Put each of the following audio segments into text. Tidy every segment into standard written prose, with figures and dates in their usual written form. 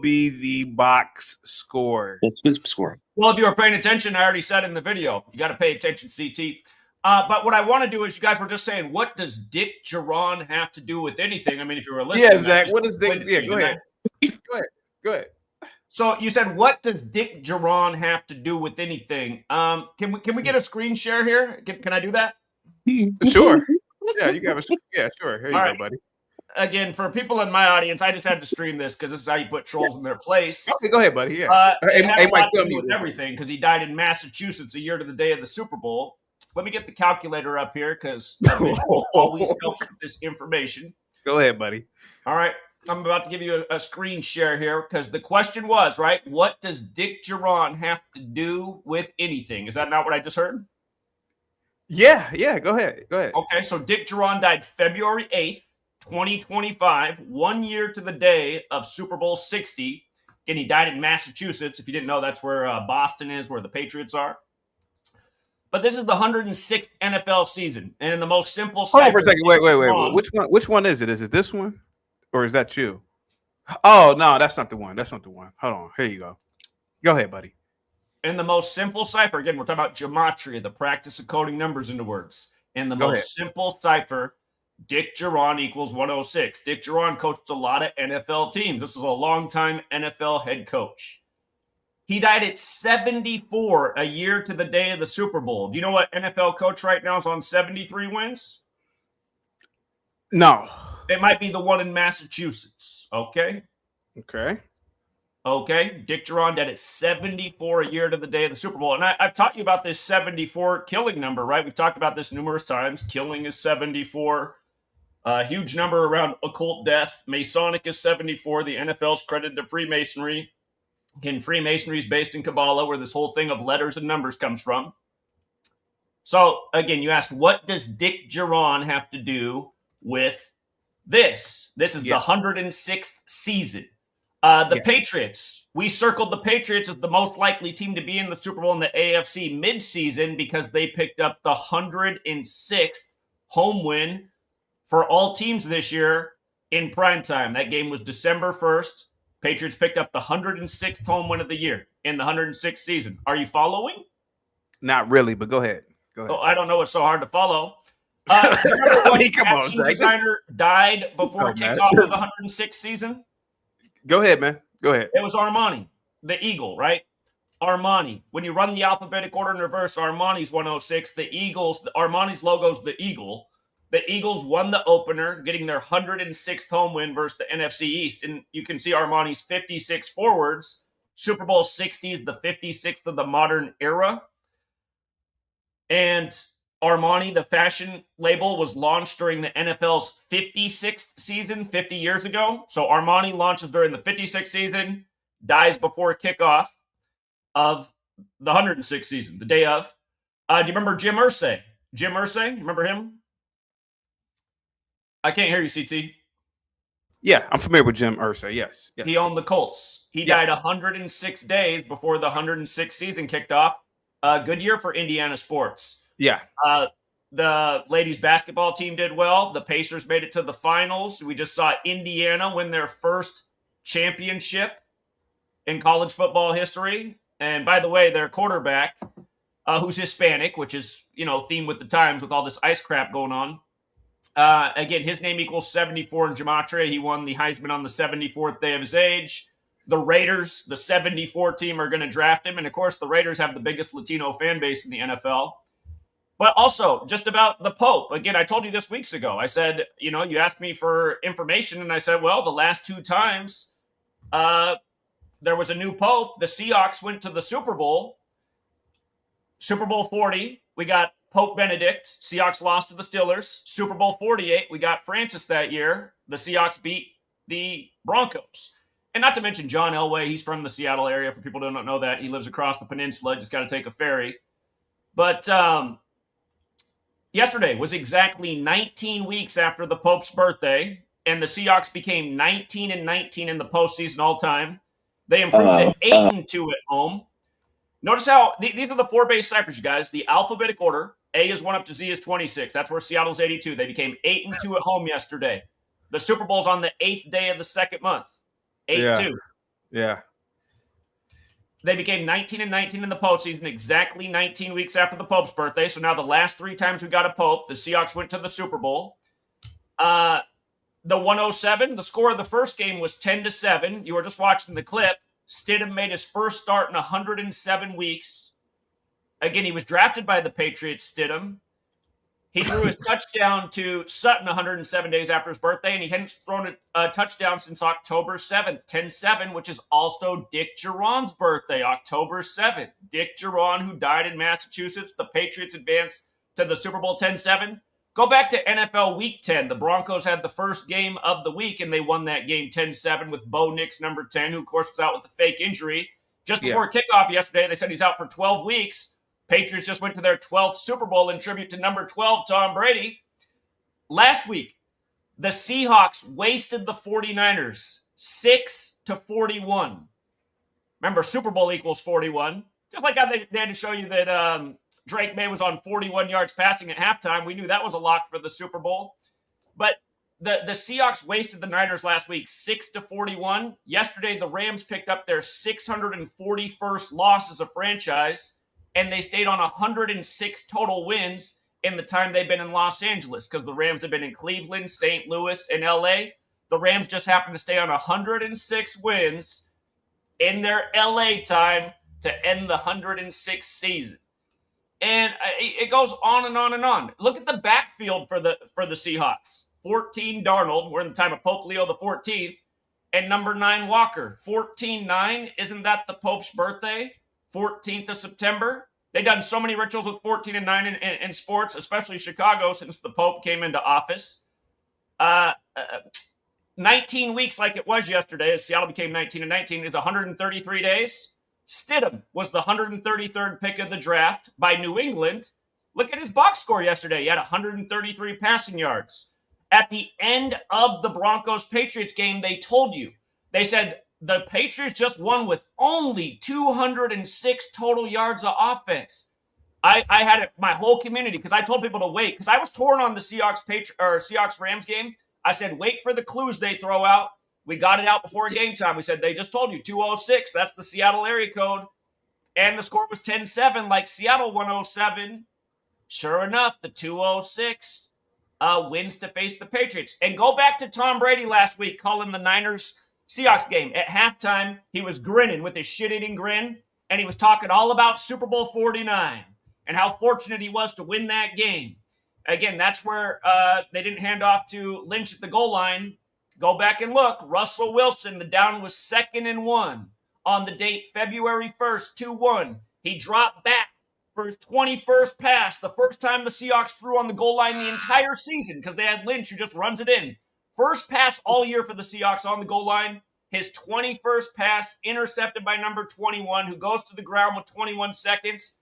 be the box score? The score. Well, if you were paying attention, I already said in the video, you got to pay attention, CT. But what I want to do is, you guys were just saying, what does Dick Geron have to do with anything? I mean, if you were listening. Yeah, Zach, what does Dick? Yeah, go ahead. Go ahead. So you said, what does Dick Geron have to do with anything? Can we get a screen share here? Can I do that? Sure. Yeah, you got yeah, sure. Here you go, buddy. Again, for people in my audience, I just had to stream this because this is how you put trolls in their place. Okay, go ahead, buddy. Yeah. It had a lot to do with everything because he died in Massachusetts a year to the day of the Super Bowl. Let me get the calculator up here because always helps with this information. Go ahead, buddy. All right. I'm about to give you a screen share here because the question was, right, what does Dick Geron have to do with anything? Is that not what I just heard? Yeah. Go ahead. Okay, so Dick Geron died February 8th, 2025, 1 year to the day of Super Bowl 60. Again, he died in Massachusetts. If you didn't know, that's where Boston is, where the Patriots are. But this is the 106th NFL season, and in the most simple. Hold on for a second. Wait. Which one is it? Is it this one, or is that you? Oh no, that's not the one. Hold on. Here you go. Go ahead, buddy. In the most simple cipher, again, we're talking about Gematria, the practice of coding numbers into words. In the most simple cipher, Dick Geron equals 106. Dick Geron coached a lot of NFL teams. This is a longtime NFL head coach. He died at 74, a year to the day of the Super Bowl. Do you know what NFL coach right now is on 73 wins? No. It might be the one in Massachusetts. Okay. Dick Geron died at 74, a year to the day of the Super Bowl. And I've taught you about this 74 killing number, right? We've talked about this numerous times. Killing is 74. Huge number around occult death. Masonic is 74. The NFL's credited to Freemasonry. Again, Freemasonry is based in Kabbalah, where this whole thing of letters and numbers comes from. So, again, you asked, what does Dick Geron have to do with this? This is the 106th season. Patriots, we circled the Patriots as the most likely team to be in the Super Bowl in the AFC midseason because they picked up the 106th home win for all teams this year in primetime. That game was December 1st. Patriots picked up the 106th home win of the year in the 106th season. Are you following? Not really, but go ahead. Oh, I don't know what's so hard to follow. Fashion designer died before kickoff of the 106th season? Go ahead, man. Go ahead. It was Armani, the eagle, right? Armani. When you run the alphabetic order in reverse, Armani's 106. Armani's logo's the eagle. The Eagles won the opener, getting their 106th home win versus the NFC East. And you can see Armani's 56 forwards. Super Bowl 60 is the 56th of the modern era. And Armani, the fashion label, was launched during the NFL's 56th season 50 years ago. So Armani launches during the 56th season, dies before kickoff of the 106th season, the day of. Do you remember Jim Irsay? Jim Irsay, you remember him? I can't hear you, CT. Yeah, I'm familiar with Jim Irsay, yes. He owned the Colts. He died 106 days before the 106th season kicked off. Good year for Indiana sports. Yeah. The ladies basketball team did well. The Pacers made it to the finals. We just saw Indiana win their first championship in college football history. And by the way, their quarterback, who's Hispanic, which is, theme with the times with all this ice crap going on. Again, his name equals 74 in Gematria. He won the Heisman on the 74th day of his age. The Raiders, the 74 team, are going to draft him. And, of course, the Raiders have the biggest Latino fan base in the NFL. But also, just about the Pope. Again, I told you this weeks ago. I said, you asked me for information, and I said, well, the last two times there was a new Pope. The Seahawks went to the Super Bowl. Super Bowl 40, we got Pope Benedict. Seahawks lost to the Steelers. Super Bowl 48, we got Francis that year. The Seahawks beat the Broncos. And not to mention John Elway. He's from the Seattle area. For people who don't know that, he lives across the peninsula. Just got to take a ferry. But yesterday was exactly 19 weeks after the Pope's birthday, and the Seahawks became 19-19 in the postseason all time. They improved to 8-2 at home. Notice how these are the four base ciphers, you guys. The alphabetic order. A is 1 up to Z is 26. That's where Seattle's 82. They became 8-2 at home yesterday. The Super Bowl's on the 8th day of the second month. 8-2. Yeah. They became 19-19 in the postseason, exactly 19 weeks after the Pope's birthday. So now the last 3 times we got a Pope, the Seahawks went to the Super Bowl. The 107, the score of the first game was 10-7. You were just watching the clip. Stidham made his first start in 107 weeks. Again, he was drafted by the Patriots, Stidham. He threw his touchdown to Sutton 107 days after his birthday, and he hadn't thrown a touchdown since October 7th, 10-7, which is also Dick Geron's birthday, October 7th. Dick Geron, who died in Massachusetts. The Patriots advanced to the Super Bowl 10-7. Go back to NFL Week 10. The Broncos had the first game of the week, and they won that game 10-7 with Bo Nix, number 10, who, of course, was out with a fake injury. Just before kickoff yesterday, they said he's out for 12 weeks. Patriots just went to their 12th Super Bowl in tribute to number 12, Tom Brady. Last week, the Seahawks wasted the 49ers 6-41. Remember, Super Bowl equals 41. Just like how they had to show you that Drake May was on 41 yards passing at halftime. We knew that was a lock for the Super Bowl. But the Seahawks wasted the Niners last week 6-41. Yesterday, the Rams picked up their 641st loss as a franchise, and they stayed on 106 total wins in the time they've been in Los Angeles, because the Rams have been in Cleveland, St. Louis, and L.A. The Rams just happened to stay on 106 wins in their L.A. time to end the 106th season. And it goes on and on and on. Look at the backfield for the Seahawks. 14, Darnold. We're in the time of Pope Leo the 14th. And number 9, Walker. 14-9. Isn't that the Pope's birthday? 14th of September. They've done so many rituals with 14 and 9 in sports, especially Chicago, since the Pope came into office. 19 weeks like it was yesterday, as Seattle became 19-19, is 133 days. Stidham was the 133rd pick of the draft by New England. Look at his box score yesterday. He had 133 passing yards. At the end of the Broncos-Patriots game, they told you. They said, the Patriots just won with only 206 total yards of offense. I had it, my whole community, because I told people to wait, because I was torn on the Seahawks-Rams game. I said, wait for the clues they throw out. We got it out before game time. We said, they just told you, 206. That's the Seattle area code. And the score was 10-7, like Seattle 107. Sure enough, the 206 wins to face the Patriots. And go back to Tom Brady last week calling the Niners-Seahawks game. At halftime, he was grinning with his shit-eating grin, and he was talking all about Super Bowl 49 and how fortunate he was to win that game. Again, that's where they didn't hand off to Lynch at the goal line. Go back and look. Russell Wilson, the down was 2nd and 1 on the date February 1st, 2-1. He dropped back for his 21st pass, the first time the Seahawks threw on the goal line the entire season, because they had Lynch who just runs it in. First pass all year for the Seahawks on the goal line. His 21st pass intercepted by number 21, who goes to the ground with 21 seconds.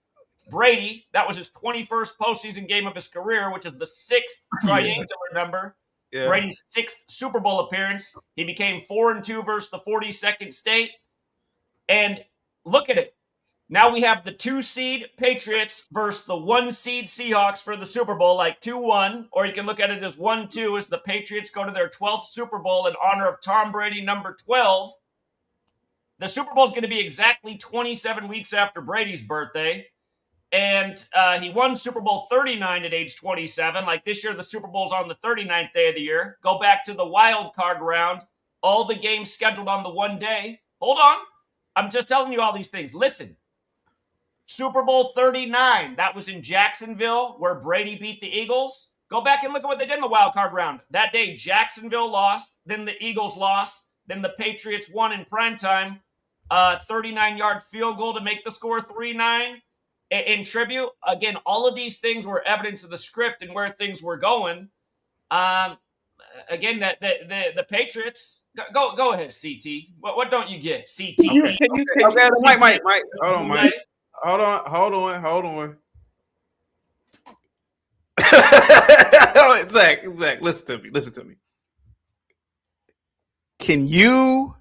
Brady, that was his 21st postseason game of his career, which is the 6th triangular number. Yeah. Brady's 6th Super Bowl appearance. He became 4-2 versus the 42nd state. And look at it. Now we have the 2-seed Patriots versus the 1-seed Seahawks for the Super Bowl, like 2-1. Or you can look at it as 1-2 as the Patriots go to their 12th Super Bowl in honor of Tom Brady, number 12. The Super Bowl is going to be exactly 27 weeks after Brady's birthday. And he won Super Bowl 39 at age 27. Like this year, the Super Bowl's on the 39th day of the year. Go back to the wild card round. All the games scheduled on the one day. Hold on. I'm just telling you all these things. Listen. Super Bowl 39. That was in Jacksonville, where Brady beat the Eagles. Go back and look at what they did in the wild card round. That day, Jacksonville lost. Then the Eagles lost. Then the Patriots won in primetime. 39-yard field goal to make the score 3-9. In tribute, again, all of these things were evidence of the script and where things were going. Again, the Patriots. Go ahead, CT. What don't you get, CT? Okay, Mike. Hold on, Mike. Hold on. Zach, listen to me. Can you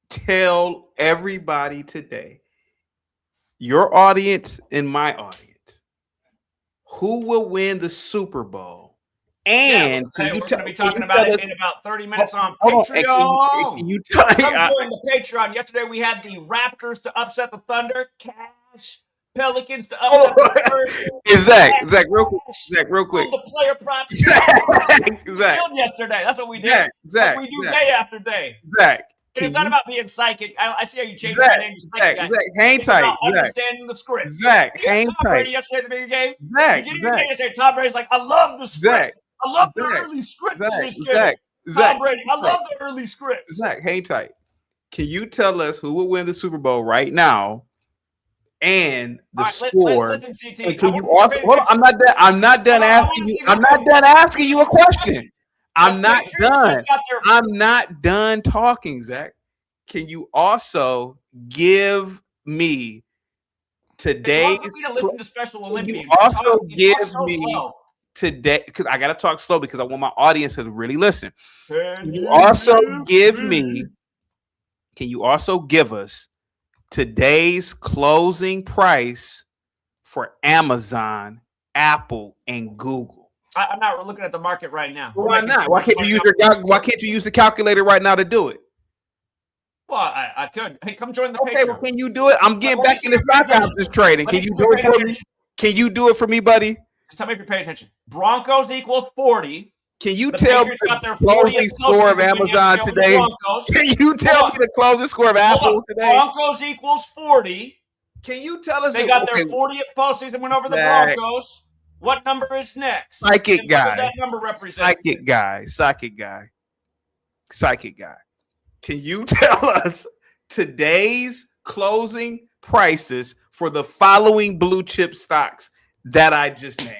tell everybody today, your audience and my audience, who will win the Super Bowl And we're going to be talking about it in about 30 minutes on Patreon. Can you tell Come join the Patreon. Yesterday we had the Raptors to upset the Thunder. Cash. Pelicans to upset the Spurs. Zach, real quick. The player props. Zach. Yesterday. That's what we did. Zach. We do day after day. Zach. It's not about being psychic. I see how you changed my name to psychic guy. Hang tight. About understanding the script. Zach, hang Tom tight. Brady yesterday at the beginning of the game. Zach, you didn't yesterday. Tom Brady's like, I love the script. I love the early script in this game. Tom Brady, I love the early script. Zach, hang tight. Can you tell us who will win the Super Bowl right now? And the score. Listen, CT. Can you also hold on? I'm not done asking you. I'm not done asking you a question. I'm not done. I'm not done talking, Zach. Can you also give me today? It's hard for me to listen to Special Olympians. You also give me today, because I gotta talk slow because I want my audience to really listen. Can you also give me? Can you also give us today's closing price for Amazon, Apple, and Google? I'm not looking at the market right now. Why not? Why can't you use the calculator right now to do it? Well, I could. Hey, come join the Patreon. Okay, well, can you do it? I'm getting back in the stock options trading. Can you do it for me? Can you do it for me, buddy? Just tell me if you're paying attention. Broncos equals 40. Can you tell me the closing score of Amazon today? Can you tell me the closing score of Apple today? Broncos equals 40. Can you tell us? They got their 40th postseason win over the Broncos. What number is next? Psychic guy. What does that number represent? Psychic guy. Can you tell us today's closing prices for the following blue chip stocks that I just named?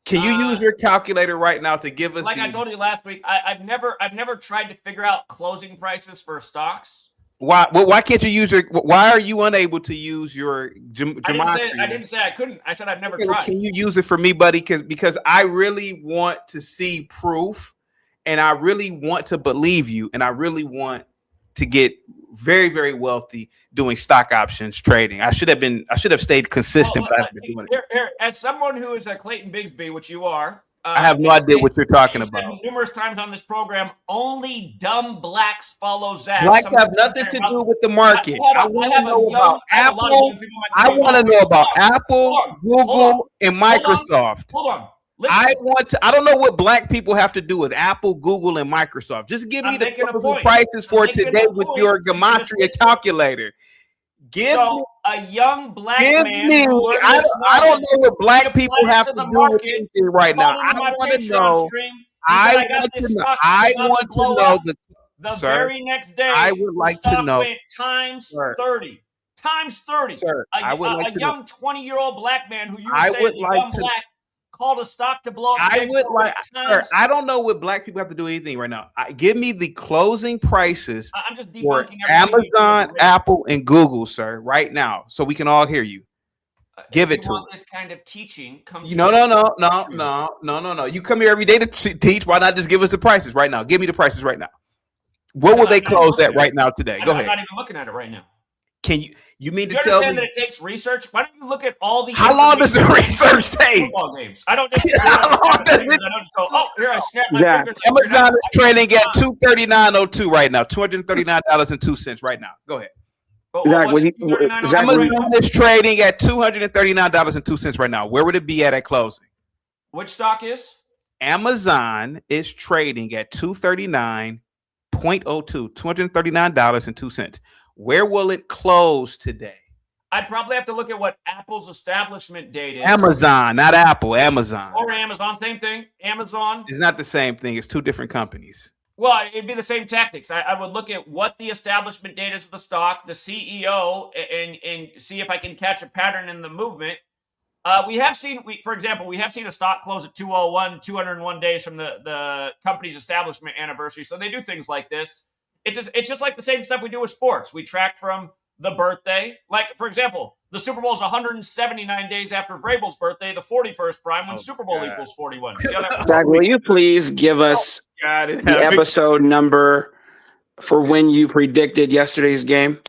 Can you use your calculator right now to give us? Like I told you last week, I've never tried to figure out closing prices for stocks. Why? Well, why can't you use your? Why are you unable to use your Gematria? I didn't say I couldn't. I said I've never tried. Can you use it for me, buddy? Because I really want to see proof. And I really want to believe you, and I really want to get very, very wealthy doing stock options trading. I should have stayed consistent. But I've been doing it. Here, as someone who is a Clayton Bigsby, which you are, I have no idea what you're talking about. Numerous times on this program, only dumb blacks follow Zach. Blacks have nothing to do with the market. I want to know about Apple. I want to know about Apple, Google, and Microsoft. Hold on. Listen. I don't know what black people have to do with Apple, Google, and Microsoft. Just give me the prices for today with your Gematria calculator. A young black man. I don't know what black people have to do with anything right now. I want to know. I want to know the very next day. I would like to know times 30. Times 30. Sir, I would like a young 20-year-old black man who you would say is young black called a stock to blow up. I don't know what black people have to do anything right now. Give me the closing prices for Amazon, Apple, and Google, sir, right now, so we can all hear you. Give it to us. This kind of teaching. No. You come here every day to teach. Why not just give us the prices right now? Give me the prices right now. What will they close at right now today? Go ahead. I'm not even looking at it right now. Can you mean to tell me that it takes research? Why don't you look at all the? How long does the research take? Football games. I don't just. I don't just go. Oh, here I snap my fingers. Amazon is trading at $239.02 right now. $239.02 right now. Go ahead. Amazon is trading at $239.02 right now. Where would it be at closing? Which stock is? Amazon is trading at $239.02. $239.02. Where will it close today? I'd probably have to look at what Apple's establishment date is. Amazon, not Apple. Amazon. Or Amazon, same thing. Amazon. It's not the same thing. It's two different companies. Well, it'd be the same tactics. I would look at what the establishment date is of the stock, the CEO, and see if I can catch a pattern in the movement. We have seen a stock close at 201 days from the company's establishment anniversary. So they do things like this. It's just like the same stuff we do with sports. We track from the birthday. Like, for example, the Super Bowl is 179 days after Vrabel's birthday, the 41st prime, when Super Bowl equals 41. See how that works? Zach, will you please give us the episode number for when you predicted yesterday's game?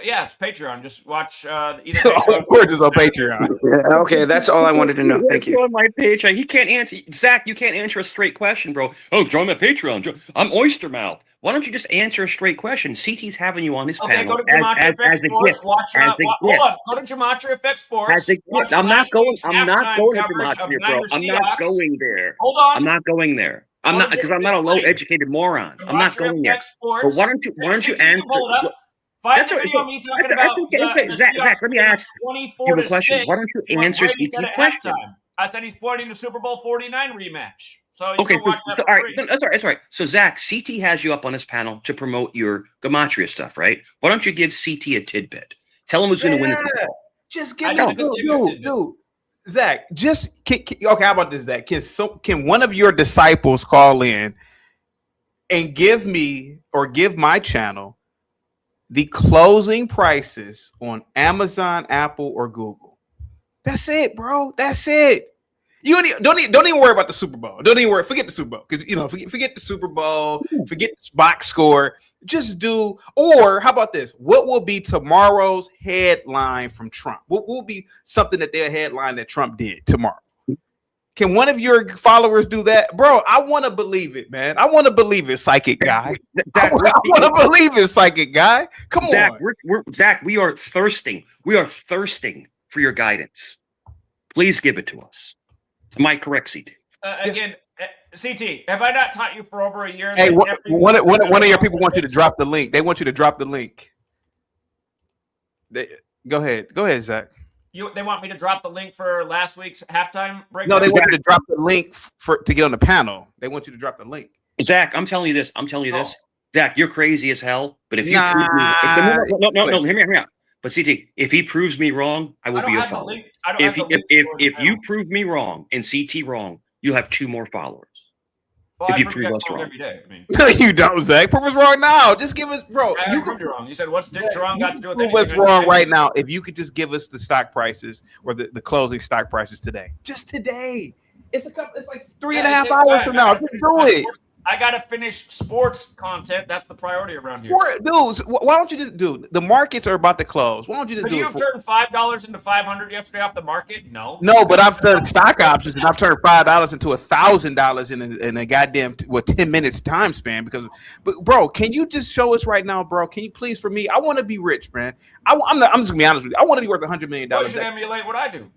Yeah, it's Patreon. Just watch either Patreon. Of course, it's on Patreon. Yeah, okay, that's all I wanted to know. Thank you. On my Patreon, he can't answer. Zach, you can't answer a straight question, bro. Oh, join my Patreon. I'm Oyster Mouth. Why don't you just answer a straight question? CT's having you on this panel. Okay, go to Gematria Effect Sports. Watch. Hold on. Go to Gematria Effect Sports. I'm not going to Gematria, bro. I'm not going there. Hold on. I'm not going there. I'm not because I'm not a low-educated moron. I'm not going there. But why don't you answer? Find the video of me talking about the Zach, let me ask you a question. Why don't you answer CT's question? I said he's pointing to Super Bowl 49 rematch. So you can watch that for free. That's all right. So Zach, CT has you up on his panel to promote your Gematria stuff, right? Why don't you give CT a tidbit? Tell him who's going to win the Super Bowl. Just give me dude. Zach, okay, how about this, Zach? Can one of your disciples call in and give me or give my channel the closing prices on Amazon, Apple, or Google? That's it, bro. That's it. You don't even worry about the Super Bowl. Don't even worry. Forget the Super Bowl because forget the Super Bowl. Forget the box score. Just do. Or how about this? What will be tomorrow's headline from Trump? What will be something that their headline that Trump did tomorrow? Can one of your followers do that, bro? I want to believe it, man. I want to believe it, psychic guy. I want to believe it, psychic guy. Come on, Zach. We are thirsting. We are thirsting for your guidance. Please give it to us. Am I correct, CT? Again, CT, have I not taught you for over a year? Hey, one of your people want you to drop the link. They want you to drop the link. Go ahead, Zach. They want me to drop the link for last week's halftime break? No, they want you to drop the link to get on the panel. They want you to drop the link. Zach, I'm telling you this. this. Zach, you're crazy as hell. But if you prove me, hear me out. But CT, if he proves me wrong, I will be a follower. If you prove me wrong and CT wrong, you have 2 more followers. Well, if you prove us wrong every day. No, you don't, Zach. Prove us wrong now. Just give us, bro. You proved you wrong. You said what's wrong got to do with anything? Prove us wrong right now. If you could just give us the stock prices or the closing stock prices today, just today. It's like 3.5 hours from now. Just do it. I gotta finish sports content. That's the priority around here. Dudes, why don't you just do? The markets are about to close. Why don't you just do? You have turned $5 into $500 yesterday off the market? No, but I've done stock options and I've turned $5 into $1,000 in a goddamn 10 minutes time span. But bro, can you just show us right now, bro? Can you please, for me? I want to be rich, man. I'm just gonna be honest with you. I want to be worth $100 million. Well, you should emulate what I do.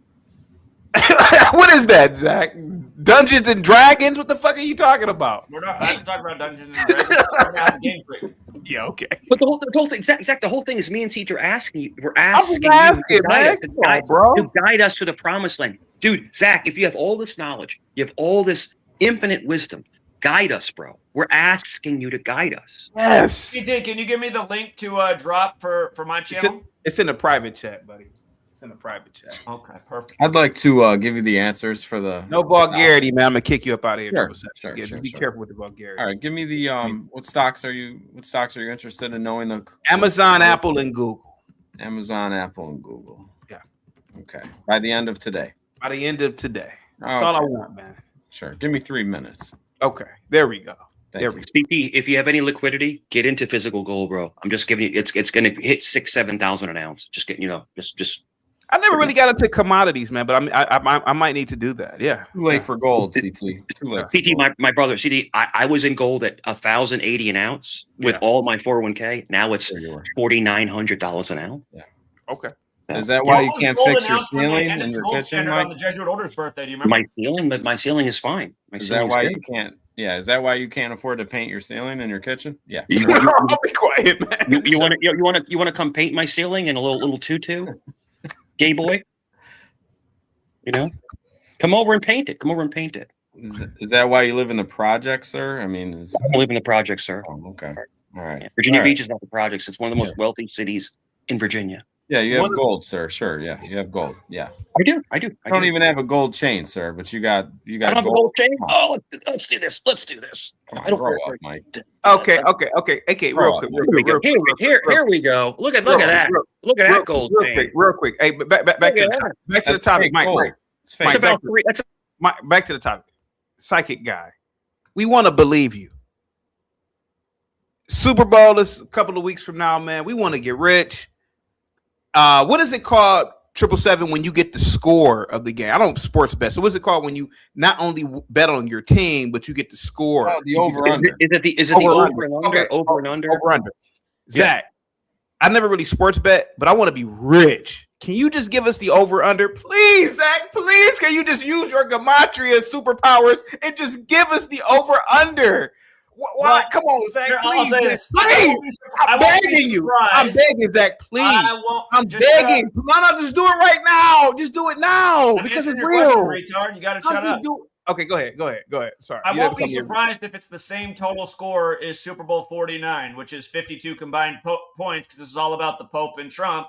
What is that, Zach? Dungeons and Dragons? What the fuck are you talking about? We're not talking about Dungeons and Dragons. We're talking about Game Freak. Yeah, okay. But the whole thing, Zach, the whole thing is me and Teacher asking you. We're asking you to guide us to the promised land, dude. Zach, if you have all this knowledge, you have all this infinite wisdom, guide us, bro. We're asking you to guide us. Yes. CT, can you give me the link to drop for my channel? It's in the private chat, buddy. In the private chat. Okay, perfect. I'd like to give you the answers for the no vulgarity, man. I'm gonna kick you up out of here. Sure, just be careful with the vulgarity. All right, give me the what stocks are you interested in knowing? The Amazon, Apple, and Google. Amazon, Apple, and Google. Yeah. Okay. By the end of today. That's all I want, man. Sure. Give me 3 minutes. Okay. There we go. CT, if you have any liquidity, get into physical gold, bro. I'm just giving you. It's gonna hit 6,000-7,000 an ounce. Just get just. I never really got into commodities, man, but I might need to do that. Yeah. Too late for gold, CT. Too late. CT, my brother, CT, I was in gold at $1,080 an ounce with all my 401k. Now it's $4,900 an ounce. Yeah. Okay. Is that why you can't fix your ceiling in your kitchen, Mike? On the Jesuit Order's birthday, do you remember? My ceiling is fine. Is that why you can't? Yeah, is that why you can't afford to paint your ceiling in your kitchen? Yeah. I'll be quiet, man. You want to come paint my ceiling in a little tutu? Gay boy, come over and paint it. Is that why you live in the projects, sir? I mean, I live in the projects, sir. Oh, okay. All right. Virginia Beach is not the projects. It's one of the most wealthy cities in Virginia. Yeah, you have gold, sir. Sure. Yeah, you have gold. Yeah. I do. I don't even have a gold chain, sir, but you got I don't have a gold chain. Oh, let's do this. I don't grow up, Mike. Okay. Real quick. Here we go. Look at that. Look at that gold chain. Real quick. Hey, back to the topic, Mike. It's about three. Back to the topic. Psychic guy. We want to believe you. Super Bowl is a couple of weeks from now, man. We want to get rich. what is it called? 777 when you get the score of the game. I don't sports bet. So what's it called when you not only bet on your team, but you get the score? Oh, the over under. Is it the over and under? Okay. Over and under. Over under. Zach, I never really sports bet, but I want to be rich. Can you just give us the over under, please, Zach? Please, can you just use your Gematria superpowers and just give us the over under? Why? Come on, Zach. Please, I'll say this. please. I'm begging you. I'm begging, Zach. Please. I'm begging. No, just do it right now. Just do it now because it's real. Retard, you got to shut up. Okay, go ahead. Sorry. I won't be surprised if it's the same total score as Super Bowl 49, which is 52 combined points, because this is all about the Pope and Trump.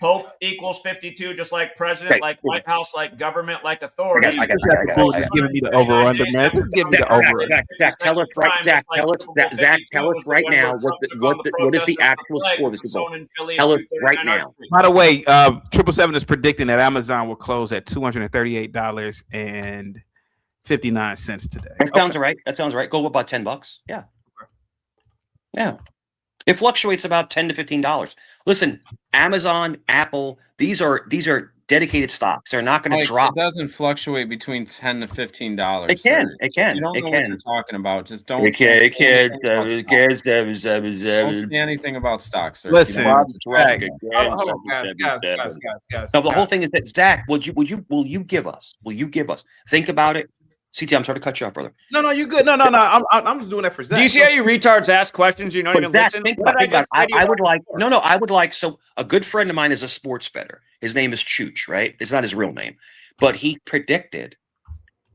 Pope equals 52, just like president, like White House, like government, like authority. Just give me the over under, man. Just give me the over. Zach, tell us right now what is the actual score of the Super Bowl? Tell us right now. By the way, 777 is predicting that Amazon will close at $238.59 today. That sounds right. That sounds right. Go about $10. Yeah. Yeah. It fluctuates about $10 to $15. Listen, Amazon, Apple, these are dedicated stocks. They're not going to drop. It doesn't fluctuate between $10 to $15. It can. It can. You don't know what you're talking about. Just don't. Don't say anything about stocks, sir. Listen, guys. No, the whole thing is that Zach, will you give us? Think about it. CT, I'm sorry to cut you off, brother. No, you're good. No. I'm just doing that for Zach. Do you see how you retards ask questions? You don't even listen. I would like. So a good friend of mine is a sports bettor. His name is Chooch, right? It's not his real name, but he predicted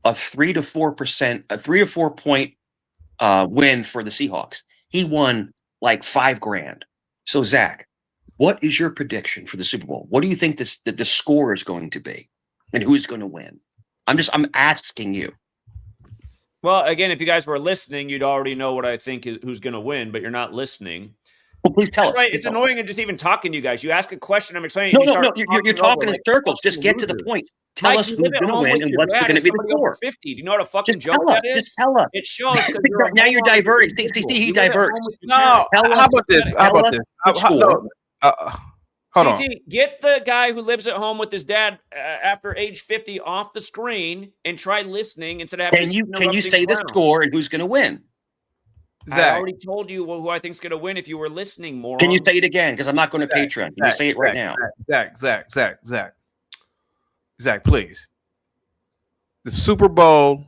a 3 to 4 point win for the Seahawks. He won like $5,000. So Zach, what is your prediction for the Super Bowl? What do you think the score is going to be, and who's going to win? I'm asking you. Well, again, if you guys were listening, you'd already know what I think is who's going to win, but you're not listening. Well, please tell us. Right. It's annoying and just even talking to you guys. You ask a question, I'm explaining. No, you're talking in circles. Just get to the point. Tell us who's going to win and what's going to be the score. 50. Do you know what a fucking joke that is? Just tell us. It shows. Now you're diverting. See, he diverts. No. How about this? Hold CT, get the guy who lives at home with his dad after age 50 off the screen and try listening instead of having. Can you say the score and who's going to win? Zach. I already told you who I think is going to win if you were listening more. Can you say it again? Because I'm not going to Patreon. Can you say it right now? Zach, please. The Super Bowl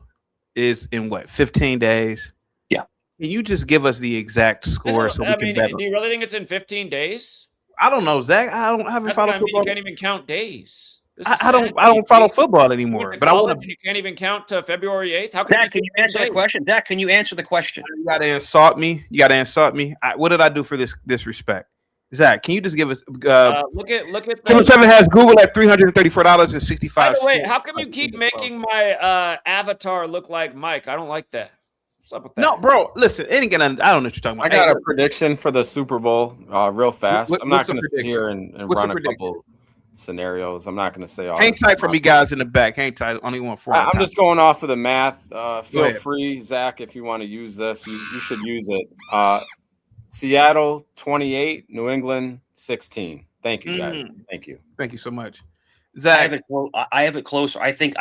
is in what, 15 days? Yeah. Can you just give us the exact score so we can bet? Do you really think it's in 15 days? I don't know, Zach. I haven't followed football. You can't even count days. I don't follow football anymore. But you can't even count to February 8th. How can you answer the question? Zach, can you answer the question? You got to insult me. What did I do for this disrespect? Zach, can you just give us? Look at. 7 has Google at $334.65. By the way, how come you keep making my avatar look like Mike? I don't like that. What's up with that? No, bro. Listen, I don't know what you're talking about. I got a prediction for the Super Bowl, real fast. I'm not going to sit here and run a couple scenarios. I'm not going to say all. Hang tight for me, guys in the back. Hang tight. Only one for. I'm just going off of the math. Feel free, Zach, if you want to use this. You should use it. Seattle 28, New England 16. Thank you, guys. Thank you. Thank you so much, Zach. I have it closer. I think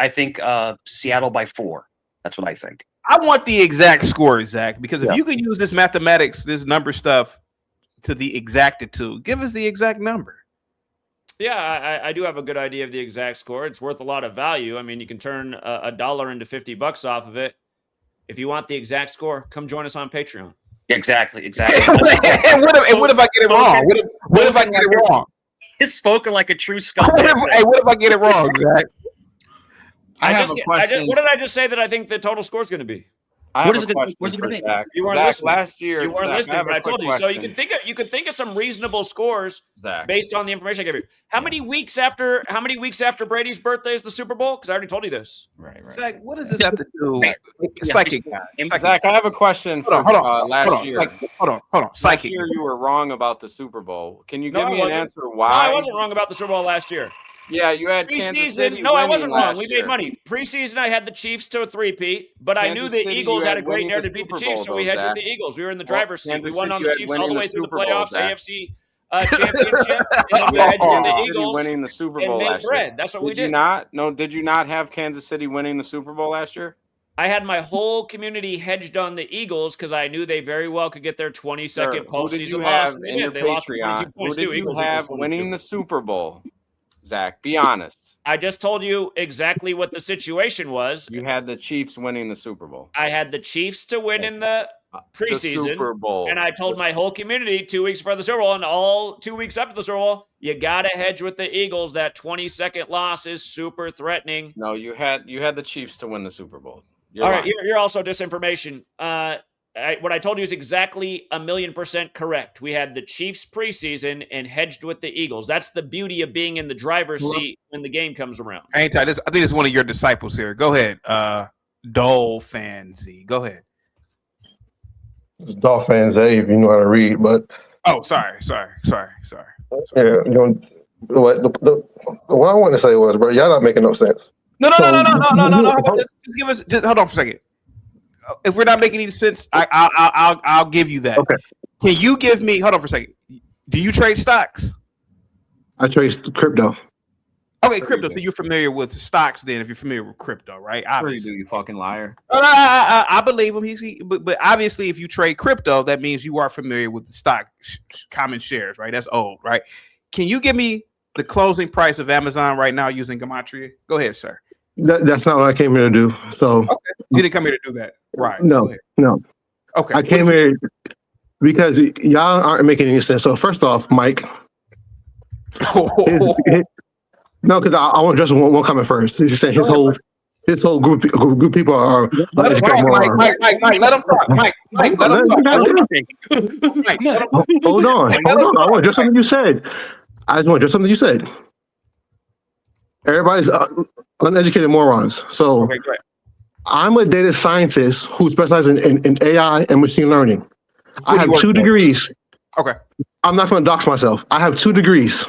Seattle by 4. That's what I think. I want the exact score, Zach, because if you can use this mathematics, this number stuff to the exactitude, give us the exact number. Yeah, I do have a good idea of the exact score. It's worth a lot of value. I mean, you can turn $1 into $50 off of it. If you want the exact score, come join us on Patreon. Exactly. And what if I get it wrong? What if I get it wrong? It's spoken like a true skull. What if I get it wrong, Zach? I have a question. What did I just say that I think the total score is going to be? What is it going to be? You weren't listening. Last year, you weren't listening, but I told you. So you can think of some reasonable scores based on the information I gave you. How many weeks after Brady's birthday is the Super Bowl? Because I already told you this. Right. Zach, what does this have to do? Psychic guy. Zach, I have a question for last year. Hold on. Psychic. Last year you were wrong about the Super Bowl. Can you give me an answer why? No, I wasn't wrong about the Super Bowl last year. Yeah, you had preseason. No, I wasn't wrong. We made money. Preseason, I had the Chiefs to a 3-peat, but I knew the Eagles had a great narrative to beat the Chiefs, so we hedged with the Eagles. We were in the driver's seat. We won on the Chiefs all the way through the playoffs, AFC championship, and then we hedged on the Eagles winning the Super Bowl and last made bread. year. That's what we did. Did you not? No, did you not have Kansas City winning the Super Bowl last year? I had my whole community hedged on the Eagles because I knew they very well could get their 22nd postseason loss. In your they lost for 22 points Who did you have winning the Super Bowl? Zach, be honest. I just told you exactly what the situation was. You had the Chiefs winning the Super Bowl. I had the Chiefs to win in the preseason, the Super Bowl. And I told my whole community 2 weeks before the Super Bowl, and all 2 weeks after the Super Bowl, you got to hedge with the Eagles. That 22nd loss is super threatening. No, you had the Chiefs to win the Super Bowl. All right, you're also disinformation. What I told you is exactly 1,000,000% correct. We had the Chiefs preseason and hedged with the Eagles. That's the beauty of being in the driver's seat when the game comes around. I think it's one of your disciples here. Go ahead, Dole fan Z. Go ahead. Dolphins, if you know how to read, but sorry. Yeah, what I want to say was, bro, y'all not making no sense. No. Just hold on for a second. If we're not making any sense, I'll give you that. Okay. Can you give me? Hold on for a second. Do you trade stocks? I trade crypto. Okay, crypto. So you're familiar with stocks, then? If you're familiar with crypto, right? Obviously, you fucking liar. I believe him. But obviously, if you trade crypto, that means you are familiar with the stock common shares, right? That's old, right? Can you give me the closing price of Amazon right now using Gematria? Go ahead, sir. That's not what I came here to do. So okay, you didn't come here to do that, right? No. Okay, I came here because y'all aren't making any sense. So first off, Mike. No, because I want just one comment first. You saying his whole group of people are. Mike, let him talk. Mike, let him talk. Hold on. I want just something you said. I just want just something you said. Everybody's uneducated morons. So I'm a data scientist who specializes in AI and machine learning. I have 2 degrees. Okay. I'm not going to dox myself. I have 2 degrees.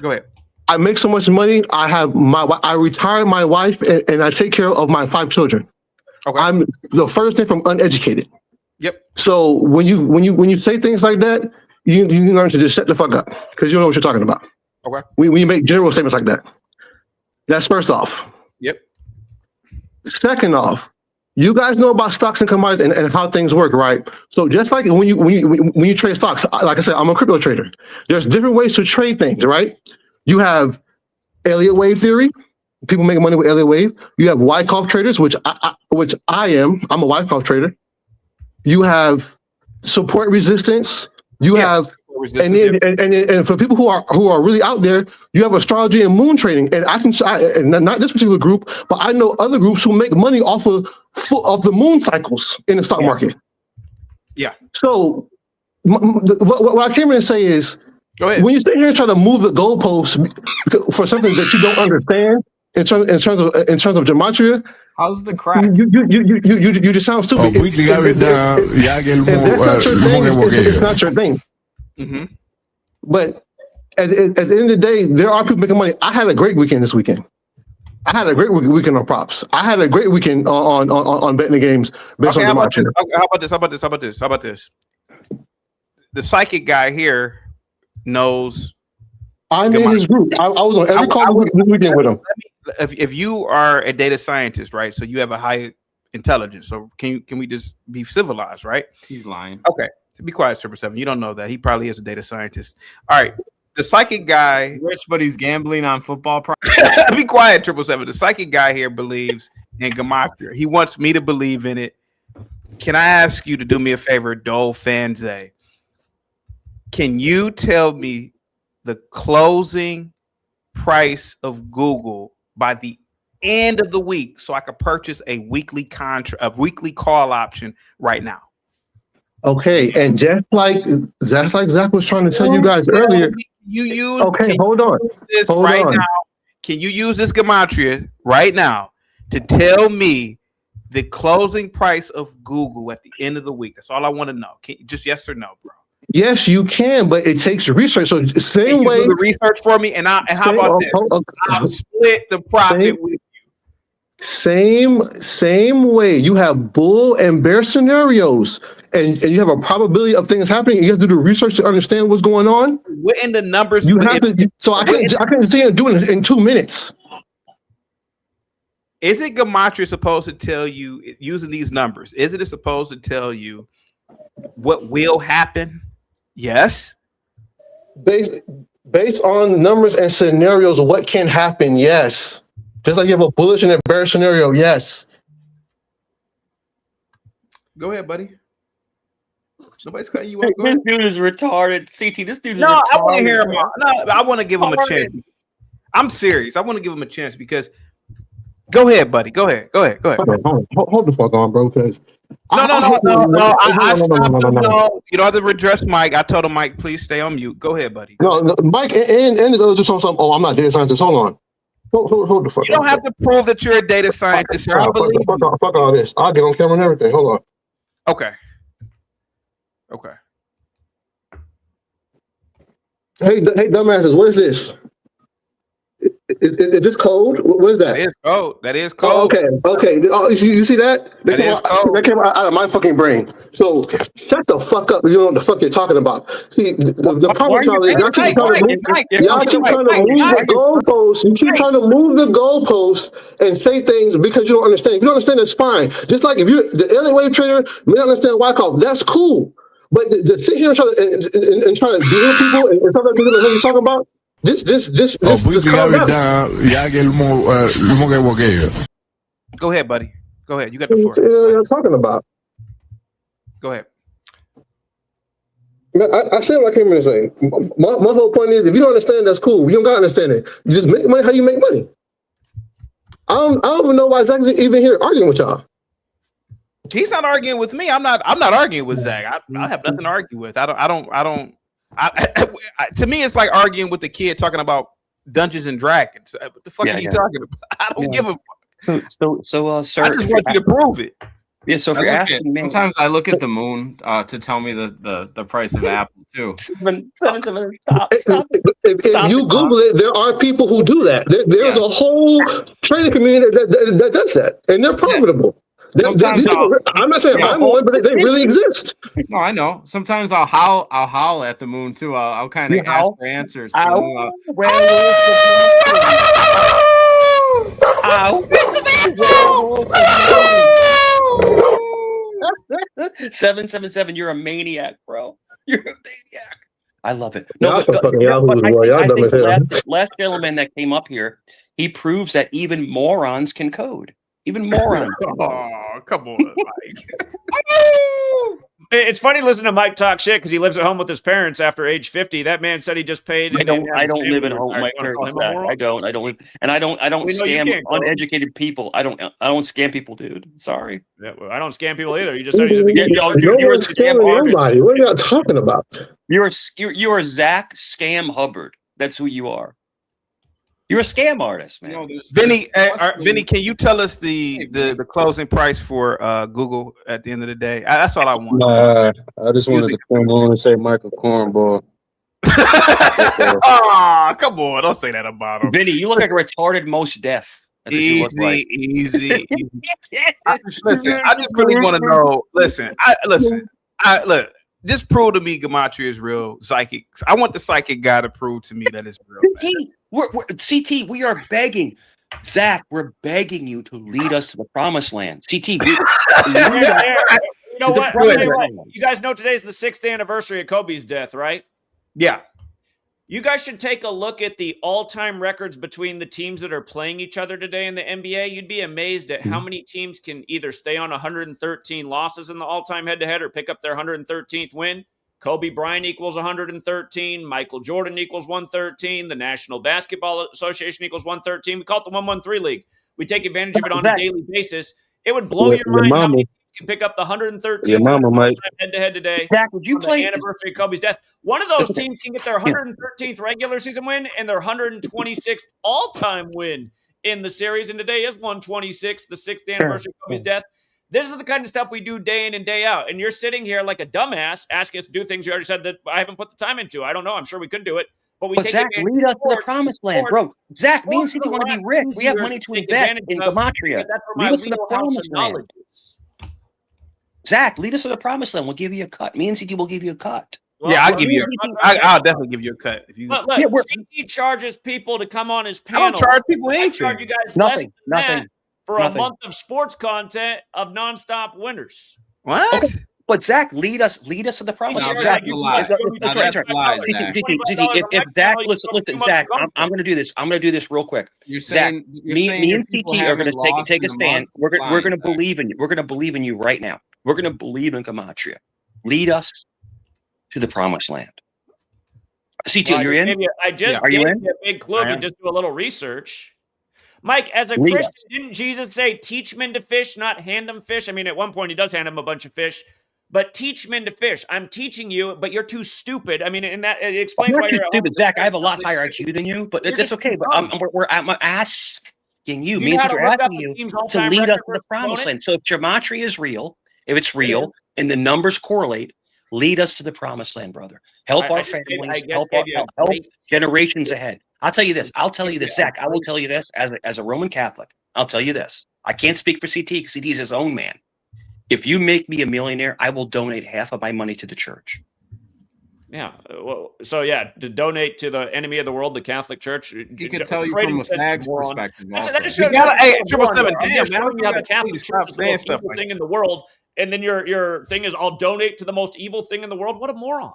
Go ahead. I make so much money. I retired my wife and I take care of my 5 children. Okay. I'm the first thing from uneducated. Yep. So when you say things like that, you learn to just shut the fuck up because you don't know what you're talking about. Okay. When you make general statements like that. That's first off. Yep. Second off, you guys know about stocks and commodities and how things work, right? So just like when you trade stocks, like I said, I'm a crypto trader. There's different ways to trade things, right? You have Elliott wave theory. People make money with Elliott wave. You have Wyckoff traders, which I am. I'm a Wyckoff trader. You have support resistance. You have and for people who are really out there, you have astrology and moon trading. And and not this particular group, but I know other groups who make money off of the moon cycles in the stock market. Yeah. So what I came here to say is, go ahead. When you sit here and try to move the goalposts for something that you don't understand in terms of gematria, how's the crack? You just sound stupid. If that's not your thing, it's not your thing. Mm-hmm. But at the end of the day, there are people making money. I had a great weekend this weekend. I had a great weekend on props. I had a great weekend on betting the games based on gematria. How about this? The psychic guy here knows. I'm in his group. I was on every call this weekend with him. If you are a data scientist, right? So you have a high intelligence. So can we just be civilized, right? He's lying. Okay. Be quiet, Triple Seven. You don't know that. He probably is a data scientist. All right. The psychic guy. Rich, but he's gambling on football. Be quiet, Triple Seven. The psychic guy here believes in Gematria. He wants me to believe in it. Can I ask you to do me a favor, Dole Fanze? Can you tell me the closing price of Google by the end of the week so I could purchase a weekly call option right now? Okay, and just like Zach was trying to tell you guys earlier, hold on. Now, can you use this Gematria right now to tell me the closing price of Google at the end of the week? That's all I want to know. Just yes or no, bro. Yes, you can, but it takes research. So same way, do the research for me, and how about this? I'll split the profit with you. Same way. You have bull and bear scenarios, and you have a probability of things happening. And you have to do the research to understand what's going on. What in the numbers? You have to. So I couldn't see it doing it in 2 minutes. Is it Gematria supposed to tell you using these numbers? Is it supposed to tell you what will happen? Yes. Based on numbers and scenarios, what can happen? Yes. Just like you have a bullish and a bearish scenario, yes. Go ahead, buddy. Nobody's cutting you off. This dude is retarded. CT, this dude is retarded. No, I want to hear him. No, I want to give him a chance. I'm serious. I want to give him a chance because. Go ahead, buddy. Go ahead. Hold the fuck on, bro. Because no. You don't have to redress Mike. I told him, Mike, please stay on mute. Go ahead, buddy. No, Mike and his other just on something. Oh, I'm not data scientist. Hold on. Hold the fuck. You don't have to prove that you're a data scientist. Fuck all this. I'll get on camera and everything. Hold on. Okay. Hey, dumbasses, what is this? Is this code? What is that? That is code. Oh, okay. Oh, you see that? That came out of my fucking brain. So shut the fuck up. You don't know what the fuck you're talking about. See, the problem is y'all keep trying to move the goalposts. You keep trying to move the goalposts and say things because you don't understand. If you don't understand, it's fine. Just like if you're the alien wave trader, may not understand Wyckoff. That's cool. But to sit here and try to deal with people and stuff like that you're talking about. Just calm down. Go ahead, buddy. Go ahead. You got the floor. What you're talking about? Go ahead. I said what I came in to say. My whole point is, if you don't understand, that's cool. You don't gotta understand it. You just make money how you make money. I don't even know why Zach's even here arguing with y'all. He's not arguing with me. I'm not arguing with Zach. I have nothing to argue with. To me, it's like arguing with the kid talking about Dungeons and Dragons. What the fuck are you talking about? I don't give a fuck. So, sir, I just want you to prove it. Yeah. So if you're asking me, sometimes I look at the moon to tell me the price of Apple too. Stop. If you Google it, there are people who do that. There's a whole trading community that does that, and they're profitable. I'm not saying I'm one, but they really exist. No, I know. Sometimes I'll howl at the moon too. I'll kind of ask for answers. Ow. 777. You're a maniac, bro. You're a maniac. I love it. No, last gentleman that came up here, he proves that even morons can code. Even morons. Oh, come on, Mike. It's funny listening to Mike talk shit because he lives at home with his parents after age 50. That man said he just paid. I don't live at home with my parents. I don't live, and I don't scam uneducated people. I don't scam people, dude. Sorry. Yeah, well, I don't scam people either. You just said you're scamming nobody. What are you talking about? You're Zach Scam Hubbard. That's who you are. You're a scam artist, man. No, Vinny, can you tell us the closing price for Google at the end of the day? That's all I want. I just wanted to come on and say Michael Cornball. Oh, come on. Don't say that about him. Vinny, you look like a retarded Most Def. That's what you look like. Easy. I just really want to know. Listen. Look. Just prove to me Gematria is real psychic. I want the psychic guy to prove to me that it's real. CT, we are begging. Zach, we're begging you to lead us to the promised land. CT, you know what? You guys know today's the 6th anniversary of Kobe's death, right? Yeah. You guys should take a look at the all-time records between the teams that are playing each other today in the NBA. You'd be amazed at how many teams can either stay on 113 losses in the all-time head-to-head or pick up their 113th win. Kobe Bryant equals 113. Michael Jordan equals 113. The National Basketball Association equals 113. We call it the 113 League. We take advantage of it on a daily basis. It would blow your mind how many can pick up the 113th head-to-head today. Zach, would you play the anniversary of Kobe's death? One of those teams can get their 113th regular season win and their 126th all-time win in the series. And today is 126, the 6th anniversary of Kobe's death. This is the kind of stuff we do day in and day out. And you're sitting here like a dumbass asking us to do things you already said that I haven't put the time into. I don't know. I'm sure we could do it. But Zach, lead us to the promised land, bro. Zach, me and CT want to be rich. We have money to invest in Gematria. Lead us to the promised land. Zach, lead us to the promised land. We'll give you a cut. Me and CT will give you a cut. Well, yeah, I'll give you. I'll definitely give you a cut. If you look, CT charges people to come on his panel. I don't charge people anything. I charge you guys nothing for a month of sports content of nonstop winners. What? Okay. But Zach, lead us to the promise. No, Zach, that's a lie. That's a lie, Zach. If Zach, listen, Zach, I'm going to do this. I'm going to do this real quick. Zach, me and CT are going to take a stand. We're going to believe in you. We're going to believe in you right now. We're going to believe in Gematria. Lead us to the promised land. CT, you're in? I just gave you a big clue. You just do a little research. Mike, as a Christian, didn't Jesus say, teach men to fish, not hand them fish? I mean, at one point, he does hand them a bunch of fish. But teach men to fish. I'm teaching you, but you're too stupid. I mean, and that it explains why you're stupid. Zach, I have a lot higher IQ than you, but it's okay. But I'm asking you. Means that you're asking you to lead us to the promised land. So if Gematria is real, if it's real, and the numbers correlate, lead us to the promised land, brother. Help our families. Help generations ahead. I'll tell you this. Zach. I will tell you this as a Roman Catholic. I'll tell you this. I can't speak for CT because CT is his own man. If you make me a millionaire, I will donate half of my money to the church. Yeah. Well, so yeah, to donate to the enemy of the world, the Catholic Church. He could tell you from a fag's perspective. That just shows the Catholic Church is the most evil thing in the world, and then your thing is, I'll donate to the most evil thing in the world. What a moron!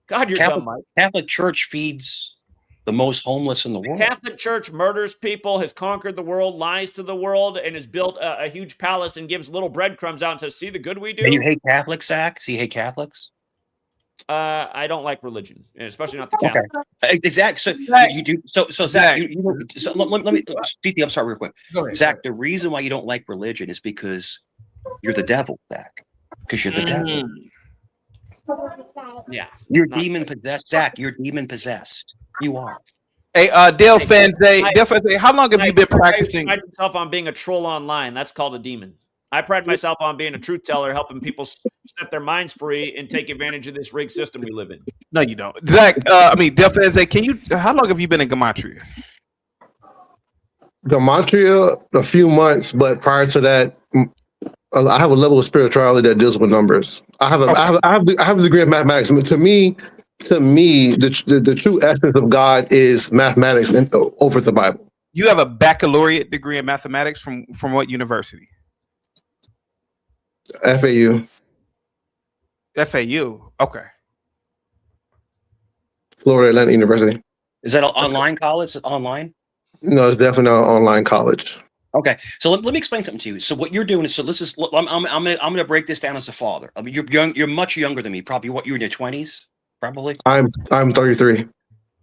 God, you're dumb, Mike. Catholic Church feeds the most homeless in the world. The Catholic Church murders people, has conquered the world, lies to the world, and has built a huge palace and gives little breadcrumbs out and says, see the good we do? And you hate Catholics, Zach? So you hate Catholics? I don't like religion, especially not the Catholic. Okay. Exactly. So you do. So Zach, let me. CT, I'm sorry, real quick. Zach, the reason why you don't like religion is because you're the devil, Zach. Because you're the devil. Yeah. You're demon possessed, Zach. You're demon possessed. You are. Hey, Dale Fanze, how long have you been practicing? I pride myself on being a troll online. That's called a demon. I pride myself on being a truth teller, helping people set their minds free and take advantage of this rigged system we live in. No, you don't. Zach, Dale Fanze, how long have you been in Gematria? Gematria, a few months, but prior to that, I have a level of spirituality that deals with numbers. I have a degree of mathematics. To me, the true essence of God is mathematics over the Bible. You have a baccalaureate degree in mathematics from what university? FAU. FAU. Okay. Florida Atlantic University. Is that an online college? Online? No, it's definitely not an online college. Okay, so let me explain something to you. So what you're doing is, I'm gonna break this down as a father. I mean, you're much younger than me. Probably you're in your 20s. Probably. I'm 33.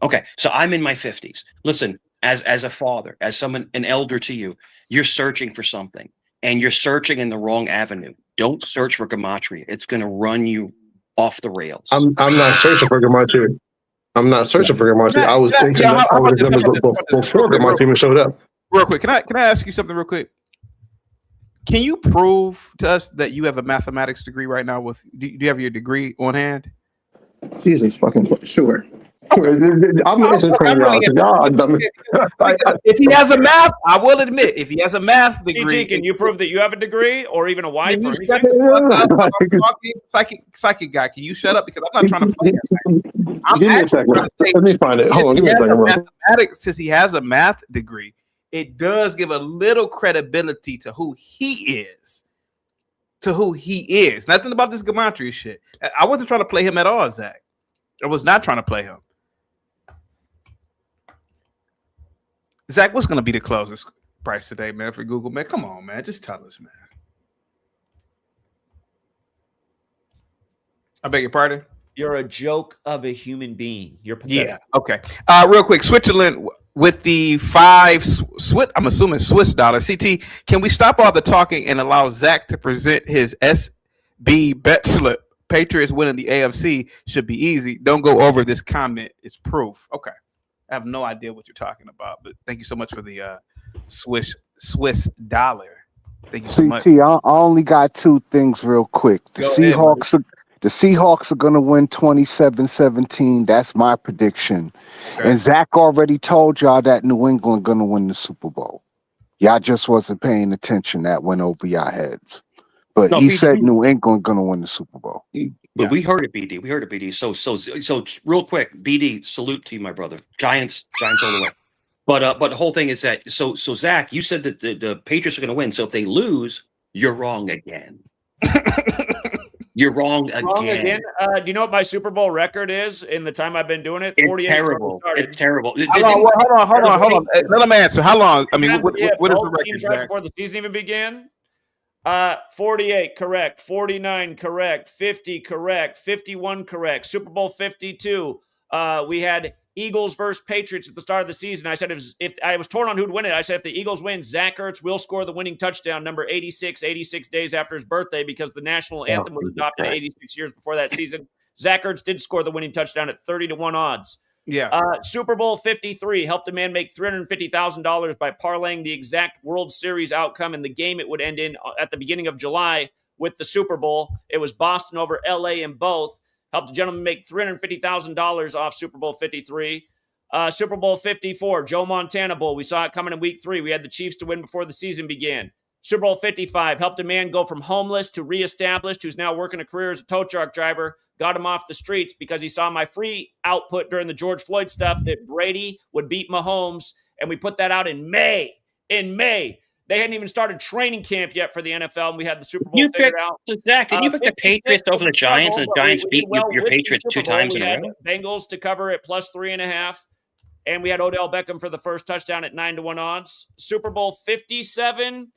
Okay, so I'm in my 50s. Listen, as a father, as someone, an elder to you, you're searching for something, and you're searching in the wrong avenue. Don't search for Gematria. It's going to run you off the rails. I'm not searching for Gematria. I was thinking I would have done this before Gematria showed up. Real quick, can I ask you something real quick? Can you prove to us that you have a mathematics degree right now? Do you have your degree on hand? Jesus fucking sure. I'm answering if he has a math, I will admit, if he has a math degree, can you prove that you have a degree or even a wife or anything? Psychic guy, can you shut up? Because I'm not trying to play that. Give me a second. Let me find it. Hold on, give me a second. Since he has a math degree, it does give a little credibility to who he is. Nothing about this Gematria shit. I wasn't trying to play him at all, Zach. I was not trying to play him. Zach, what's going to be the closest price today, man, for Google? Man, come on, man. Just tell us, man. I beg your pardon? You're a joke of a human being. You're pathetic. Yeah, okay. Real quick, Switzerland with the 5 I'm assuming Swiss dollar. CT, can we stop all the talking and allow Zach to present his SB bet slip? Patriots winning the AFC should be easy. Don't go over this comment. It's proof. Okay. I have no idea what you're talking about, but thank you so much for the Swiss dollar. Thank you so much. I only got 2 things real quick. The The Seahawks are going to win 27-17. That's my prediction. Okay. And Zach already told y'all that New England going to win the Super Bowl. Y'all just wasn't paying attention. That went over y'all heads. But he said New England going to win the Super Bowl. But we heard it, BD. We heard it, BD. So real quick, BD, salute to you, my brother. Giants all the way. But the whole thing is that so Zach, you said that the Patriots are going to win. So if they lose, you're wrong again. You're wrong again. Do you know what my Super Bowl record is in the time I've been doing it? 48. It's terrible. It's terrible. Hold on. Let him answer. How long? I mean, what is the record right before the season even began? 48 correct, 49 correct, 50 correct, 51 correct, Super Bowl 52. We had Eagles versus Patriots at the start of the season. I said if I was torn on who'd win it, I said if the Eagles win, Zach Ertz will score the winning touchdown, number 86 days after his birthday, because the national anthem was adopted 86 years before that season. Zach Ertz did score the winning touchdown at 30-1 odds. Yeah. Super Bowl 53 helped a man make $350,000 by parlaying the exact World Series outcome in the game it would end in at the beginning of July with the Super Bowl. It was Boston over LA in both. Helped the gentleman make $350,000 off Super Bowl 53. Super Bowl 54, Joe Montana Bowl. We saw it coming in week 3. We had the Chiefs to win before the season began. Super Bowl 55 helped a man go from homeless to reestablished, who's now working a career as a tow truck driver. Got him off the streets because he saw my free output during the George Floyd stuff that Brady would beat Mahomes, and we put that out in May. They hadn't even started training camp yet for the NFL, and we had the Super Bowl figured out. Zach, can you pick the Patriots over the Giants, and the Giants beat your Patriots 2 times in a row? Bengals to cover at +3.5, and we had Odell Beckham for the first touchdown at 9-1 odds. Super Bowl 57,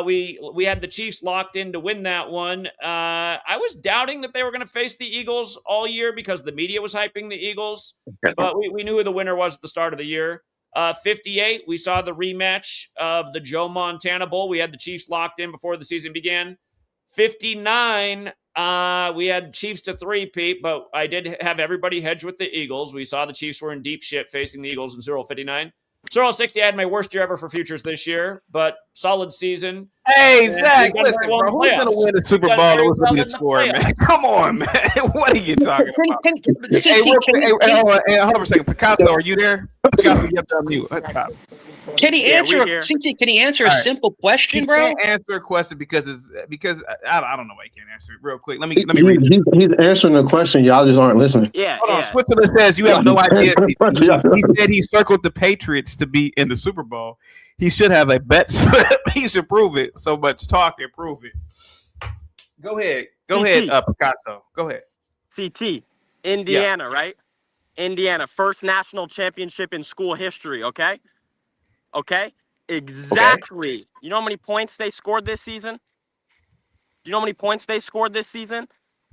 we had the Chiefs locked in to win that one. I was doubting that they were going to face the Eagles all year because the media was hyping the Eagles, but we knew who the winner was at the start of the year. 58, we saw the rematch of the Joe Montana Bowl. We had the Chiefs locked in before the season began. 59, we had Chiefs to 3-peat, but I did have everybody hedge with the Eagles. We saw the Chiefs were in deep shit facing the Eagles in Super Bowl 59. Super Bowl 60, I had my worst year ever for futures this year, but solid season. Hey, Zach, listen, bro, who's going to win the Super Bowl? Who's going to be scoring, man? Come on, man. What are you talking about? Hold on for a second. Picasso, are you there? Picasso, you have to unmute. Can he answer a simple question, bro? He can't answer a question because I don't know why he can't answer it. Real quick, let me read it. He's answering the question. Y'all just aren't listening. Hold on. Switzerland says you have no idea. He said he circled the Patriots to be in the Super Bowl. He should have a bet slip. He should prove it. So much talk and prove it. Go ahead, Picasso. Go ahead. CT, Indiana, right? Indiana, first national championship in school history. Okay. Exactly. Okay. You know how many points they scored this season?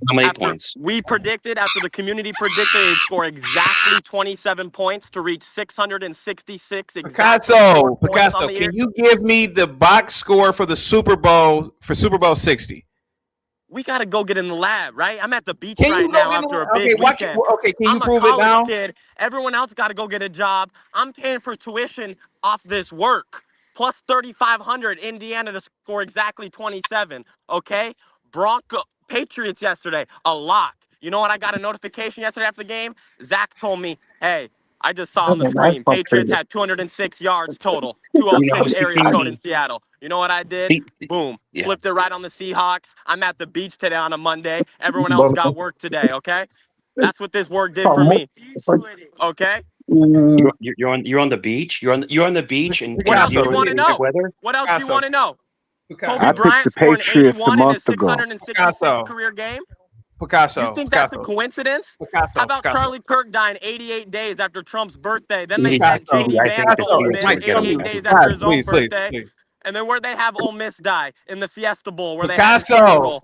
How many points? We predicted, after the community predicted, they'd score exactly 27 points to reach 666. Picasso, can you give me the box score for the Super Bowl Super Bowl 60? We got to go get in the lab, right? I'm at the beach right now after a big weekend. Can you prove it now? Kid. Everyone else got to go get a job. I'm paying for tuition off this work. Plus 3,500, Indiana to score exactly 27, okay? Patriots yesterday, a lock. You know what? I got a notification yesterday after the game. Zach told me, hey, I just saw on the screen, Patriots had 206 yards total, 206 area code in Seattle. You know what I did? Boom. Flipped it right on the Seahawks. I'm at the beach today on a Monday. Everyone else got work today, okay? That's what this work did for me. Okay? You're on the beach. You're on the beach, and what else do you want to know? What else do you want to know? Kobe Bryant scored an 81 in his 666th career game. Picasso. You think that's a coincidence? How about Charlie Kirk dying 88 days after Trump's birthday? Then they sent J.D. Vance to Ole Miss 88 days after his own birthday. And then where'd they have Ole Miss die? In the Fiesta Bowl, where they had Picasso.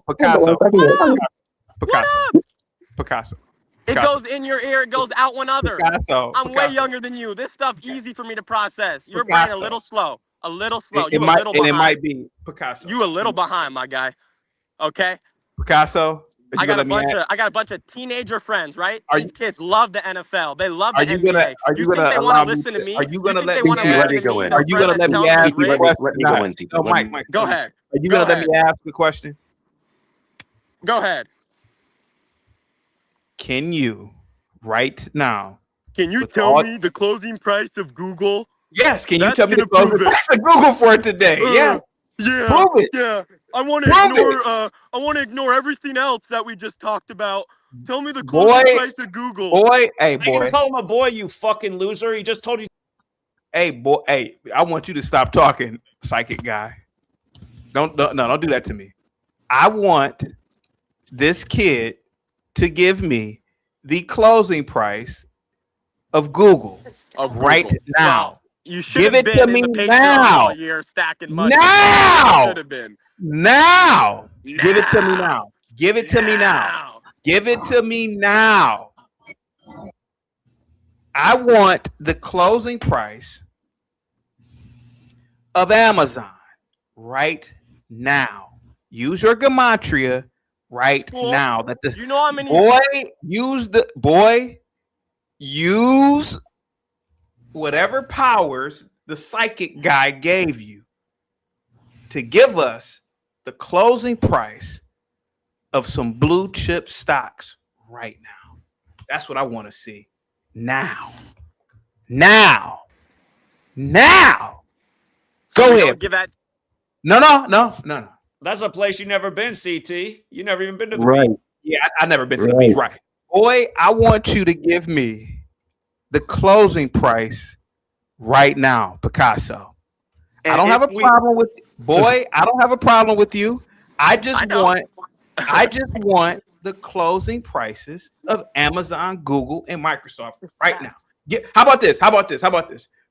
It goes in your ear. It goes out one other. I'm way younger than you. This stuff easy for me to process. Your brain a little slow. A little slow. You a little behind. It might be Picasso. You a little behind, my guy. Okay. Picasso. I got a bunch of teenager friends, right? These kids love the NFL. They love the NBA. You think they want to listen to me? Are you going to let me go in? Are you going to let me ask you a question? Let me go in. No, Mike. Go ahead. Are you going to let me ask the question? Go ahead. can you right now? Can you tell me the closing price of Google? Yes. Can you tell me the closing price of Google for today? Yeah. Yeah. Prove it. Yeah. I want to ignore everything else that we just talked about. Tell me the closing price of Google. Boy, hey, I boy. can call him a boy, you fucking loser. He just told you. Hey, boy. Hey, I want you to stop talking, psychic guy. Don't do that to me. I want this kid to give me the closing price of Google right now. Wow. You should have been in the Patreon all year stacking money. Now. Should have been. Now. Give it to me now. Give it to me now. Give it to me now. I want the closing price of Amazon right now. Use your Gematria right now. That this, you know how many use whatever powers the psychic guy gave you to give us the closing price of some blue chip stocks right now. That's what I want to see. Now. Go ahead. Give that. No. That's a place you never been, CT. You never even been to the beach. Yeah, I never been to the beach. Right. Boy, I want you to give me the closing price right now, Picasso. I don't have a problem with I don't have a problem with you. I just want the closing prices of Amazon, Google, and Microsoft right now. How about this?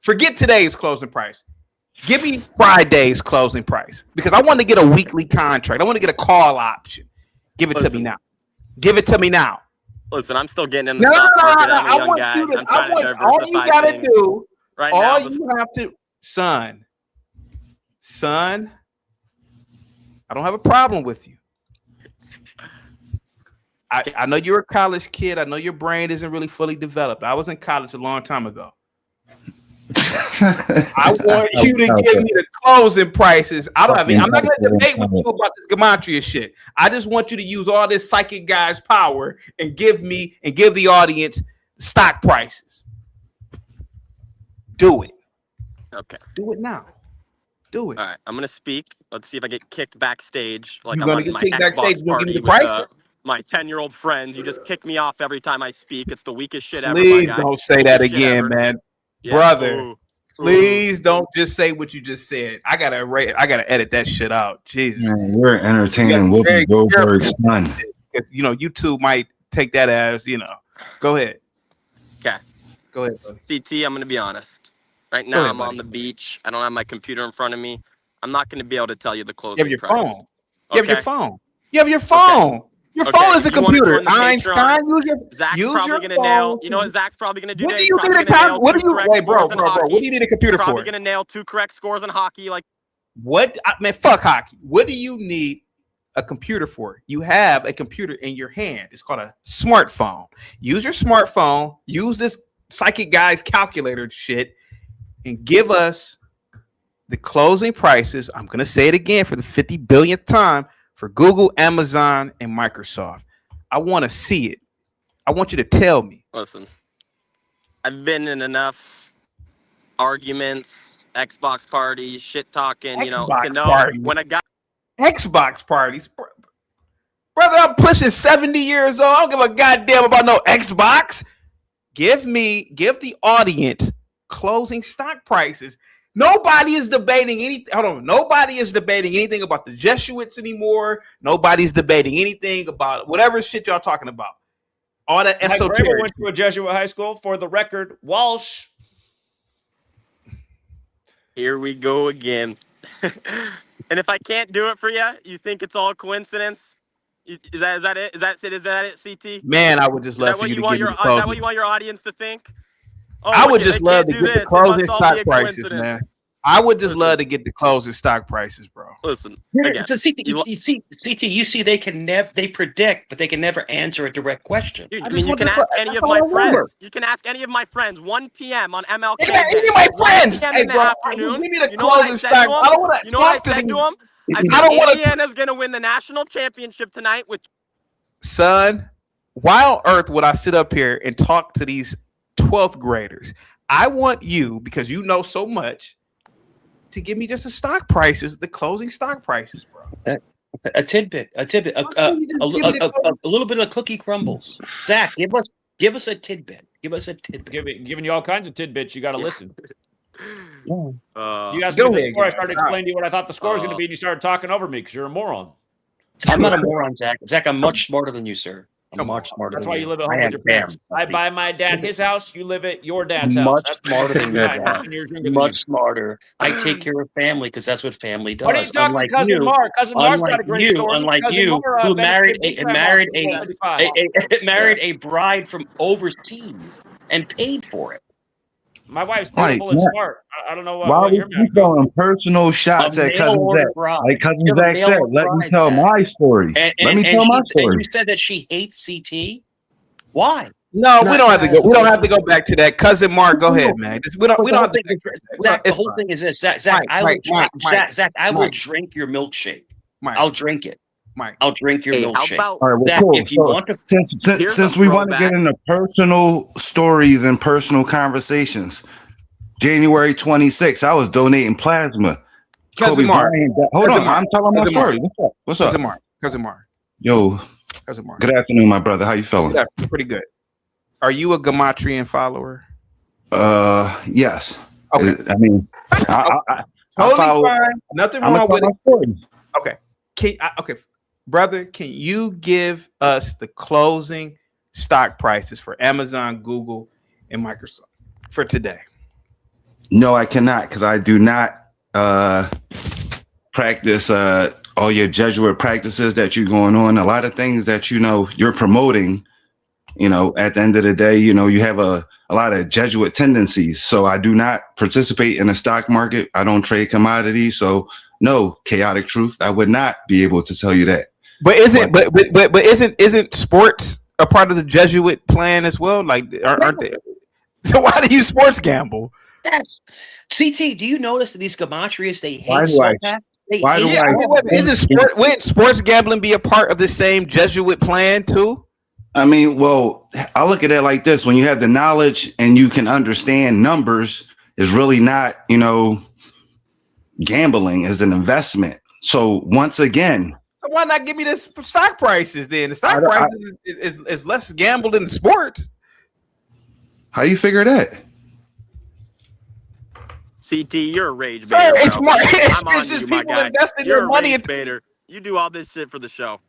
Forget today's closing price. Give me Friday's closing price because I want to get a weekly contract. I want to get a call option. Give it to me now. Give it to me now. Listen, I'm still getting in the stock market. I'm a young guy. I'm trying to diversify all you gotta things. do, right all now, you have to, son, I don't have a problem with you. I know you're a college kid. I know your brain isn't really fully developed. I was in college a long time ago. I want you to give me the closing prices. I'm not going to debate with you about this Gematria shit. I just want you to use all this psychic guy's power and give the audience stock prices. Do it. Okay. Do it now. Do it. All right. I'm going to speak. Let's see if I get kicked backstage. Like you're I'm going to on get my kicked Xbox backstage. You're going to give me the party prices. with my 10-year-old friends. You just kick me off every time I speak. It's the weakest shit ever. Please don't say that again, man. Yeah. Brother. Please don't just say what you just said. I gotta edit that shit out. Jesus, man, we're entertaining Whoopi Goldberg's son. You know, YouTube might take that as Go ahead. Okay. Go ahead, buddy. CT, I'm gonna be honest. Right now, I'm on the beach. I don't have my computer in front of me. I'm not gonna be able to tell you the closing price. You have your phone. You have your phone. You have your phone. Okay. Your phone is a computer. Einstein, Zach's probably gonna nail. You know what Zach's probably gonna do? What do you need What do you need a computer for? Probably gonna nail 2 correct scores in hockey. Like what? Man, fuck hockey. What do you need a computer for? You have a computer in your hand. It's called a smartphone. Use your smartphone. Use this psychic guy's calculator shit, and give us the closing prices. I'm gonna say it again for the 50 billionth time. For Google, Amazon, and Microsoft. I want to see it. I want you to tell me. Listen, I've been in enough arguments, Xbox parties, shit talking, when a guy Xbox parties. Brother, I'm pushing 70 years old. I don't give a goddamn about no Xbox. Give the audience closing stock prices. Nobody is debating anything. Hold on. Nobody is debating anything about the Jesuits anymore. Nobody's debating anything about whatever shit y'all talking about. All that esoteric. My went to a Jesuit high school. For the record, Walsh. Here we go again. And if I can't do it for you, you think it's all coincidence? Is that it? Is that it, CT? Man, I would just love for you to give me the closing. Is that what you want your audience to think? Oh, I would just love to get the closing stock prices, man. I would just love to get the closing stock prices, bro. Listen, again, so CT, you see, they predict, but they can never answer a direct question. Dude, I mean, you can ask any of my friends. You can ask any of my friends. 1 p.m. on MLK. Any of my friends. Hey, bro, give me the closing stock. I don't want to talk to them. I don't want to. Indiana's gonna win the national championship tonight. With son, why on earth would I sit up here and talk to these 12th graders? I want you, because you know so much, to give me just the stock prices, the closing stock prices, bro. A tidbit, a little bit of cookie crumbles. Zach, give us a tidbit. Give us a tidbit. Giving you all kinds of tidbits. You got to listen. Yeah. You asked me the score. I started explaining to you what I thought the score was going to be, and you started talking over me because you're a moron. I'm not a moron, Zach. Zach, I'm much smarter than you, sir. I'm much smarter. That's than why you live at home with your parents. I buy my dad his house. You live at your dad's house. That's smarter than you. Much smarter. I take care of family because that's what family does. What are you talking, unlike Cousin you, Mark? Cousin Mark's got a great story. Unlike Cousin you, Mar, who married a bride from overseas and paid for it. My wife's beautiful and smart. I don't know what. Why would you throwing personal shots at Cousin Zach? Like Cousin Zach said, let me tell my story. Let me tell my story. And you said that she hates CT. Why? No, we don't have to go. We don't have to go back to that. Cousin Mark, go ahead, man. We don't have to. Zach, the whole thing is this. Zach, I will drink your milkshake. I'll drink it. Mike, I'll drink your milkshake. All right, well, cool. If you want to, since we want to get into personal stories and personal conversations, January 26th, I was donating plasma. Cousin Mark. Hold on, I'm telling my story. What's up? Cousin Mark. Yo. Cousin Mark. Good afternoon, my brother. How you feeling? Yeah, pretty good. Are you a Gematrian follower? Yes. Okay. I mean, I follow. Fine. Nothing wrong with it. Okay. Okay. Brother, can you give us the closing stock prices for Amazon, Google, and Microsoft for today? No, I cannot, because I do not practice all your Jesuit practices that you're going on. A lot of things that you're promoting. At the end of the day, you have a lot of Jesuit tendencies. So I do not participate in the stock market. I don't trade commodities. So no, chaotic truth. I would not be able to tell you that. But isn't sports a part of the Jesuit plan as well? Like, aren't they? So why do you sports gamble? CT, do you notice that these Gematrias, they hate wouldn't sports gambling be a part of the same Jesuit plan too? I mean, well, I look at it like this: when you have the knowledge and you can understand numbers, is really not, gambling is an investment. So once again. So why not give me the stock prices then? The stock prices is less gambled than sports. How you figure that? CT, you're a rage baiter. It's just people investing their money into baiter. You do all this shit for the show.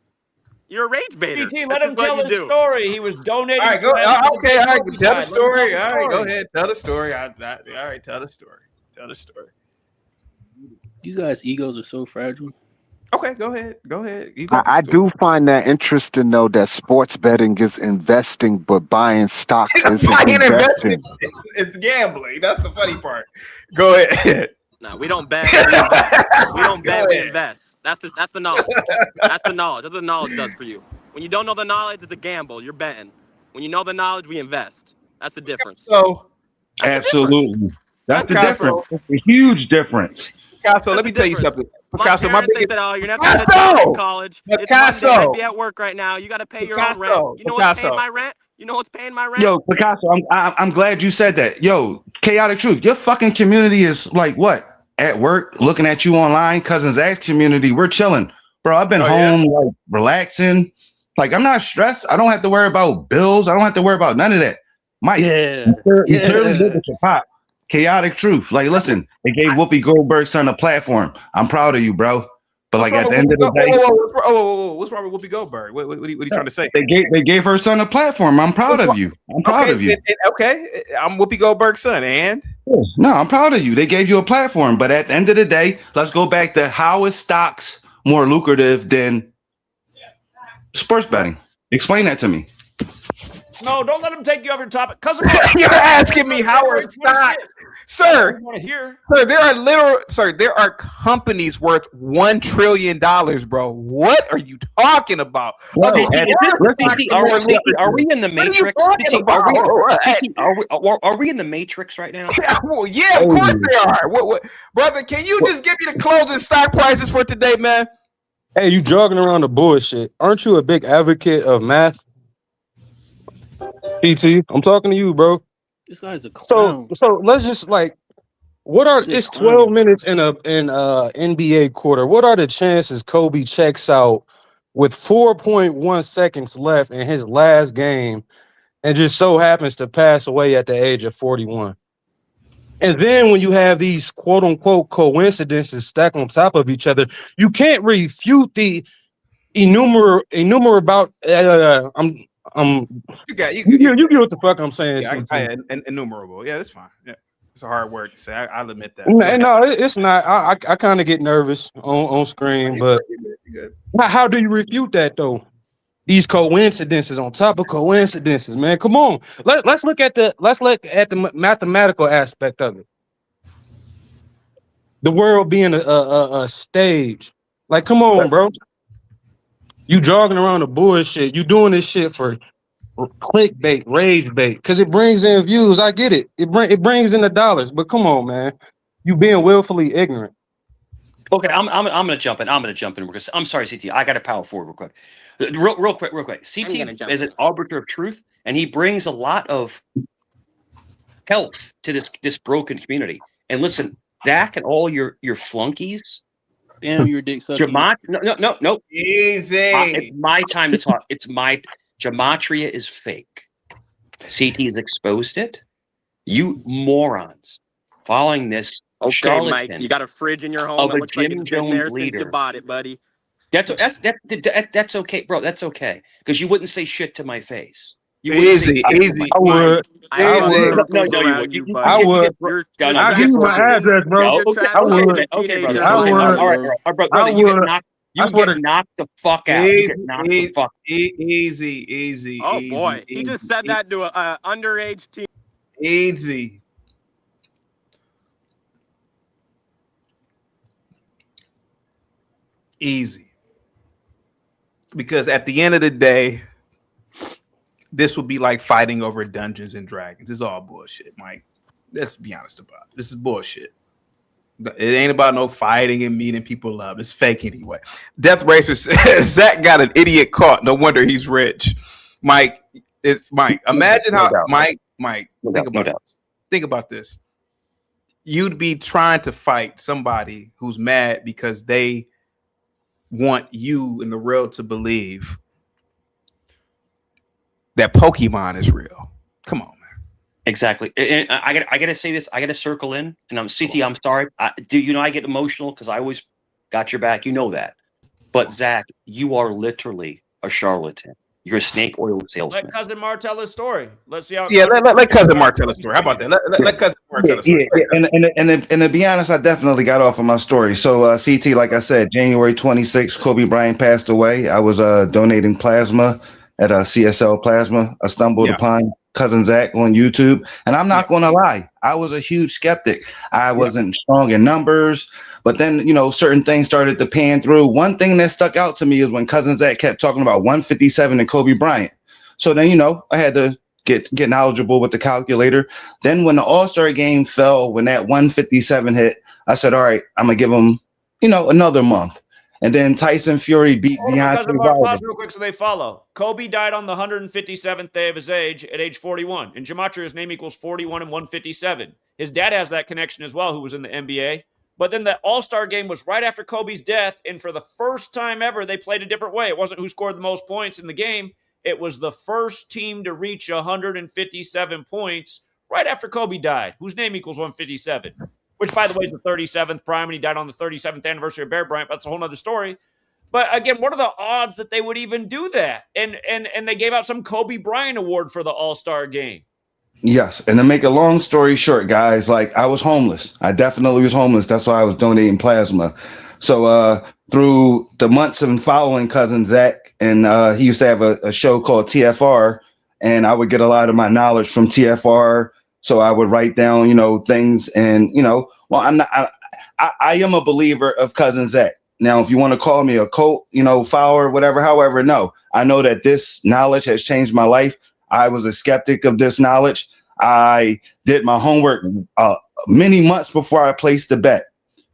You're a rage baiter. CT, let him tell the story. He was donating. All right, go. Okay, all right. Tell the story. All right, go ahead. Tell the story. All right, tell the story. Tell the story. These guys' egos are so fragile. Okay, go ahead. I do find that interesting, though, that sports betting is investing, but buying stocks isn't investing. It's gambling. That's the funny part. Go ahead. No, we don't bet. We don't bet. We invest. That's the knowledge. That's the knowledge. That's what the knowledge does for you. When you don't know the knowledge, it's a gamble. You're betting. When you know the knowledge, we invest. That's the difference. So, absolutely. That's the difference. It's a huge difference. Picasso, let me tell you something. Picasso, my biggest... They said, "Oh, you're not going to college. Picasso, it's Monday, be at work right now. You got to pay your own rent. You know what's paying my rent? You know what's paying my rent?" Yo, Picasso, I'm glad you said that. Yo, chaotic truth. Your fucking community is like what? At work, looking at you online. Cousin Zach's community, we're chilling, bro. I've been home, like relaxing. Like I'm not stressed. I don't have to worry about bills. I don't have to worry about none of that. Mike, you clearly did with your pop. Chaotic truth. Like, listen, they gave Whoopi Goldberg's son a platform. I'm proud of you, bro. But like at the end of the day, what's wrong with Whoopi Goldberg? What are you trying to say? They gave her son a platform. I'm proud of you. I'm proud of you. Okay, I'm Whoopi Goldberg's son, and no, I'm proud of you. They gave you a platform. But at the end of the day, let's go back to how is stocks more lucrative than sports betting? Explain that to me. No, don't let him take you over the topic. Cousin, you're asking me how are stocks, sir. There are companies worth $1 trillion, bro. What are you talking about? Are we in the Matrix? Are we in the Matrix right now? Well, yeah, of course they are. What, brother? Can you just give me the closing stock prices for today, man? Hey, you jogging around the bullshit. Aren't you a big advocate of math? PT, I'm talking to you, bro. This guy's a clown. So let's just like, what are it's 12 minutes in a NBA quarter. What are the chances Kobe checks out with 4.1 seconds left in his last game and just so happens to pass away at the age of 41? And then when you have these quote unquote coincidences stacked on top of each other, you can't refute the enumerable. You get what the fuck I'm saying. Yeah, innumerable. Yeah, that's fine. Yeah, it's a hard word to say. I'll admit that. No, it's not. I kind of get nervous on screen, but how do you refute that though? These coincidences on top of coincidences, man. Come on. Let's look at the mathematical aspect of it. The world being a stage. Like, come on, bro. You jogging around the bullshit. You doing this shit for clickbait, rage bait, because it brings in views. I get it. It brings in the dollars. But come on, man. You being willfully ignorant. Okay, I'm gonna jump in. Because I'm sorry, CT. I got to power forward real quick. Real quick. CT is an arbiter of truth, and he brings a lot of health to this broken community. And listen, Zach and all your flunkies. Damn, your dick sucking. No. Easy. It's my time to talk. Gematria is fake. CT's exposed it. You morons following this. Okay, Mike, you got a fridge in your home that looks like it's been there since you bought it, buddy. That's okay, bro. That's okay, because you wouldn't say shit to my face. Easy. I would. I would. I'll give you my address, bro. I would. Okay, brother. All right, brother. You get knocked the fuck out. Easy. Oh boy, he just said that to an underage team. Easy. Because at the end of the day, this will be like fighting over Dungeons and Dragons. It's all bullshit, Mike. Let's be honest about it. This is bullshit. It ain't about no fighting and meeting people up. It's fake anyway. Death Racer says Zach got an idiot caught. No wonder he's rich. Mike. Imagine how Mike. Think about this. You'd be trying to fight somebody who's mad because they want you in the world to believe that Pokemon is real. Come on, man. Exactly. And I gotta say this. I gotta circle in, and I'm CT. I'm sorry. I get emotional because I always got your back. You know that. But Zach, you are literally a charlatan. You're a snake oil salesman. Let Cousin Mar tell his story. Let's see how. Yeah, let Cousin Mar tell his story. How about that? Let Cousin Mar tell his story. And to be honest, I definitely got off of my story. So CT, like I said, January 26th, Kobe Bryant passed away. I was donating plasma at CSL Plasma. I stumbled upon Cousin Zach on YouTube, and I'm not going to lie, I was a huge skeptic. I wasn't strong in numbers, but then certain things started to pan through. One thing that stuck out to me is when Cousin Zach kept talking about 157 and Kobe Bryant. So then I had to get knowledgeable with the calculator. Then when the All-Star game fell, when that 157 hit, I said, all right, I'm gonna give him another month. And then Tyson Fury beat Deontay Wilder. Pause real quick so they follow. Kobe died on the 157th day of his age at age 41. In Gematria, his name equals 41 and 157. His dad has that connection as well, who was in the NBA. But then the All-Star game was right after Kobe's death, and for the first time ever, they played a different way. It wasn't who scored the most points in the game. It was the first team to reach 157 points right after Kobe died, whose name equals 157. Which, by the way, is the 37th prime, and he died on the 37th anniversary of Bear Bryant. But that's a whole other story. But again, what are the odds that they would even do that? And they gave out some Kobe Bryant award for the All-Star game. Yes, and to make a long story short, guys, I was homeless. I definitely was homeless. That's why I was donating plasma. So through the months of following Cousin Zach, and he used to have a show called TFR, and I would get a lot of my knowledge from TFR. So I would write down, things, and I am a believer of Cousin Zach. Now, if you want to call me a cult, follower, whatever, however, no, I know that this knowledge has changed my life. I was a skeptic of this knowledge. I did my homework many months before I placed the bet.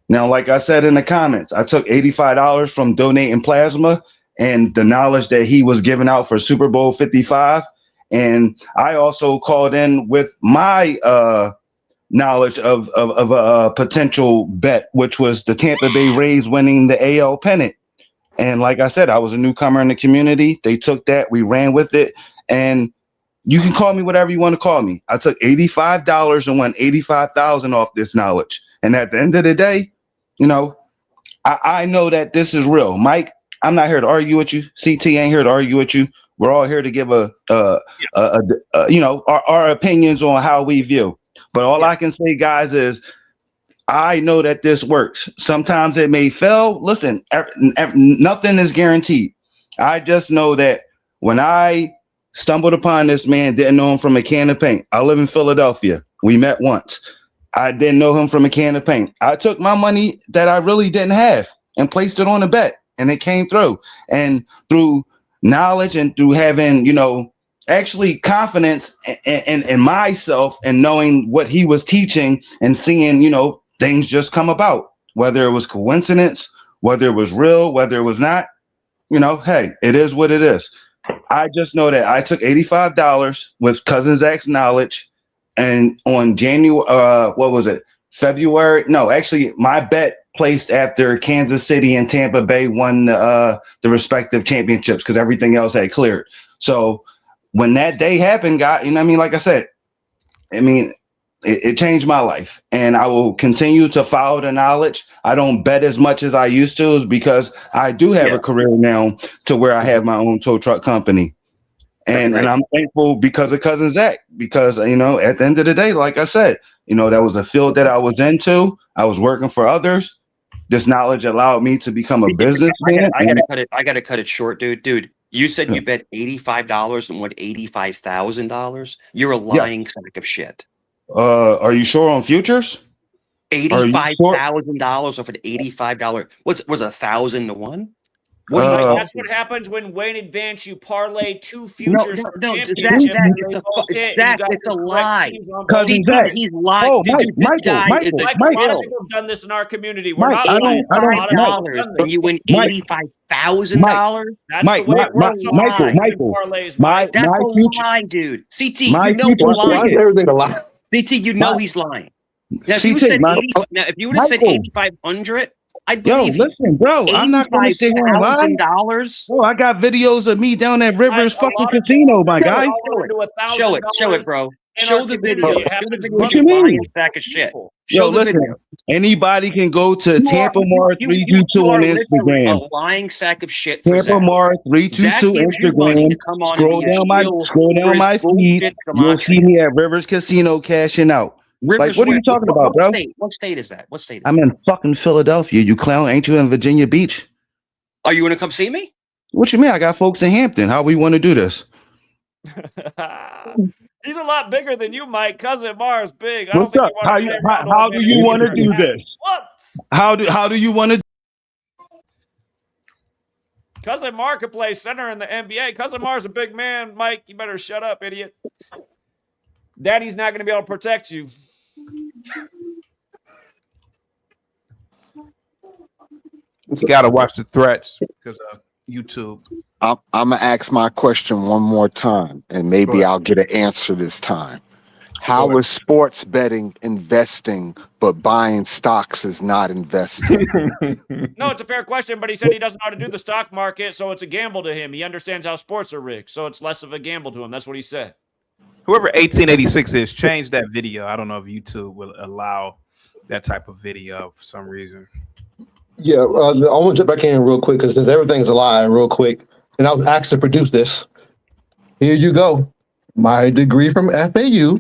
Now, like I said in the comments, I took $85 from donating plasma and the knowledge that he was giving out for Super Bowl 55. And I also called in with my knowledge of a potential bet, which was the Tampa Bay Rays winning the AL pennant. And like I said, I was a newcomer in the community. They took that, we ran with it, and you can call me whatever you want to call me. I took $85 and won $85,000 off this knowledge. And at the end of the day, you know, I know that this is real. Mike, I'm not here to argue with you. CT ain't here to argue with you. We're all here to give you know, our opinions on how we view. But all I can say, guys, is I know that this works. Sometimes it may fail. Listen, nothing is guaranteed. I just know that when I stumbled upon this man, didn't know him from a can of paint. I live in Philadelphia. We met once. I didn't know him from a can of paint. I took my money that I really didn't have and placed it on a bet, and it came through. And through knowledge and through having, you know, actually confidence in myself and knowing what he was teaching and seeing, you know, things just come about, whether it was coincidence, whether it was real, whether it was not, you know, hey, it is what it is. I just know that I took $85 with Cousin Zach's knowledge, and on January, what was it? February? No, actually, my bet placed after Kansas City and Tampa Bay won the respective championships because everything else had cleared. So when that day happened, God, you know what I mean? Like I said, I mean, it changed my life, and I will continue to follow the knowledge. I don't bet as much as I used to, is because I do have a career now to where I have my own tow truck company. And I'm thankful because of Cousin Zach, because, you know, at the end of the day, like I said, you know, that was a field that I was into. I was working for others. This knowledge allowed me to become a businessman. I gotta cut it short, dude. Dude, you said you bet $85 and won $85,000. You're a lying sack of shit. Are you sure on futures? $85,000 off an $85. Was 1,000 to 1? That's what happens when in advance you parlay two futures for championships. Zach, it's a lie. Cousin Zach, he's lying. Oh, Michael, a lot of people have done this in our community. We're not lying. And you win $85,000. That's the way it works. Michael, that's a lie, dude. CT, you know he's lying. Everything a lie. CT, you know he's lying. Now, if you would have said 8,500, I believe. Yo, listen, bro, I'm not going to sit here and lie. Bro, I got videos of me down at Rivers fucking casino, my guy. Show it, bro. Show the video. What you mean? Sack of shit. Yo, listen. Anybody can go to Tampa Mar 322 on Instagram. A lying sack of shit. Tampa Mar 322 Instagram. Scroll down my feed. You'll see me at Rivers Casino cashing out. Like, what are you talking about, bro? What state is that? What state is I'm in fucking Philadelphia, you clown. Ain't you in Virginia Beach? Are you going to come see me? What you mean? I got folks in Hampton. How we want to do this? He's a lot bigger than you, Mike. Cousin Mar's big. What's up? How do you want to do this? What? How do you want to? Cousin Mar could play center in the NBA. Cousin Mar's a big man. Mike, you better shut up, idiot. Daddy's not going to be able to protect you. You got to watch the threats because of YouTube. I'm going to ask my question one more time, and maybe I'll get an answer this time. How is sports betting investing, but buying stocks is not investing? No, it's a fair question, but he said he doesn't know how to do the stock market, so it's a gamble to him. He understands how sports are rigged, so it's less of a gamble to him. That's what he said. Whoever 1886 is, change that video. I don't know if YouTube will allow that type of video for some reason. Yeah, I want to jump back in real quick because everything's a lie real quick. And I was asked to produce this. Here you go. My degree from FAU.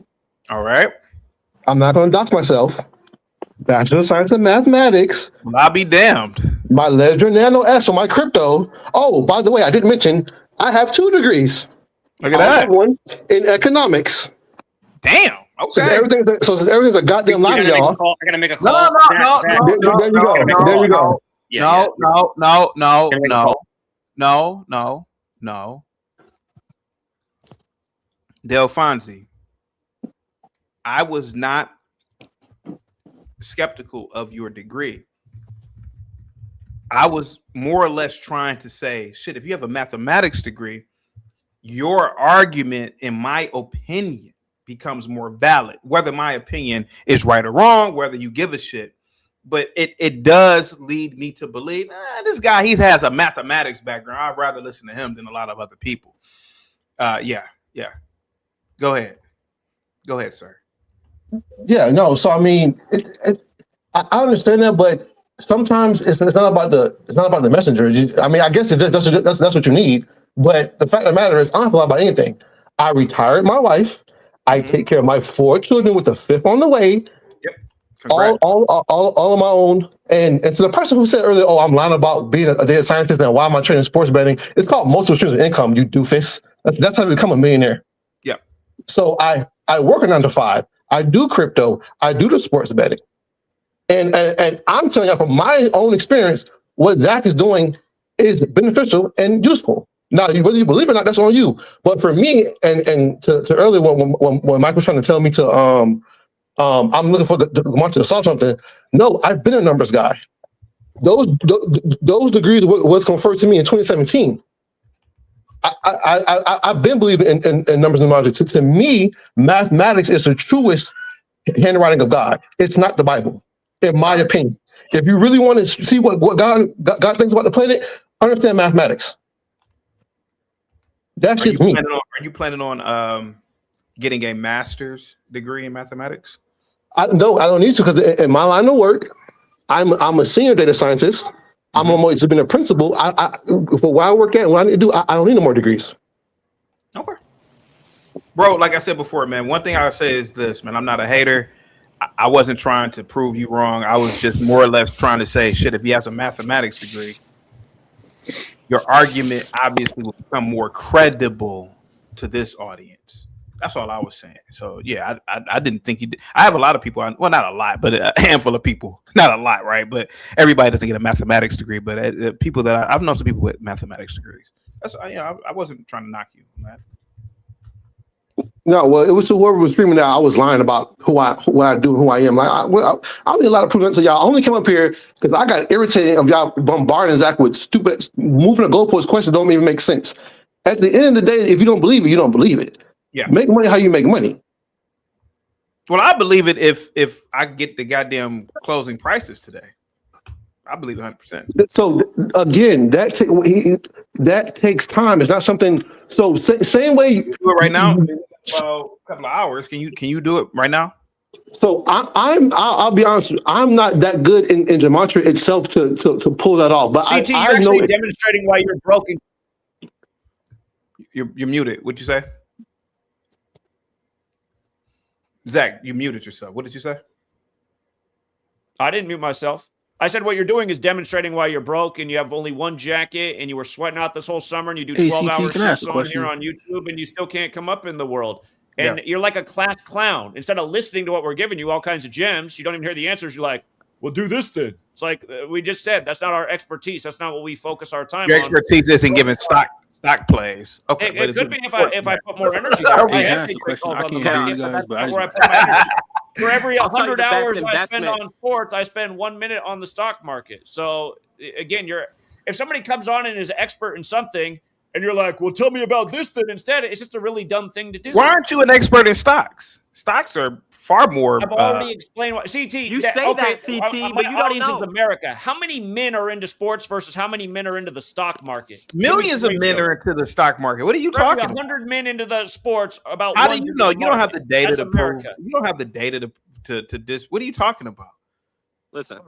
All right. I'm not going to dox myself. Bachelor of Science in Mathematics. Well, I'll be damned. My Ledger Nano S on my crypto. Oh, by the way, I didn't mention I have 2 degrees. Look at that. One in economics. Damn. Okay. So everything's a goddamn lie to y'all. I gotta make a call. There you go. No. Delfonsi, I was not skeptical of your degree. I was more or less trying to say, shit, if you have a mathematics degree, your argument, in my opinion, becomes more valid. Whether my opinion is right or wrong, whether you give a shit, but it does lead me to believe this guy, he has a mathematics background. I'd rather listen to him than a lot of other people. Yeah. Go ahead, sir. Yeah, no. So I mean, I understand that, but sometimes it's not about the messenger. I mean, I guess that's what you need. But the fact of the matter is, I don't have to lie about anything. I retired my wife. I take care of my 4 children with the 5th on the way. Yep. All on my own. And to the person who said earlier, "Oh, I'm lying about being a data scientist and why am I trading sports betting?" It's called multiple streams of income. You doofus. That's how you become a millionaire. Yeah. So I work a 9 to 5. I do crypto. I do the sports betting. And I'm telling you from my own experience, what Zach is doing is beneficial and useful. Now, whether you believe it or not, that's on you. But for me, and to earlier when Mike was trying to tell me to I'm looking for the Gematria to solve something. No, I've been a numbers guy. Those degrees was conferred to me in 2017. I've been believing in numbers and logic. To me, mathematics is the truest handwriting of God. It's not the Bible, in my opinion. If you really want to see what God thinks about the planet, understand mathematics. That's just me. Are you planning on getting a master's degree in mathematics? No, I don't need to, because in my line of work, I'm a senior data scientist. I'm almost been a principal. For where I work at, what I need to do, I don't need no more degrees. Okay. Bro, like I said before, man, one thing I say is this, man. I'm not a hater. I wasn't trying to prove you wrong. I was just more or less trying to say, shit, if he has a mathematics degree, your argument obviously will become more credible to this audience. That's all I was saying. So yeah, I didn't think you did. I have a lot of people, well, not a lot, but a handful of people, not a lot, right? But everybody doesn't get a mathematics degree. But people that I've known some people with mathematics degrees. That's I wasn't trying to knock you on that. No, well, it was whoever was screaming that I was lying about what I do, who I am. Like, I need a lot of proof. So y'all only came up here because I got irritated of y'all bombarding Zach with stupid, moving the goalpost questions don't even make sense. At the end of the day, if you don't believe it, you don't believe it. Yeah, make money how you make money. Well, I believe it if I get the goddamn closing prices today. I believe 100%. So again, that takes time. It's not something. So same way you do it right now. Well, a couple of hours. Can you do it right now? So I'll be honest with you, I'm not that good in Gematria itself to pull that off. But CT, I you're actually know demonstrating why you're broken. You're muted. What'd you say? Zach, you muted yourself. What did you say? I didn't mute myself. I said what you're doing is demonstrating why you're broke and you have only one jacket and you were sweating out this whole summer and you do 12-hour shifts on here on YouTube and you still can't come up in the world. And you're like a class clown. Instead of listening to what we're giving you, all kinds of gems, you don't even hear the answers. You're like, well, do this then. It's like we just said, that's not our expertise. That's not what we focus our time on. Your expertise isn't giving stock plays. Okay, it could be if I put more energy there. I have to question. I can't hear you guys, but I put my energy. For every 100 hours I spend on sports, I spend 1 minute on the stock market. So again, if somebody comes on and is an expert in something, and you're like, well, tell me about this then instead, it's just a really dumb thing to do. Why aren't you an expert in stocks? Stocks are far more. I've already explained why. CT, you say that, CT, but you don't know. Is America. How many men are into sports versus how many men are into the stock market? Millions of men are into the stock market. What are you talking about? 100 men into the sports. About how do you know? You don't have the data to prove. You don't have the data to this. What are you talking about? Listen,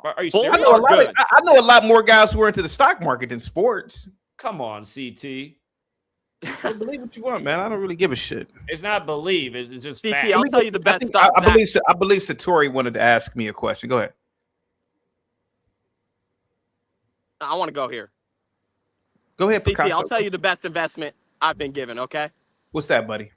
are you serious? I know a lot more guys who are into the stock market than sports. Come on, CT. Believe what you want, man. I don't really give a shit. It's not believe. It's just CT, fact. I'll tell you the best. I believe Satori wanted to ask me a question. Go ahead. I want to go here. Go ahead, CT. I'll tell you the best investment I've been given. Okay. What's that, buddy?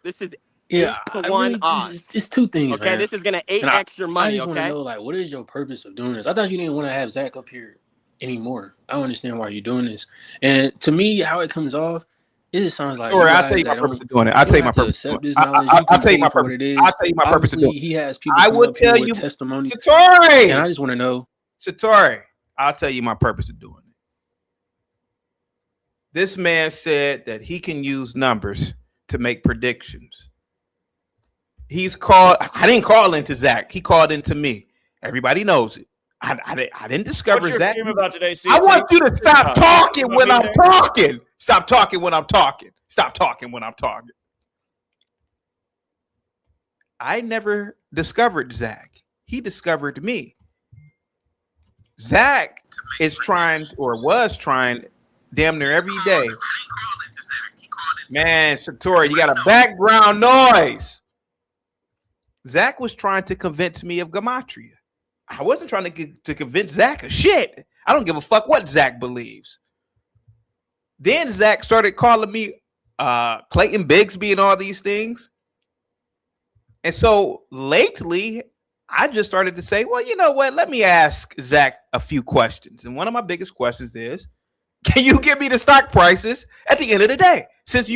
This is 8-to-1 odds. It's two things. Okay, man. This is gonna 8x your money. I just want to know, like, what is your purpose of doing this? I thought you didn't want to have Zach up here anymore. I don't understand why you're doing this. And to me, how it comes off, it just sounds like. Sure, I'll tell you my purpose of doing it. I'll tell you my purpose. I'll tell you my purpose. I'll tell you my purpose of doing it. He has people. I will tell you testimonies. Satori, and I just want to know. Satori, I'll tell you my purpose of doing it. This man said that he can use numbers to make predictions. He's called. I didn't call into Zach. He called into me. Everybody knows it. I didn't discover What's your Zach. team about today, CT? I want you to stop talking when I'm talking. Stop talking when I'm talking. Stop talking when I'm talking. I never discovered Zach. He discovered me. Zach is trying, or was trying, damn near every day. Man, Satori, you got a background noise. Zach was trying to convince me of Gematria. I wasn't trying to convince Zach of shit. I don't give a fuck what Zach believes. Then Zach started calling me Clayton Bigsby and all these things. And so lately, I just started to say, well, you know what? Let me ask Zach a few questions. And one of my biggest questions is, can you give me the stock prices at the end of the day? Since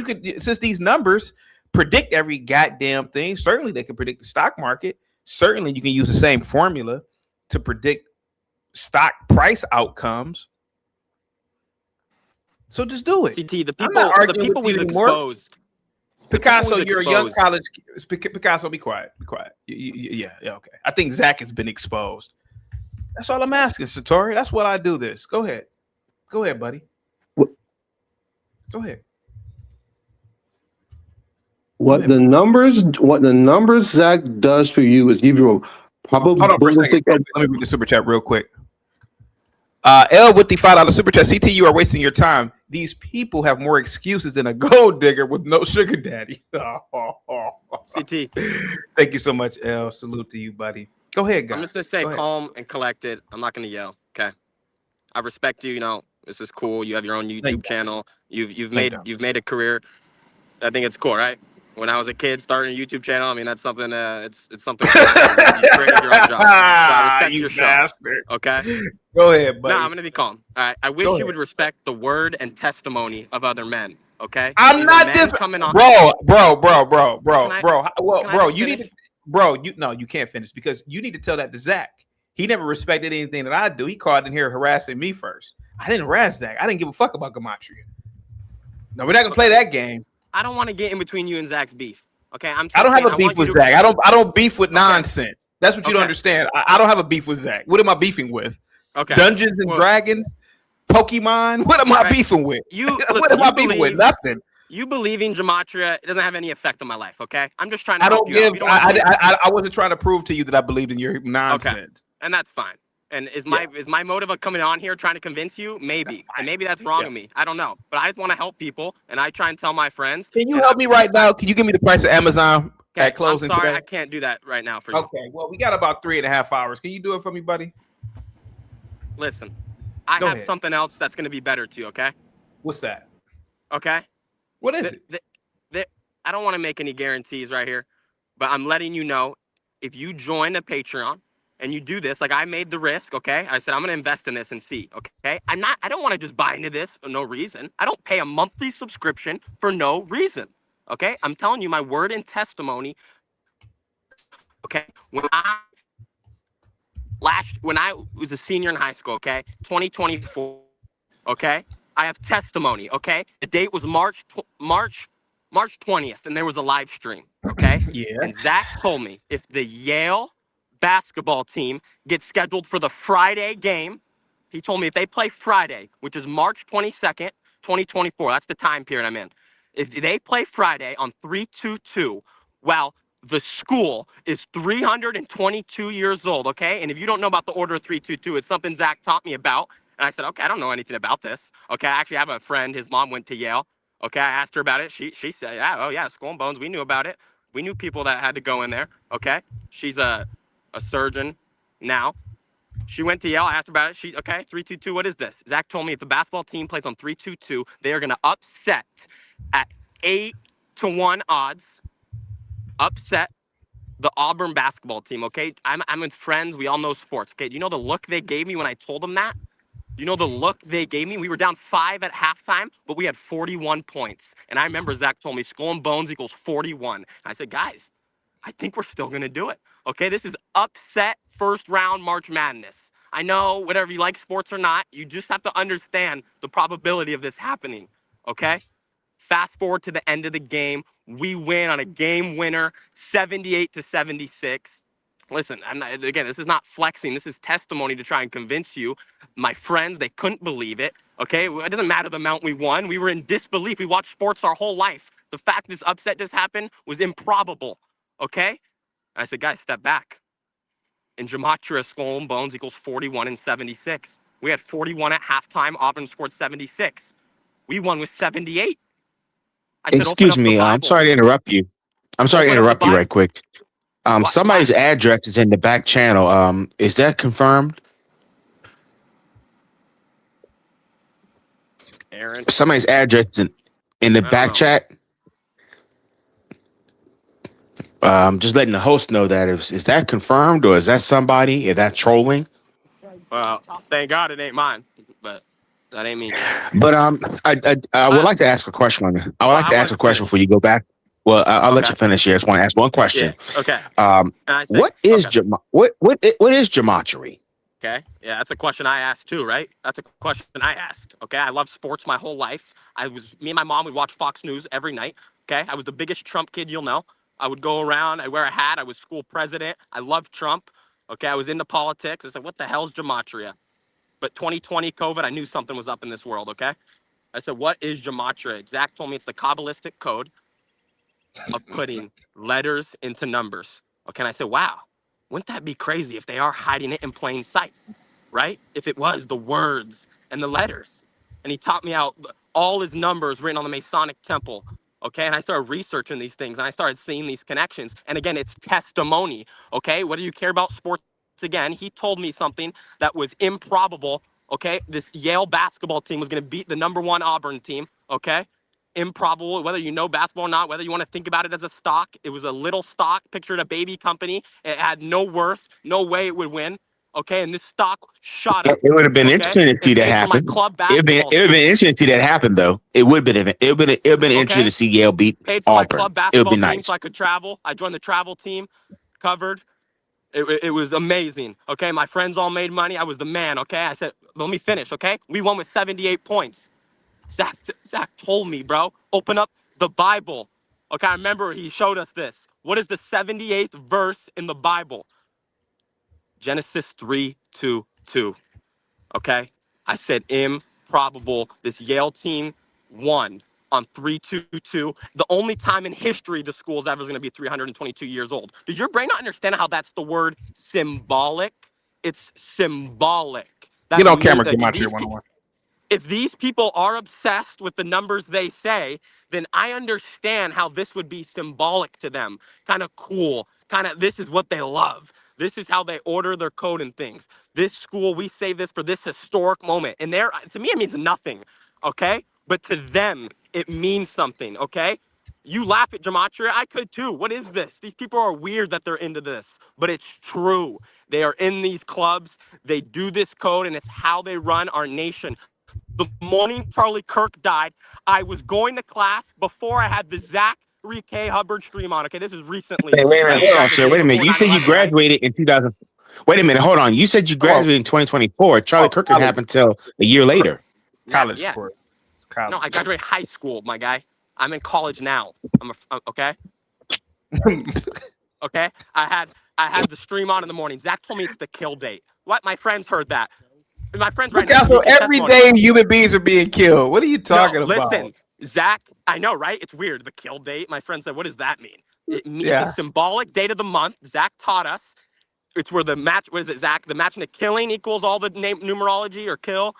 these numbers predict every goddamn thing, certainly they can predict the stock market. Certainly you can use the same formula to predict stock price outcomes. So just do it. CT, the people we've exposed. Picasso, you're a young college. Picasso, be quiet. Be quiet. Yeah, okay. I think Zach has been exposed. That's all I'm asking, Satori. That's what I do this. Go ahead. Go ahead, buddy. Go ahead. What the numbers Zach does for you is give you a probabilistic. Hold on for a second. Let me read the super chat real quick. L with the $5 super chat. CT, you are wasting your time. These people have more excuses than a gold digger with no sugar daddy. CT. Thank you so much, L. Salute to you, buddy. Go ahead, guys. I'm just gonna stay calm and collected. I'm not gonna yell. Okay. I respect you. You know, this is cool. You have your own YouTube channel. You've made a career. I think it's cool, right? When I was a kid starting a YouTube channel, I mean that's something. It's something. You created your own job. So I respect your bastard. Show. Okay. Go ahead, buddy. No, I'm gonna be calm. All right. I wish you would respect the word and testimony of other men. Okay. I'm not this coming on. Bro. You need to, you can't finish because you need to tell that to Zach. He never respected anything that I do. He called in here harassing me first. I didn't harass Zach. I didn't give a fuck about Gematria. No, we're not gonna play that game. I don't want to get in between you and Zach's beef. Okay, I don't have a beef with Zach. I don't beef with nonsense. That's what you don't understand. I don't have a beef with Zach. What am I beefing with? Okay, Dungeons and Dragons, Pokemon. What am I beefing with? What am I beefing with? Nothing. You believing Gematria, it doesn't have any effect on my life. Okay, I'm just trying to. I wasn't trying to prove to you that I believed in your nonsense. Okay, and that's fine. And is my motive of coming on here trying to convince you? Maybe. And maybe that's wrong of me. I don't know. But I just want to help people, and I try and tell my friends. Can you help me right now? Can you give me the price of Amazon at closing I'm sorry, today? I can't do that right now for you. Okay, well, we got about 3.5 hours. Can you do it for me, buddy? Listen, I have something else that's going to be better to you, okay? What's that? Okay? What is it? I don't want to make any guarantees right here, but I'm letting you know if you join a Patreon, and you do this, like I made the risk, okay? I said, I'm going to invest in this and see, okay? I don't want to just buy into this for no reason. I don't pay a monthly subscription for no reason, okay? I'm telling you my word and testimony, okay? When I was a senior in high school, okay? 2024, okay? I have testimony, okay? The date was March 20th, and there was a live stream, okay? Yeah. And Zach told me if the Yale basketball team gets scheduled for the Friday game. He told me if they play Friday, which is March 22nd, 2024, that's the time period I'm in. If they play Friday on 3-2-2, well, the school is 322 years old, okay? And if you don't know about the order of 3-2-2, it's something Zach taught me about. And I said, okay, I don't know anything about this. Okay, I actually have a friend, his mom went to Yale. Okay, I asked her about it. She said, yeah, Skull and Bones, we knew about it. We knew people that had to go in there, okay? She's a surgeon now. She went to Yale. I asked her about it. 3-2-2. What is this? Zach told me if the basketball team plays on 3-2-2, they are going to upset at 8-1 odds. Upset the Auburn basketball team. Okay, I'm with friends. We all know sports. Okay, do you know the look they gave me when I told them that? You know the look they gave me? We were down 5 at halftime, but we had 41 points. And I remember Zach told me Skull and Bones equals 41. And I said, guys, I think we're still going to do it. Okay, this is upset first round March Madness. I know whatever you like sports or not, you just have to understand the probability of this happening. Okay? Fast forward to the end of the game. We win on a game winner, 78-76. Listen, again, this is not flexing. This is testimony to try and convince you. My friends, they couldn't believe it. Okay? It doesn't matter the amount we won. We were in disbelief. We watched sports our whole life. The fact this upset just happened was improbable. Okay? I said, guys, step back. In Gematria, skull and bones equals 41 and 76. We had 41 at halftime. Auburn scored 76. We won with 78. I said, Excuse me. I'm sorry to interrupt you. I'm sorry to interrupt you right quick. Somebody's address is in the back channel. Is that confirmed? Aaron. Somebody's address in the back chat. Just letting the host know that is that confirmed or is that somebody? Is that trolling? Well, thank God it ain't mine, but that ain't me. But I would like to ask a question on it. I would like to ask a question before you go back. Well, I'll let you finish here. I just want to ask one question. Yeah. Okay. What is Gematria? Okay. Yeah, that's a question I asked too, right? That's a question I asked. Okay. I love sports my whole life. Me and my mom would watch Fox News every night. Okay. I was the biggest Trump kid you'll know. I would go around, I'd wear a hat, I was school president. I loved Trump. Okay. I was into politics. I said, what the hell's Gematria? But 2020 COVID, I knew something was up in this world. Okay. I said, what is Gematria? Zach told me it's the Kabbalistic code of putting letters into numbers. Okay. And I said, wow, wouldn't that be crazy if they are hiding it in plain sight? Right? If it was the words and the letters. And he taught me out all his numbers written on the Masonic temple. Okay. And I started researching these things and I started seeing these connections. And again, it's testimony. Okay. Whether you care about sports, again, he told me something that was improbable. Okay. This Yale basketball team was going to beat the #1 Auburn team. Okay. Improbable, whether you know basketball or not, whether you want to think about it as a stock. It was a little stock, pictured a baby company. It had no worth, no way it would win. Okay, and this stock shot up. It would have been interesting to see that happen. It would have been interesting to see that happen, though. It would have been interesting to see Yale beat paid for Auburn. my club basketball team so I could travel. I joined the travel team, covered. It was amazing. Okay, my friends all made money. I was the man. Okay, I said, let me finish. Okay, we won with 78 points. Zach told me, bro, open up the Bible. Okay, I remember he showed us this. What is the 78th verse in the Bible? Genesis 3:2:2. Okay, I said improbable. This Yale team won on 3:2:2. The only time in history the school's ever going to be 322 years old. Does your brain not understand how that's the word symbolic? It's symbolic. Get on camera, Gematria 101. If these people are obsessed with the numbers they say, then I understand how this would be symbolic to them. Kind of cool. Kind of, this is what they love. This is how they order their code and things. This school, we save this for this historic moment. And to me, it means nothing, okay? But to them, it means something, okay? You laugh at Gematria, I could too. What is this? These people are weird that they're into this, but it's true. They are in these clubs. They do this code, and it's how they run our nation. The morning Charlie Kirk died, I was going to class before I had the Zachary K. Hubbard stream on. Okay, this is recently. Hey, wait a minute, hold on, sir. Wait a minute. You said you graduated in 2000. Wait a minute, hold on. You said you graduated in 2024. Charlie Kirk didn't happen until a year later. College course. No, I graduated high school, my guy. I'm in college now. Okay. Okay. I had the stream on in the morning. Zach told me it's the kill date. What? My friends heard that. My friends right now. So every day human beings are being killed. What are you talking about? Listen, Zach, I know, right? It's weird. The kill date. My friend said, what does that mean? It means a symbolic date of the month. Zach taught us. It's where the match, what is it, Zach? The match in the killing equals all the numerology or kill.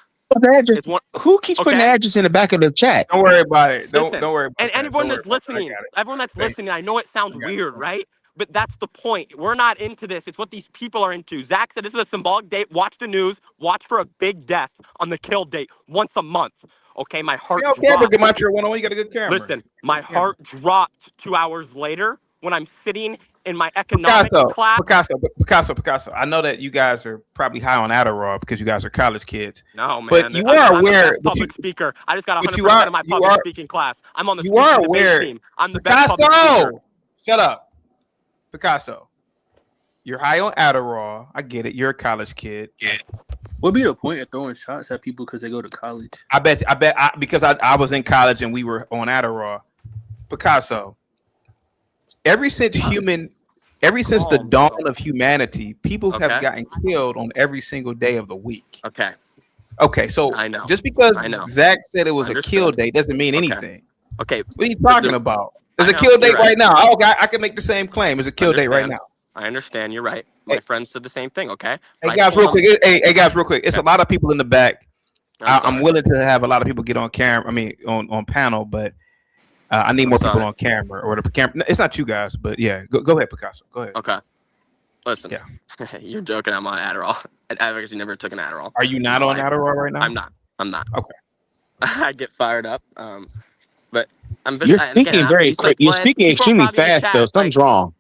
Who keeps putting the address in the back of the chat? Don't worry about it. Don't worry about it. And everyone that's listening, I know it sounds weird, right? But that's the point. We're not into this. It's what these people are into. Zach said this is a symbolic date. Watch the news. Watch for a big death on the kill date once a month. Okay, my heart dropped. Gematria 101, you got a good camera. Listen, my heart dropped 2 hours later when I'm sitting in my economics class. Picasso. I know that you guys are probably high on Adderall because you guys are college kids. No, man. But you are aware. I'm the best public speaker. I just got 100% of my public speaking class. I'm on the speaking debate team. I'm the best public speaker. Shut up. Picasso, you're high on Adderall. I get it. You're a college kid. What'd be the point of throwing shots at people because they go to college? I bet because I was in college and we were on Adderall. Picasso. Ever since the dawn of humanity, people have gotten killed on every single day of the week. Okay, so I know. Just because Zach said it was a kill day doesn't mean anything. Okay. What are you talking about? There's a kill date right now. Okay, I can make the same claim. There's a kill date right now. I understand. You're right. My friends said the same thing. Okay. Hey guys, real quick. It's a lot of people in the back. I'm willing to have a lot of people get on camera. I mean, on panel, but I need more people on camera or the camera. It's not you guys, but yeah. Go ahead, Picasso. Go ahead. Okay. Listen. You're joking. I'm on Adderall. I've actually never took an Adderall. Are you not on Adderall right now? I'm not. Okay. I get fired up. But I'm. You're speaking very quick. You're speaking extremely fast, though. Something's wrong.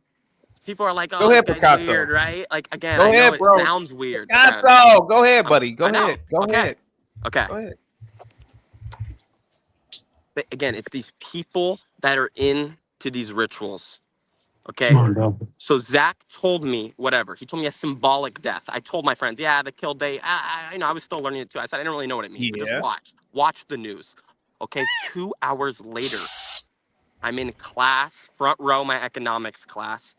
People are like, "Oh, go ahead, this Picasso. guy's weird, right?" Like again, go I know ahead, bro. It sounds weird. Picasso, go ahead, buddy. Go ahead. Go ahead. Okay. Go ahead. But again, it's these people that are into these rituals. Okay. So Zach told me whatever. He told me a symbolic death. I told my friends, yeah, the kill date. I know I was still learning it too. I said I didn't really know what it means. But just watch the news. Okay. 2 hours later, I'm in class, front row, my economics class.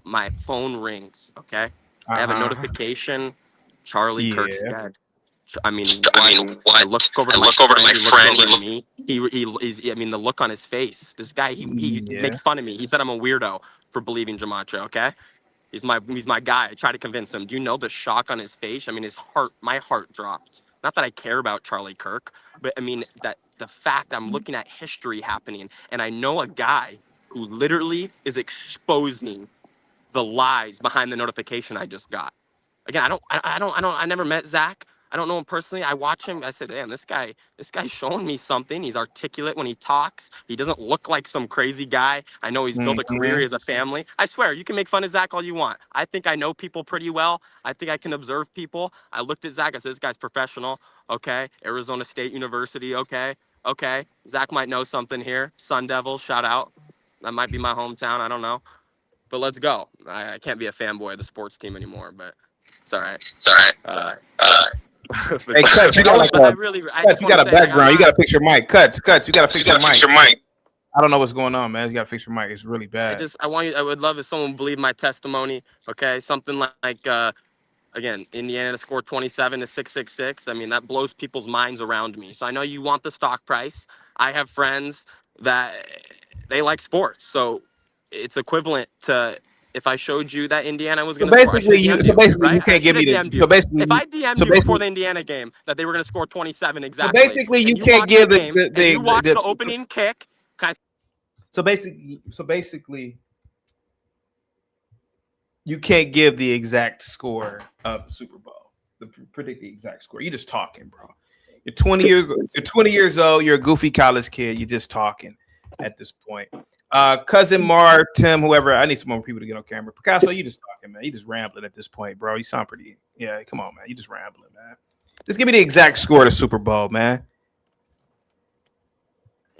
My phone rings. Okay. I have a notification. Charlie Kirk's dead. I mean, what? I look over to my friend. He looked over to me. He's. I mean, the look on his face. This guy. He makes fun of me. He said I'm a weirdo for believing Gematria. Okay. He's my guy. I try to convince him. Do you know the shock on his face? I mean, my heart dropped. Not that I care about Charlie Kirk, but I mean that the fact I'm looking at history happening, and I know a guy who literally is exposing the lies behind the notification I just got. Again, I never met Zach. I don't know him personally. I watch him. I said, damn, this guy's showing me something. He's articulate when he talks. He doesn't look like some crazy guy. I know he's built a career. He has a family. I swear, you can make fun of Zach all you want. I think I know people pretty well. I think I can observe people. I looked at Zach. I said, this guy's professional. Okay. Arizona State University. Okay. Zach might know something here. Sun Devils, shout out. That might be my hometown. I don't know. But let's go. I can't be a fanboy of the sports team anymore, but it's all right. Hey, Cuts, you got a background. You got to fix your mic. Cuts, you got to fix your mic. I don't know what's going on, man. You got to fix your mic. It's really bad. I would love if someone believed my testimony. Okay, something like again, Indiana to score 27 to 666. I mean, that blows people's minds around me. So I know you want the stock price. I have friends that they like sports, so it's equivalent to. If I showed you that Indiana was going to score, you can't give me the. So basically, if I DM'd you before the Indiana game that they were going to score 27 exactly. So basically, you can't give you watched the opening kick. So basically, you can't give the exact score of the Super Bowl. Predict the exact score. You're just talking, bro. You're 20 years. You're 20 years old. You're a goofy college kid. You're just talking at this point. Cousin Mar, Tim, whoever. I need some more people to get on camera. Picasso, you just talking, man. You just rambling at this point, bro. You sound pretty. Yeah, come on, man. You just rambling, man. Just give me the exact score of the Super Bowl, man.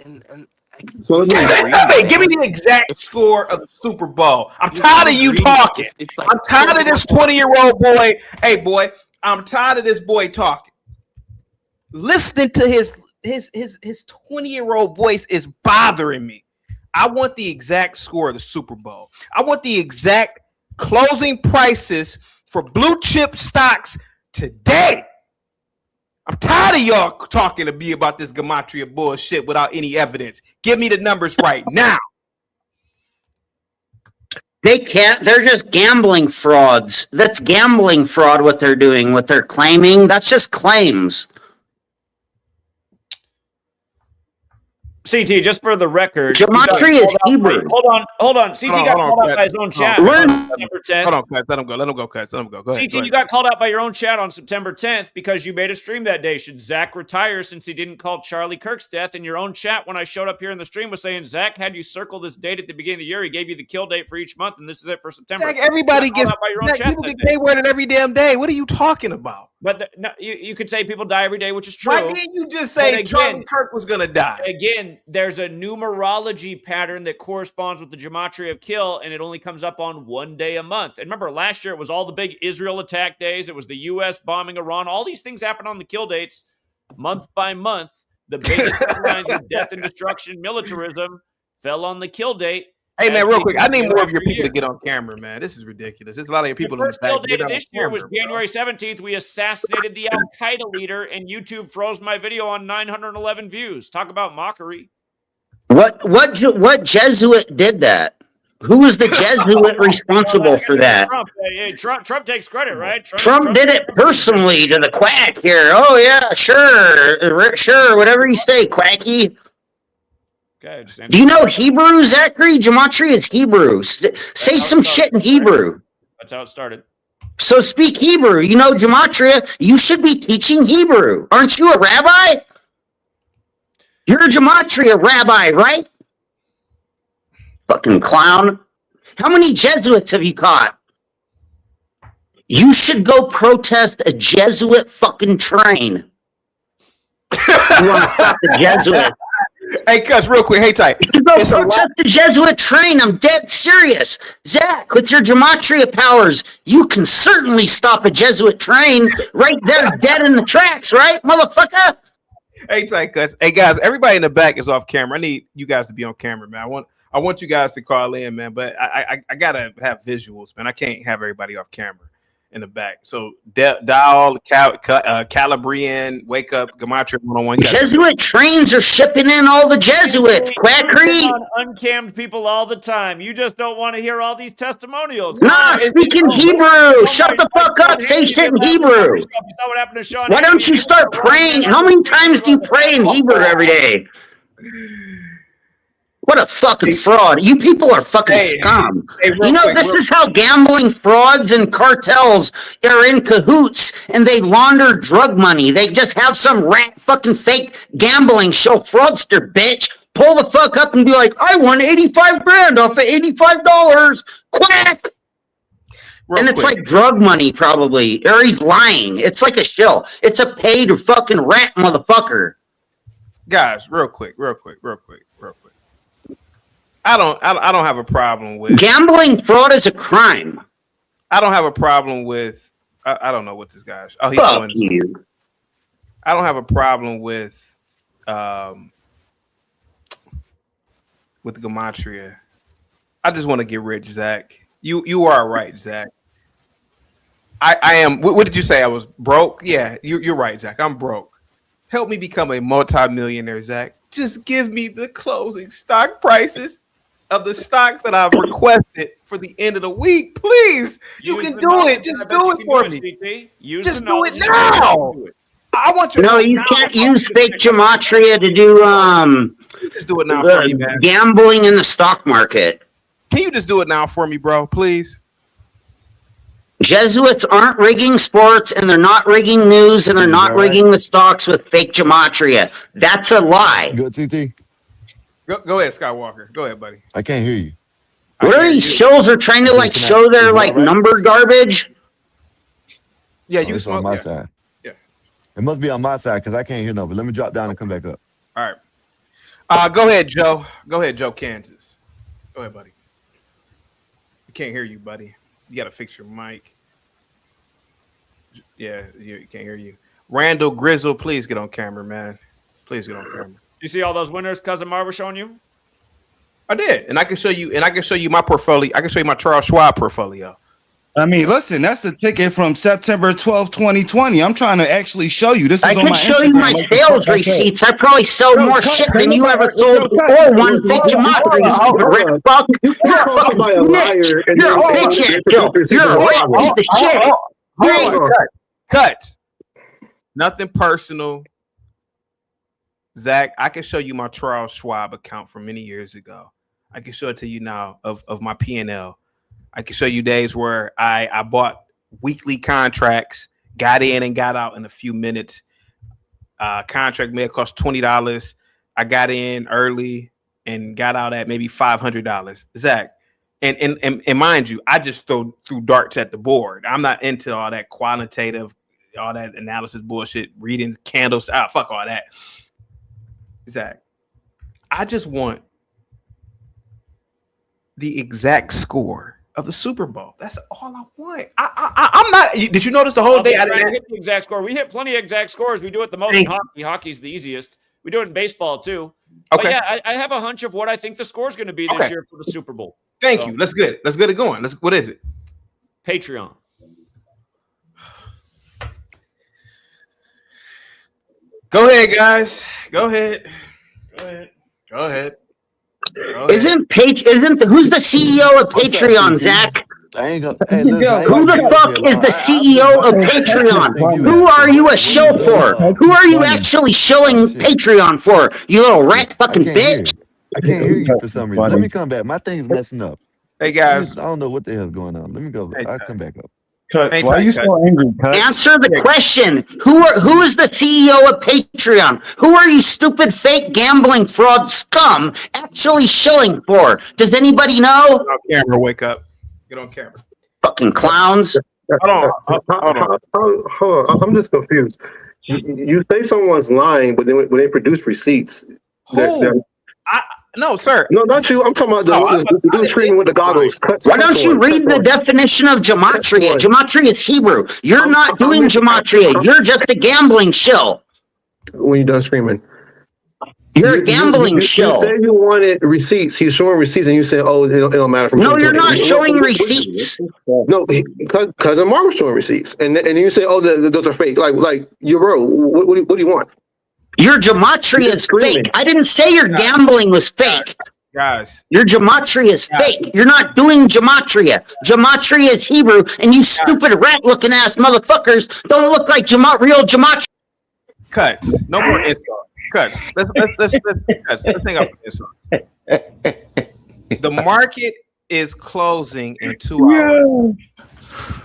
So give me the exact score of the Super Bowl. I'm tired of you talking. I'm tired of this 20-year-old boy. Hey, boy, I'm tired of this boy talking. Listening to his 20-year-old voice is bothering me. I want the exact score of the Super Bowl. I want the exact closing prices for blue chip stocks today. I'm tired of y'all talking to me about this Gematria bullshit without any evidence. Give me the numbers right now. They can't. They're just gambling frauds. That's gambling fraud what they're doing, what they're claiming. That's just claims. CT, just for the record, Gematria is Hebrew. Hold on. CT got called out by his own chat on September 10th. Hold on, Cuts. Let him go. Cuts. Let him go. Go ahead. CT, you got called out by your own chat on September 10th because you made a stream that day. Should Zach retire since he didn't call Charlie Kirk's death? In your own chat, when I showed up here in the stream, was saying Zach had you circle this date at the beginning of the year. He gave you the kill date for each month, and this is it for September. Zach, everybody gets. People get K-worded every damn day. What are you talking about? But you could say people die every day, which is true. Why didn't you just say Charlie Kirk was going to die? Again, there's a numerology pattern that corresponds with the Gematria of kill, and it only comes up on one day a month. And remember, last year it was all the big Israel attack days. It was the U.S. bombing Iran. All these things happen on the kill dates month by month. The biggest headlines of death and destruction, militarism fell on the kill date. Hey, man, real quick. I need more of your people to get on camera, man. This is ridiculous. There's a lot of your people. The first kill date of this year was January 17th. We assassinated the Al-Qaeda leader, and YouTube froze my video on 911 views. Talk about mockery. What Jesuit did that? Who was the Jesuit responsible for that? Trump takes credit, right? Trump did it personally to the quack here. Oh, yeah, sure. Whatever you say, quacky. Okay, do you know Hebrew, Zachary? Gematria is Hebrew. Say some shit in Hebrew. That's how it started. So speak Hebrew. You know Gematria. You should be teaching Hebrew. Aren't you a rabbi? You're a Gematria rabbi, right? Fucking clown. How many Jesuits have you caught? You should go protest a Jesuit fucking train. You want to stop the Jesuit? Hey, Cuz, real quick. Hey, Ty. You go protest the Jesuit train. I'm dead serious. Zach, with your Gematria powers, you can certainly stop a Jesuit train right there dead in the tracks, right, motherfucker? Hey, Ty, Cuz. Hey, guys, everybody in the back is off camera. I need you guys to be on camera, man. I want you guys to call in, man, but I got to have visuals, man. I can't have everybody off camera in the back. So dial Calabrian, wake up, Gematria 101. Jesuit trains are shipping in all the Jesuits, quackery. Uncammed people all the time. You just don't want to hear all these testimonials. Nah, speak in Hebrew. Shut the fuck up. Say shit in Hebrew. Why don't you start praying? How many times do you pray in Hebrew every day? What a fucking fraud. You people are fucking scum. You know, this is how gambling frauds and cartels are in cahoots, and they launder drug money. They just have some rat fucking fake gambling show fraudster bitch pull the fuck up and be like, I won 85 grand off of $85. Quack! And it's like drug money, probably. Or he's lying. It's like a shill. It's a paid fucking rat motherfucker. Guys, real quick. I don't have a problem with gambling. Fraud is a crime. I don't have a problem with I don't know what this guy's. Oh, he's Fuck you. I don't have a problem with Gematria. I just want to get rich, Zach. You are right, Zach. I am. What did you say? I was broke. Yeah, you're right, Zach. I'm broke. Help me become a multi-millionaire, Zach. Just give me the closing stock prices of the stocks that I've requested for the end of the week, please. You can do it. Just do it for me. Just do it now. I want you. No, you can't use fake Gematria to do just do it now for me, man. Gambling in the stock market. Can you just do it now for me, bro? Please. Jesuits aren't rigging sports, and they're not rigging news, and they're not rigging the stocks with fake Gematria. That's a lie. Go, TT. Go ahead, Skywalker. Go ahead, buddy. I can't hear you. What are these shows are trying to like show their like number garbage? Yeah, you on my side. Yeah, it must be on my side because I can't hear no. But let me drop down and come back up. All right. Go ahead, Joe. Go ahead, Joe Kansas. Go ahead, buddy. We can't hear you, buddy. You got to fix your mic. Yeah, you can't hear you. Randall Grizzle, please get on camera, man. Please get on camera. You see all those winners Cousin Marv was showing you? I did, and I can show you my portfolio. I can show you my Charles Schwab portfolio. I mean, listen, that's the ticket from September 12, 2020. I'm trying to actually show you. This is I on can my show Instagram. you my sales receipts. I probably sell more shit than you ever sold or one fake Gematria, you stupid rat fuck. You're a fucking snitch. You're a bitch ass girl. You're a rat piece of shit. Cut. Nothing personal. Zach, I can show you my Charles Schwab account from many years ago. I can show it to you now of my P&L. I can show you days where I bought weekly contracts, got in and got out in a few minutes. Contract may have cost $20. I got in early and got out at maybe $500. Zach, and mind you, I just threw darts at the board. I'm not into all that quantitative all that analysis bullshit, reading candles. Fuck all that. Zach, I just want the exact score of the Super Bowl. That's all I want. I'm not. Did you notice the whole day? I didn't hit the exact score. We hit plenty of exact scores. We do it the most in hockey. Hockey's the easiest. We do it in baseball too. Okay. But yeah, I have a hunch of what I think the score is going to be this year for the Super Bowl. Thank you. Let's get it going. What is it? Patreon. Go ahead, guys. Go ahead. Isn't who's the CEO of Patreon, Zach? Hey, who the fuck is the CEO of Patreon? Who are you a shill for? Who are you actually shilling Patreon for? You little rat fucking bitch. I can't hear you for some reason. Let me come back. My thing's messing up. Hey guys, I don't know what the hell's going on. Let me go. I'll come back up. Cuts, why are you so angry, Cuts? Answer the question. Who is the CEO of Patreon? Who are you stupid fake gambling fraud scum actually shilling for? Does anybody know? Get on camera, wake up. Get on camera. Fucking clowns. Hold on. I'm just confused. You say someone's lying, but then when they produce receipts, no, sir. No, not you. I'm talking about the dude screaming with the goggles. Why don't you read the definition of Gematria? Gematria is Hebrew. You're not doing Gematria. You're just a gambling shill. When you're done screaming. You're a gambling shill. You say you wanted receipts. He's showing receipts, and you say, "Oh, it don't matter." No, you're not showing receipts. No, cousin Mark was showing receipts, and you say, "Oh, those are fake." Like you, bro. What do you want? Your Gematria is fake. I didn't say your gambling was fake. Guys. Your Gematria is fake. You're not doing Gematria. Gematria is Hebrew, and you stupid rat-looking ass motherfuckers don't look like real Gematria. Cut. No more insults. Cuts. Let's think of insults. The market is closing in 2 hours.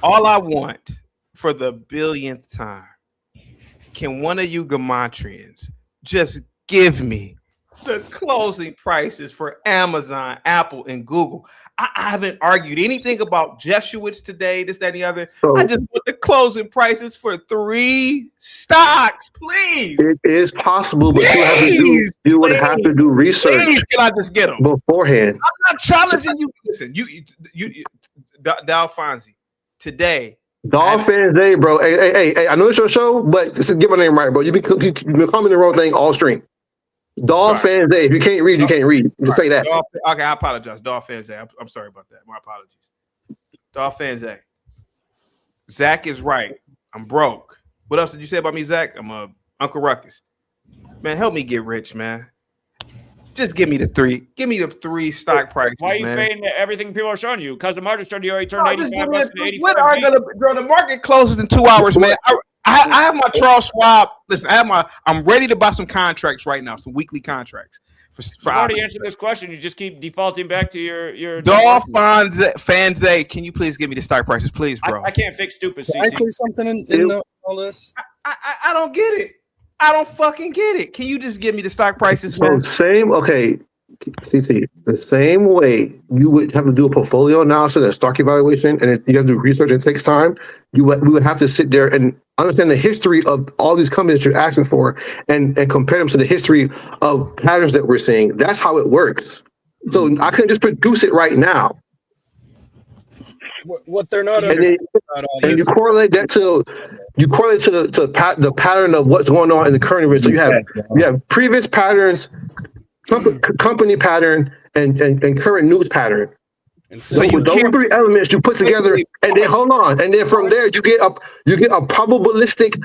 All I want for the billionth time. Can one of you Gematrians just give me the closing prices for Amazon, Apple, and Google? I haven't argued anything about Jesuits today, this, that, and the other. I just want the closing prices for 3 stocks, please. It is possible, but you would have to do research. Please, can I just get them beforehand? I'm not challenging you. Listen, you Dalfonzi, today. Dolphins, bro. Hey, I know it's your show, but get my name right, bro. You've been calling the wrong thing all stream. Dolphins, if you can't read, you can't read. You say that. Okay, I apologize. Dolphins, I'm sorry about that. My apologies. Dolphins, Zach is right. I'm broke. What else did you say about me, Zach? I'm Uncle Ruckus. Man, help me get rich, man. Just give me the 3. Give me the 3 stock prices. Why are you fading everything people are showing you? Because the market showed you already turned 85 bucks to 85. Bro, the market closes in 2 hours, man. I have my Charles Schwab. Listen, I'm ready to buy some contracts right now, some weekly contracts. You've already answered this question. You just keep defaulting back to your Dolphins. Can you please give me the stock prices, please, bro? I can't fix stupid. Can I say something in all this? I don't get it. I don't fucking get it. Can you just give me the stock prices? So CT, the same way you would have to do a portfolio analysis and stock evaluation, and you have to do research and it takes time. We would have to sit there and understand the history of all these companies you're asking for, and compare them to the history of patterns that we're seeing. That's how it works. So I couldn't just produce it right now. What they're not understanding about all this. And you correlate to the pattern of what's going on in the current event. So you have previous patterns, company pattern, and current news pattern. And so with those 3 elements you put together, and then hold on, and then from there you get a probabilistic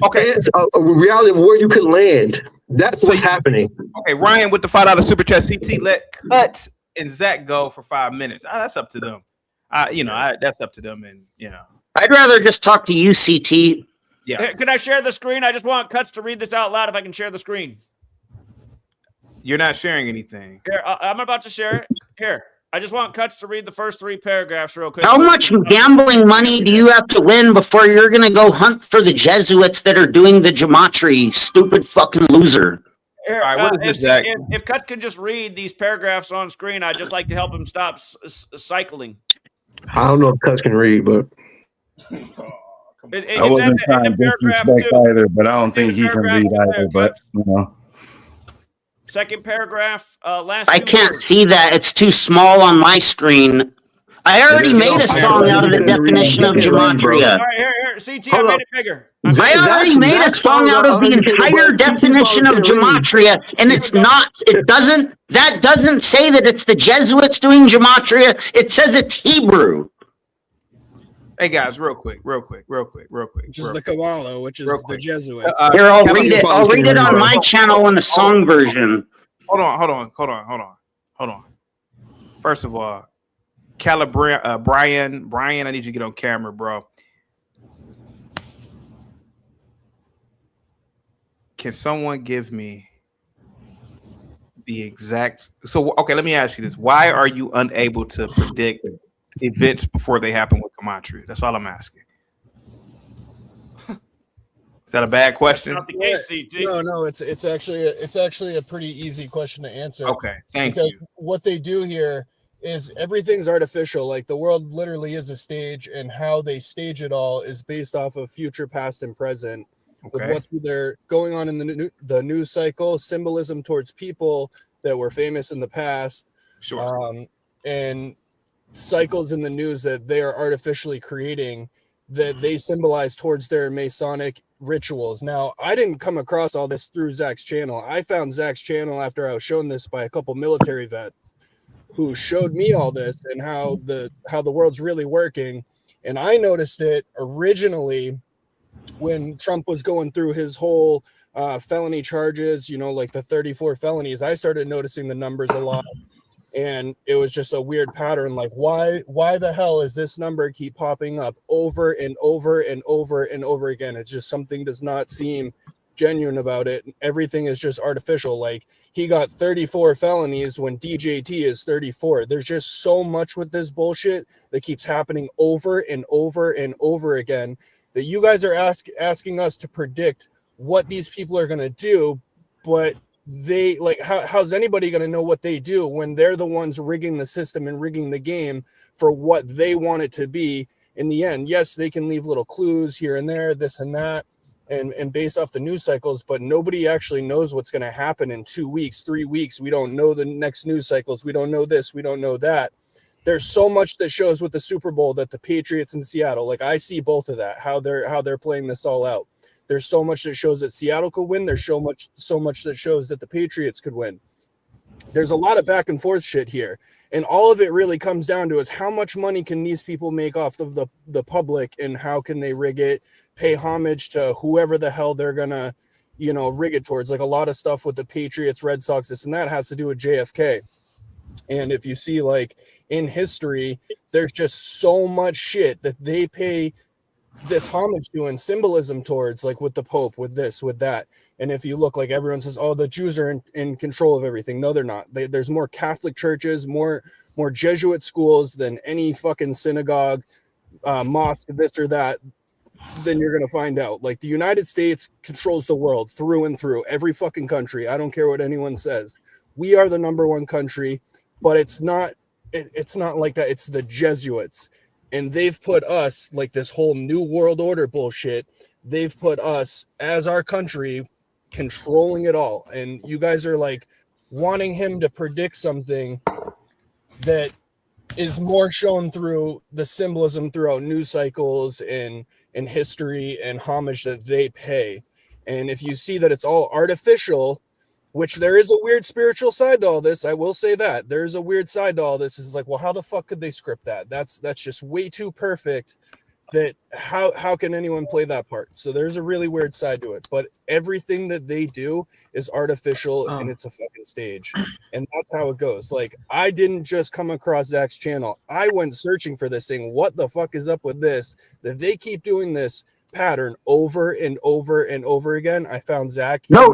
a reality of where you could land. That's what's happening. Okay, Ryan with the $5 super chat. CT, let Cuts and Zach go for 5 minutes. That's up to them. That's up to them, and I'd rather just talk to you, CT. Yeah. Can I share the screen? I just want Cuts to read this out loud. If I can share the screen. You're not sharing anything. Here, I'm about to share it. Here, I just want Cuts to read the first 3 paragraphs real quick. How much gambling money do you have to win before you're going to go hunt for the Jesuits that are doing the Gematria, you stupid fucking loser? Here, what is this, Zach? If Cuts can just read these paragraphs on screen, I'd just like to help him stop cycling. I don't know if Cuts can read, but I wasn't trying to disrespect either, but I don't think he can read either. But you know. Second paragraph, last. I can't see that. It's too small on my screen. I already made a song out of the definition of gematria. All right, here, CT, I made it bigger. I already made a song out of the entire definition of gematria, and it's not, that doesn't say that it's the Jesuits doing gematria. It says it's Hebrew. Hey guys, real quick. Which is the Kabbalah, which is the Jesuits. Here, I'll read it. I'll read it on my channel in the song version. Hold on. First of all, Brian, I need you to get on camera, bro. Can someone give me the exact? So, okay, let me ask you this: why are you unable to predict events before they happen with Gematria? That's all I'm asking. Is that a bad question? Not the case, CT. No, it's actually a pretty easy question to answer. Okay, thank you. Because what they do here is everything's artificial. Like the world literally is a stage, and how they stage it all is based off of future, past, and present. With what's either going on in the news cycle, symbolism towards people that were famous in the past, and cycles in the news that they are artificially creating that they symbolize towards their Masonic rituals. Now, I didn't come across all this through Zach's channel. I found Zach's channel after I was shown this by a couple military vets who showed me all this and how the world's really working. And I noticed it originally when Trump was going through his whole felony charges, like the 34 felonies. I started noticing the numbers a lot, and it was just a weird pattern. Like, why the hell is this number keep popping up over and over and over and over again? It's just something does not seem genuine about it. Everything is just artificial. Like, he got 34 felonies when DJT is 34. There's just so much with this bullshit that keeps happening over and over and over again, that you guys are asking us to predict what these people are going to do, but they how's anybody going to know what they do when they're the ones rigging the system and rigging the game for what they want it to be in the end? Yes, they can leave little clues here and there, this and that, and base off the news cycles, but nobody actually knows what's going to happen in 2 weeks, 3 weeks. We don't know the next news cycles. We don't know this. We don't know that. There's so much that shows with the Super Bowl that the Patriots in Seattle, like, I see both of that, how they're playing this all out. There's so much that shows that Seattle could win. There's so much that shows that the Patriots could win. There's a lot of back and forth shit here. And all of it really comes down to is how much money can these people make off of the public, and how can they rig it, pay homage to whoever the hell they're going to, rig it towards. Like, a lot of stuff with the Patriots, Red Sox, this and that has to do with JFK. And if you see, like, in history, there's just so much shit that they pay this homage to and symbolism towards, like with the Pope, with this, with that. And if you look, like, everyone says, oh, the Jews are in control of everything. No, they're not. There's more Catholic churches, more Jesuit schools than any fucking synagogue, mosque, this or that, than you're going to find out. Like, the United States controls the world through and through, every fucking country. I don't care what anyone says. We are the number one country, but it's not like that. It's the Jesuits. And they've put us, like, this whole new world order bullshit, they've put us as our country controlling it all. And you guys are, like, wanting him to predict something that is more shown through the symbolism throughout news cycles and history and homage that they pay. And if you see that it's all artificial, which there is a weird spiritual side to all this, I will say that there's a weird side to all this. Is like, well, how the fuck could they script that? That's just way too perfect. That how can anyone play that part? So there's a really weird side to it. But everything that they do is artificial, and it's a fucking stage, and that's how it goes. Like, I didn't just come across Zach's channel. I went searching for this thing. What the fuck is up with this? That they keep doing this pattern over and over and over again. I found Zach. No.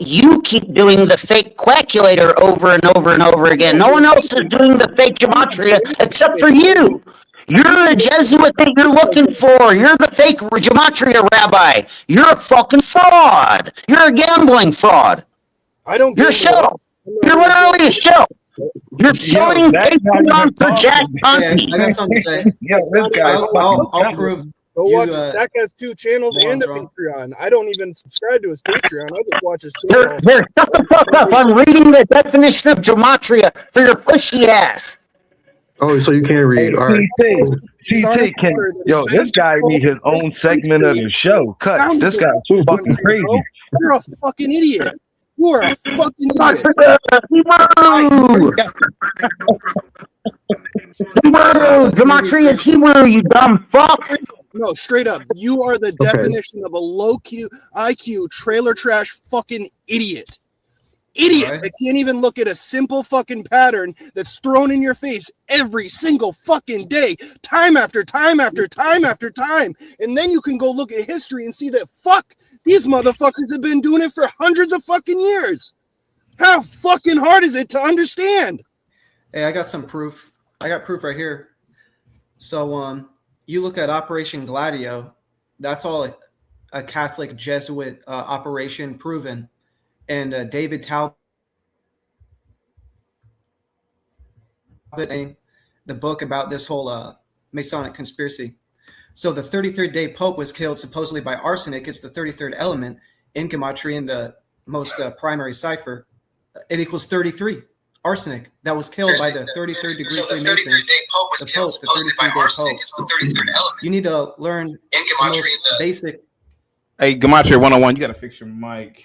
You keep doing the fake quackulator over and over and over again. No one else is doing the fake gematria except for you. You're the Jesuit that you're looking for. You're the fake gematria rabbi. You're a fucking fraud. You're a gambling fraud. I don't. You're a shell. You're literally a shell. You're selling Patreon for Jack Conti. I got something to say. Yeah, this guy. I'll prove Go watch it. Zach has 2 channels and a Patreon. I don't even subscribe to his Patreon. I just watch his channel. Here, shut the fuck up. I'm reading the definition of gematria for your pushy ass. Oh, so you can't read. All right. CT yo, this guy needs his own segment of the show. Cut. This guy's fucking crazy. You're a fucking idiot. You are a fucking idiot. Hebrew! Gematria is Hebrew, you dumb fuck! No, straight up. You are the definition of a low IQ trailer trash fucking idiot. Idiot that can't even look at a simple fucking pattern that's thrown in your face every single fucking day, time after time after time after time. And then you can go look at history and see that these motherfuckers have been doing it for hundreds of fucking years. How fucking hard is it to understand? Hey, I got some proof. I got proof right here. So, you look at Operation Gladio. That's all a Catholic Jesuit operation proven. And David Talbot, the book about this whole Masonic conspiracy. So the 33rd day Pope was killed supposedly by arsenic. It's the 33rd element in Gematria, in the most primary cipher. It equals 33. Arsenic that was killed by the 33rd degree Freemasons. The Pope, the 33rd day Pope. You need to learn the most basic. Hey, Gematria 101, you got to fix your mic.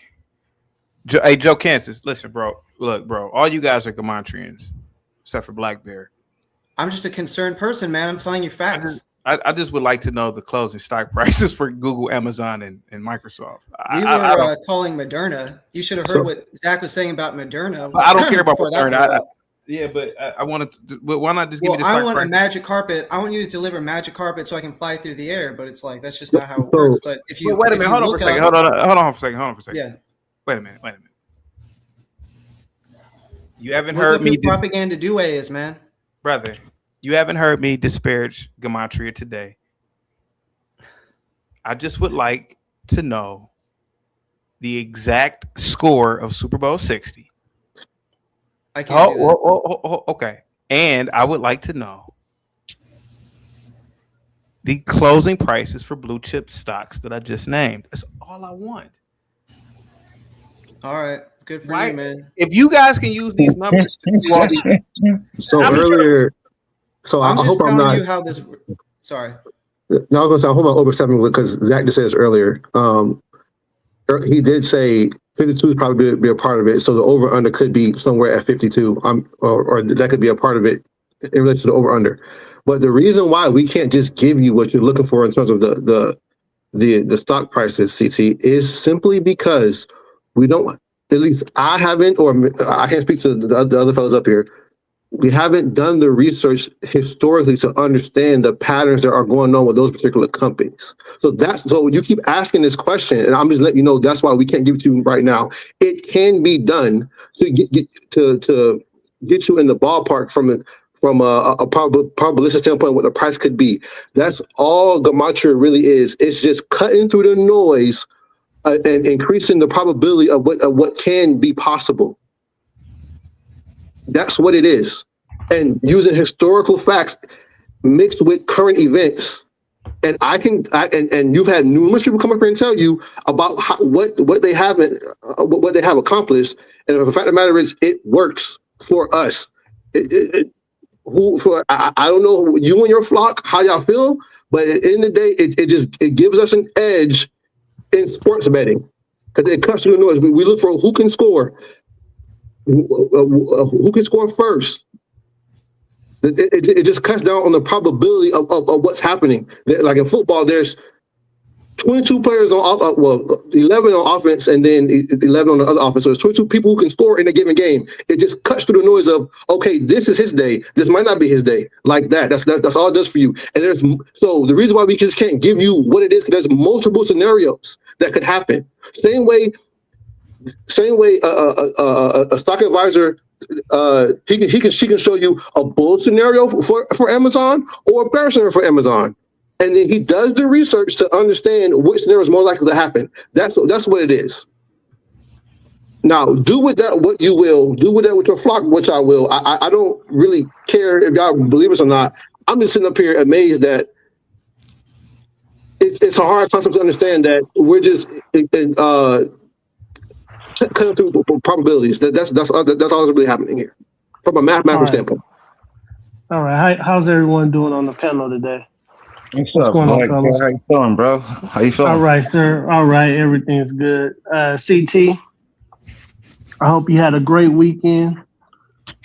Hey, Joe Kansas, listen, bro. Look, bro, all you guys are Gematrians, except for Black Bear. I'm just a concerned person, man. I'm telling you facts. I just would like to know the closing stock prices for Google, Amazon, and Microsoft. We were calling Moderna. You should have heard what Zach was saying about Moderna. I don't care about Moderna. But I wanted to. But why not just give me the stock I want price? a magic carpet. I want you to deliver magic carpet so I can fly through the air. But it's like that's just not how it works. But if you wait a minute, hold on for a second. Hold on for a second. Yeah. Wait a minute. You haven't heard me. Propaganda is, man. Brother, you haven't heard me disparage Gematria today. I just would like to know the exact score of Super Bowl 60. I can't do that. Okay. And I would like to know the closing prices for blue chip stocks that I just named. That's all I want. All right. Good for you, man. If you guys can use these numbers to do all these, earlier, I'm I just hope I'm telling not. you how this. Sorry. No, I was gonna say I hope I'm overstepping because Zach just said this earlier. He did say 52 is probably be a part of it, so the over under could be somewhere at 52. Or that could be a part of it in relation to the over under. But the reason why we can't just give you what you're looking for in terms of the stock prices, CT, is simply because we don't. At least I haven't, or I can't speak to the other fellows up here. We haven't done the research historically to understand the patterns that are going on with those particular companies. So you keep asking this question, and I'm just letting you know that's why we can't give it to you right now. It can be done to get you in the ballpark from a probabilistic standpoint what the price could be. That's all Gematria really is. It's just cutting through the noise and increasing the probability of what can be possible. That's what it is. And using historical facts mixed with current events. And and you've had numerous people come up here and tell you about what they have accomplished. And the fact of the matter is, it works for us. I don't know you and your flock how y'all feel, but at the end of the day, it gives us an edge in sports betting because it cuts through the noise. We look for who can score. Who can score first? It just cuts down on the probability of what's happening. Like in football, there's 22 players on 11 on offense and then 11 on the other offense. So there's 22 people who can score in a given game. It just cuts through the noise of, okay, this is his day. This might not be his day. Like that. That's all it does for you. And so the reason why we just can't give you what it is, there's multiple scenarios that could happen. Same way a stock advisor she can show you a bull scenario for Amazon or a bear scenario for Amazon, and then he does the research to understand which scenario is more likely to happen. That's what it is. Now, do with that what you will. Do with that with your flock, which I will. I don't really care if y'all believe us or not. I'm just sitting up here amazed that it's a hard concept to understand that we're just cutting through probabilities. That's all that's really happening here from a mathematical standpoint. All right. How's everyone doing on the panel today? What's going on, fellas? How you feeling, bro? How you feeling? All right, sir. All right. Everything's good. CT, I hope you had a great weekend.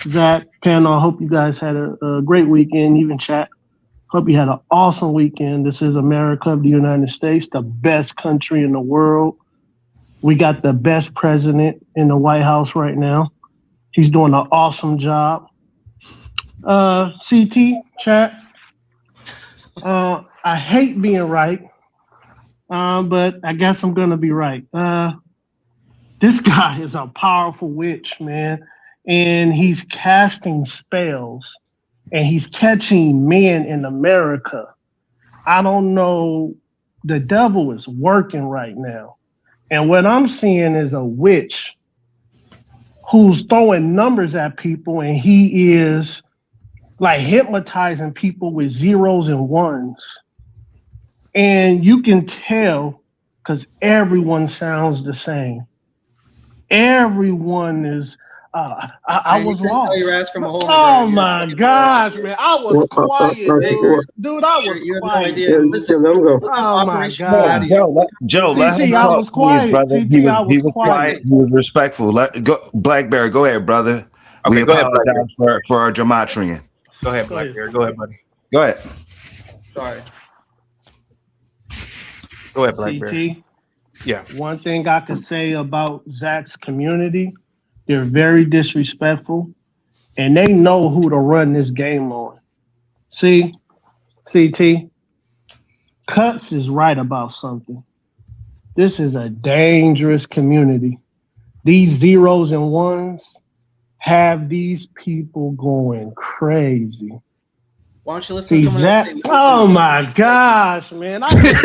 Zach, panel, I hope you guys had a great weekend. Even chat. Hope you had an awesome weekend. This is America, the United States, the best country in the world. We got the best president in the White House right now. He's doing an awesome job. CT, chat. I hate being right, but I guess I'm going to be right. This guy is a powerful witch, man, and he's casting spells, and he's catching men in America. I don't know. The devil is working right now. And what I'm seeing is a witch who's throwing numbers at people, and he is like hypnotizing people with zeros and ones. And you can tell because everyone sounds the same. Everyone is, I was lost. Tell your ass from a hole in the Oh my gosh, man. I was quiet, dude. Dude, I was you have no quiet. idea. Listen, Oh my God. Joe, let him CT, I talk, was quiet. brother. CT, He I was was quiet. quiet. He was respectful. Blackberry, go ahead, brother. Okay, We go ahead, apologize for our Gematrian. Go ahead, Blackbeard. Go ahead, buddy. Go ahead. Sorry. Go ahead, Blackbeard. CT, Yeah. one thing I could say about Zach's community, they're very disrespectful, and they know who to run this game on. See, CT, Cuts is right about something. This is a dangerous community. These zeros and ones have these people going crazy. Why don't you listen See to someone else? oh my gosh, man. I can't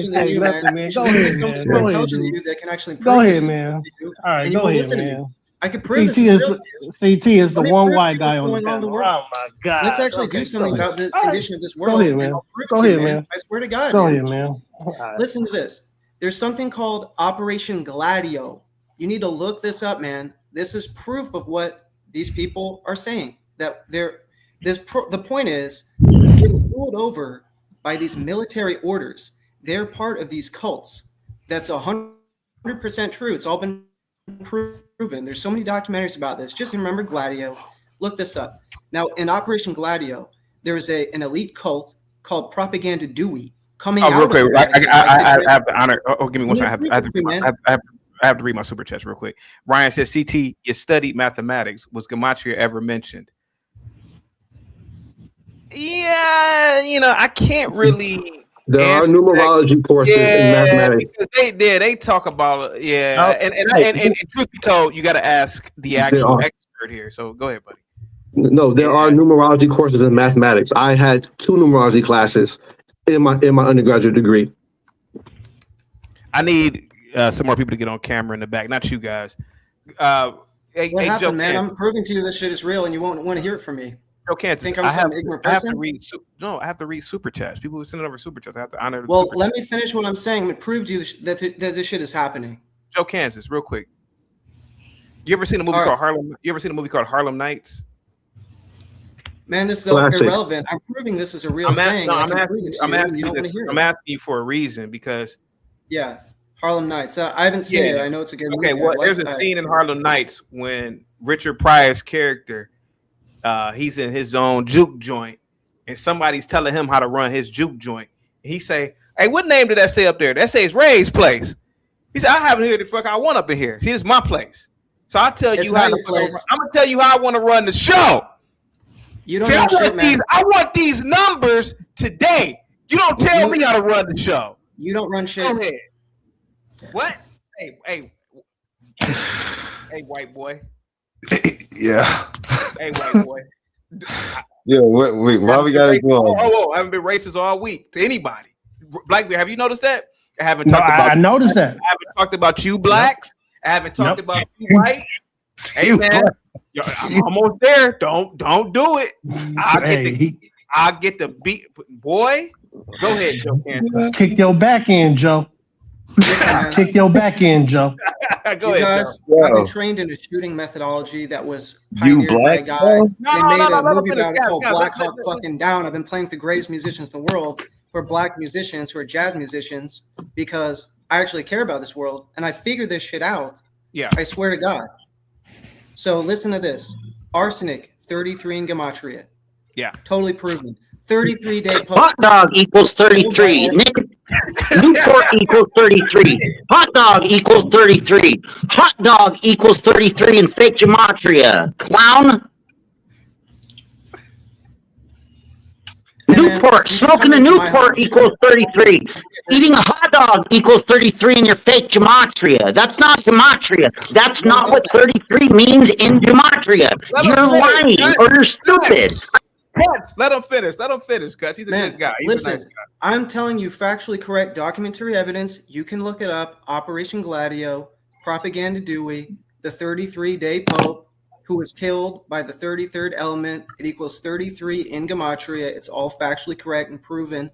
say nothing, man. Go ahead, man. Go ahead, dude. That can actually prove Go ahead, this is man. real to you, All right, and you go won't ahead, listen to me. man. I can prove CT this is real to you. CT is the Let me one prove white to you guy what's on the going on in the panel. world. Oh my God. Let's actually Okay, do something go ahead. about the All right. condition of this Go world. ahead, and man. I'll prove it Go to you, ahead, man. I swear to God. Go dude. ahead, man. All right. Listen to this. There's something called Operation Gladio. You need to look this up, man. This is proof of what these people are saying. That the point is, they're ruled over by these military orders. They're part of these cults. That's 100% true. It's all been proven. There's so many documentaries about this. Just remember Gladio. Look this up. Now, in Operation Gladio, there is an elite cult called Propaganda Dewey coming out. Real quick, of I have the honor. Give me one second. I have to read my super chats real quick. Ryan says, CT, you studied mathematics. Was Gematria ever mentioned? Yeah, I can't really. There are numerology courses in mathematics. Because they talk about and truth be told, you got to ask the actual expert here. So go ahead, buddy. No, there are numerology courses in mathematics. I had 2 numerology classes in my undergraduate degree. I need some more people to get on camera in the back, not you guys. What happened, man? I'm proving to you this shit is real, and you won't want to hear it from me. Okay, think I'm some ignorant person? I have to read super chats. People are sending over super chats. I have to honor. Well, let me finish what I'm saying and prove to you that this shit is happening. Joe Kansas, real quick. You ever seen a movie called Harlem? You ever seen a movie called Harlem Nights? Man, this is irrelevant. I'm proving this is a real thing. I'm asking you for a reason because. Yeah, Harlem Nights. I haven't seen it. I know it's a good movie. Okay, well, there's a scene in Harlem Nights when Richard Pryor's character, he's in his own juke joint, and somebody's telling him how to run his juke joint. He say, "Hey, what name did that say up there? That says Ray's place." He said, "I haven't heard the fuck I want up in here. See, it's my place. So I tell you how I'm gonna tell you how I want to run the show. You don't know shit, man. I want these numbers today. You don't tell me how to run the show. You don't run shit. Go ahead. What? Hey, white boy. Yeah. Hey, white boy. Yeah. Wait. Why we gotta go? I haven't been racist all week to anybody. Blackbeard, have you noticed that? I haven't talked about. I noticed that. I haven't talked about you blacks. I haven't talked about you white. Hey man, I'm almost there. Don't do it. I get the beat. Boy, go ahead, Joe. Kick your back in, Joe. Kick your back in, Joe. Go you ahead, guys, Joe. I've been trained in a shooting methodology that was pioneered by a guy. They made a movie about it called Black Hawk Fucking Down. I've been playing with the greatest musicians in the world, who are black musicians, who are jazz musicians, because I actually care about this world, and I figured this shit out. Yeah. I swear to God. So listen to this. Arsenic, 33 in Gematria. Yeah. Totally proven. 33-day post. Hot dog equals 33. Newport equals 33. Hot dog equals 33. Hot dog equals 33 in fake gematria. Clown. Newport. Smoking a Newport equals 33. Eating a hot dog equals 33 in your fake gematria. That's not gematria. That's not what 33 means in gematria. You're lying or you're stupid. Let him finish. Let him finish, Kutch. He's a good guy. He's Listen, a nice guy. I'm telling you factually correct documentary evidence. You can look it up. Operation Gladio, Propaganda Dewey, the 33-day Pope, who was killed by the 33rd element. It equals 33 in Gematria. It's all factually correct and proven.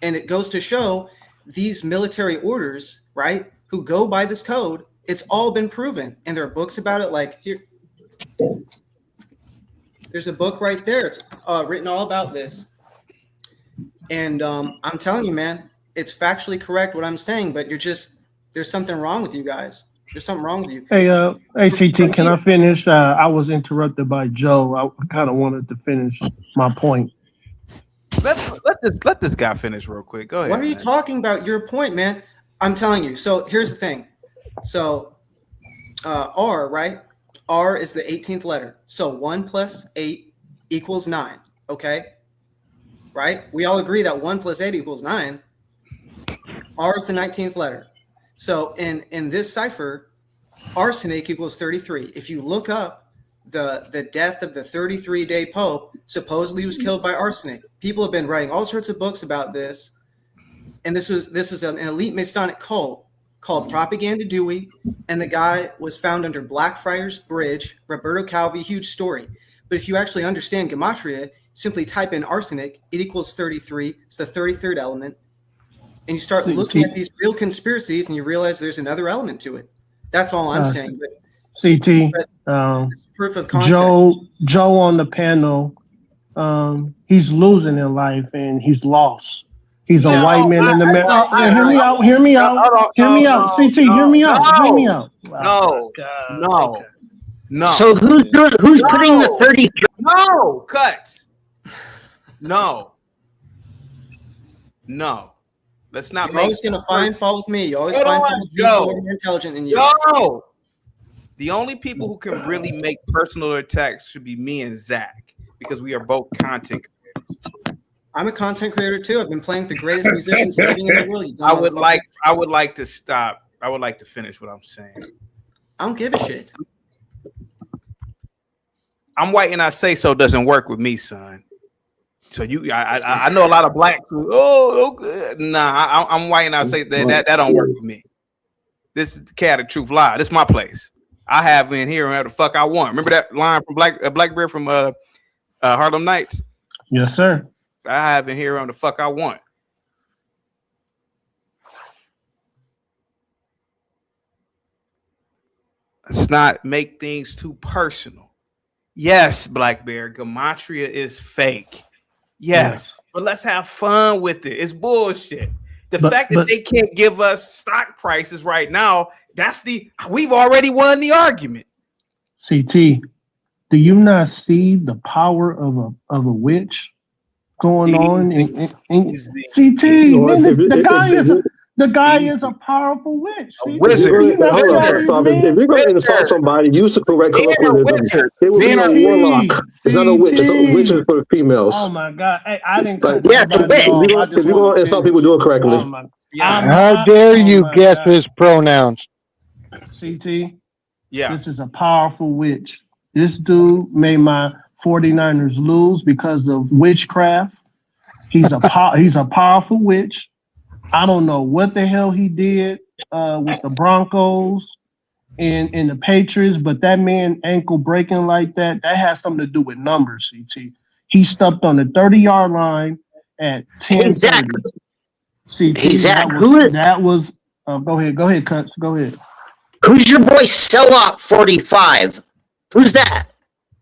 And it goes to show these military orders, right, who go by this code, it's all been proven. And there are books about it, like here. There's a book right there. It's written all about this. And I'm telling you, man, it's factually correct what I'm saying, but there's something wrong with you guys. There's something wrong with you. Hey, ACT, can I finish? I was interrupted by Joe. I kind of wanted to finish my point. Let this guy finish real quick. Go ahead. What are you talking about? Your point, man. I'm telling you. So here's the thing. So R, right? R is the 18th letter. So 1 plus 8 equals 9. Okay? Right? We all agree that 1 plus 8 equals 9. R is the 19th letter. So in this cipher, arsenic equals 33. If you look up the death of the 33-day Pope, supposedly he was killed by arsenic. People have been writing all sorts of books about this. And this was an elite Masonic cult called Propaganda Dewey, and the guy was found under Blackfriars Bridge. Roberto Calvi, huge story. But if you actually understand Gematria, simply type in arsenic, it equals 33. It's the 33rd element. And you start looking at these real conspiracies, and you realize there's another element to it. That's all I'm saying. But, CT, proof of concept. Joe on the panel, he's losing in life, and he's lost. He's a white man in the middle. Hear me out. CT, hear me out. No. So who's putting the 33? No, cut. No. Let's not. You're always gonna find fault with me. You always find fault with people who are more intelligent than you. No. The only people who can really make personal attacks should be me and Zach, because we are both content creators. I'm a content creator too. I've been playing with the greatest musicians living in the world. I would like to stop. I would like to finish what I'm saying. I don't give a shit. I'm white and I say so doesn't work with me, son. So I know a lot of black. I'm white and I say that don't work with me. This is the Chaotic Truth Live. This is my place. I have in here whatever the fuck I want. Remember that line from Blackbeard from Harlem Nights? Yes, sir. I have in here on the fuck I want. Let's not make things too personal. Yes, Blackbeard, Gematria is fake. Yes, but let's have fun with it. It's bullshit. The fact that they can't give us stock prices right now, we've already won the argument. CT, do you not see the power of a witch going on? CT, man, the guy is a powerful witch. A wizard. If you're going to insult somebody, use the correct colloquialism. It would be a warlock. It's not a witch. It's a witch for females. Oh my God! Hey, I didn't. It's a witch. If you're going to insult people, do it correctly. How dare you guess his pronouns? CT. Yeah. This is a powerful witch. This dude made my 49ers lose because of witchcraft. He's a powerful witch. I don't know what the hell he did with the Broncos and the Patriots, but that man ankle breaking like that has something to do with numbers, CT. He stepped on the 30-yard line at 10:30. That was. Go ahead, Cuts. Go ahead. Who's your boy Sellop 45? Who's that?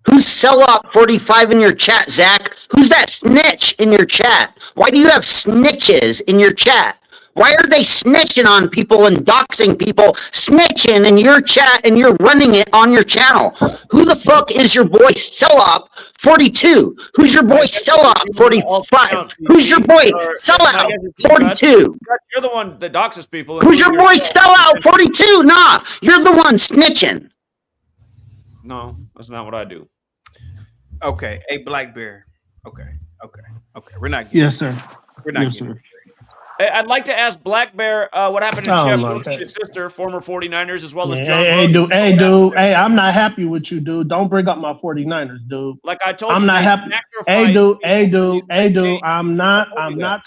Who's Sellop 45 in your chat, Zach? Who's that snitch in your chat? Why do you have snitches in your chat? Why are they snitching on people and doxing people, snitching in your chat, and you're running it on your channel? Who the fuck is your boy Sellop 42? Who's your boy Sellop 45? Who's your boy Sellout 42? You're the one that doxes people. Who's your boy Sellout 42? Nah, you're the one snitching. No, that's not what I do. Okay, hey Black Bear. Okay. We're not. Yes, sir. We're not. Yes, sir. I'd like to ask Black Bear what happened to Jeff Wilson's sister, former 49ers, as well as John. Hey, dude. Hey, I'm not happy with you, dude. Don't bring up my 49ers, dude. Like I told I'm you, not happy. Hey, dude. I'm not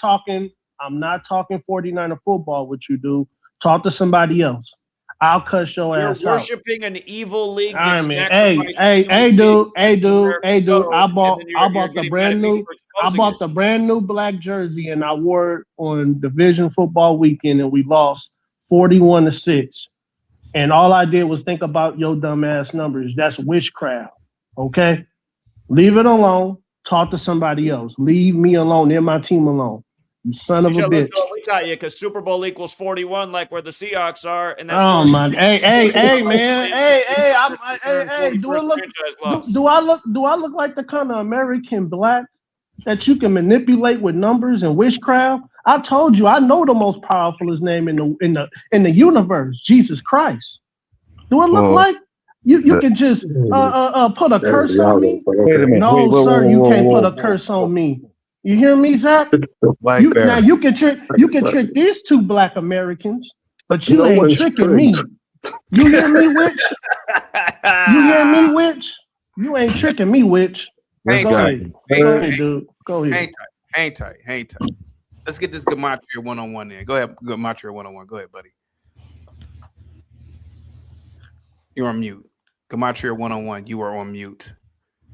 talking 49er football with you, dude. Talk to somebody else. I'll cuss your ass out. You're worshiping an evil league. I mean, hey, dude. I bought the brand new black jersey, and I wore it on Division Football Weekend, and we lost 41-6. And all I did was think about your dumb ass numbers. That's witchcraft. Okay, leave it alone. Talk to somebody else. Leave me alone. Leave my team alone. You son of a bitch. We tell you, because Super Bowl equals 41, like where the Seahawks are, and that's. Oh my! Hey, man! Hey! Do I look like the kind of American black that you can manipulate with numbers and witchcraft? I told you, I know the most powerful name in the universe, Jesus Christ. Do it look like you can just put a curse on me? No, sir, you can't put a curse on me. You hear me, Zach? Now you can trick these two black Americans, but you ain't tricking me. You hear me, witch? You hear me, witch? You ain't tricking me, witch. Go ahead, dude. Go ahead. Hang tight. Let's get this Gematria 101 in. Go ahead, Gematria 101. Go ahead, buddy. You're on mute. Gematria 101, you are on mute.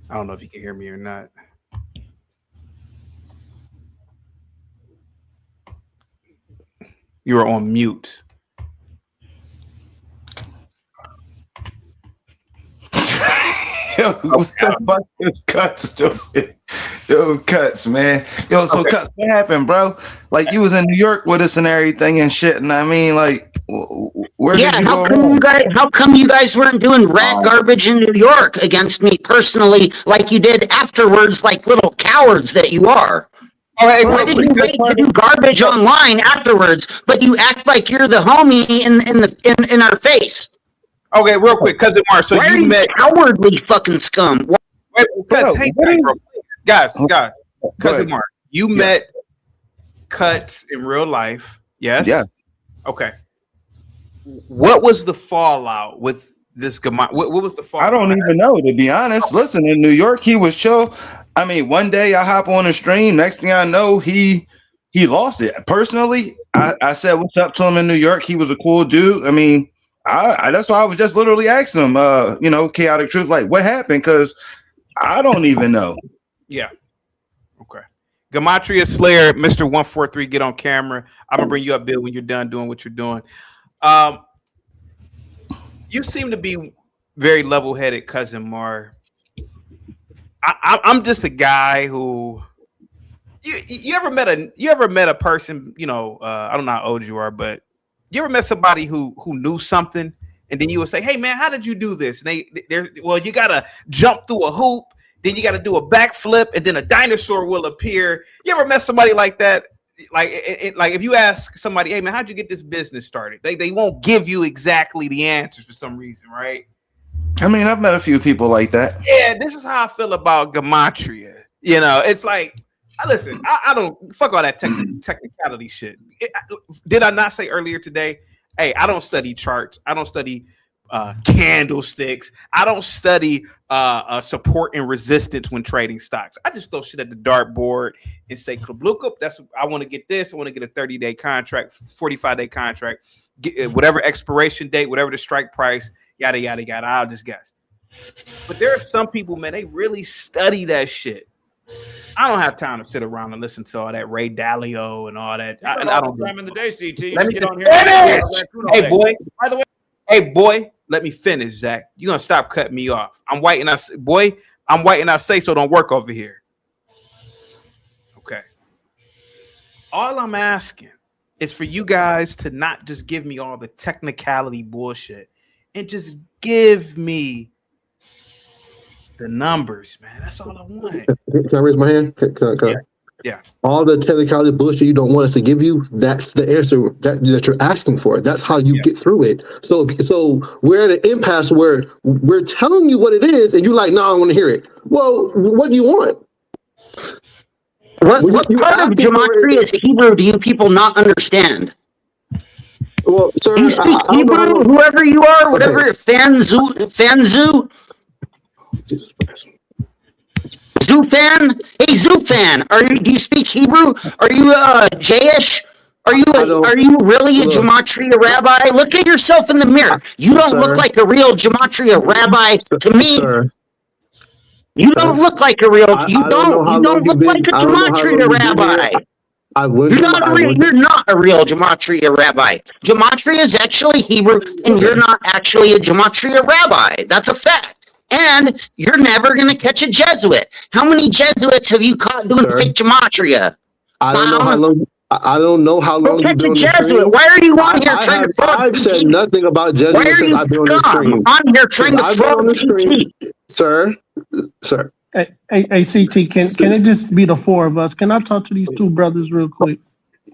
I don't know if you can hear me or not. You are on mute. Yo, what the fuck is Cuts doing? Yo, Cuts, man. Yo, so Cuts, what happened, bro? Like, you was in New York with us and everything and shit, and I mean, like, where did you go wrong? How come you guys weren't doing rat garbage in New York against me personally like you did afterwards, like little cowards that you are? Why did you wait to do garbage online afterwards, but you act like you're the homie in our face? Okay, real quick, Cousin Mark. So you met cowardly fucking scum. Wait, guys, Cousin Mark, you met Cuts in real life, yes? Yeah. Okay. What was the fallout with this What was the fallout? I don't even know, to be honest. Listen, in New York, he was chill. I mean, one day I hop on a stream. Next thing I know, he lost it. Personally, I said what's up to him in New York. He was a cool dude. I mean, that's why I was just literally asking him, Chaotic Truth, like, what happened? Because I don't even know. Yeah. Okay. Gematria Slayer, Mr. 143, get on camera. I'm gonna bring you up, Bill, when you're done doing what you're doing. You seem to be very level-headed, Cousin Mar. I'm just a guy who you ever met a person, I don't know how old you are, but you ever met somebody who knew something, and then you would say, hey man, how did you do this? And you gotta jump through a hoop, then you gotta do a backflip, and then a dinosaur will appear. You ever met somebody like that? Like if you ask somebody, hey man, how'd you get this business started? They won't give you exactly the answers for some reason, right? I mean, I've met a few people like that. Yeah, this is how I feel about Gematria. It's like, listen, I don't fuck all that technicality shit. Did I not say earlier today? Hey, I don't study charts. I don't study candlesticks. I don't study support and resistance when trading stocks. I just throw shit at the dartboard and say, "Kablukup, I want to get this. I want to get a 30-day contract, 45-day contract, get whatever expiration date, whatever the strike price." Yada, yada, yada. I'll just guess. But there are some people, man, they really study that shit. I don't have time to sit around and listen to all that Ray Dalio and all that. I don't time in the day, CT. Let me get on here. Hey, boy. By the way, hey, boy, let me finish, Zach. You're going to stop cutting me off. I'm white and I say so don't work over here. Okay. All I'm asking is for you guys to not just give me all the technicality bullshit and just give me the numbers, man. That's all I want. Can I raise my hand? Yeah. All the technicality bullshit you don't want us to give you, that's the answer that you're asking for. That's how you get through it. So we're at an impasse where we're telling you what it is, and you're like, no, I don't want to hear it. Well, what do you want? What part of Gematria is Hebrew do you people not understand? Well, sir, do you speak Hebrew, whoever you are, whatever, Fanzu? Zufan? Hey, Zufan, do you speak Hebrew? Are you Jayish? Are you really a Gematria rabbi? Look at yourself in the mirror. You don't look like a real Gematria rabbi to me. Sir. You don't look like a real. You don't look like a Gematria rabbi. You're not a real Gematria rabbi. Gematria is actually Hebrew, and you're not actually a Gematria rabbi. That's a fact. And you're never going to catch a Jesuit. How many Jesuits have you caught doing fake Gematria? I don't know how long you've been on the stream. Why are you on here trying to fraud? I've said nothing about Jesuits since I've been on the stream. On here trying to fraud, sir. Hey, CT, can it just be the four of us? Can I talk to these two brothers real quick?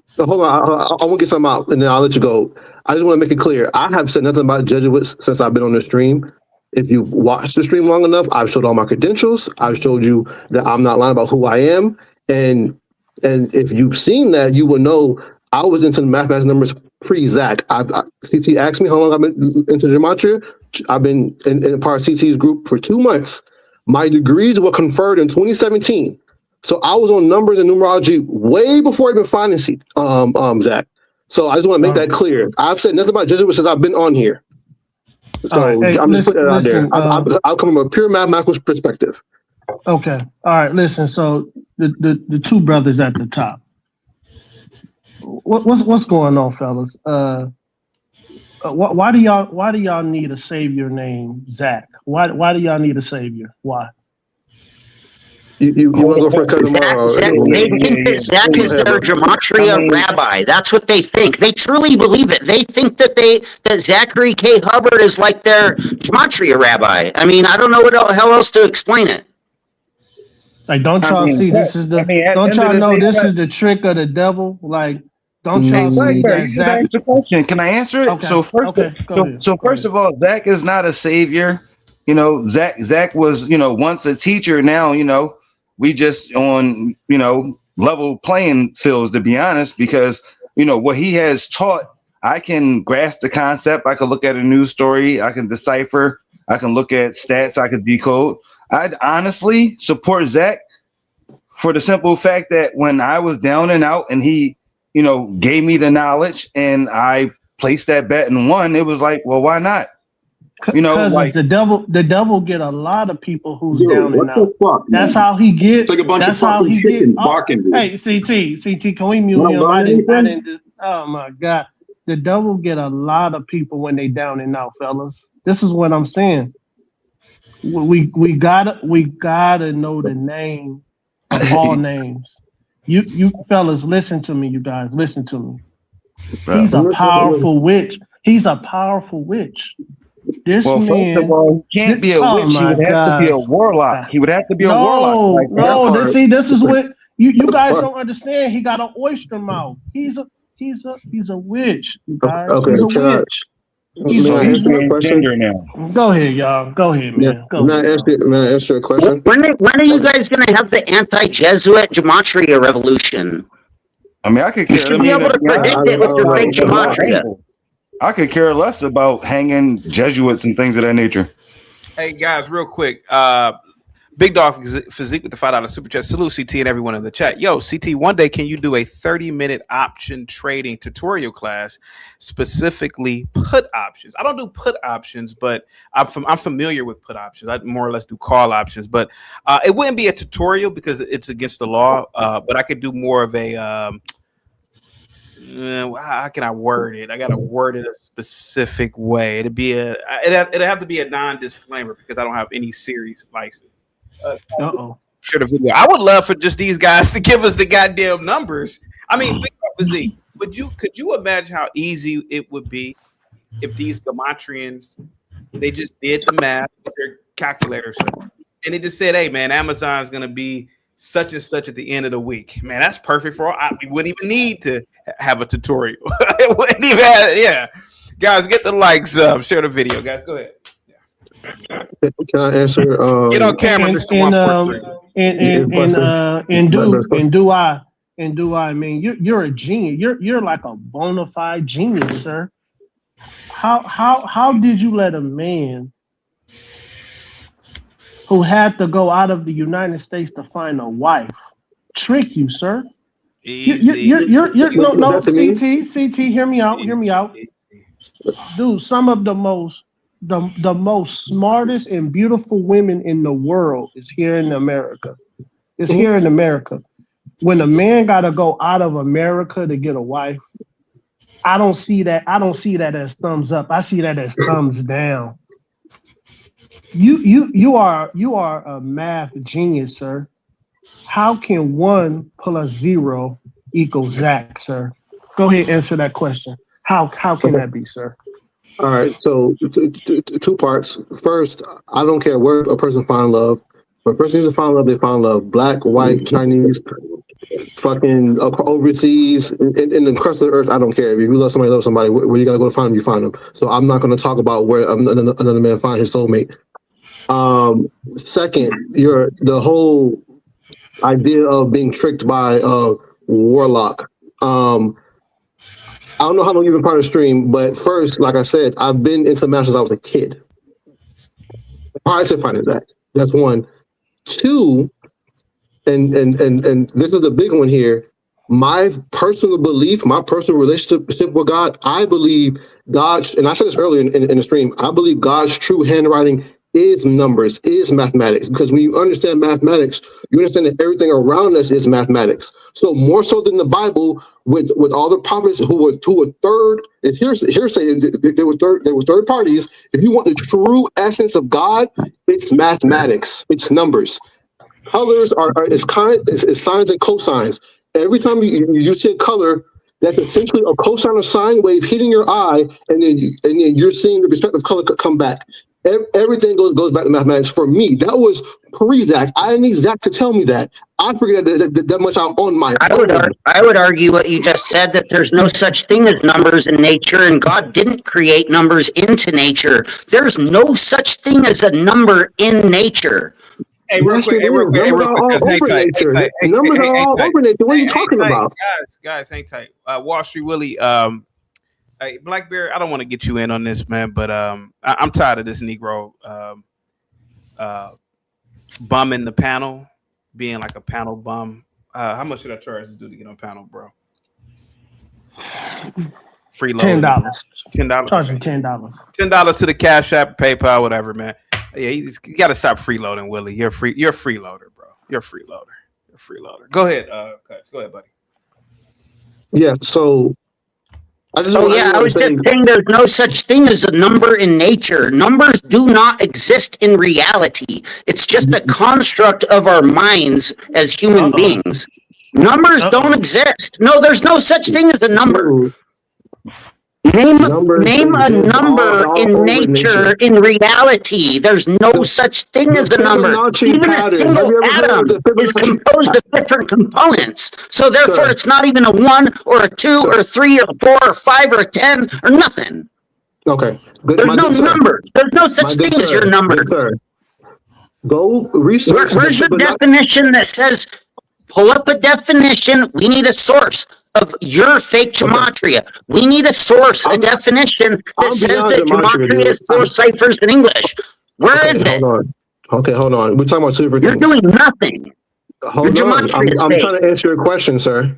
So hold on, I want to get something out, and then I'll let you go. I just want to make it clear. I have said nothing about Jesuits since I've been on the stream. If you've watched the stream long enough, I've showed all my credentials. I've showed you that I'm not lying about who I am. And if you've seen that, you will know I was into the mathematics numbers pre-Zach. CT asked me how long I've been into Gematria. I've been in part of CT's group for 2 months. My degrees were conferred in 2017. So I was on numbers and numerology way before even finding Zach. So I just want to make that clear. I've said nothing about Jesuits since I've been on here. So I'm just putting it out there. I'll come from a pure mathematical perspective. Okay. All right. Listen. So the two brothers at the top. What's going on, fellas? Why do y'all need a savior named Zach? Why do y'all need a savior? Why? You want to go first? They think that Zach is their Gematria rabbi. That's what they think. They truly believe it. They think that Zachary K. Hubbard is like their Gematria rabbi. I mean, I don't know how else to explain it. Like, don't y'all see this is the? Don't y'all know this is the trick of the devil? Like, don't y'all see that Zach? The question. Can I answer it? Okay. So first of all, Zach is not a savior. You know, Zach was once a teacher. Now we just on, level playing fields, to be honest, because, what he has taught, I can grasp the concept. I can look at a news story. I can decipher. I can look at stats. I can decode. I'd honestly support Zach for the simple fact that when I was down and out and he, gave me the knowledge and I placed that bet and won, it was like, well, why not? Like the devil get a lot of people who's down and out. Fuck, that's how he gets. It's like a bunch that's of fucking chickens barking. Hey, CT, can we mute him? I didn't just, oh my God. The devil get a lot of people when they down and out, fellas. This is what I'm saying. We gotta know the name of all names. You fellas, listen to me, you guys, listen to me. He's a powerful witch. He's a powerful witch. This man, first of all, he can't be a witch. He would have to be a warlock. He would have to be a warlock. This is what you guys don't understand. He got an oyster mouth. He's a witch. You guys. Okay, he's a witch. He's a question now. Go ahead, y'all. Go ahead, man. May I answer a question? When are you guys going to have the anti-Jesuit Gematria revolution? I mean, I could. You should be able to predict it with your fake Gematria. I could care less about hanging Jesuits and things of that nature. Hey guys, real quick, Big Dog Physique with the $5 super chat. Salute CT and everyone in the chat. Yo, CT, one day can you do a 30-minute option trading tutorial class, specifically put options? I don't do put options, but I'm familiar with put options. I more or less do call options, but it wouldn't be a tutorial because it's against the law. But I could do more of a how can I word it? I gotta word it a specific way. It'd have to be a non-disclaimer because I don't have any series license. Share the video. I would love for just these guys to give us the goddamn numbers. I mean, could you imagine how easy it would be if these Gematrians they just did the math with their calculators and they just said, "Hey, man, Amazon's gonna be such and such at the end of the week." Man, that's perfect for all. We wouldn't even need to have a tutorial. It wouldn't even have, guys, get the likes up. Share the video, guys. Go ahead. Can I answer? Get on camera, Mr. 143. Do I mean you're a genius. You're like a bona fide genius, sir. How did you let a man who had to go out of the United States to find a wife trick you, sir? You're no CT, hear me out. Dude, some of the most smartest and beautiful women in the world is here in America. It's here in America. When a man gotta go out of America to get a wife, I don't see that as thumbs up. I see that as thumbs down. You are a math genius, sir. How can 1 + 0 = Zach, sir? Go ahead, answer that question. How can that be, sir? All right, so two parts. First, I don't care where a person find love. When a person needs to find love, they find love. Black, white, Chinese, fucking overseas, in the crust of the earth. I don't care. If you love somebody, where you gotta go to find them, you find them. So I'm not going to talk about where another man find his soulmate. Second, the whole idea of being tricked by a warlock. I don't know how long you've been part of the stream, but first, like I said, I've been into math since I was a kid. Prior to finding Zach. That's one. Two, and this is the big one here. My personal belief, my personal relationship with God, I believe God, and I said this earlier in the stream, I believe God's true handwriting is numbers, is mathematics. Because when you understand mathematics, you understand that everything around us is mathematics. So more so than the Bible, with all the prophets who were third, if hearsay, they were third parties. If you want the true essence of God, it's mathematics, it's numbers. Colors is sines and cosines. Every time you see a color, that's essentially a cosine or sine wave hitting your eye, and then you're seeing the respective color come back. Everything goes back to mathematics for me. That was pre-Zach. I didn't need Zach to tell me that. I figured that much out on my own. I would argue what you just said, that there's no such thing as numbers in nature, and God didn't create numbers into nature. There's no such thing as a number in nature. Hey, real quick. Numbers are all over nature. What are you talking about? Guys, hang tight. Wall Street Willie, hey, Blackbeard, I don't want to get you in on this, man, but I'm tired of this Negro bumming the panel, being like a panel bum. How much should I charge this dude to get on panel, bro? Freeload. $10. Charge him $10. $10 to the Cash App, PayPal, whatever, man. Yeah, you got to stop freeloading, Willie. You're a freeloader, bro. You're a freeloader. Go ahead, Cuts. Go ahead, buddy. Yeah. So. I was just saying there's no such thing as a number in nature. Numbers do not exist in reality. It's just a construct of our minds as human beings. Numbers don't exist. No, there's no such thing as a number. Name a number in nature, in reality. There's no such thing as a number. Even a single atom is composed of different components. So therefore, it's not even a 1 or a 2 or 3 or 4 or 5 or a 10 or nothing. Okay. There's no numbers. There's no such thing as your numbers. Go research. Where's your definition that says, pull up a definition, we need a source of your fake gematria. We need a source, a definition that says that gematria is 4 ciphers in English. Where is it? Okay, hold on. We're talking about two different You're things. doing nothing. Hold on. I'm trying to answer your question, sir.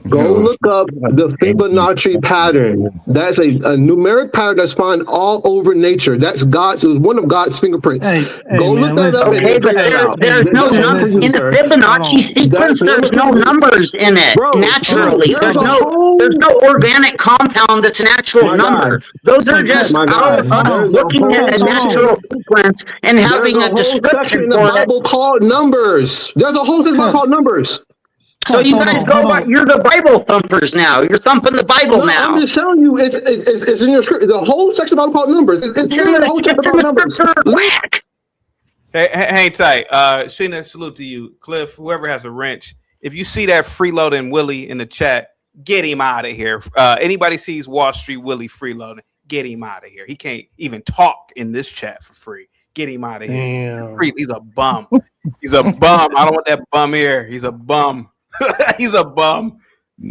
Go look up the Fibonacci pattern. That's a numeric pattern that's found all over nature. That's God's. It was one of God's fingerprints. Go look that up and Okay, but figure it out. there's no numbers in the Fibonacci sequence. There's no numbers in it naturally. There's no organic compound that's an actual number. Those are just us looking at a natural sequence and having a description for it. There's a whole section in the Bible called numbers. There's a whole section called numbers. So you guys go about, you're the Bible thumpers now. You're thumping the Bible now. I'm just telling you, it's in your script. The whole section about called numbers. It's in the whole chapter about numbers. Hang tight. Sheena, salute to you. Cliff, whoever has a wrench. If you see that freeloading Willie in the chat, get him out of here. Anybody sees Wall Street Willie freeloading, get him out of here. He can't even talk in this chat for free. Get him out of here. He's a bum. He's a bum. I don't want that bum here. He's a bum. He's a bum.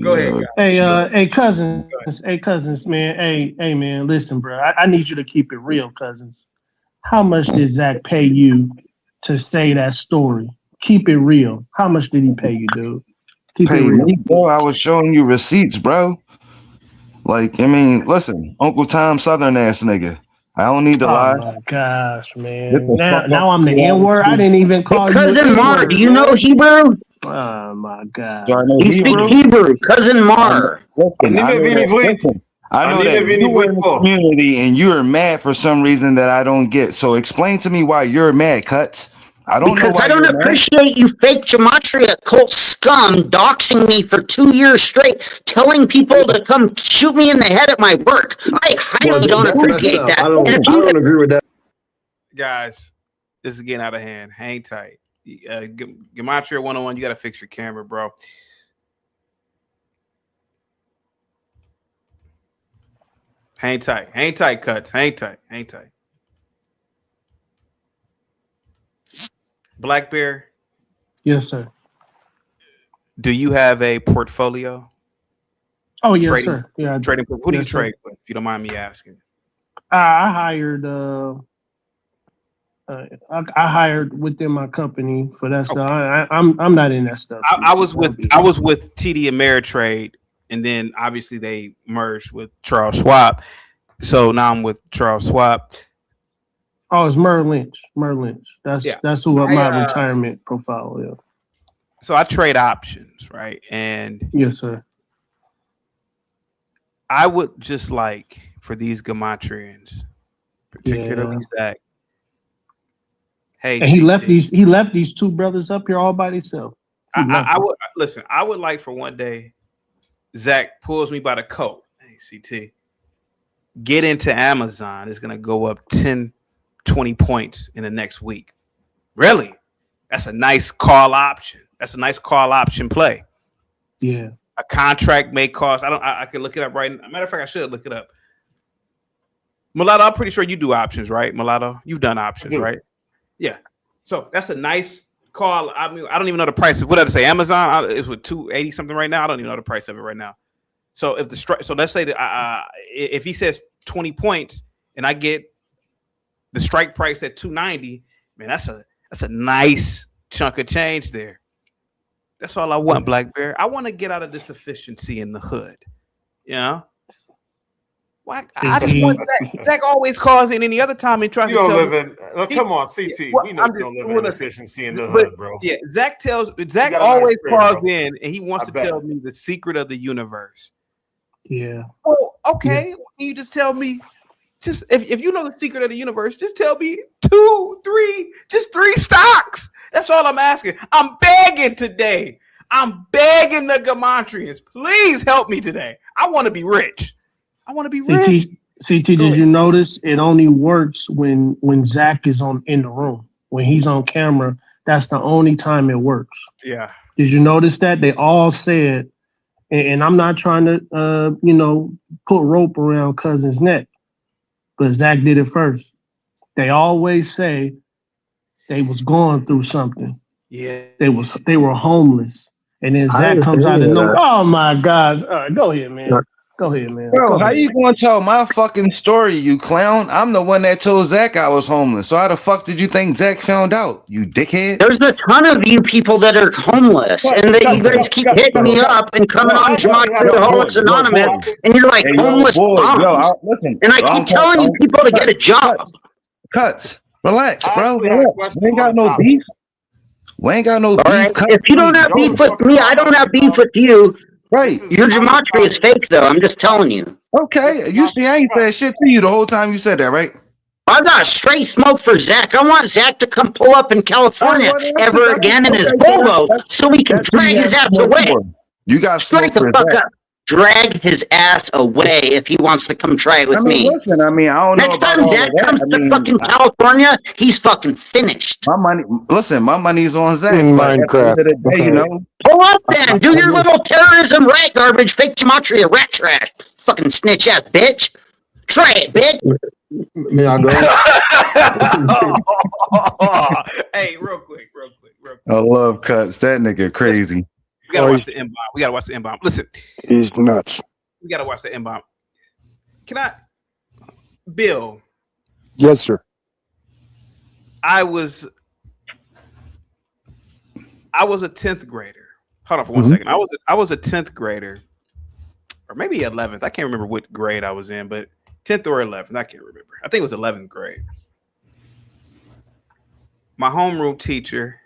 Go ahead, guys. Hey, cousins, man. Hey, man. Listen, bro. I need you to keep it real, cousins. How much did Zach pay you to say that story? Keep it real. How much did he pay you, dude? Keep Pay it real. me, bro. I was showing you receipts, bro. Like, I mean, listen, Uncle Tom Southern ass nigga. I don't need to lie. Oh my gosh, man. Now I'm the N-word. I didn't even call you. Cousin Mar, do you know Hebrew? Oh my God. You speak Hebrew, Cousin Mar. I know that you in the community and you're mad for some reason that I don't get. So explain to me why you're mad, Cuts. I don't know. Because I don't appreciate you fake Gematria cult scum doxing me for 2 years straight, telling people to come shoot me in the head at my work. I highly don't appreciate that. I don't agree with that. Guys, this is getting out of hand. Hang tight. Gematria 101, you got to fix your camera, bro. Hang tight. Hang tight, Cuts. Hang tight. Hang tight. Black Bear. Yes, sir. Do you have a portfolio? Oh, yes, sir. Yeah. Trading. Who do you trade with, if you don't mind me asking? I hired I hired within my company for that stuff. I'm not in that stuff. I was with TD Ameritrade, and then obviously they merged with Charles Schwab. So now I'm with Charles Schwab. Oh, it's Merrill Lynch. Merrill Lynch. That's who my retirement profile is. So I trade options, right? And yes, sir. I would just like for these Gematrians, particularly Zach. Hey, and he left these two brothers up here all by themselves. I would listen. I would like for one day, Zach pulls me by the coat. Hey, CT, get into Amazon. It's gonna go up 10, 20 points in the next week. Really? That's a nice call option. That's a nice call option play. Yeah. A contract may cost. I can look it up right now. Matter of fact, I should look it up. Mulatto, I'm pretty sure you do options, right? Mulatto, you've done options, right? Yeah. So that's a nice call. I mean, I don't even know the price of what did I say? Amazon is with 280 something right now. I don't even know the price of it right now. So if so let's say that if he says 20 points and I get the strike price at 290, man, that's a nice chunk of change there. That's all I want, Black Bear. I want to get out of this efficiency in the hood. You know? Well, I just want Zach always calls in any other time and tries to tell me. Come on, CT. We know you don't live in efficiency in the hood, bro. Yeah, Zach always calls in and he wants to tell me the secret of the universe. Yeah. Well, okay. Can you just tell me? Just if you know the secret of the universe, just tell me 2, 3, just 3 stocks. That's all I'm asking. I'm begging today. I'm begging the Gematrians. Please help me today. I want to be rich. I want to be rich. CT, did you notice it only works when Zach is in the room? When he's on camera, that's the only time it works. Yeah. Did you notice that? They all said, and I'm not trying to put rope around Cousin's neck, but Zach did it first. They always say they was going through something. Yeah. They were homeless. And then Zach comes out and oh my God. All right, go ahead, man. Go ahead, man. Bro, how you gonna tell my fucking story, you clown? I'm the one that told Zach I was homeless. So how the fuck did you think Zach found out, you dickhead? There's a ton of you people that are homeless, and that you guys keep hitting me up and coming on Gematria Anonymous, and you're like homeless bums. And I keep telling you people to get a job. Cuts. Relax, bro. Relax. We ain't got no beef. We ain't got no beef. Right. If you don't have beef with me, I don't have beef with you. Right. Your gematria is fake, though. I'm just telling you. Okay. You see, I ain't said shit to you the whole time you said that, right? I got straight smoke for Zach. I want Zach to come pull up in California ever again in his Volvo so we can drag his ass away. You got straight the fuck up. Drag his ass away if he wants to come try it with me. Listen, I don't know. Next time Zach comes to fucking California, he's fucking finished. My money's on Zach. In Minecraft. Pull up then. Do your little terrorism rat garbage, fake gematria rat trash. Fucking snitch ass bitch. Try it, bitch. May I go? Hey, real quick. I love Cuts. That nigga crazy. We gotta watch the inbound. Listen, he's nuts. We gotta watch the inbound. Can I, Bill? Yes, sir. I was a 10th grader. Hold on for 1 second. I was a 10th grader, or maybe 11th. I can't remember what grade I was in, but 10th or 11th. I can't remember. I think it was 11th grade. My homeroom teacher.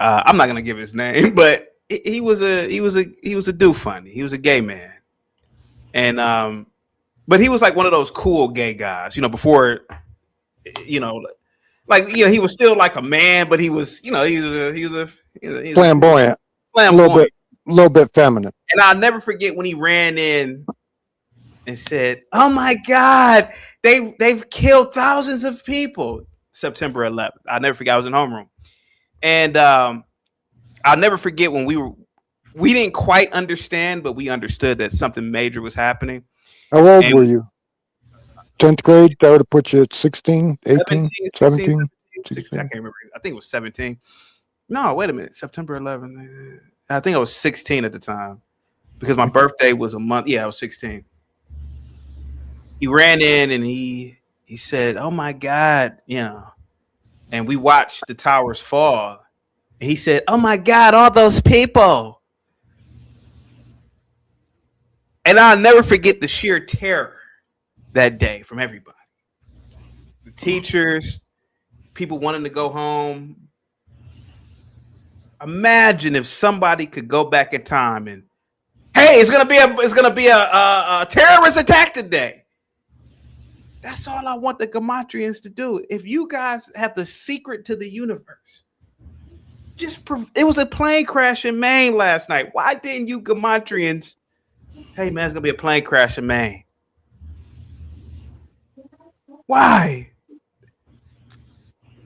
I'm not gonna give his name, but he was a do funny. He was a gay man, and but he was like one of those cool gay guys, before, he was still like a man, but he was flamboyant, a little bit feminine. And I'll never forget when he ran in and said, "Oh my God, they've killed thousands of people." September 11th. I'll never forget. I was in homeroom. And I'll never forget when we didn't quite understand, but we understood that something major was happening. How old were you? 10th grade? That would have put you at 16, 18, 17? 16, I can't remember. I think it was 17. No, wait a minute. September 11th. I think I was 16 at the time because my birthday was a month. Yeah, I was 16. He ran in and he said, "Oh my God," and we watched the towers fall. And he said, "Oh my God, all those people." And I'll never forget the sheer terror that day from everybody. The teachers, people wanting to go home. Imagine if somebody could go back in time and, hey, it's gonna be a terrorist attack today. That's all I want the Gematrians to do. If you guys have the secret to the universe, it was a plane crash in Maine last night. Why didn't you Gematrians? Hey man, it's gonna be a plane crash in Maine. Why?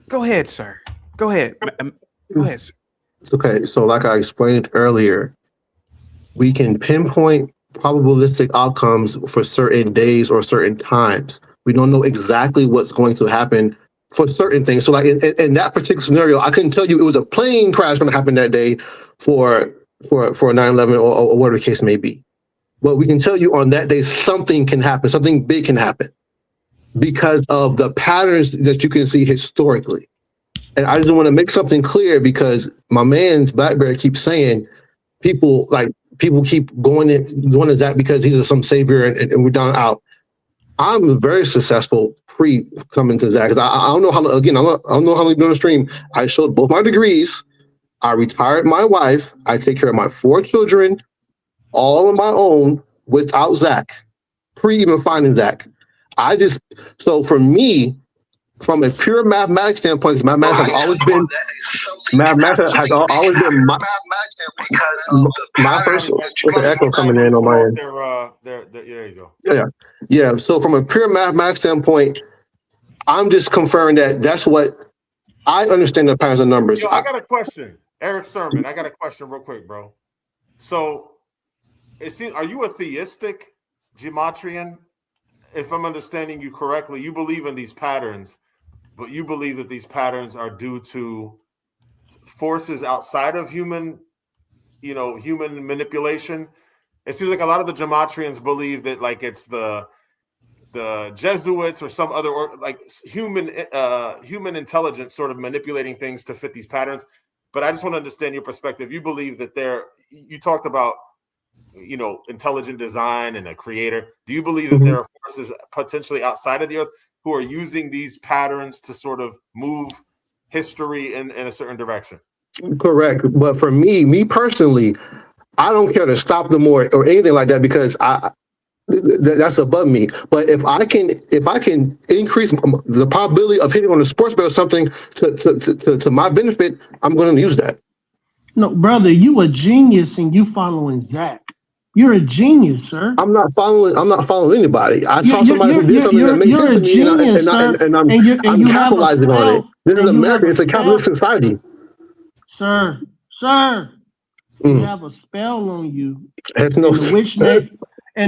Go ahead, sir. Go ahead. Go ahead, sir. Okay, so like I explained earlier, we can pinpoint probabilistic outcomes for certain days or certain times. We don't know exactly what's going to happen for certain things. So like in that particular scenario, I couldn't tell you it was a plane crash going to happen that day for 9/11 or whatever the case may be. But we can tell you on that day something can happen, something big can happen because of the patterns that you can see historically. And I just want to make something clear because my man's Blackberry keeps saying people keep going to Zach because he's some savior and we're down out. I'm very successful pre coming to Zach because I don't know how. Again, I don't know how to do on the stream. I showed both my degrees. I retired my wife. I take care of my 4 children, all on my own without Zach. Pre even finding Zach, so for me, from a pure mathematics standpoint, because mathematics has always been my first. What's the echo coming in on my end? There you go. Yeah. So from a pure mathematics standpoint, I'm just confirming that's what I understand the patterns of numbers. Yo, I got a question, Eric Sermon. I got a question real quick, bro. So, are you a theistic Gematrian? If I'm understanding you correctly, you believe in these patterns, but you believe that these patterns are due to forces outside of human manipulation. it seems like a lot of the Gematrians believe that like it's the Jesuits or some other like human intelligence sort of manipulating things to fit these patterns. But I just want to understand your perspective. You believe that you talked about, you know, intelligent design and a creator. Do you believe that there are forces potentially outside of the earth who are using these patterns to sort of move history in a certain direction? Correct. But for me personally, I don't care to stop them or anything like that, because that's above me. But if I can increase the probability of hitting on a sports bet or something to my benefit, I'm going to use that. No, brother, you a genius and you following Zach. You're a genius, sir. I'm not following anybody. I saw somebody who did something that makes sense to me, and I'm capitalizing on it. This is America. It's a capitalist society. Sir, you have a spell on you. And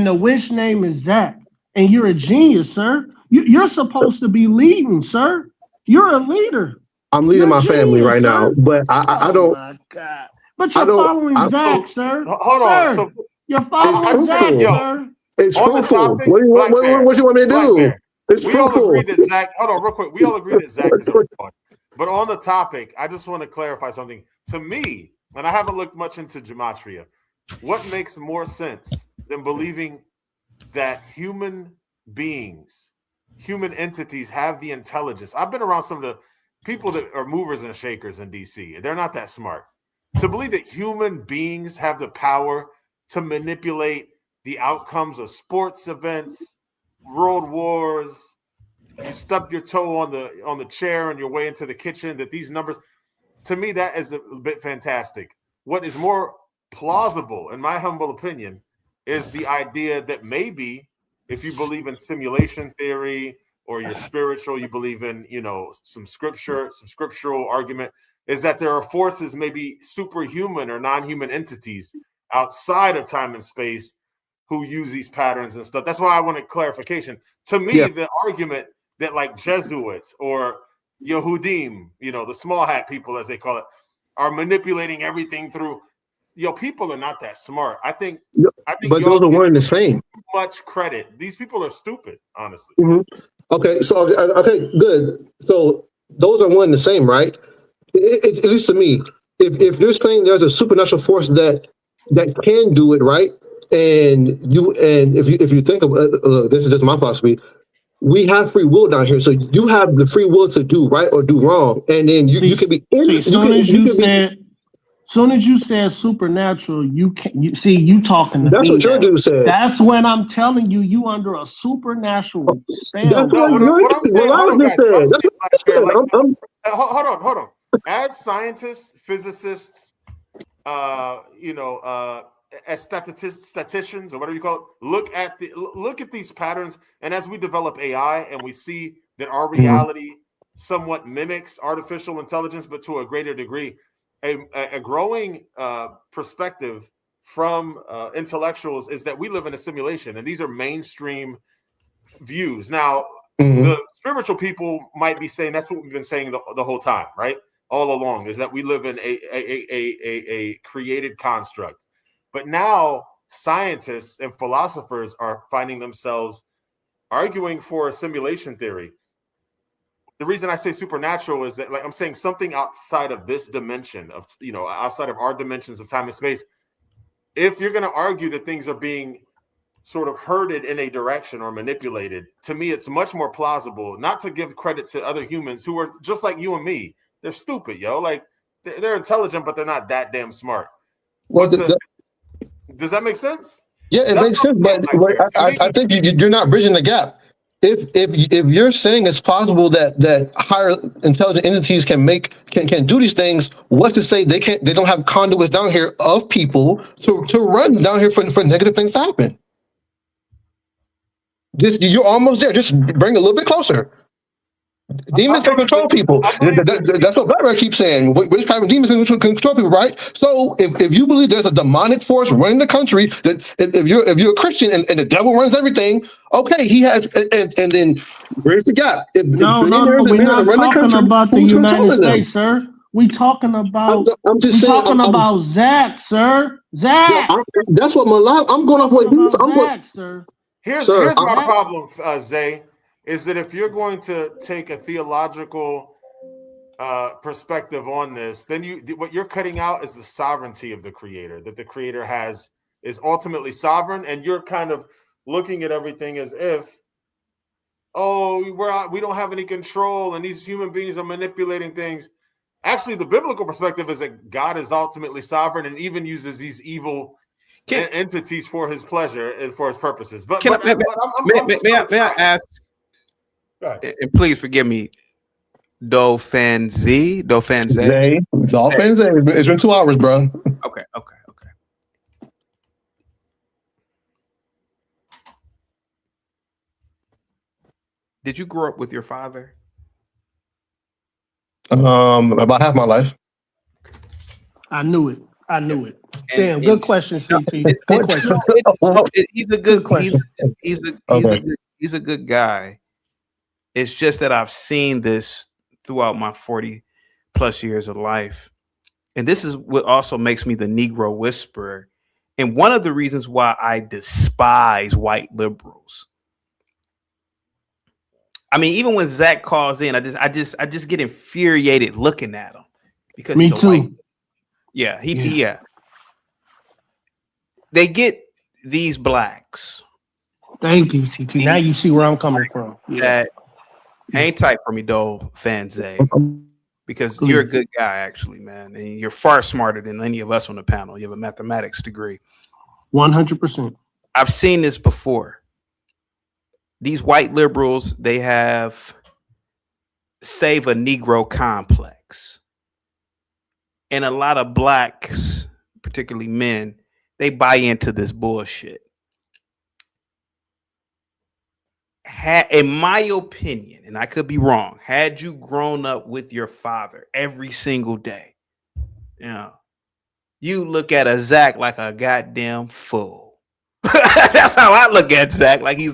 the witch name is Zach. And you're a genius, sir. You're supposed to be leading, sir. You're a leader. I'm leading my family right now, but I don't. Oh my God. But you're following Zach, sir. Hold on. So you're following Zach, sir. It's fruitful. What do you want me to do? It's fruitful. All agree that Zach. Hold on, real quick. We all agree that Zach is a retard. But on the topic, I just want to clarify something. To me, and I haven't looked much into Gematria, what makes more sense than believing that human beings, human entities have the intelligence? I've been around some of the people that are movers and shakers in DC, and they're not that smart. To believe that human beings have the power to manipulate the outcomes of sports events, world wars, you stub your toe on the chair on your way into the kitchen, that these numbers, to me, that is a bit fantastic. What is more plausible, in my humble opinion, is the idea that maybe if you believe in simulation theory or you're spiritual, you believe in, you know, some scriptural argument, is that there are forces, maybe superhuman or non-human entities outside of time and space who use these patterns and stuff. That's why I wanted clarification. To me, the argument that like Jesuits or Yehudim, you know, the small hat people, as they call it, are manipulating everything through, people are not that smart. I think but those are one and the same. Too much credit. These people are stupid, honestly. Okay, so okay, good. So those are one and the same, right? At least to me, if they're saying there's a supernatural force that can do it, right? And if you think of this is just my philosophy, we have free will down here, so you have the free will to do right or do wrong, and then you can be. Soon as you said supernatural, you talking to that's me. What your dude said. That's when I'm telling you under a supernatural spell. That's what I'm saying. Hold on. As scientists, physicists, as statisticians or whatever you call it, look at these patterns, and as we develop AI and we see that our reality somewhat mimics artificial intelligence, but to a greater degree, a growing perspective from intellectuals is that we live in a simulation, and these are mainstream views. Now, the spiritual people might be saying that's what we've been saying the whole time, right? All along, is that we live in a created construct. But now scientists and philosophers are finding themselves arguing for a simulation theory. The reason I say supernatural is that, like, I'm saying something outside of this dimension of, outside of our dimensions of time and space. If you're going to argue that things are being sort of herded in a direction or manipulated, to me, it's much more plausible not to give credit to other humans who are just like you and me. They're stupid, like they're intelligent, but they're not that damn smart. Well, does that make sense? Yeah, it makes sense, but I think you're not bridging the gap. If you're saying it's possible that higher intelligent entities can do these things, what's to say they don't have conduits down here of people to run down here for negative things to happen? You're almost there. Just bring it a little bit closer. Demons can control people. That's what Black keeps saying. Which kind of demons can control people, right? So if you believe there's a demonic force running the country, that if you're a Christian and the devil runs everything, okay, he has, and then where's the gap? No, we're not talking about the United States, sir. We talking about. I'm just saying. Talking about Zach, sir. Zach. That's what I'm going off what he's. I'm going. Sir. Here's my problem, Zay, is that if you're going to take a theological perspective on this, then what you're cutting out is the sovereignty of the creator, that the creator is ultimately sovereign, and you're kind of looking at everything as if, we don't have any control and these human beings are manipulating things. Actually, the biblical perspective is that God is ultimately sovereign and even uses these evil entities for his pleasure and for his purposes. May I ask, and please forgive me, Dolphin Zay. It's been 2 hours, bro. Okay. Did you grow up with your father? About half my life. I knew it. Damn, good question, CT. Good question. He's a good question. He's a good guy. It's just that I've seen this throughout my 40 plus years of life. And this is what also makes me the Negro whisperer. And one of the reasons why I despise white liberals. I mean, even when Zach calls in, I just get infuriated looking at him because me he's too. White. Yeah. They get these blacks. Thank you, CT. Now you see where I'm coming from. That hang tight for me, though, Fanzay, because you're a good guy, actually, man, and you're far smarter than any of us on the panel. You have a mathematics degree. 100%. I've seen this before. These white liberals, they have save a Negro complex. And a lot of blacks, particularly men, they buy into this bullshit. In my opinion, and I could be wrong, had you grown up with your father every single day, you look at a Zach like a goddamn fool. That's how I look at Zach. Like to me,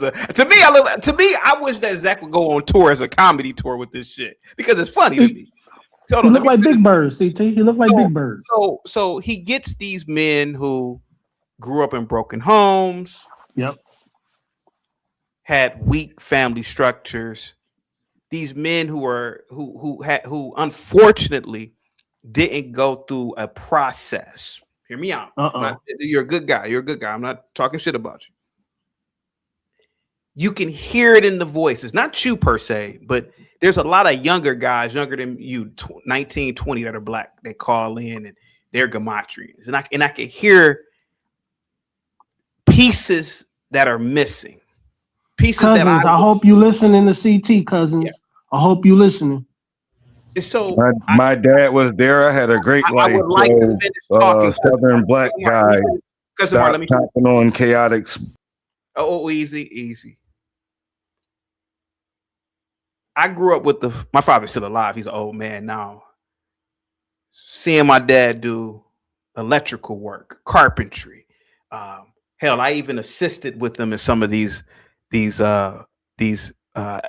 I wish that Zach would go on tour as a comedy tour with this shit because it's funny to me. He look like Big Bird, CT. He look like Big Bird. So he gets these men who grew up in broken homes. Yep. Had weak family structures. These men who unfortunately didn't go through a process. Hear me out. You're a good guy. I'm not talking shit about you. You can hear it in the voices, not you per se, but there's a lot of younger guys, younger than you, 19, 20, that are black. They call in and they're Gematrians. And I can hear pieces that are missing. Pieces cousins, that I hope you listening to CT, cousins. Yeah. I hope you listening. So my dad was there. I had a great life. I would like to finish talking. Southern black guy. Stop tapping on chaotics. Oh, easy. I grew up with my father's still alive. He's an old man now. Seeing my dad do electrical work, carpentry. Hell, I even assisted with them in some of these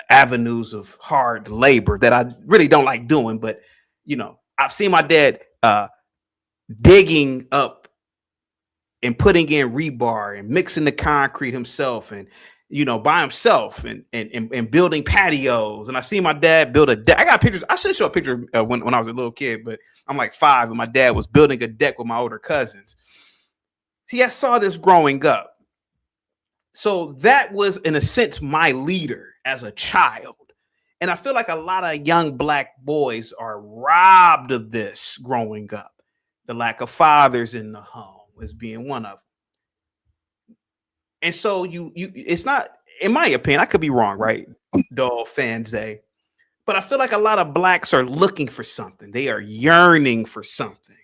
avenues of hard labor that I really don't like doing. But, I've seen my dad digging up and putting in rebar and mixing the concrete himself and, by himself and building patios. And I see my dad build a deck. I got pictures. I should show a picture when I was a little kid, but I'm like 5 and my dad was building a deck with my older cousins. See, I saw this growing up. So that was, in a sense, my leader as a child. And I feel like a lot of young black boys are robbed of this growing up. The lack of fathers in the home is being one of them. And so it's not, in my opinion, I could be wrong, right? Fanzay. But I feel like a lot of blacks are looking for something. They are yearning for something.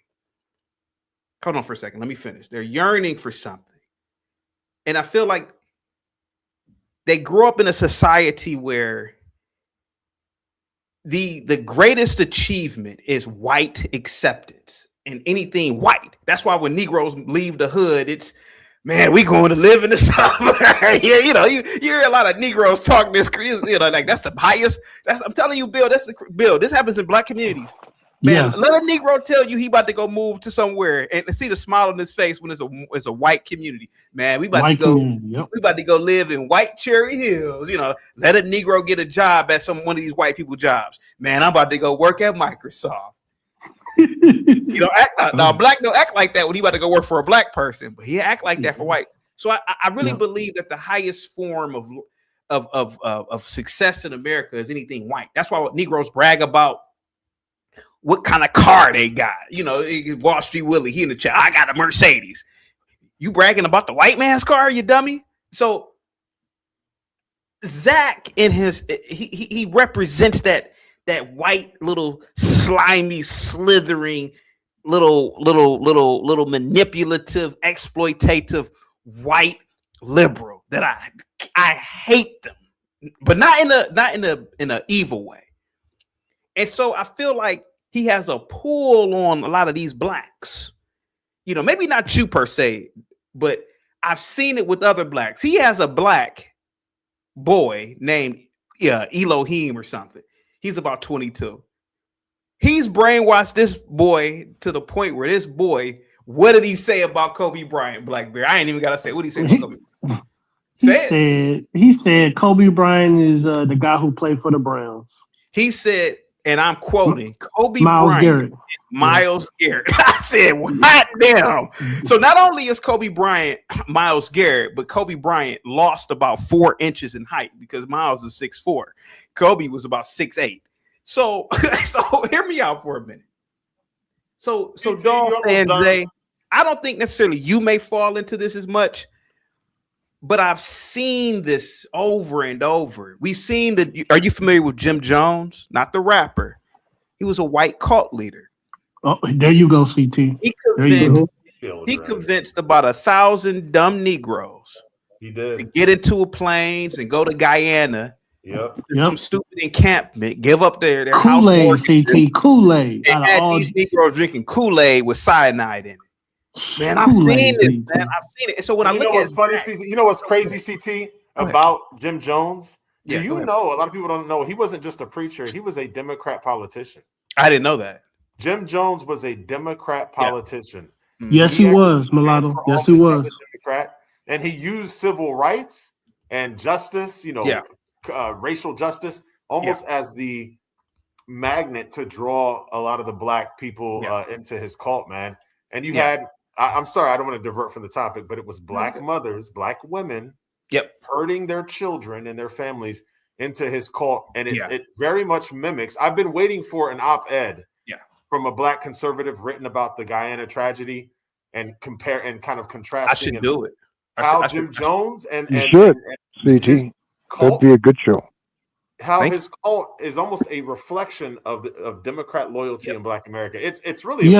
Hold on for a second. Let me finish. They're yearning for something. And I feel like they grew up in a society where the greatest achievement is white acceptance and anything white. That's why when Negroes leave the hood, it's, man, we going to live in the suburbs. Yeah, you hear a lot of Negroes talking this, like that's the highest. I'm telling you, Bill, Bill, this happens in black communities. Man, let a Negro tell you he about to go move to somewhere and see the smile on his face when it's a white community. Man, we about to go live in White Cherry Hills. You know, let a Negro get a job at one of these white people jobs. Man, I'm about to go work at Microsoft. You know, now black don't act like that when he about to go work for a black person, but he act like that for white. So I really believe that the highest form of success in America is anything white. That's why Negroes brag about what kind of car they got. You know, Wall Street Willie, he in the chat, I got a Mercedes. You bragging about the white man's car, you dummy? So Zach in he represents that white little slimy, slithering, little manipulative, exploitative white liberal that I hate them, but not in a evil way. And so I feel like he has a pull on a lot of these blacks. You know, maybe not you per se, but I've seen it with other blacks. He has a black boy named Elohim or something. He's about 22. He's brainwashed this boy to the point where this boy, what did he say about Kobe Bryant, Black Bear? I ain't even got to say what he said about Kobe Bryant. He said Kobe Bryant is the guy who played for the Browns. He said, and I'm quoting, Kobe Miles Bryant Garrett. Miles Garrett. I said, what? Damn. So not only is Kobe Bryant Miles Garrett, but Kobe Bryant lost about 4 inches in height because Miles is 6'4". Kobe was about 6'8". So hear me out for a minute. So Dog fans, I don't think necessarily you may fall into this as much, but I've seen this over and over. We've seen that. Are you familiar with Jim Jones? Not the rapper. He was a white cult leader. Oh, there you go, CT. He convinced about 1,000 dumb Negroes. He did to get into planes and go to Guyana. Yep. Some stupid encampment, give up their Kool-Aid, house. Kool-Aid. They had these Negroes drinking Kool-Aid with cyanide in it. Man, I've seen this, man. I've seen it. And so when I look at you know what's crazy, CT, about Jim Jones? Do you know, a lot of people don't know, he wasn't just a preacher, he was a Democrat politician. I didn't know that. Jim Jones was a Democrat politician. Yes, he was, Mulatto. Yes, he was. Democrat, and he used civil rights and justice, racial justice, almost as the magnet to draw a lot of the black people into his cult, man. And you had, I'm sorry, I don't want to divert from the topic, but it was black mothers, black women, hurting their children and their families into his cult. And it very much mimics. I've been waiting for an op-ed from a black conservative written about the Guyana tragedy and compare and kind of contrasting. I should do it. How Jim Jones and CT, that'd be a good show. How his cult is almost a reflection of Democrat loyalty in Black America. It's really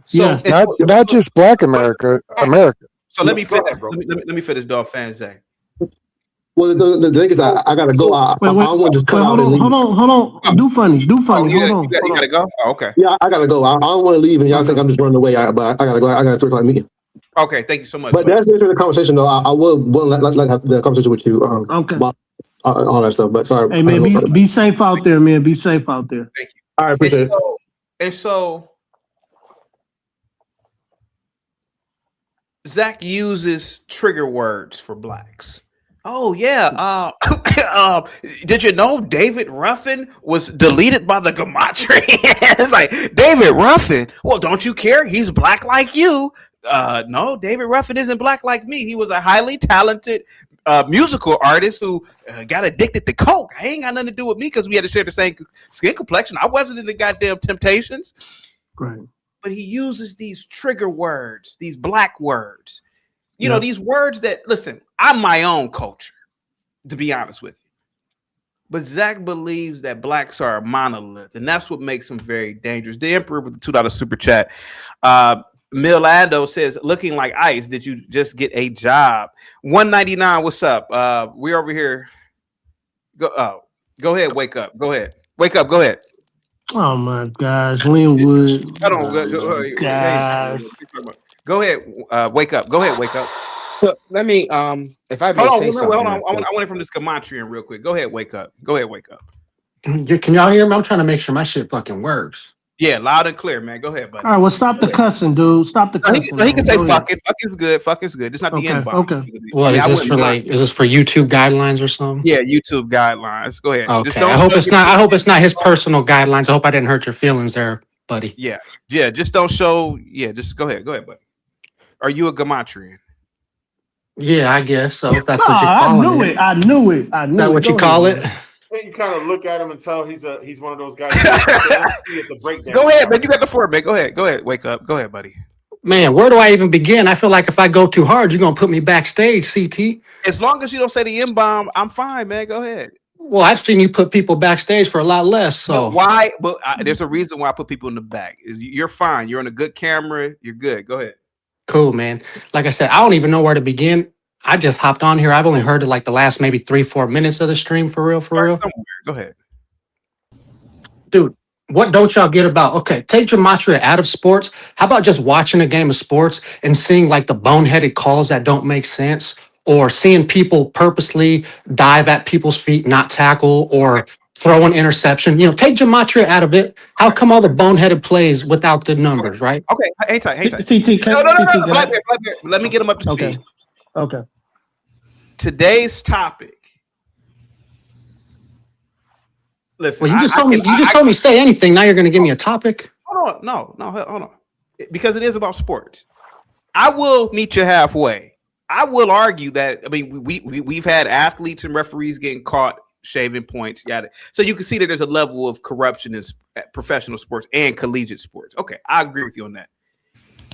So not just Black America. So let me finish, bro. Let me finish, Dog fan Zay. Well, the thing is, I gotta go. I don't want to just cut out and leave. Hold on. Do funny. You gotta go. Oh, okay. Yeah, I gotta go. I don't want to leave, and y'all think I'm just running away. But I gotta go. I got a 3 o'clock meeting. Okay, thank you so much. But that's the end of the conversation, though. I will let the conversation with you. Okay. About, all that stuff. But sorry. Hey man, be safe out there, man. Be safe out there. Thank you. All right, appreciate it. And so Zach uses trigger words for blacks. Oh yeah. Did you know David Ruffin was deleted by the Gematria? It's like, David Ruffin. Well, don't you care? He's black like you. No, David Ruffin isn't black like me. He was a highly talented musical artist who got addicted to coke. I ain't got nothing to do with me because we had to share the same skin complexion. I wasn't in the goddamn Temptations. Right. But he uses these trigger words, these black words. You know, these words that, listen, I'm my own culture, to be honest with you. But Zach believes that blacks are a monolith, and that's what makes him very dangerous. The Emperor with the $2 super chat. Milando says, looking like ice, did you just get a job? 199, what's up? We're over here. Go ahead, wake up. Go ahead. Wake up, go ahead. Oh my gosh, Linwood. Hold on, go ahead, wake up. Go ahead, wake up. So let me if I may say something. Hold on. I want it from this Gematrian real quick. Go ahead, wake up. Go ahead, wake up. Can y'all hear me? I'm trying to make sure my shit fucking works. Yeah, loud and clear, man. Go ahead, buddy. All right, well, stop the cussing, dude. Stop the cussing. He can say Go fuck ahead. it. Fuck is good. Fuck is good. Just not the Okay, N bomb. okay. What is this for? Like, is this for YouTube guidelines or something? Yeah, YouTube guidelines. Go ahead. Okay. I hope it's not. I hope it's not his personal guidelines. I hope I didn't hurt your feelings there, buddy. Yeah. Just don't show. Yeah, just go ahead. Go ahead, buddy. Are you a Gematrian? Yeah, I guess so. If that's what you're calling it. I knew it. Is that what you call it? You kind of look at him and tell he's one of those guys. Go ahead, man. You got the floor, man. Go ahead. Wake up. Go ahead, buddy. Man, where do I even begin? I feel like if I go too hard, you're gonna put me backstage, CT. As long as you don't say the M bomb, I'm fine, man. Go ahead. Well, I've seen you put people backstage for a lot less. So why? But there's a reason why I put people in the back. You're fine. You're on a good camera. You're good. Go ahead. Cool, man. Like I said, I don't even know where to begin. I just hopped on here. I've only heard it like the last maybe 3-4 minutes of the stream for real. Go ahead. Dude, what don't y'all get about, okay, take Gematria out of sports. How about just watching a game of sports and seeing like the boneheaded calls that don't make sense, or seeing people purposely dive at people's feet, not tackle, or throw an interception? You know, take Gematria out of it. How come all the boneheaded plays without the numbers, right? Okay, hang tight. CT, No. Blackbeard. Let me get him up to speed. Okay. Today's topic. Listen, Well, you just told me say anything. Now you're going to give me a topic. Hold on, no, hold on, because it is about sports. I will meet you halfway. I will argue that. I mean, we've had athletes and referees getting caught shaving points. So you can see that there's a level of corruption in professional sports and collegiate sports. Okay, I agree with you on that.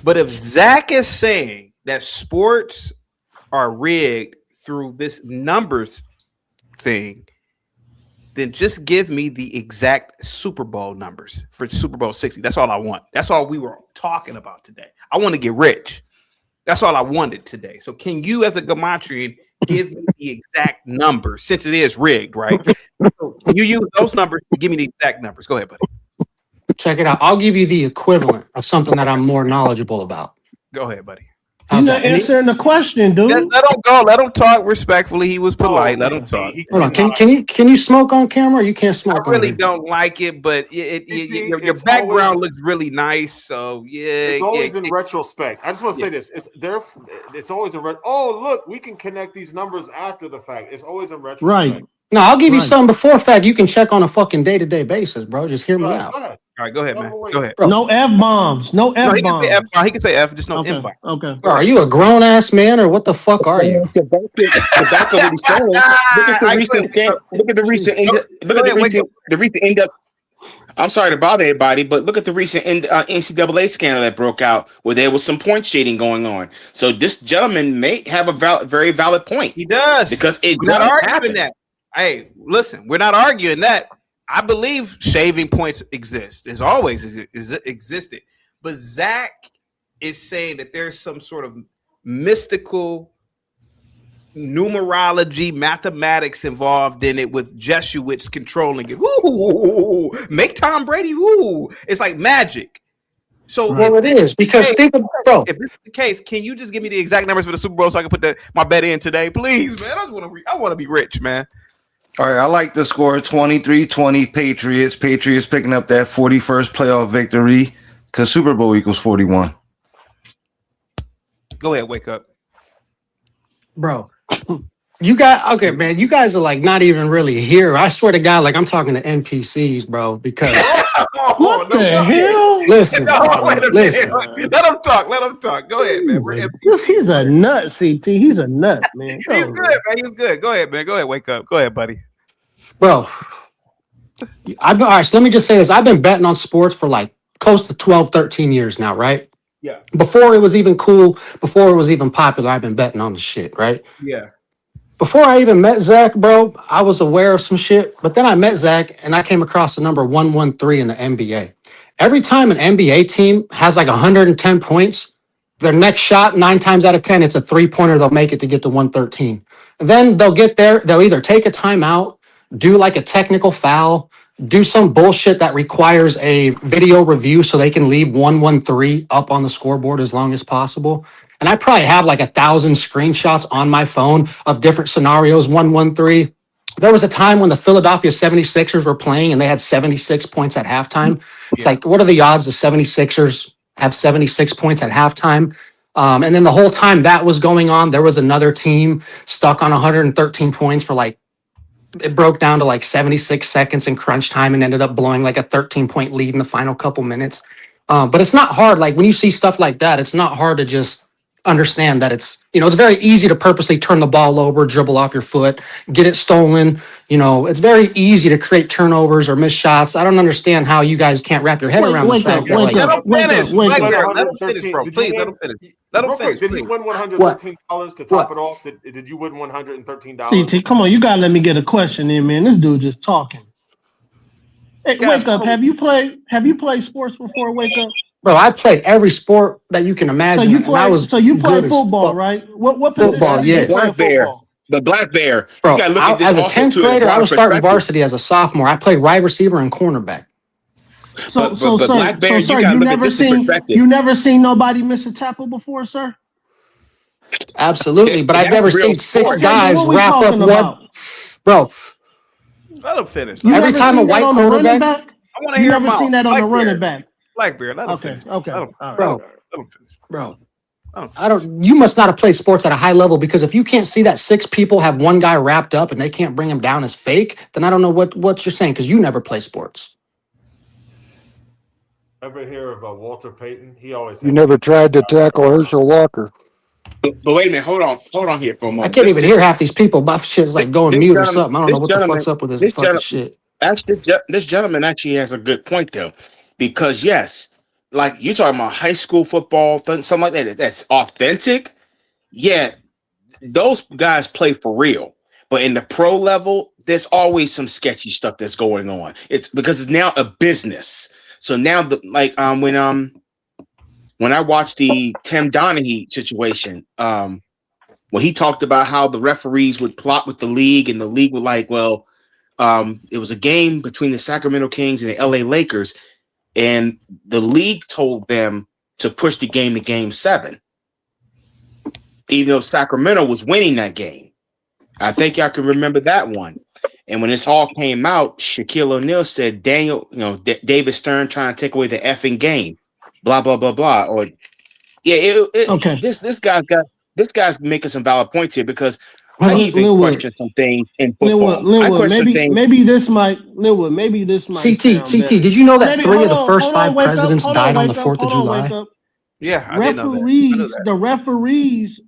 But if Zach is saying that sports are rigged through this numbers thing, then just give me the exact Super Bowl numbers for Super Bowl 60. That's all I want. That's all we were talking about today. I want to get rich. That's all I wanted today. So can you, as a Gematrian, give me the exact numbers, since it is rigged, right? So you use those numbers to give me the exact numbers. Go ahead, buddy. Check it out. I'll give you the equivalent of something that I'm more knowledgeable about. Go ahead, buddy. You're not answering the question, dude. Let him go. Let him talk respectfly. He was polite. Let him talk. Hold on. Can you smoke on camera? Or you can't smoke. I really don't like it, but your background looks really nice. So yeah, it's always in retrospect. I just want to say this: it's always in oh, look, we can connect these numbers after the fact. It's always in retrospect. Right. No, I'll give you something before fact. You can check on a fucking day-to-day basis, bro. Just hear me out. Go ahead. All right, go ahead, man. Go ahead. Bro. No F-bombs. No F-bombs. He can say F, just no M-bomb. Okay. Bro, are you a grown-ass man or what the fuck are you? Look at the recent end up. I'm sorry to bother everybody, but look at the recent NCAA scandal that broke out where there was some point shading going on. So this gentleman may have a very valid point. He does. Because it We're does not arguing happen. that. Hey, listen, we're not arguing that. I believe shaving points exist. It's always existed. But Zach is saying that there's some sort of mystical numerology, mathematics involved in it, with Jesuits controlling it. Ooh, make Tom Brady. Ooh, it's like magic. So well, it is because if this is the case, can you just give me the exact numbers for the Super Bowl so I can put my bet in today, please, man? I want to be rich, man. All right, I like the score 23-20 Patriots. Patriots picking up that 41st playoff victory because Super Bowl equals 41. Go ahead, wake up. Bro, you guys, man, you guys are like not even really here. I swear to God, like I'm talking to NPCs, bro, because what the hell? Listen. Let him talk. Go ahead, man. He's a nut, CT. He's a nut, man. He's good, man. He's good. Go ahead, man. Go ahead, wake up. Go ahead, buddy. Bro, all right, so let me just say this. I've been betting on sports for like close to 12, 13 years now, right? Yeah. Before it was even cool, before it was even popular, I've been betting on the shit, right? Yeah. Before I even met Zach, bro, I was aware of some shit, but then I met Zach and I came across the number 113 in the NBA. Every time an NBA team has like 110 points, their next shot, 9 times out of 10, it's a 3-pointer. They'll make it to get to 113. And then they'll get there. They'll either take a timeout, do like a technical foul, do some bullshit that requires a video review so they can leave 113 up on the scoreboard as long as possible. And I probably have like 1,000 screenshots on my phone of different scenarios, 113. there was a time when the Philadelphia 76ers were playing and they had 76 points at halftime. It's like, what are the odds the 76ers have 76 points at halftime? And then the whole time that was going on, there was another team stuck on 113 points for like, it broke down to like 76 seconds in crunch time and ended up blowing like a 13-point lead in the final couple minutes. But it's not hard. Like when you see stuff like that, it's not hard to just understand that it's, it's very easy to purposely turn the ball over, dribble off your foot, get it stolen. It's very easy to create turnovers or miss shots. I don't understand how you guys can't wrap your head around the fact that like, Let him finish, bro. Please let him finish. Let him finish. Did he win $113 to top it off? Did you win $113? CT, come on, you gotta let me get a question in, man. This dude just talking. Hey, Wake Up. Have you played sports before? Wake Up. Bro, I played every sport that you can imagine. So you play football, right? What football? Yes. Black Bear. The Black Bear. Bro, You gotta look at this as a also 10th too, grader, I was starting perspective. varsity as a sophomore. I played wide receiver and cornerback. But Black Bear, sir, you gotta look at this perspective. You never seen nobody miss a tackle before, sir? Absolutely, but I've never seen six Okay, guys what we wrap up talking one. about? Bro, Let him finish. every time a white quarterback. I want to hear him out. Seen that on Black the Bear. running back. Blackbeard, let him finish. Okay. Let him, All right. Bro, let him finish. Bro, I don't. You must not have played sports at a high level because if you can't see that six people have one guy wrapped up and they can't bring him down as fake, then I don't know what you're saying because you never play sports. Ever hear of Walter Payton? He always. You never tried to tackle Herschel Walker. But wait a minute, hold on here for a moment. I can't even hear half these people. Buff shit's like going mute or something. I don't know what the fuck's up with this fucking shit. Actually, this gentleman actually has a good point though, because yes, like you're talking about high school football, something like that. That's authentic. Yeah, those guys play for real. But in the pro level, there's always some sketchy stuff that's going on. It's because it's now a business. So now, when I watched the Tim Donaghy situation, when he talked about how the referees would plot with the league, and the league would like, well, it was a game between the Sacramento Kings and the LA Lakers, and the league told them to push the game to Game 7, even though Sacramento was winning that game. I think y'all can remember that one. And when this all came out, Shaquille O'Neal said, Daniel, David Stern trying to take away the effing game, blah, blah, blah, blah. Or okay. This guy's making some valid points here because I even question some things in football. Maybe this might. CT, did you know that three of the first five presidents died on the 4th of July? Yeah, I didn't know that. The referees.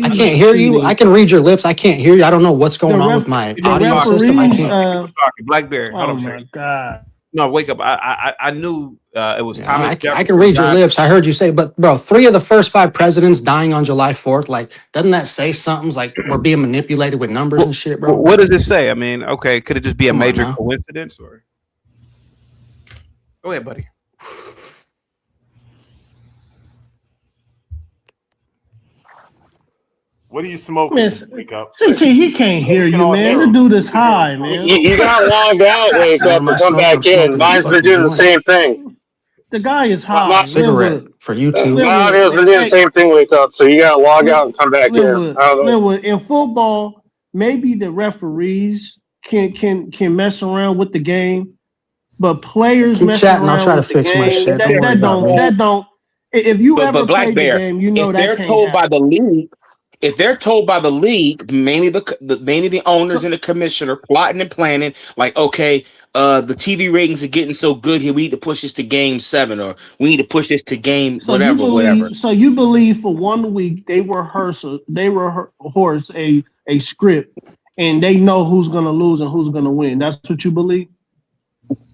I can't hear you. I can read your lips. I can't hear you. I don't know what's going on with my audio system. I can't. Blackberry. Oh my god. No, Wake Up. I knew it was Thomas Jefferson. I can read your lips. I heard you say, but bro, 3 of the first 5 presidents dying on July 4th. Like, doesn't that say something? Like we're being manipulated with numbers and shit, bro. What does it say? I mean, okay, could it just be a major coincidence or? Go ahead, buddy. What are you smoking? Man, Wake Up. CT, he can't hear you, man. The dude is high, man. You got logged out, Wake Up, to come back in. Mine's been doing the same thing. The guy is high. Cigarette for you too. Mine has been doing the same thing, Wake Up. So you got to log out and come back in. In football, maybe the referees can mess around with the game, but players keep messing chatting. around I'll try to with fix the my game, shit. that don't. If you ever played the game, you know if that they're can't told happen. by the league. If they're told by the league, mainly the owners and the commissioner plotting and planning, like, okay, the TV ratings are getting so good here, we need to push this to Game 7, or we need to push this to game whatever. So you believe for 1 week they rehearse a script, and they know who's going to lose and who's going to win. That's what you believe?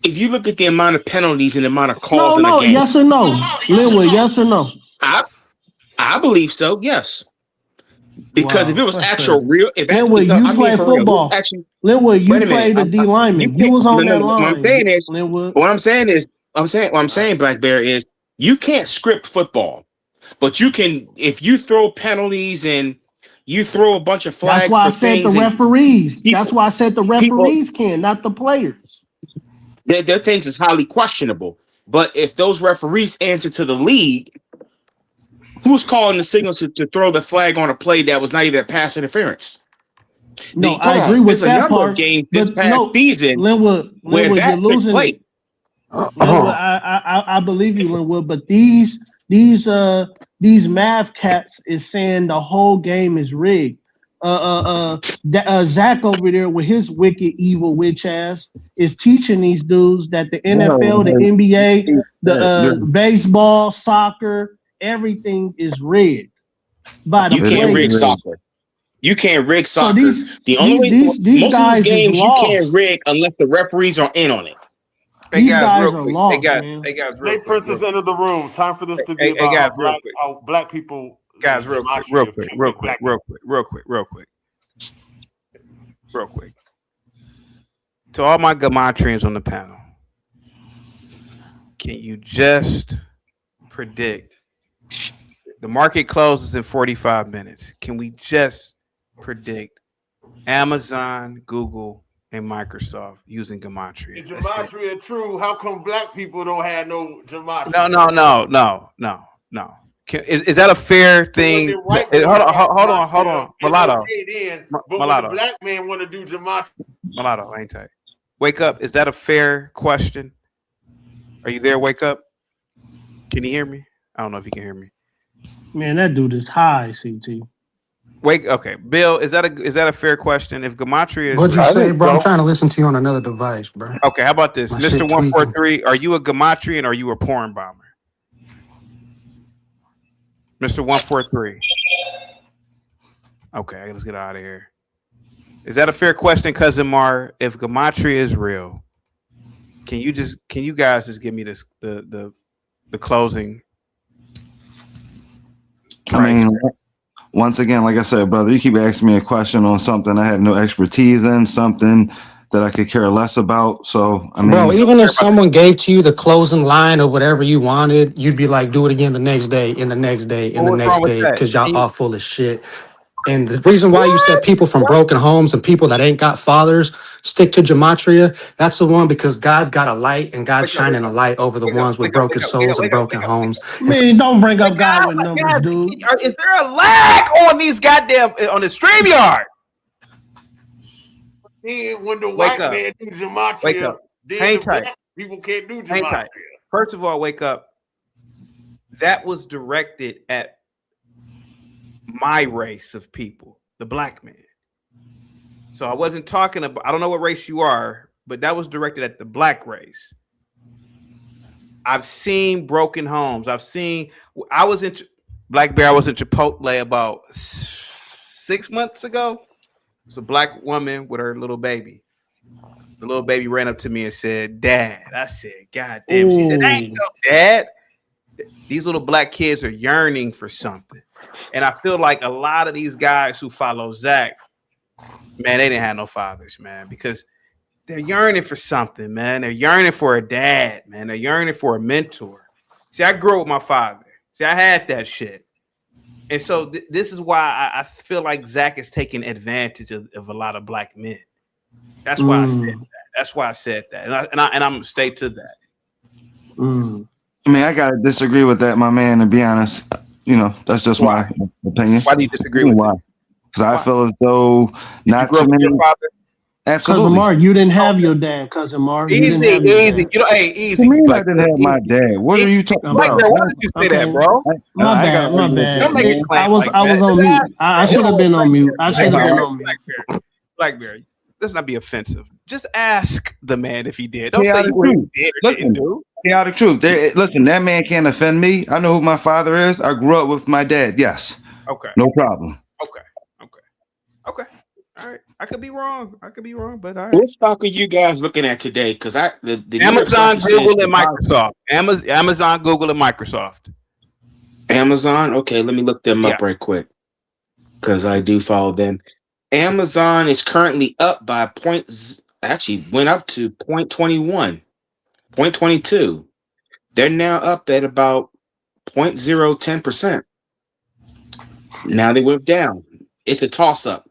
If you look at the amount of penalties and the amount of calls in a game, yes or no, Linwood, yes or no? I believe so. Yes. Because if it was actual real, if Linwood, you play football. Linwood, you played the D lineman. You was on that line. What I'm saying, Black Bear, is you can't script football, but you can if you throw penalties and you throw a bunch of flags. That's why I said the referees. That's why I said the referees can, not the players. Their things is highly questionable. But if those referees answer to the league, who's calling the signals to throw the flag on a play that was not even a pass interference? No, I agree with that part. Games but past season Linwood, where you're that took losing place. it. Linwood, I believe you, Linwood, but these math cats is saying the whole game is rigged. Zach over there with his wicked evil witch ass is teaching these dudes that the NFL, the NBA, the baseball, soccer, everything is rigged by the You can't rig players. soccer. You can't rig soccer. These most guys of these games is you lost. can't rig unless the referees are in on it. Hey These guys, guys are lost, man. Hey guys, Jay Prince has entered the room. Time for this to be Hey, guys, about how black people. Guys, real quick. To all my Gematrians on the panel, can you just predict? The market closes in 45 minutes. Can we just predict Amazon, Google, and Microsoft using Gematria? Gematria true. How come black people don't have no Gematria? No. Is that a fair thing? Hold on. Mulatto. But when the black man want to do Gematria. Mulatto, ain't tight. Wake up. Is that a fair question? Are you there? Wake up. Can you hear me? I don't know if you can hear me. Man, that dude is high, CT. Okay, Bill, is that a fair question? If Gematria is what'd you say, bro? I'm trying to listen to you on another device, bro. Okay, how about this? My Mr. shit 143, are you a Gematrian or are you a porn bomber? Mr. 143. Okay, let's get out of here. Is that a fair question, Cousin Mar? If Gematria is real, can you guys just give me this the closing? I mean, once again, like I said, brother, you keep asking me a question on something I have no expertise in, something that I could care less about. So, I mean, bro, even if someone gave to you the closing line of whatever you wanted, you'd be like, do it again the next day, and the next day, and the next day, because y'all all full of shit. And the reason why you said people from broken homes and people that ain't got fathers stick to Gematria, that's the one because God got a light and God's shining a light over the ones with broken souls and broken homes. Man, don't bring up God with numbers, dude. Is there a lag on these goddamn on the StreamYard? When the white man do Gematria, then the black people can't do Gematria. First of all, wake up. That was directed at my race of people, the black man. So I wasn't talking about, I don't know what race you are, but that was directed at the black race. I've seen broken homes. I was in Black Bear. I was in Chipotle about 6 months ago. It's a black woman with her little baby. The little baby ran up to me and said, "Dad." I said, "God damn." She said, "Ain't no dad." These little black kids are yearning for something. And I feel like a lot of these guys who follow Zach, man, they didn't have no fathers, man, because they're yearning for something, man. They're yearning for a dad, man. They're yearning for a mentor. See, I grew up with my father. See, I had that shit. And so this is why I feel like Zach is taking advantage of a lot of black men. That's why I said that. That's why I said that. And I'm going to stay to that. I mean, I gotta disagree with that, my man. To be honest, that's just my opinion. Why do you disagree with that? Because I feel as though not too many. Absolutely, Cousin Mark, you didn't have your dad, Cousin Mark. Easy. Hey, easy. I didn't have my dad. What are you talking about? Why did you say that, bro? My bad. I was on mute. I should have been on mute. Blackberry, let's not be offensive. Just ask the man if he did. Don't say you did or didn't do. Chaotic truth. Listen, that man can't offend me. I know who my father is. I grew up with my dad. Yes. Okay. No problem. Okay. All right. I could be wrong, but all right. What stock are you guys looking at today? Because the Amazon, Google, and Microsoft. Amazon, Google, and Microsoft. Amazon. Okay, let me look them up right quick because I do follow them. Amazon is currently up by went up to 0.21, 0.22. They're now up at about 0.010%. Now they went down. It's a toss up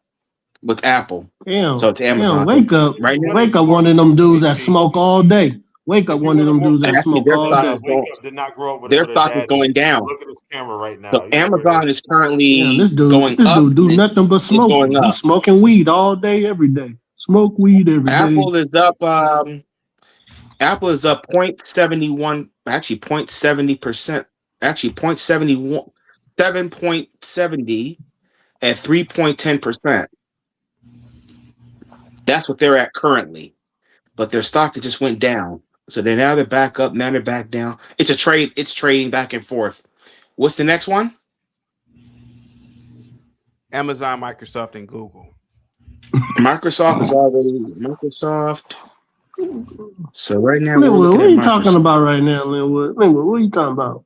with Apple. Damn, so it's Amazon. Wake up, one of them dudes that smoke all day. Wake up, one of them dudes that Actually, smoke all day. Did not grow up with their a stock is dad. going down. Look at this camera right now. So Amazon is currently Damn, this going dude do up. nothing but smoking. Going up. He's smoking weed all day, every day. Smoke weed every day. Apple is up. Apple is up 0.71. Actually, 0.70%. Actually, 0.71. 7.70 at 3.10%. That's what they're at currently. But their stock just went down. So now they're back up. Now they're back down. It's a trade. It's trading back and forth. What's the next one? Amazon, Microsoft, and Google. Microsoft is already Microsoft. So right now, Linwood, what are you talking about right now, Linwood? Linwood, what are you talking about?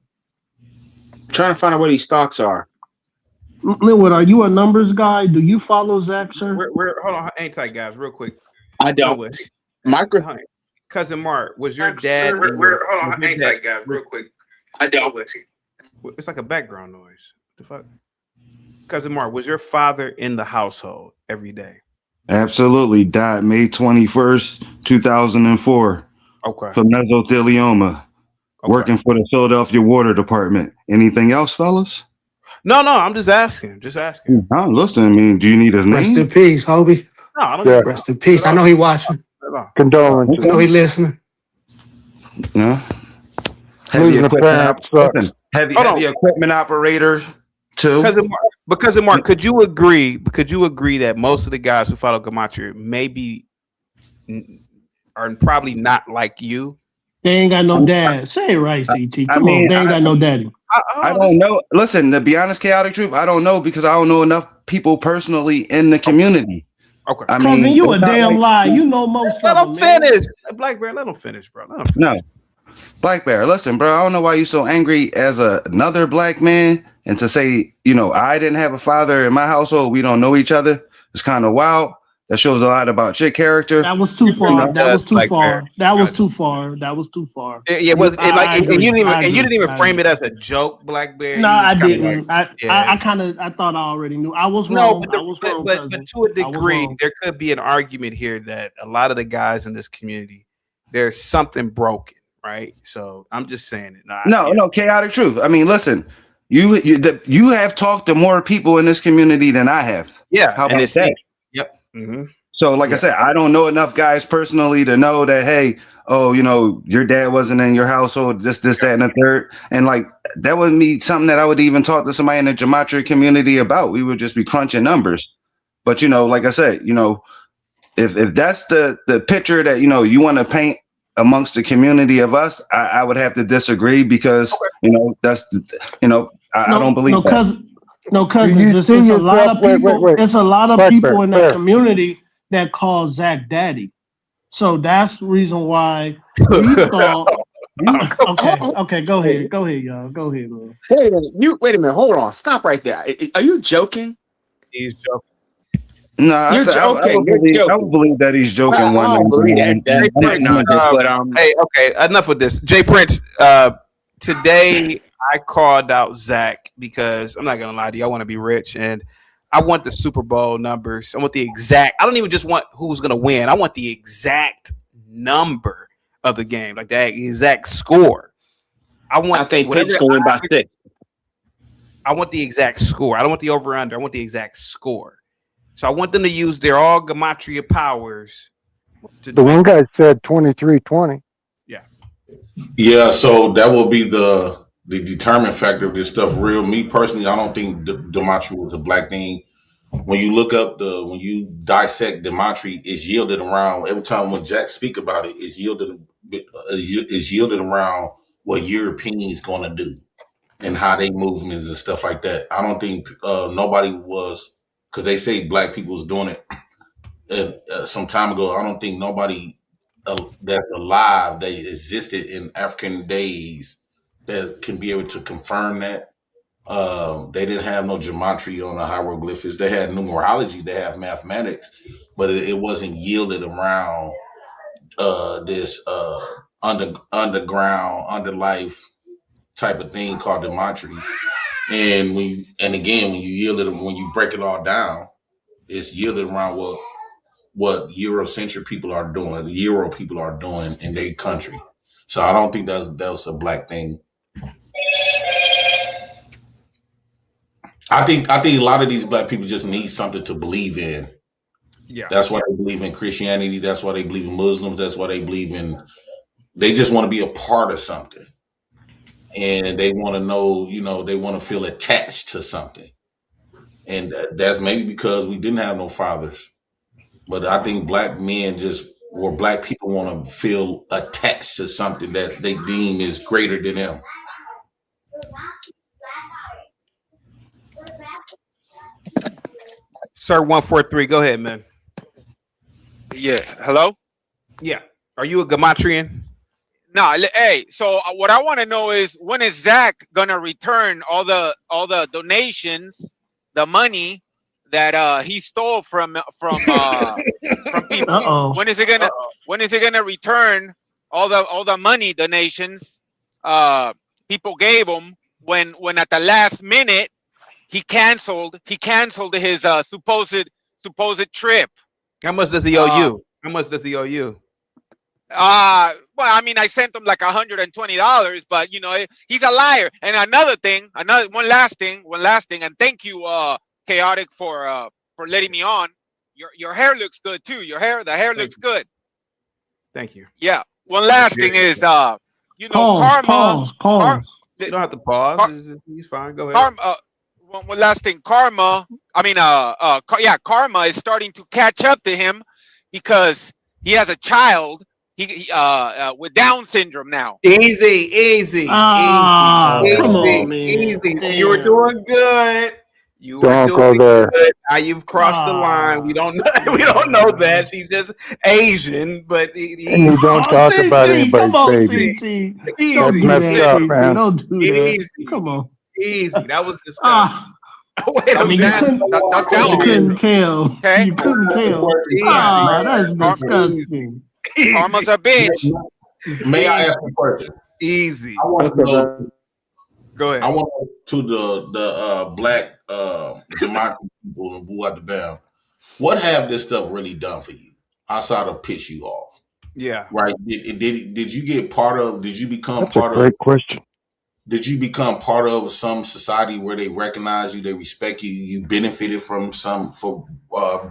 I'm trying to find out where these stocks are. Linwood, are you a numbers guy? Do you follow Zach, sir? Hold on, hang tight, guys, real quick. I don't. Microsoft. Cousin Mark, was your dad? Hold on, hang tight, guys, real quick. I don't. It's like a background noise. What the fuck? Cousin Mark, was your father in the household every day? Absolutely. Died May 21st, 2004. Okay. From mesothelioma. Okay. Working for the Philadelphia Water Department. Anything else, fellas? No, I'm just asking. I'm listening. I mean, do you need his name? Rest in peace, Hobie. No, I don't. Rest in peace. I know he watching. Condolences. I know he listening. No. Heavy equipment, heavy equipment operator too. Cousin Mark, could you agree that most of the guys who follow Gematria maybe are probably not like you? They ain't got no dad. Say it right, CT. Come on, they ain't got no daddy. I don't know. Listen, to be honest, chaotic truth, I don't know because I don't know enough people personally in the community. Okay. I mean, you a damn lie. You know most let of them. Let him finish. Black Bear, let him finish, bro. No. Black Bear, listen, bro, I don't know why you so angry as another black man and to say, I didn't have a father in my household. We don't know each other. It's kind of wild. That shows a lot about your character. That was too far. That was too far. That was too far. That was too far. Yeah, and you didn't even frame it as a joke, Black Bear. No, I didn't. I thought I already knew. I was wrong. But to a degree, there could be an argument here that a lot of the guys in this community, there's something broken, right? So I'm just saying it. No, chaotic truth. I mean, listen, you have talked to more people in this community than I have. Yeah, how about that? Yep. Mm-hmm. So, like I said, I don't know enough guys personally to know that, hey, your dad wasn't in your household, this, that, and the third. And like, that wouldn't be something that I would even talk to somebody in the Gematria community about. We would just be crunching numbers. But, like I said, if that's the picture that, you want to paint amongst the community of us, I would have to disagree because, that's, I don't believe that. No, cousin, there's a lot of people. There's a lot of people in that community that call Zach daddy. So that's the reason why we thought. Okay, go ahead, y'all. Go ahead, man. Wait a minute. Hold on. Stop right there. Are you joking? He's joking. No, I would believe that he's joking. I don't believe that. Hey, okay, enough with this. Jay Prince, today I called out Zach because I'm not gonna lie to you. I want to be rich and I want the Super Bowl numbers. I want the exact. I don't even just want who's gonna win. I want the exact number of the game, like the exact score. I think Pitt's gonna win by 6. I want the exact score. I don't want the over under. I want the exact score. So I want them to use their all Gematria powers. The one guy said 23-20. Yeah, so that will be the determinant factor of this stuff. Real, me personally, I don't think Gematria was a black thing. When you look up when you dissect Gematria, it's yielded around every time when Jack speak about it, it's yielded around what Europeans going to do and how they movements and stuff like that. I don't think nobody was, because they say black people was doing it some time ago. I don't think nobody that's alive that existed in African days that can be able to confirm that. They didn't have no gematria on the hieroglyphics. They had numerology, they have mathematics, but it wasn't yielded around this underground, underlife type of thing called gematria. And when you break it all down, it's yielded around what Eurocentric people are doing, the Euro people are doing in their country. So I don't think that was a black thing. I think a lot of these black people just need something to believe in. Yeah. That's why they believe in Christianity. That's why they believe in Muslims. That's why they believe in. They just want to be a part of something, and they want to know. They want to feel attached to something, and that's maybe because we didn't have no fathers. But I think black men or black people want to feel attached to something that they deem is greater than them. Sir 143, go ahead, man. Yeah. Hello? Yeah. Are you a Gematrian? No, hey, so what I want to know is when is Zach gonna return all the donations, the money that he stole from people? When is it gonna return all the money donations people gave him when at the last minute he canceled his supposed trip? How much does he owe you? How much does he owe you? Well, I mean, I sent him like $120, but he's a liar. And one last thing, and thank you, Chaotic, for letting me on. Your hair looks good too. The hair looks good. Thank you. Yeah. One last thing is, pause, karma. Pause. You don't have to pause. He's fine. Go ahead. One last thing, karma. I mean, karma is starting to catch up to him because he has a child. With Down syndrome now. Easy. Come on, man. Easy. Damn. You were doing good. Don't go there. Good. Now you've crossed the line. We don't know that. She's just Asian, but And you don't talk about anybody's come on, baby. CT. Don't do That's that, messed up, CT. man. Don't do that. Easy. Come on. Easy. That was disgusting. Wait I a mean, minute. that's You Down couldn't syndrome. tell. Okay. You couldn't tell. That's disgusting. Karma's a bitch. May I ask a question? Easy. I want to know. Go ahead. I want to the black Gematria people and Boo at the Bam. What have this stuff really done for you outside of piss you off? Yeah. Right. Did you get part of? Did you become That's part a great of? question. Did you become part of some society where they recognize you, they respect you, you benefited from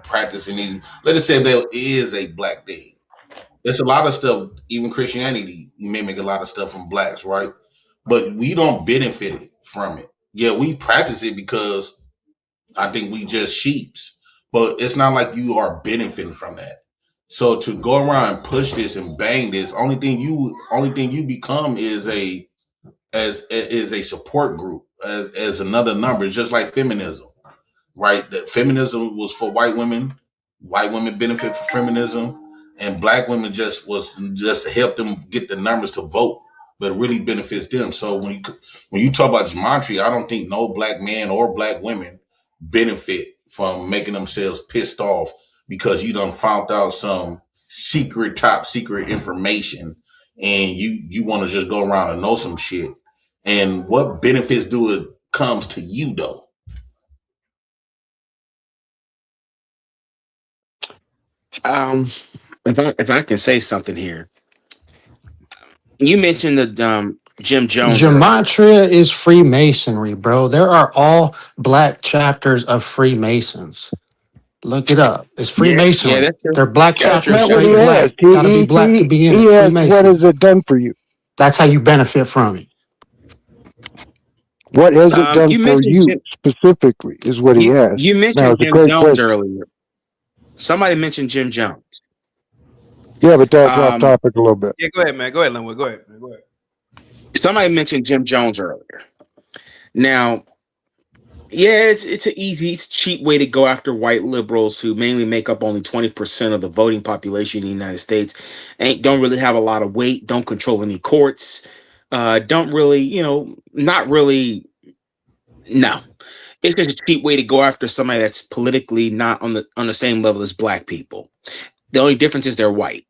practicing these? Let us say there is a black day. There's a lot of stuff, even Christianity mimic a lot of stuff from blacks, right? But we don't benefit from it. Yeah, we practice it because I think we just sheeps. But it's not like you are benefiting from that. So to go around and push this and bang this, only thing you become is a support group, as another number. It's just like feminism, right? That feminism was for white women. White women benefit from feminism, and black women just to help them get the numbers to vote, but it really benefits them. So when you talk about Gematria, I don't think no black man or black women benefit from making themselves pissed off because you done found out some top secret information, and you want to just go around and know some shit. And what benefits do it comes to you though? If I can say something here, you mentioned the Jim Jones. Gematria is Freemasonry, bro. There are all black chapters of Freemasons. Look it up. It's Freemasonry. Yeah, that's true. They're black That's chapters, not what straight he black. asked. Got to be black to be in He it. asked, what has Freemasons. it done for you? That's how you benefit from it. What has it done You for mentioned you specifically is what he asked. You Now, mentioned it's a Jim great Jones question. earlier. Somebody mentioned Jim Jones. Yeah, but that's off topic a little bit. Yeah, go ahead, man. Go ahead, Linwood. Go ahead. Somebody mentioned Jim Jones earlier. Now, yeah, it's an easy, cheap way to go after white liberals who mainly make up only 20% of the voting population in the United States. Don't really have a lot of weight, don't control any courts, don't really, not really. No, it's just a cheap way to go after somebody that's politically not on the same level as black people. The only difference is they're white.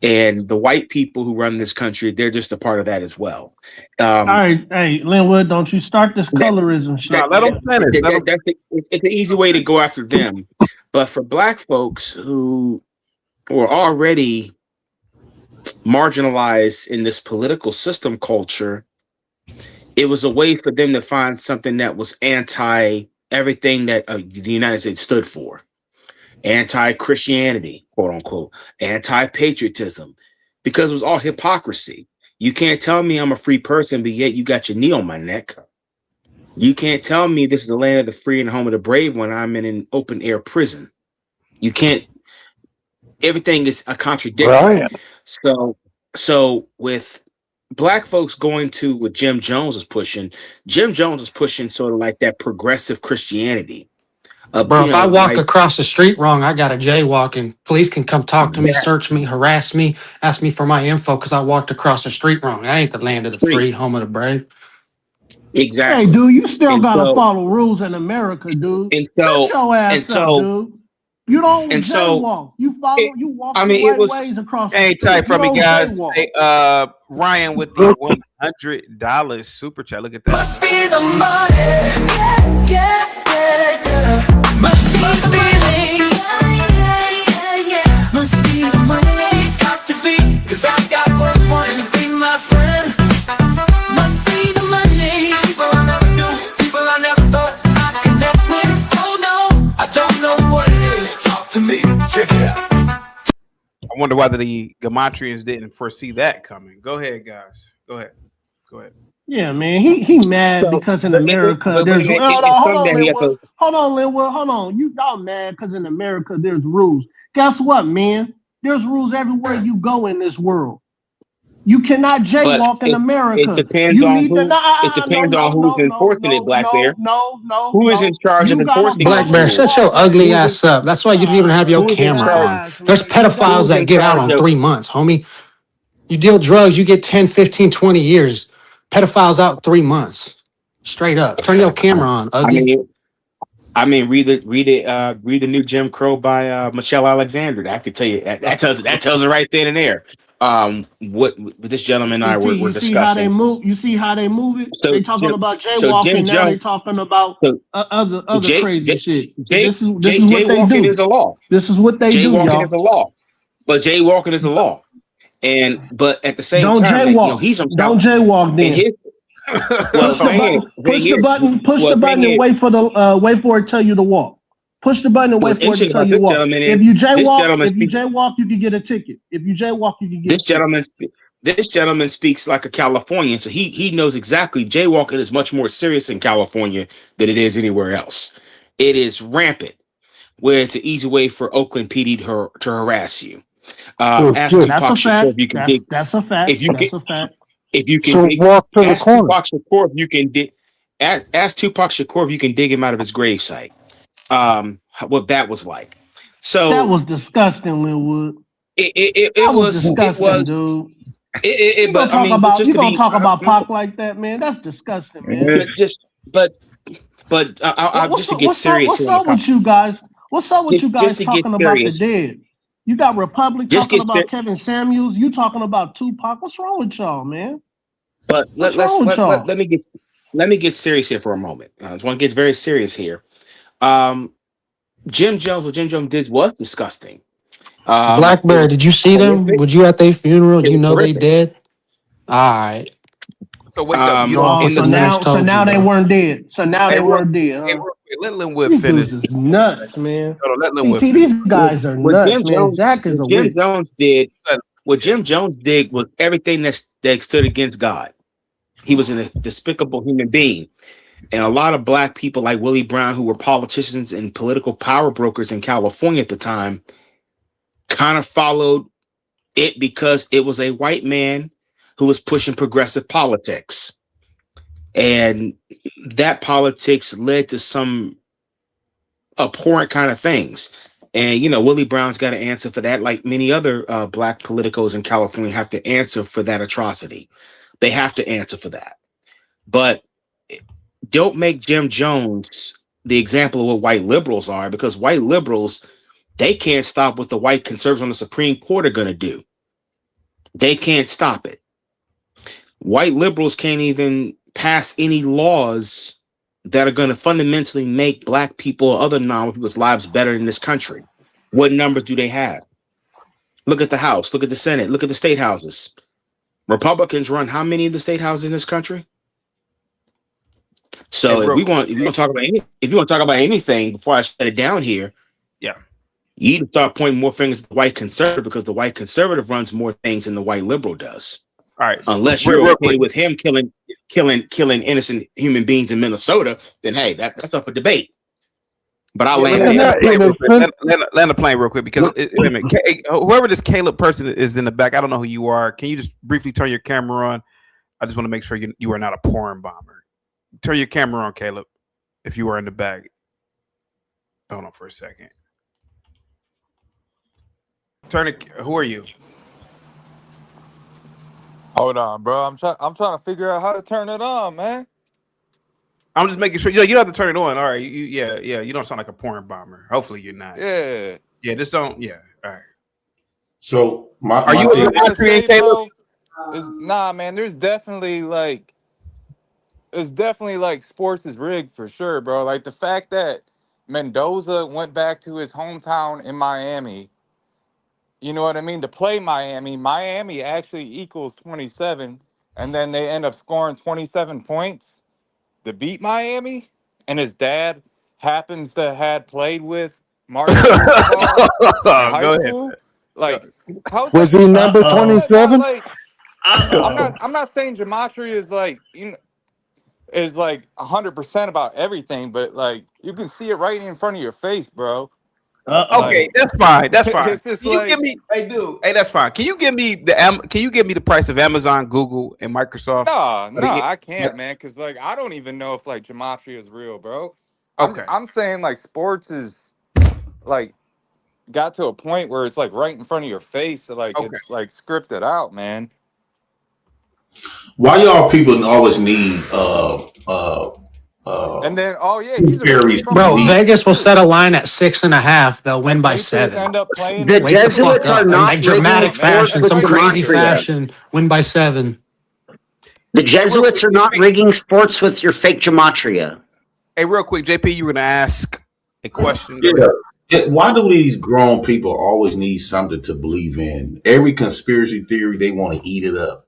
And the white people who run this country, they're just a part of that as well. All right, hey, Linwood, don't you start this colorism shit. Let them finish. It's an easy way to go after them. But for black folks who are already marginalized in this political system culture, it was a way for them to find something that was anti everything that the United States stood for. Anti-Christianity, quote unquote, anti-patriotism, because it was all hypocrisy. You can't tell me I'm a free person, but yet you got your knee on my neck. You can't tell me this is the land of the free and home of the brave when I'm in an open air prison. You can't. Everything is a contradiction. Right. So with black folks going to what Jim Jones was pushing sort of like that progressive Christianity. Bro, if I walk across the street wrong, I got a jaywalk, and police can come talk to me, search me, harass me, ask me for my info because I walked across the street wrong. That ain't the land of the free, home of the brave. Exactly. Hey, dude, you still gotta follow rules in America, dude. Shut your ass up, dude. You don't jaywalk. You walk the right ways across the street. Tight from me, guys. Jaywalk. Hey, Ryan with the $100 super chat. Look at that. Must be the money. Yeah. Must be the feeling. Must be the money. Got to be, 'cause I got what's wanting to be my friend. Must be the money. People I never knew, people I never thought I'd connect with. Oh no, I don't know what it is. Talk to me, check it out. I wonder why the Gematrians didn't foresee that coming. Go ahead, guys. Go ahead. Yeah, man, he mad because in America there's hold on, Linwood. Y'all mad because in America there's rules. Guess what, man? There's rules everywhere you go in this world. You cannot jaywalk in America. It depends on who's enforcing it, Black Bear. Who is in charge of enforcing it? Black Bear, shut your ugly ass up. That's why you don't even have your camera on. There's pedophiles that get out on 3 months, homie. You deal drugs, you get 10, 15, 20 years. Pedophiles out 3 months. Straight up. Turn your camera on, ugly. I mean, read the new Jim Crow by Michelle Alexander. I could tell you that tells it right then and there. What this gentleman and I were discussing. You see how they move it? They talking about jaywalking now. They talking about other crazy shit. This is what they do. Is the law. This is what they do, y'all. Jaywalking is the law. But jaywalking is the law. But at the same don't time, jaywalk. Don't jaywalk then. Push the button and wait for it to tell you to walk. Push the button and wait for it to tell you to walk. If you jaywalk, you can get a ticket. If you jaywalk, you can get a ticket. This gentleman speaks like a Californian, so he knows exactly jaywalking is much more serious in California than it is anywhere else. It is rampant, where it's an easy way for Oakland PD to harass you. That's a fact. That's a fact. If you can walk to the corner. Tupac Shakur, you can ask Tupac Shakur if you can dig him out of his gravesite. What that was like. So that was disgusting, Linwood. It was disgusting, dude. You gonna talk about Pac like that, man? That's disgusting, man. I'll just to get serious. What's up with you guys? What's up with you guys talking about the dead? You got Republic talking about Kevin Samuels. You talking about Tupac. What's wrong with y'all, man? But let me get serious here for a moment. This one gets very serious here. Jim Jones, what Jim Jones did was disgusting. Black Bear, did you see them? Was you at their funeral? You know they dead? All right. So wake up. So now they weren't dead. So now they weren't dead. Huh? Let Linwood finish. This is nuts, man. Let Linwood these guys are nuts, man. Zach is a Jim Jones did. What Jim Jones did was everything that stood against God. He was a despicable human being. And a lot of black people like Willie Brown, who were politicians and political power brokers in California at the time, kind of followed it because it was a white man who was pushing progressive politics. And that politics led to some abhorrent kind of things. And, Willie Brown's got to answer for that, like many other black politicos in California have to answer for that atrocity. They have to answer for that. But don't make Jim Jones the example of what white liberals are, because white liberals, they can't stop what the white conservatives on the Supreme Court are going to do. They can't stop it. White liberals can't even pass any laws that are going to fundamentally make black people or other non-white people's lives better in this country. What numbers do they have? Look at the House. Look at the Senate. Look at the state houses. Republicans run how many of the state houses in this country? So if you want to talk about anything before I shut it down here, yeah, you need to start pointing more fingers at the white conservative, because the white conservative runs more things than the white liberal does. All right, unless you're okay with him killing innocent human beings in Minnesota, then hey, that's up for debate. But I'll land the plane real quick because wait a minute, whoever this Caleb person is in the back, I don't know who you are. Can you just briefly turn your camera on? I just want to make sure you are not a porn bomber. Turn your camera on, Caleb, if you are in the back. Hold on for a second. Turn it. Who are you? Hold on, bro. I'm trying to figure out how to turn it on, man. I'm just making sure you don't have to turn it on. All right, you don't sound like a porn bomber. Hopefully you're not. Yeah. Just don't. Yeah. All right. So are you a Gematrian, Caleb? Nah, man. There's definitely like sports is rigged for sure, bro. Like the fact that Mendoza went back to his hometown in Miami. You know what I mean? To play Miami, Miami actually equals 27, and then they end up scoring 27 points to beat Miami, and his dad happens to had played with Martin in high school. Like, how's was that? he number 27? Like, I'm not saying Gematria is like is like 100% about everything, but like you can see it right in front of your face, bro. Okay, that's fine. That's fine. It's just Can you give me? Hey, dude. Hey, that's fine. Can you give me the price of Amazon, Google, and Microsoft? No, I can't, man. Because like I don't even know if like Gematria is real, bro. Okay. I'm saying like sports is like got to a point where it's like right in front of your face, so like it's like scripted out, man. Why y'all people always need and then he's a bro. Vegas will set a line at 6.5. They'll win by 7. End up playing The Jesuits are not like dramatic fashion, some crazy fashion. Win by 7. The Jesuits are not rigging sports with your fake Gematria. Hey, real quick, JP, you were gonna ask a question. Why do these grown people always need something to believe in? Every conspiracy theory, they want to eat it up.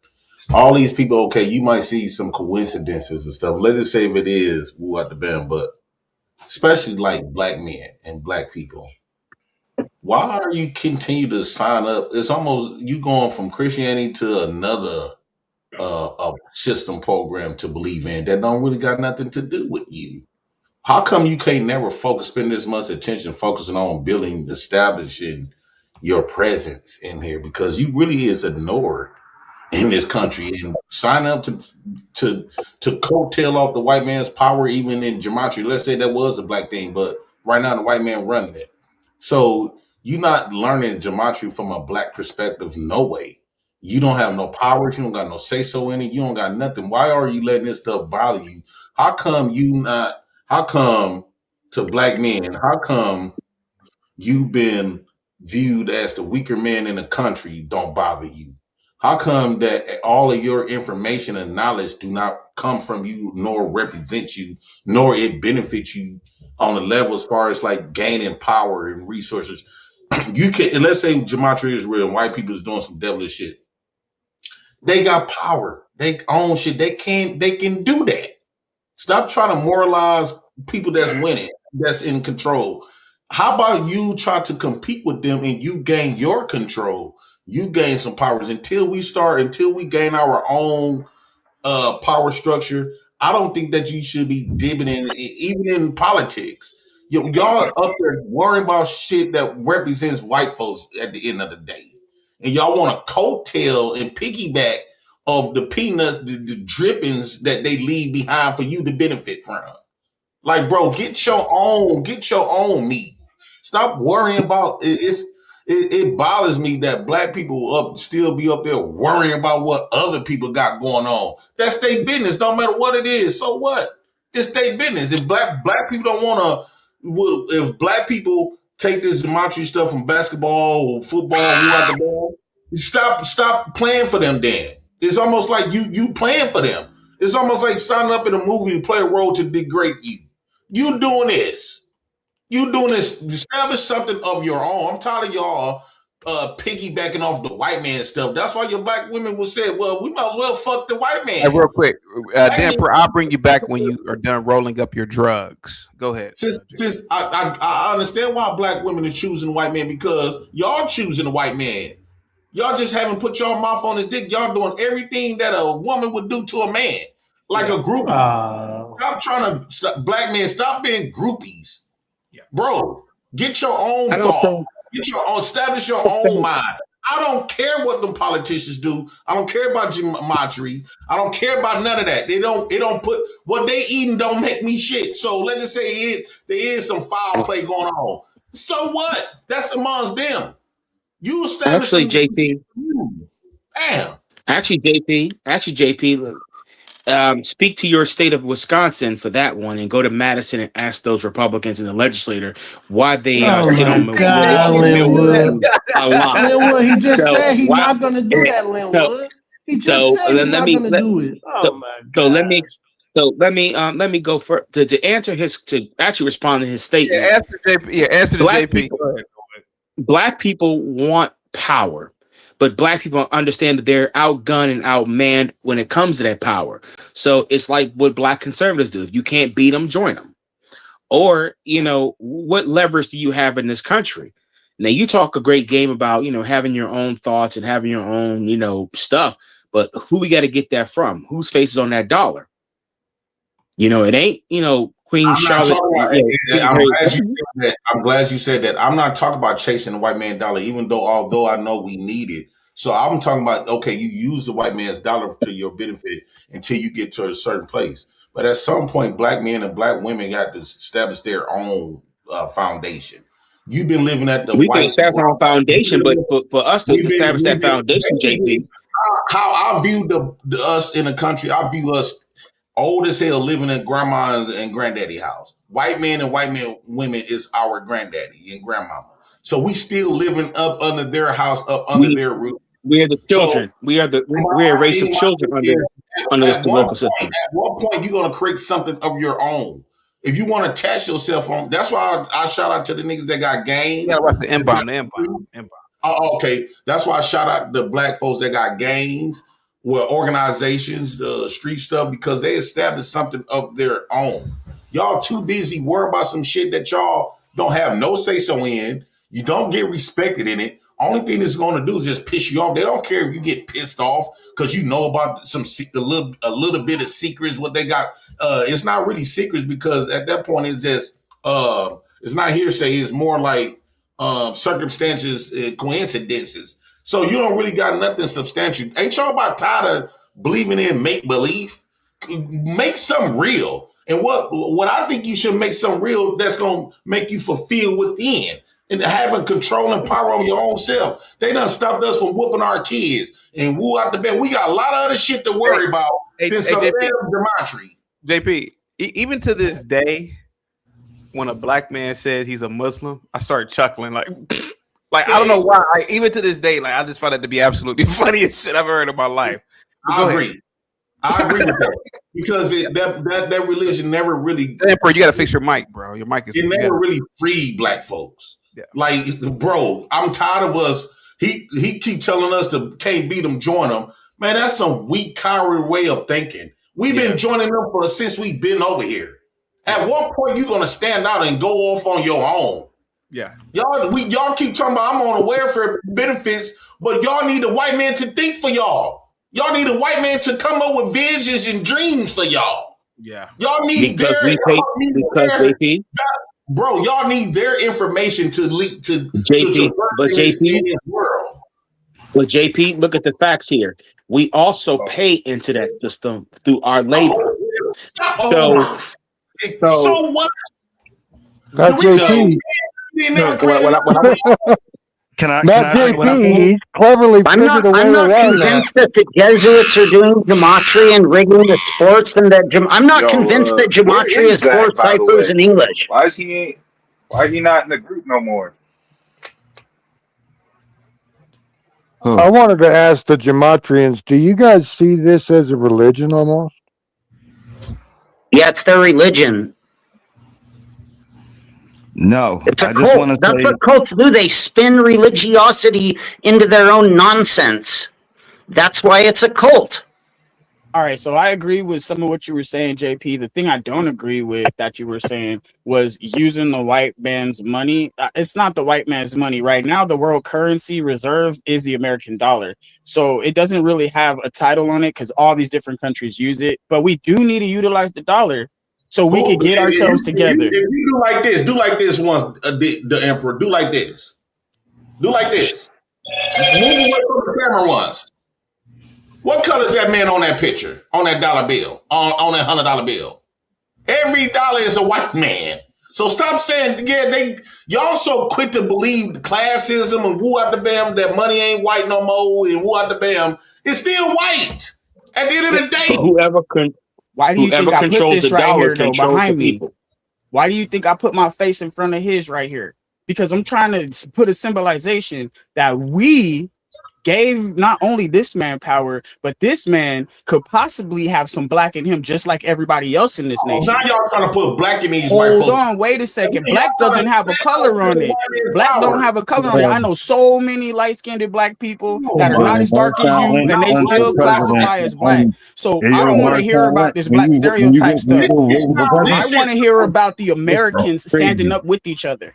All these people, okay, you might see some coincidences and stuff. Let's just say if it is, woo out the band, but especially like black men and black people. Why are you continue to sign up? It's almost you going from Christianity to another a system program to believe in that don't really got nothing to do with you. How come you can't never spend this much attention focusing on building, establishing your presence in here? Because you really is ignored in this country, and sign up to coattail off the white man's power, even in Gematria. Let's say that was a black thing, but right now the white man running it. So you're not learning Gematria from a black perspective. No way. You don't have no powers. You don't got no say so in it. You don't got nothing. Why are you letting this stuff bother you? How come to black men? How come you've been viewed as the weaker man in the country don't bother you? How come that all of your information and knowledge do not come from you, nor represent you, nor it benefits you on the level as far as like gaining power and resources? You can, let's say Gematria is real and white people is doing some devilish shit. They got power. They own shit. They can do that. Stop trying to moralize people that's winning, that's in control. How about you try to compete with them and you gain your control? You gain some powers until we gain our own power structure. I don't think that you should be dipping in, even in politics. Y'all up there worrying about shit that represents white folks at the end of the day. And y'all want to coattail and piggyback of the peanuts, the drippings that they leave behind for you to benefit from. Like, bro, get your own meat. Stop worrying about it. It bothers me that black people still be up there worrying about what other people got going on. That's their business, no matter what it is. So what? It's their business. If black people don't want to, if black people take this Gematria stuff from basketball or football, stop playing for them. Then it's almost like you playing for them. It's almost like signing up in a movie to play a role to degrade you. You doing this. You doing this, establish something of your own. I'm tired of y'all piggybacking off the white man stuff. That's why your black women will say, well, we might as well fuck the white man. Hey, real quick, Damper, I'll bring you back when you are done rolling up your drugs. Go ahead. Since I understand why black women are choosing white men, because y'all choosing the white man. Y'all just haven't put your mouth on his dick. Y'all doing everything that a woman would do to a man. Like a groupie. Stop trying to, black men, stop being groupies. Bro, get your own thought. Get your own, establish your own mind. I don't care what them politicians do. I don't care about Gematria. I don't care about none of that. They don't put what they eating don't make me shit. So let's just say there is some foul play going on. So what? That's amongst them. You establish JP. Damn. Actually, JP. Speak to your state of Wisconsin for that one, and go to Madison and ask those Republicans in the legislature why they shit on Linwood. A lot. Linwood, he just So, said he's not going to do that, Linwood. He just said he's not going to do it. Oh my God. Let me go for to answer to actually respond to his statement. Answer to JP. Black people want power. But black people understand that they're outgunned and outmanned when it comes to that power. So it's like what black conservatives do. If you can't beat them, join them. Or, what leverage do you have in this country? Now, you talk a great game about, having your own thoughts and having your own, stuff. But who we got to get that from? Whose face is on that dollar? It ain't, Queen Charlotte. I'm glad you said that. I'm not talking about chasing the white man dollar, although I know we need it. So I'm talking about, okay, you use the white man's dollar to your benefit until you get to a certain place. But at some point, black men and black women got to establish their own foundation. You've been living at the we can establish our foundation, but for us to establish that foundation, JP. How I view us in the country, I view us old as hell living in grandma's and granddaddy house. White men and women is our granddaddy and grandmama. So we still living up under their house, up under their roof. We are the children. So, we're a race of children under the local system. At what point you're gonna create something of your own? If you want to test yourself on, that's why I shout out to the niggas that got games. Yeah, what's the M-bomb? Oh, okay. That's why I shout out the black folks that got games, organizations, the street stuff, because they established something of their own. Y'all too busy worrying about some shit that y'all don't have no say-so in. You don't get respected in it. Only thing it's going to do is just piss you off. They don't care if you get pissed off because you know about a little bit of secrets, what they got. It's not really secrets because at that point it's just, it's not hearsay. It's more like circumstances, coincidences. So you don't really got nothing substantial. Ain't y'all about tired of believing in make-believe? Make something real. And what I think you should make something real that's going to make you fulfill within. And having control and power on your own self. They done stopped us from whooping our kids and woo out the bed. We got a lot of other shit to worry about than some Gematria. JP, even to this day, when a black man says he's a Muslim, I start chuckling like I don't know why. Even to this day, I just find it to be absolutely funniest shit I've heard in my life. I agree with that because that religion never really. Emperor, you got to fix your mic, bro. Your mic is. It never really freed black folks. Yeah. Like, bro, I'm tired of us. He keep telling us to can't beat them, join them. Man, that's some weak, coward way of thinking. We've been joining them since we've been over here. At what point you gonna stand out and go off on your own? Yeah. Y'all keep talking about I'm on the welfare benefits, but y'all need a white man to think for y'all. Y'all need a white man to come up with visions and dreams for y'all. Yeah. Y'all need bro, y'all need their information to lead to JP, but JP, look at the facts here. We also pay into that system through our labor. So what? Not JP. Not JP. He's cleverly figured a way around that. I'm not convinced that the Jesuits are doing Gematria and rigging the sports, and that I'm not convinced that Gematria is sports ciphers in English. Why is he not in the group no more? I wanted to ask the Gematrians, do you guys see this as a religion almost? Yeah, it's their religion. No, It's a I just want cult. to That's say what cults do. They spin religiosity into their own nonsense. That's why it's a cult. All right, so I agree with some of what you were saying, JP. The thing I don't agree with that you were saying was using the white man's money. It's not the white man's money. Right now, the world currency reserve is the American dollar. So it doesn't really have a title on it because all these different countries use it. But we do need to utilize the dollar so we could get ourselves together. If you do like this once, the emperor, do like this. Do like this. Move away from the camera once. What color is that man on that picture? On that dollar bill? On that $100 bill? Every dollar is a white man. So stop saying, y'all so quick to believe classism and woo out the bam, that money ain't white no more and woo out the bam. It's still white. At the end of the day. Why do you think I put this right here though behind me? Why do you think I put my face in front of his right here? Because I'm trying to put a symbolization that we gave not only this man power, but this man could possibly have some black in him, just like everybody else in this nation. Now y'all trying to put black in these white folks. Hold on, wait a second. Black doesn't have a color on it. Black don't have a color on it. I know so many light-skinned black people that are not as dark as you, and they still classify as black. So I don't want to hear about this black stereotype stuff. I want to hear about the Americans standing up with each other.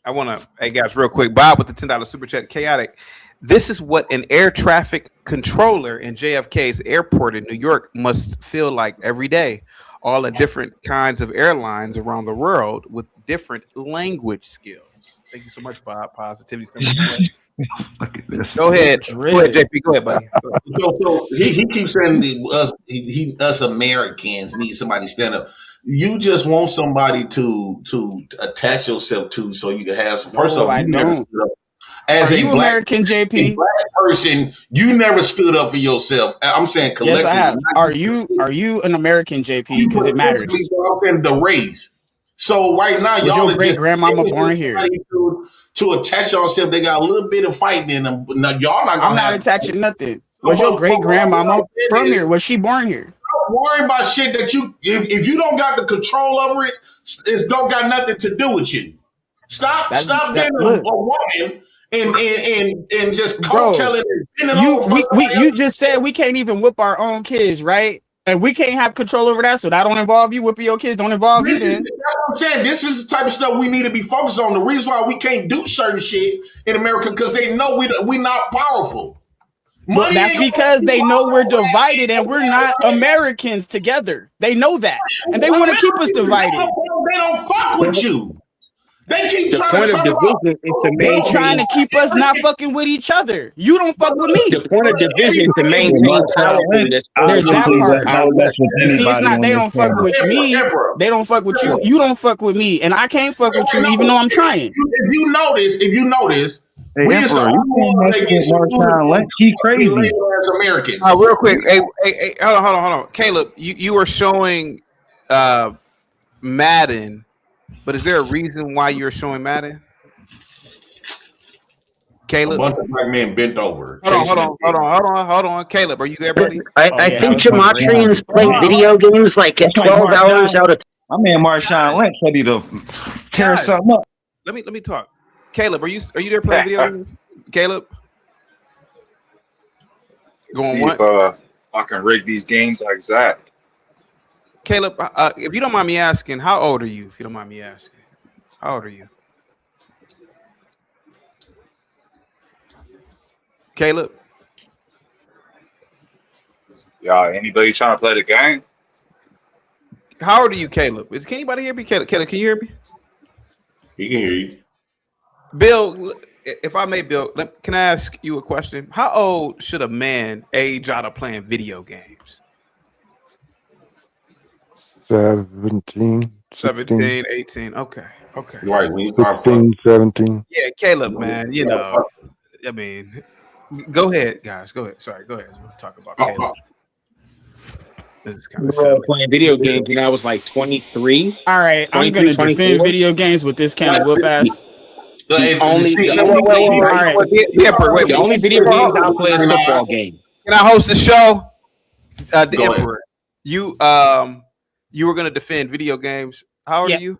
I want to, hey guys, real quick. Bob with the $10 super chat. Chaotic. This is what an air traffic controller in JFK's airport in New York must feel like every day. All the different kinds of airlines around the world with different language skills. Thank you so much, Bob. Positivity's coming. Go ahead. Go ahead, JP. Go ahead, buddy. So he keeps saying us Americans need somebody to stand up. You just want somebody to attach yourself to so you can have some. First off, you never stood up. As a black American, JP, black person, you never stood up for yourself. I'm saying collectively. Yes, I have. Are you an American, JP? Because it matters. The race. So right now, was y'all your great grandmama born here? To attach yourself, they got a little bit of fighting in them. Now, y'all not. I'm not attaching nothing. Was your great grandmama from here? Was she born here? Don't worry about shit that you. If you don't got the control over it, it's don't got nothing to do with you. Stop being a woman. And just telling you just said we can't even whip our own kids, right? And we can't have control over that, so that don't involve you. Whipping your kids don't involve you. Then that's what I'm saying. This is the type of stuff we need to be focused on. The reason why we can't do certain shit in America because they know we not powerful. Well, that's because they know we're divided and we're not Americans together. They know that, and they want to keep us divided. They don't fuck with you. They keep the trying to talk about. They trying to keep us not fucking with each other. You don't fuck with me. The point of division is to maintain power. There's that part. You see, it's not they don't fuck with me. They don't fuck with you. You don't fuck with me, and I can't fuck with you even though I'm trying. If you notice, hey, we just He crazy. As Americans. Real quick, hey, hold on. Caleb, you were showing Madden. But is there a reason why you're showing Madden? Caleb? A bunch of black men bent over. Hold on. Caleb, are you there, buddy? I think Gematrians play video games like at 12 hours out of time. My man Marshawn Lynch ready to tear something up. Let me talk. Caleb, are you there playing video games? Caleb? Going what? I can rig these games like that. Caleb, if you don't mind me asking, how old are you? If you don't mind me asking, how old are you? Caleb? Yeah, anybody trying to play the game? How old are you, Caleb? Can anybody hear me? Caleb, can you hear me? He can hear you. Bill, if I may, Bill, can I ask you a question? How old should a man age out of playing video games? 17, 18. Okay. Right. 16, 17. Yeah, Caleb, man. You know, I mean, go ahead, guys. Go ahead. Sorry, go ahead. We'll talk about Caleb. This is kind of playing video games when I was like 23. All right, I'm going to defend video games with this kind of whoop ass. The only video games I play is football game. Can I host the show? The Emperor. You were going to defend video games. How old are you?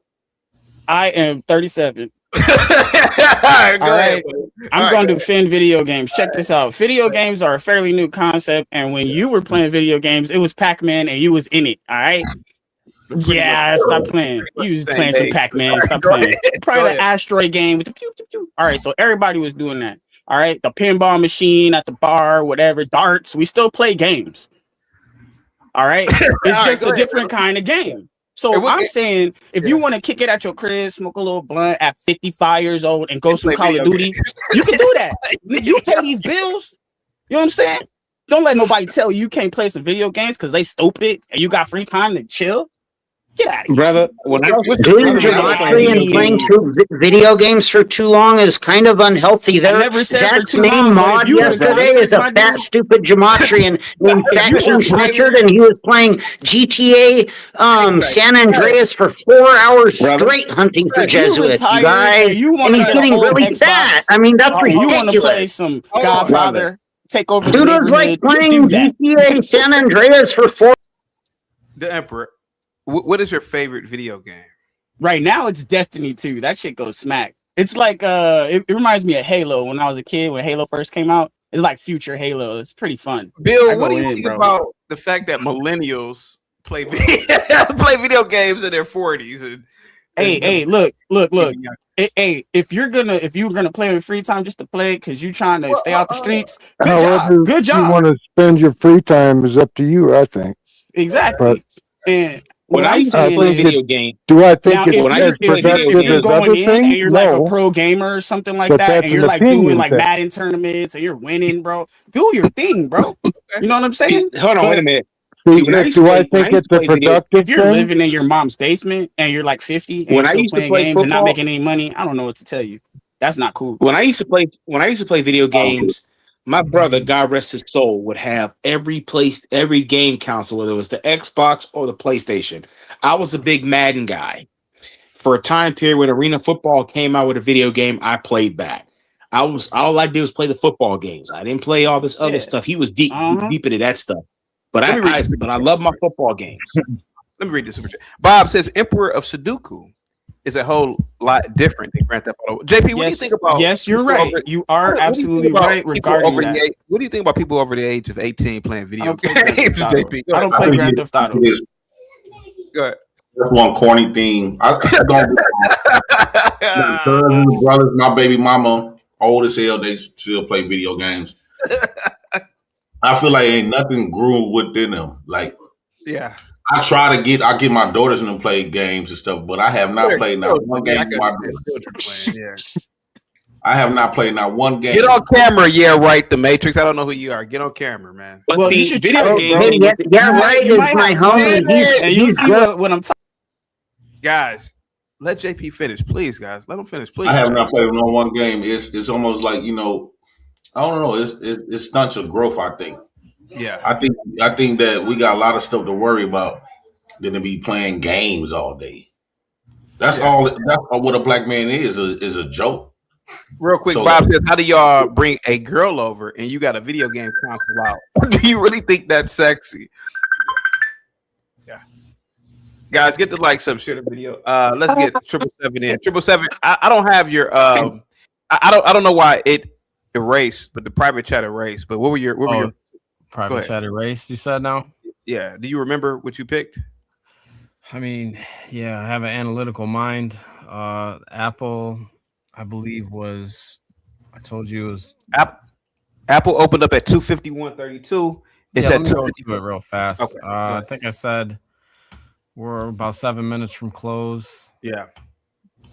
I am 37. All right, All right. I'm All going right, to defend video games. Check this out. Video games are a fairly new concept, and when you were playing video games, it was Pac-Man, and you was in it. All right. Yeah, stop playing. You was playing some Pac-Man. Stop playing. Probably the asteroid game with the pew pew pew. All right, so everybody was doing that. All right, the pinball machine at the bar, whatever, darts. We still play games. All right, it's just a different kind of game. So I'm saying, if you want to kick it at your crib, smoke a little blunt at 55 years old, and go some Call of Duty, you can do that. You pay these bills. You know what I'm saying? Don't let nobody tell you can't play some video games because they stupid and you got free time to chill. Get out of here. Brother, when I was with Doing gematria and playing video games for too long is kind of unhealthy. Zach's main mod yesterday is a fat, stupid gematrian named Fat King Snitchard, and he was playing GTA San Andreas for 4 hours straight hunting for Jesuits, you guys. And he's getting really fat. I mean, that's ridiculous. You want to play some Godfather, take over Dude was like playing GTA San Andreas for 4 The Emperor. What is your favorite video game? Right now, it's Destiny 2. That shit goes smack. It's like it reminds me of Halo when I was a kid when Halo first came out. It's like future Halo. It's pretty fun. Bill, what do you think about the fact that millennials play video games in their 40s? Hey, look. Hey, if you're gonna play with free time just to play because you're trying to stay out the streets, good job. Good job. You want to spend your free time is up to you, I think. Exactly. And when I used to play video games, do I think it's if you're going in and you're like a pro gamer or something like that, and you're like doing like Madden tournaments and you're winning, bro, do your thing, bro. You know what I'm saying? Hold on, wait a minute. Do I think it's a productive if you're living in your mom's basement and you're like 50 and you're still playing games and not making any money, I don't know what to tell you. That's not cool. When I used to play video games, my brother, God rest his soul, would have every game console, whether it was the Xbox or the PlayStation. I was a big Madden guy. For a time period when Arena Football came out with a video game, I played that. All I did was play the football games. I didn't play all this other stuff. He was deep into that stuff. But I love my football games. Let me read this super chat. Bob says Emperor of Sudoku is a whole lot different than Grand Theft Auto. JP, what do you think about? Yes, you're right. You are absolutely right regarding that. What do you think about people over the age of 18 playing video games? JP, I don't play Grand Theft Auto. Go ahead. That's one corny thing. I don't. Brothers, my baby mama, old as hell, they still play video games. I feel like ain't nothing grew within them. Like, yeah. I get my daughters in to play games and stuff, but I have not played not one game with my daughters. I have not played not one game. Get on camera, yeah, right. The Matrix. I don't know who you are. Get on camera, man. But well, you should video game. Right is my homie. He's good. When I'm talking, guys, let JP finish, please, guys. Let him finish, please. I have not played no one game. It's almost like, I don't know. It stunts your growth, I think. Yeah, I think that we got a lot of stuff to worry about than to be playing games all day. That's all. That's what a black man is a joke. Real quick, Bob says, how do y'all bring a girl over and you got a video game console out? Do you really think that's sexy? Yeah. Guys, get the like, sub, share the video. Let's get 777 in. 777. I don't have your I don't know why it erased, but the private chat erased. But what were your private chat erased, you said now? Yeah. Do you remember what you picked? I mean, yeah, I have an analytical mind. Apple, I believe I told you it was Apple opened up at 251.32. It's let at me go into it real fast. Okay, I think I said we're about 7 minutes from close. Yeah.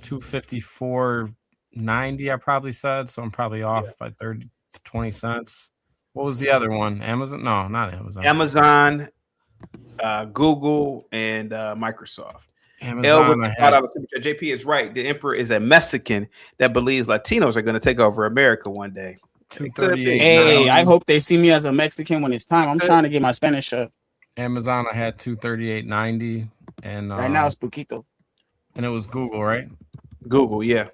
254.90, I probably said, so I'm probably off by 30 to 20 cents. What was the other one? Amazon? No, not Amazon. Amazon, Google, and Microsoft. Amazon. JP is right. The Emperor is a Mexican that believes Latinos are going to take over America one day. 238. Hey, I hope they see me as a Mexican when it's time. I'm trying to get my Spanish up. Amazon, I had 238.90, and right now it's poquito. And it was Google, right? Google, yeah.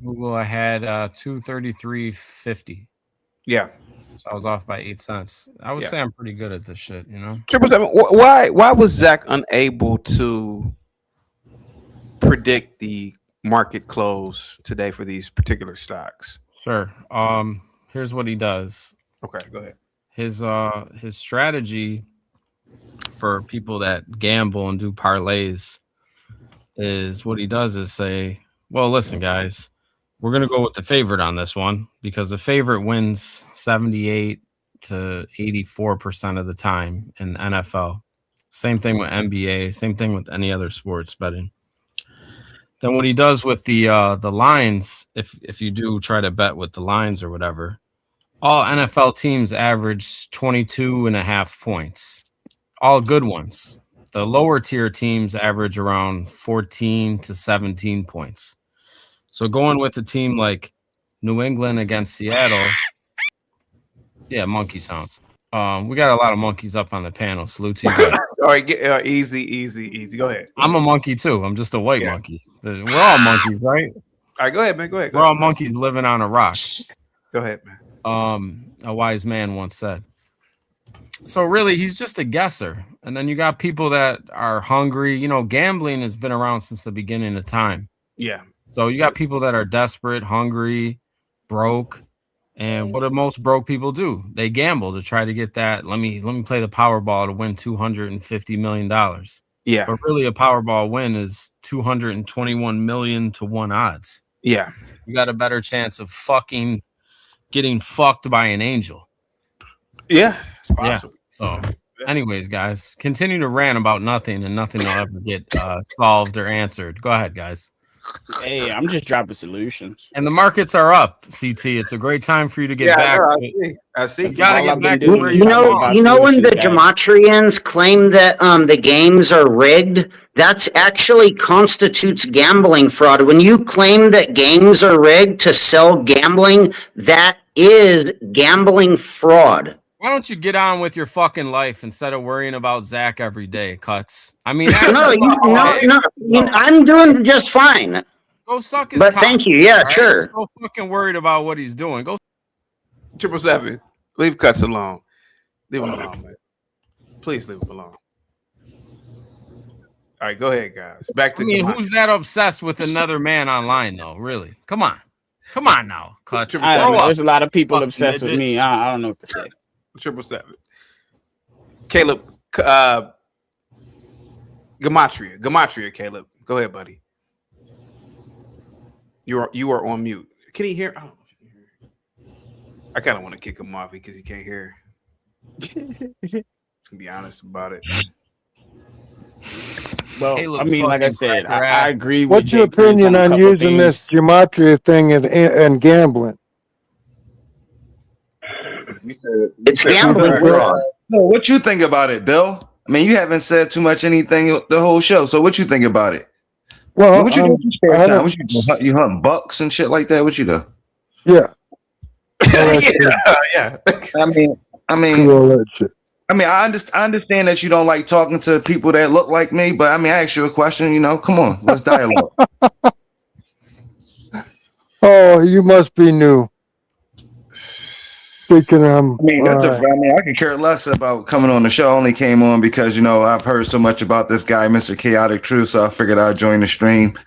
Google, I had 233.50. Yeah. So I was off by 8 cents. I would say I'm pretty good at this shit, 777. Why was Zach unable to predict the market close today for these particular stocks? Sure. Here's what he does. Okay, go ahead. His strategy for people that gamble and do parlays is what he does is say, well, listen, guys, we're going to go with the favorite on this one because the favorite wins 78 to 84% of the time in NFL. Same thing with NBA, same thing with any other sports betting. Then what he does with the lines, if you do try to bet with the lines or whatever, all NFL teams average 22.5 points. All good ones. The lower tier teams average around 14 to 17 points. So going with a team like New England against Seattle, yeah, monkey sounds. We got a lot of monkeys up on the panel. Salute to you guys. All right, easy. Go ahead. I'm a monkey too. I'm just a white monkey. We're all monkeys, right? All right, go ahead, man. Go ahead. We're all monkeys living on a rock. Go ahead, man. A wise man once said. So really, he's just a guesser. And then you got people that are hungry. You know, gambling has been around since the beginning of time. Yeah. So you got people that are desperate, hungry, broke. And what do most broke people do? They gamble to try to get that. Let me play the Powerball to win $250 million. Yeah. But really a Powerball win is 221 million to 1 odds. Yeah. You got a better chance of fucking getting fucked by an angel. Yeah, it's possible. Yeah. So anyways, guys, continue to rant about nothing and nothing will ever get solved or answered. Go ahead, guys. Hey, I'm just dropping solutions. And the markets are up, CT. It's a great time for you to get back. I see. You gotta get back to You know when the Gematrians claim that the games are rigged, that's actually constitutes gambling fraud. When you claim that games are rigged to sell gambling, that is gambling fraud. Why don't you get on with your fucking life instead of worrying about Zach every day, Cuts? I mean, I'm doing just fine. Go suck his But cock, thank you. Yeah, right? sure. So fucking worried about what he's doing. Go 777. Leave Cuts alone. Leave him alone, man. Please leave him alone. All right, go ahead, guys. Back to who's that obsessed with another man online, though? Really? Come on now, Cuts. There's a lot of people obsessed with me. I don't know what to say. 777. Caleb, Gematria, Caleb. Go ahead, buddy. You are on mute. Can he hear? I kind of want to kick him off because he can't hear. To be honest about it. Well, Caleb, I mean, like I said, I agree with What's your opinion on using this Gematria thing and gambling? It's gambling fraud. No, what you think about it, Bill? I mean, you haven't said too much anything the whole show. So what you think about it? Well, what you do? What you do? You hunt bucks and shit like that? What you do? Yeah. Yeah. I mean, I understand that you don't like talking to people that look like me, but I mean, I asked you a question. You know, come on, let's dialogue. Oh, you must be new. Speaking of, I could care less about coming on the show. I only came on because I've heard so much about this guy, Mr. Chaotic Troll, so I figured I'd join the stream.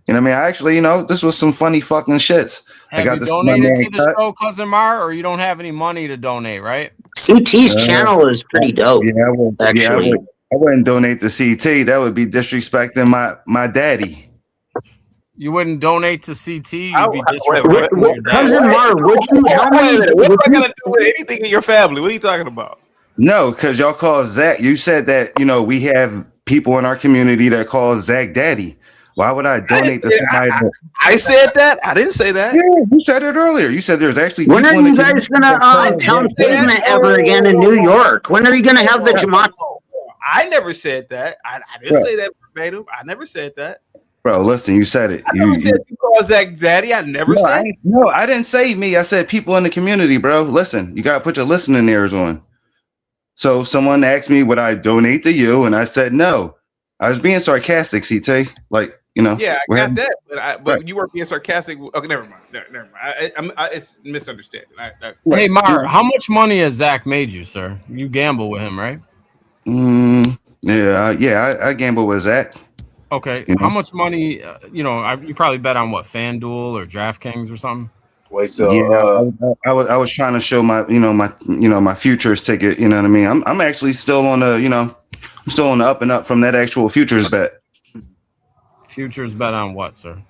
You know what I mean? I actually, this was some funny fucking shits. Have you donated to the show, Cousin Mar, or you don't have any money to donate, right? CT's channel is pretty dope. Actually. I wouldn't donate to CT. That would be disrespecting my daddy. You wouldn't donate to CT. You'd be disrespecting your dad. Cousin Mar, would you help me? What am I gonna do with anything in your family? What are you talking about? No, because y'all call Zach. You said that we have people in our community that call Zach daddy. Why would I donate to somebody? I said that. I didn't say that. Yeah, you said it earlier. You said there's actually. When are you guys gonna pound pavement ever again in New York? When are you gonna have the Gematria? I never said that. I didn't say that verbatim. I never said that. Bro, listen, you said it. You call Zach daddy. I never said. I didn't say me. I said people in the community, bro. Listen, you gotta put your listening ears on. So someone asked me, would I donate to you? And I said no. I was being sarcastic, CT. Yeah, I got that, but you weren't being sarcastic. Okay, never mind. Never mind. It's misunderstanding. Hey, Mar, how much money has Zach made you, sir? You gamble with him, right? Yeah, I gamble with Zach. Okay. You How know? much money? You probably bet on what, FanDuel or DraftKings or something. Wait, Yeah, so I was trying to show my futures ticket. You know what I mean? I'm actually still on the I'm still on the up and up from that actual futures bet. Futures bet on what, sir?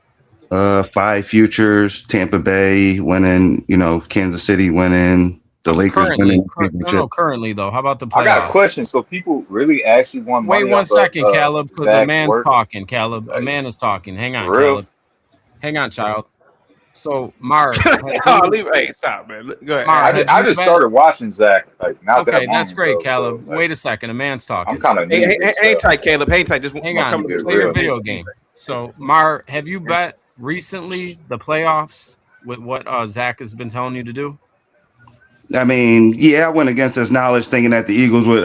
5 futures, Tampa Bay winning, Kansas City winning, the Lakers winning the championship. Currently though. How about the I got a playoffs? question. So people really actually won Wait money 1 off of second, Caleb, because a Zach's man's work? talking. Caleb, a man is talking. Hang on, For real? Caleb. Hang on, child. So, Mark, Hey, stop, man. Go ahead. Mark, I just started watching Zach like not that Okay, long that's great, ago, Caleb. so, like, Wait a second, a man's talking. I'm kind of new to this Hang stuff. tight, Caleb. Hang tight. Just Hang come on, to the play your real. video game. So, Mar, have you bet recently the playoffs with what Zach has been telling you to do? I mean, yeah, I went against his knowledge thinking that the Eagles would,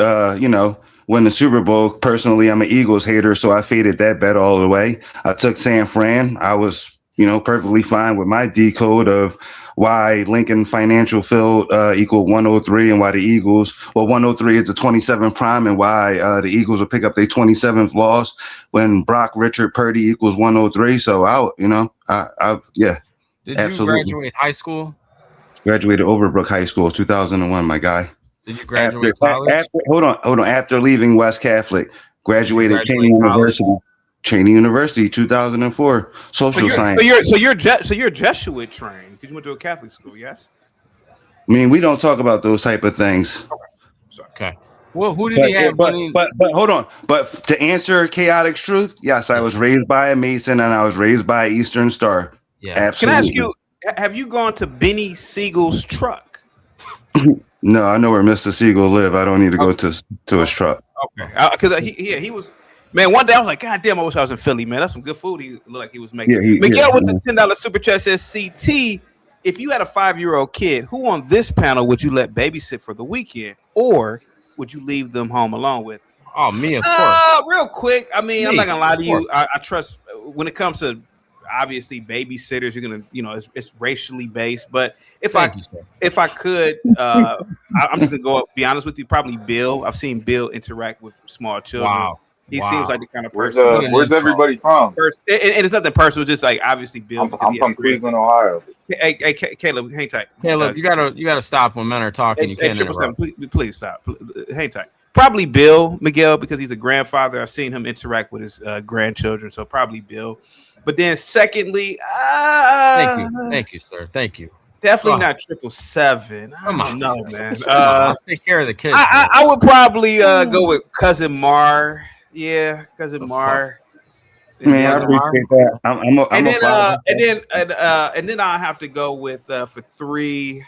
win the Super Bowl. Personally, I'm an Eagles hater, so I faded that bet all the way. I took San Fran. I was, perfectly fine with my decode of why Lincoln Financial Field equal 103 and why the Eagles, 103 is the 27 prime and why the Eagles will pick up their 27th loss when Brock Richard Purdy equals 103. So yeah. Did absolutely. you graduate high school? Graduated Overbrook High School, 2001, my guy. Did you graduate college? Hold on. After leaving West Catholic, graduated Cheney University. Cheney University, 2004, social science. So you're Jesuit trained because you went to a Catholic school, yes? I mean, we don't talk about those type of things. Okay. Well, who did he have? But hold on. But to answer Chaotic's truth, yes, I was raised by a Mason and I was raised by Eastern Star. Yeah. Absolutely. Can I ask you? Have you gone to Benny Siegel's truck? No, I know where Mr. Siegel live. I don't need to go to his truck. Okay, because he was. Man, one day I was like, God damn, I wish I was in Philly, man. That's some good food he looked like he was making. Miguel with the $10 super chat says, CT, if you had a 5-year-old kid, who on this panel would you let babysit for the weekend? Or would you leave them home alone with? Oh, me, of course. Real quick. I mean, I'm not going to lie to you. I trust when it comes to obviously babysitters, you're going to, it's racially based. But if I could, I'm just going to go up, be honest with you, probably Bill. I've seen Bill interact with small children. Wow. He seems like the kind of person. Where's everybody from? And it's nothing personal. Just like obviously Bill. I'm from Cleveland, Ohio. Hey, Caleb, hang tight. Caleb, you gotta stop when men are talking. You can't interrupt. Please stop. Hang tight. Probably Bill Miguel because he's a grandfather. I've seen him interact with his grandchildren, so probably Bill. But then secondly, thank you, sir. Thank you. Definitely not 777. Come on, no, man. Take care of the kids. I would probably go with cousin Mar. Yeah, cousin Mar. Man, I appreciate that. I'm a father. And then I have to go with for 3,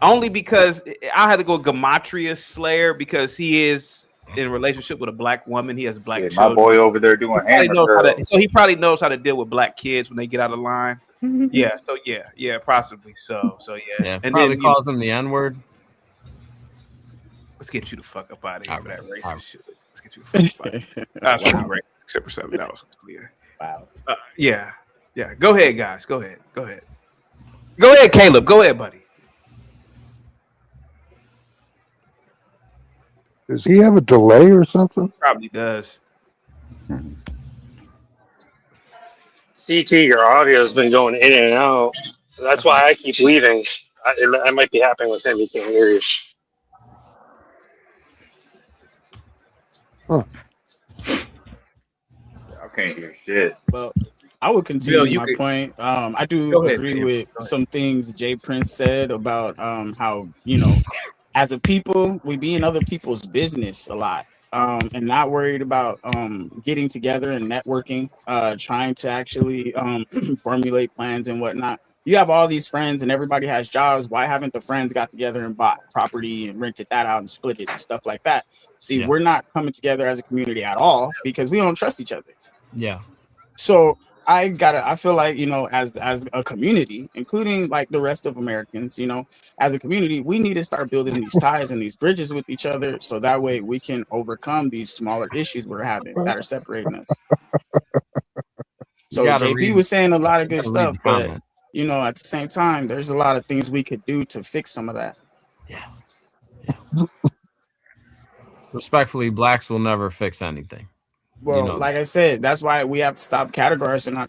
only because I had to go Gematria Slayer because he is in a relationship with a black woman. He has black children. My boy over there doing hammer. So he probably knows how to deal with black kids when they get out of line. Yeah. So yeah, possibly. So yeah. Yeah, and probably then calls him the N-word. Let's get you the fuck up out of here for that racist shit. Let's get you the fuck out of here. That's pretty great. Except for 7. That was clear. Wow. Yeah. Go ahead, guys. Go ahead, Caleb. Go ahead, buddy. Does he have a delay or something? Probably does. CT, your audio has been going in and out. So that's why I keep leaving. It might be happening with him. He can't hear you. Huh. I can't hear shit. Well, I would continue Bill, my point. I do agree with some things Jay Prince said about how, as a people, we be in other people's business a lot. And not worried about getting together and networking, trying to actually formulate plans and whatnot. You have all these friends and everybody has jobs. Why haven't the friends got together and bought property and rented that out and split it and stuff like that? See, we're not coming together as a community at all because we don't trust each other. Yeah. So I feel like, as a community, including like the rest of Americans, as a community, we need to start building these ties and these bridges with each other. So that way we can overcome these smaller issues we're having that are separating us. So JP was saying a lot of good stuff, but at the same time, there's a lot of things we could do to fix some of that. Yeah. Respectfully, blacks will never fix anything. Well, like I said, that's why we have to stop categorizing,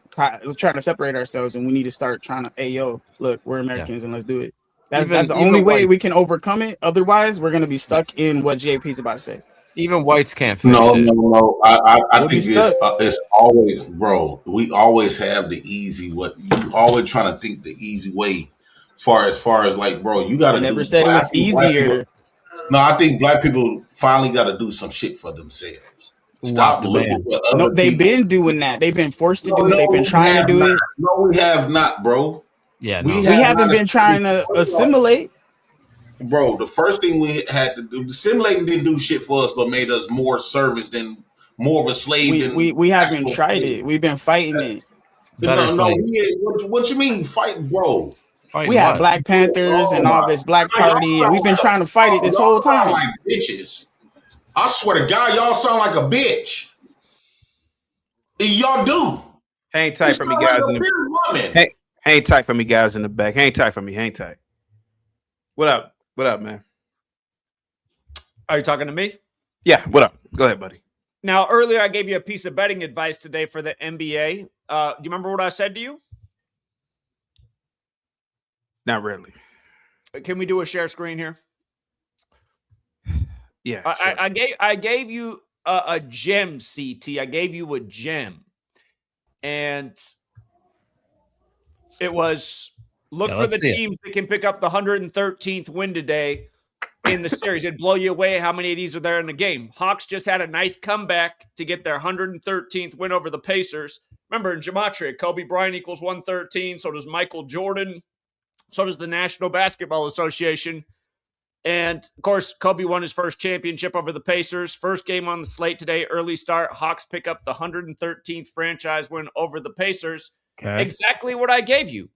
trying to separate ourselves, and we need to start trying to, hey, yo, look, we're Americans, and let's do it. That's the only way we can overcome it. Otherwise, we're gonna be stuck in what JP's about to say. Even whites can't fix No, it. no, no. I We'll be think stuck. it's always, bro. We always have the easy. What you always trying to think the easy way. Far as like, bro, you got I to never do. said it I was think black people. easier. No, I think black people finally got to do some shit for themselves. Stop looking for No, other they've people. been doing that. They've been forced to No, do it. They've been we trying to have do not. it. No, we have not, bro. Yeah, We have haven't not been trying to assimilate. Bro, the first thing we had to do, assimilating didn't do shit for us, but made us more servants than more of a slave than We haven't actual tried slave. it. We've been fighting it. No, what you mean fight, bro? We had Black Panthers and all this Black Party, and we've been trying to fight it this whole Y'all sound time. like bitches. I swear to God, y'all sound like a bitch. Y'all do. Hang tight for me, sound guys. like a In the, pure woman. hang tight for me, guys in the back. Hang tight for me. Hang tight. What up? What up, man? Are you talking to me? Yeah. What up? Go ahead, buddy. Now, earlier I gave you a piece of betting advice today for the NBA. Do you remember what I said to you? Not really. Can we do a share screen here? Yeah. I gave you a gem, CT. I gave you a gem. And it was look for the teams that can pick up the 113th win today in the series. It'd blow you away how many of these are there in the game. Hawks just had a nice comeback to get their 113th win over the Pacers. Remember, in Gematria, Kobe Bryant equals 113. So does Michael Jordan. So does the National Basketball Association. And, of course, Kobe won his first championship over the Pacers. First game on the slate today, early start. Hawks pick up the 113th franchise win over the Pacers. Okay. Exactly what I gave you.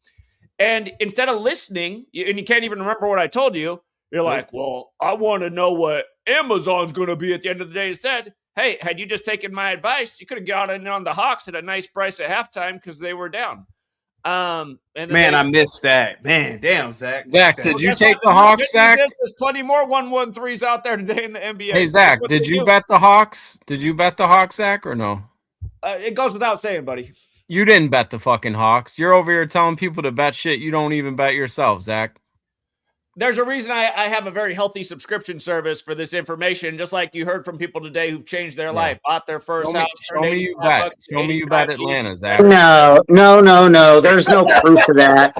And instead of listening, and you can't even remember what I told you, you're like, well, I want to know what Amazon's going to be at the end of the day. Instead, hey, had you just taken my advice, you could have got in on the Hawks at a nice price at halftime because they were down. And Man, I missed that. Man, damn, Zach. Zach, did you take the Hawks, Zach? There's plenty more 113s out there today in the NBA. Hey, Zach, did you bet the Hawks? Did you bet the Hawks, Zach, or no? It goes without saying, buddy. You didn't bet the fucking Hawks. You're over here telling people to bet shit you don't even bet yourself, Zach. There's a reason I have a very healthy subscription service for this information, just like you heard from people today who've changed their life, bought their first house. Show me you bet. Show me you bet Atlanta, Zach. No. There's no proof of that.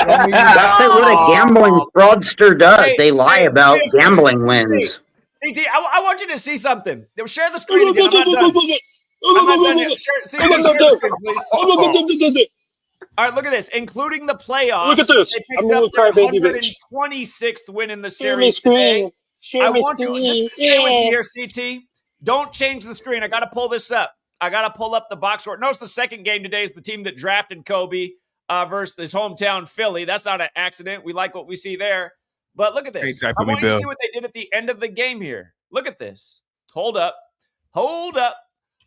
That's what a gambling fraudster does. They lie about gambling wins. CT, I want you to see something. Share the screen again. I'm not done. I'm not done yet. Share the screen, please. All right, look at this. Including the playoffs, Look at this. they picked up their 126th win in the series today. I want you just stay with me here, CT. Don't change the screen. I got to pull this up. I got to pull up the box score. Notice the second game today is the team that drafted Kobe versus his hometown Philly. That's not an accident. We like what we see there. But look at this. I want you to see what they did at the end of the game here. Look at this. Hold up.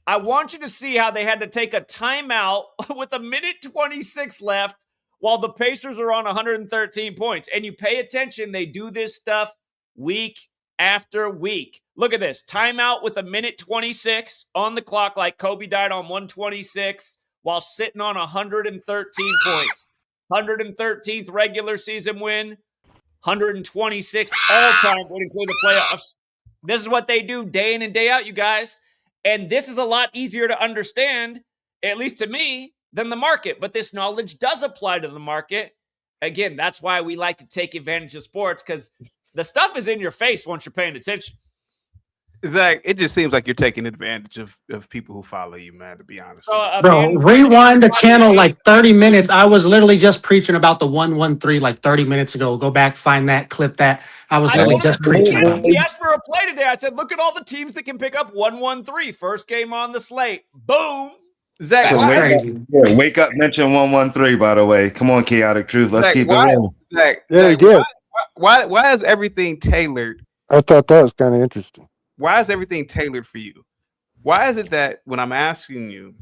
I want you to see how they had to take a timeout with 1:26 left while the Pacers are on 113 points. And you pay attention, they do this stuff week after week. Look at this. Timeout with 1:26 on the clock like Kobe died on 126 while sitting on 113 points. 113th regular season win, 126th all-time win, including the playoffs. This is what they do day in and day out, you guys. And this is a lot easier to understand, at least to me, than the market. But this knowledge does apply to the market. Again, that's why we like to take advantage of sports, because the stuff is in your face once you're paying attention. Zach, it just seems like you're taking advantage of people who follow you, man, to be honest. Bro, rewind the channel like 30 minutes. I was literally just preaching about the 113 like 30 minutes ago. Go back, find that, clip that. I was literally just preaching about He it. asked for a play today. I said, look at all the teams that can pick up 113. First game on the slate. Boom. Zach, wake up, mention 113, by the way. Come on, Chaotic Truth. Let's keep it rolling. Zach, why is everything tailored? I thought that was kind of interesting. Why is everything tailored for you? Why is it that when I'm asking you,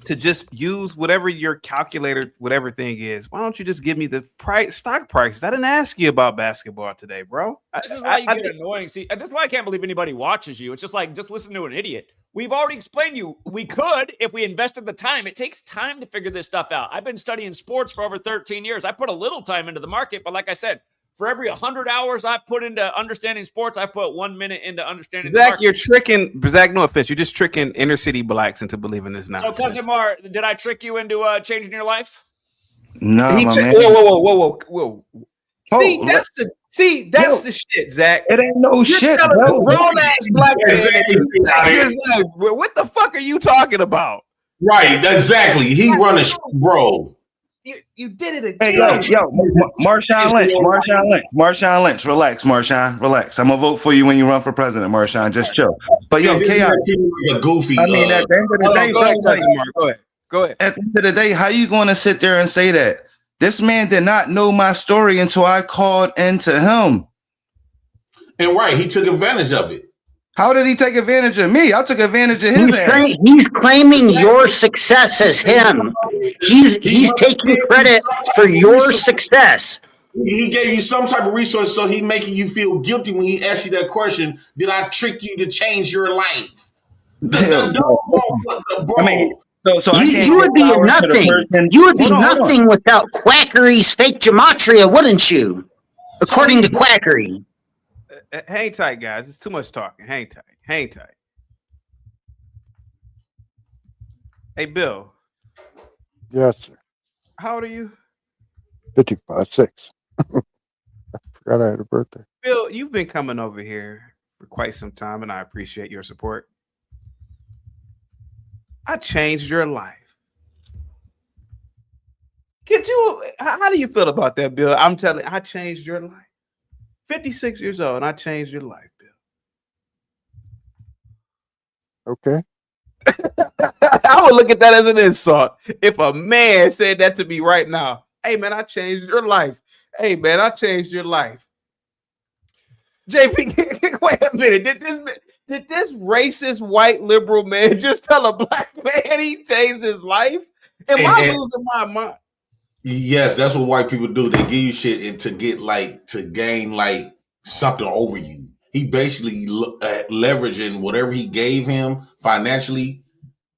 to just use whatever your calculator, whatever thing is. Why don't you just give me the stock prices? I didn't ask you about basketball today, bro. This is why you get annoying. See, this is why I can't believe anybody watches you. It's just like, just listen to an idiot. We've already explained you. We could, if we invested the time. It takes time to figure this stuff out. I've been studying sports for over 13 years. I put a little time into the market, but like I said, for every 100 hours I've put into understanding sports, I've put 1 minute into understanding the Zach, market. you're tricking Zach. No offense, you're just tricking inner city blacks into believing this nonsense. So, Cousin Mar, did I trick you into changing your life? No, my man. Whoa. Oh, That's the shit, Zach. It ain't no shit, bro. Grown ass black man. What the fuck are you talking about? Right, exactly. He running, bro. You did it again. Hey, yo, Marshawn Lynch, relax, Marshawn, relax. I'm gonna vote for you when you run for president, Marshawn. Just chill. But yo, chaos. Like a goofy. I mean, at the end of the day, go ahead. At the end of the day, how you gonna sit there and say that? This man did not know my story until I called into him. And right, he took advantage of it. How did he take advantage of me? I took advantage of his ass. He's claiming your success as him. He's taking credit for your success. He gave you some type of resource, so he making you feel guilty when he asked you that question. Did I trick you to change your life? I mean, so you would be nothing. You would be nothing without Quackery's fake Gematria, wouldn't you? According to Quackery. Hang tight, guys. It's too much talking. Hang tight. Hey, Bill. Yes, sir. How old are you? 55, 6. I forgot I had a birthday. Bill, you've been coming over here for quite some time, and I appreciate your support. I changed your life. How do you feel about that, Bill? I'm telling you, I changed your life. 56 years old, and I changed your life, Bill. Okay. I would look at that as an insult. If a man said that to me right now, hey, man, I changed your life. Hey, man, I changed your life. JP, wait a minute. Did this racist white liberal man just tell a black man he changed his life? Am I losing my mind? Yes, that's what white people do. They give you shit and to gain like something over you. He basically leveraging whatever he gave him financially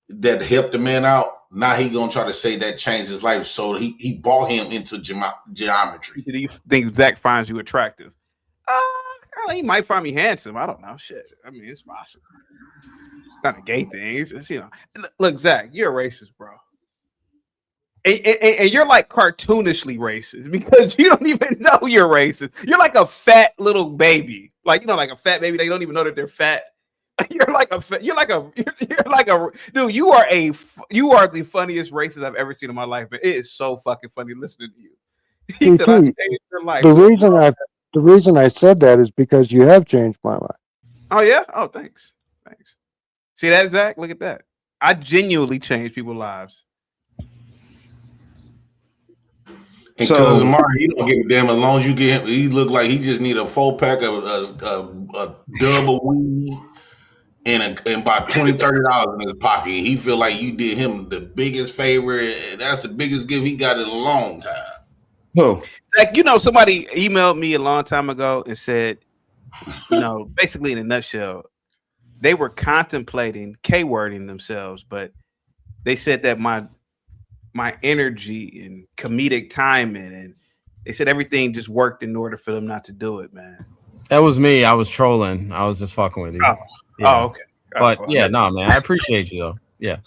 that helped the man out. Now he gonna try to say that changed his life. So he brought him into geometry. Do you think Zach finds you attractive? He might find me handsome. I don't know. Shit. I mean, it's possible. It's not a gay thing. It's look, Zach, you're a racist, bro. And you're like cartoonishly racist because you don't even know you're racist. You're like a fat little baby, like like a fat baby. They don't even know that they're fat. You're like a dude. You are the funniest racist I've ever seen in my life. But it is so fucking funny listening to you. He said I changed your life. The reason I said that is because you have changed my life. Oh yeah. Oh thanks. See that, Zach? Look at that. I genuinely change people's lives. And Cousin Mark, he don't give a damn as long as you get him. He look like he just need a 4-pack of a double weed and about $20-$30 in his pocket. He feel like you did him the biggest favor, and that's the biggest gift he got in a long time. Who? Like somebody emailed me a long time ago and said, basically in a nutshell, they were contemplating K-wording themselves, but they said that my energy and comedic timing, and they said everything just worked in order for them not to do it, man. That was me. I was trolling. I was just fucking with you. Okay. But man, I appreciate you though. Yeah.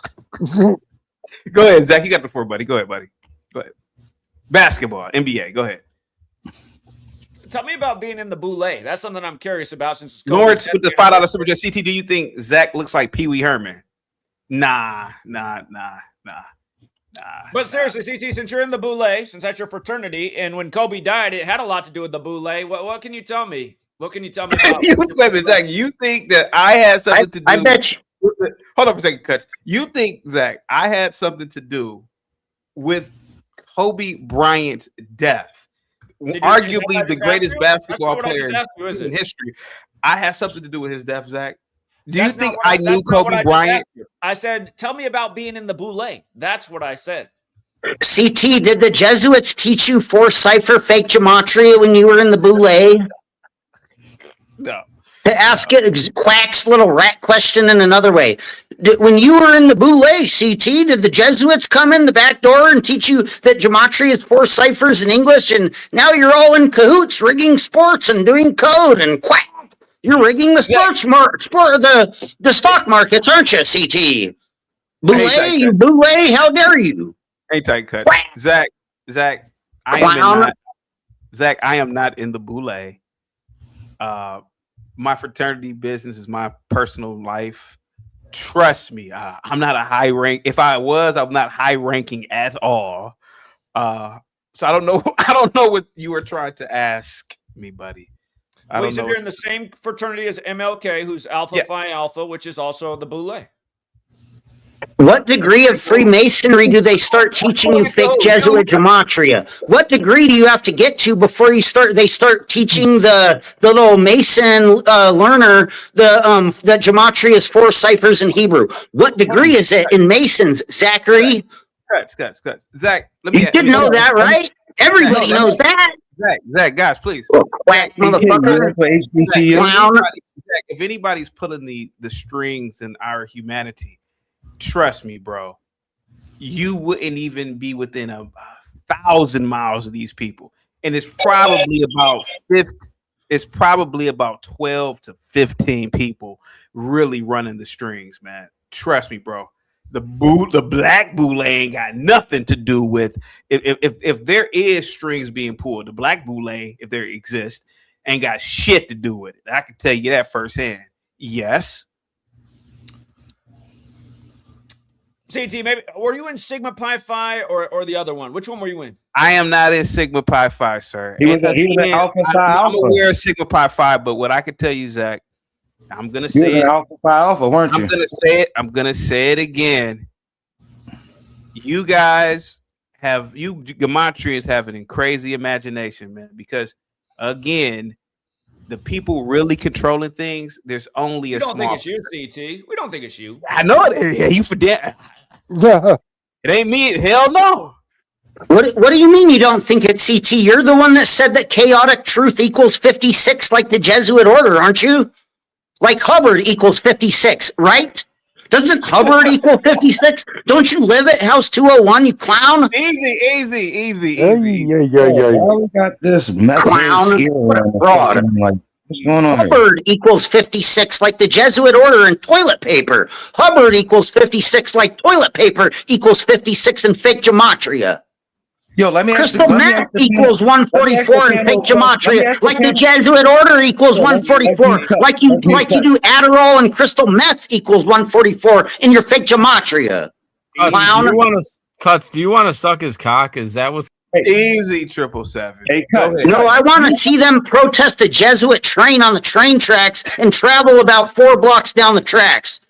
Go ahead, Zach. You got the floor, buddy. Go ahead, buddy. Go ahead. Basketball, NBA. Go ahead. Tell me about being in the boule. That's something I'm curious about since it's Lawrence with the $5 super chat. CT, do you think Zach looks like Pee Wee Herman? Nah. But seriously, CT, since you're in the boule, since that's your fraternity, and when Kobe died, it had a lot to do with the boule. What can you tell me? What can you tell me about Zach, you think that I had something to do? I bet you. Hold on for a second, Cuts. You think, Zach, I had something to do with Kobe Bryant's death? Arguably the greatest basketball player in history. I had something to do with his death, Zach. Do you think I knew Kobe Bryant? I said, tell me about being in the boule. That's what I said. CT, did the Jesuits teach you 4-cipher fake gematria when you were in the boule? No. To ask it Quack's little rat question in another way. When you were in the boule, CT, did the Jesuits come in the back door and teach you that gematria is 4 ciphers in English, and now you're all in cahoots rigging sports and doing code and quack? You're rigging the the stock markets, aren't you, CT? Boule, you boule, how dare you? Ain't tight cut. Zach, I am not in the boule. My fraternity business is my personal life. Trust me, I'm not a high rank. If I was, I'm not high ranking at all. So I don't know. I don't know what you were trying to ask me, buddy. Well, you said you're in the same fraternity as MLK, who's Alpha Phi Alpha, which is also the boule. What degree of Freemasonry do they start teaching you fake Jesuit gematria? What degree do you have to get to before they start teaching the little Mason learner that gematria is 4 ciphers in Hebrew? What degree is it in Masons, Zachary? Cuts. Zach, you should know that, right? Everybody knows that. Zach, guys, please. Quack, motherfucker. Zach, if anybody's pulling the strings in our humanity, trust me, bro, you wouldn't even be within 1,000 miles of these people. And it's probably about 12 to 15 people really running the strings, man. Trust me, bro. The black boule ain't got nothing to do with if there is strings being pulled. The black boule, if there exists, ain't got shit to do with it. I can tell you that firsthand. Yes. CT, maybe were you in Sigma Pi Phi or the other one? Which one were you in? I am not in Sigma Pi Phi, sir. He was an Alpha Phi Alpha. I'm aware of Sigma Pi Phi, but what I can tell you, Zach, I'm gonna say it. Alpha Phi Alpha, weren't you? I'm gonna say it again. You guys Gematrians have an crazy imagination, man. Because again, the people really controlling things, there's only a small. We don't think it's you, CT. We don't think it's you. I know it. Yeah, you forget. It ain't me. Hell no. What do you mean you don't think it's CT? You're the one that said that chaotic truth equals 56 like the Jesuit order, aren't you? Like Hubbard equals 56, right? Doesn't Hubbard equal 56? Don't you live at House 201, you clown? Easy. We got this clown fraud. What's going on Hubbard equals 56 like the Jesuit order in toilet paper. Hubbard equals 56 like toilet paper equals 56 in fake gematria. Yo, let me Crystal meth equals 144 in fake gematria, like the Jesuit order equals 144, like you do Adderall and crystal meth equals 144 in your fake gematria. Clown. Do you want to suck his cock? Is that what's easy? 777. Hey, no, I want to see them protest the Jesuit train on the train tracks and travel about 4 blocks down the tracks.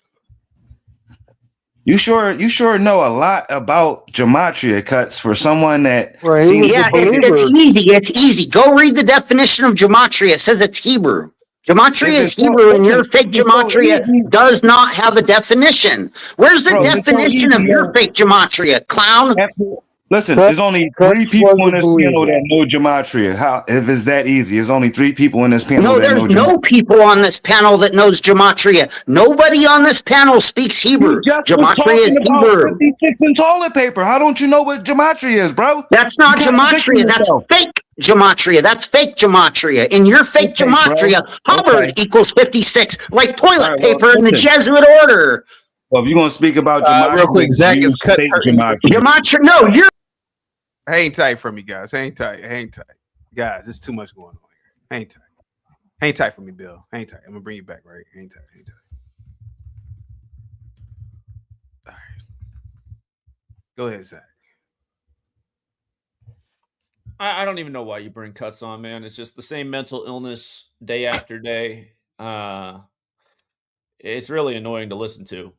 You sure know a lot about gematria, Cuts, for someone that it's easy. Go read the definition of gematria. It says it's Hebrew. Gematria is Hebrew, and your fake gematria does not have a definition. Where's the definition of your fake gematria, clown? Listen, there's only 3 people in this panel that know gematria. How, if it's that easy? There's only 3 people in this panel. No, there's no people on this panel that knows gematria. Nobody on this panel speaks Hebrew. Gematria is Hebrew. 56 in toilet paper. How don't you know what gematria is, bro? That's not gematria. That's fake gematria. That's fake gematria. In your fake gematria, Hubbard equals 56, like toilet paper in the Jesuit order. Well, if you're gonna speak about gematria, real quick, Zach is cut. Gematria. No, you're. Hang tight for me, guys. Hang tight. Guys, there's too much going on here. Hang tight for me, Bill. Hang tight. I'm gonna bring you back, right? Hang tight. All right. Go ahead, Zach. I don't even know why you bring Cuts on, man. It's just the same mental illness day after day. It's really annoying to listen to.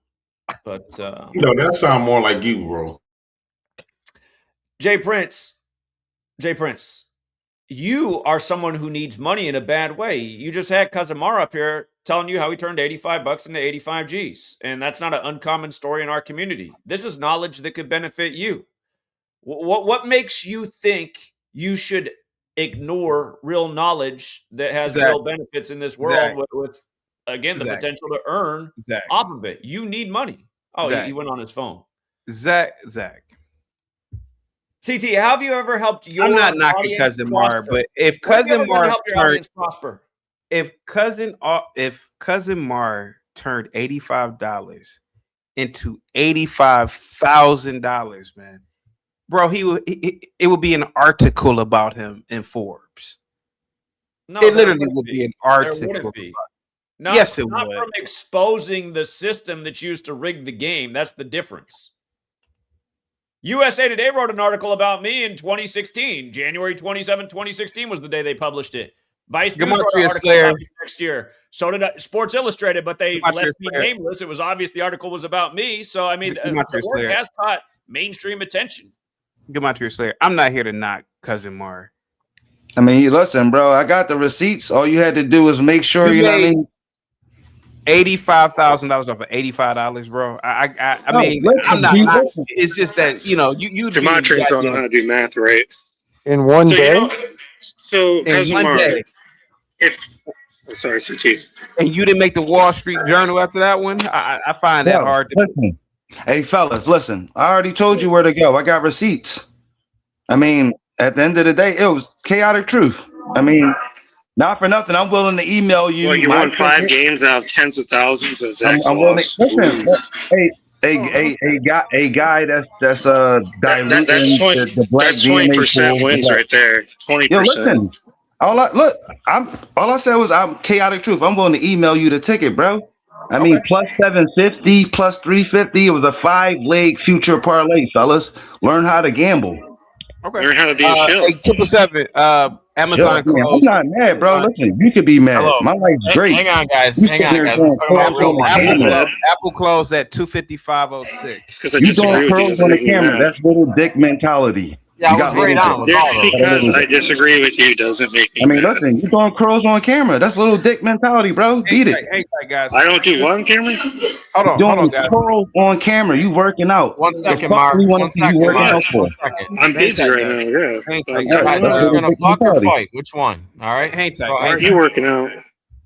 But that sound more like you, bro. Jay Prince, you are someone who needs money in a bad way. You just had Kazamar up here telling you how he turned 85 bucks into 85 G's. And that's not an uncommon story in our community. This is knowledge that could benefit you. What makes you think you should ignore real knowledge that has real benefits in this world with again, the potential to earn off of it? You need money. Oh, he went on his phone. Zach. CT, how have you ever helped your I'm not knocking audience Cousin Mar, prosper? but if What have you Cousin ever done to Mar help your audience prosper? if Cousin Mar turned $85 into $85,000, man, bro, it would be an article about him in Forbes. No, it literally would be an article. There wouldn't be. Yes, it not would. From exposing the system that's used to rig the game. That's the difference. USA Today wrote an article about me in 2016. January 27, 2016 was the day they published it. Vice News wrote an article about me next year. So did Sports Illustrated, but they left me nameless. It was obvious the article was about me. So, I mean, the work has caught mainstream attention. Gematria Slayer. I'm not here to knock Cousin Mar. I mean, listen, bro, I got the receipts. All you had to do was make sure, you know what I mean? $85,000 off of $85, bro. I mean, I'm not. It's just that you Gematria don't know how to do math, right? In one day. So in one day. Sorry, CT. And you didn't make the Wall Street Journal after that one. I find that hard. Listen, hey fellas, listen. I already told you where to go. I got receipts. I mean, at the end of the day, it was chaotic truth. I mean. Not for nothing, I'm willing to email you. Well, you won 5 games out of tens of thousands of Zach's loss. Listen, a guy that's diluting the black that's 20% wins right there. 20%. Yo, listen. All I said was I'm chaotic truth. I'm willing to email you the ticket, bro. I mean, plus 750, plus 350. It was a 5-leg future parlay, fellas. Learn how to gamble. Okay. Learn how to be a shill. 777. Amazon closed. I'm not mad, bro. Listen, you could be mad. Hello. My life's great. Hang on, guys. Apple closed at 255.06. You doing curls on the camera? That's little dick mentality. Yeah, I was right on with all of them. Because I disagree with you doesn't make me mad. Listen, you doing curls on camera? That's little dick mentality, bro. Beat it. Hang tight, guys. I don't do one camera. Hold on, guys. Curls on camera. You working out? 1 second, Mark. 1 second, Mark. 1 second. I'm busy right now. Yeah. Guys, are you gonna fuck or fight? Which one? All right. Hang tight. Are you working out?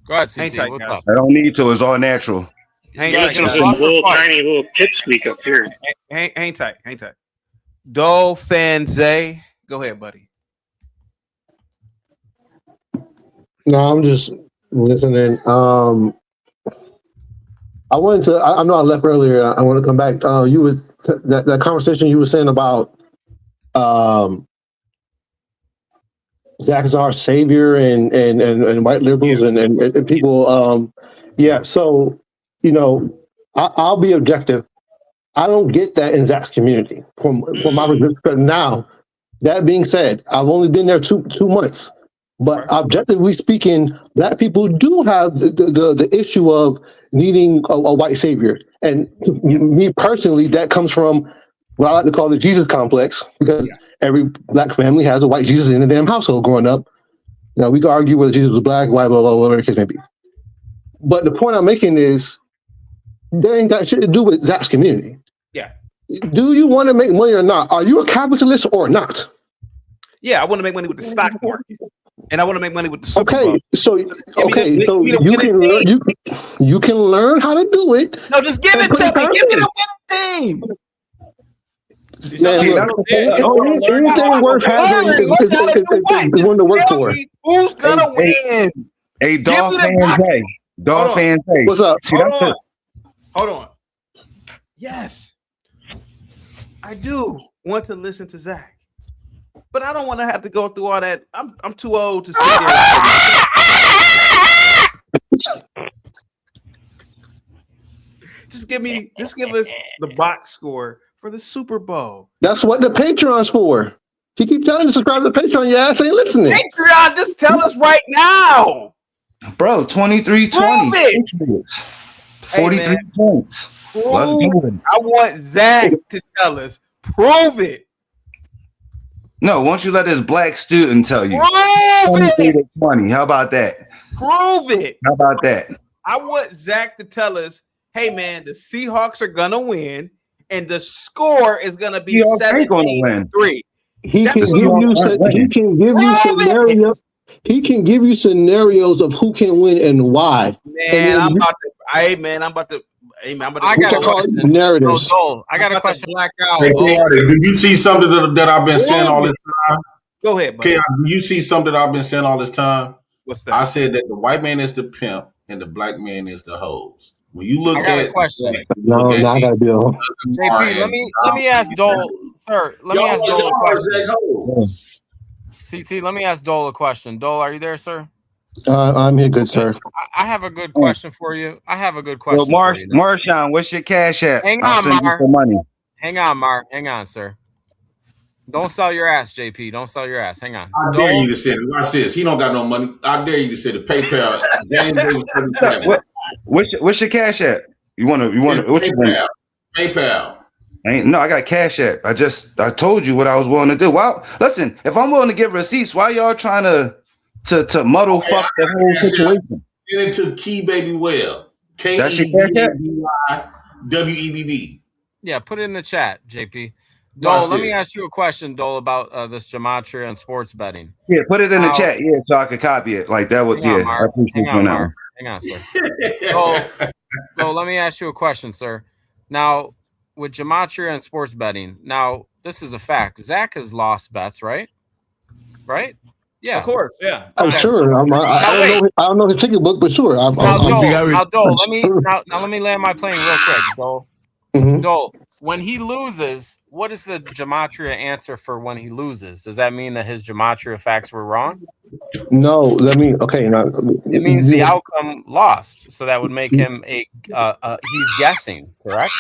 Go ahead, CT. What's up? I don't need to. It's all natural. Hang tight. This little tiny little pit squeak up here. Hang tight. Dole fan Zay. Go ahead, buddy. No, I'm just listening. I wanted to. I know I left earlier. I want to come back. You was that conversation you were saying about Zach is our savior and white liberals and people. Yeah. So I'll be objective. I don't get that in Zach's community from my perspective now. That being said, I've only been there two months, but objectively speaking, Black people do have the issue of needing a white savior. And me personally, that comes from what I like to call the Jesus complex, because every Black family has a white Jesus in the damn household growing up. We can argue whether Jesus was Black, white, blah, blah, whatever the case may be. But the point I'm making is that ain't got shit to do with Zach's community. Yeah. Do you want to make money or not? Are you a capitalist or not? Yeah, I want to make money with the stock market, and I want to make money with the Super Bowl. So you can learn how to do it. No, just give it to me. Give me the winning team. Anything worth having is one to work for. Who's gonna win? Hey, Dog fan Zay. What's up? Hold on. Yes, I do want to listen to Zach, but I don't want to have to go through all that. I'm too old to sit there. Just give us the box score for the Super Bowl. That's what the Patreon's for. You keep telling you to subscribe to the Patreon, your ass ain't listening. Patreon, just tell us right now. Bro, 23-20. 43 points. I want Zach to tell us. Prove it. No, once you let this Black student tell you. Prove it. 20. How about that? Prove it. How about that? I want Zach to tell us, hey man, the Seahawks are gonna win, and the score is gonna be Seahawks ain't gonna win. 17-3. He That's can what give you you he can give you scenarios. He can give you scenarios of who can win and why. Man, I'm about to. Hey man, I'm about to. Hey man, I'm about to. I got a question. Narratives. Dole, I got a question. Black out. Hey, did you see something that I've been saying all this time? Go ahead, buddy. Okay, do you see something that I've been saying all this time? What's that? I said that the white man is the pimp and the black man is the hose. When you look I got at a question. No, not that deal. JP, let me ask Dole, sir. Let me ask Dole a question. CT, let me ask Dole a question. Dole, are you there, sir? I'm here, good sir. I have a good question for you. I have a good question Yo, for you. Marshawn, what's your cash app? Hang I'll on, send you Mar. some money. Hang on, Mar. Hang on, sir. Don't sell your ass, JP. Don't sell your ass. Hang on. I dare you to send it. Watch this. He don't got no money. I dare you to send it. PayPal. What's your cash app? You want to what you want? PayPal. I got Cash App. I told you what I was willing to do. Well, listen, if I'm willing to give receipts, why y'all trying to muddle fuck the whole situation? Send it to Key Baby Well. That's your Cash App? KEBBYWEBB. Yeah, put it in the chat, JP. Watch Dole, let me this. ask you a question, Dole, about this Gematria and sports betting. Yeah, put it in the Now- chat. Yeah, so I could copy it. Like that would. Hang on, Yeah, I Mark. appreciate Hang you on, on that Mark. Hang on, sir. So let me ask you a question, sir. Now, with Gematria and sports betting, now this is a fact. Zach has lost bets, right? Right? Yeah, of course. Yeah. I'm sure. I don't know the ticket book, but sure. Now, Dole, let me land my plane real quick, Dole. Dole, when he loses, what is the Gematria answer for when he loses? Does that mean that his Gematria facts were wrong? No, let me. Okay, now It means the outcome lost, so that would make him he's guessing, correct?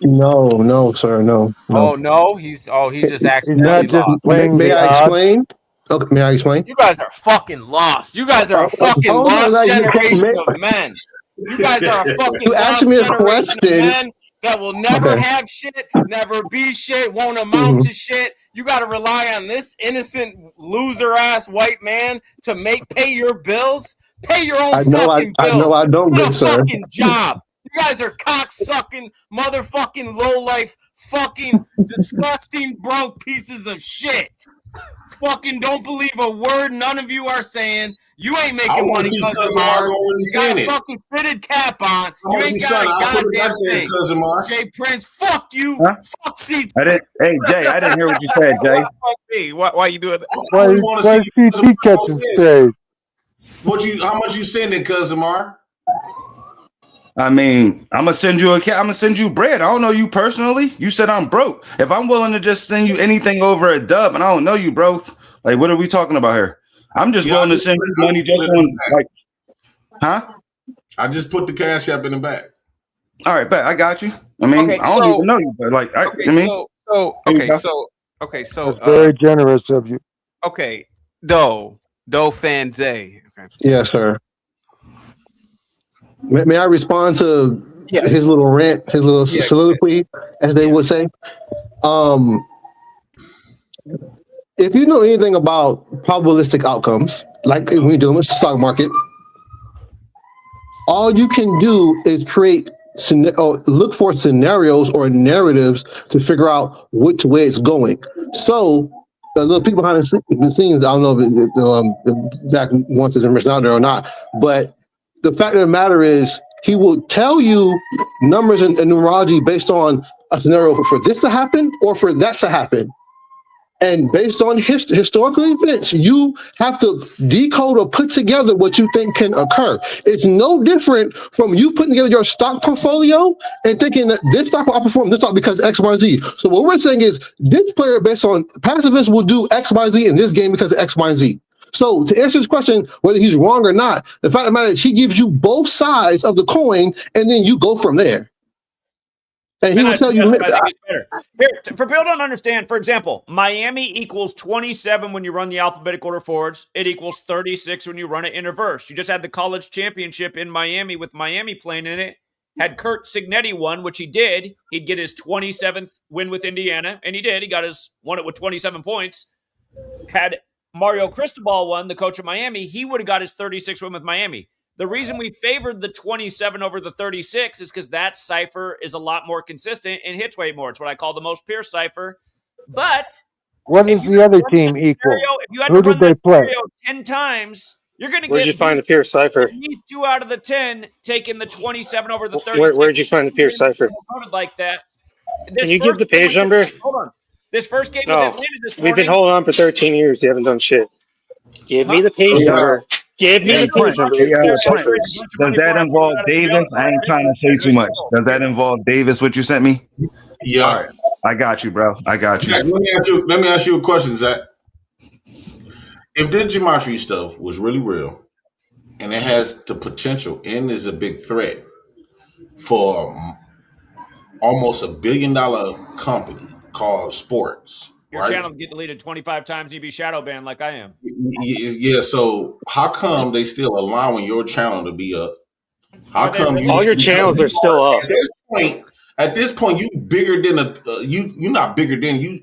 No, sir, no. Oh no, he just accidentally lost. May I explain? Okay, may I explain? You guys are fucking lost. You guys are a fucking lost generation of men. You guys are a fucking lost generation of men that will never have shit, never be shit, won't amount to shit. You got to rely on this innocent loser ass white man to pay your bills. Pay your own fucking bills. I know I don't, Get good a sir. fucking job. You guys are cock-sucking, motherfucking low-life, fucking disgusting, broke pieces of shit. Fucking don't believe a word none of you are saying. You ain't making money, Cousin Mark. You got a fucking fitted cap on. You ain't got a goddamn thing. Jay Prince, fuck you. Huh? Fuck CT. Hey, Jay, I didn't hear what you said, Jay. Fuck me. Why you doing that? Why CT catching stage? How much you sending, Cousin Mark? I mean, I'm gonna send you bread. I don't know you personally. You said I'm broke. If I'm willing to just send you anything over a dub, and I don't know you, bro, like what are we talking about here? I'm just willing to send you money just on like, huh? I just put the Cash App in the back. All right, bet I got you. I mean, I don't even know you, but like, That's very generous of you. Okay, Doe Fanzay. Okay. Yes, sir. May I respond to his little rant, his little soliloquy, as they would say? If you know anything about probabilistic outcomes, like when you're dealing with the stock market, all you can do is look for scenarios or narratives to figure out which way it's going. So the little people behind the scenes, I don't know if Zach wants his information out there or not, but the fact of the matter is he will tell you numbers and numerology based on a scenario for this to happen or for that to happen. And based on historical events, you have to decode or put together what you think can occur. It's no different from you putting together your stock portfolio and thinking that this stock will outperform this stock because X, Y, Z. So what we're saying is this player based on past events will do X, Y, Z in this game because of X, Y, Z. So to answer this question, whether he's wrong or not, the fact of the matter is he gives you both sides of the coin and then you go from there. And he will tell you. I think it's better. Here, for people don't understand, for example, Miami equals 27 when you run the alphabetical order forwards. It equals 36 when you run it in reverse. You just had the college championship in Miami with Miami playing in it. Had Kurt Signetti won, which he did, he'd get his 27th win with Indiana, and he did. He won it with 27 points. Had Mario Cristobal won, the coach of Miami, he would have got his 36th win with Miami. The reason we favored the 27 over the 36 is because that cipher is a lot more consistent and hits way more. It's what I call the most pure cipher. But What does the other team equal? if you had Who to run did they that play? scenario 10 times, you're going to Where'd get you find the pure cipher? at least 2 out of the 10 taking the 27 over the 36. Where'd you find the pure cipher? Voted like that. Can you give the page number? Hold on. This first game with No, Atlanta this we've been morning. holding on for 13 years. You haven't done shit. Give me the page Hey, number. Give me the page number. Hey, Pure Prince, ciphers. does that involve Davis? I ain't trying to say too much. Does that involve Davis, what you sent me? Yeah. All right. I got you, bro. I got you. Zach, let me ask you a question, Zach. If this Gematria stuff was really real and it has the potential and is a big threat for almost $1 billion company called sports, Your right? channel get deleted 25 times, you'd be shadow banned like I am. Yeah, so how come they still allowing your channel to be up? How come All your channels are still up? At this point, you bigger than you're not bigger than you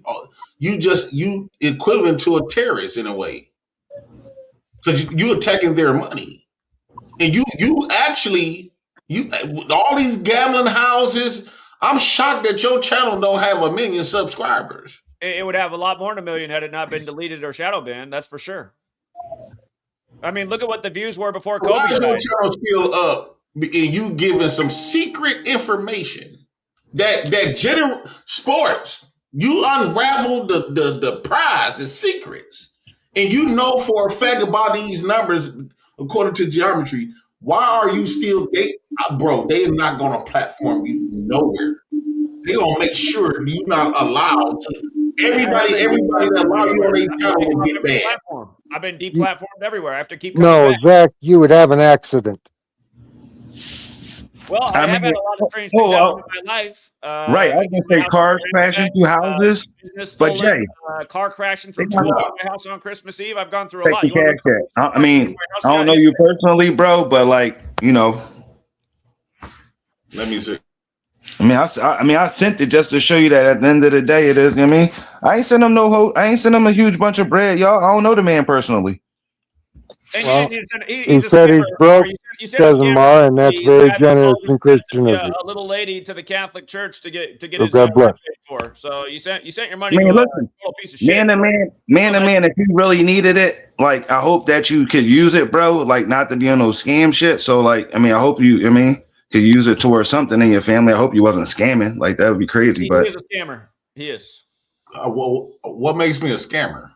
equivalent to a terrorist in a way, because you attacking their money, and you actually all these gambling houses. I'm shocked that your channel don't have 1 million subscribers. It would have a lot more than 1 million had it not been deleted or shadow banned. That's for sure. I mean, look at what the views were before Kobe Why is your died. channel still up and you giving some secret information that general sports? You unravel the prize, the secrets, and you know for a fact about these numbers according to geometry. Why are you still bro? They are not gonna platform you nowhere. They gonna make sure you're not allowed to. Everybody that allow you on their channel will get banned. I've been deplatformed everywhere. I have to keep coming No, back. Zach, you would have an accident. Well, I have had a lot of strange things happen in my life. Right, I was gonna say cars crashing through houses, business but stolen, Jay, car crashing through they two not- of my house on Christmas Eve. I've gone through a take lot. the You want cash out. I mean, I don't know you personally, bro, but like, you know. Let me see. I mean, I sent it just to show you that at the end of the day, it is. I mean, I ain't send him I ain't send him a huge bunch of bread, y'all. I don't know the man personally. And Well, he's he a said scammer. he's broke, You said a doesn't scammer. matter, and that's He's very got generous and Christian of a you. little lady to the Catholic Church to get So his God bless. paid for. So you sent your money Man, to a listen, little piece of shit. man to man, if you really needed it, like, I hope that you could use it, bro. Like, not to be on those scam shit. So, like, I mean, I hope you, could use it towards something in your family. I hope you wasn't scamming. Like, that would be crazy. He But is a scammer. He is. What makes me a scammer?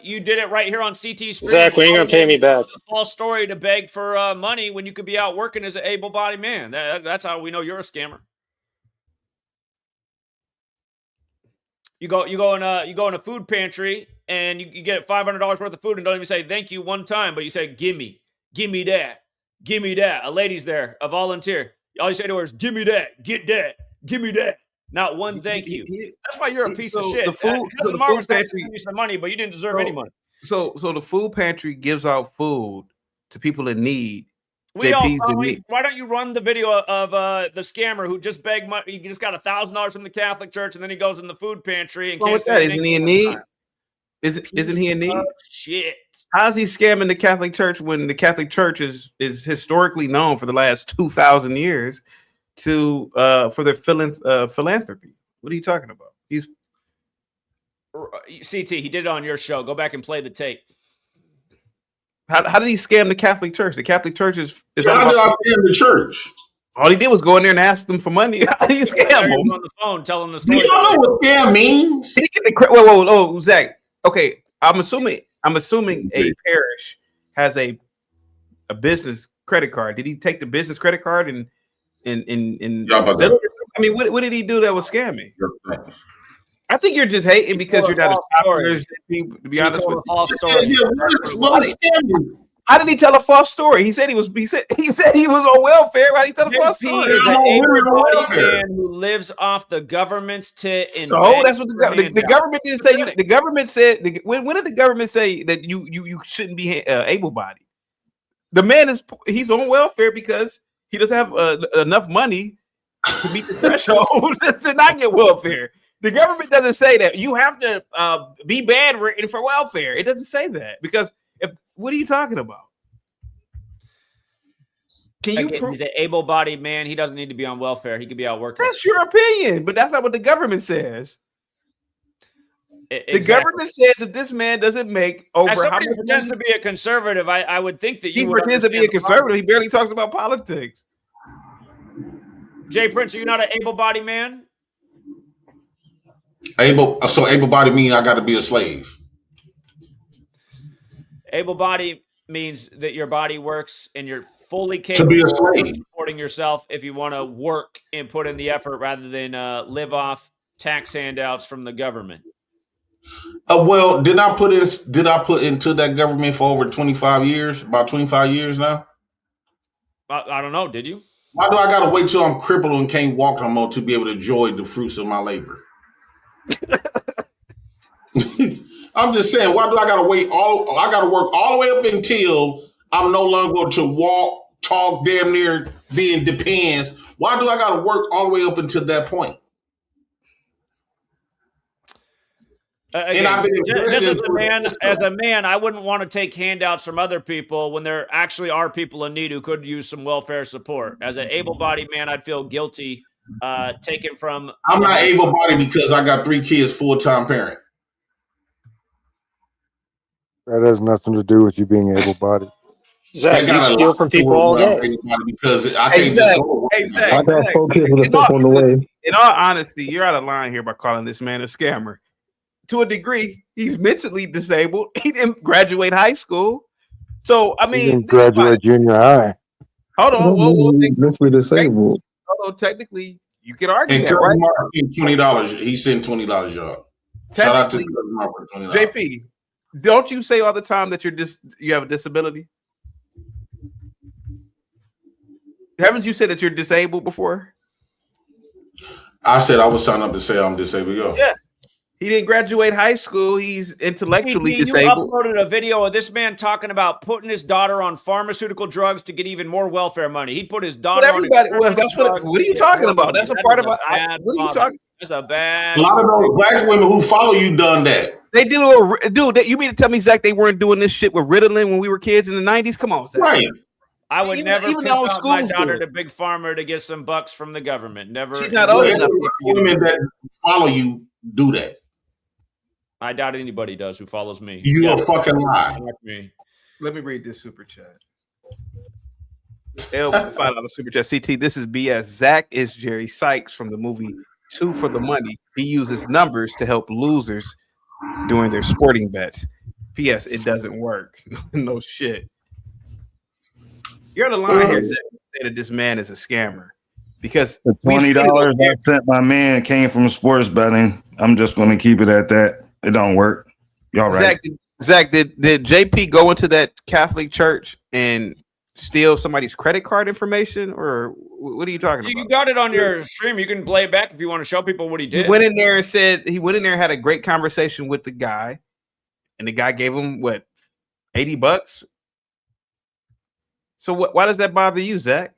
You did it right here on CT Stream. Zach, when are you gonna pay me back? A false story to beg for money when you could be out working as an able-bodied man. That's how we know you're a scammer. You go in a food pantry and you get $500 worth of food and don't even say thank you one time, but you say give me that. A lady's there, a volunteer. All you say to her is give me that, get that, give me that. Not one thank you. That's why you're a piece of shit. Cousin Mark was supposed to send you some money, but you didn't deserve any money. So the food pantry gives out food to people in need. Why don't you run the video of the scammer who just begged money? He just got $1,000 from the Catholic Church, and then he goes in the food pantry and can't say isn't he in need? Isn't he in need? Shit. How's he scamming the Catholic Church when the Catholic Church is historically known for the last 2,000 years for their philanthropy? What are you talking about? He's CT. He did it on your show. Go back and play the tape. How did he scam the Catholic Church? The Catholic Church is how did I scam the church? All he did was go in there and ask them for money. How did he scam them? On the phone telling the story. Do y'all know what scam means? Whoa, Zach. Okay, I'm assuming a parish has a business credit card. Did he take the business credit card and I mean, what did he do that was scamming? I think you're just hating because you're not as popular as people, to be honest with you. How did he tell a false story? He said he was on welfare. Why did he tell a false story? Is an able-bodied man who lives off the government's tit. So that's what the government didn't say. The government said. When did the government say that you shouldn't be able-bodied? The man he's on welfare because he doesn't have enough money to meet the threshold to not get welfare. The government doesn't say that you have to be bedridden for welfare. It doesn't say that because what are you talking about? Can you prove he's an able-bodied man? He doesn't need to be on welfare. He could be out working. That's your opinion, but that's not what the government says. Exactly. The government says that this man doesn't make over As how somebody much who pretends money to be a conservative, I would think that you he would pretends to be a understand the conservative. problem. He barely talks about politics. Jay Prince, are you not an able-bodied man? Able-bodied means I got to be a slave. Able-bodied means that your body works and you're fully capable To be a of slave. supporting yourself if you want to work and put in the effort rather than live off tax handouts from the government. Well, did I put into that government for over 25 years? About 25 years now? I don't know. Did you? Why do I gotta wait till I'm crippled and can't walk no more to be able to enjoy the fruits of my labor? I'm just saying, why do I gotta wait I gotta work all the way up until I'm no longer going to walk, talk, damn near being depends. Why do I gotta work all the way up until that point? Again, as a man, I wouldn't want to take handouts from other people when there actually are people in need who could use some welfare support. As an able-bodied man, I'd feel guilty taking from. I'm not able-bodied because I got 3 kids, full-time parent. That has nothing to do with you being able-bodied. Zach, you steal from people all day. Because I can't just go. I got 4 kids with a fifth on the way. In all honesty, you're out of line here by calling this man a scammer. To a degree, he's mentally disabled. He didn't graduate high school. So, I mean, he didn't graduate junior high. Hold on. Well, mentally disabled. Although technically, you could argue And that, right? Mark $20. He sent $20, y'all. Shout out to Mark for $20. JP, don't you say all the time that you have a disability? Haven't you said that you're disabled before? I said I was signed up to say I'm disabled. Yo. Yeah. He didn't graduate high school. He's intellectually disabled. You uploaded a video of this man talking about putting his daughter on pharmaceutical drugs to get even more welfare money. He'd put his daughter on. What are you talking about? That's a part of what are you talking? That's a bad. A lot of those black women who follow you done that. They do. Dude, you mean to tell me, Zach, they weren't doing this shit with Ritalin when we were kids in the 90s? Come on, Zach. Right. I would never even put out my schools daughter do it. to Big Pharma to get some bucks from the government. Never. She's not old enough. Women that follow you do that. I doubt anybody does who follows me. You a fucking lie. Let me read this super chat. $5 super chat. CT, this is BS. Zach is Jerry Sykes from the movie 2 for the Money. He uses numbers to help losers doing their sporting bets. P.S. It doesn't work. No shit. You're on the line here, Zach, say that this man is a scammer. Because the $20 I sent my man came from sports betting. I'm just going to keep it at that. It don't work. Y'all right. Zach, did JP go into that Catholic church and steal somebody's credit card information, or what are you talking about? You got it on your stream. You can play it back if you want to show people what he did. He went in there and had a great conversation with the guy, and the guy gave him what, $80? So why does that bother you, Zach?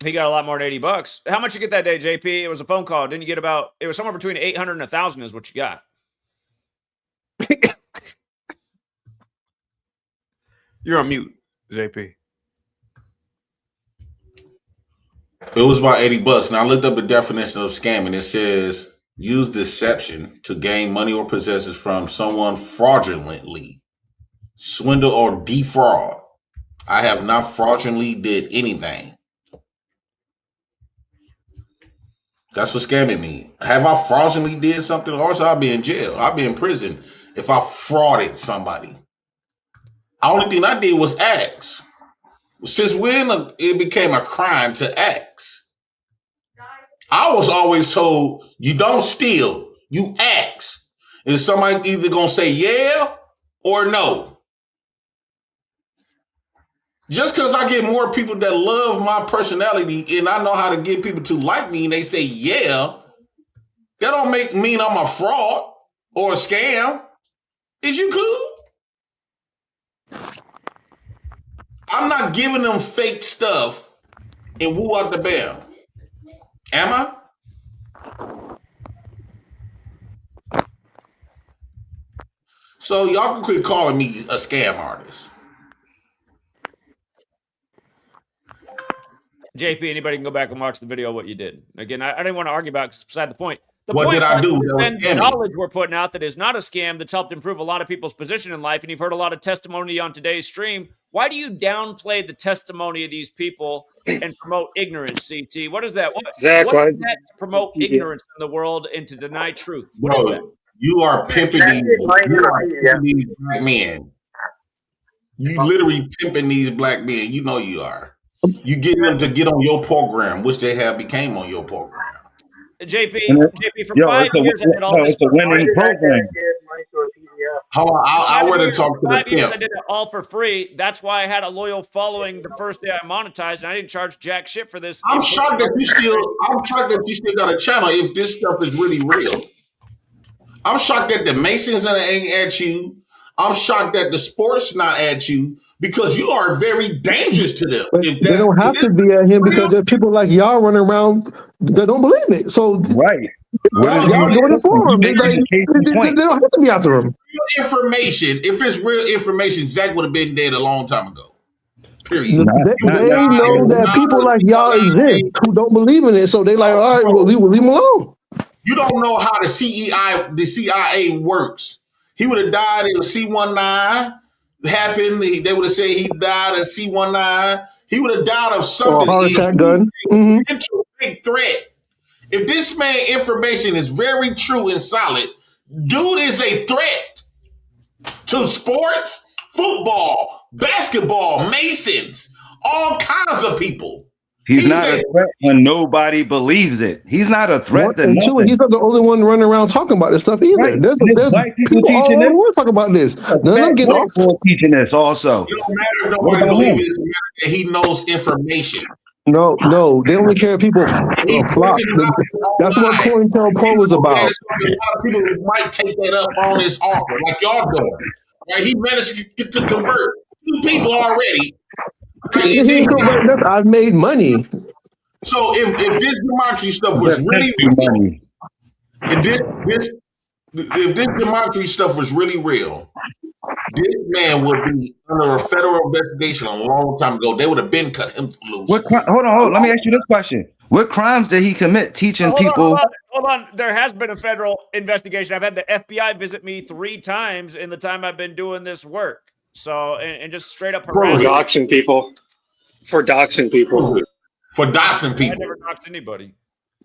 He got a lot more than $80. How much you get that day, JP? It was a phone call. Didn't you get about? It was somewhere between 800 and 1,000 is what you got. You're on mute, JP. It was about $80. Now I looked up the definition of scamming. It says use deception to gain money or possessions from someone fraudulently, swindle or defraud. I have not fraudulently did anything. That's what scamming means. Have I fraudulently did something, or else I'll be in jail. I'll be in prison if I frauded somebody. The only thing I did was ask. Since when it became a crime to ask? I was always told you don't steal, you ask. And somebody either gonna say yeah or no. Just because I get more people that love my personality and I know how to get people to like me and they say yeah, that don't mean I'm a fraud or a scam. Is you cool? I'm not giving them fake stuff and woo out the bell. Am I? So y'all can quit calling me a scam artist. JP, anybody can go back and watch the video of what you did. Again, I didn't want to argue about it because it's beside the point. The What point did I do? is That was then the scammy. knowledge we're putting out that is not a scam that's helped improve a lot of people's position in life. And you've heard a lot of testimony on today's stream. Why do you downplay the testimony of these people and promote ignorance, CT? What is that? What is that to promote ignorance in the world and to deny truth? What is that? You are pimping these black men. You literally pimping these black men. You know you are. You getting them to get on your program, which they have became on your program. JP, for 5 years I did all this. It's a winning program. Hold on, I would have talked to the 5 years pimp. I did it all for free. That's why I had a loyal following the first day I monetized, and I didn't charge jack shit for this. I'm shocked that you still got a channel if this stuff is really real. I'm shocked that the Masons ain't at you. I'm shocked that the sports not at you because you are very dangerous to them. If They don't have to be at him because there's people like y'all running around that don't believe it. So right, y'all doing it for them. They don't have to be after him. Information. If it's real information, Zach would have been dead a long time ago. Period. They know that people like y'all exist who don't believe in it, so they like, all right, we'll leave him alone. You don't know how the CIA works. He would have died in C-19 happened. They would have said he died of C-19. He would have died of something. Or a heart attack gun. It's a big threat. If this man information is very true and solid, dude is a threat to sports, football, basketball, Masons, all kinds of people. He's not a threat when nobody believes it. He's not a threat. And two, he's not the only one running around talking about this stuff either. Right. There's black people all over the world talking about this. None of them get off. Teaching this also. It don't matter if nobody believes it. It matters that he knows information. No, they only care if people flock. That's what COINTELPRO is about. A lot of people might take that up on his offer, like y'all doing. Right? He managed to convert 2 people already. I've made money. So if this Gematria stuff was really real, if this Gematria stuff was really real, this man would be under a federal investigation a long time ago. They would have been cut him loose. Hold on. Let me ask you this question. What crimes did he commit teaching people? Hold on. There has been a federal investigation. I've had the FBI visit me 3 times in the time I've been doing this work. So, and just straight up harassing. For doxing people. For doxing people. I never doxed anybody.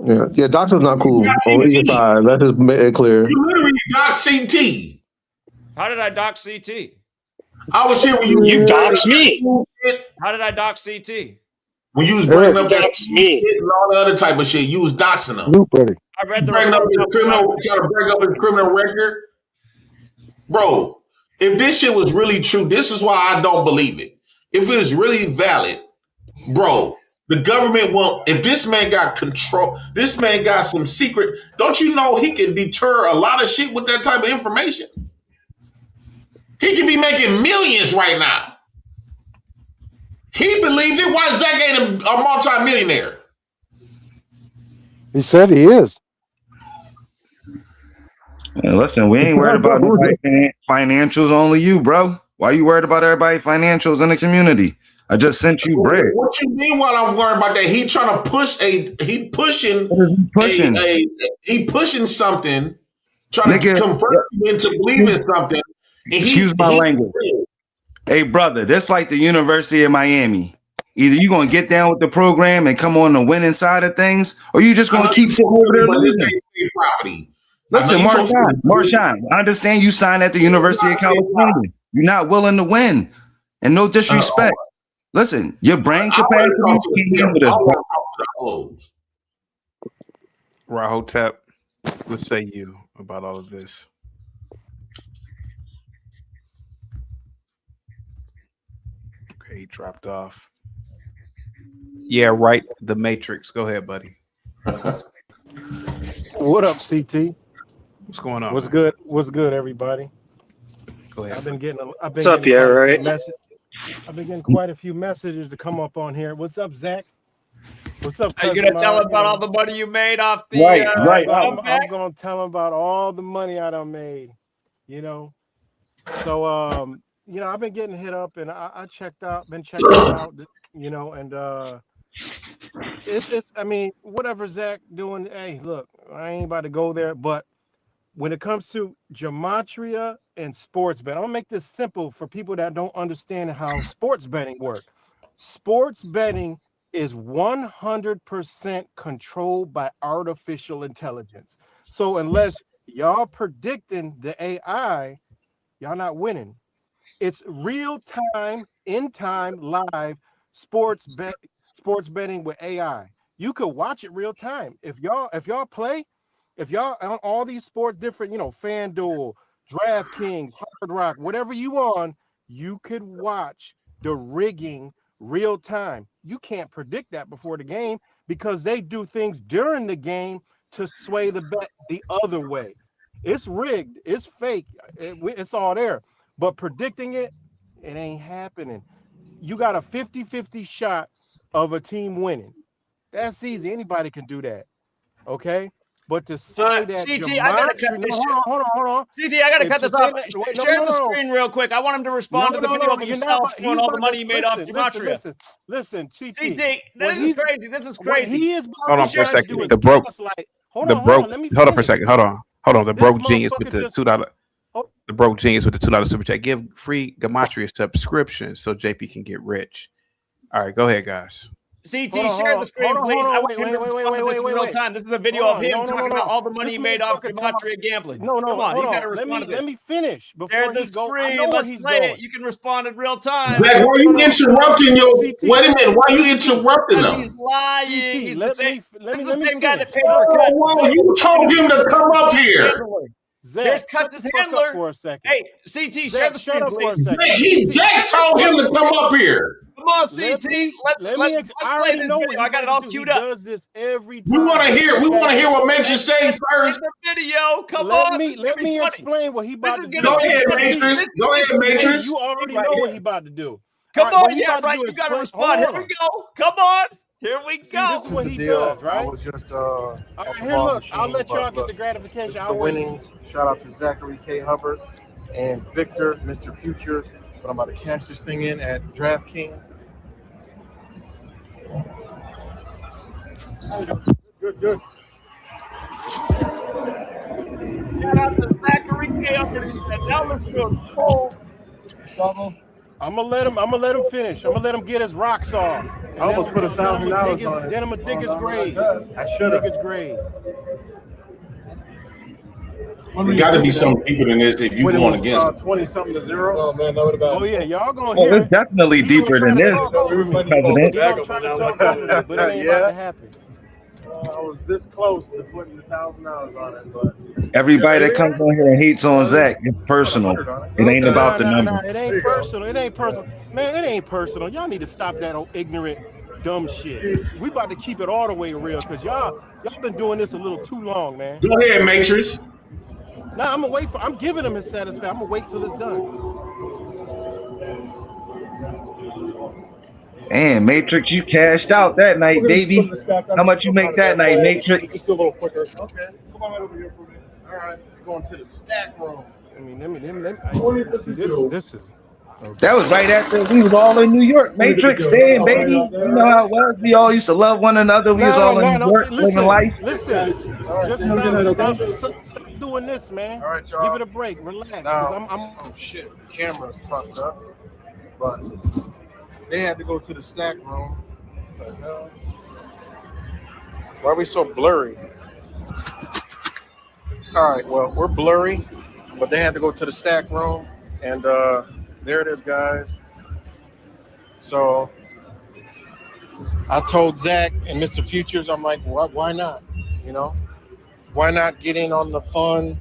Yeah, doxing's not cool. On either side. Let's just make it clear. You literally doxed CT. How did I dox CT? I was here when you doxed me. How did I dox CT? When you was bringing up that shit and all the other type of shit, you was doxing them. I read the bringing up his criminal, trying to bring up his criminal record. Bro, if this shit was really true, this is why I don't believe it. If it is really valid, bro, the government won't. If this man got control, this man got some secret. Don't you know he can deter a lot of shit with that type of information? He can be making millions right now. He believes it. Why Zach ain't a multi-millionaire? He said he is. Man, listen, we ain't worried about nobody financials, only you, bro. Why you worried about everybody financials in the community? I just sent you bread. What you mean while I'm worried about that? He trying to push he pushing something, trying to convert you into believing something. Excuse my language. Hey, brother, that's like the University of Miami. Either you're going to get down with the program and come on the winning side of things, or you just going to keep sitting over there losing. Listen, Marshawn, I understand you signed at the University of California. You're not willing to win. And no disrespect. Listen, your brain capacity can't handle this. Rahotep, what say you about all of this? Okay, he dropped off. Yeah, right. The Matrix. Go ahead, buddy. What up, CT? What's going on? What's good? What's good, everybody? Go ahead. I've been getting quite a few messages to come up on here. What's up, Zach? What's up? Are you gonna tell him about all the money you made off the right? I'm gonna tell him about all the money I done made. You know, so you know, I've been getting hit up, and I checked out, been checking out, you know, and it's. I mean, whatever Zach doing. Hey, look, I ain't about to go there. But when it comes to gematria and sports bet, I'm gonna make this simple for people that don't understand how sports betting work. Sports betting is 100% controlled by artificial intelligence. So unless y'all predicting the AI, y'all not winning. It's real time, in time, live sports betting with AI. You could watch it real time. If y'all play, if y'all on all these sports different, FanDuel, DraftKings, Hard Rock, whatever you on, you could watch the rigging real time. You can't predict that before the game because they do things during the game to sway the bet the other way. It's rigged, it's fake, it's all there. But predicting it ain't happening. You got a 50-50 shot of a team winning. That's easy. Anybody can do that. Okay? But to say that CT, I gotta cut this. hold on. CT, I gotta cut this off. Share the No. screen real quick. I want him to respond to the video of himself showing all the money he made off Gematria. Listen, CT, this is crazy. This is What crazy. he is Hold on for a second. The broke. Hold on for a second. Hold on. The broke genius with the $2. The broke genius with the $2 super chat. Give free Gematria subscription so JP can get rich. All right, go ahead, guys. CT, share the screen, please. I want him to respond to this in real time. This is a video of him talking about all the money he made off Gematria gambling. Come on, you got to respond to this. Let me finish before share the screen. Let's play it. You can respond in real time. Zach, why are you interrupting your? Wait a minute. Why are you interrupting them? He's lying. He's the same guy that paid for cuts. Whoa, you told him to come up here. Zach, here's Cuts' handler. For a second. Hey, CT, share the screen, please. Jack told him to come up here. Come on, CT. Let's play this video. I got it all queued up. Does this every time. We want to hear what Matrix say first. The video. Come on. Let me explain what he about to do. Go ahead, Matrix. Go ahead, Matrix. You already know what he about to do. Come on, yeah, right. You got to respond. Here we go. Come on. Here we go. This is what he does, right? I was just here, look, I'll let y'all get the gratification. The winnings. Shout out to Zachary K. Hubbard and Victor, Mr. Futures. But I'm about to cash this thing in at DraftKings. Good. Shout out to Zachary K. Hubbard. Now let's go. I'm gonna let him finish. I'm gonna let him get his rocks off. I almost put $1,000 on it. Then I'm gonna dig his grave. I should have. Dig his grave. There got to be something deeper than this if you're going against 20-something to 0. Oh man, that would have been. Oh yeah, y'all gonna hear. It's definitely deeper than this, President. But it ain't about to happen. I was this close to putting $1,000 on it, but everybody that comes on here and hates on Zach, it's personal. It ain't about the number. It ain't personal. Man, it ain't personal. Y'all need to stop that ignorant, dumb shit. We about to keep it all the way real because y'all been doing this a little too long, man. Go ahead, Matrix. Nah, I'm giving him his satisfaction. I'm gonna wait till it's done. And Matrix, you cashed out that night, baby. How much you make that night, Matrix? Just a little quicker. Okay, come on right over here for me. All right, we're going to the stack room. I mean, this is. Okay. That was right after we was all in New York, Matrix. Damn, baby. You know how it was. We all used to love one another. We was all in New York living life. Listen, just stop doing this, man. All right, y'all. Give it a break. Relax. Now, oh shit, the camera's fucked up. But they had to go to the stack room. What the hell? Why are we so blurry? All right, well, we're blurry, but they had to go to the stack room, and there it is, guys. So I told Zach and Mr. Futures, I'm like, why not? You know, why not get in on the fun,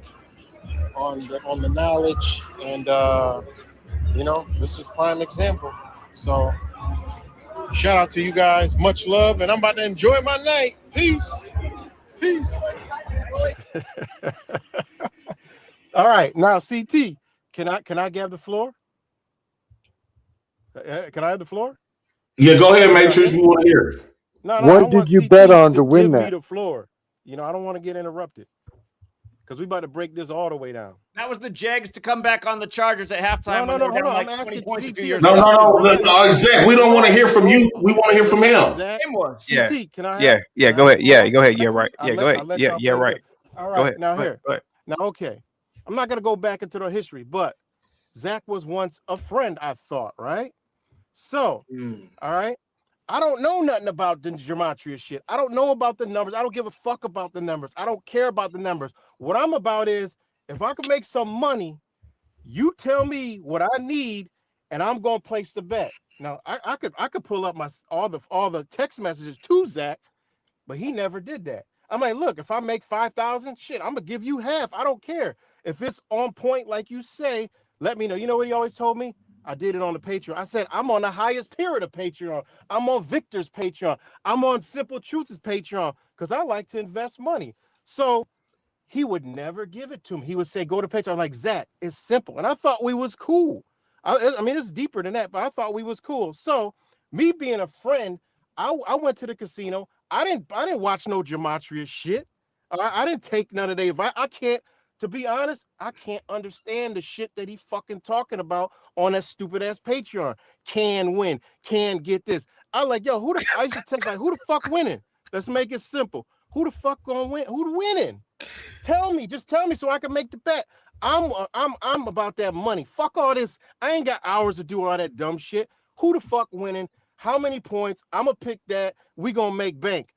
on the knowledge, and you know, this is prime example. So shout out to you guys, much love, and I'm about to enjoy my night. Peace. All right, now CT, can I give the floor? Can I have the floor? Yeah, go ahead, Matrix. We want to hear. No, what did you bet on to win that? Give me the floor. You know, I don't want to get interrupted. because we about to break this all the way down. That was the Jags to come back on the Chargers at halftime. No, when they were hold down on. like I'm 20 asking points a few CT years or ago. Zach, we don't want to hear from you. We want to hear from him. Zach, Him was. CT, can I Yeah, have? yeah. Can I Go have ahead. the Yeah, floor? go ahead. Yeah, right. Respectfully? Yeah, go I'll ahead. let Yeah, y'all yeah, play right. good. All Go right, ahead. now Go ahead. here. Go ahead. Now, okay. I'm not gonna go back into the history, but Zach was once a friend, I thought, right? So, all right. I don't know nothing about the gematria shit. I don't know about the numbers. I don't give a fuck about the numbers. I don't care about the numbers. What I'm about is if I can make some money, you tell me what I need, and I'm gonna place the bet. Now, I could pull up my all the text messages to Zach, but he never did that. I'm like, look, if I make 5,000, shit, I'm gonna give you half. I don't care if it's on point, like you say. Let me know. You know what he always told me? I did it on the Patreon. I said, I'm on the highest tier of the Patreon. I'm on Victor's Patreon. I'm on Simple Truth's Patreon because I like to invest money. So he would never give it to me. He would say, go to Patreon. I'm like, Zach, it's simple. And I thought we was cool. I mean, it's deeper than that, but I thought we was cool. So me being a friend, I went to the casino. I didn't watch no gematria shit. I didn't take none of their advice. I can't, to be honest, I can't understand the shit that he fucking talking about on that stupid ass Patreon. Can win, can get this. I like, yo, I used to text like, who the fuck winning? Let's make it simple. Who the fuck gonna win? Who winning? Tell me, just tell me so I can make the bet. I'm about that money. Fuck all this. I ain't got hours to do all that dumb shit. Who the fuck winning? How many points? I'm gonna pick that. We gonna make bank.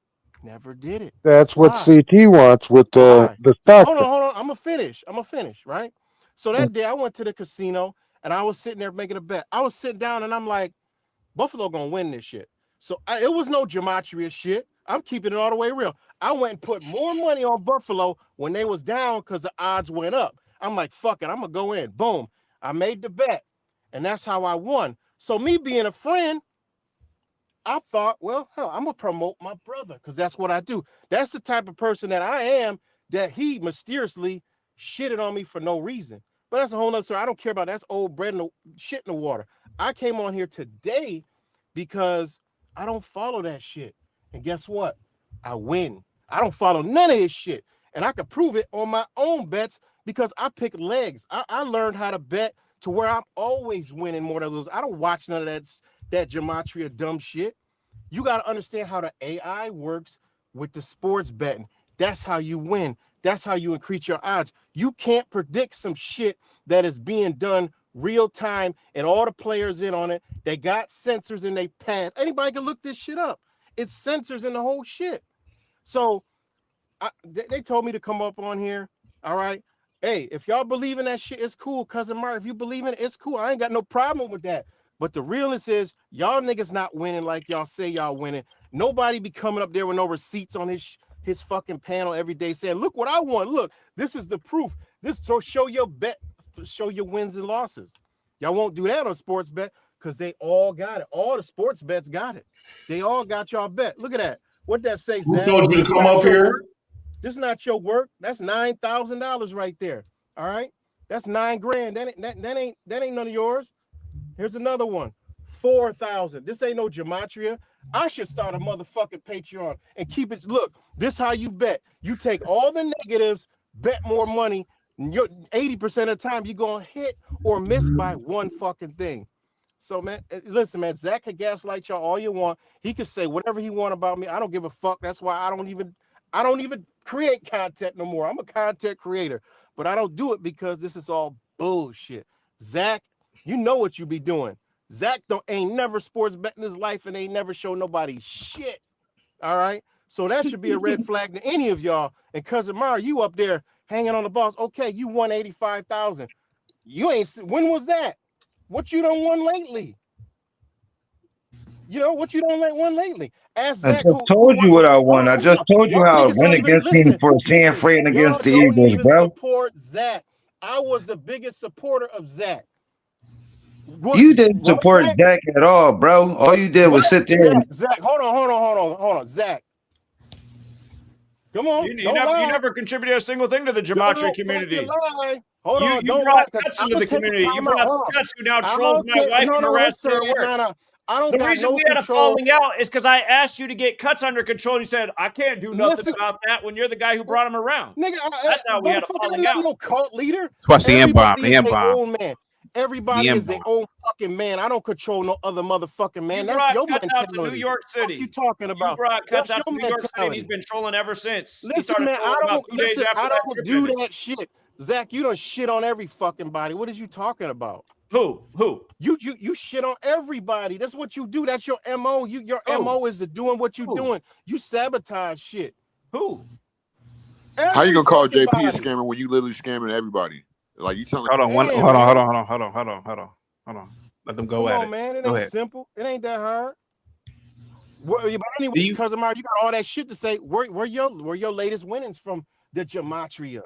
Never did it. That's what Why? CT wants with the stock. Hold on. I'm gonna finish, right? So that day I went to the casino and I was sitting there making a bet. I was sitting down and I'm like, Buffalo gonna win this shit. So it was no gematria shit. I'm keeping it all the way real. I went and put more money on Buffalo when they was down because the odds went up. I'm like, fuck it, I'm gonna go in. Boom. I made the bet. And that's how I won. So me being a friend, I thought, well, hell, I'm gonna promote my brother because that's what I do. That's the type of person that I am, that he mysteriously shitted on me for no reason. But that's a whole nother story. I don't care about that. That's old bread and shit in the water. I came on here today because I don't follow that shit. And guess what? I win. I don't follow none of this shit. And I can prove it on my own bets because I pick legs. I learned how to bet to where I'm always winning more than lose. I don't watch none of that gematria dumb shit. You got to understand how the AI works with the sports betting. That's how you win. That's how you increase your odds. You can't predict some shit that is being done real time and all the players in on it. They got sensors in their path. Anybody can look this shit up. It's sensors in the whole shit. So they told me to come up on here. All right. Hey, if y'all believe in that shit, it's cool. Cousin Mark, if you believe in it, it's cool. I ain't got no problem with that. But the realness is y'all niggas not winning like y'all say y'all winning. Nobody be coming up there with no receipts on his fucking panel every day saying, look what I want. Look, this is the proof. This to show your bet, show your wins and losses. Y'all won't do that on sports bet because they all got it. All the sports bets got it. They all got y'all bet. Look at that. What that say, Who Zach? told you to come up here? This is not your work. That's $9,000 right there. All right. That's $9 grand. That ain't none of yours. Here's another one. 4,000. This ain't no gematria. I should start a motherfucking Patreon and keep it. Look, this how you bet. You take all the negatives, bet more money. You're 80% of the time you're gonna hit or miss by one fucking thing. So man, listen, man, Zach can gaslight y'all all you want. He can say whatever he want about me. I don't give a fuck. That's why I don't even create content no more. I'm a content creator, but I don't do it because this is all bullshit. Zach, you know what you be doing. Zach ain't never sports betting his life and ain't never show nobody shit. All right. So that should be a red flag to any of y'all. And cousin Mara, you up there hanging on the balls. Okay, you won 85,000. You ain't. When was that? What you done won lately? You know what you done won lately? Ask I Zach. just told you what I won. I just told you Y'all how I niggas don't went even against him for San Fran Y'all against the don't Eagles, even bro. support Zach. I was the biggest supporter of Zach. What, You didn't right, support Zach? Dak at all, bro. All you did was sit there and Zach, hold on. Zach. Come on. You never contributed a single thing to the gematria community. Lie. Hold you on, don't brought lie. Guts into the community. You brought Guts, who now I'm trolls my wife and harasses her at work. No. I don't The got reason no we had a control. falling out is because I asked you to get cuts under control. And you said, I can't do nothing Listen, about that when you're the guy who brought him around. Nigga, That's how we had a motherfucker, I'm falling not out. no cult leader. Watch the M-bomb. Everybody The is their M-bomb. own man. Everybody is their own fucking man. I don't control no other motherfucking man. You That's brought your cuts out to mentality. New York City. What you talking about? You brought cuts That's out to your New York City, and mentality. he's been trolling ever since. He Listen, started man, trolling about 2 days after I that don't trip do ended. that shit. Zach, you done shit on every fucking body. What is you talking about? Who? You shit on everybody. That's what you do. That's your MO. Your MO is to doing what you doing. You sabotage shit. Who? How you gonna call JP body. a scammer when you literally scamming everybody? Like you telling? Hold on, hold on. Let them go Come at on, it. man. It Go ain't ahead. simple. It ain't that hard. But anyways, cousin Mario, you got all that shit to say. Where your latest winnings from the Gematria?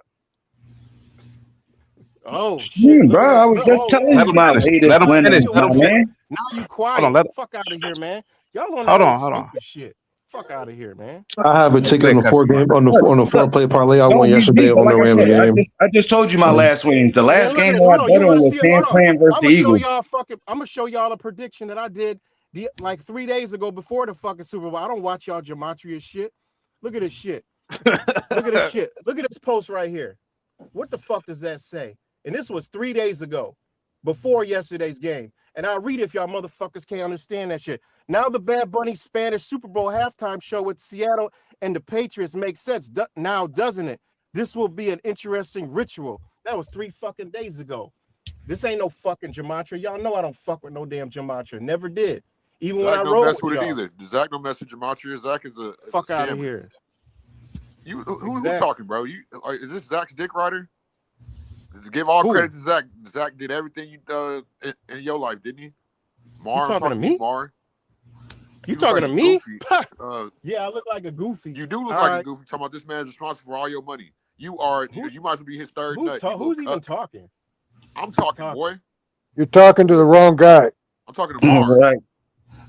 Oh shit, bro. I was just telling you my latest winnings, my man. Now you quiet. Hold on, Fuck out of here, man. Y'all on Hold that on, old hold on. stupid shit. Fuck out of here, man. I have a ticket on the 4 game on the 4 play parlay. I Don't won be yesterday deep, but on the like I Rams said, game. I just told you my last winnings. The last game that I Hold on, bet you on want to was see it? San Hold on. Fran versus I'm the gonna show Eagles. y'all I'm gonna show y'all a prediction that I did like 3 days ago before the fucking Super Bowl. I don't watch y'all Gematria shit. Look at this shit. Look at this shit. Look at this post right here. What the fuck does that say? And this was 3 days ago, before yesterday's game. And I'll read if y'all motherfuckers can't understand that shit. Now the Bad Bunny Spanish Super Bowl halftime show with Seattle and the Patriots makes sense now, doesn't it? This will be an interesting ritual. That was 3 fucking days ago. This ain't no fucking Gematria. Y'all know I don't fuck with no damn Gematria. Never did. Even when I Zach don't rode mess with with it y'all. either. Zach don't mess with Gematria. Zach is a Fuck out scammer. of here. Who talking, bro? Is this Zach's dick rider? Give all credit to Zach. Zach did everything you in your life, didn't he? Mar, You talking to me? Mar. You talking to me? Yeah, I look like a goofy. You do look All like right. a goofy. Talking about this man is responsible for all your money. You might as well be his third nut. Who's even talking? I'm talking, boy. You're talking to the wrong guy. I'm talking to Mar. Right.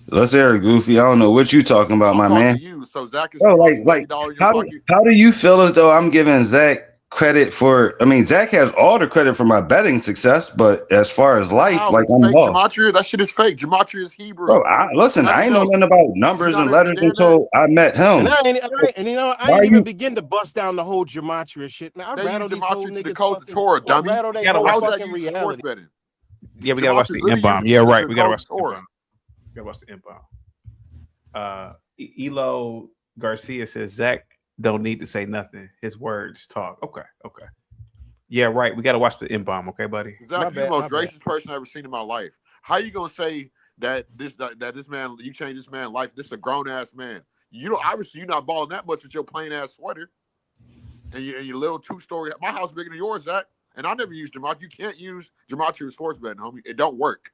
Let's hear it, Goofy. I don't know what you talking about, my man. To you. So Zach is Bro, responsible for every like, dollar in your pocket. how do you feel as though I'm giving Zach credit for? I mean, Zach has all the credit for my betting success, but as far as life, like I'm fake lost. Gematria, that shit is fake. Gematria is Hebrew. Bro, I ain't know nothing about numbers and letters until I met him. And I ain't even begin to bust down the whole Gematria shit. Man, I rattle these whole niggas decode the Torah, dummy. rattle they whole fucking reality. Yeah, we gotta watch the M-bomb. Yeah, right. We gotta watch the M-bomb. We gotta watch the M-bomb. Elo Garcia says Zach don't need to say nothing. His words talk. Okay. Yeah, right. We gotta watch the M-bomb. Okay, buddy. Zach, you're the most racist person I've ever seen in my life. How you gonna say that this man, you changed this man's life? This is a grown ass man. Obviously you're not balling that much with your plain ass sweater and your little 2-story. My house is bigger than yours, Zach. And I never used Gematria. You can't use Gematria sports betting, homie. It don't work.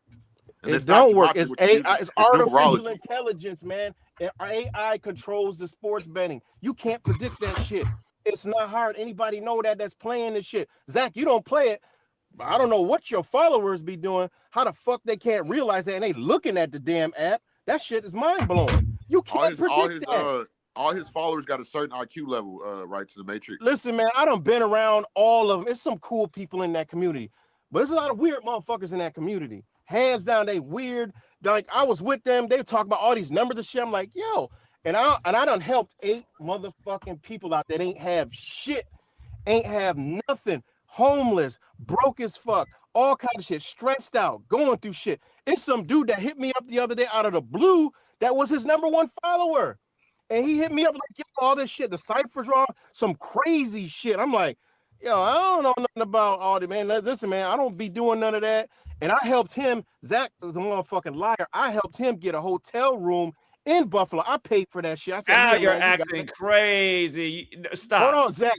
And it don't work. Gematria, It's AI. It's artificial numerology. intelligence, man. AI controls the sports betting. You can't predict that shit. It's not hard. Anybody know that's playing this shit. Zach, you don't play it. I don't know what your followers be doing. How the fuck they can't realize that and they looking at the damn app? That shit is mind blowing. You can't predict that. All his followers got a certain IQ level, right to the Matrix. Listen, man, I done been around all of them. There's some cool people in that community, but there's a lot of weird motherfuckers in that community. Hands down, they weird. Like I was with them, they talk about all these numbers and shit. I'm like, yo, and I done helped 8 motherfucking people out that ain't have shit, ain't have nothing, homeless, broke as fuck, all kinds of shit, stressed out, going through shit. It's some dude that hit me up the other day out of the blue that was his #1 follower. And he hit me up like, yo, all this shit, the cipher's wrong, some crazy shit. I'm like, yo, I don't know nothing about all that, man. Listen, man, I don't be doing none of that. And I helped him. Zach is a motherfucking liar. I helped him get a hotel room in Buffalo. I paid for that shit. I said, you're man, acting crazy. Stop. Hold on, Zach.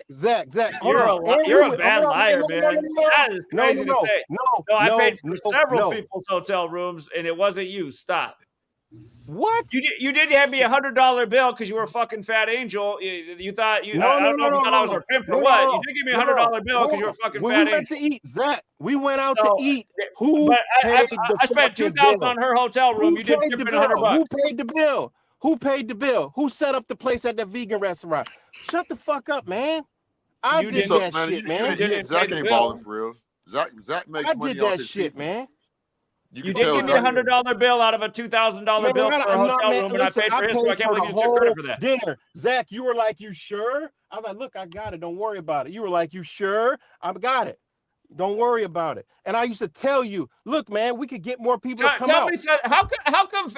You're a bad liar, man. That is crazy to say. No, I paid for several people's hotel rooms, and it wasn't you. Stop. What? You did hand me $100 bill because you were a fucking fat angel. You thought I don't know if you thought I was a pimp or what. You did give me $100 bill because you were a fucking when fat we went angel. to eat, Zach, we went out to eat. Who I paid the spent fucking $2,000 bill? on her hotel room. Who You did paid the $100. bill? Who paid the bill? Who paid the bill? Who set up the place at the vegan restaurant? Shut the fuck up, man. I did that shit, man. Zach ain't balling for real. Zach makes money off his shit, people. man. You did give me $100 bill out of a $2,000 bill for a hotel room, and I paid for his, so I can't believe you took credit for that. Dinner. Zach, you were like, you sure? I was like, look, I got it. Don't worry about it. You were like, you sure? I got it. Don't worry about it. And I used to tell you, look, man, we could get more people to come out.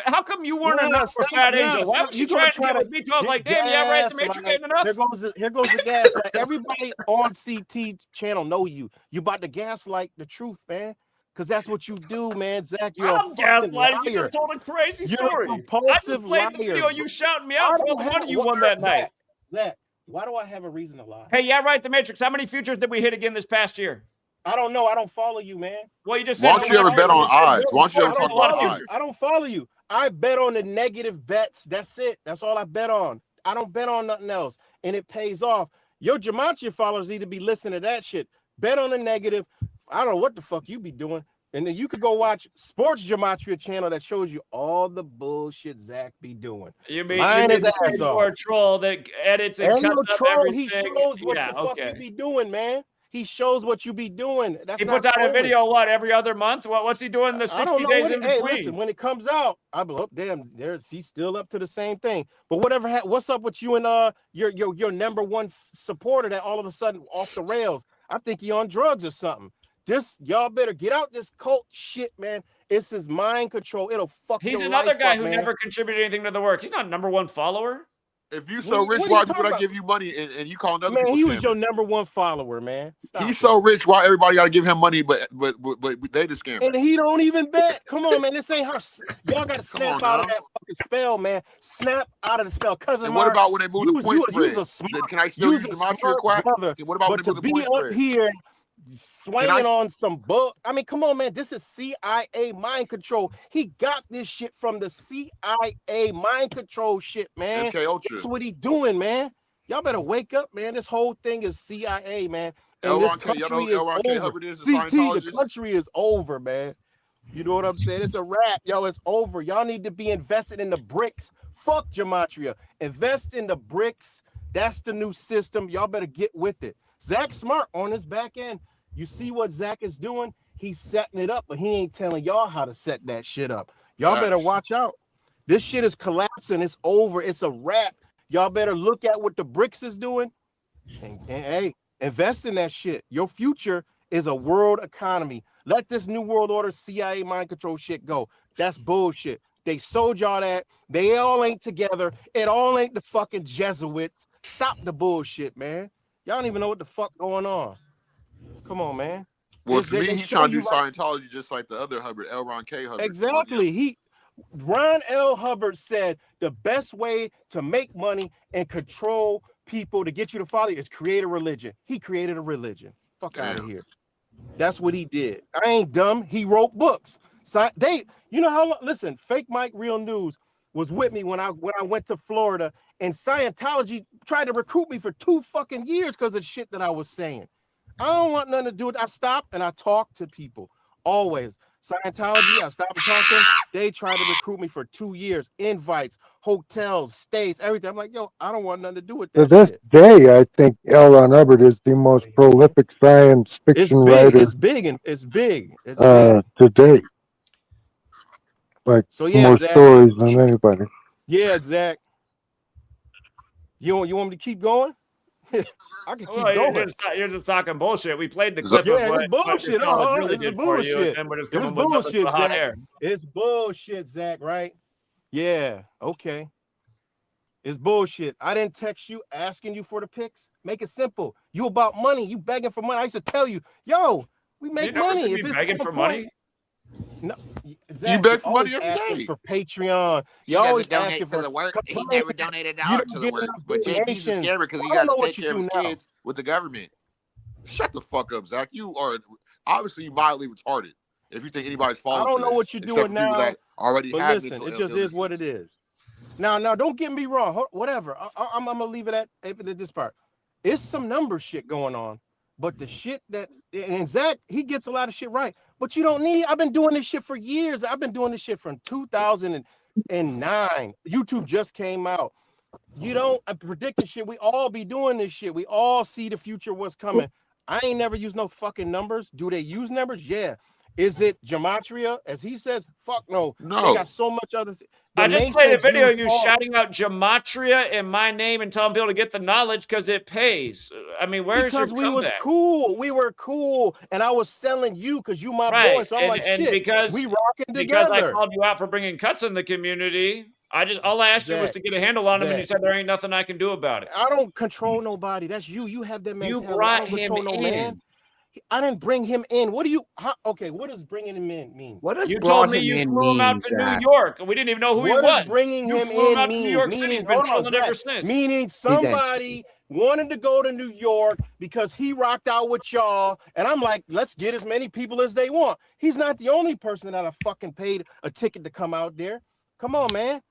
How come you weren't enough for Fat Angel? Why was you trying to get with me? I was like, damn, yeah, right, the Matrix ain't enough. Here goes the gaslight. Everybody on CT channel know you. You about to gaslight the truth, man. Because that's what you do, man. Zach, you're a fucking liar. You just told a crazy story. You're a compulsive I just played the video you shouting me out for all the money you won that night. Zach, why do I have a reason to lie? Hey, yeah, right, the Matrix. How many futures did we hit again this past year? I don't know. I don't follow you, man. Well, you just said. Why don't you ever bet on odds? Why don't you ever talk about odds? I don't follow you. I bet on the negative bets. That's it. That's all I bet on. I don't bet on nothing else, and it pays off. Your Gematria followers need to be listening to that shit. Bet on the negative. I don't know what the fuck you be doing. And then you could go watch Sports Gematria channel that shows you all the bullshit Zach be doing. You mean his ass off. A troll that edits and cuts up everything. He shows what the fuck you be doing, man. He shows what you be doing. He puts out a video every other month. What's he doing the 60 days in between? Hey, listen, when it comes out, I be damn, he's still up to the same thing. But whatever, what's up with you and your number one supporter that all of a sudden off the rails? I think he on drugs or something. Y'all better get out this cult shit, man. It's his mind control. It'll fuck. He's another guy who never contributed anything to the work. He's not number one follower. If you so rich, why would I give you money and you call another? Man, he was your number one follower, man. He's so rich, why everybody got to give him money, but they the scammer. And he don't even bet. Come on, man. This ain't how y'all got to snap out of that fucking spell, man. Snap out of the spell, cousin. And what about when they move the point spread? Can I still use the Gematria quack? What about when they move the point spread? Here, swinging on some book. I mean, come on, man. This is CIA mind control. He got this shit from the CIA mind control shit, man. That's what he doing, man. Y'all better wake up, man. This whole thing is CIA, man. And this country is over. CT, the country is over, man. You know what I'm saying? It's a wrap, yo. It's over. Y'all need to be invested in the bricks. Fuck Gematria. Invest in the bricks. That's the new system. Y'all better get with it. Zach Smart on his back end. You see what Zach is doing? He's setting it up, but he ain't telling y'all how to set that shit up. Y'all better watch out. This shit is collapsing. It's over. It's a wrap. Y'all better look at what the bricks is doing and hey, invest in that shit. Your future is a world economy. Let this new world order CIA mind control shit go. That's bullshit. They sold y'all that. They all ain't together. It all ain't the fucking Jesuits. Stop the bullshit, man. Y'all don't even know what the fuck going on. Come on, man. Well, to me, he's trying to do Scientology just like the other Hubbard, L. Ron K. Hubbard. Exactly. Ron L. Hubbard said the best way to make money and control people to get you to follow is create a religion. He created a religion. Fuck out of here. That's what he did. I ain't dumb. He wrote books. So you know how long? Listen, Fake Mike Real News was with me when I went to Florida, and Scientology tried to recruit me for 2 fucking years because of shit that I was saying. I don't want nothing to do with it. I stop and I talk to people. Always. Scientology, I stop and talk to them. They tried to recruit me for 2 years. Invites, hotels, stays, everything. I'm like, yo, I don't want nothing to do with that. To this day, I think L. Ron Hubbard is the most prolific science fiction writer. It's big. To date. Like more Zach, stories than anybody. Yeah, Zach. You want me to keep going? I can keep going. You're just talking bullshit. We played the clip. It's bullshit. It's bullshit. It's bullshit, Zach. It's bullshit, Zach, right? Yeah, okay. It's bullshit. I didn't text you asking you for the pics. Make it simple. You about money. You begging for money. I used to tell you, yo, we make money. If it's begging for money. No, Zach, you beg for money every day for Patreon. You always donate to the work. He never donated out to the work. But JP's a scammer because he got to take care of his kids with the government. Shut the fuck up, Zach. You are obviously mildly retarded. If you think anybody's falling, I don't know what you're doing now. That already but listen, it just is what it is. Now, don't get me wrong. Whatever. I'm gonna leave it at this part. It's some number shit going on. But the shit and Zach, he gets a lot of shit right. But you don't need, I've been doing this shit for years. I've been doing this shit from 2009. YouTube just came out. I'm predicting shit. We all be doing this shit. We all see the future, what's coming. I ain't never used no fucking numbers. Do they use numbers? Yeah. Is it Gematria? As he says, fuck no. No. They got so much other. I just played a video of you shouting out Gematria in my name and telling people to get the knowledge because it pays. I mean, where's your we was comeback? cool. We were cool, and I was selling you because you my boy. So I'm like, shit, because we rocking because together. I called you out for bringing cuts in the community. All I asked you was to get a handle on him, and you said there ain't nothing I can do about it. I don't control nobody. That's you. You have that mentality. You brought I don't him control no in. man. I didn't bring him in. What do you? Okay, what does bringing him in mean? What does you told me you flew him out to New York, and we didn't even know who he was. What does bringing him flew in out mean? to New York City. He's been chilling ever since. Meaning somebody wanted to go to New York because he rocked out with y'all, and I'm like, let's get as many people as they want. He's not the only person that I fucking paid a ticket to come out there. Come on, man.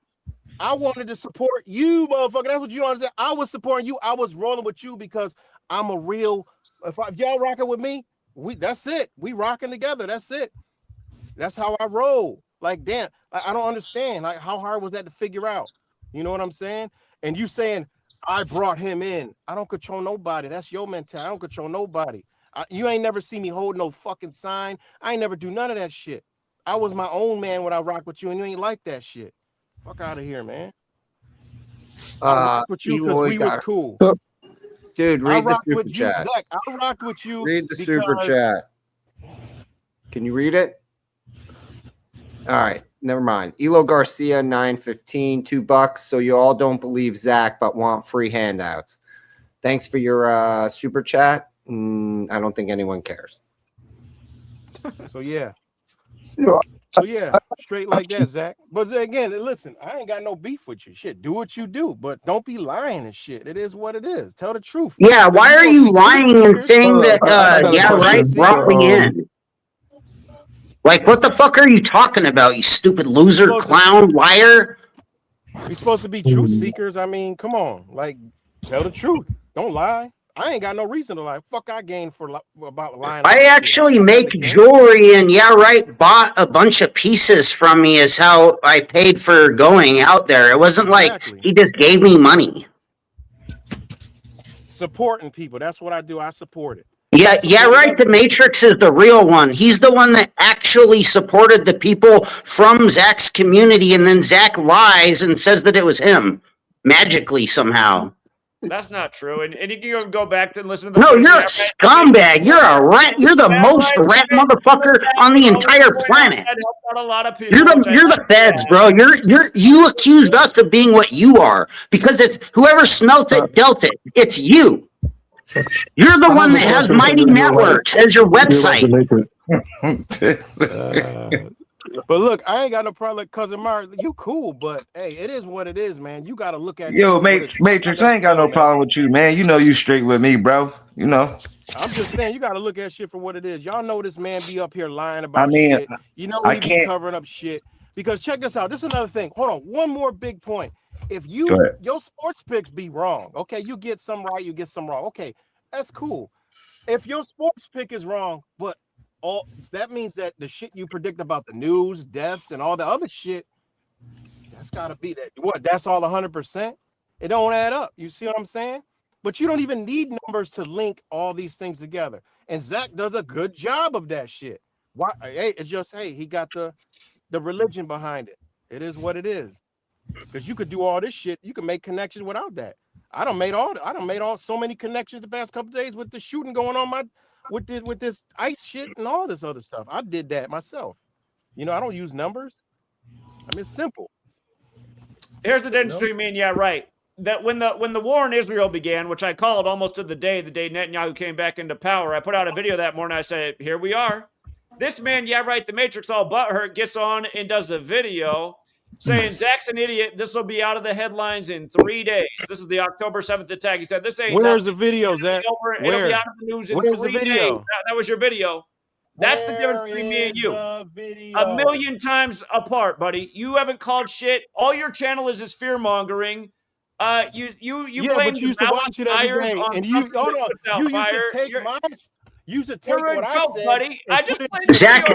I wanted to support you, motherfucker. That's what you understand. I was supporting you. I was rolling with you because I'm a real. If y'all rocking with me, that's it. We rocking together. That's it. That's how I roll. Like, damn, I don't understand. Like, how hard was that to figure out? You know what I'm saying? And you saying I brought him in. I don't control nobody. That's your mentality. I don't control nobody. You ain't never see me hold no fucking sign. I ain't never do none of that shit. I was my own man when I rocked with you, and you ain't like that shit. Fuck out of here, man. I rocked with you because we was cool. Dude, read the super with chat. You, Zach, I rocked with you. Read the super chat. Can you read it? All right, never mind. Elo Garcia 915, $2. So you all don't believe Zach, but want free handouts. Thanks for your super chat. I don't think anyone cares. So yeah. So yeah, straight like that, Zach. But again, listen, I ain't got no beef with you. Shit, do what you do, but don't be lying and shit. It is what it is. Tell the truth. Yeah, why are you lying and saying that? Yeah, right. Brought me in. Like, what the fuck are you talking about? You stupid loser, clown, liar. We're supposed to be truth seekers. I mean, come on, like, tell the truth. Don't lie. I ain't got no reason to lie. Fuck, I gained about lying. I actually make jewelry and bought a bunch of pieces from me is how I paid for going out there. It wasn't like he just gave me money. Supporting people. That's what I do. I support it. Yeah, right. The Matrix is the real one. He's the one that actually supported the people from Zach's community, and then Zach lies and says that it was him magically somehow. That's not true. And you can go back and listen to the. No, you're a scumbag. You're a rat. You're the most rat motherfucker on the entire planet. A lot of people. You're the feds, bro. You accused us of being what you are because it's whoever smelt it dealt it. It's you. You're the one that has Mighty Networks as your website. But look, I ain't got no problem with Cousin Mark. You cool, but hey, it is what it is, man. You got to look at Yo, Matrix, I ain't got no problem with you, man. You know you straight with me, bro. You know. I'm just saying, you got to look at shit for what it is. Y'all know this man be up here lying about shit. You know he be covering up shit. Because check this out. This is another thing. Hold on. One more big point. If your sports picks be wrong, okay, you get some right, you get some wrong. Okay, that's cool. If your sports pick is wrong, but that means that the shit you predict about the news, deaths, and all the other shit, that's got to be that. What? That's all 100%? It don't add up. You see what I'm saying? But you don't even need numbers to link all these things together. And Zach does a good job of that shit. Why? Hey, it's just, hey, he got the religion behind it. It is what it is. Because you could do all this shit. You can make connections without that. I done made so many connections the past couple days with the shooting going on with this ICE shit and all this other stuff. I did that myself. You know, I don't use numbers. I mean, it's simple. Here's the difference between me and yeah, right. That when the war in Israel began, which I called almost to the day Netanyahu came back into power, I put out a video that morning. I said, here we are. This man, yeah, right, the Matrix all butthurt, gets on and does a video saying Zach's an idiot. This will be out of the headlines in 3 days. This is the October 7th attack. He said, this ain't Where's the video, Zach? It'll be out of the news in 3 days. That was your video. That's the difference between me and you. A million times apart, buddy. You haven't called shit. All your channel is fear mongering. You blame but you used to watch it every day, and you used to take what I said, buddy. I just played Zach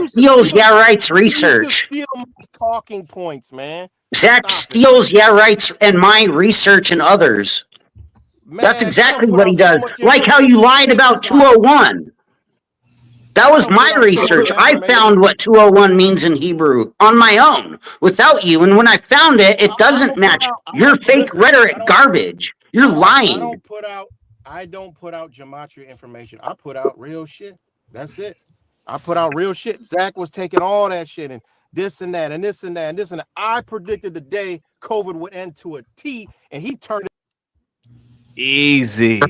steals yeah right's research. Steal my talking points, man. Zach steals yeah right's and my research and others. Man, that's exactly what he does. Like how you lied about 201. That was my research. I found what 201 means in Hebrew on my own without you. And when I found it, it doesn't match your fake rhetoric garbage. You're lying. I don't put out gematria information. I put out real shit. That's it. I put out real shit. Zach was taking all that shit and this and that and this and that and this and that. I predicted the day COVID would end to a T, and he turned it. Easy.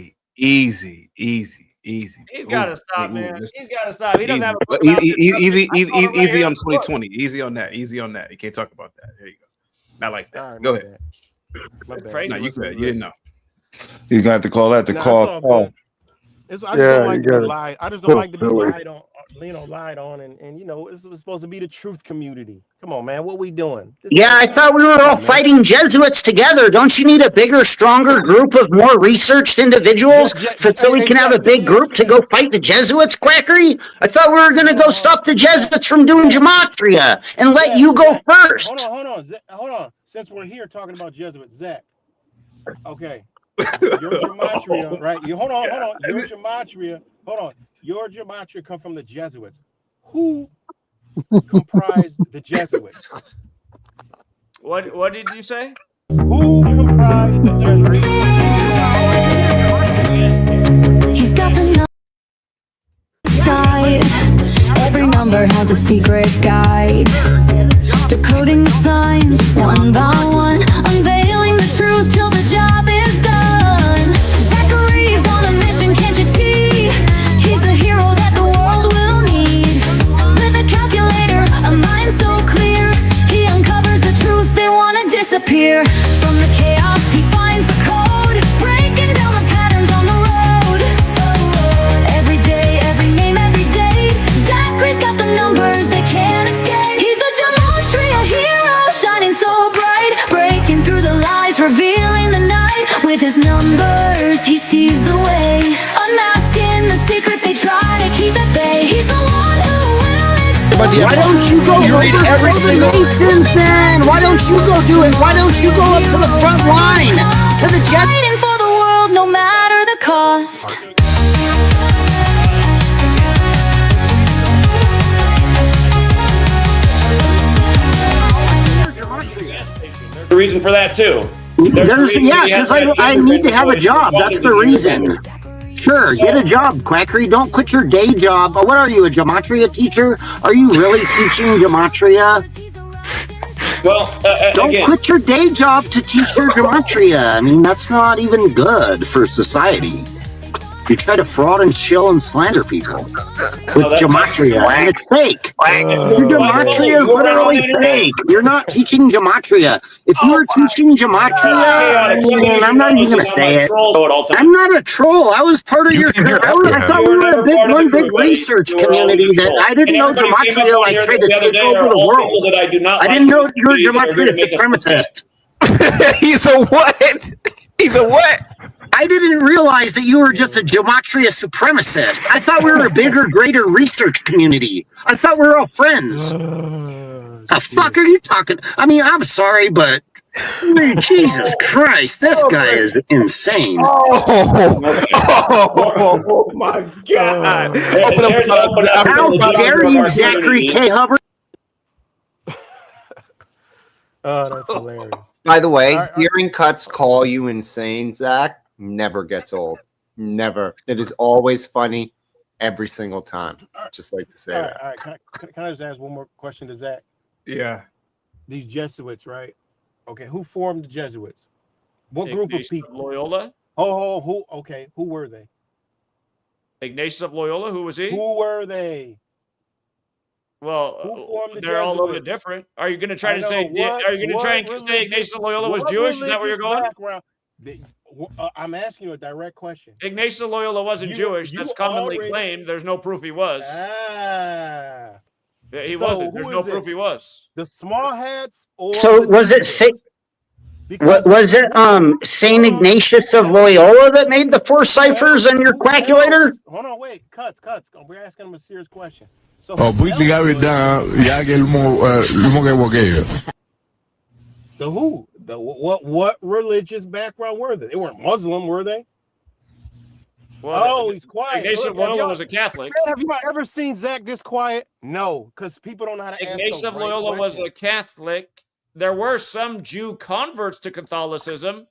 He's got to stop, man. He's got to stop. He doesn't have a book about this. Easy on 2020. Easy on that. You can't talk about that. There you go. Not like that. Right, go ahead. No, you said you didn't know. You got to call that the call. I just don't like to be lied. I just don't like to be lied on. Lied on, and you know, it's supposed to be the truth community. Come on, man, what we doing? I thought we were all fighting Jesuits together. Don't you need a bigger, stronger group of more researched individuals so we can have a big group to go fight the Jesuits, Quackery? I thought we were going to go stop the Jesuits from doing gematria and let you go first. Hold on. Since we're here talking about Jesuits, Zach. Okay. Your gematria, right? Hold on. Your gematria. Hold on. Your gematria come from the Jesuits. Who comprised the Jesuits? What did you say? Who comprised the Jesuits? He's got the number side. Every number has a secret guide. Decoding the signs one by one, unveiling the truth till the job is done. Zachary's on a mission, can't you see? He's the hero that the world will need. With a calculator, a mind so clear, he uncovers the truths they want to disappear. From the chaos, he finds the code, breaking down the patterns on the road. Every day, every name, every day, Zachary's got the numbers they can't escape. He's the gematria hero, shining so bright, breaking through the lies, revealing the night. With his numbers, he sees the way, unmasking the secrets they try to keep at bay. He's the one who will expose. Why don't you go read every single nations, then? Why don't you go do it? Why don't you go up to the front line, to the jet? Fighting for the world, no matter the cost. The reason for that too. Because I need to have a job. That's the reason. Sure, get a job, Quackery. Don't quit your day job. What are you, a gematria teacher? Are you really teaching gematria? Well, don't quit your day job to teach your gematria. I mean, that's not even good for society. You try to fraud and shill and slander people with gematria, and it's fake. Your gematria is literally fake. You're not teaching gematria. If you were teaching gematria, I'm not even going to say it. I'm not a troll. I was part of your. I thought we were one big research community that I didn't know gematria like tried to take over the world. I didn't know you were gematria supremacist. He's a what? He's a what? I didn't realize that you were just a gematria supremacist. I thought we were a bigger, greater research community. I thought we were all friends. The fuck are you talking? I mean, I'm sorry, but Jesus Christ, this guy is insane. Oh my God. How dare you, Zachary K. Hubbard? Oh, that's hilarious. By the way, hearing Cuts call you insane, Zach, never gets old. Never. It is always funny every single time. Just like to say that. All right. Can I just ask one more question to Zach? Yeah. These Jesuits, right? Okay, who formed the Jesuits? What group of people? Loyola? Who? Okay, who were they? Ignatius of Loyola, who was he? Who were they? Well, they're all a little bit different. Are you going to try to say? Are you going to try and say Ignatius of Loyola was Jewish? Is that where you're going? I'm asking you a direct question. Ignatius of Loyola wasn't Jewish. That's commonly claimed. There's no proof he was. He wasn't. There's no proof he was. The small hats. So was it Saint Ignatius of Loyola that made the 4 ciphers in your calculator? Hold on, wait, cuts. We're asking him a serious question. So the who? What religious background were they? They weren't Muslim, were they? Well, he's quiet. Ignatius Look, of Loyola was a Catholic. Man, have you ever seen Zach this quiet? No, because people don't know how to Ignatius ask of the right Loyola was a questions. Catholic. There were some Jew converts to Catholicism.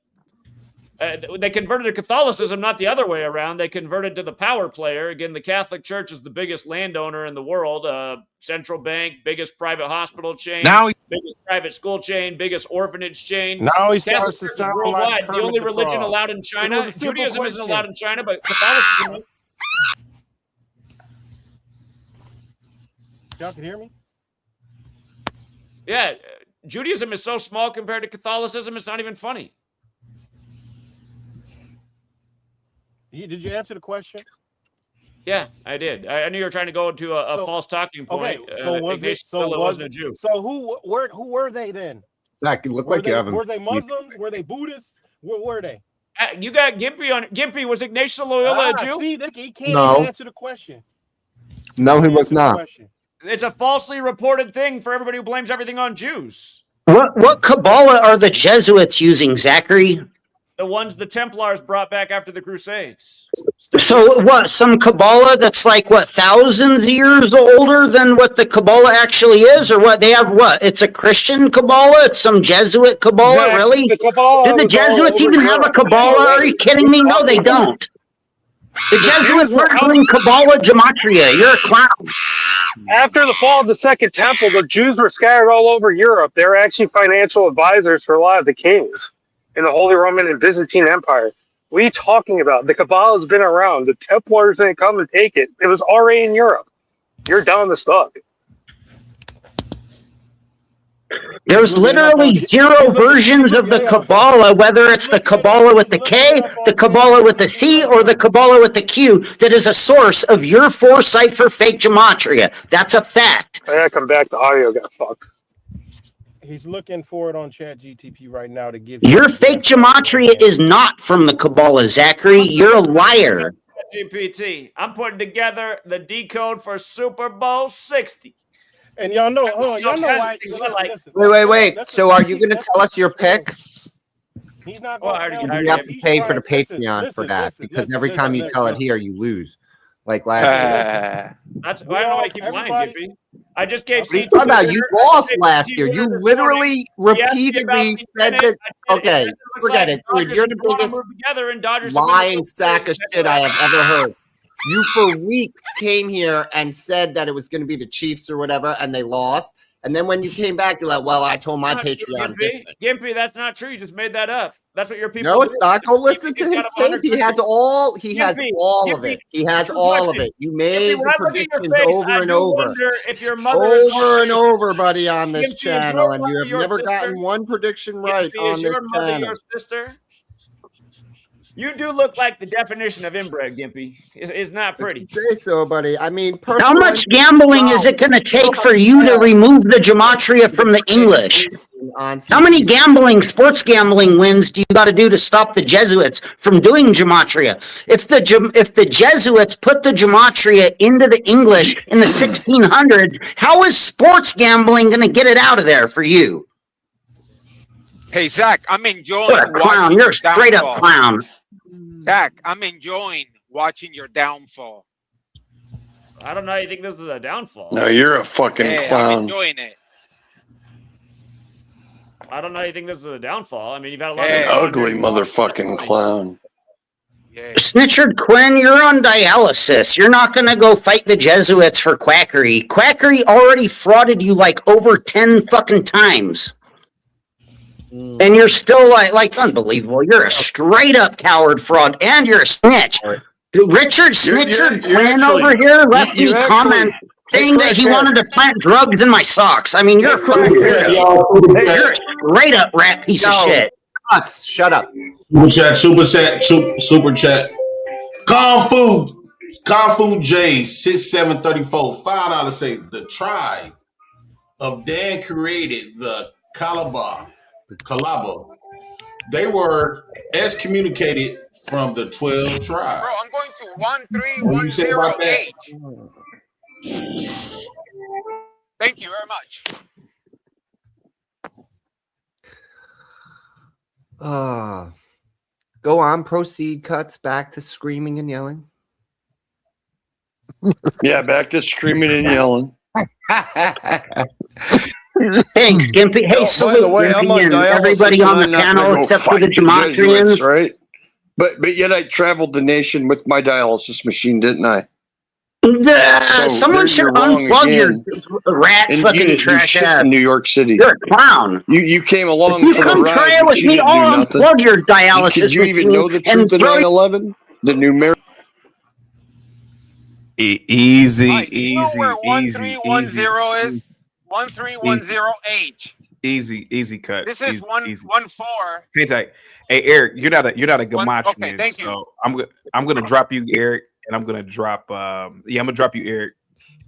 They converted to Catholicism, not the other way around. They converted to the power player. Again, the Catholic Church is the biggest landowner in the world. Central bank, biggest private hospital chain, biggest private school chain, biggest orphanage chain. Now he Catholic starts to Church is sound worldwide. like The Kermit only the religion Frog. allowed in It China, was a simple Judaism isn't question. allowed in China, but Catholicism is. Y'all can hear me? Yeah, Judaism is so small compared to Catholicism, it's not even funny. Did you answer the question? Yeah, I did. I knew you were trying to go to a false talking point. Okay, so was it? Ignatius Loyola wasn't a Jew. So who were they then? Zach, you look Were like they, you haven't. were they Muslims? Were they Buddhists? Where were they? You got Gimpy on. Gimpy, was Ignatius Loyola a Jew? See, he can't No. even answer the question. No, he was not. It's a falsely reported thing for everybody who blames everything on Jews. What Kabbalah are the Jesuits using, Zachary? The ones the Templars brought back after the Crusades. So what? Some Kabbalah that's like what, thousands of years older than what the Kabbalah actually is, or what? They have what? It's a Christian Kabbalah. It's some Jesuit Kabbalah. Really? The Kabbalah Did the was all Jesuits over even have a Europe. Kabbalah? Are you kidding me? No, they don't. The Jesuits weren't doing Kabbalah Gematria. You're a clown. After the fall of the Second Temple, the Jews were scattered all over Europe. They were actually financial advisors for a lot of the kings in the Holy Roman and Byzantine Empire. What are you talking about? The Kabbalah has been around. The Templars didn't come and take it. It was already in Europe. You're down the stuff. There's literally zero versions of the Kabbalah, whether it's the Kabbalah with the K, the Kabbalah with the C, or the Kabbalah with the Q, that is a source of your foresight for fake gematria. That's a fact. I gotta come back. The audio got fucked. He's looking for it on ChatGTP right now to give Your fake gematria is not from the Kabbalah, Zachary. You're a liar. GPT. I'm putting together the decode for Super Bowl 60. And y'all know, y'all know why. Wait. So are you going to tell us your pick? He's not Well, going Or do you have to pay for the Patreon for that? Because every time you tell it here, you lose. Like last year. That's why I don't know why I keep lying, Gimpy. I just gave What are you CT. talking about? You lost last year. You literally repeatedly said that. Okay, forget it, dude. You're the biggest lying sack of shit I have ever heard. You for weeks came here and said that it was going to be the Chiefs or whatever, and they lost. And then when you came back, you're like, "Well, I told my Patreon." Gimpy, that's not true. You just made that up. That's what your people. No, it's do. not. Go listen to his tape. He has all. He has all of it. He has all of it. You made the predictions over and over, if your mother over and over, buddy, on this Gimpy, channel, and you have your never sister? gotten one prediction right Gimpy, on is this your mother channel. your sister? You do look like the definition of inbred, Gimpy. It's not pretty. Say so, buddy. I mean, How much gambling is it going to take for you to remove the gematria from the English? How many sports gambling wins do you got to do to stop the Jesuits from doing gematria? If the Jesuits put the gematria into the English in the 1600s, how is sports gambling going to get it out of there for you? Hey, Zach, I'm enjoying You're a clown. You're a straight up clown. Zach, I'm enjoying watching your downfall. I don't know how you think this is a downfall. No, you're a fucking clown. I'm enjoying it. I don't know how you think this is a downfall. I mean, you've had a lot An of ugly motherfucking clown. Snitchard Quinn, you're on dialysis. You're not going to go fight the Jesuits for quackery. Quackery already frauded you like over 10 fucking times. And you're still like unbelievable. You're a straight up coward fraud, and you're a snitch. Richard Snitchard Quinn over here left me comment saying that he wanted to plant drugs in my socks. I mean, you're a fucking you're a straight up rat piece of shit. Shut up. Super chat. Kung Fu J 6734 $5 say the tribe of Dan created the Kalaba. They were excommunicated from the 12 tribes. Bro, I'm going to 13108. Thank you very much. Go on, proceed. Cuts back to screaming and yelling. Yeah, back to screaming and yelling. Thanks, Gimpy. Hey, By the way, I'm on and dialysis. everybody on the I'm not panel gonna go except for fight the Gematrians. Jesuits, right? But yet I traveled the nation with my dialysis machine, didn't I? Someone should unplug your rat and fucking you didn't trash do shit ass. in New York City. You're a clown. You came along If you for the come ride, try it but with you me, didn't do I'll nothing. unplug your dialysis Did you even machine know the truth of and throw 9/11? The numeric. Easy, You know where easy, 1310 is? 1310H. easy cuts. This is easy. 114. Hey, Eric, you're not a Gematrian. Okay, thank you. So I'm gonna drop you, Eric, and I'm gonna drop I'm gonna drop you, Eric.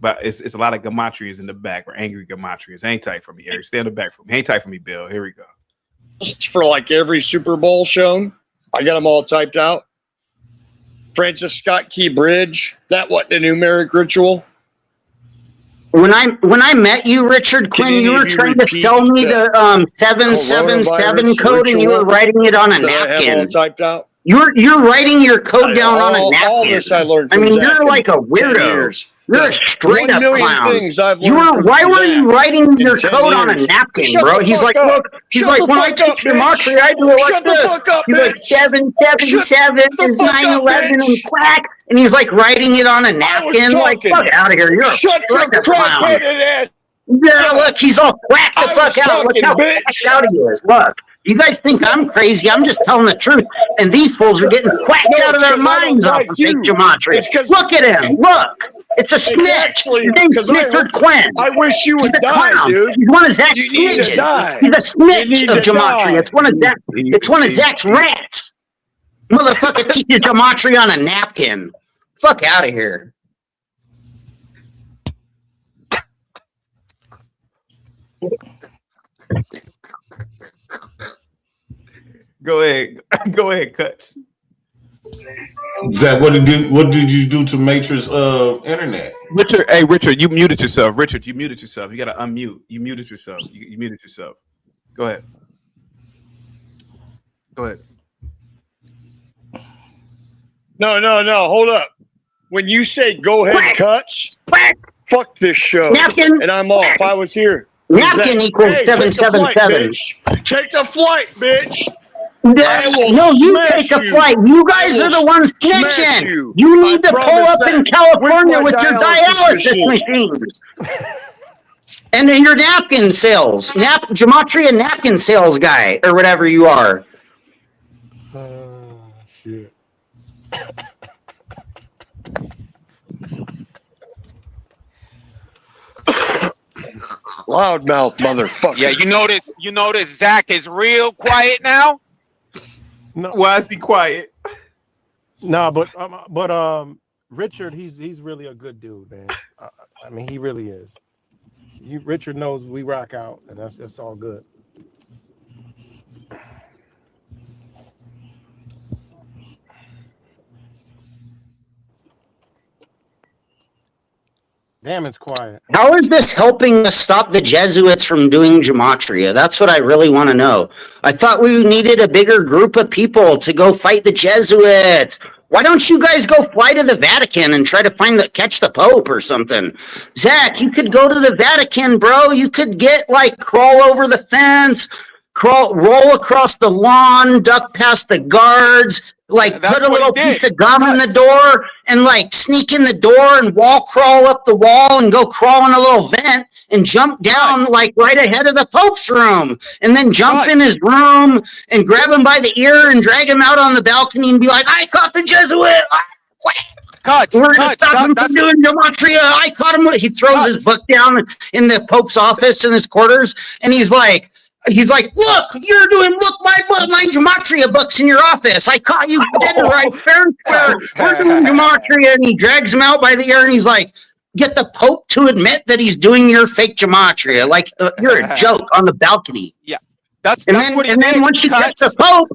But it's a lot of Gematrians in the back, or angry Gematrians. Hang tight for me, Eric. Stay in the back for me. Hang tight for me, Bill. Here we go. For like every Super Bowl shown, I got them all typed out. Francis Scott Key Bridge. That what the numeric ritual? When I met you, Richard Quinn, you were trying to sell me the 777 code, and you were writing it on a that I have all napkin. typed out. You're writing your code down on a napkin. All this I learned from I mean, Zach you're in like a 10 weirdo. years. You're a straight 1 up million clown. things I've learned Why from were you Zach writing your in 10 code on a years. napkin, Shut bro? the He's fuck like, up. look. He's Shut like, the when I fuck took up, Gematria, bitch. I do it Shut like the this. fuck up, He's like bitch. 777 the is fuck up, 9/11 and bitch. quack, and he's like writing it on a napkin. Like, fuck out of here. You're Shut a your clown. crack-headed ass. Yeah, look, he's all whacked the fuck out. Look how whacked out he is. Look, you guys think I'm crazy. I'm just telling the truth. And these fools are getting whacked out of their minds off of fake Gematria. Look at him. Look. It's a snitch. His name's Richard Quinn. I wish you would He's a die, clown. dude. He's one of Zach's You need to snitches. die. He's a You snitch need of to Gematria. die. It's one of Zach's rats. Motherfucker teaches Gematria on a napkin. Fuck out of here. Go ahead, Cuts. Zach, what did you do to Matrix internet? Richard, you muted yourself. You gotta unmute. You muted yourself. You muted yourself. Go ahead. No. Hold up. When you say go ahead, Cuts, fuck this show. Napkin. And I'm off. I was here. Napkin equals 777. Take the flight, bitch. No, you take a flight. You guys are the ones snitching. You need to pull up in California with your dialysis machines. And then your napkin sales. Gematria napkin sales guy, or whatever you are. Shit. Loudmouth motherfucker. Yeah, you notice Zach is real quiet now? No. Why is he quiet? No, but Richard, he's really a good dude, man. I mean, he really is. Richard knows we rock out, and that's all good. Damn, it's quiet. How is this helping us stop the Jesuits from doing Gematria? That's what I really want to know. I thought we needed a bigger group of people to go fight the Jesuits. Why don't you guys go fly to the Vatican and try to catch the Pope or something? Zach, you could go to the Vatican, bro. You could crawl over the fence, roll across the lawn, duck past the guards, put a little piece of gum in the door and sneak in the door and wall crawl up the wall and go crawl in a little vent and jump down right ahead of the Pope's room, and then jump in his room and grab him by the ear and drag him out on the balcony and be like, I caught the Jesuit. We're going to stop him from doing Gematria. I caught him. He throws his book down in the Pope's office in his quarters, and he's like, look, my Gematria book's in your office. I caught you dead to rights, fair and square. We're doing Gematria. And he drags him out by the ear, and he's like, get the Pope to admit that he's doing your fake Gematria. You're a joke on the balcony. Yeah. And then once you catch the Pope,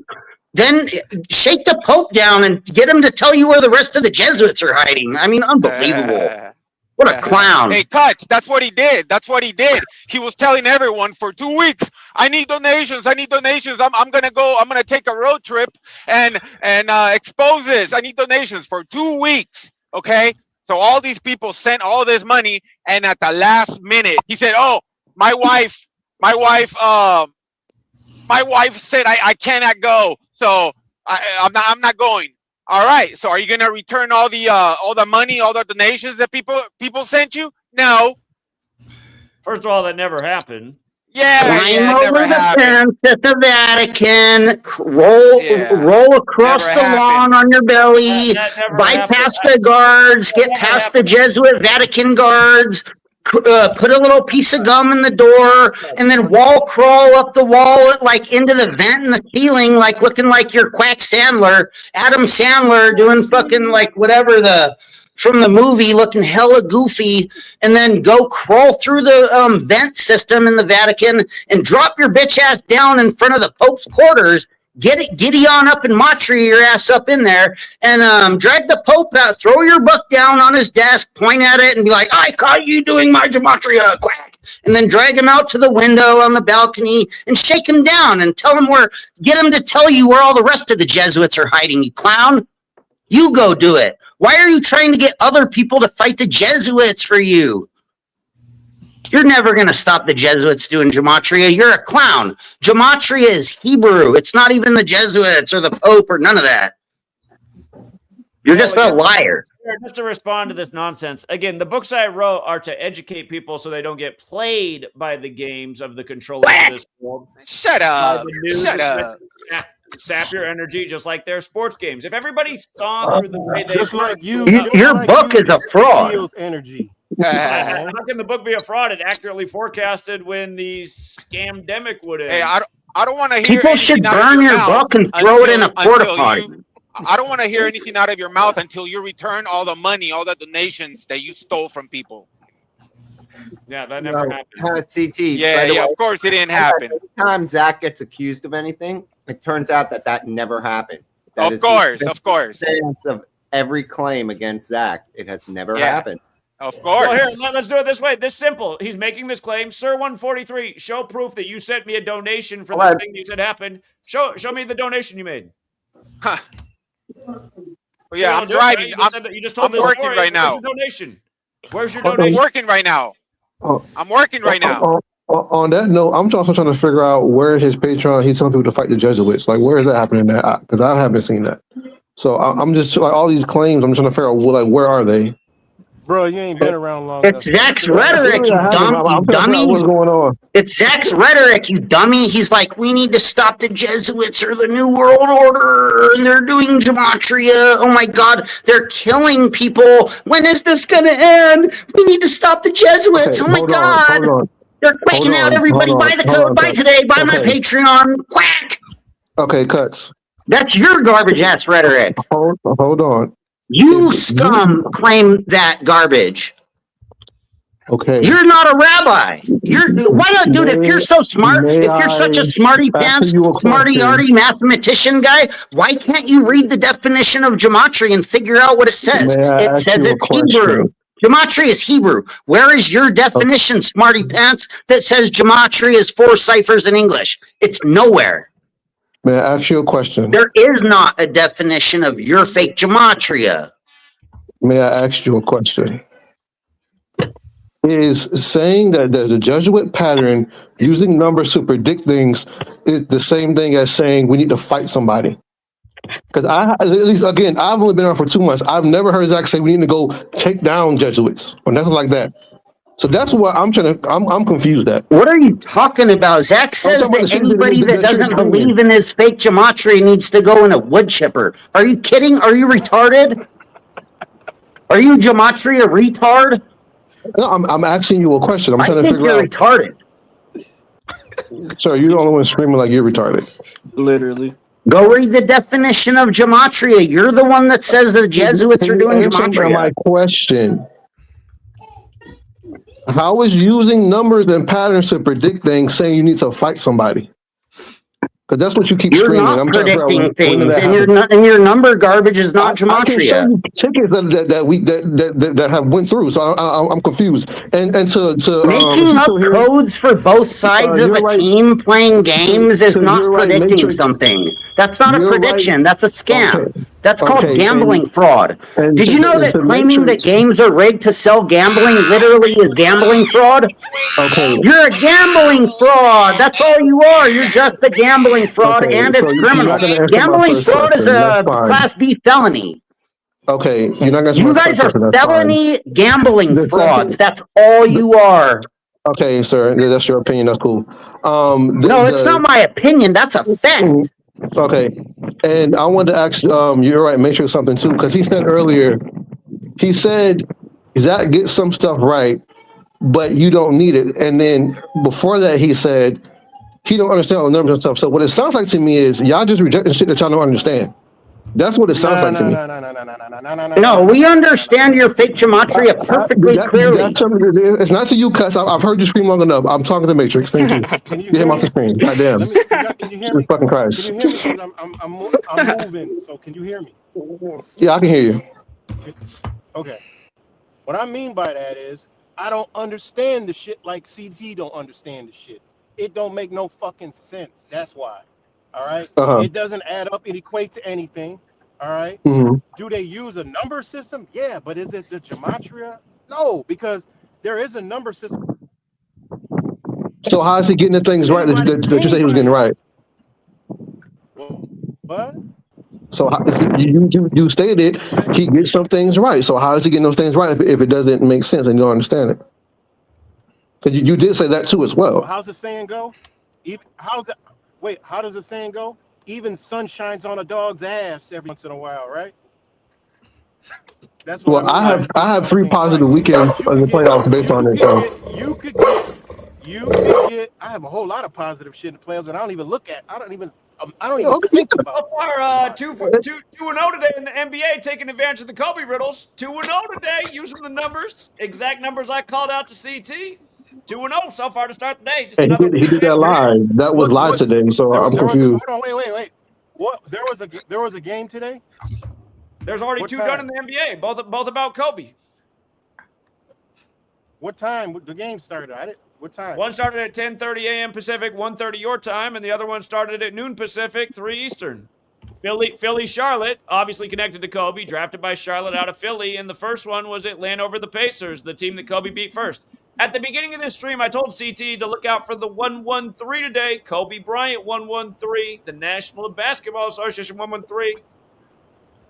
then shake the Pope down and get him to tell you where the rest of the Jesuits are hiding. I mean, unbelievable. What a clown. Hey, Cuts, that's what he did. That's what he did. He was telling everyone for 2 weeks, I need donations. I need donations. I'm going to go. I'm going to take a road trip and expose this. I need donations for 2 weeks. Okay. So all these people sent all this money. And at the last minute, he said, oh, my wife said I cannot go. So I'm not going. All right. So are you gonna return all the money, all the donations that people sent you? No. First of all, that never happened. Climb over the fence at the Vatican, roll across the lawn on your belly, bypass the guards, get past the Jesuit Vatican guards, put a little piece of gum in the door, and then wall crawl up the wall like into the vent in the ceiling, like looking like you're Quack Sandler, Adam Sandler doing fucking like whatever from the movie, looking hella goofy, and then go crawl through the vent system in the Vatican and drop your bitch ass down in front of the Pope's quarters. Giddy on up and Gematria your ass up in there and drag the Pope out, throw your book down on his desk, point at it and be like, I caught you doing my Gematria, quack. And then drag him out to the window on the balcony and shake him down and get him to tell you where all the rest of the Jesuits are hiding, you clown. You go do it. Why are you trying to get other people to fight the Jesuits for you? You're never going to stop the Jesuits doing Gematria. You're a clown. Gematria is Hebrew. It's not even the Jesuits or the Pope or none of that. You're just a liar. Just to respond to this nonsense, again, the books I wrote are to educate people so they don't get played by the games of the controllers of this world. Shut up. Shut up. Sap your energy just like their sports games. If everybody saw through the way they just like you, your book is a fraud. Energy. How can the book be a fraud? It accurately forecasted when the scamdemic would end. Hey, I don't want to hear. People should burn your book and throw it in a porta potty. I don't want to hear anything out of your mouth until you return all the money, all the donations that you stole from people. Yeah, that never happened. CT. Yeah, of course it didn't happen. Every time Zach gets accused of anything, it turns out that never happened. Of course. Of every claim against Zach, it has never happened. Of course. Well, here, let's do it this way. This simple. He's making this claim. Sir 143, show proof that you sent me a donation for this thing you said happened. Show me the donation you made. Huh. Well, yeah, I'm driving. You just told I'm working story. right now. Where's your donation? Where's your donation? I'm working right now. I'm working right now. On that note, I'm also trying to figure out where his Patreon, he's telling people to fight the Jesuits. Like, where is that happening at? Because I haven't seen that. So I'm just like all these claims. I'm trying to figure out where are they? Bro, you ain't been around long It's Zach's rhetoric, you dummy. What's going on? It's Zach's rhetoric, you dummy. He's like, we need to stop the Jesuits or the New World Order, and they're doing Gematria. Oh my God, they're killing people. When is this going to end? We need to stop the Jesuits. Oh my God. They're quaking out everybody. Buy the code. Buy today. Buy my Patreon. Quack. Okay, Cuts. That's your garbage ass rhetoric. Hold on. You scum claim that garbage. Okay. You're not a rabbi. Why not, dude? If you're so smart, if you're such a smarty pants, smarty arty mathematician guy, why can't you read the definition of gematria and figure out what it says? It says it's Hebrew. Gematria is Hebrew. Where is your definition, smarty pants, that says gematria is 4 ciphers in English? It's nowhere. May I ask you a question? There is not a definition of your fake gematria. May I ask you a question? Is saying that there's a Jesuit pattern using numbers to predict things is the same thing as saying we need to fight somebody? Because at least again, I've only been on for 2 months. I've never heard Zach say we need to go take down Jesuits or nothing like that. So that's what I'm confused at. What are you talking about? Zach says that anybody that doesn't believe in his fake gematria needs to go in a wood chipper. Are you kidding? Are you retarded? Are you gematria retard? No, I'm asking you a question. I'm trying to figure out. I think you're retarded. Sir, you're the only one screaming like you're retarded. Literally. Go read the definition of gematria. You're the one that says the Jesuits are doing gematria. My question. How is using numbers and patterns to predict things saying you need to fight somebody? Because that's what you keep You're screaming. not I'm trying to figure predicting out when did things, that and happen. your number garbage is not I can show gematria. you tickets that have went through, so I'm confused. And to if Making you up still here, codes for both sides of you're a right. team playing games is not You're right, predicting Matrix. something. That's not a You're right. prediction. That's a scam. That's called Okay, gambling fraud. and Did you know that to claiming that Matrix. games are rigged to sell gambling literally is gambling fraud? Okay. You're a gambling fraud. That's all you are. You're just a gambling fraud, Okay, and so it's you're not criminal. going to answer my Gambling first fraud is question. That's a fine. Class B felony. Okay, you're not going to answer You my guys first are question. That's fine. felony gambling The frauds. second, That's all you are. okay, sir, that's your opinion. That's cool. No, it's not my opinion. That's a fact. Okay, and I wanted to ask. You're right. Matrix something too, because he said earlier. He said that gets some stuff right, but you don't need it. And then before that, he said he don't understand all the numbers and stuff. So what it sounds like to me is y'all just rejecting shit that y'all don't understand. That's what it sounds like to me. No, we understand your fake gematria perfectly clearly. It's not to you, cuss. I've heard you scream long enough. I'm talking to Matrix. Thank you. Can you Get him hear off the me? screen. Goddamn. Can you hear me? Jesus fucking Can Christ. you hear me? Because I'm moving. So can you hear me? Yeah, I can hear you. Okay. What I mean by that is I don't understand the shit like CT don't understand the shit. It don't make no fucking sense. That's why. All right. It doesn't add up and equate to anything. All right. Do they use a number system? Yeah, but is it the gematria? No, because there is a number system. So how is he getting the things right that you say he was getting right? What? So you stated he gets some things right. So how is he getting those things right if it doesn't make sense and you don't understand it? Because you did say that too as well. How's the saying go? How does the saying go? Even sun shines on a dog's ass every once in a while, right? That's what Well, I have 3 positive weekends in the playoffs based on it. So You could get. I have a whole lot of positive shit in the playoffs, and I don't even think about. So far, 2-0 today in the NBA, taking advantage of the Kobe riddles. 2-0 today, using the numbers, exact numbers I called out to CT. 2-0 so far to start the day. Just and another he did that live. That was live today. So I'm confused. Hold on, wait. What? There was a game today. There's already two done in the NBA, both about Kobe. What time the game started? What time? One started at 10:30 a.m. Pacific, 1:30 your time, and the other one started at noon Pacific, 3 Eastern. Philly, Charlotte, obviously connected to Kobe, drafted by Charlotte out of Philly, and the first one was Atlanta over the Pacers, the team that Kobe beat first. At the beginning of this stream, I told CT to look out for the 113 today. Kobe Bryant 113, the National Basketball Association 113.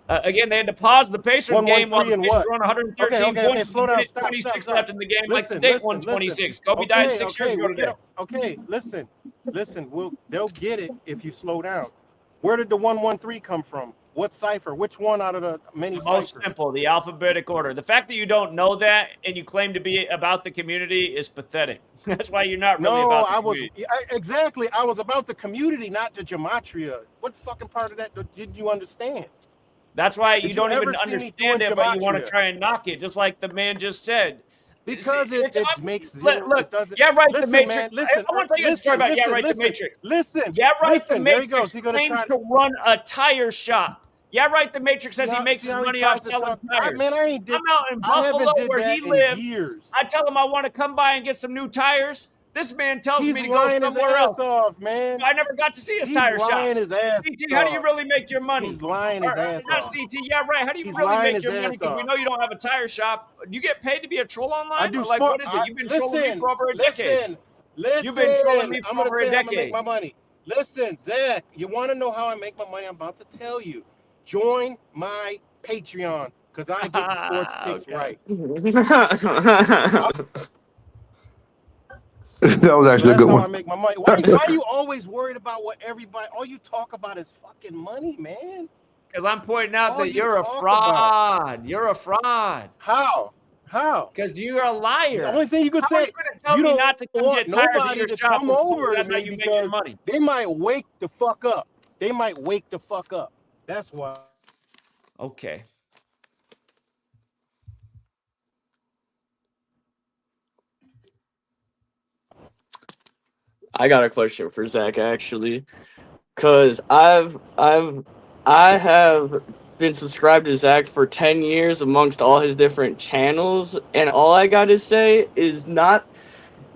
Again, they had to pause the Pacers game while the Pacers were on 113 points. Okay, slow down. Stop. 26 left in the game, like the date 126. Kobe died 6 years ago today. Okay, listen. They'll get it if you slow down. Where did the 113 come from? What cipher? Which one out of the many ciphers? Most simple, the alphabetic order. The fact that you don't know that and you claim to be about the community is pathetic. That's why you're not really about the community. Exactly. I was about the community, not the gematria. What fucking part of that did you understand? That's why you don't even understand it, but you want to try and knock it, just like the man just said. Because it makes zero. Look, it doesn't. Yeah, right. Listen, the Matrix. Man, listen, I want to tell you a story about Yeah, right. The Matrix. Listen. Yeah, right. Listen, the Matrix claims to run a tire shop. Yeah, right. The Matrix says he makes his money off selling tires. Man, I'm out in Buffalo where he lives. I tell him I want to come by and get some new tires. This man tells me to go somewhere else. Off, man. I never got to see his tire shop. His ass CT, how do you really make your money? He's lying his ass not off. CT, yeah, right. How do you really make your money? Because we know you don't have a tire shop. Do you get paid to be a troll online? I do. Like, what is it? You've been trolling me for over a decade. You've been trolling me for over a decade. I'm gonna make my money. Listen, Zach, you want to know how I make my money? I'm about to tell you. Join my Patreon because I get the sports picks right. That was actually a good one. That's how I make my money. Why are you always worried about what everybody? All you talk about is fucking money, man. Because I'm pointing out that you're a fraud. You're a fraud. How? Because you're a liar. The only thing you could say, are you going to tell me not to come get tires at your shop? Come over That's to how me you make your money. They might wake the fuck up. That's why. Okay. I got a question for Zach, actually. Cause I have been subscribed to Zach for 10 years amongst all his different channels, and all I gotta say is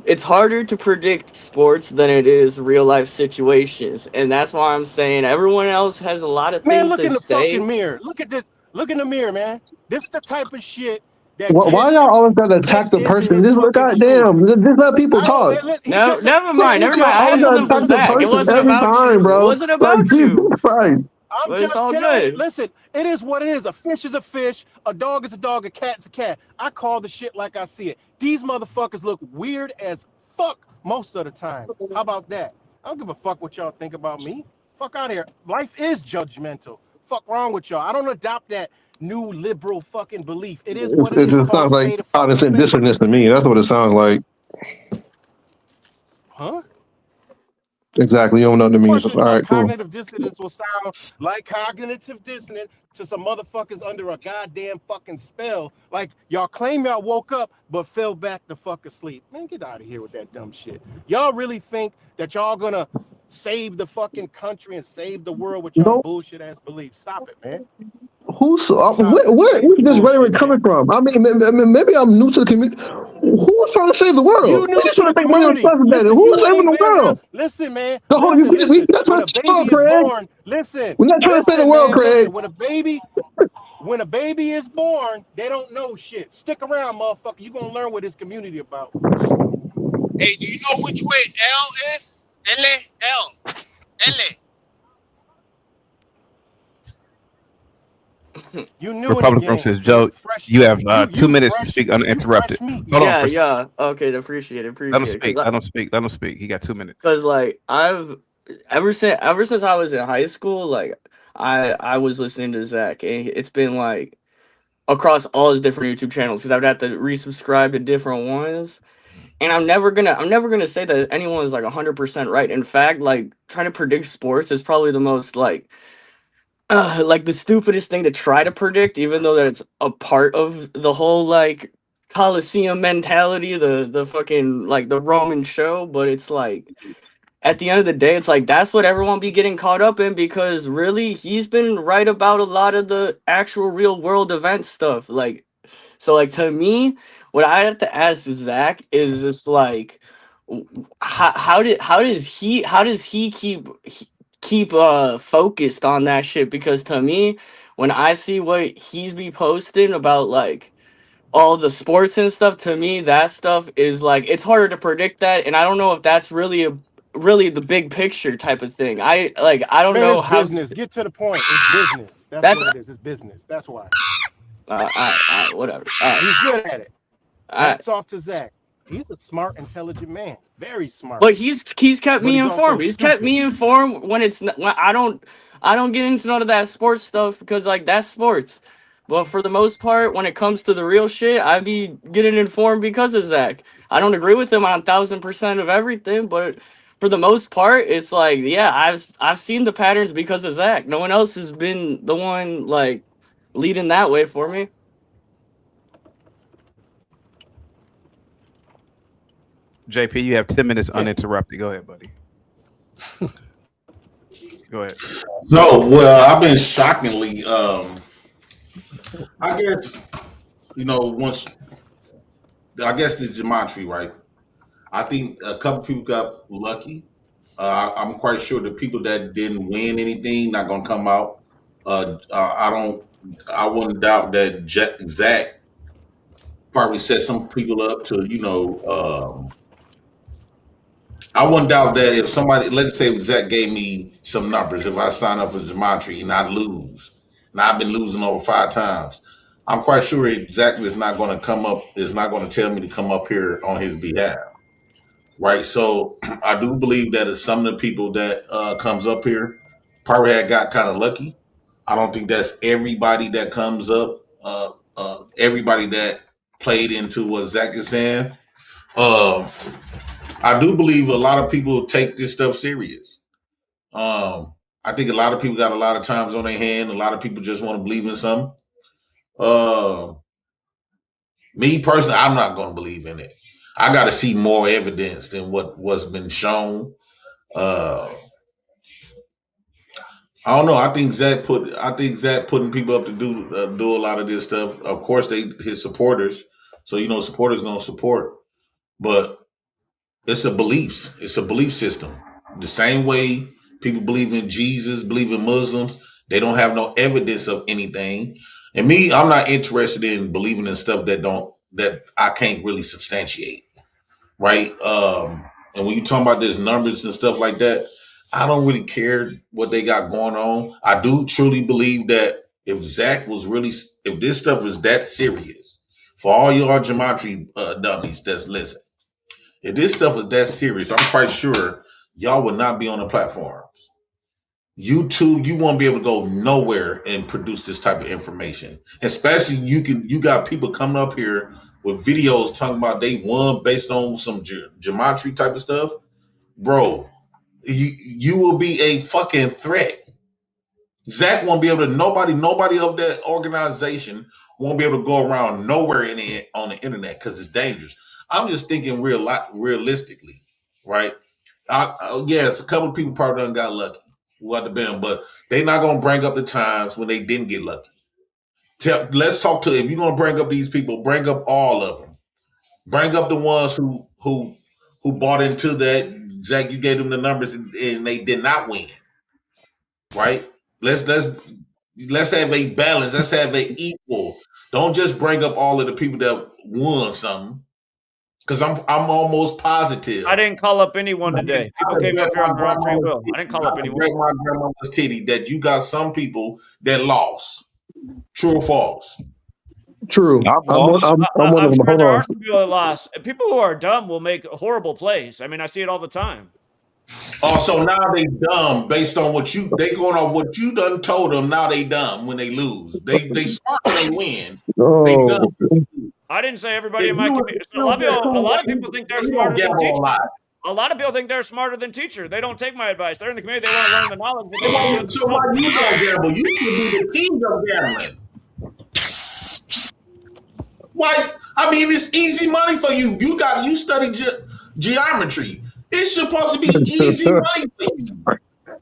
it's harder to predict sports than it is real life situations, and that's why I'm saying everyone else has a lot of Man, things look to in the say. fucking mirror. Look at this. Look in the mirror, man. This is the type of shit that Why y'all always gotta attack the into person? his Just fucking goddamn, just let people talk. No, never mind. Y'all I had always gotta something for attack the Zach. It person wasn't every about time, you. It bro. wasn't Like about Jesus you. Christ. I'm But it's just all telling. good. Listen, it is what it is. A fish is a fish. A dog is a dog. A cat's a cat. I call the shit like I see it. These motherfuckers look weird as fuck most of the time. How about that? I don't give a fuck what y'all think about me. Fuck out of here. Life is judgmental. Fuck wrong with y'all. I don't adopt that new liberal fucking belief. It is what it It is. just Call a sounds like spade a fucking honest and spade. dissonance to me. That's what it sounds like. Huh? Exactly. You don't know what it means. All right, cool. Cognitive dissonance will sound like cognitive dissonance to some motherfuckers under a goddamn fucking spell. Like y'all claim y'all woke up but fell back to fuck asleep. Man, get out of here with that dumb shit. Y'all really think that y'all gonna save the fucking country and save the world with y'all bullshit ass beliefs? Stop it, man. Where's this rhetoric coming from? I mean, maybe I'm new to the community. Who's trying to save the world? You We new just to trying the to make money on the community. president. Listen, Who's you saving ain't the been around. world? Listen, man. The whole, Listen. we're not When trying a to save the world, baby is Craig. born, listen. We're not trying to save the world, Man, Craig. listen. When a baby is born, they don't know shit. Stick around, motherfucker. You gonna learn what this community about. Hey, do you know which way L is? L. You new in the Republic game. Room says, Joe, you have 2 minutes to speak uninterrupted. Hold on. Yeah. Okay, appreciate it. Let him speak. Let him speak. Let him speak. He got 2 minutes. Cause like I've ever since I was in high school, like I was listening to Zach, and it's been like across all his different YouTube channels because I'd have to resubscribe to different ones. And I'm never gonna say that anyone is like 100% right. In fact, like trying to predict sports is probably the most like the stupidest thing to try to predict, even though that it's a part of the whole like Coliseum mentality, the fucking like the Roman show. But it's like at the end of the day, it's like that's what everyone be getting caught up in because really he's been right about a lot of the actual real world event stuff. Like, so like to me, what I have to ask Zach is just like, how does he keep focused on that shit? Because to me, when I see what he's be posting about like all the sports and stuff, to me that stuff is like it's harder to predict that, and I don't know if that's really the big picture type of thing. I don't Man, know it's how business. Get to the point. It's business. That's what it is. It's business. That's why. Whatever. He's good at it. Alright. Hats off to Zach. He's a smart, intelligent man. Very smart. But he's kept me he's informed. also He's kept me informed when I don't get into none of that sports stuff because like that's sports. But for the most part, when it comes to the real shit, I be getting informed because of Zach. I don't agree with him on 1000% of everything, but for the most part, it's like yeah, I've seen the patterns because of Zach. No one else has been the one like leading that way for me. JP, you have 10 minutes uninterrupted. Go ahead, buddy. Go ahead. No, well, I've been shockingly, I guess, I guess it's Gematria, right? I think a couple people got lucky. I'm quite sure the people that didn't win anything not gonna come out. I wouldn't doubt that Zach probably set some people up to, I wouldn't doubt that if somebody, let's say Zach gave me some numbers, if I sign up for Gematria and I lose, and I've been losing over 5 times, I'm quite sure Zach is not going to tell me to come up here on his behalf. Right. So I do believe that some of the people that comes up here probably got kind of lucky. I don't think that's everybody that comes up, everybody that played into what Zach is saying. I do believe a lot of people take this stuff serious. I think a lot of people got a lot of times on their hand. A lot of people just want to believe in something. Me personally, I'm not going to believe in it. I got to see more evidence than what's been shown. I don't know. I think Zach putting people up to do a lot of this stuff. Of course, his supporters. So supporters gonna support, but it's a beliefs. It's a belief system. The same way people believe in Jesus, believe in Muslims. They don't have no evidence of anything. And me, I'm not interested in believing in stuff that I can't really substantiate. Right? And when you talk about this numbers and stuff like that, I don't really care what they got going on. I do truly believe that if this stuff is that serious, for all y'all gematria dummies that's listening, if this stuff is that serious, I'm quite sure y'all would not be on the platforms. YouTube, you won't be able to go nowhere and produce this type of information. Especially you got people coming up here with videos talking about they won based on some gematria type of stuff. Bro, you will be a fucking threat. Zach won't be able to, nobody of that organization won't be able to go around nowhere on the internet because it's dangerous. I'm just thinking realistically, right? Yes, a couple of people probably done got lucky. What the been, but they not gonna bring up the times when they didn't get lucky. Let's talk to, if you're gonna bring up these people, bring up all of them. Bring up the ones who bought into that. Zach, you gave them the numbers and they did not win. Right? Let's have a balance. Let's have an equal. Don't just bring up all of the people that won something. Because I'm almost positive. I didn't call up anyone today. People came up here on their own free will. I didn't call up anyone. Break my grandmama's titty that you got some people that lost. True or false? True. I'm one of them. Sure there are some people that lost. People who are dumb will make horrible plays. I mean, I see it all the time. Oh, so now they dumb based on they going on what you done told them. Now they dumb when they lose. They smart when they win. Oh. They dumb. I didn't say everybody in my community. A lot of people think they're smarter than teacher. A lot of people think they're smarter than teacher. They don't take my advice. They're in the community. They want to learn the knowledge. So why you don't gamble? You can be the king of gambling. Why? I mean, it's easy money for you. You study geometry. It's supposed to be easy money for you.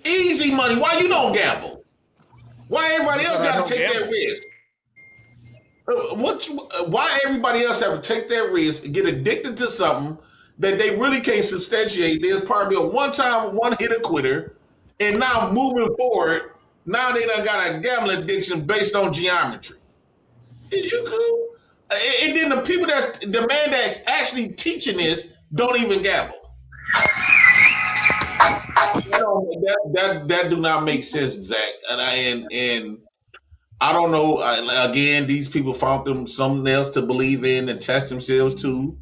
Easy money. Why you don't gamble? Why everybody else got to take that risk? Why everybody else have to take that risk and get addicted to something that they really can't substantiate? There's probably a one-time, one-hitter quitter, and now moving forward, now they done got a gambling addiction based on geometry. Is you cool? And then the people the man that's actually teaching this don't even gamble. That do not make sense, Zach. And I don't know. Again, these people found them something else to believe in and test themselves to.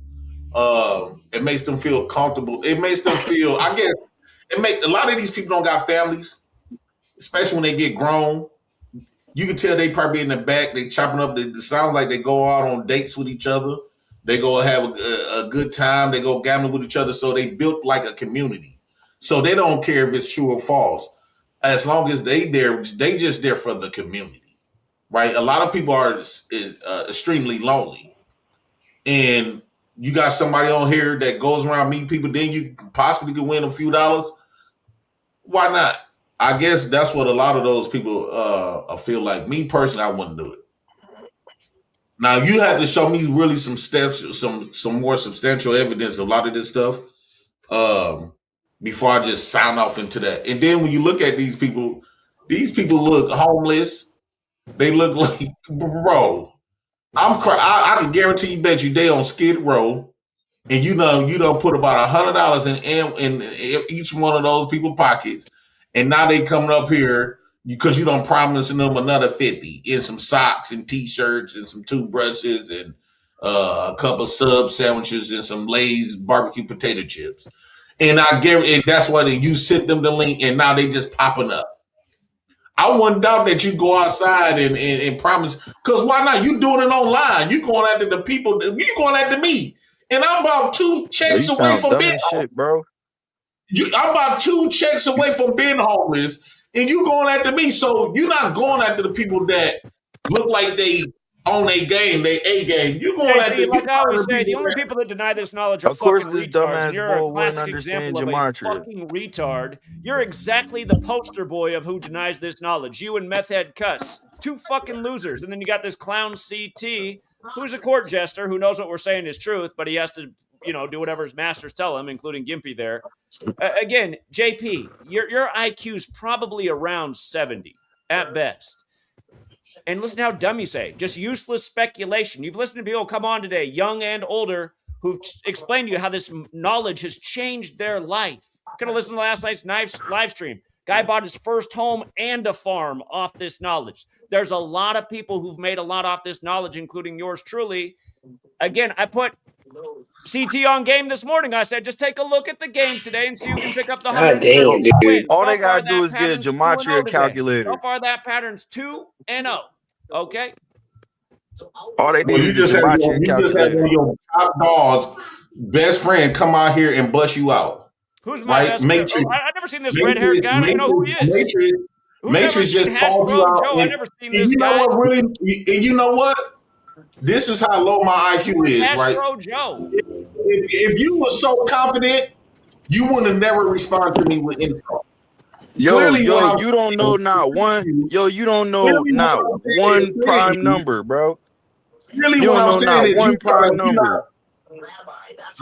It makes them feel comfortable. It makes them feel, I guess, a lot of these people don't got families, especially when they get grown. You can tell they probably in the back, they chopping up. It sounds like they go out on dates with each other. They go have a good time. They go gambling with each other. So they built like a community. So they don't care if it's true or false. As long as they just there for the community, right? A lot of people are extremely lonely. And you got somebody on here that goes around meeting people, then you possibly could win a few dollars. Why not? I guess that's what a lot of those people feel like. Me personally, I wouldn't do it. Now you have to show me really some steps, some more substantial evidence of a lot of this stuff before I just sign off into that. And then when you look at these people look homeless. They look like, bro. I can guarantee you, bet you they on Skid Row. And you don't put about $100 in each one of those people's pockets, and now they coming up here because you don't promising them another 50 in some socks and t-shirts and some toothbrushes and a couple of sub sandwiches and some Lay's barbecue potato chips. And I guarantee, and that's why you sent them the link, and now they just popping up. I wouldn't doubt that you go outside and promise, because why not? You doing it online. You going after the people. You going after me. And I'm about 2 checks away from being homeless, bro. I'm about 2 checks away from being homeless, and you going after me. So you're not going after the people that look like they on their game, they A game. You going at the like I always say, the only people that deny this knowledge are Of course, fucking this retards, and dumbass you're a bull wouldn't classic understand example of a gematria. fucking retard. You're exactly the poster boy of who denies this knowledge. You and Meth Head Cuts, two fucking losers, and then you got this clown CT, who's a court jester who knows what we're saying is truth, but he has to, do whatever his masters tell him, including Gimpy there. Again, JP, your IQ's probably around 70 at best. And listen to how dumb you say. Just useless speculation. You've listened to people come on today, young and older, who've explained to you how this knowledge has changed their life. Could have listened to last night's live stream. Guy bought his first home and a farm off this knowledge. There's a lot of people who've made a lot off this knowledge, including yours truly. Again, I put CT on game this morning. I said, just take a look at the games today and see who can pick up the 150 wins. All they gotta do is get a gematria calculator. So far, that pattern's 2-0. Okay. All they need you is just a had gematria calculator. one of your top dogs, best friend, come out here and bust you out. Who's my best Matrix? friend? I've never seen this red-haired guy. I don't even know who he is. Matrix just called you out. Joe? I've never seen this you know guy. what? Really, and you know what? This is how low my IQ is, right? Joe. If you were so confident, you would have never responded to me with info. Yo, you don't know not one. Yo, you don't know not one prime number, bro. Really, you what don't I'm know saying not is one prime number.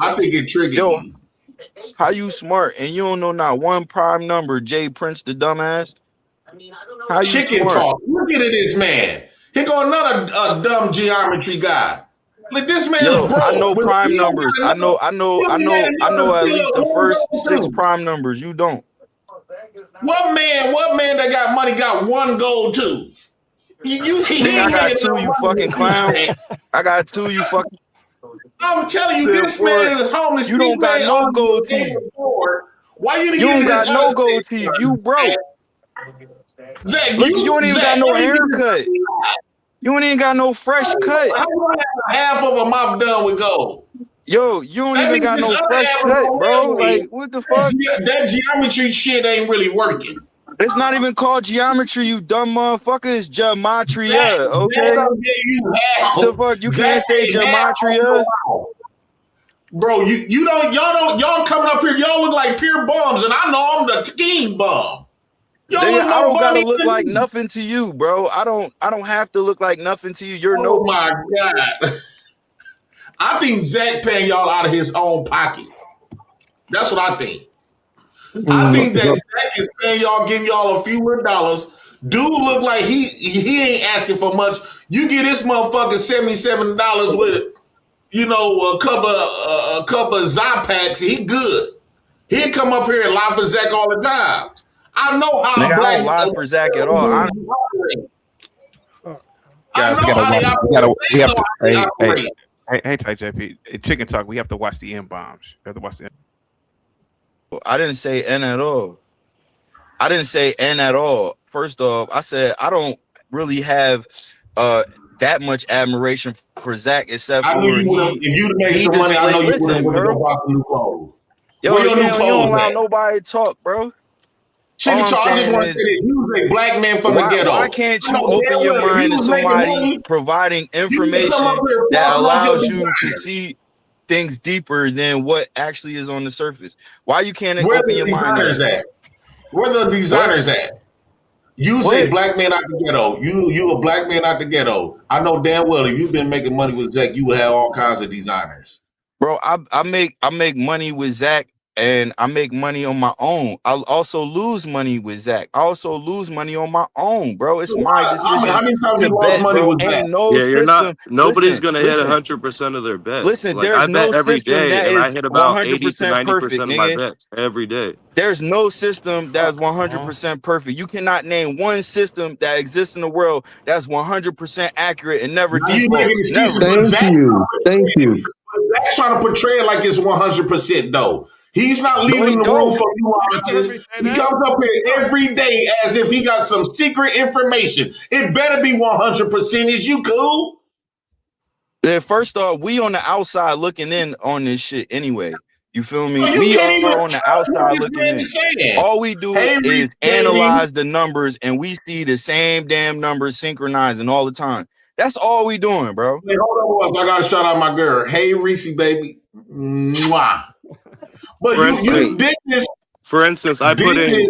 I think it triggered you. How you smart and you don't know not one prime number, Jay Prince the dumbass? How you Chicken smart? talk. Look at this man. Here go another dumb geometry guy. Look, this man Yo, broke. I know prime numbers. I know at least the first 6 prime numbers. You don't. What man that got money got one gold tooth? I got 2, you fucking clown. I got 2, you fucking. I'm telling you, this man is homeless. You don't got no gold teeth. Why you You don't got no gold teeth. You broke. Zach, look, you don't even got no haircut. You ain't even got no fresh cut. How do I have half of a mop done with gold? Yo, you don't even got no fresh cut, bro. Like, what the fuck? That geometry shit ain't really working. It's not even called geometry, you dumb motherfucker. It's gematria, okay? The fuck? You can't say gematria? Bro, y'all coming up here, y'all look like pure bums, and I know I'm the king bum. I don't gotta look like nothing to you, bro. I don't have to look like nothing to you. You're oh my God. I think Zach paying y'all out of his own pocket. That's what I think. I think that Zach is paying y'all, giving y'all a few $1. Dude look like he ain't asking for much. You get this motherfucker $77 with, a couple of Zypacks. He good. He'll come up here and lie for Zach all the time. I know how I don't lie for Zach at all. Hey, JP, Chicken Talk. We have to watch the M-bombs. We have to watch the. I didn't say N at all. I didn't say N at all. First off, I said I don't really have that much admiration for Zach, except for if you'd made some money, I know you would have bought some new clothes. Yo, you don't allow nobody to talk, bro. Chicken Talk, I just want to say this. You was a black man from the ghetto. Why can't you open your mind to somebody providing information that allows you to see things deeper than what actually is on the surface? Why you can't open your mind? Where the designers at? You say black man out the ghetto. You a black man out the ghetto. I know damn well if you've been making money with Zach, you would have all kinds of designers. Bro, I make money with Zach. And I make money on my own. I'll also lose money with Zach. I also lose money on my own, bro. It's my decision. How many times you lost money with Zach? You're not. Nobody's gonna hit 100% of their bets. Listen, like, there's I bet no every system day, that and I is hit about 80 to 100% 90% of my perfect, bets every day. There's no system that's 100% perfect. You cannot name one system that exists in the world that's 100% accurate and never defaults. Thank you. Zach's trying to portray it like it's 100% though. He's not leaving the room for nuances. He comes up here every day as if he got some secret information. It better be 100%. Is you cool? Yeah, first off, we on the outside looking in on this shit anyway. You feel me? No, We are on the outside looking in. All we do is analyze the numbers and we see the same damn numbers synchronizing all the time. That's all we doing, bro. Hey, hold on, I gotta shout out my girl. Hey, Reese, baby. Mwah. But you did this. For instance, I put in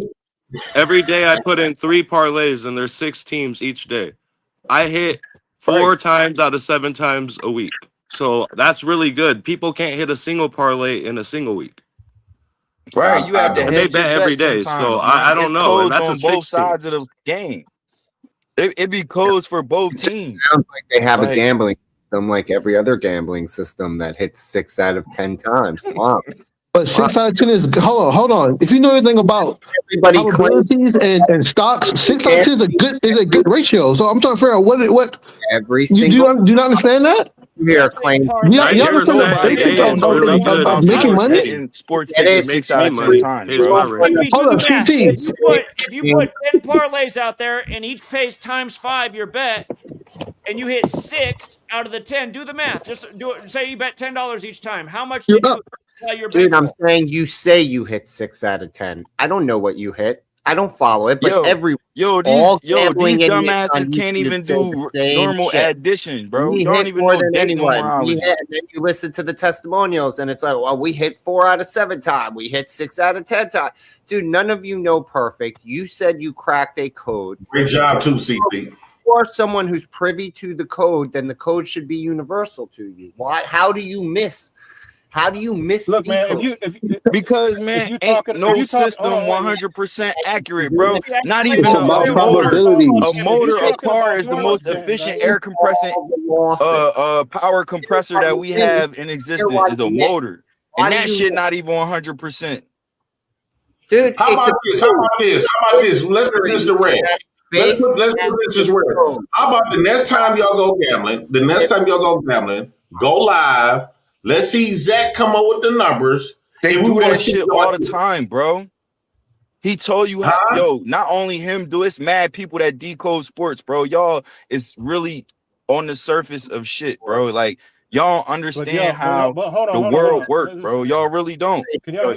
every day. I put in 3 parlays, and there's 6 teams each day. I hit 4 times out of 7 times a week, so that's really good. People can't hit a single parlay in a single week. Right, you have to and they hedge your bet every bet day, so sometimes, man. I don't It's know, and codes that's a on both 16. sides of the game. It be codes for both teams. Sounds like they have a Like- gambling system like every other gambling system that hits 6 out of 10 times. Wow. But 6 out of 10 is hold on. If you know anything about probabilities and stocks, 6 out of 10 is a good ratio. So I'm trying to figure out what every you single do not understand that? Here claim You understand the basics of making money? Hitting sports Get tickets it? 6 out of 10 times, bro. JP, do Hold the on, math. CT. If you put 10 parlays out there and each pays times 5 your bet, and you hit 6 out of the 10, do the math. Just do it. Say you bet $10 each time. How much did you apply your Dude, I'm bankroll? saying you say you hit 6 out of 10. I don't know what you hit. I don't follow it, but these dumbasses can't even do normal addition, bro. We Y'all don't hit even more know than date anyone. We numerology. hit, and then you listen to the testimonials, and it's like, well, we hit 4 out of 7 times. We hit 6 out of 10 times. Dude, none of you know perfect. You said you cracked a code. Great job, too, CT. If you are someone who's privy to the code, then the code should be universal to you. Why? How do you miss? Look, man, Because man, ain't talking- no if you talk- system hold on, 100% accurate, bro. Not even It's about probabilities. a car is the most efficient air compressing power compressor that we have in existence is a motor, and that shit not even 100%. Dude, How about this? Let's put this to rest. Let's put this to rest. How about the next time y'all go gambling? Go live. Let's see Zach come up with the numbers. They do that shit all the time, bro. He told you how, yo, not only him do it's mad people that decode sports, bro. Y'all is really on the surface of shit, bro. Like y'all don't understand how the world works, bro. Y'all really don't.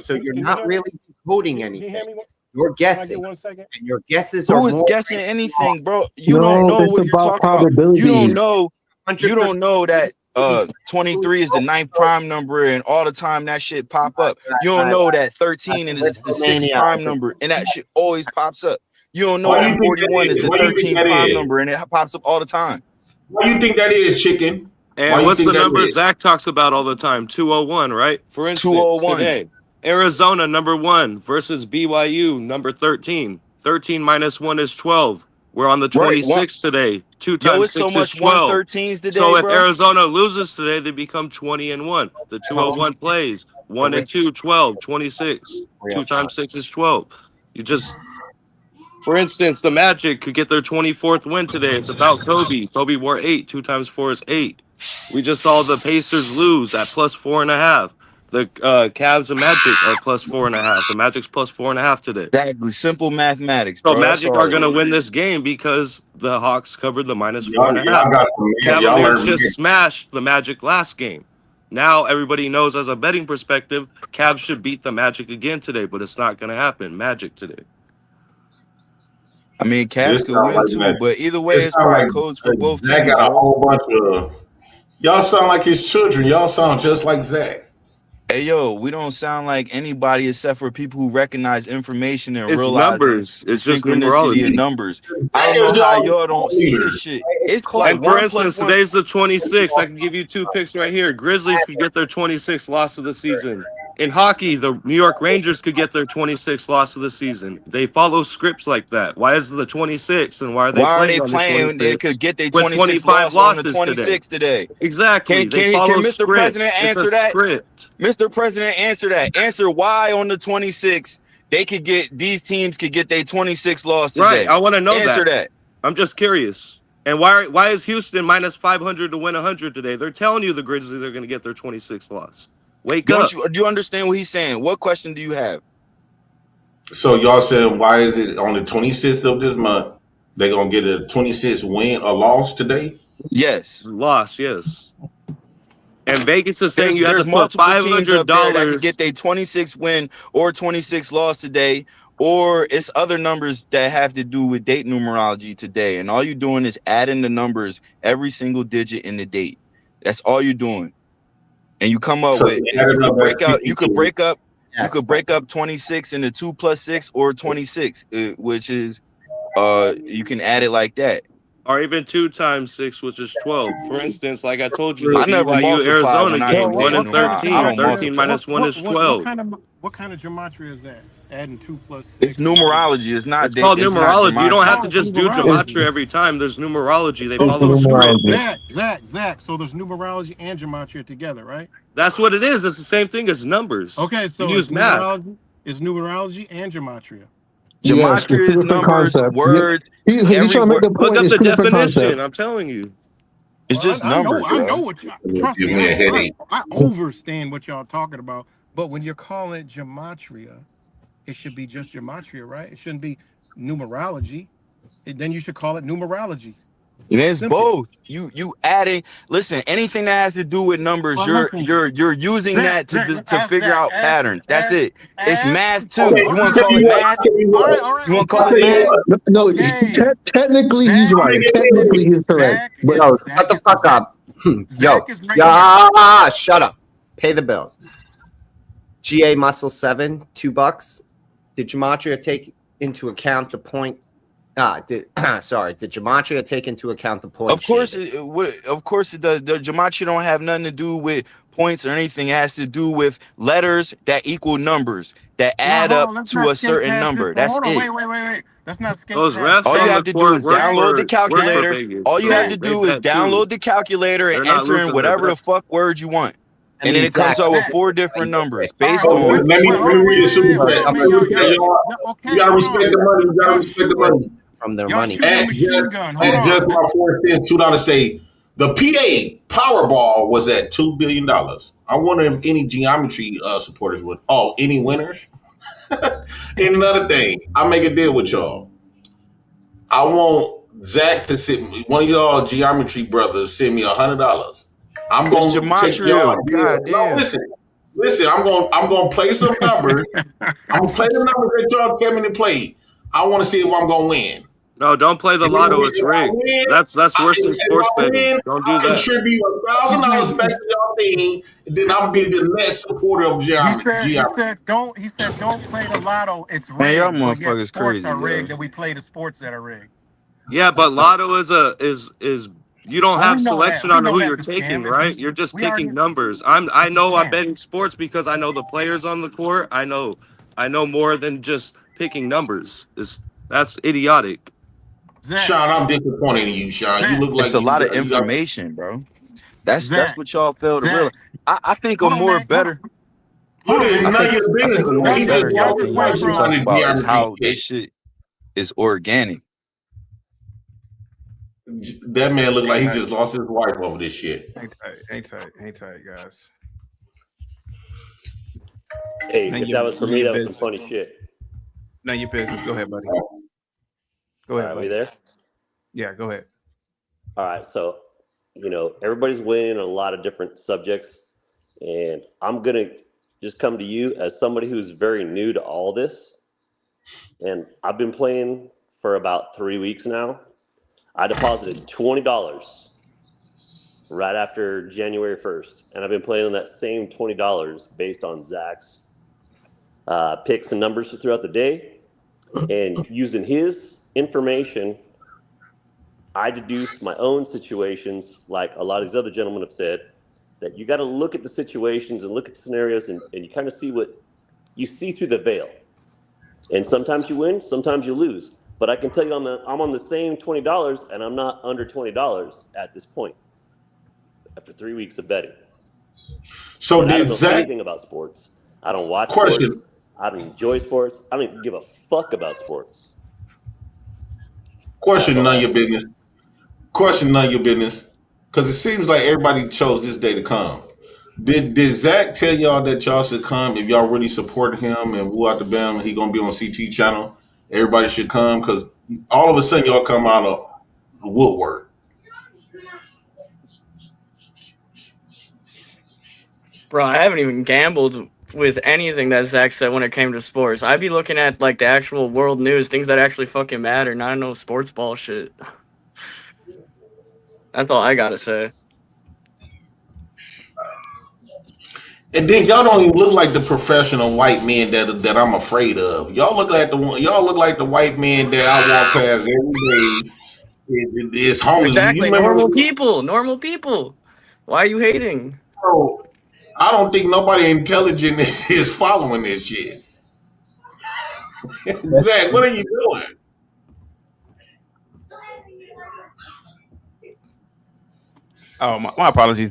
So you're not really decoding anything. You're guessing. And your guesses Who are is more guessing anything, bro? You don't know it's what you're about talking about. You don't know. 100%. You don't know that 23 is the 9th prime number, and all the time that shit pop up. You don't know that 13 is the 6th prime number, and that shit always pops up. You don't know that 41 is the 13th prime number, and it pops up all the time. Why do you think that is, chicken? And what's the number Zach talks about all the time? 201, right? For instance, 201. today, Arizona number 1 versus BYU number 13. 13 minus 1 is 12. We're on the 26th today. 2 times it's so 6 much is 12. 113s today, so if bro. Arizona loses today, they become 20-1. The 201 plays 1 and 2, 12, 26. 2 times 6 is 12. You just, for instance, the Magic could get their 24th win today. It's about Kobe. Kobe wore 8. 2 times 4 is 8. We just saw the Pacers lose at plus 4.5. The Cavs and Magic are plus 4.5. The Magic's plus 4.5 today. Exactly. Simple mathematics, So bro. Magic are going to win this game because the Hawks covered the minus 4.5. Y'all got some math. Y'all Cavaliers learned just math. smashed the Magic last game. Now everybody knows as a betting perspective, Cavs should beat the Magic again today, but it's not going to happen. Magic today. I mean, Cavs could win too, but either way, it's sound probably like codes for both Zach teams, got a bro. whole bunch of. Y'all sound like his children. Y'all sound just like Zach. Hey, yo, we don't sound like anybody except for people who recognize information and It's realize numbers. the It's just synchronicity numerology. of numbers. I don't know how y'all don't see this shit. It's like And for 1 instance, + 1. today's the 26th. I can give you 2 picks right here. Grizzlies could get their 26th loss of the season. In hockey, the New York Rangers could get their 26th loss of the season. They follow scripts like that. Why is it the 26th, and why are they playing on the 26th? They could get their with 26th 25 loss on the losses 26th today. Exactly. They Can follow Mr. script. President It's answer a that? script. Mr. President, answer that. Answer why on the 26th these teams could get their 26th loss today. Right. I want to know Answer that. I'm just curious. And why is Houston minus 500 to win 100 today? They're telling you the Grizzlies are going to get their 26th loss. Wake up. Do you understand what he's saying? What question do you have? So y'all saying why is it on the 26th of this month they're gonna get a 26th win or loss today? Yes. Loss, yes. And Vegas is saying you have There's to put multiple teams up there that $500. could get their 26th win or 26th loss today, or it's other numbers that have to do with date numerology today. And all you're doing is adding the numbers, every single digit in the date. That's all you're doing. And you come up with, you could break up 26 into 2 plus 6 or 26, which is you can add it like that. Or even 2 times 6, which is 12. For instance, like I told you, I the never BYU multiply Arizona when I game, do 1 date and numerology. 13. I don't 13 multiply. minus 1 is 12. What kind of gematria is that? Adding 2 plus 6. It's numerology. It's not. It's called It's not numerology. You don't have to gematria. just do numerology. gematria every time. There's numerology. They So, follow a script. Zach. So there's numerology and gematria together, right? That's what it is. It's the same thing as numbers. Okay, so You use math. It's numerology and gematria. Yes, Gematria is different numbers, concepts. words. He's trying to make the Look point. up It's the two different definition. concepts. I'm telling you. It's just numbers, I know bro. what y'all. Trust Give me, me a headache. I understand what y'all talking about. But when you're calling it gematria, it should be just gematria, right? It shouldn't be numerology. Then you should call it numerology. It is Simple. both. You adding. Listen, anything that has to do with numbers, Well, you're using Zach, that to figure Zach, out patterns. That's it. It's math too. Okay, You want to call it math? You want to call it math? No, technically he's right. Technically he's correct. But Yo, shut the fuck up. Yo, shut up. Pay the bills. GA Muscle 7, $2. Did Gematria take into account the point? Did Gematria take into account the point? Of course, of course, the gematria don't have nothing to do with points or anything. It has to do with letters that equal numbers that add up to a certain number. That's it. Wait. Let's not skate Those past. refs All you on have the to do court is download the calculator. Vegas, All you so have to they do is bet too. download the calculator and They're not enter in losing their whatever the bets. fuck word you want. I And mean, then it comes Zach, up with 4 different numbers based Oh, on. let me read the super chat. You gotta respect the money. You gotta respect the money. From their money. And just my 4 cents, $2 say the PA Powerball was at $2 billion. I wonder if any geometry supporters would. Oh, any winners? And another thing, I make a deal with y'all. I want Zach to send me, one of y'all geometry brothers send me $100. I'm It's gonna take y'all. gematria. God No, damn. listen. I'm gonna play some numbers. I'm gonna play the numbers that y'all tell me to play. I want to see if I'm gonna win. No, don't play the lotto. It's If I rigged. win, That's worse than if sports I betting. win, Don't do I that. contribute $1,000 back to y'all team. Then I'll be the next supporter of geometry. He said don't play the lotto. It's Man, y'all rigged. But yet motherfuckers sports crazy, are rigged, yo. and we play the sports that are rigged. Yeah, but lotto is you don't Well, have we know that. selection We on know who that's you're a taking, scam. right? You're just We already picking numbers. I it's a know I'm scam. betting sports because I know the players on the court. I know more than just picking numbers. That's idiotic. Sean, I'm disappointed in you, Sean. You look It's like a you lot of got information, bro. That's what y'all fail to realize. I think a Hold on, more man. better. Look at I none of think your business. a more He just better lost y'all his can wife actually on talk this about is geometry how this shit is organic. That man looked like he just lost his wife over this shit. Hang tight, guys. Hey, None if your, that was for none me, your that was some business. funny shit. None your business. Go ahead, buddy. Go All ahead, right, buddy. we there? Yeah, go ahead. All right, so everybody's weighing on a lot of different subjects, and I'm gonna just come to you as somebody who's very new to all this, and I've been playing for about 3 weeks now. I deposited $20 right after January 1st, and I've been playing on that same $20 based on Zach's picks and numbers throughout the day, and using his information, I deduced my own situations, like a lot of these other gentlemen have said, that you got to look at the situations and look at the scenarios, and you kind of see what you see through the veil. And sometimes you win, sometimes you lose. But I can tell you I'm on the same $20, and I'm not under $20 at this point after 3 weeks of betting. So And I did don't know Zach? anything about sports. I don't watch sports. Question. I don't enjoy sports. I don't even give a fuck about sports. Question. That's all I None of have your to say. business. Question. None of your business. Because it seems like everybody chose this day to come. Did Zach tell y'all that y'all should come if y'all really support him and woo out the bam and he gonna be on CT channel? Everybody should come because all of a sudden y'all come out of the woodwork. Bro, I haven't even gambled with anything that Zach said when it came to sports. I'd be looking at like the actual world news, things that actually fucking matter, not no sports bullshit. That's all I gotta say. And then y'all don't even look like the professional white men that I'm afraid of. Y'all look like the white men that I walk past every day. It's homeless. Exactly, You remember? normal people. Why are you hating? Bro, I don't think nobody intelligent is following this shit. Zach, what are you doing? Oh, my apologies.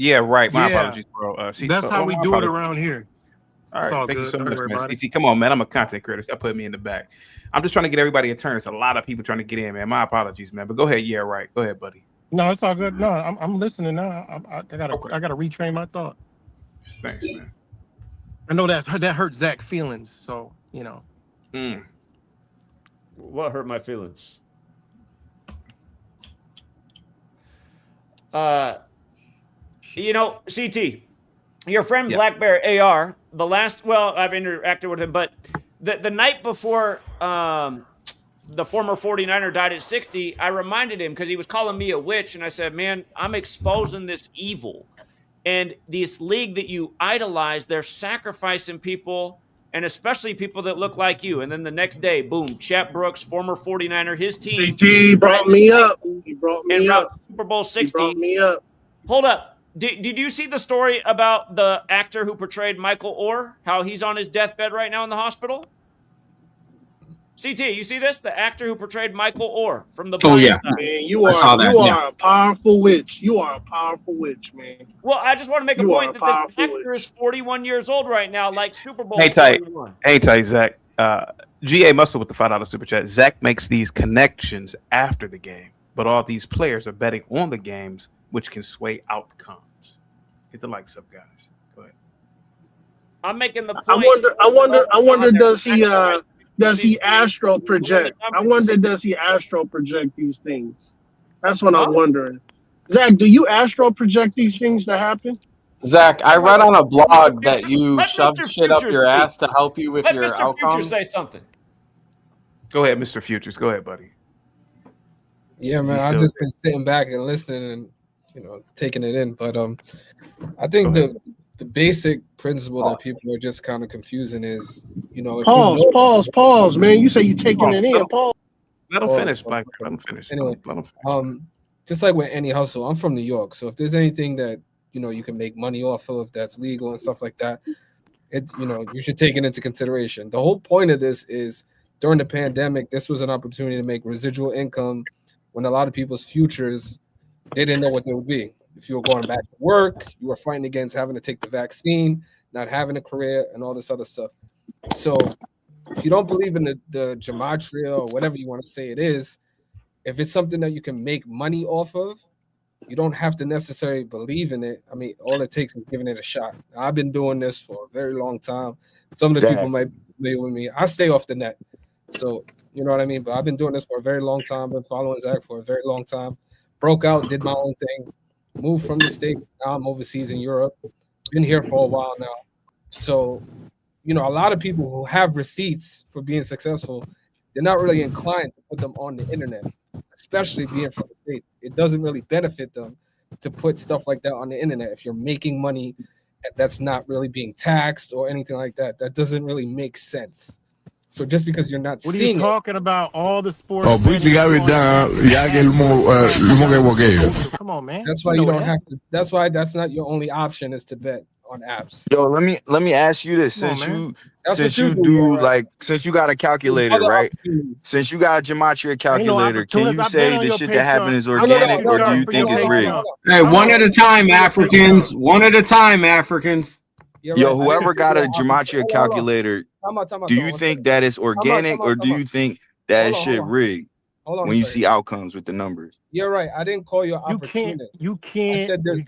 Yeah, right. My Yeah, apologies, bro. that's how we my do it apologies. around here. All It's right, all thank you good. so Don't much, worry man. about it. CT, come on, man. I'm a content creator. Stop putting me in the back. I'm just trying to get everybody a turn. There's a lot of people trying to get in, man. My apologies, man. But go ahead. Yeah, right. Go ahead, buddy. No, it's all good. No, I'm listening now. I gotta retrain my thought. Thanks, man. I know that hurt Zach's feelings. So What hurt my feelings? CT, your friend Black Bear AR, I've interacted with him, but the night before the former 49er died at 60, I reminded him because he was calling me a witch, and I said, man, I'm exposing this evil. And this league that you idolize, they're sacrificing people, and especially people that look like you. And then the next day, boom, Chet Brooks, former 49er, his team. CT brought me up. He brought me route up. Super Bowl 60. He brought me up. Hold up. Did you see the story about the actor who portrayed Michael Orr? How he's on his deathbed right now in the hospital? CT, you see this? The actor who portrayed Michael Orr from The Blind Side. Man, you are a powerful witch. You are a powerful witch, man. Well, I just want to make a point that this actor is 41 years old right now, like Super Bowl 41. Hey, tight, Zach. GA Muscle with the $5 super chat. Zach makes these connections after the game, but all these players are betting on the games, which can sway outcomes. Get the likes up, guys. Go ahead. I'm making the point. I wonder, does he astral project? I wonder, does he astral project these things? That's what I'm wondering. Zach, do you astral project these things to happen? Zach, I read on a blog that you shove shit up your ass to help you with your Mr. outcomes. Future say something. Go ahead, Mr. Futures. Go ahead, buddy. Yeah, man, I've just been sitting back and listening and taking it in. But I think the basic principle that people are just kind of confusing is, Pause, man. You say you're taking it in. Pause. Let him finish, Mike. Let him finish. Anyway, let him finish. Just like with any hustle, I'm from New York, so if there's anything that you can make money off of that's legal and stuff like that, you should take it into consideration. The whole point of this is during the pandemic, this was an opportunity to make residual income when a lot of people's futures, they didn't know what they would be. If you were going back to work, you were fighting against having to take the vaccine, not having a career, and all this other stuff. So if you don't believe in the gematria or whatever you want to say it is, if it's something that you can make money off of, you don't have to necessarily believe in it. I mean, all it takes is giving it a shot. I've been doing this for a very long time. Some of the people might be familiar with me. I stay off the net. So, you know what I mean? But I've been doing this for a very long time. Been following Zach for a very long time. Broke out, did my own thing. Moved from the States. Now I'm overseas in Europe. Been here for a while now. So, a lot of people who have receipts for being successful, they're not really inclined to put them on the internet, especially being from the States. It doesn't really benefit them to put stuff like that on the internet. If you're making money that's not really being taxed or anything like that, that doesn't really make sense. So just because you're not What are seeing you talking about? All the sports. Come on, man. That's why you don't have to. That's why that's not your only option is to bet on apps. Yo, let me ask you this. Since you got a calculator, right? Since you got a Gematria calculator, can you say the shit that happened is organic or do you think it's rigged? Hey, one at a time, Africans. One at a time, Africans. Yo, whoever got a Gematria calculator, do you think that it's organic or do you think that shit rigged when you see outcomes with the numbers? You're right. I didn't call you an opportunist. You can't. I said there's.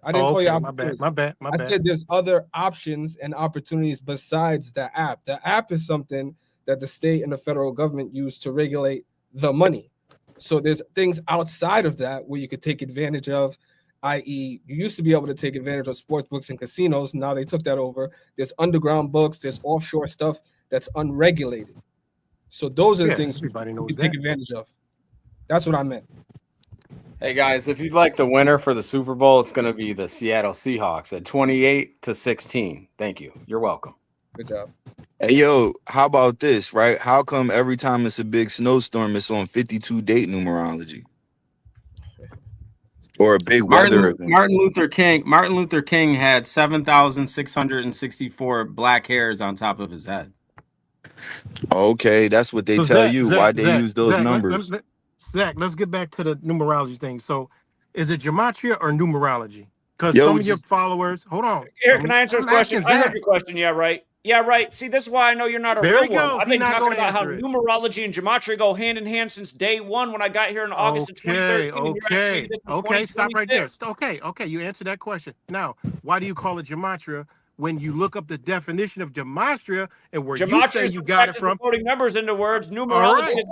I didn't call you opportunist. My bad. I said there's other options and opportunities besides the app. The app is something that the state and the federal government use to regulate the money. So there's things outside of that where you could take advantage of i.e., you used to be able to take advantage of sports books and casinos. Now they took that over. There's underground books. There's offshore stuff that's unregulated. So those are the things everybody you knows can take advantage of. That's what I meant. Hey guys, if you'd like the winner for the Super Bowl, it's going to be the Seattle Seahawks at 28-16. Thank you. You're welcome. Good job. Hey yo, how about this, right? How come every time it's a big snowstorm, it's on 52 date numerology? Or a big weather event? Martin Luther King had 7,664 black hairs on top of his head. Okay, that's what they So tell you. Why'd they use those numbers? Zach, let's get back to the numerology thing. So, is it gematria or numerology? Because Yo, some of your followers, hold on. Eric, can I answer this question? asking I heard Zach. your question. Yeah, right. Yeah, right. See, this is why I know you're not a There real he goes. one. I've He been not talking gonna about how answer it. numerology and gematria go hand in hand since day one when I got here in August of 2013. And you're asking me this in Okay, stop right there. 2026. Okay, you answered that question. Now, why do you call it gematria when you look up the definition of gematria and where you Gematria say is you the got it practice of from? putting numbers into words. All Numerology right. is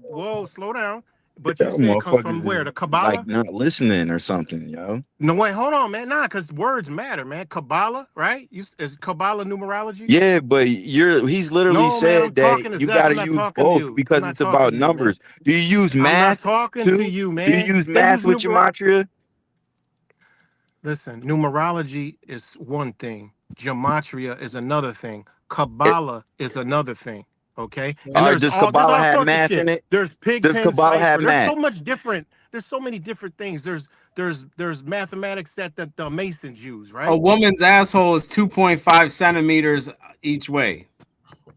Whoa, slow down. But you Y'all say it comes from motherfuckers where? is The Kabbalah? like not listening or something, yo. No, wait, hold on, man. Nah, because words matter, man. Kabbalah, right? Is Kabbalah numerology? Yeah, but he's literally No, man, I'm said talking that to you Zach. got I'm to not use talking to both you. I'm because not it's talking about to you, man. numbers. Do you use I'm not math talking too? to you, Do you man. use They math use with gematria? Listen, numerology is one thing. Gematria is another thing. Kabbalah is another thing. Okay, and All right, there's does all Kabbalah have sorts of math shit. in it? There's Does Pigpen Kabbalah have cipher. There's so math? much different. There's so many different things. There's mathematics that the Masons use, A right? woman's asshole is 2.5 centimeters each way.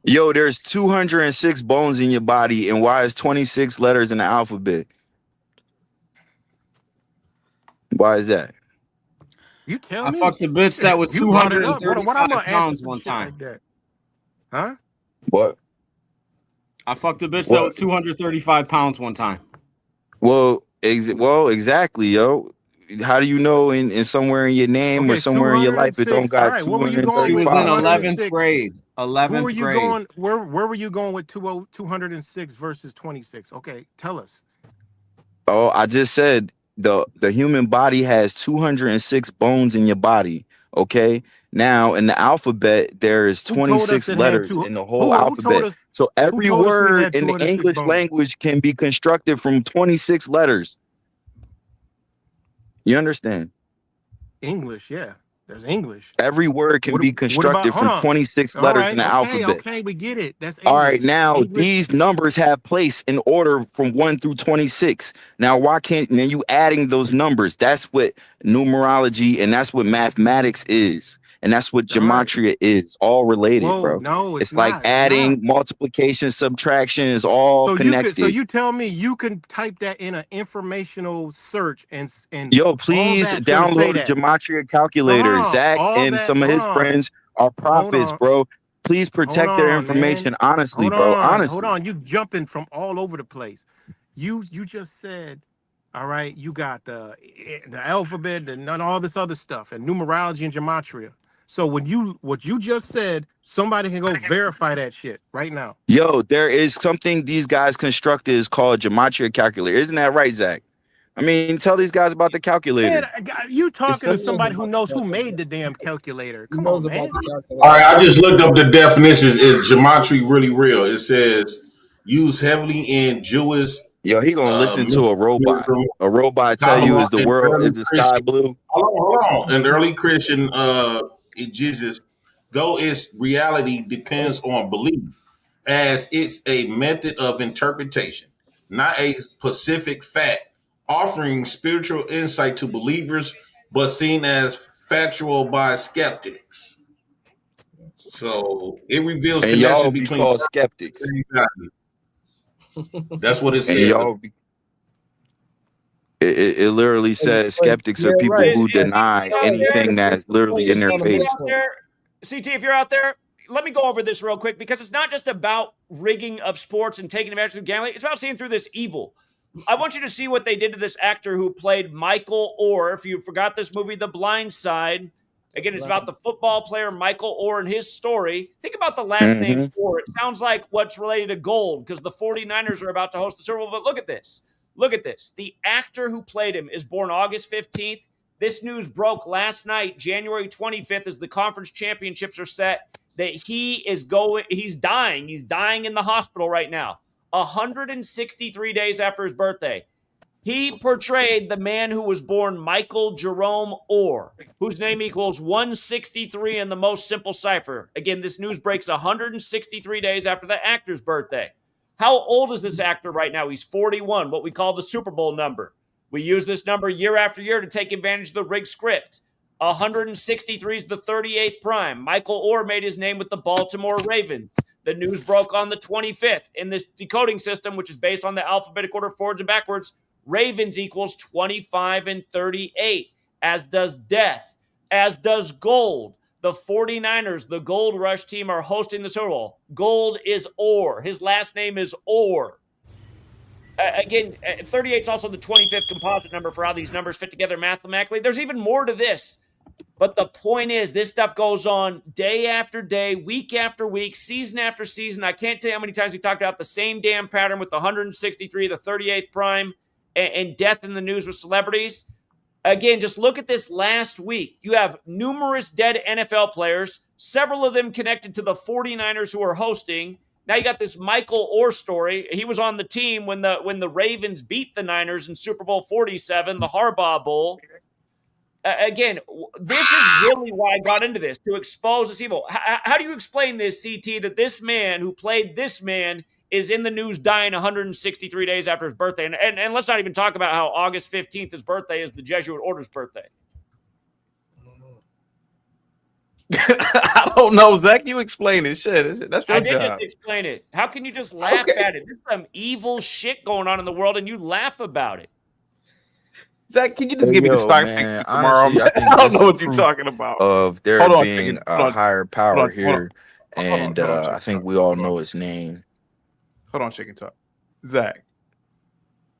Yo, there's 206 bones in your body, and why is 26 letters in the alphabet? Why is that? You tell I me. fucked a bitch that was You brought it up. What I'm 235 gonna answer pounds some one shit time. like that? Huh? What? I fucked a bitch that What? was 235 pounds one time. Well, exactly, yo. How do you know in somewhere in your name or Okay, somewhere in your life it don't 206. All got right, what were you going She with? was in 235? 11th grade. Who were 11th you grade. going? Where were you going with 206 versus 26? Okay, tell us. Oh, I just said the human body has 206 bones in your body. Okay. Now in the alphabet, there is Who told us 26 it had letters two? in the whole Who told alphabet. us? So Who every told us we word had in the 206 English bones? language can be constructed from 26 letters. You understand? English, yeah. There's English. Every word can be What about? constructed Hold from on. 26 All letters in right. the alphabet. Okay, we get it. That's All right, English. now English. these numbers have place in order from 1 through 26. Now, why can't then you adding those numbers? That's what numerology and that's what mathematics is. And that's what All right. gematria is, all related, Whoa, bro. no, it's It's like not. It's adding, not. multiplication, subtraction is all So connected. you tell me you can type that in an informational search and Yo, all please that's gonna say download a that. gematria So hold calculator. on, Zach all and that. some of Hold his on, friends are hold prophets, on, bro. Please hold protect their on, man. information honestly, Hold bro. on, hold Honestly. on. You jumping from all over the place. You just said, all right. You got the alphabet and none all this other stuff and numerology and gematria. So what you just said, somebody can go verify that shit right now. Yo, there is something these guys constructed is called gematria calculator. Isn't that right, Zach? I mean, tell these guys about the Man, calculator. you It's talking to simple. somebody who knows who made the damn calculator. He Come knows on, about man. the All calculator. right, I just looked up the definitions. Is gematria really real? It says used heavily in Jewish Yo, he gonna listen to a robot. mysticism, A robot tell you Kabbalah, is the and world is early the sky Christian. blue? Hold on. And early Christian Jesus, though its reality depends on belief, as it's a method of interpretation, not a specific fact, offering spiritual insight to believers, but seen as factual by skeptics. So it reveals And connection y'all be between called purpose skeptics. and reality. That's what it And says. y'all be it literally says skeptics are Yeah, people right. who Is deny CT out there? anything that's literally in their CT, if you're face. out there, CT, if you're out there, let me go over this real quick because it's not just about rigging of sports and taking advantage of gambling. It's about seeing through this evil. I want you to see what they did to this actor who played Michael Orr. If you forgot this movie, The Blind Side. Again, it's about the football player Michael Orr and his story. Think about the last name Mm-hmm. Orr. It sounds like what's related to gold because the 49ers are about to host the Super Bowl. But look at this. Look at this. The actor who played him is born August 15th. This news broke last night, January 25th, as the conference championships are set, that he's dying. He's dying in the hospital right now. 163 days after his birthday. He portrayed the man who was born Michael Jerome Orr, whose name equals 163 in the most simple cipher. Again, this news breaks 163 days after the actor's birthday. How old is this actor right now? He's 41, what we call the Super Bowl number. We use this number year after year to take advantage of the rigged script. 163 is the 38th prime. Michael Orr made his name with the Baltimore Ravens. The news broke on the 25th. In this decoding system, which is based on the alphabetic order forwards and backwards, Ravens equals 25 and 38, as does death, as does gold. The 49ers, the Gold Rush team, are hosting the Super Bowl. Gold is Orr. His last name is Orr. Again, 38 is also the 25th composite number for how these numbers fit together mathematically. There's even more to this. But the point is, this stuff goes on day after day, week after week, season after season. I can't tell you how many times we talked about the same damn pattern with the 163, the 38th prime, and death in the news with celebrities. Again, just look at this last week. You have numerous dead NFL players, several of them connected to the 49ers who are hosting. Now you got this Michael Orr story. He was on the team when the Ravens beat the Niners in Super Bowl 47, the Harbaugh Bowl. Again, this is really why I got into this, to expose this evil. How do you explain this, CT, that this man who played this man is in the news dying 163 days after his birthday? And let's not even talk about how August 15th, his birthday, is the Jesuit Order's birthday. I don't know, Zach. You explain it. Shit, that's your I did job. just explain it. How can you just laugh at it? There's some evil shit going on in the world, and you laugh about it. Zach, can you just give me the stock pick for tomorrow? Honestly, I think I don't this know what is you're proof talking about. of there Hold on, being chicken. a Hold on. higher power Hold on, here, and I think we all know its name. Hold on, chicken talk. Zach,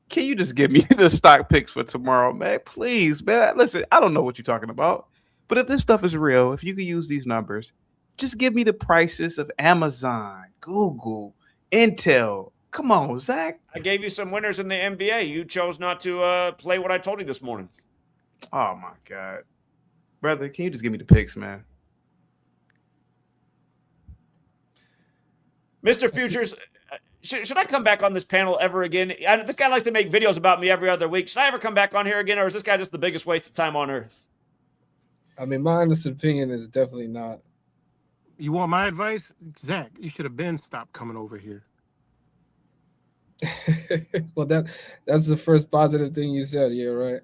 can you just give me the stock picks for tomorrow, man? Please, man. Listen, I don't know what you're talking about, but if this stuff is real, if you can use these numbers, just give me the prices of Amazon, Google, Intel. Come on, Zach. I gave you some winners in the NBA. You chose not to play what I told you this morning. Oh, my God. Brother, can you just give me the picks, man? Mr. Futures, should I come back on this panel ever again? This guy likes to make videos about me every other week. Should I ever come back on here again, or is this guy just the biggest waste of time on earth? I mean, my honest opinion is definitely not. You want my advice? Zach, you should have been stopped coming over here. Well, that's the first positive thing you said. Yeah, right.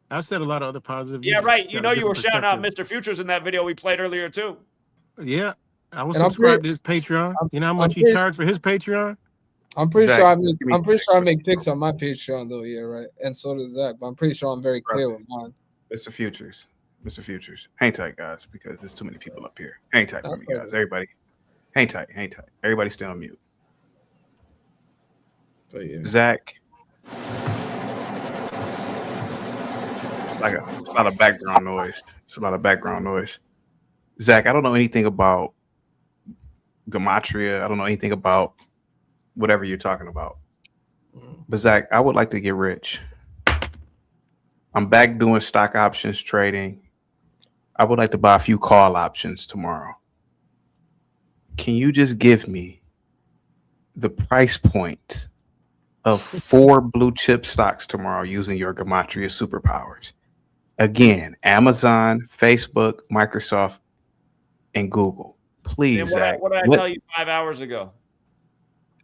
I said a lot of other positive. Yeah, right. You know you were shouting out Mr. Futures in that video we played earlier, too. Yeah, I was And I'm subscribed to his Patreon. You know how much he charged for his Patreon? I'm pretty Zach, sure give me I make picks on my Patreon though. Yeah, right. And so does Zach. But I'm pretty sure I'm very clear with mine. Mr. Futures. Hang tight, guys, because there's too many people up here. Hang tight for me, guys. Everybody, hang tight. Everybody stay on mute. But yeah. Zach. It's a lot of background noise. Zach, I don't know anything about Gematria. I don't know anything about whatever you're talking about. But Zach, I would like to get rich. I'm back doing stock options trading. I would like to buy a few call options tomorrow. Can you just give me the price point of 4 blue chip stocks tomorrow using your Gematria superpowers? Again, Amazon, Facebook, Microsoft, and Google. Please, Zach. What did I tell you 5 hours ago?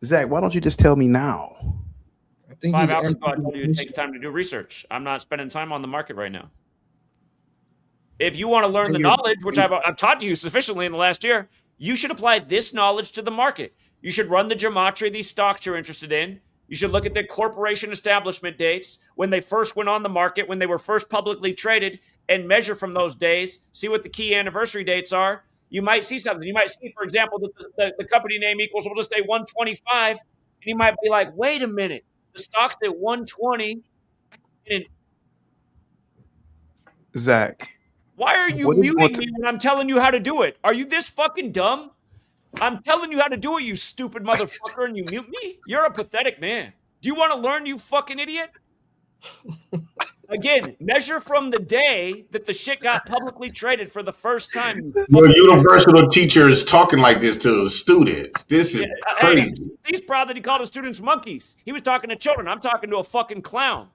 Zach, why don't you just tell me now? I think 5 hours ago, I told you it takes time to do research. I'm not spending time on the market right now. If you want to learn the knowledge, which I've taught you sufficiently in the last year, you should apply this knowledge to the market. You should run the gematria of these stocks you're interested in. You should look at the corporation establishment dates, when they first went on the market, when they were first publicly traded, and measure from those days, see what the key anniversary dates are. You might see something. You might see, for example, that the company name equals, we'll just say 125, and you might be like, wait a minute, the stock's at 120. And Zach. Why are you muting me when I'm telling you how to do it? Are you this fucking dumb? I'm telling you how to do it, you stupid motherfucker, and you mute me? You're a pathetic man. Do you want to learn, you fucking idiot? Again, measure from the day that the shit got publicly traded for the first time. Your university teacher is talking like this to the students. This is crazy. Hey, he's proud that he called his students monkeys. He was talking to children. I'm talking to a fucking clown.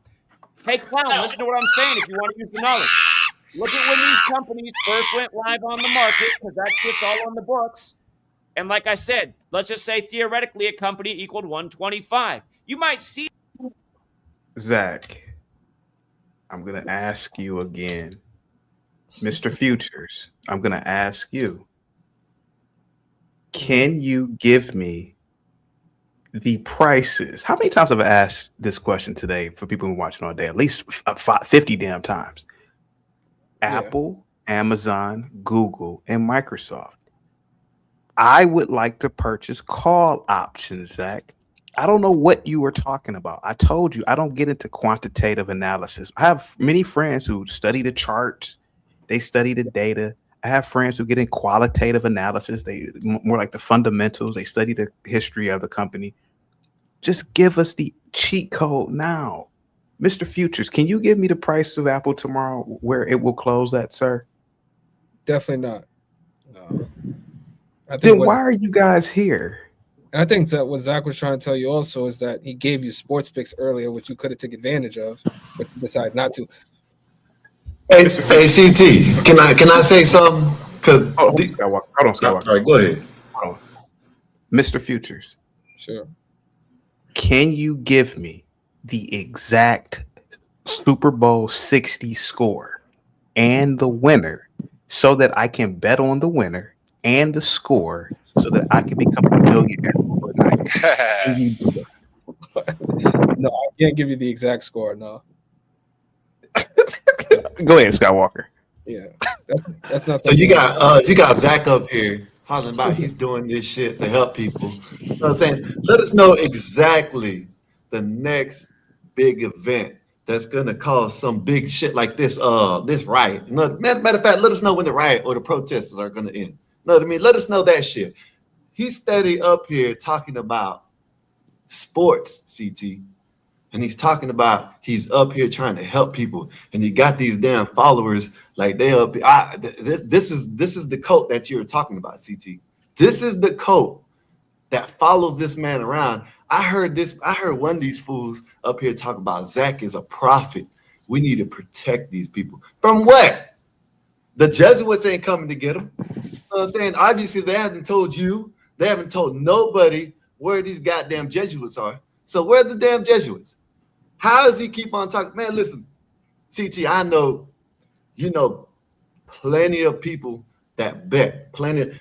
Hey, clown, listen to what I'm saying if you want to use the knowledge. Look at when these companies first went live on the market, because that shit's all on the books. And like I said, let's just say theoretically a company equaled 125. You might see. Zach, I'm going to ask you again. Mr. Futures, I'm going to ask you. Can you give me the prices? How many times have I asked this question today for people who are watching all day? At least 50 damn times. Apple, Amazon, Google, and Microsoft. I would like to purchase call options, Zach. I don't know what you were talking about. I told you I don't get into quantitative analysis. I have many friends who study the charts. They study the data. I have friends who get in qualitative analysis. They more like the fundamentals. They study the history of the company. Just give us the cheat code now. Mr. Futures, can you give me the price of Apple tomorrow, where it will close at, sir? Definitely not. No. Then why are you guys here? And I think that what Zach was trying to tell you also is that he gave you sports picks earlier, which you could have taken advantage of, but you decided not to. Hey, CT, can I say something? Because hold on, Skywalker. All right, go ahead. Hold on. Mr. Futures. Sure. Can you give me the exact Super Bowl 60 score and the winner so that I can bet on the winner and the score so that I can become a millionaire overnight? Can you do that? No, I can't give you the exact score. No. Go ahead, Skywalker. Yeah, that's not. So you got Zach up here hollering about he's doing this shit to help people. You know what I'm saying? Let us know exactly the next big event that's gonna cause some big shit like this. This riot. Matter of fact, let us know when the riot or the protesters are gonna end. You know what I mean? Let us know that shit. He's steady up here talking about sports, CT. And he's talking about he's up here trying to help people, and he got these damn followers like they up. This is the cult that you were talking about, CT. This is the cult that follows this man around. I heard one of these fools up here talk about Zach is a prophet. We need to protect these people from what? The Jesuits ain't coming to get them. You know what I'm saying? Obviously, they haven't told you. They haven't told nobody where these goddamn Jesuits are. So where are the damn Jesuits? How does he keep on talking? Man, listen, CT, I know, you know, plenty of people that bet.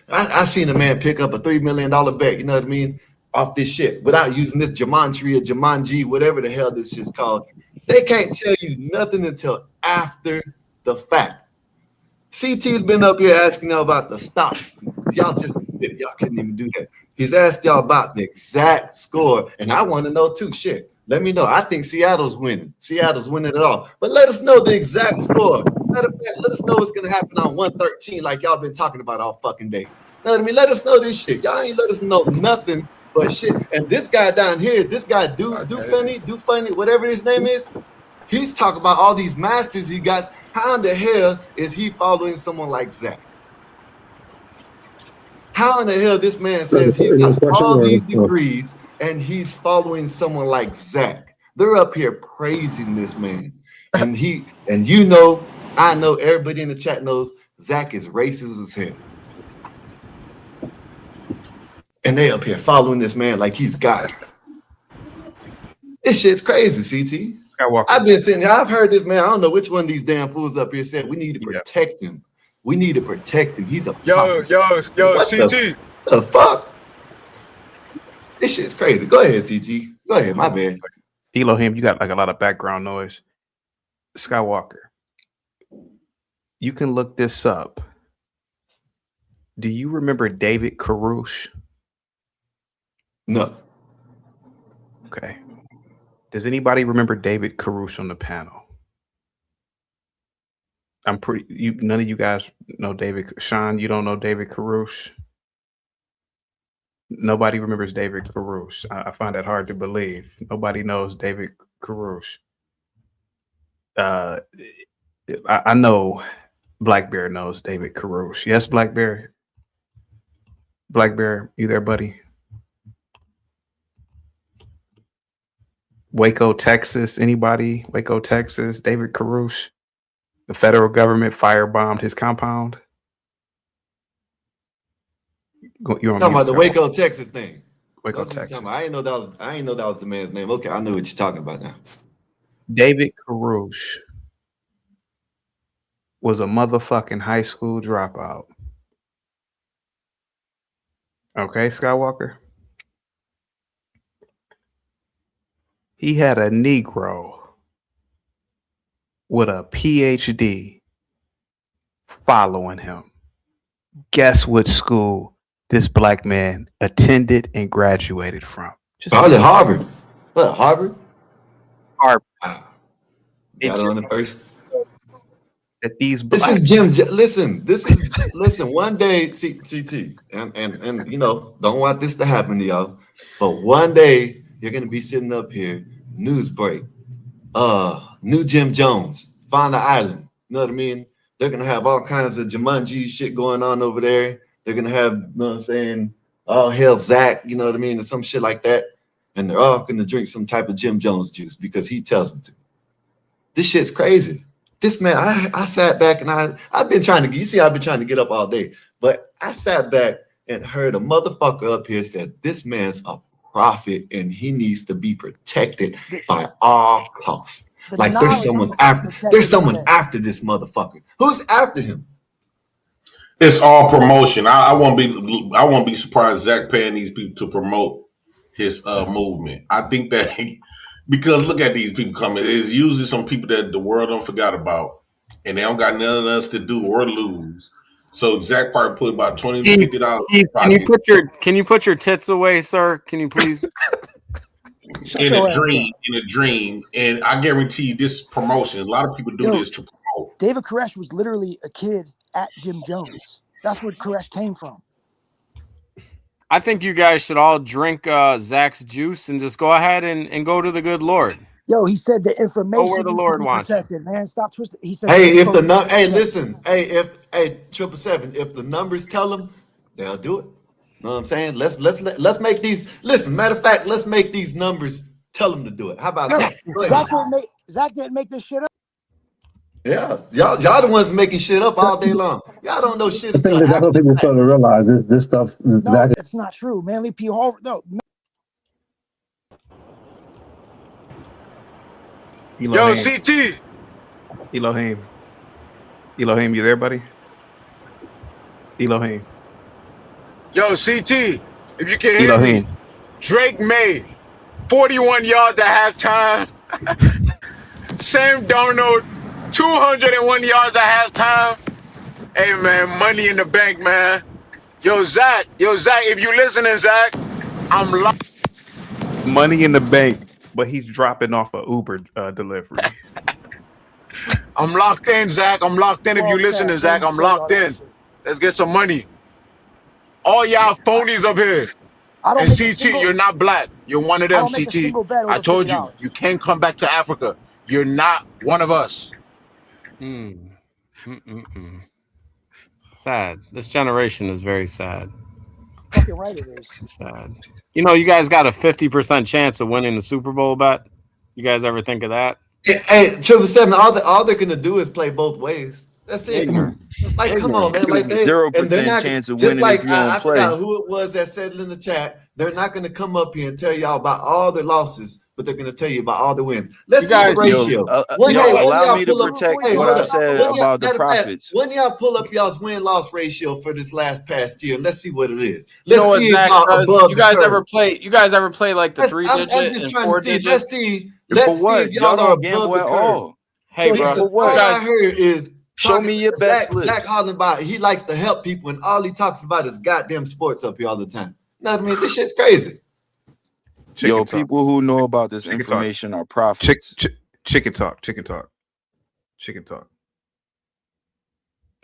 I've seen a man pick up a $3 million bet, you know what I mean, off this shit without using this Gematria, Jumanji, whatever the hell this shit's called. They can't tell you nothing until after the fact. CT's been up here asking y'all about the stocks. Y'all couldn't even do that. He's asked y'all about the exact score, and I want to know too. Shit, let me know. I think Seattle's winning. Seattle's winning it all. But let us know the exact score. Matter of fact, let us know what's gonna happen on 113, like y'all been talking about all fucking day. You know what I mean? Let us know this shit. Y'all ain't let us know nothing but shit. And this guy down here, this guy do funny, whatever his name is. He's talking about all these masters he got. How in the hell is he following someone like Zach? How in the hell this man says he has all these degrees and he's following someone like Zach? They're up here praising this man. And you know, I know everybody in the chat knows Zach is racist as hell. And they up here following this man like he's God. This shit's crazy, CT. I've been sitting here, I've heard this man. I don't know which one of these damn fools up here said we need to protect him. We need to protect him. He's a yo, CT. The fuck? This shit's crazy. Go ahead, CT. Go ahead, my bad. Elohim, you got like a lot of background noise. Skywalker, you can look this up. Do you remember David Carouche? No. Okay. Does anybody remember David Carouche on the panel? None of you guys know David. Sean, you don't know David Carouche? Nobody remembers David Caruso. I find that hard to believe. Nobody knows David Caruso. I know Black Bear knows David Caruso. Yes, Black Bear. Black Bear, you there, buddy? Waco, Texas. Anybody? Waco, Texas. David Caruso. The federal government firebombed his compound. You're on Talking mute, about the Scott. Waco, Texas thing. Waco, That's what you're Texas. talking about. I ain't know that was the man's name. Okay, I know what you're talking about now. David Caruso was a motherfucking high school dropout. Okay, Skywalker. He had a Negro with a PhD following him. Guess what school this black man attended and graduated from? Probably Harvard. What, Harvard? Harvard. Got it on the first. That these This is listen. One day, CT, and you know, don't want this to happen to y'all, but one day you're gonna be sitting up here, news break. New Jim Jones found the island. You know what I mean? They're gonna have all kinds of Jumanji shit going on over there. They're gonna have, you know what I'm saying, all hell Zach, you know what I mean, or some shit like that. And they're all gonna drink some type of Jim Jones juice because he tells them to. This shit's crazy. This man, I sat back and I've been trying to get up all day, but I sat back and heard a motherfucker up here said this man's a prophet and he needs to be protected by all costs. Like there's someone after this motherfucker. Who's after him? It's all promotion. I won't be surprised Zach paying these people to promote his movement. I think that because look at these people coming. It's usually some people that the world don't forgot about, and they don't got nothing else to do or lose. So Zach probably put about $20 to $50. Can you put your tits away, sir? Can you please? In a dream, and I guarantee you this promotion. A lot of people do this to promote. David Koresh was literally a kid at Jim Jones. That's where Koresh came from. I think you guys should all drink Zach's juice and just go ahead and go to the good Lord. Yo, he said the information where the needs Lord to be wants protected, man. Stop twisting. He said, Hey, listen, if 777, if the numbers tell them, they'll do it. Know what I'm saying? Let's make these. Listen, matter of fact, let's make these numbers tell them to do it. How about that? Zach didn't make this shit up. Yeah, y'all the ones making shit up all day long. Y'all don't know shit. I think that's what people start to realize. This stuff. No, it's not true. Manly P. Harvard. No. Yo, CT. Elohim, you there, buddy? Elohim. Yo, CT. If you can hear me, Drake made 41 yards at halftime. Sam Darnold, 201 yards at halftime. Hey, man, money in the bank, man. Yo, Zach, if you listening, Zach, I'm locked. Money in the bank, but he's dropping off a Uber delivery. I'm locked in, Zach. I'm locked in. If you listening, Zach, I'm locked in. Let's get some money. All y'all phonies up here. And CT, you're not black. You're one of them, CT. I told you, you can't come back to Africa. You're not one of us. Sad. This generation is very sad. Fucking right it is. Sad. You know, you guys got a 50% chance of winning the Super Bowl bet. You guys ever think of that? Hey, 777, all they're gonna do is play both ways. That's it. It's like, come on, man. Like 0% chance of winning if you don't I play. forgot who it was that said it in the chat. They're not gonna come up here and tell y'all about all their losses, but they're gonna tell you about all the wins. Let's see the ratio. Allow me to protect what I said about the profits. When y'all pull up y'all's win-loss ratio for this past year, and let's see what it is. You know Let's what see Zach if does? You guys ever play like the three-digit and four-digit? Let's see if y'all are above the curve. Hey, bro. All I heard is show me your best slips. Zach Hollenbach, he likes to help people, and all he talks about is goddamn sports up here all the time. No, I mean, this shit's crazy. People who know about this information are prophets. Chicken talk. Can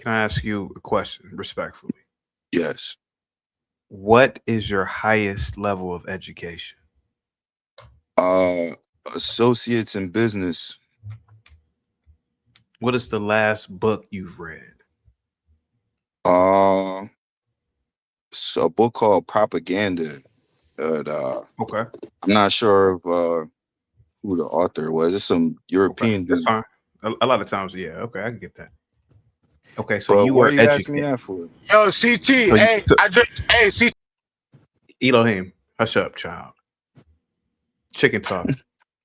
I ask you a question respectfully? Yes. what is your highest level of education? Associates in business. What is the last book you've read? It's a book called Propaganda. Okay. I'm not sure of who the author was. It's some European That's dude. fine. A lot of times, yeah. Okay, I can get that. Okay, so But you what are are you asking me educated. that for? Yo, CT, hey, I just, hey, CT. Elohim, hush up, child. Chicken talk.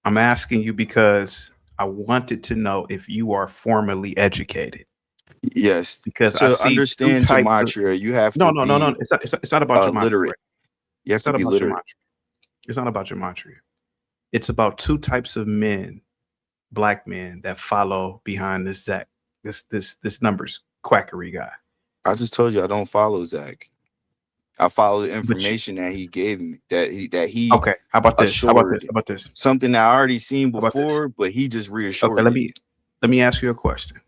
I'm asking you because I wanted to know if you are formally educated. Yes. Because I To see two understand types of. gematria, you have No. to be It's not about gematria. literate. Right? You have It's to not be about literate. gematria. It's not about gematria. It's about two types of men, black men, that follow behind this Zach, this numbers quackery guy. I just told you I don't follow Zach. I follow the information that he gave me. That he Okay. How about this? How about this? How about this? Something that I already seen How about this? before, but he just reassured Okay, me. let me ask you a question.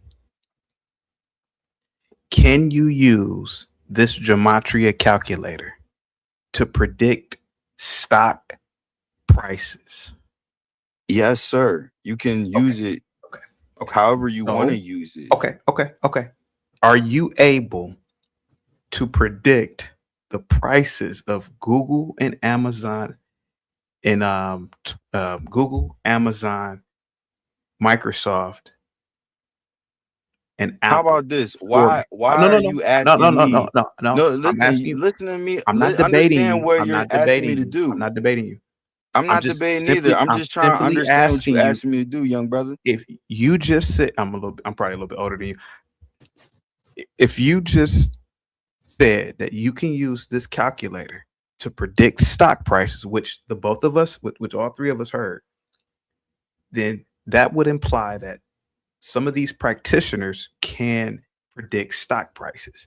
Can you use this Gematria calculator to predict stock prices? Yes, sir. You can use it however you want to use it. Okay. Are you able to predict the prices of Google and Amazon and Google, Amazon, Microsoft, and Apple? How about this? Why are you asking me? No, listen to me. I'm not debating Understand you. what I'm you're not asking debating me to you. do. I'm not debating you. I'm not debating either. I'm just trying to understand what you're asking me to do, young brother. If you just said, I'm probably a little bit older than you. If you just said that you can use this calculator to predict stock prices, which the both of us, which all three of us heard, then that would imply that some of these practitioners can predict stock prices.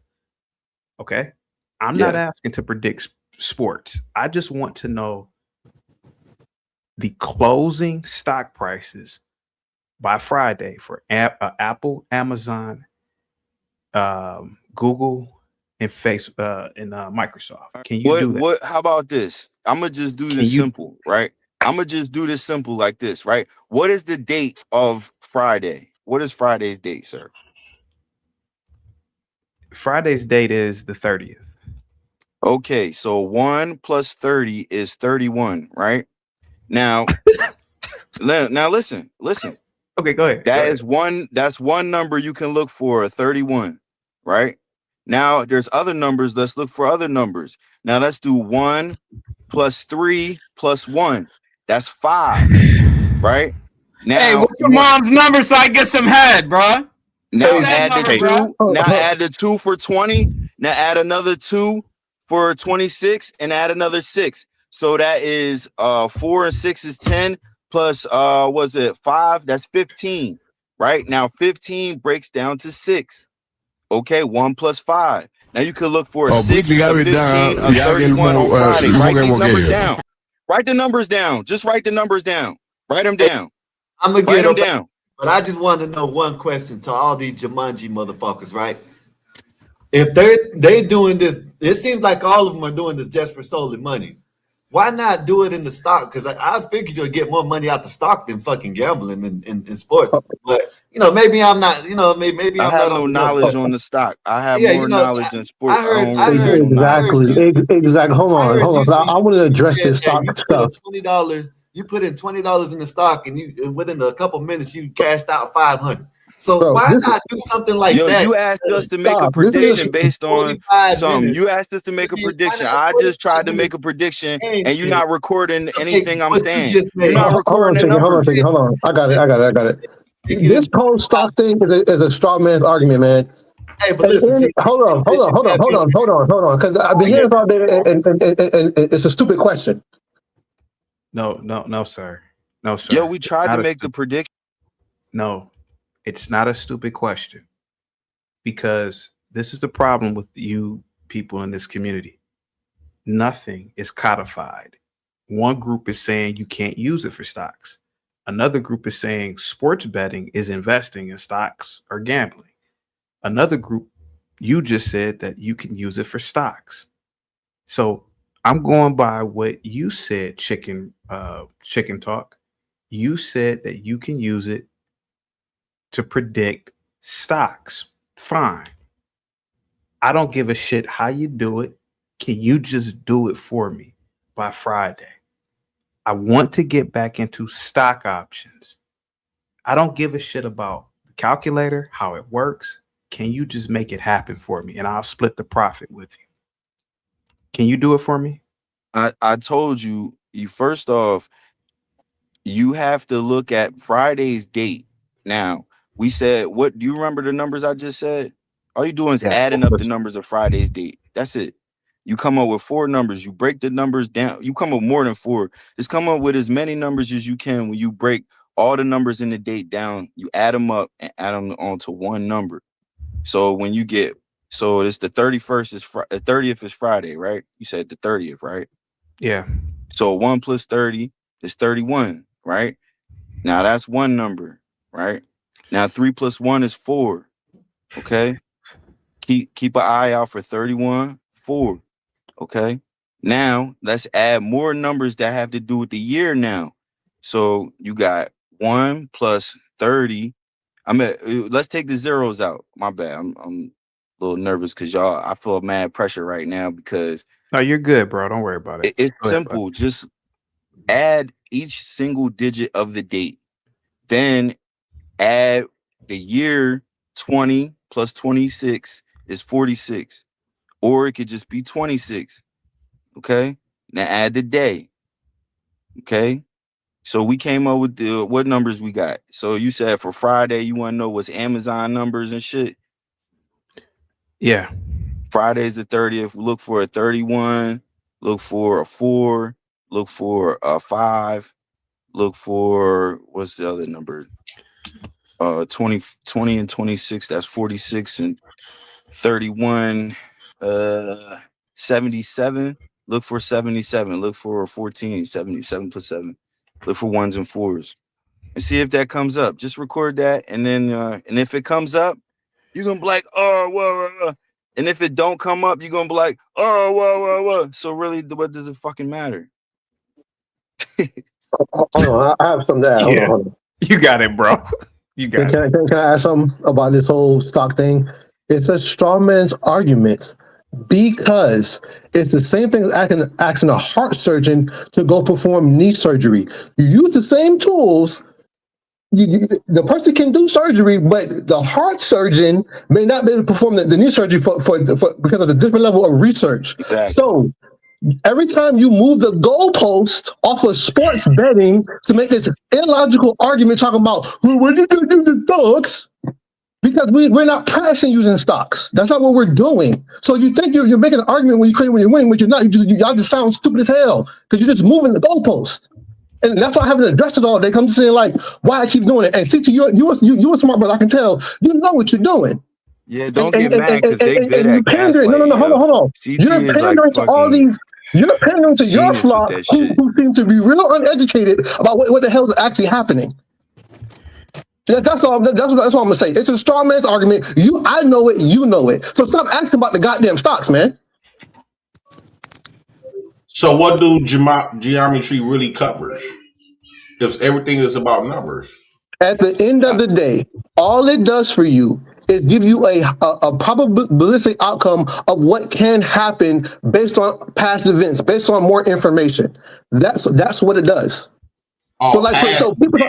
Okay. I'm not asking to predict sports. I just want to know the closing stock prices by Friday for Apple, Amazon, Google, and Microsoft. Can you do that? How about this? I'm gonna just do this simple, right? I'm gonna just do this simple like this, right? What is the date of Friday? What is Friday's date, sir? Friday's date is the 30th. Okay, so 1 plus 30 is 31, right? Now, listen. Okay, go ahead. That's one number you can look for, 31, right? Now there's other numbers. Let's look for other numbers. Now let's do 1 plus 3 plus 1. That's 5, right? Now, hey, what's your mom's number so I get some head, bro? Now add the 2. Now add the 2 for 20. Now add another 2 for 26, and add another 6. So that is 4 and 6 is 10 plus was it 5? That's 15, right? Now 15 breaks down to 6. Okay, 1 plus 5. Now you could look for a 6, a 15, a 31 on Friday. Write these numbers down. Write the numbers down. Just write the numbers down. Write them down. I'm gonna get them them down. But I just want to know one question to all these Jumanji motherfuckers, right? If they're doing this, it seems like all of them are doing this just for solely money. Why not do it in the stock? Because I figured you'll get more money out the stock than fucking gambling in sports. But maybe I'm not. Maybe I I'm have not no on enough. knowledge on the stock. I have more knowledge in sports. I heard. Exactly. Hold on. I want to address this stock stuff. $20. You put in $20 in the stock, and within a couple minutes, you cashed out $500. So why not do something like that? You asked us to make a prediction based on something. You asked us to make a prediction. I just tried to make a prediction, and you're not recording anything I'm saying. You're not recording the numbers. Hold on a second. Hold on. I got it. This whole stock thing is a straw man's argument, man. Hey, but listen. Hold on. Because I've been hearing this all day, and it's a stupid question. No, sir. No, sir. Yo, we tried to make the prediction. No, it's not a stupid question. Because this is the problem with you people in this community. Nothing is codified. One group is saying you can't use it for stocks. Another group is saying sports betting is investing in stocks or gambling. Another group, you just said that you can use it for stocks. So I'm going by what you said, chicken talk. You said that you can use it to predict stocks. Fine. I don't give a shit how you do it. Can you just do it for me by Friday? I want to get back into stock options. I don't give a shit about the calculator, how it works. Can you just make it happen for me? And I'll split the profit with you. Can you do it for me? I told you, first off, you have to look at Friday's date. Now, we said, what do you remember the numbers I just said? All you doing is adding up the numbers of Friday's date. That's it. You come up with 4 numbers. You break the numbers down. You come up with more than 4. Just come up with as many numbers as you can. When you break all the numbers in the date down, you add them up and add them onto one number. So when you get, so it's the 31st is the 30th is Friday, right? You said the 30th, right? Yeah. So 1 plus 30 is 31, right? Now that's one number, right? Now 3 plus 1 is 4. Okay. Keep an eye out for 31, 4. Okay. Now let's add more numbers that have to do with the year now. So you got 1 plus 30. Let's take the zeros out. My bad. I'm a little nervous because I feel mad pressure right now because. No, you're good, bro. Don't worry about it. It's simple. Just add each single digit of the date. Then add the year. 20 plus 26 is 46. Or it could just be 26. Okay. Now add the day. Okay. So we came up with what numbers we got. So you said for Friday, you want to know what's Amazon numbers and shit? Yeah. Friday's the 30th. Look for a 31. Look for a 4. Look for a 5. Look for, what's the other number? 20 and 26. That's 46 and 31. 77. Look for 77. Look for 14. 77 plus 7. Look for 1s and 4s. And see if that comes up. Just record that. And then, and if it comes up, you're going to be like, oh, whoa. And if it don't come up, you're going to be like, oh, whoa. So really, what does it fucking matter? Hold on, I have some that. Yeah. Hold on. You got it, bro. You got it. Can I ask something about this whole stock thing? It's a straw man's argument because it's the same thing as asking a heart surgeon to go perform knee surgery. You use the same tools. The person can do surgery, but the heart surgeon may not be able to perform the knee surgery for because of the different level of research. Exactly. So every time you move the goalpost off of sports betting to make this illogical argument talking about, well, what are you going to do to stocks? Because we're not practicing using stocks. That's not what we're doing. So you think you're making an argument when you're winning, but you're not. Y'all just sound stupid as hell because you're just moving the goalpost. And that's why I haven't addressed it all. They come to saying like, why I keep doing it. And CT, you a smart brother. I can tell. You know what you're doing. Yeah, don't get mad because they good at pandering. gaslighting. No, hold on. CT You're is pandering like to all these. You're pandering to your flock who seem to be real uneducated about what the hell is actually happening. That's all. That's what I'm gonna say. It's a straw man's argument. I know it. You know it. So stop asking about the goddamn stocks, man. So what do geometry really covers? If everything is about numbers. At the end of the day, all it does for you is give you a probabilistic outcome of what can happen based on past events, based on more information. That's what it does. So people.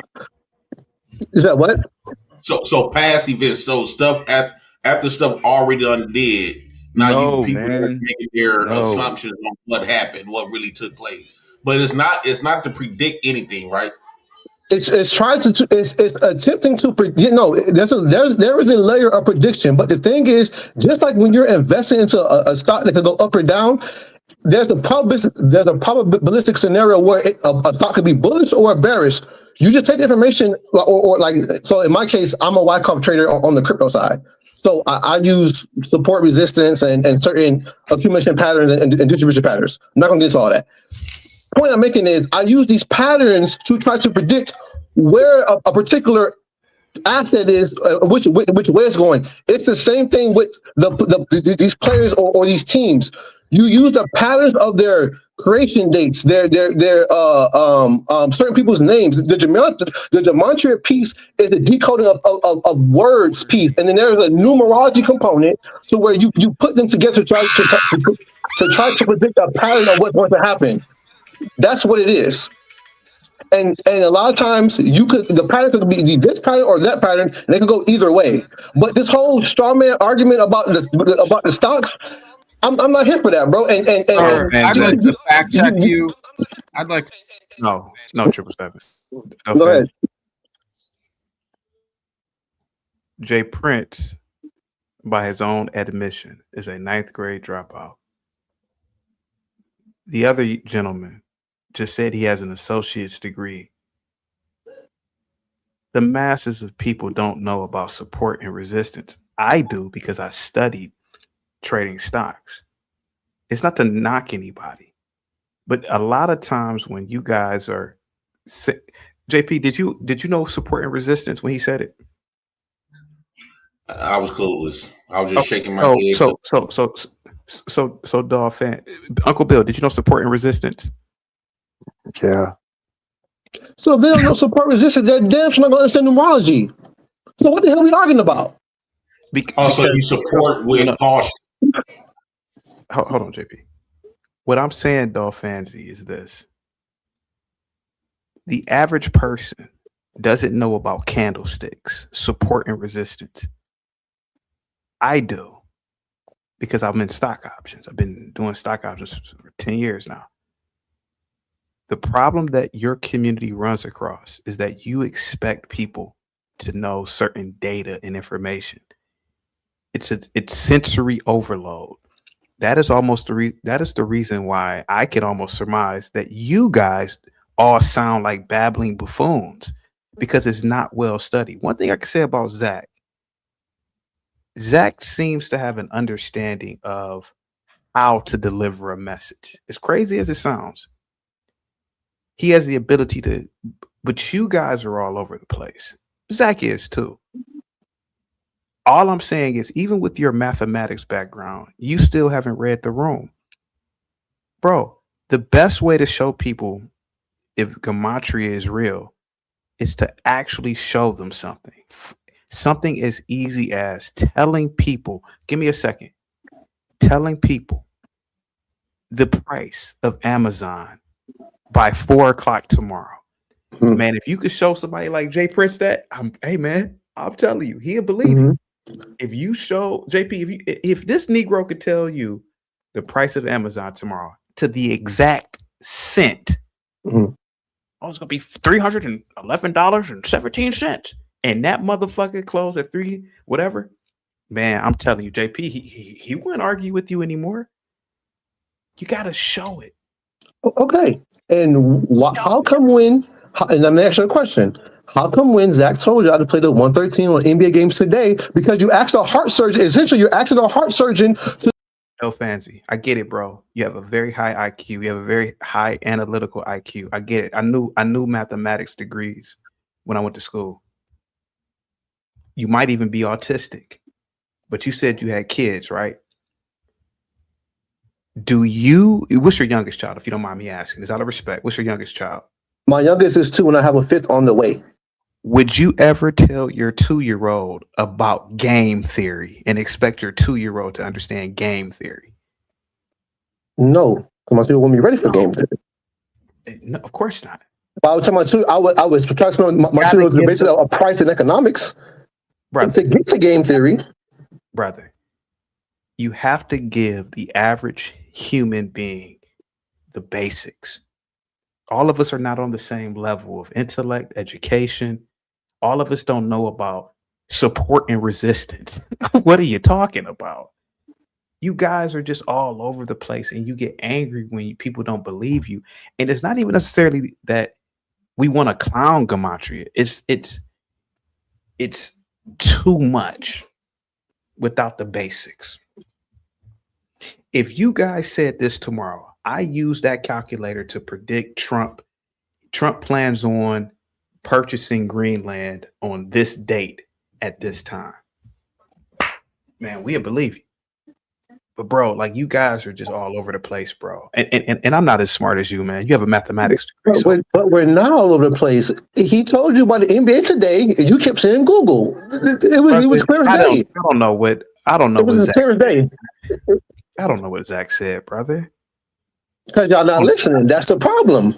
Is that what? So past events, so stuff after stuff already undid. Now people are making their assumptions on what happened, what really took place. But it's not to predict anything, right? It's trying to it's attempting to there is a layer of prediction, but the thing is, just like when you're investing into a stock that can go up or down, there's a probabilistic scenario where a stock could be bullish or bearish. You just take the information, or like, so in my case, I'm a Wyckoff trader on the crypto side. So I use support resistance and certain accumulation patterns and distribution patterns. I'm not going to get into all that. The point I'm making is I use these patterns to try to predict where a particular asset is, which way it's going. It's the same thing with these players or these teams. You use the patterns of their creation dates, their certain people's names. The Gematria piece is the decoding of words piece, and then there's a numerology component to where you put them together to try to predict a pattern of what's going to happen. That's what it is. And a lot of times the pattern could be this pattern or that pattern, and they could go either way. But this whole straw man argument about the stocks, I'm not here for that, bro. I'd like to fact check you. I'd like to. No, 777. Go ahead. Jay Prince, by his own admission, is a 9th grade dropout. The other gentleman just said he has an associate's degree. The masses of people don't know about support and resistance. I do because I studied trading stocks. It's not to knock anybody, but a lot of times when you guys are, JP, did you know support and resistance when he said it? I was clueless. I was just shaking my head. So, Dolphin, Uncle Bill, did you know support and resistance? Yeah. So if they don't know support resistance, they're damn sure not going to understand numerology. So what the hell are we arguing about? Also, you support with caution. Hold on, JP. What I'm saying, Dolphanzy, is this. The average person doesn't know about candlesticks, support and resistance. I do, because I'm in stock options. I've been doing stock options for 10 years now. The problem that your community runs across is that you expect people to know certain data and information. It's sensory overload. That is almost the reason why I can almost surmise that you guys all sound like babbling buffoons, because it's not well studied. One thing I can say about Zach seems to have an understanding of how to deliver a message. As crazy as it sounds, he has the ability to, but you guys are all over the place. Zach is too. All I'm saying is, even with your mathematics background, you still haven't read the room. Bro, the best way to show people if Gematria is real is to actually show them something. Something as easy as telling people, give me a second, telling people the price of Amazon by 4 o'clock tomorrow. Man, if you could show somebody like Jay Prince that, hey man, I'm telling you, he'll believe you. If you show JP, if this Negro could tell you the price of Amazon tomorrow to the exact cent, it's gonna be $311.17, and that motherfucker closed at 3 whatever. Man, I'm telling you, JP, he wouldn't argue with you anymore. You gotta show it. Okay, and how come when? And I'm gonna ask you a question. How come when Zach told you how to play the 113 on NBA games today? Because you asked a heart surgeon. Essentially, you're asking a heart surgeon to. No fancy. I get it, bro. You have a very high IQ. You have a very high analytical IQ. I get it. I knew mathematics degrees when I went to school. You might even be autistic, but you said you had kids, right? What's your youngest child, if you don't mind me asking? It's out of respect. What's your youngest child? My youngest is 2, and I have a 5th on the way. Would you ever tell your 2-year-old about game theory and expect your 2-year-old to understand game theory? No, because my 2 won't be ready for game theory. No, of course not. But I was telling my 2, I was trying to explain my 2 was basically a price in economics. Brother, to get to game theory. Brother, you have to give the average human being the basics. All of us are not on the same level of intellect, education. All of us don't know about support and resistance. What are you talking about? You guys are just all over the place, and you get angry when people don't believe you. And it's not even necessarily that we want to clown Gematria. It's too much without the basics. If you guys said this tomorrow, I use that calculator to predict Trump. Trump plans on purchasing Greenland on this date at this time. Man, we'll believe you. But bro, like you guys are just all over the place, bro. And I'm not as smart as you, man. You have a mathematics degree. So. But we're not all over the place. He told you about the NBA today. You kept saying Google. It was clear as day. I don't know what It was clear as day. I don't know what Zach said, brother. Because y'all not listening. That's the problem.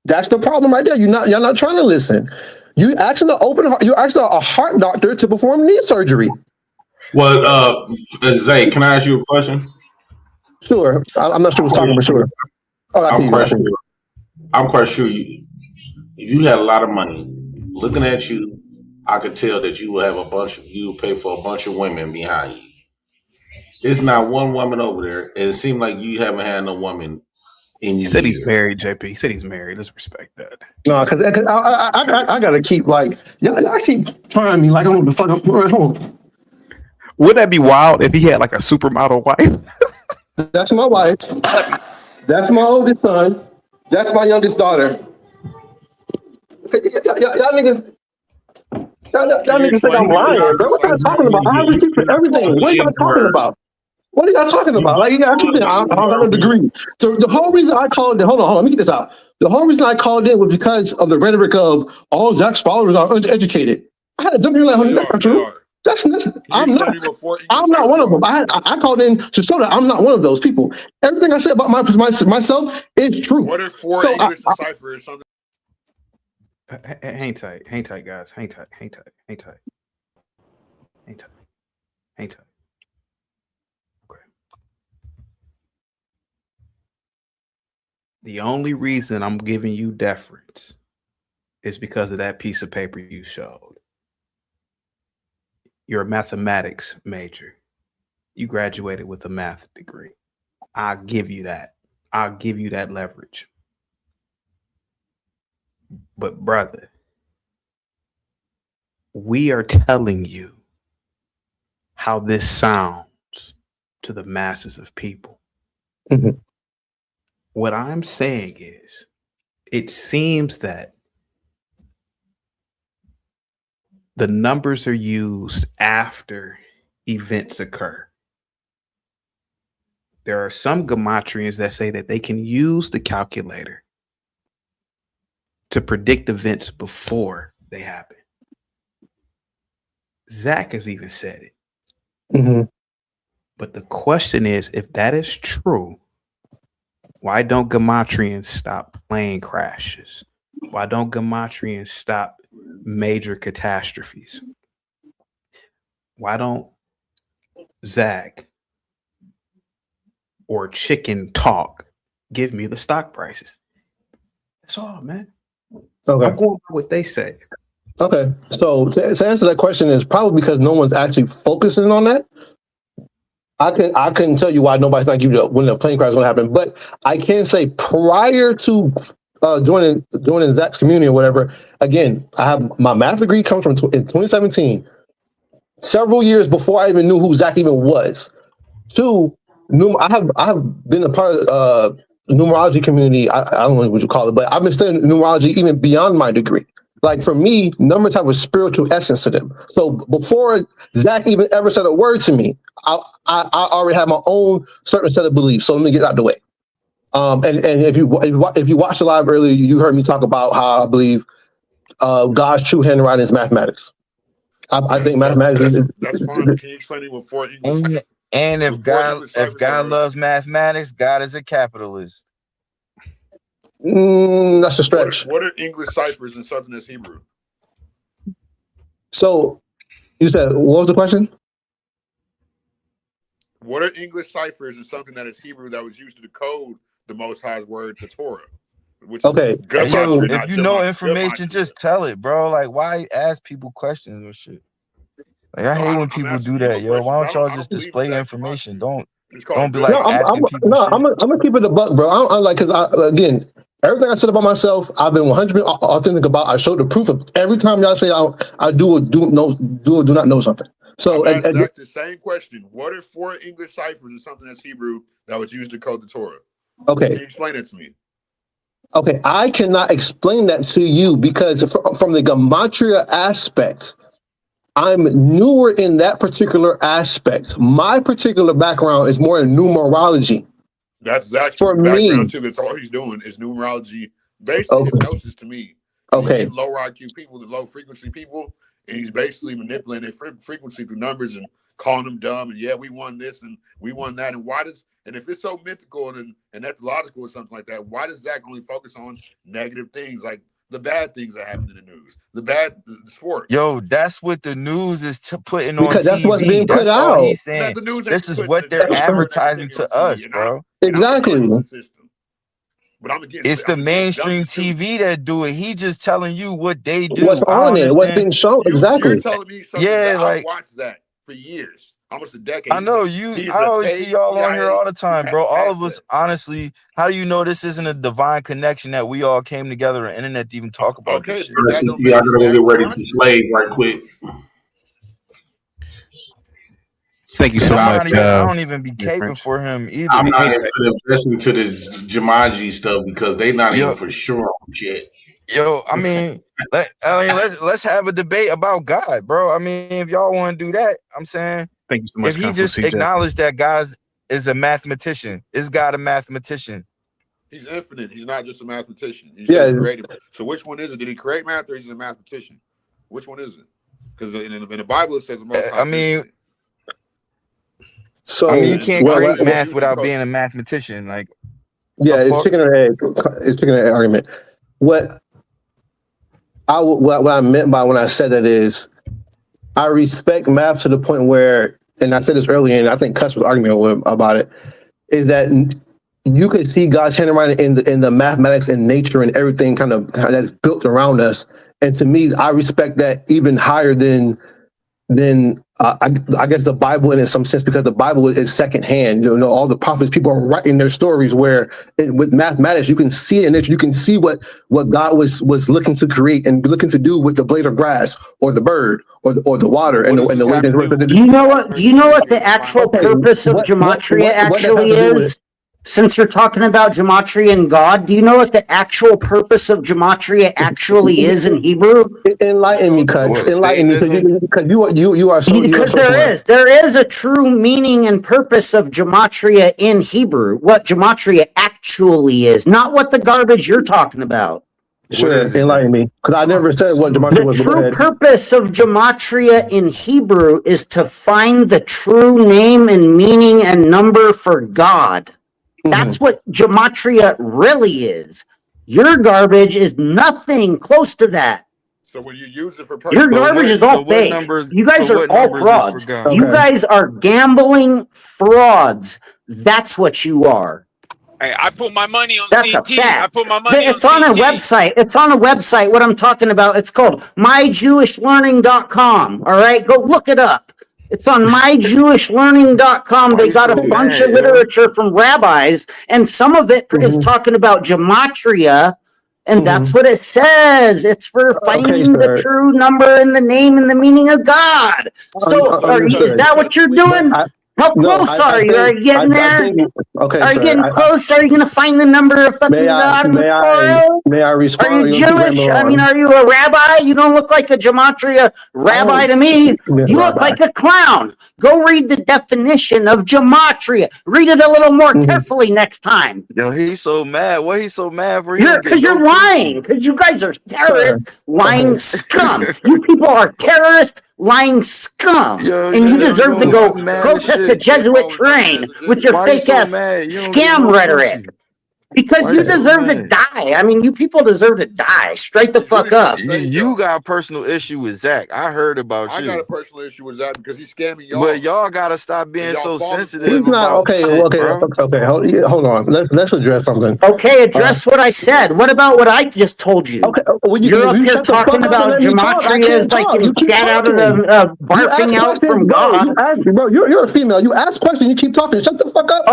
That's the problem right there. Y'all not trying to listen. You asking a heart doctor to perform knee surgery. Well, Zay, can I ask you a question? Sure. I'm not sure what's talking, but sure. I'm quite sure if you had a lot of money, looking at you, I could tell that you will have you pay for a bunch of women behind you. There's not one woman over there, and it seemed like you haven't had no woman in you. He said he's married, JP. He said he's married. Let's respect that. No, because I gotta keep y'all keep trying me like I don't know the fuck I'm at home. Would that be wild if he had like a supermodel wife? That's my wife. That's my oldest son. That's my youngest daughter. Y'all niggas think I'm lying, bro. What are y'all talking about? I have receipts for everything. What are y'all talking about? What are y'all talking about? Like, you gotta keep saying, I don't have a degree. So the whole reason I called in, hold on, let me get this out. The whole reason I called in was because of the rhetoric of all Zach's followers are uneducated. I had to jump in like, that's not true. I'm not one of them. I called in to show that I'm not one of those people. Everything I said about myself is true. What if four English decipher is something? Hang tight, guys. Hang tight. Okay. The only reason I'm giving you deference is because of that piece of paper you showed. You're a mathematics major. You graduated with a math degree. I'll give you that. I'll give you that leverage. But brother, we are telling you how this sounds to the masses of people. Mm-hmm. What I'm saying is, it seems that the numbers are used after events occur. There are some Gematrians that say that they can use the calculator to predict events before they happen. Zach has even said it. Mm-hmm. But the question is, if that is true, why don't Gematrians stop plane crashes? Why don't Gematrians stop major catastrophes? Why don't Zach or Chicken Talk give me the stock prices? That's all, man. Okay. I'm going by what they say. Okay. So to answer that question is probably because no one's actually focusing on that. I couldn't tell you why nobody's not giving you when the plane crash is going to happen, but I can say prior to joining Zach's community or whatever. Again, I have my math degree comes from in 2017, several years before I even knew who Zach even was. Two, I have been a part of numerology community. I don't know what you call it, but I've been studying numerology even beyond my degree. Like for me, numbers have a spiritual essence to them. So before Zach even ever said a word to me, I already have my own certain set of beliefs. So let me get out the way. And if you watched the live earlier, you heard me talk about how I believe God's true handwriting is mathematics. I think mathematics. That's fine. Can you explain it with 4 English? And if God loves mathematics, God is a capitalist. That's a stretch. What are English ciphers and something that's Hebrew? So you said, what was the question? What are English ciphers and something that is Hebrew that was used to decode the Most High's word, the Torah? Which okay. Is yo, if you know information, just tell it, bro. Like, why ask people questions or shit? Like, I hate when people do that, yo. Why don't y'all just display information? Don't be like asking people shit. I'm gonna keep it a buck, bro. I'm like, because again, everything I said about myself, I've been 100% authentic about. I showed the proof of every time y'all say I do or do not know something. So I'm asking Zach the same question. What are 4 English ciphers or something that's Hebrew that was used to code the Torah? Okay. Can you explain it to me? Okay, I cannot explain that to you because from the Gematria aspect, I'm newer in that particular aspect. My particular background is more in numerology. That's Zach's For background me. too. That's all he's doing is numerology, basically hypnosis to me. He's getting low IQ people, the low frequency people, and he's basically manipulating their frequency through numbers and calling them dumb. And yeah, we won this and we won that. And why does, and if it's so mythical and ethological or something like that, why does Zach only focus on negative things, like the bad things that happen in the news, the sports? Yo, that's what the news is putting Because on that's what's TV. being put That's all out. he's saying. The news This is what they're advertising to us, bro. Exactly. But it's the mainstream TV that do it. He just telling you what they do. What's on it? What's being shown? Exactly. You're telling me something yeah, that like I watched that for years, almost a decade. I know you. I always see y'all on here all the time, bro. All of us, honestly. How do you know this isn't a divine connection that we all came together on the internet to even talk about this shit? I gotta go get ready to slave right quick. Thank you so much. I don't even be caping for him either. I'm not even investing to the Jumanji stuff because they not even for sure on shit. Yo, I mean, let's have a debate about God, bro. I mean, if y'all want to do that, I'm saying, thank you so much. If he just acknowledged that God is a mathematician, is God a mathematician? He's infinite. He's not just a mathematician. He's creative. So which one is it? Did he create math or is he a mathematician? Which one is it? Because in the Bible it says the most. I mean, you can't create math without being a mathematician. Like, it's chicken or egg. It's chicken or egg argument. What I meant by when I said that is, I respect math to the point where, and I said this earlier, and I think Cuss was arguing about it, is that you could see God's handwriting in the mathematics and nature and everything kind of that's built around us. And to me, I respect that even higher than I guess the Bible in some sense, because the Bible is secondhand. You know, all the prophets, people are writing their stories where with mathematics, you can see it, and you can see what God was looking to create and looking to do with the blade of grass or the bird or the water and the way that works. Do you know what the actual purpose of Gematria actually is? Since you're talking about Gematria and God, do you know what the actual purpose of Gematria actually is in Hebrew? Enlighten me, Cuz. Enlighten me, because you are so. Because there is a true meaning and purpose of Gematria in Hebrew. What Gematria actually is, not what the garbage you're talking about. Sure, enlighten me, because I never said what Gematria was. The true purpose of Gematria in Hebrew is to find the true name and meaning and number for God. That's what Gematria really is. Your garbage is nothing close to that. So when you use it for your garbage is all fake. You guys are all frauds. You guys are gambling frauds. That's what you are. Hey, I put my money on That's CT. a fact. I put my money It's on on a CT. website. It's on a website. What I'm talking about. It's called myjewishlearning.com. All right, go look it up. It's on myjewishlearning.com. They got a bunch of literature from rabbis, and some of it is talking about Gematria, and that's what it says. It's for finding the true number and the name and the meaning of God. So, is that what you're doing? How close are you? Are you getting there? Are you getting close? Are you going to find the number of fucking God in the Torah? May I respond? Are you Jewish? I mean, are you a rabbi? You don't look like a Gematria rabbi to me. You look like a clown. Go read the definition of Gematria. Read it a little more carefully next time. Yo, he's so mad. What he's so mad for? Because you're lying. Because you guys are terrorist, lying scum. You people are terrorist, lying scum. And you deserve to go protest the Jesuit train with your fake ass scam rhetoric. Because you deserve to die. I mean, you people deserve to die. Straight the fuck up. You got a personal issue with Zach. I heard about you. I got a personal issue with Zach because he's scamming y'all. But y'all gotta stop being so sensitive. He's not okay. Hold on. Let's address something. Okay, address what I said. What about what I just told you? Okay, you're up here talking about Gematria is like getting shat out of the barfing out from God. Bro, you're a female. You ask questions. You keep talking. Shut the fuck up.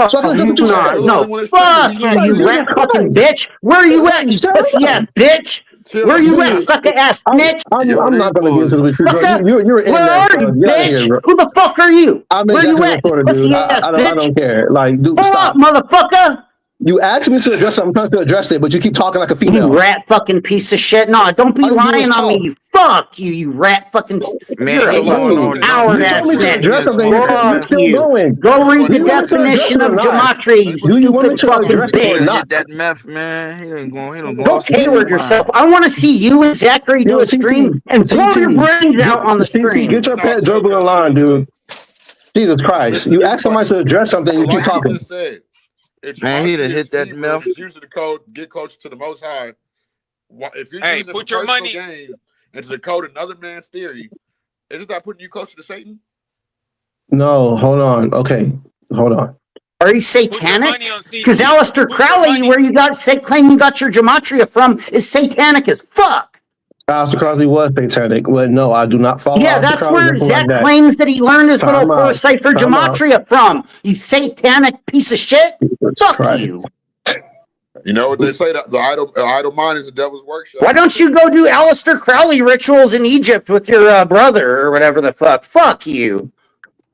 No, fuck you. Rat fucking bitch. Where are you at, you pussy ass bitch? Where are you at, sucker ass snitch? I'm not gonna get into this with you, bro. You're in Where are you, bitch? Who the fuck are you? Where you at, pussy ass bitch? I don't care. Like, dude, pull up, motherfucker. You asked me to address it. I'm trying to address it, but you keep talking like a female. You rat fucking piece of shit. No, don't be lying on me. Fuck you, you rat fucking. Man, You're he a going on fucking coward. You told me to Gematria. He address is something. smoking that You're meth. still going. Go read Do the you want me to address definition it or of not? gematria, you Do you want me stupid to fucking address it He or done bitch. hit not? that meth, man. He done Go lost his Hayward mind. yourself. I want to see you and Zachary do Yo, a stream and blow your brains out on the stream. Get your pet Durban line, dude. Jesus Christ. You ask somebody to address something, you keep talking. It's Man, he done hit that people, meth. it's using the code, get closer to the Most High. If you're Hey, using put a your personal money. game and to decode another man's theory, isn't that putting you closer to Satan? No, hold on. Okay, hold on. Are you satanic? Because Aleister Crowley, where you claim you got your gematria from, is satanic as fuck. Aleister Crowley was satanic. Well, no, I do not follow Yeah, Aleister that's Crowley, where nothing Zach like that. claims that he learned his little Time out. first cipher Time out. gematria from. You satanic piece of shit. Fuck Christ. you. You know what they say, that the idle mind is the devil's workshop. Why don't you go do Aleister Crowley rituals in Egypt with your brother or whatever the fuck? Fuck you.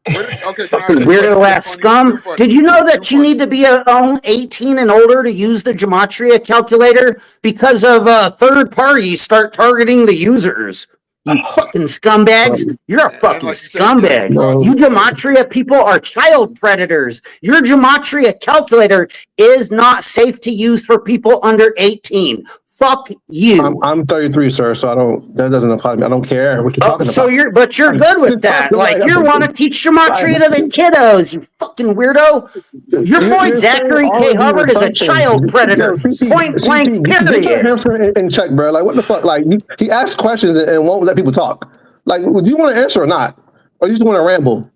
Okay, Fucking weirdo ass scum. Did you know that you need to be 18 and older to use the gematria calculator because of third parties start targeting the users? You fucking scumbags. You're a fucking scumbag. You gematria people are child predators. Your gematria calculator is not safe to use for people under 18. Fuck you. I'm 33, sir, so that doesn't apply to me. I don't care what you're talking So about. you're good with that. Like you want to teach gematria to the kiddos, you fucking weirdo. Your boy Zachary K. Hubbard is a child predator. Point blank, Get your period. hamster in check, bro. Like, what the fuck? Like, he asks questions and won't let people talk. Like, do you want to answer or not? Or you just want to ramble?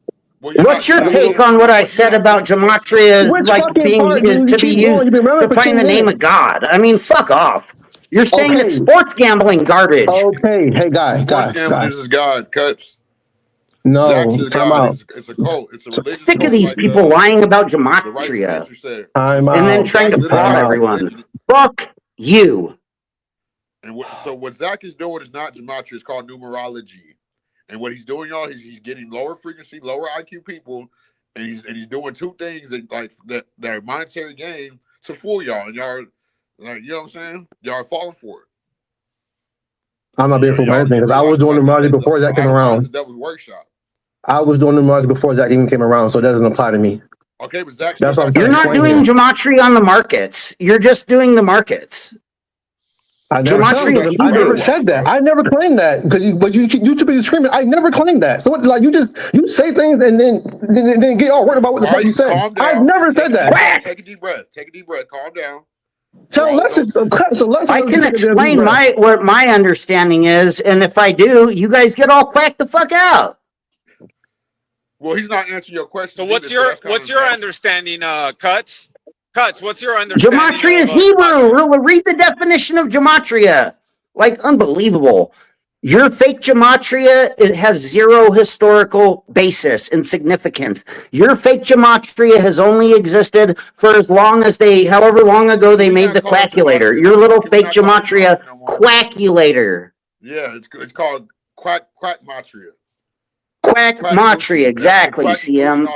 What's your take on what I said about gematria Which like fucking being part, is dude? to You be keep going. used You've been running to for find 10 the name minutes. of God? I mean, fuck off. You're saying it's sports gambling garbage. Okay, hey, guy. This is God, cuts. No, Zach's is time God. out. It's a cult. It's a religious Sick cult. of these people lying about gematria Time and then out. trying to Time farm out. everyone. Fuck you. And what Zach is doing is not gematria. It's called numerology. And what he's doing, y'all, he's getting lower frequency, lower IQ people, and he's doing two things that are monetary gain to fool y'all. And y'all, like, you know what I'm saying? Y'all are falling for it. I'm not being fooled by anything because I was doing numerology before Zach came around. The devil's workshop. I was doing numerology before Zach even came around, so it doesn't apply to me. Okay, but Zach, that's what I'm You're not doing gematria on the markets. You're just doing the markets. I never said that. I never claimed that because you too busy screaming. I never claimed that. So like you say things and then get all worried about what the fuck you said. I never said that. Take a deep breath. Calm down. I can explain what my understanding is, and if I do, you guys get all quacked the fuck out. Well, he's not answering your question. So what's your understanding, Cuts? Cuts, what's your understanding? Gematria is Hebrew. Read the definition of gematria. Like, unbelievable. Your fake gematria, it has zero historical basis and significance. Your fake gematria has only existed for as long as however long ago they made the quackulator. Your little fake gematria quackulator. Yeah, it's called quackmatria. Quackmatria, exactly, CM.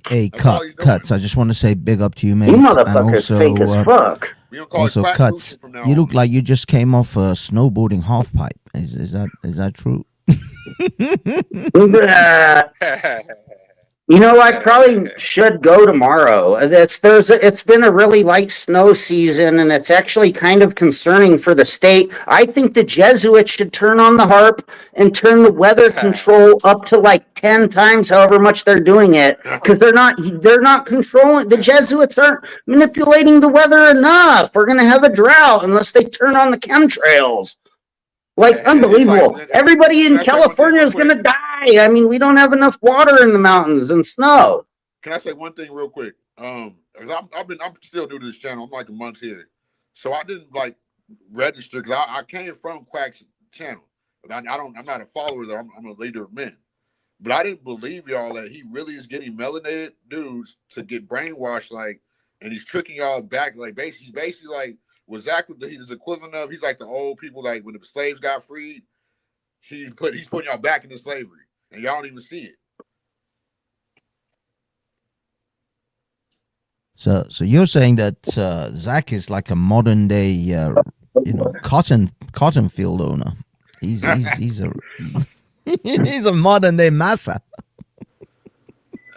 Hey, Cuts. I just want to say big up to you, mate. You motherfuckers fake as fuck. Also, Cuts, you look like you just came off a snowboarding half pipe. Is that true? You know, I probably should go tomorrow. It's been a really light snow season, and it's actually kind of concerning for the state. I think the Jesuits should turn on the harp and turn the weather control up to like 10 times, however much they're doing it, because they're not controlling. The Jesuits aren't manipulating the weather enough. We're gonna have a drought unless they turn on the chemtrails. Like, unbelievable. Everybody in California is going to die. I mean, we don't have enough water in the mountains and snow. Can I say one thing real quick? I'm still new to this channel. I'm like a month here. So I didn't register because I came from Quack's channel. But I'm not a follower though. I'm a leader of men. But I didn't believe y'all that he really is getting melanated dudes to get brainwashed, and he's tricking y'all back, basically what Zach he's equivalent of. He's like the old people, when the slaves got freed. He's putting y'all back into slavery, and y'all don't even see it. So you're saying that Zach is like a modern day, cotton field owner. He's a he's a modern day massa.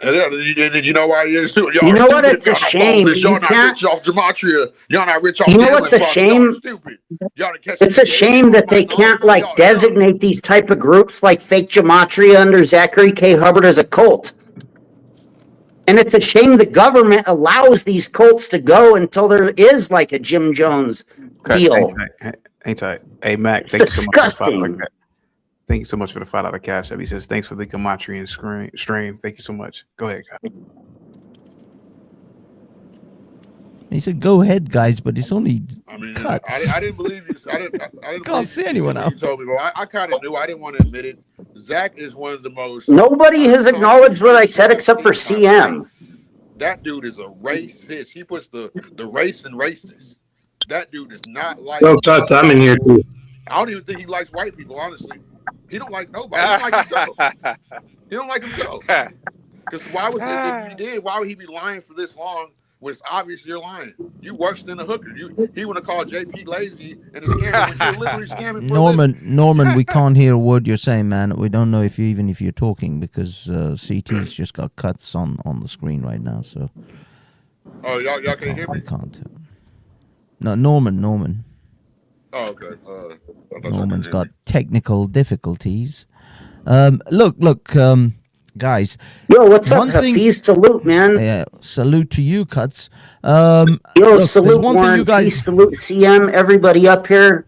And you know why he is too? Y'all You know what? stupid. It's a Y'all not shame. this. Y'all You not can't. rich off Gematria. Y'all not rich off You know gambling what's a products. Y'all shame? stupid. Y'all catch It's a shame that they can't like designate these type of groups like fake Gematria under Zachary K. Hubbard as a cult. And it's a shame the government allows these cults to go until there is like a Jim Jones deal. Ain't tight. Hey, Mac, It's thank you so much for the disgusting. $5. Thank you so much for the $5 cash app. He says, thanks for the Gematrian stream. Thank you so much. Go ahead, guys. He said, "Go ahead, guys," but it's only cuts. I didn't believe you. I didn't Can't see anyone when else. you told me. Well, I kind of knew. I didn't want to admit it. Zach is one of the most. Nobody has acknowledged what I said except for CM. That dude is a racist. He puts the race and racist. That dude is not like. No, Tuts, I'm in here too. I don't even think he likes white people. Honestly, he don't like nobody. He don't like himself. He don't like himself. Because why was if he did? Why would he be lying for this long? When it's obvious you're lying. You worse than a hooker. He would have called JP lazy and a scammer when you're literally scamming for a living. Norman, we can't hear a word you're saying, man. We don't know if you're talking because CT's just got cuts on the screen right now. So. Oh, y'all can't hear me? We can't. No, Norman. Oh, okay. Norman's got technical difficulties. Look, guys. Yo, what's up, Hafiz? Salute, man. Yeah, salute to you, Cuts. Yo, salute Warren, peace, salute CM, everybody up here.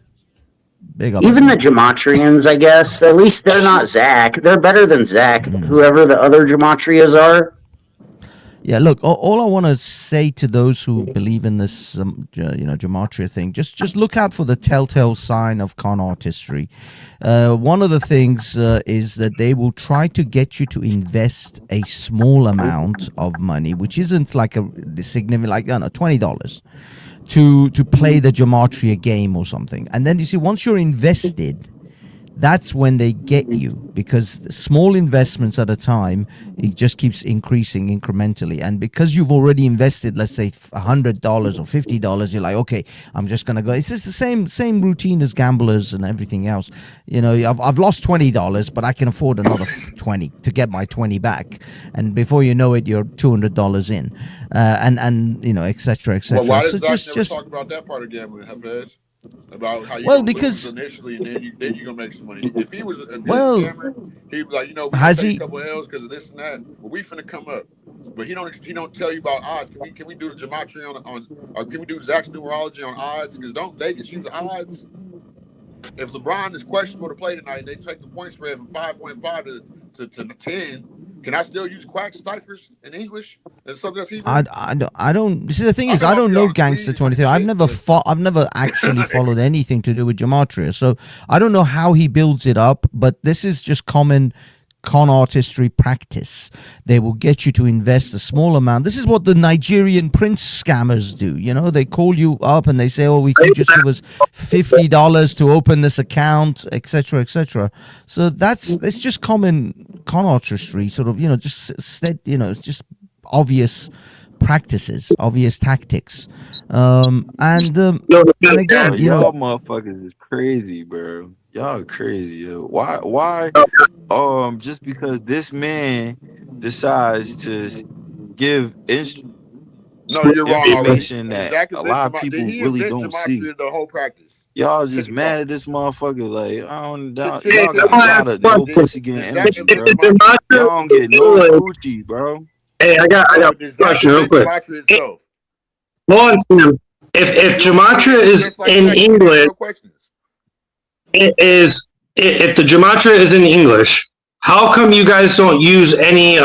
Big up. Even the Gematrians, I guess. At least they're not Zach. They're better than Zach, whoever the other Gematrias are. Yeah, look, all I want to say to those who believe in this, Gematria thing, just look out for the telltale sign of con artistry. One of the things is that they will try to get you to invest a small amount of money, which isn't like a significant, like, $20, to play the Gematria game or something. And then you see, once you're invested, that's when they get you, because small investments at a time, it just keeps increasing incrementally. And because you've already invested, let's say $100 or $50, you're like, okay, I'm just gonna go. It's just the same routine as gamblers and everything else. I've lost $20, but I can afford another 20 to get my 20 back. And before you know it, you're $200 in, and et cetera, et cetera. Well, why does so Zach never talk about that part of gambling, Hafez? About how you lose initially and then you're gonna make some money. If he was a good scammer, he'd be like, we gonna take a couple L's because of this and that. But we finna come up. But he don't tell you about odds. Can we do the Gematria on or can we do Zach's numerology on odds? Because don't Vegas use odds? If LeBron is questionable to play tonight and they take the point spread from 5.5 to 10, can I still use quacks ciphers in English? And something that's I don't. See, the thing is, I don't know Gangster 23. I've never actually followed anything to do with Gematria, so I don't know how he builds it up. But this is just common con artistry practice. They will get you to invest a small amount. This is what the Nigerian prince scammers do. They call you up and they say, "Oh, if you just give us $50 to open this account, etc., etc." So it's just common con artistry, sort of, just obvious practices, obvious tactics. And again, y'all motherfuckers is crazy, bro. Y'all crazy, yo. Why? Just because this man decides to give information that a lot of people really don't see. The whole practice. Y'all just mad at this motherfucker. Like, y'all got a lot of no pussy getting energy, bro. Y'all don't get no coochie, bro. Hey, I got a question real quick. Hold on, Sam. If Gematria is in English, if the Gematria is in English, how come you guys don't use any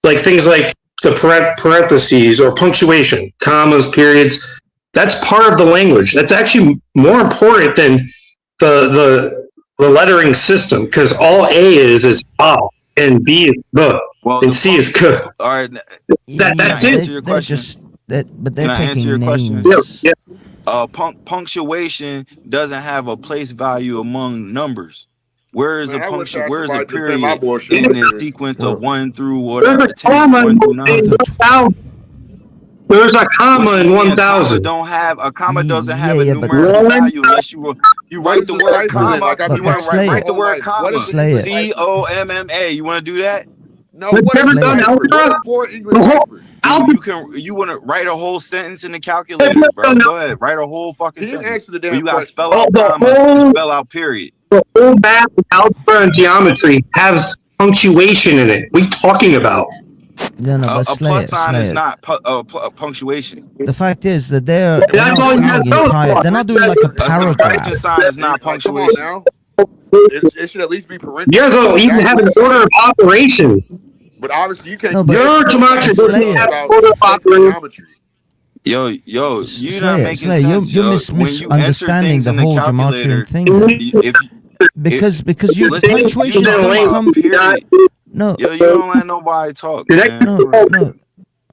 like things like the parentheses or punctuation, commas, periods? That's part of the language. That's actually more important than the lettering system, because all A is A and B is B and C is K. All right, that's it. Answer your question. But they're Can I answer your names. question? Yeah. Punctuation doesn't have a place value among numbers. Where is a period in the sequence of 1 through whatever 10, 1 through 9? There's a comma in A 1,000. comma doesn't have a numerical value unless you write the word comma. You want to write the word comma. COMMA. You want to do that? No, what is a cipher? What are 4 English ciphers? You want to write a whole sentence in the calculator, bro. Go ahead, write a whole fucking He didn't sentence. answer the But damn you got to question. spell out comma, you spell out period. The whole math, algebra, and geometry has punctuation in it. What are you talking about? No, but a plus sign is not punctuation. The fact is that they're not doing entire. They're not doing like a paragraph. Question sign is not punctuation. Come on now. It should at least be parentheses. You guys don't even have an order of operation. But obviously you can't. No, but your gematria doesn't have an order of operation. Yo, you're not making sense. You're When you enter misunderstanding things the in the whole calculator, Gematrian thing. Because your punctuation don't come. No, yo, you don't let nobody talk, man. No.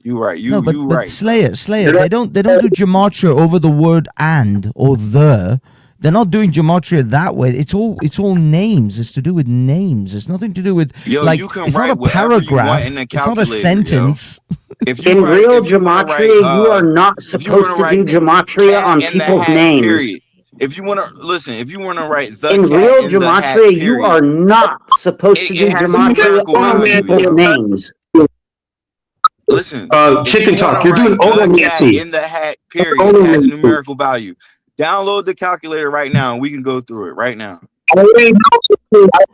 You right. But right. Slayer. They don't do gematria over the word and or the. They're not doing gematria that way. It's all names. It's to do with names. It's nothing to do with you can it's write not a paragraph. in the It's not a sentence. If in real gematria, you are not supposed to do gematria on people's names. Period. If you want to listen, if you want to write the in cat real in the hat, gematria, you are not supposed to do has gematria numerical on value, people's yo. names. Listen, chicken talk. You're doing cat in the hat, period. It has a numerical value. Download the calculator right now, and we can go through it right now. I've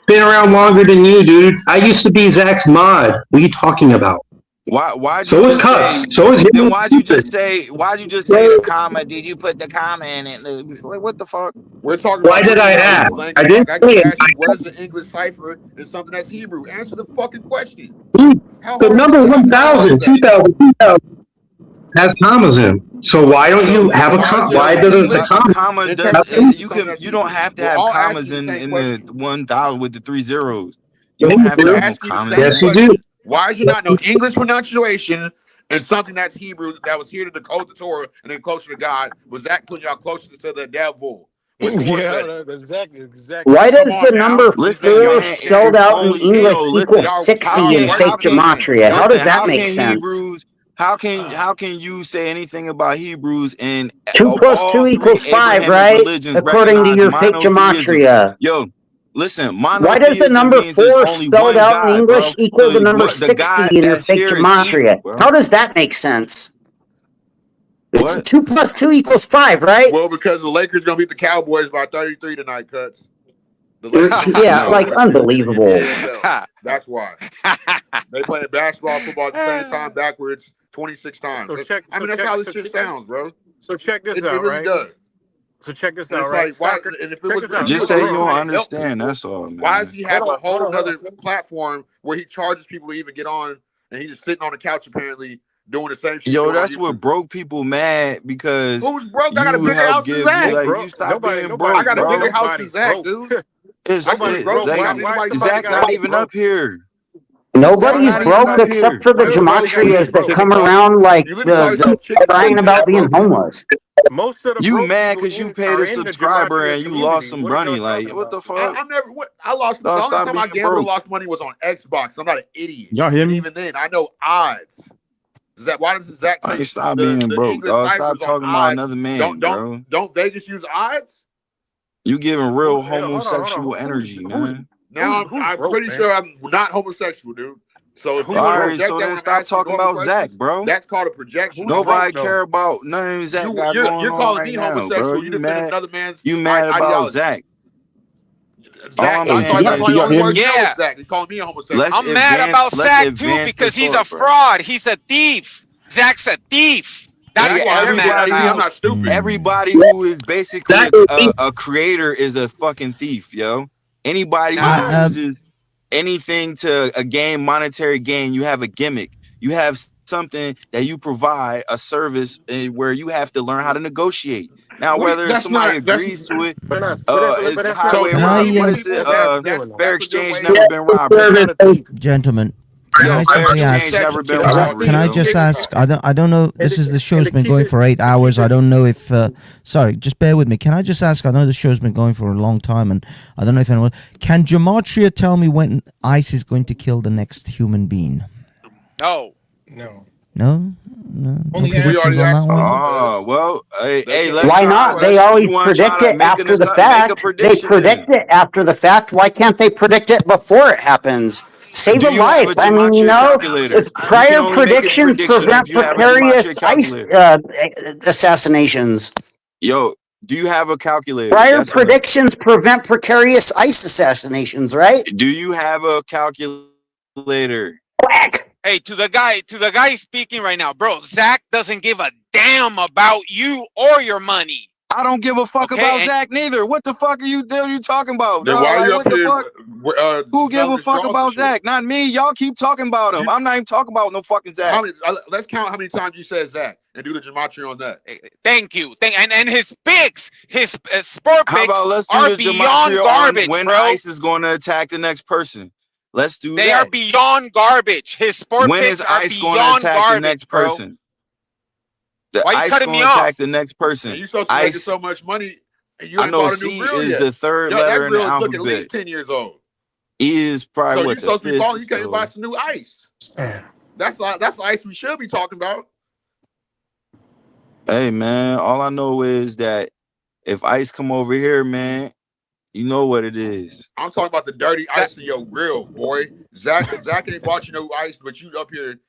been around longer than you, dude. I used to be Zach's mod. What are you talking about? Why? So is Cuts. So is then why'd you just say the comma? Did you put the comma in it? What the fuck? We're talking Why about did I ask? I didn't I say ask you, it. what is an English cipher and something that's Hebrew? Answer the fucking question. The number 1,000, 2,000, 2,000 has commas in. So why don't you have a comma? Why doesn't the a comma you don't have to have all commas asking the in same the 1,000 with the 3 zeros. You don't have to have no comma. Yes, you do. Why is you not know English pronunciation and something that's Hebrew that was here to decode the Torah and then closer to God? Was that putting y'all closer to the devil? Exactly. Why does the number 4 spelled out in English equal 60 in fake gematria? How does that make sense? How can you say anything about Hebrews and 2 plus 2 equals 5, right? According to your fake gematria. Yo, listen, why does the number 4 spelled out in English equal the number 60 in your fake gematria? How does that make sense? It's 2 plus 2 equals 5, right? Well, because the Lakers gonna beat the Cowboys by 33 tonight, Cuts. Yeah, like unbelievable. That's why. They playing basketball, football at the same time backwards 26 times. That's how this shit sounds, bro. So check this out, it really right? does. So check this and out, it's right? like, why, and if it was just say you don't understand. That's all, man. Why does he have a whole other platform where he charges people to even get on, and he's just sitting on the couch apparently doing the same shit? Yo, that's what broke people mad because who's broke? I got a bigger house than Zach. You stop being broke. I got a bigger house than Zach, dude. Zach not even up here. Nobody's broke except for the gematrias that come around like crying about being homeless. Most of the you mad because you paid a subscriber and you lost some money. Like, what the fuck? I lost. The only time I gambled and lost money was on Xbox. I'm not an idiot. Y'all hear me? Even then, I know odds. Why does Zach? Stop being broke, dog. Stop talking about another man, bro. Don't Vegas use odds? You giving real homosexual energy, man. Now I'm pretty sure I'm not homosexual, dude. So if all right, so then stop talking about Zach, bro. That's called a projection. Nobody care about nothing Zach got going on. You're calling me homosexual. Bro. You mad? Another man's you mad about Zach? Zach, I'm calling me a homosexual. I'm mad about Zach too because he's a fraud. He's a thief. Zach's a thief. That's why I'm mad about. I'm not stupid. Everybody who is basically a creator is a fucking thief, yo. Anybody who uses anything to a game, monetary gain, you have a gimmick. You have something that you provide, a service where you have to learn how to negotiate. Now, whether somebody agrees to it, it's the highway robbery. What is it? Fair exchange never been robbery. Gentlemen, can I simply ask? Can I just ask? I don't know. This is the show's been going for 8 hours. I don't know if. Sorry, just bear with me. Can I just ask? I know the show's been going for a long time, and I don't know if anyone can. Gematria tell me when ICE is going to kill the next human being? No. No. No predictions on that one. Oh well, hey, let's Why try. not? They always predict it after the fact. They predict it after the fact. Why can't they predict it before it happens? Save a life. I mean, you know, prior predictions prevent precarious ICE assassinations. Yo, do you have a calculator? Prior predictions prevent precarious ICE assassinations, right? Do you have a calculator? Hey, to the guy speaking right now, bro. Zach doesn't give a damn about you or your money. I don't give a fuck about Zach neither. What the fuck are you talking about? Then No, why are you what up the here? fuck? Who give a fuck about Zach? Not me. Y'all keep talking about him. I'm not even talking about no fucking Zach. Let's count how many times you said Zach and do the gematria on that. Thank you. And his picks, his sport How picks about let's do are the beyond gematria garbage, on when bro. ICE is going to attack the next person? Let's do They that. are beyond garbage. His sport When picks is are ICE going to beyond attack the garbage, next bro. person? The Why you ICE cutting me going to attack off? the next person. And you supposed to make so much money, and you I ain't know bought a C new grill is yet. the third Yo, letter that in the grill is looking at alphabet. least 10 years old. E is probably So what you supposed to be the balling. You fifth. can't buy some new ice. That's the ice we should be talking about. Hey man, all I know is that if ICE come over here, man, you know what it is. I'm talking about the dirty ice in your grill, boy. Zach ain't bought you no ice, but you up here.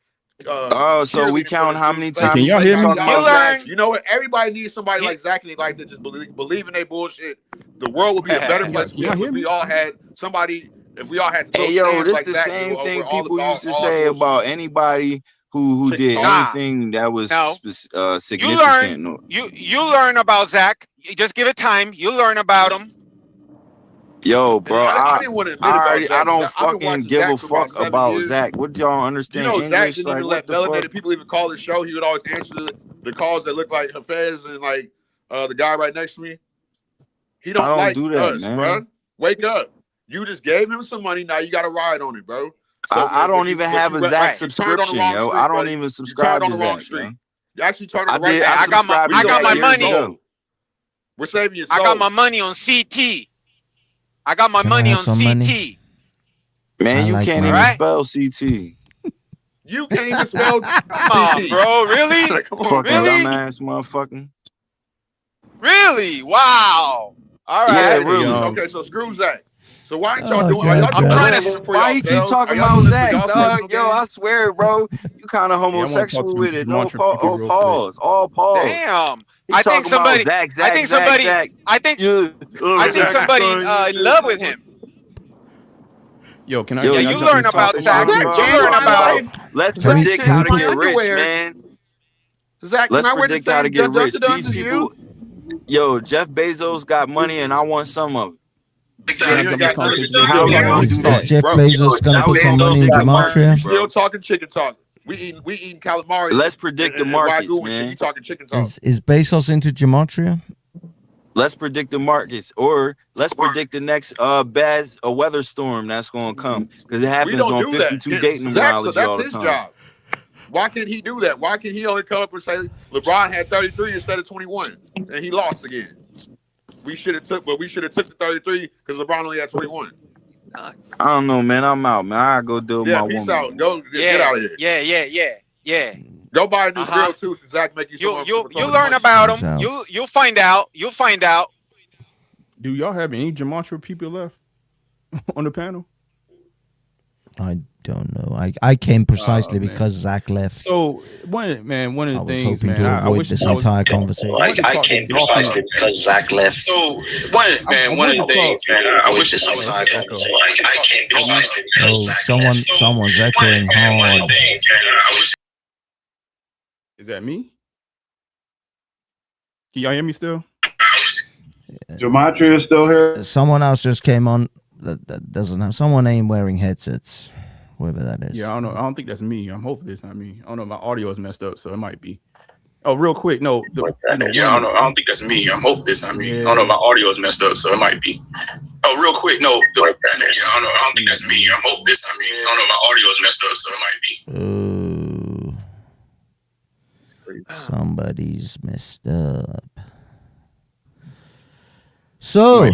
So we count how many times you you keep talking about Zach. You know what? Everybody needs somebody like Zach and they like to just believe in their bullshit. The world would be a better place if we all had somebody. If we all had Hey yo, this like the Zach same thing all people used to say about anybody who did anything that was significant. You learn about Zach. You just give it time. You learn about him. Yo, bro, I didn't want to admit about Zach. I don't I've been fucking watching give Zach a for about fuck 7 about years. Zach. What y'all understand You know, Zach English? didn't Like even what let the melanated fuck? people even call his show. He would always answer the calls that look like Hafez and like the guy right next to me. He don't like do that, us, man. bro. Wake up. You just gave him some money. Now you got to ride on it, bro. So, I don't even have a Zach subscription, yo. I don't even subscribe to Zach, yo. You actually turned on the right. I got my money. We're saving your soul. I got my money on CT. I got my money on CT. Money? Man, you can't even spell CT. You can't even spell Come on, bro. Really? Come on, fucking really? dumbass motherfucker. Really? Wow. All right. Yeah, really. Okay, so screw Zach. So why ain't y'all doing? Are y'all I'm trying to. Why he keep talking about Zach, dog? Yo, I swear, bro, you kind of homosexual with it. No pause. All pause. Damn. He I think somebody. Zach. I think somebody in love with him. Yo, can I? Yeah, you learn about Zach. You learn about him. Let's predict how to get rich, man. Zach, let's predict how to get rich. These people, yo, Jeff Bezos got money, and I want some of it. How you gonna do that? Is Jeff Bezos gonna put some money in Gematria? Still talking chicken talk. We eating calamari. Let's predict the markets, man. You talking chicken talk? Is Bezos into Gematria? Let's predict the markets, or let's predict the next bad weather storm that's gonna come, because it happens on 52 date numerology all the time. Job. Why can't he do that? Why can't he only come up and say LeBron had 33 instead of 21 and he lost again? We should have took the 33 because LeBron only had 21. I don't know, man. I'm out, man. I go deal with my peace woman. Out. Go get out of here. Yeah. Go buy a new grill too, so Zach make you some. You learn about him. You'll find out. You'll find out. Do y'all have any Gematria people left on the panel? I don't know. I came precisely because Zach left. So one of the things, man, I avoid this entire conversation. I came precisely because Zach left. So one of the things, man, I wish this entire conversation. I came precisely because Zach left. Someone's echoing hard. Is that me? Can y'all hear me still? Gematria is still here. Someone else just came on that doesn't have. Someone ain't wearing headsets, whoever that is. Yeah, I don't know. I don't think that's me. I'm hoping it's not me. I don't know. My audio is messed up, so it might be. Oh, real quick, no. I don't think that's me. I'm hoping it's not me. Yeah. I don't know. My audio is messed up, so it might be. Oh, real quick, no. I don't think that's me. I'm hoping it's not me. I don't know. My audio is messed up, so it might be. Somebody's messed up. So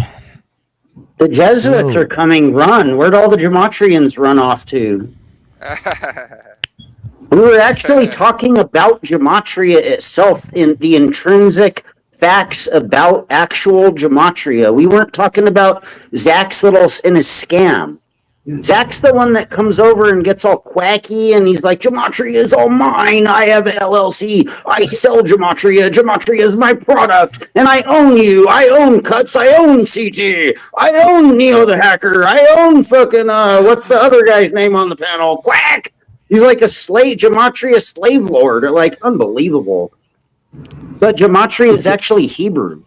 the Jesuits are coming. Run! Where'd all the Gematrians run off to? We were actually talking about Gematria itself, in the intrinsic facts about actual Gematria. We weren't talking about Zach's little in his scam. Zach's the one that comes over and gets all quacky, and he's like, Gematria is all mine. I have an LLC. I sell Gematria. Gematria is my product, and I own you. I own Cuts. I own CT. I own Neo the Hacker. I own fucking, what's the other guy's name on the panel? Quack! He's like a Gematria slave lord. Like, unbelievable. But Gematria is actually Hebrew.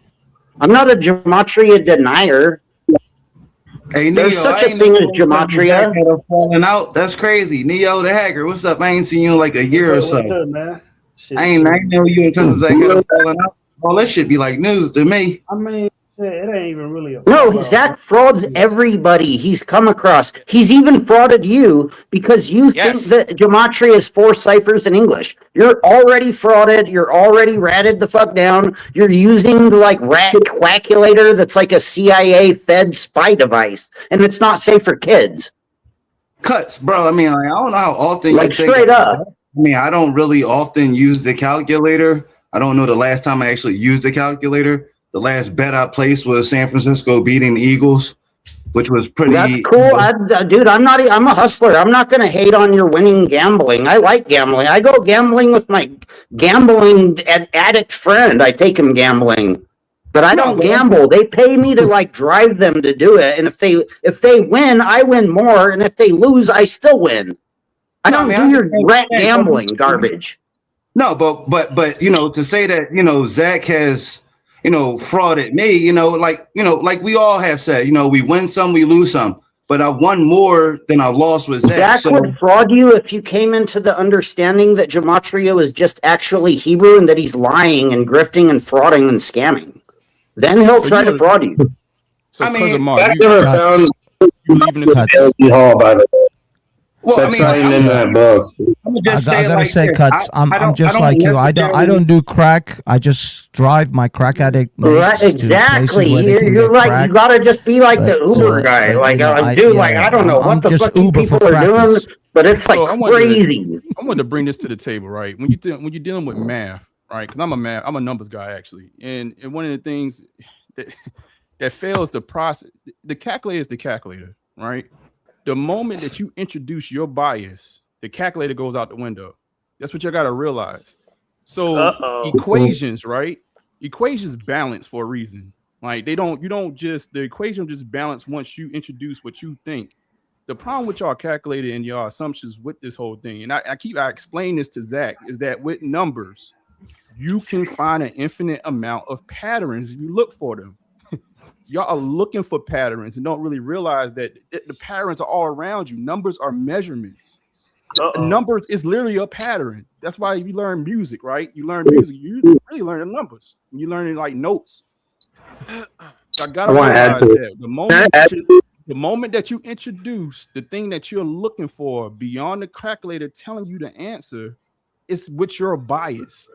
I'm not a Gematria denier. Hey, There's Neo, such I a ain't thing know as you Gematria. falling out. That's crazy. Neo the hacker, what's up? I ain't seen you in like a year or so. What's up, man? I ain't know you and cousin Zach had a falling out. All that shit be like news to me. I mean, it ain't even really a No, Zach frauds everybody he's come across. He's even frauded you because you think that Gematria is 4 ciphers in English. You're already frauded. You're already ratted the fuck down. You're using like rat quackulator that's like a CIA Fed spy device, and it's not safe for kids. Cuts, bro. I mean, like, I don't know how often like you think. Straight up. I mean, I don't really often use the calculator. I don't know the last time I actually used the calculator. The last bet I placed was San Francisco beating the Eagles, which was pretty. That's cool, dude. I'm a hustler. I'm not gonna hate on your winning gambling. I like gambling. I go gambling with my gambling addict friend. I take him gambling, but I don't gamble. They pay me to like drive them to do it, and if they win, I win more, and if they lose, I still win. I don't do your rat gambling garbage. No, but you know, to say that, you know, Zach has, you know, frauded me, you know, like we all have said, you know, we win some, we lose some, but I won more than I lost with Zach. Zach would fraud you if you came into the understanding that Gematria was just actually Hebrew and that he's lying and grifting and frauding and scamming. Then he'll try to fraud you. So, I mean, I never found LG Hall, by the way. Well, that's I mean, not even in that book. I gotta say, Cuts. I'm just like you. I don't do crack. I just drive my crack addict mates Right, exactly. to places where they can You're get right. crack. You gotta just be like the Uber guy. But, Like, you know, I don't know what the fuck you people are doing, but it's like crazy. I wanted to bring this to the table, right? When you're dealing with math, right? Because I'm a numbers guy actually, and one of the things that fails the process, the calculator is the calculator, right? The moment that you introduce your bias, the calculator goes out the window. That's what you got to realize. So equations, right? Equations balance for a reason. Like the equation just balance once you introduce what you think. The problem with y'all calculator and y'all assumptions with this whole thing, and I explain this to Zach, is that with numbers, you can find an infinite amount of patterns if you look for them. Y'all are looking for patterns and don't really realize that the patterns are all around you. Numbers are measurements. Numbers is literally a pattern. That's why you learn music, right? You learn music. You really learn the numbers. You learn like notes. I gotta realize that the moment that you introduce the thing that you're looking for beyond the calculator telling you the answer, it's with your bias.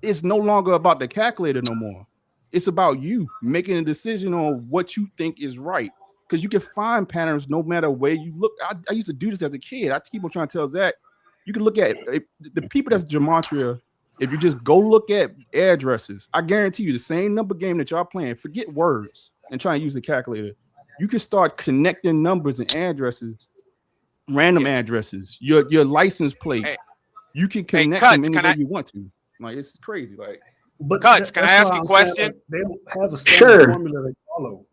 It's no longer about the calculator no more. It's about you making a decision on what you think is right. Because you can find patterns no matter where you look. I used to do this as a kid. I keep on trying to tell Zach, you can look at the people that's Gematria. If you just go look at addresses, I guarantee you the same number game that y'all playing, forget words and try and use the calculator. You can start connecting numbers and addresses, random addresses, your license plate. You can connect them any way you want to. Like, it's crazy. Like, But Cuts, can I ask you a question? They don't have a standard formula they follow.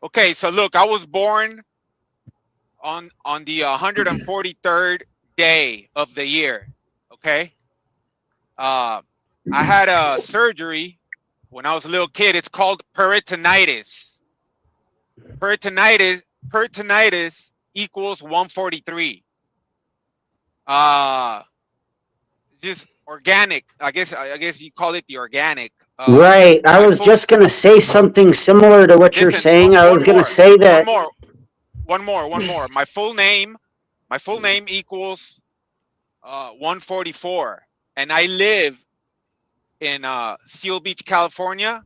Okay, so look, I was born on the 143rd day of the year. Okay, I had a surgery when I was a little kid. It's called peritonitis. Peritonitis equals 143. Just organic. I guess you call it the organic. Right. I was just going to say something similar to what you're saying. I was going to say that. One more. My full name equals 144. And I live in Seal Beach, California.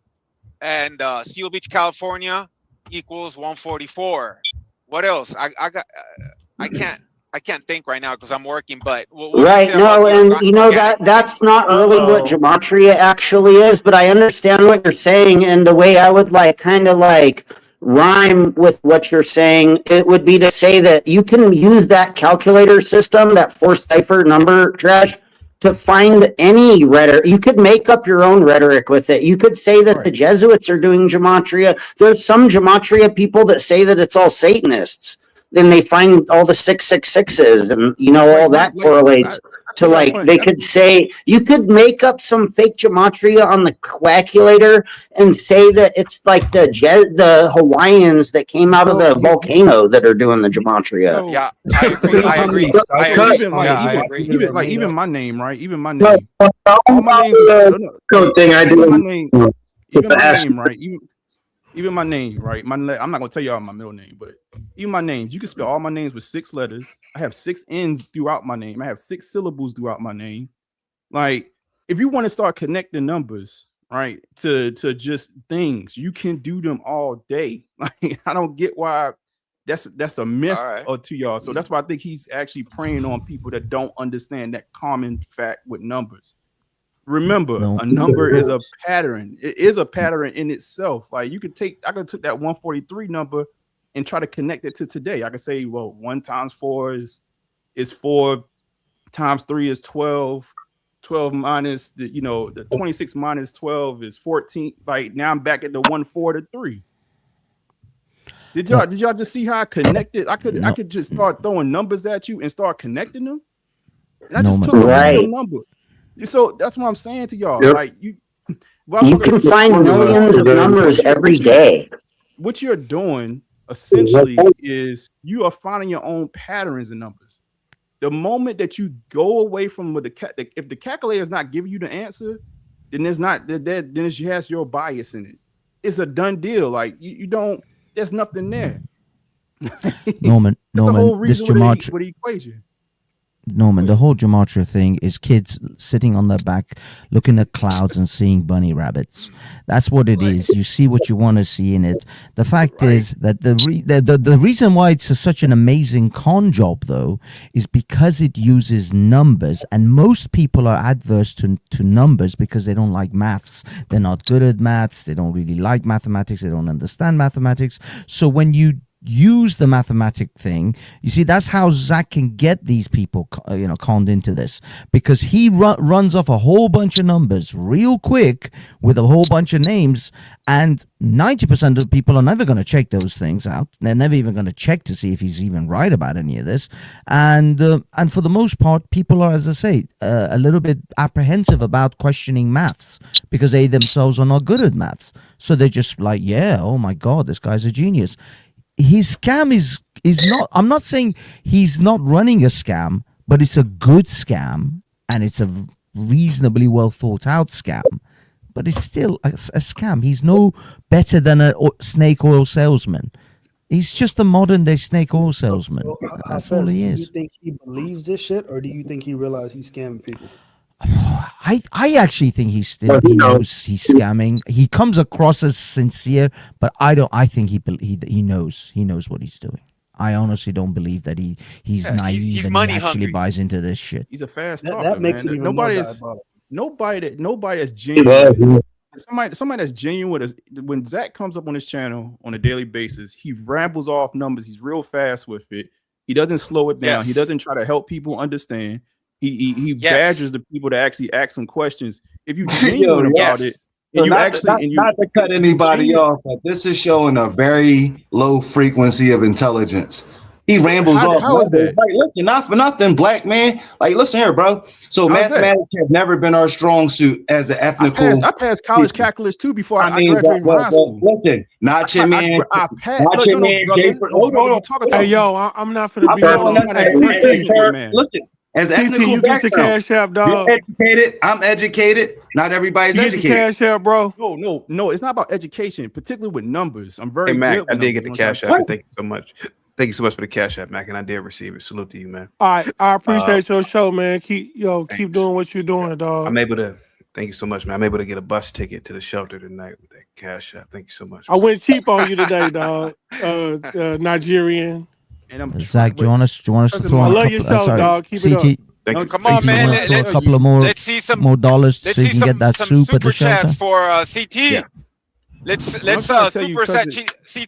And Seal Beach, California equals 144. What else? I can't. I can't think right now because I'm working. But Right. No, and you know that's not really what gematria actually is, but I understand what you're saying, and the way I would like kind of like rhyme with what you're saying, it would be to say that you can use that calculator system, that 4-cipher number trash, to find any rhetoric. You could make up your own rhetoric with it. You could say that the Jesuits are doing gematria. There's some gematria people that say that it's all Satanists. Then they find all the 666s and all that correlates to like they could say you could make up some fake gematria on the calculator and say that it's like the Hawaiians that came out of the volcano that are doing the gematria. Yeah, I agree. I agree. Even my name, right? Even my name. All my names is even my name, right? Even my name, right? I'm not gonna tell y'all my middle name, but even my names, you can spell all my names with 6 letters. I have 6 N's throughout my name. I have 6 syllables throughout my name. Like, if you want to start connecting numbers, right, to just things, you can do them all day. Like, I don't get why that's a myth or to y'all. So that's why I think he's actually preying on people that don't understand that common fact with numbers. Remember, a number is a pattern. It is a pattern in itself. Like I could take that 143 number and try to connect it to today. I could say, well, 1 times 4 is 4, times 3 is 12. 12 minus the 26 minus 12 is 14. Like now I'm back at the 1, 4 to 3. Did y'all just see how I connected? I could just start throwing numbers at you and start connecting them. And I just took a random number. So that's what I'm saying to y'all. Yep. Like you can find millions of numbers every day. What you're doing essentially is you are finding your own patterns in numbers. The moment that you go away from if the calculator is not giving you the answer, then it has your bias in it. It's a done deal. Like you don't. There's nothing there. Norman, that's the whole this reason with the equation. Norman, the whole gematria thing is kids sitting on their back, looking at clouds and seeing bunny rabbits. That's what it is. You see what you want to see in it. The fact is that the reason why it's such an amazing con job, though, is because it uses numbers, and most people are adverse to numbers because they don't like maths. They're not good at maths. They don't really like mathematics. They don't understand mathematics. So when you use the mathematic thing, you see, that's how Zach can get these people conned into this, because he runs off a whole bunch of numbers real quick with a whole bunch of names, and 90% of the people are never going to check those things out. They're never even going to check to see if he's even right about any of this, and for the most part, people are, as I say, a little bit apprehensive about questioning maths because they themselves are not good at maths, so they're just like, yeah, oh my god, this guy's a genius. His scam is not, I'm not saying he's not running a scam, but it's a good scam, and it's a reasonably well thought out scam, but it's still a scam. He's no better than a snake oil salesman. He's just a modern day snake oil salesman. That's all he is. Do you think he believes this shit, or do you think he realized he's scamming people? I actually think he knows he's scamming. He comes across as sincere, but I think he knows what he's doing. I honestly don't believe that he's naive and he actually buys into this shit. He's a fast talker. That makes it even more diabolical. Nobody that's genuine. Somebody that's genuine. When Zach comes up on his channel on a daily basis, he rambles off numbers. He's real fast with it. He doesn't slow it down. He doesn't try to help people understand. He badgers the people to actually ask him questions. If you genuine about it, and not to cut anybody off, but this is showing a very low frequency of intelligence. He rambles off. How is that? Like, listen, not for nothing, black man. Like, listen here, bro. So mathematics has never been our strong suit as an ethnical. I passed college calculus too before I graduated from high school. Listen, not your man. I passed. Hey, yo, I'm not gonna be. Listen. As you get the CashApp, dog. You're educated. I'm educated. Not everybody's educated. CashApp, bro. No. It's not about education, particularly with numbers. I'm very. Hey, Mac, good I did numbers. get the CashApp. Thank you so much. Thank you so much for the CashApp, Mac, and I did receive it. Salute to you, man. All right, I appreciate your show, man. Keep doing what you're doing, dog. I'm able to. Thank you so much, man. I'm able to get a bus ticket to the shelter tonight with that CashApp. Thank you so much. I went cheap on you today, dog. Nigerian. And I'm Zach, do you want us to throw I on love a your couple? show, Sorry, dog. Keep it up. CT. Come on, man. Throw a couple of more. Let's see some more dollars so you can some, get that some soup at super the shelter. chats for CT. Yeah. Let's trying to tell you, super set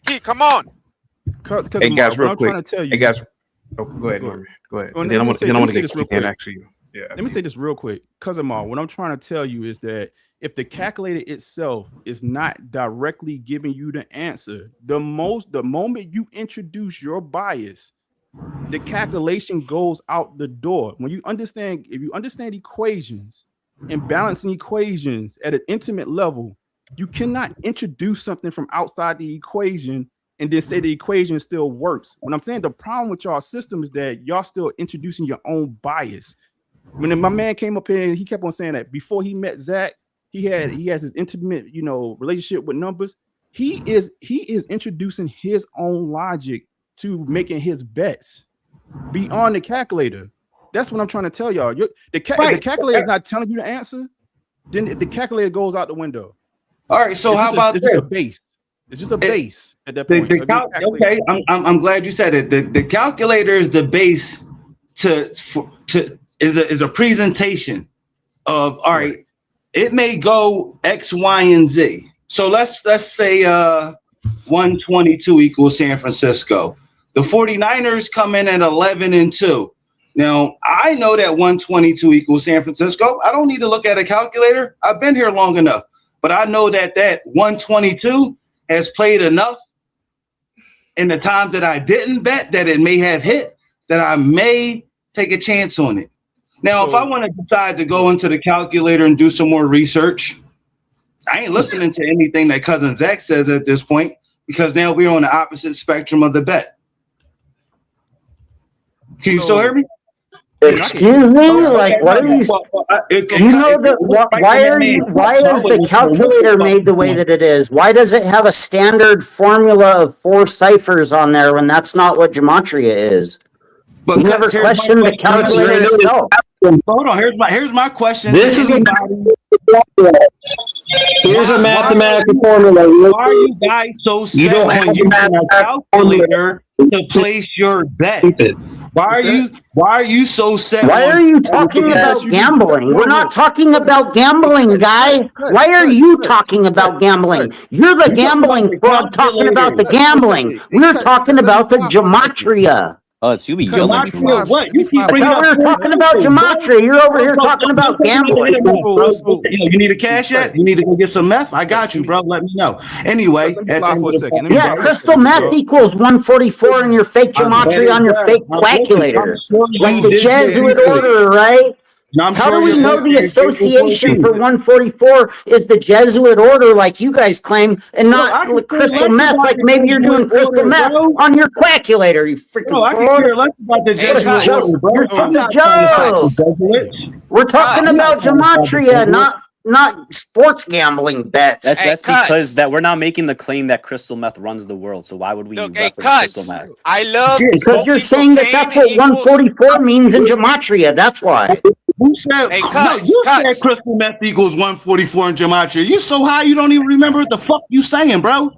CT. Come on. Hey guys, real quick. Trying to tell you, hey guys, go ahead, Norman. Go ahead. Well, And then I'm gonna get this real Ken quick. actually. Yeah. Let me say this real quick, Cousin Mar. What I'm trying to tell you is that if the calculator itself is not directly giving you the answer, the moment you introduce your bias, the calculation goes out the door. If you understand equations and balancing equations at an intimate level, you cannot introduce something from outside the equation and then say the equation still works. When I'm saying the problem with y'all system is that y'all still introducing your own bias. When my man came up here, he kept on saying that before he met Zach, he has his intimate, relationship with numbers. He is introducing his own logic to making his bets beyond the calculator. That's what I'm trying to tell y'all. The calculator is not telling you the answer, then the calculator goes out the window. All right, so how about it's just a base? It's just a base at that point. Okay, I'm glad you said it. The calculator is the base is a presentation of, all right, it may go X, Y, and Z. So let's say 122 equals San Francisco. The 49ers come in at 11-2. Now, I know that 122 equals San Francisco. I don't need to look at a calculator. I've been here long enough. But I know that 122 has played enough in the times that I didn't bet that it may have hit, that I may take a chance on it. Now, if I want to decide to go into the calculator and do some more research, I ain't listening to anything that Cousin Zach says at this point, because now we're on the opposite spectrum of the bet. Can you still hear me? Excuse me, like what are you? Why is the calculator made the way that it is? Why does it have a standard formula of 4 ciphers on there when that's not what Gematria is? But you never questioned the calculator itself. Hold on, here's my question. Here's a mathematical formula. Why are you guys so set on using a calculator to place your bet? Why are you so set? Why are you talking about gambling? We're not talking about gambling, guy. Why are you talking about gambling? You're the gambling fraud talking about the gambling. We're talking about the Gematria. Oh, it's you. Gematria, what? You keep bringing up. We were talking about Gematria. You're over here talking about gambling. You need a cash app? You need to go get some meth? I got you, bro. Let me know. Anyway, crystal meth equals 144 in your fake Gematria on your fake calculator. Like the Jesuit order, right? How do we know the association for 144 is the Jesuit order like you guys claim and not crystal meth like maybe you're doing crystal meth on your calculator, you freaking fraud. You're such a joke. We're talking about Gematria, not sports gambling bets. That's because we're not making the claim that crystal meth runs the world. So why would we reference crystal meth? I love because you're saying that's what 144 means in Gematria. That's why. You said crystal meth equals 144 in Gematria. You so high you don't even remember what the fuck you saying, bro.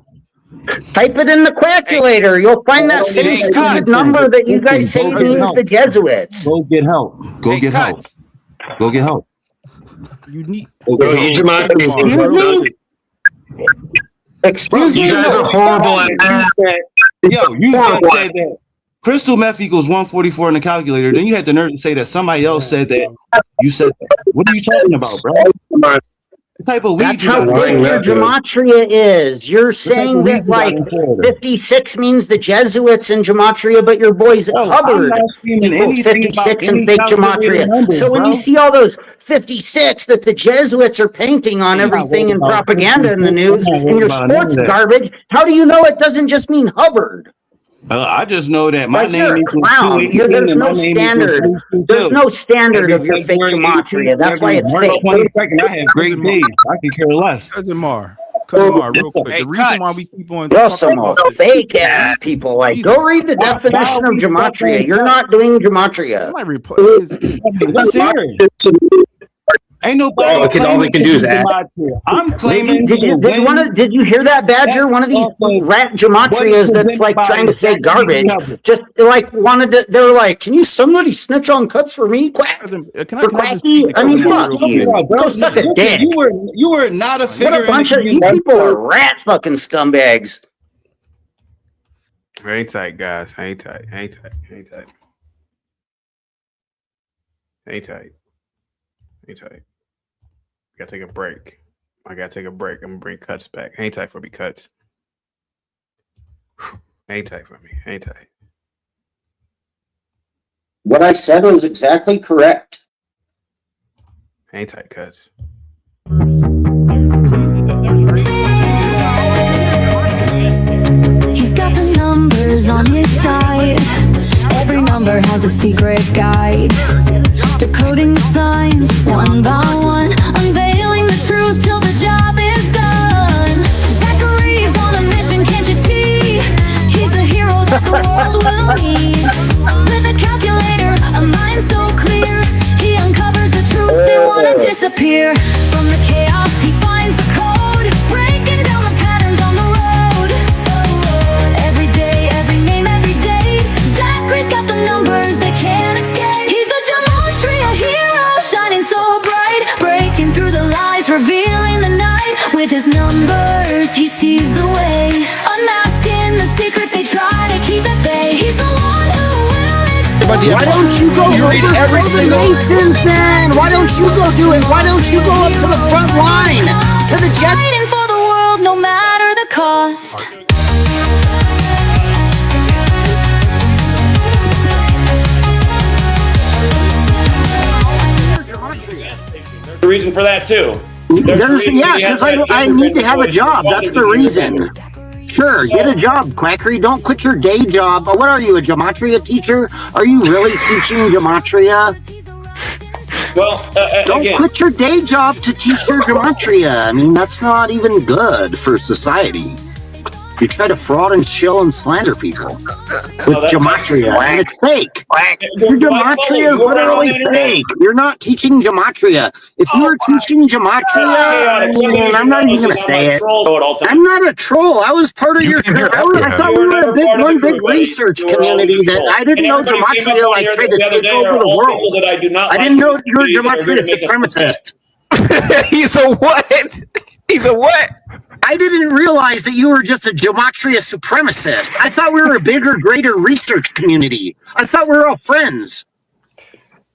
Type it in the calculator. You'll find that same stupid number that you guys say means the Jesuits. Go get help. Go get help. Go get help. You need. Excuse me. You guys are horrible at math. Yo, you just said that crystal meth equals 144 in the calculator. Then you had the nerve to say that somebody else said that. You said that. What are you talking about, bro? What type of weed? That's how big your Gematria is. You're saying that like 56 means the Jesuits in Gematria, but your boys Hubbard equals 56 in fake Gematria. So when you see all those 56 that the Jesuits are painting on everything in propaganda in the news and your sports garbage, how do you know it doesn't just mean Hubbard? I just know that my name is clown. There's no standard. There's no standard of your fake Gematria. That's why it's fake. 22nd, I have great days. I can care less. Cousin Mar, real quick. The reason why we keep on some fake ass people. Like, go read the definition of Gematria. You're not doing Gematria. Ain't nobody claiming all we can do is add. Gematria. I'm claiming. Did you hear that, Badger? One of these rat Gematrias that's like trying to say garbage. Just like wanted to. They were like, "Can you somebody snitch on cuts for me?" Quack. Can Quacky? I mean, fuck you. Go suck a dick. You were not a figure. What a bunch of you people are rat fucking scumbags. Hang tight, guys. Hang tight. Hang tight. Hang tight. Hang tight. Hang tight. Gotta take a break. I gotta take a break. I'm gonna bring Cuts back. Hang tight for me, Cuts. Hang tight for me. Hang tight. What I said was exactly correct. Hang tight, Cuts. He's got the numbers on his side. Every number has a secret guide. Decoding the signs one by one, unveiling the truth till the job is done. Zachary's on a mission, can't you see? He's the hero that the world will need. With a calculator, a mind so clear, he uncovers the truths that wanna disappear. From the chaos, he finds the code, breaking down the patterns on the road. Every day, every name, every day, Zachary's got the numbers they can't escape. He's the Gematria hero, shining so bright, breaking through the lies, revealing the night. With his numbers, he sees the way, unmasking the secrets they try to keep at bay. He's the one who will expose. Why don't you go read every single man? Why don't you go do it? Why don't you go up to the front line, to the jet? Fighting for the world, no matter the cost. The reason for that too. Yeah, because I need to have a job. That's the reason. Sure, get a job, Quackery. Don't quit your day job. What are you, a Gematria teacher? Are you really teaching Gematria? Well, don't quit your day job to teach your Gematria. I mean, that's not even good for society. You try to fraud and shill and slander people with Gematria, and it's fake. Your Gematria is literally fake. You're not teaching Gematria. If you were teaching Gematria, I'm not even going to say it. I'm not a troll. I was part of your. I thought we were one big research community that I didn't know Gematria like tried to take over the world. I didn't know you were Gematria supremacist. He's a what? He's a what? I didn't realize that you were just a Gematria supremacist. I thought we were a bigger, greater research community. I thought we were all friends.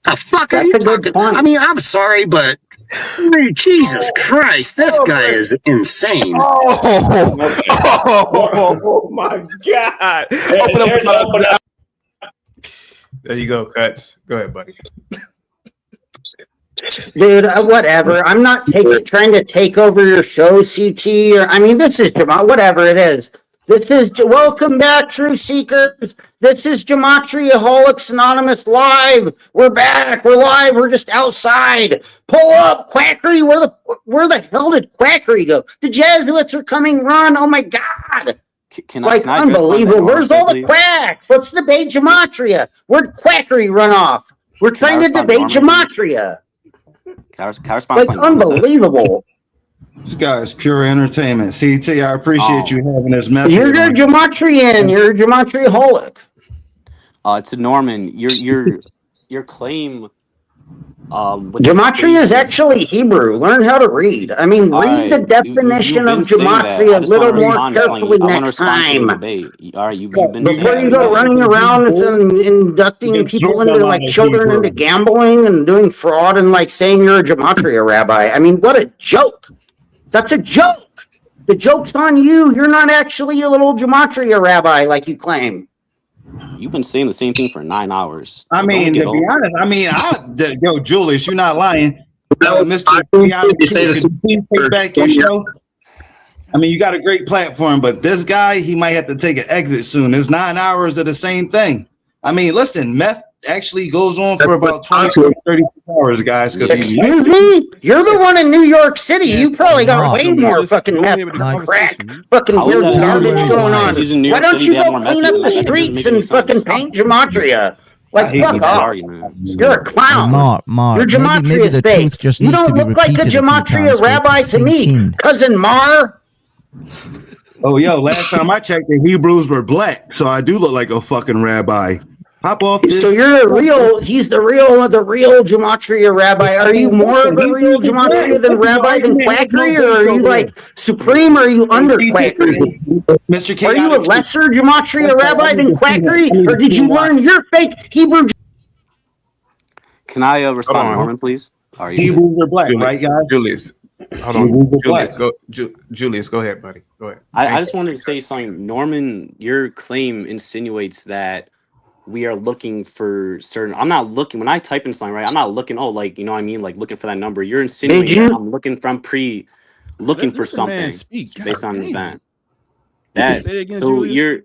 The fuck are you talking? I mean, I'm sorry, but Jesus Christ, this guy is insane. Oh my God. There you go, Cuts. Go ahead, buddy. Dude, whatever. I'm not trying to take over your show, CT. Or I mean, this is whatever it is. This is welcome back, True Seekers. This is GematriaHolics Anonymous live. We're back. We're live. We're just outside. Pull up, Quackery. Where the hell did Quackery go? The Jesuits are coming. Run! Oh my God! Can I unbelievable. Where's all the quacks? Let's debate Gematria. Where'd Quackery run off? We're trying to debate Gematria. Like unbelievable. This guy is pure entertainment. CT, I appreciate you having this method. You're a Gematrian. You're a Gematriaholic. It's Norman. Your claim. Gematria is actually Hebrew. Learn how to read. I mean, read the definition of Gematria a little more carefully next time. All right, you've been before you go running around and inducting people into like children into gambling and doing fraud and like saying you're a Gematria rabbi. I mean, what a joke! That's a joke. The joke's on you. You're not actually a little Gematria rabbi like you claim. You've been saying the same thing for 9 hours. I mean, to be honest, yo, Julius, you're not lying. Mr. Take back your show. I mean, you got a great platform, but this guy, he might have to take an exit soon. There's 9 hours of the same thing. I mean, listen, meth actually goes on for about 20 30 hours, guys. Excuse me? You're the one in New York City. You probably got way more fucking meth, crack, fucking weird garbage going on. Why don't you go clean up the streets and fucking paint Gematria? Like, fuck off. You're a clown. Mar, Your maybe gematria is the fake. truth just You needs to don't be look like a repeated a few gematria times for it to rabbi to sink me, in. cousin Mar. Oh, yo, last time I checked, the Hebrews were black, so I do look like a fucking rabbi. Hop off this. So you're the real. He's the real gematria rabbi. Are you more of a real gematria than rabbi than quackery, or are you like supreme? Or are you under quackery? Mr. Are you a lesser gematria rabbi than quackery, or did you learn your fake Hebrew? Can I respond, Norman, please? Are you Hebrews are black, right, guys? Julius, hold on. Julius, go ahead, buddy. Go ahead. I just wanted to say something. Norman, your claim insinuates that we are looking for certain. I'm not looking when I type in something, right? I'm not looking. Oh, like you know what I mean, like looking for that number. You're insinuating that I'm looking from looking for something based on an event. That Say it again, so Julius.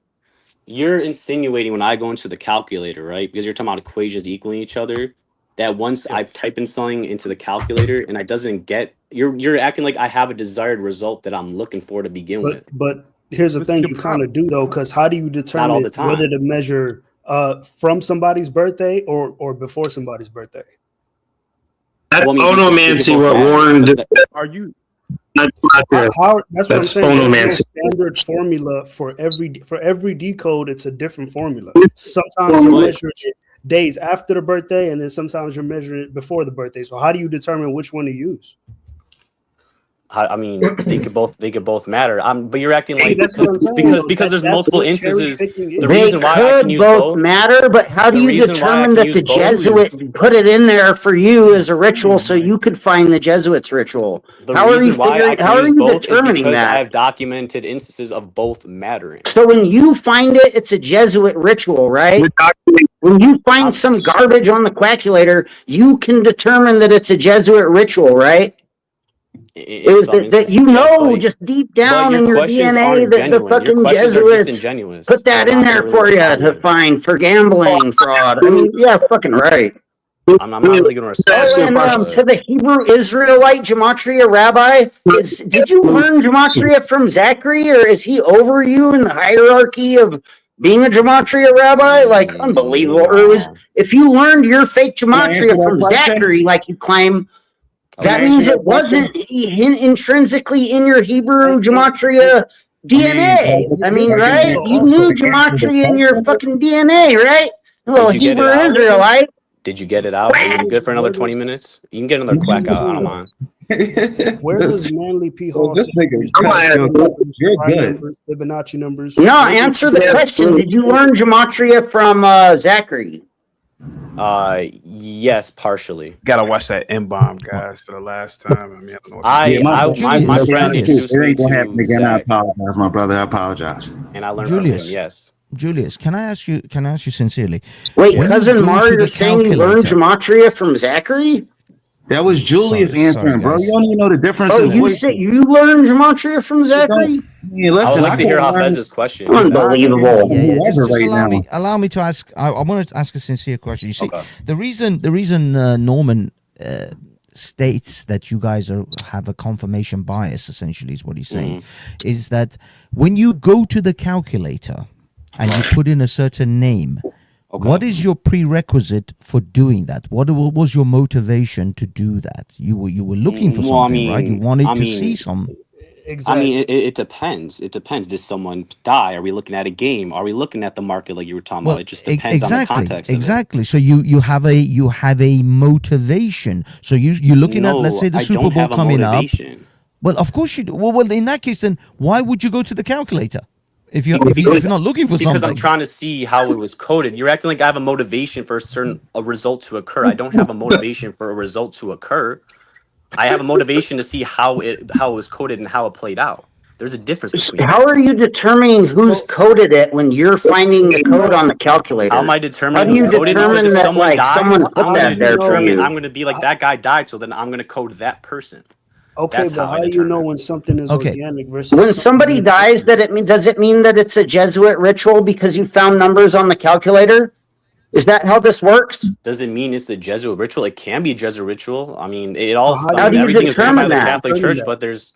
you're insinuating when I go into the calculator, right? Because you're talking about equations equaling each other. That once I type in something into the calculator and I doesn't get, you're acting like I have a desired result that I'm looking for to begin with. But here's the thing, you kind of do though, because how do you determine all the time. whether to measure from somebody's birthday or before somebody's birthday? Well, I mean, Onomancy, what Warren did. Are you? That's what I'm saying. There's no Onomancy. standard formula for every decode. It's a different formula. Sometimes you're measuring it days after the birthday, and then sometimes you're measuring it before the birthday. So how do you determine which one to use? I mean, they could both matter. But you're acting like that's what I'm saying, because there's multiple instances. The They reason why I can could use both matter, but how do you determine that the Jesuit put it in there for you as a ritual so you could find the Jesuits' ritual? How are you determining because that? I have documented instances of both mattering. So when you find it, it's a Jesuit ritual, right? When you find some garbage on the calculator, you can determine that it's a Jesuit ritual, right? Is that you know just deep down in your DNA that the fucking Jesuits put that in there for you to find for gambling fraud? I mean, yeah, fucking right. I'm not really going to respond. To the Hebrew Israelite gematria rabbi, did you learn gematria from Zachary, or is he over you in the hierarchy of being a gematria rabbi? Like, unbelievable. Or if you learned your fake gematria from Zachary, like you claim, that means it wasn't intrinsically in your Hebrew gematria DNA. I mean, right? You knew gematria in your fucking DNA, right? Little Hebrew Israelite. Did you get it out? Are you good for another 20 minutes? You can get another quack out. I don't mind. Where does Manly P. Hall say you're good. Fibonacci numbers? No, answer the question. Did you learn gematria from Zachary? Yes, partially. Gotta watch that M-bomb, guys, for the last time. I mean, my friend introduced me to again. I apologize, my brother. I apologize. And I learned from him. Yes. Julius, can I ask you sincerely? Wait, cousin Mar, you're saying you learned gematria from Zachary? That was Julius answering, bro. You don't even know the difference. Oh, you said you learned gematria from Zachary? Yeah, listen, I would like to hear Hafez's question. Unbelievable. Just allow me to ask. I want to ask a sincere question. You see, the reason Norman states that you guys have a confirmation bias, essentially, is what he's saying, is that when you go to the calculator and you put in a certain name, what is your prerequisite for doing that? What was your motivation to do that? You were looking for something, right? You wanted to see some. Exactly. I mean, it depends. It depends. Did someone die? Are we looking at a game? Are we looking at the market like you were talking about? It just depends on the context. Exactly. So you have a motivation. So you're looking at, let's say, the Super Bowl coming up. Well, of course you do. Well, in that case, then why would you go to the calculator? If you're not looking for something. Because I'm trying to see how it was coded. You're acting like I have a motivation for a result to occur. I don't have a motivation for a result to occur. I have a motivation to see how it was coded and how it played out. There's a difference between How are you determining who's coded it when you're finding the code on the calculator? How am I determining who's coded? Because if someone dies, I'm going to be like, that guy died, so then I'm going to code that person. Okay, That's but how do you know when something is organic versus when somebody dies? Does it mean that it's a Jesuit ritual because you found numbers on the calculator? Is that how this works? Does it mean it's a Jesuit ritual? It can be a Jesuit ritual. I mean, it all. How do you everything is done by determine the that? Catholic Church, but there's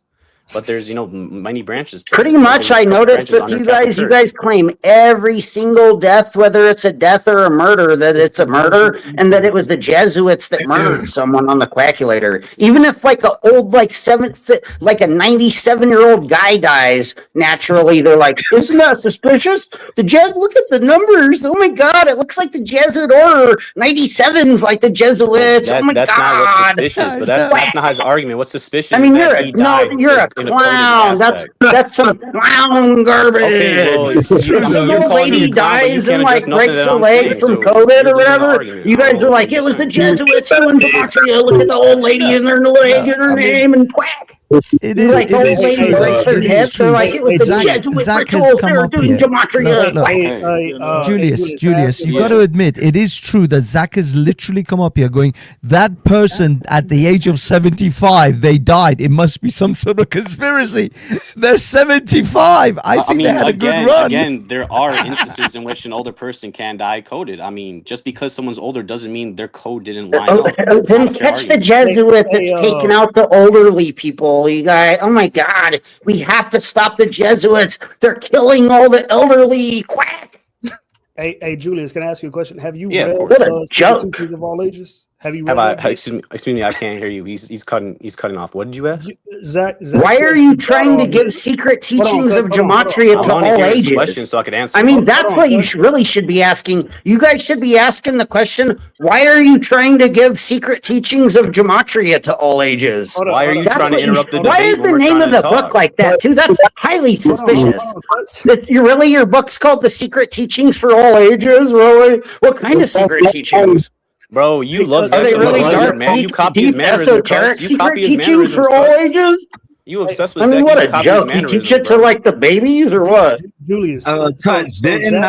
but there's many branches. To Pretty this. much, I There's a couple noticed branches that under you Catholic guys Church. claim every single death, whether it's a death or a murder, that it's a murder, and that it was the Jesuits that murdered someone on the Quackulator. Even if like a old like a 97-year-old guy dies naturally, they're like, isn't that suspicious? Look at the numbers. Oh my God, it looks like the Jesuit order. 97's like the Jesuits. Oh my That's God. not what's suspicious, but that's not his argument. What's suspicious I mean, is that he died you're a in a coded clown. aspect. That's some clown garbage. Okay, well, Some you're old calling me lady a clown, but you dies can't and address like nothing breaks that her I'm leg saying. from So COVID you're or losing the whatever. argument. You guys are like, I'm it was just the saying. Jesuits who in Gematria. Look at the old lady in her leg and her name and quack. It You're is. like It the is old lady true. breaks her It hip. is They're true. like, it was the Jesuit Zach has rituals come they're up doing here. Gematria. Look, Julius, you've got to admit it is true that Zach has literally come up here going, that person at the age of 75, they died. It must be some sort of conspiracy. They're 75. I think mean, they had a good run. Again, there are instances in which an older person can die coded. I mean, just because someone's older doesn't mean their code didn't line up. It's Then not a fair catch the argument. Jesuit that's taking out the elderly people. You guys, oh my God, we have to stop the Jesuits. They're killing all the elderly. Quack. Hey, Julius, can I ask you a question? Have you Yeah, of read course. Secret Teachings of All Ages? Have you read that book? Excuse me, I can't hear you. He's cutting off. What did you ask? Zach Why are you trying to give secret teachings of Gematria to all ages? Question so I could answer. I mean, that's what you really should be asking. You guys should be asking the question, why are you trying to give secret teachings of Gematria to all ages? Why are you trying to interrupt the Why debate is when the we're name trying of to the talk? book like that, too? That's highly suspicious. Your book's called The Secret Teachings for All Ages? Really? What kind of secret teachings? Bro, you love Are Zach they so really much, dark, man. You copy deep, his mannerisms, esoteric Cuts. You copy secret his teachings mannerisms, for all Cuts. ages? You obsessed with I mean, Zach. what You a copy his joke. You teach mannerisms, it to bro. like the babies or what? Julius. Didn't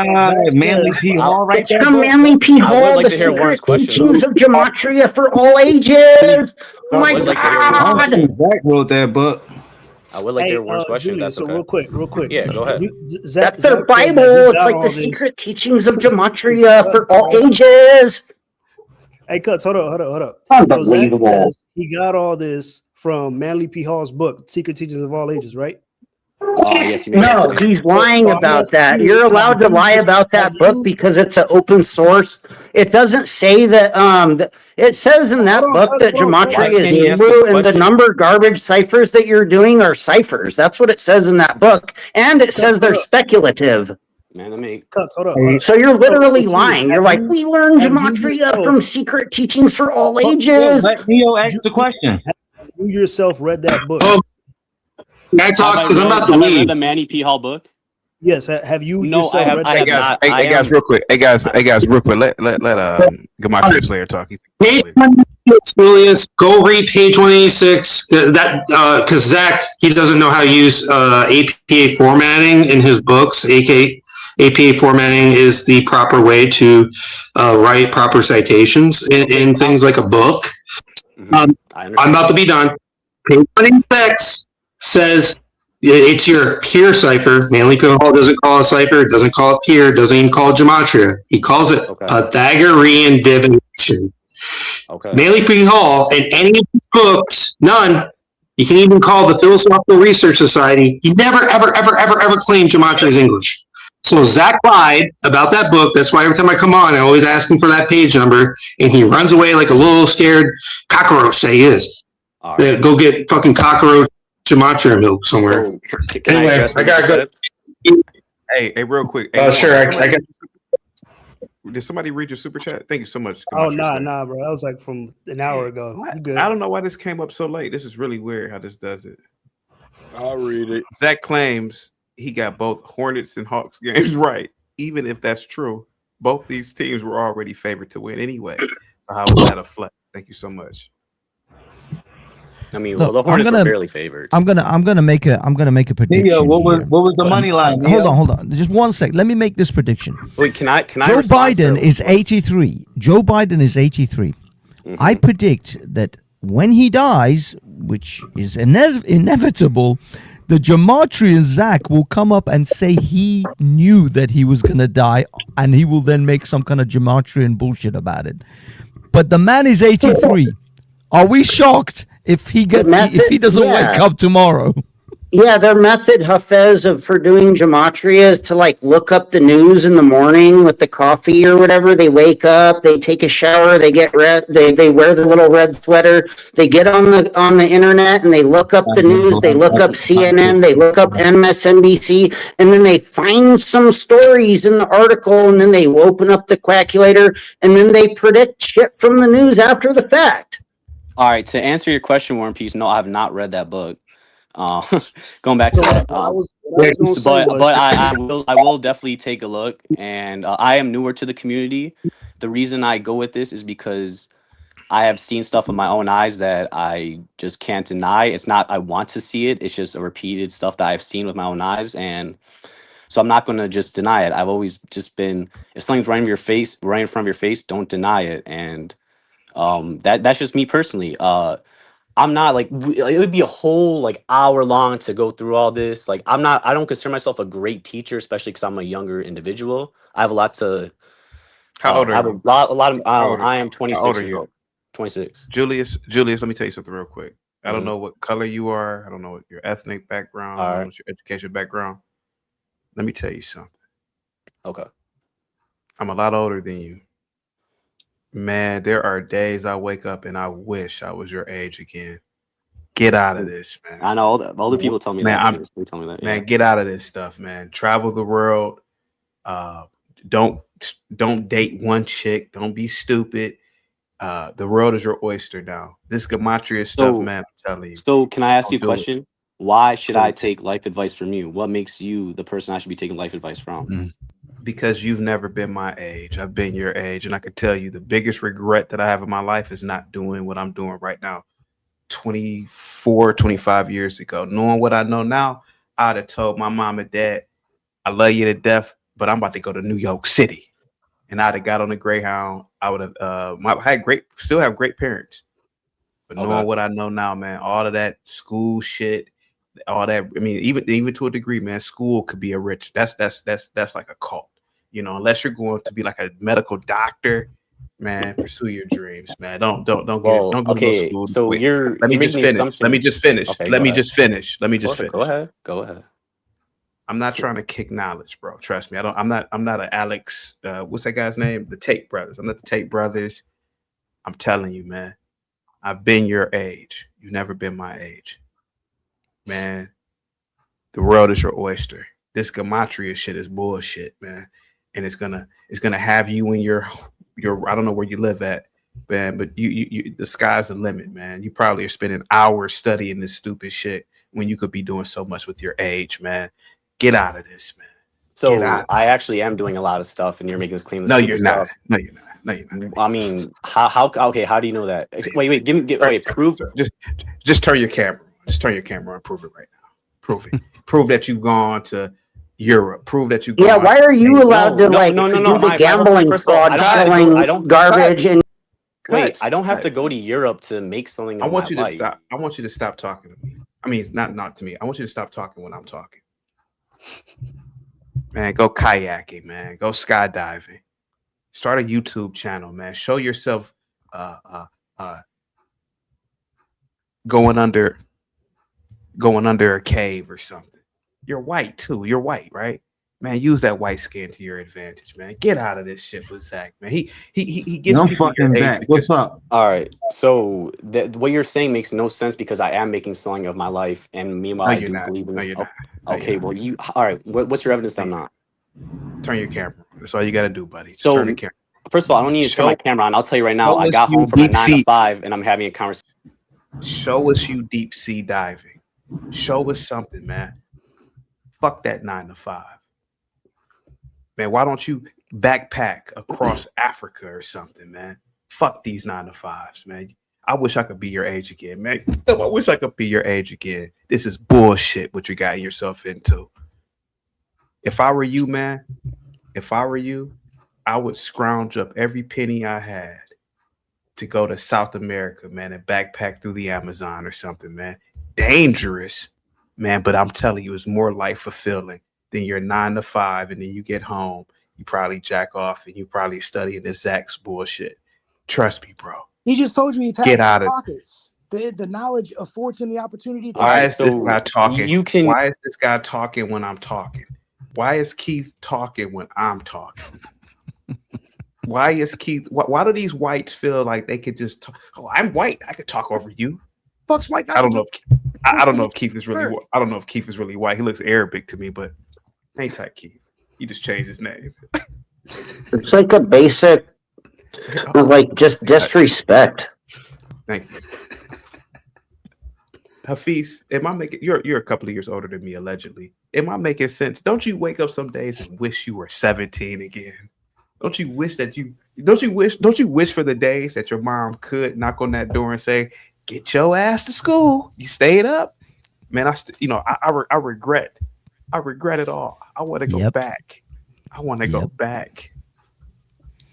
Manly P. Hall write It's that from book? Manly P. I would Hall, like The to hear Warren's Secret question, Teachings though. of Gematria for All Ages. Oh my would like to hear Warren's God. question. Zach wrote that book. I would like to Hey, hear Warren's question. Julius, If that's so okay. real quick. Yeah, go ahead. That's their Bible. It's like the Secret Teachings of Gematria for All Ages. Hey, Cuts, hold up. So Unbelievable. Zach says he got all this from Manly P. Hall's book, Secret Teachings of All Ages, right? Yes. No, he's lying about that. You're allowed to lie about that book because it's an open source. It doesn't say that. It says in that book that Gematria is Hebrew, and the number garbage ciphers that you're doing are ciphers. That's what it says in that book, and it says they're speculative. Man, let me. Cuts, hold up. So you're literally lying. You're like, we learned Gematria from Secret Teachings for All Ages. Let Neo ask the question. You yourself read that book. Can I talk? Because I'm about to leave. Have I read the Manny P. Hall book? Yes. Have you? No, I have. Hey guys, real quick. Hey guys, real quick. Let Gematria Slayer talk. Julius, go read page 186. Because Zach, he doesn't know how to use APA formatting in his books. APA formatting is the proper way to write proper citations in things like a book. I'm about to be done. Page 186 says it's your peer cipher. Manly P. Hall doesn't call it cipher. It doesn't call it peer. It doesn't even call it gematria. He calls it Pythagorean divination. Manly P. Hall in any of his books, none. You can even call the Philosophical Research Society. He never, ever claimed gematria is English. So Zach lied about that book. That's why every time I come on, I always ask him for that page number, and he runs away like a little scared cockroach that he is. Right. Go get fucking cockroach gematria milk somewhere. Anyway, I gotta go. Hey, real quick. Sure. I got. Did somebody read your super chat? Thank you so much. Oh, nah, bro. That was like from an hour ago. You good? I don't know why this came up so late. This is really weird how this does it. I'll read it. Zach claims he got both Hornets and Hawks games right. Even if that's true, both these teams were already favored to win anyway. So how was that a flex? Thank you so much. I mean, well, the Hornets were barely favored. I'm gonna make a prediction. Hey, what was the money line? Hold on. Just 1 sec. Let me make this prediction. Wait, can I? Joe Biden is 83. Joe Biden is 83. Mm-hmm. I predict that when he dies, which is inevitable, the Gematria Zach will come up and say he knew that he was gonna die, and he will then make some kind of Gematrian bullshit about it. But the man is 83. Are we shocked if he doesn't wake up tomorrow? Yeah, their method, Hafez, for doing gematria is to like look up the news in the morning with the coffee or whatever. They wake up, they take a shower, they get red, they wear the little red sweater, they get on the internet and they look up the news, they look up CNN, they look up MSNBC, and then they find some stories in the article, and then they open up the calculator, and then they predict shit from the news after the fact. All right, to answer your question, War and Peace, no, I have not read that book. Going back to that, but I will definitely take a look, and I am newer to the community. The reason I go with this is because I have seen stuff with my own eyes that I just can't deny. It's not I want to see it; it's just a repeated stuff that I've seen with my own eyes, and so I'm not going to just deny it. I've always just been, if something's right in your face, right in front of your face, don't deny it, and that's just me personally. I'm not like it would be a whole like hour long to go through all this. Like I don't consider myself a great teacher, especially because I'm a younger individual. I have a lot to. How old are you? I am 26 years old. 26. Julius, let me tell you something real quick. I don't Mhm. know what color you are. I don't know what your ethnic background. I don't know what your education background. Let me tell you something. Okay. I'm a lot older than you. Man, there are days I wake up and I wish I was your age again. Get out of this, man. I know older people tell me that too. They tell me that. Man, get out of this stuff, man. Travel the world. Don't date one chick. Don't be stupid. The world is your oyster now. This gematria stuff, man, I'm telling you. So can I ask you a question? Why should I take life advice from you? What makes you the person I should be taking life advice from? Because you've never been my age. I've been your age. And I can tell you the biggest regret that I have in my life is not doing what I'm doing right now. 24, 25 years ago. Knowing what I know now, I'd have told my mom and dad, I love you to death, but I'm about to go to New York City. And I'd have got on the Greyhound. I would have still have great parents. But knowing what I know now, man, all of that school shit, all that, I mean, even to a degree, man, school could be that's like a cult. You know, unless you're going to be like a medical doctor, man, pursue your dreams, man. Don't go to school. So Wait, you're let me making just finish. Let me just finish. Okay, Let me just finish. Go ahead. I'm not trying to kick knowledge, bro. Trust me. I'm not an Alex. What's that guy's name? The Tate brothers. I'm not the Tate brothers. I'm telling you, man. I've been your age. You've never been my age, man. The world is your oyster. This gematria shit is bullshit, man. And it's gonna have you in your I don't know where you live at, man, but you the sky's the limit, man. You probably are spending hours studying this stupid shit when you could be doing so much with your age, man. Get out of this, man. So I actually am doing a lot of stuff, and you're making this claim. No, you're not. No, you're not. No, you're not. I mean, how? Okay, how do you know that? Wait, prove. Just turn your camera. Just turn your camera on. Prove it right now. Prove it. Prove that you've gone to Europe. Prove that you've gone. Yeah, why are you allowed to do the gambling fraud, selling garbage and? Wait, I don't have to go to Europe to make something. I want you to stop. I want you to stop talking to me. I mean, not to me. I want you to stop talking when I'm talking. Man, go kayaking, man. Go skydiving. Start a YouTube channel, man. Show yourself going under a cave or something. You're white too. You're white, right? Man, use that white skin to your advantage, man. Get out of this shit with Zach, man. He gets no fucking back. What's up? All right. So what you're saying makes no sense because I am making selling of my life, and meanwhile I do believe in this. Okay, well you all right. What's your evidence that I'm not? Turn your camera on. That's all you gotta do, buddy. Just So turn the camera. First of all, I don't need to turn my camera on. I'll tell you right now. I got home from my 9 to 5, and I'm having a conversation. Show us you deep sea diving. Show us something, man. Fuck that 9 to 5. Man, why don't you backpack across Africa or something, man? Fuck these 9 to 5s, man. I wish I could be your age again, man. I wish I could be your age again. This is bullshit what you got yourself into. If I were you, man, I would scrounge up every penny I had to go to South America, man, and backpack through the Amazon or something, man. Dangerous, man, but I'm telling you, it's more life fulfilling than your 9 to 5, and then you get home, you probably jack off, and you probably studying this Zach's bullshit. Trust me, bro. He just told you he packed Get out of pockets. the knowledge affords him the opportunity to. Why is this guy talking? Why is this guy talking when I'm talking? Why is Keith talking when I'm talking? Why is Keith? Why do these whites feel like they could just? Oh, I'm white. I could talk over you. Fuck's white guys. I don't know. I don't know if Keith is really. I don't know if Keith is really white. He looks Arabic to me, but ain't that Keith? He just changed his name. It's like a basic, like just disrespect. Thank you. Hafiz, am I making? You're a couple of years older than me, allegedly. Am I making sense? Don't you wake up some days and wish you were 17 again? Don't you wish that you? Don't you wish for the days that your mom could knock on that door and say, "Get your ass to school. You stayed up, man." I regret. I regret it all. I want to go back. I want to go back.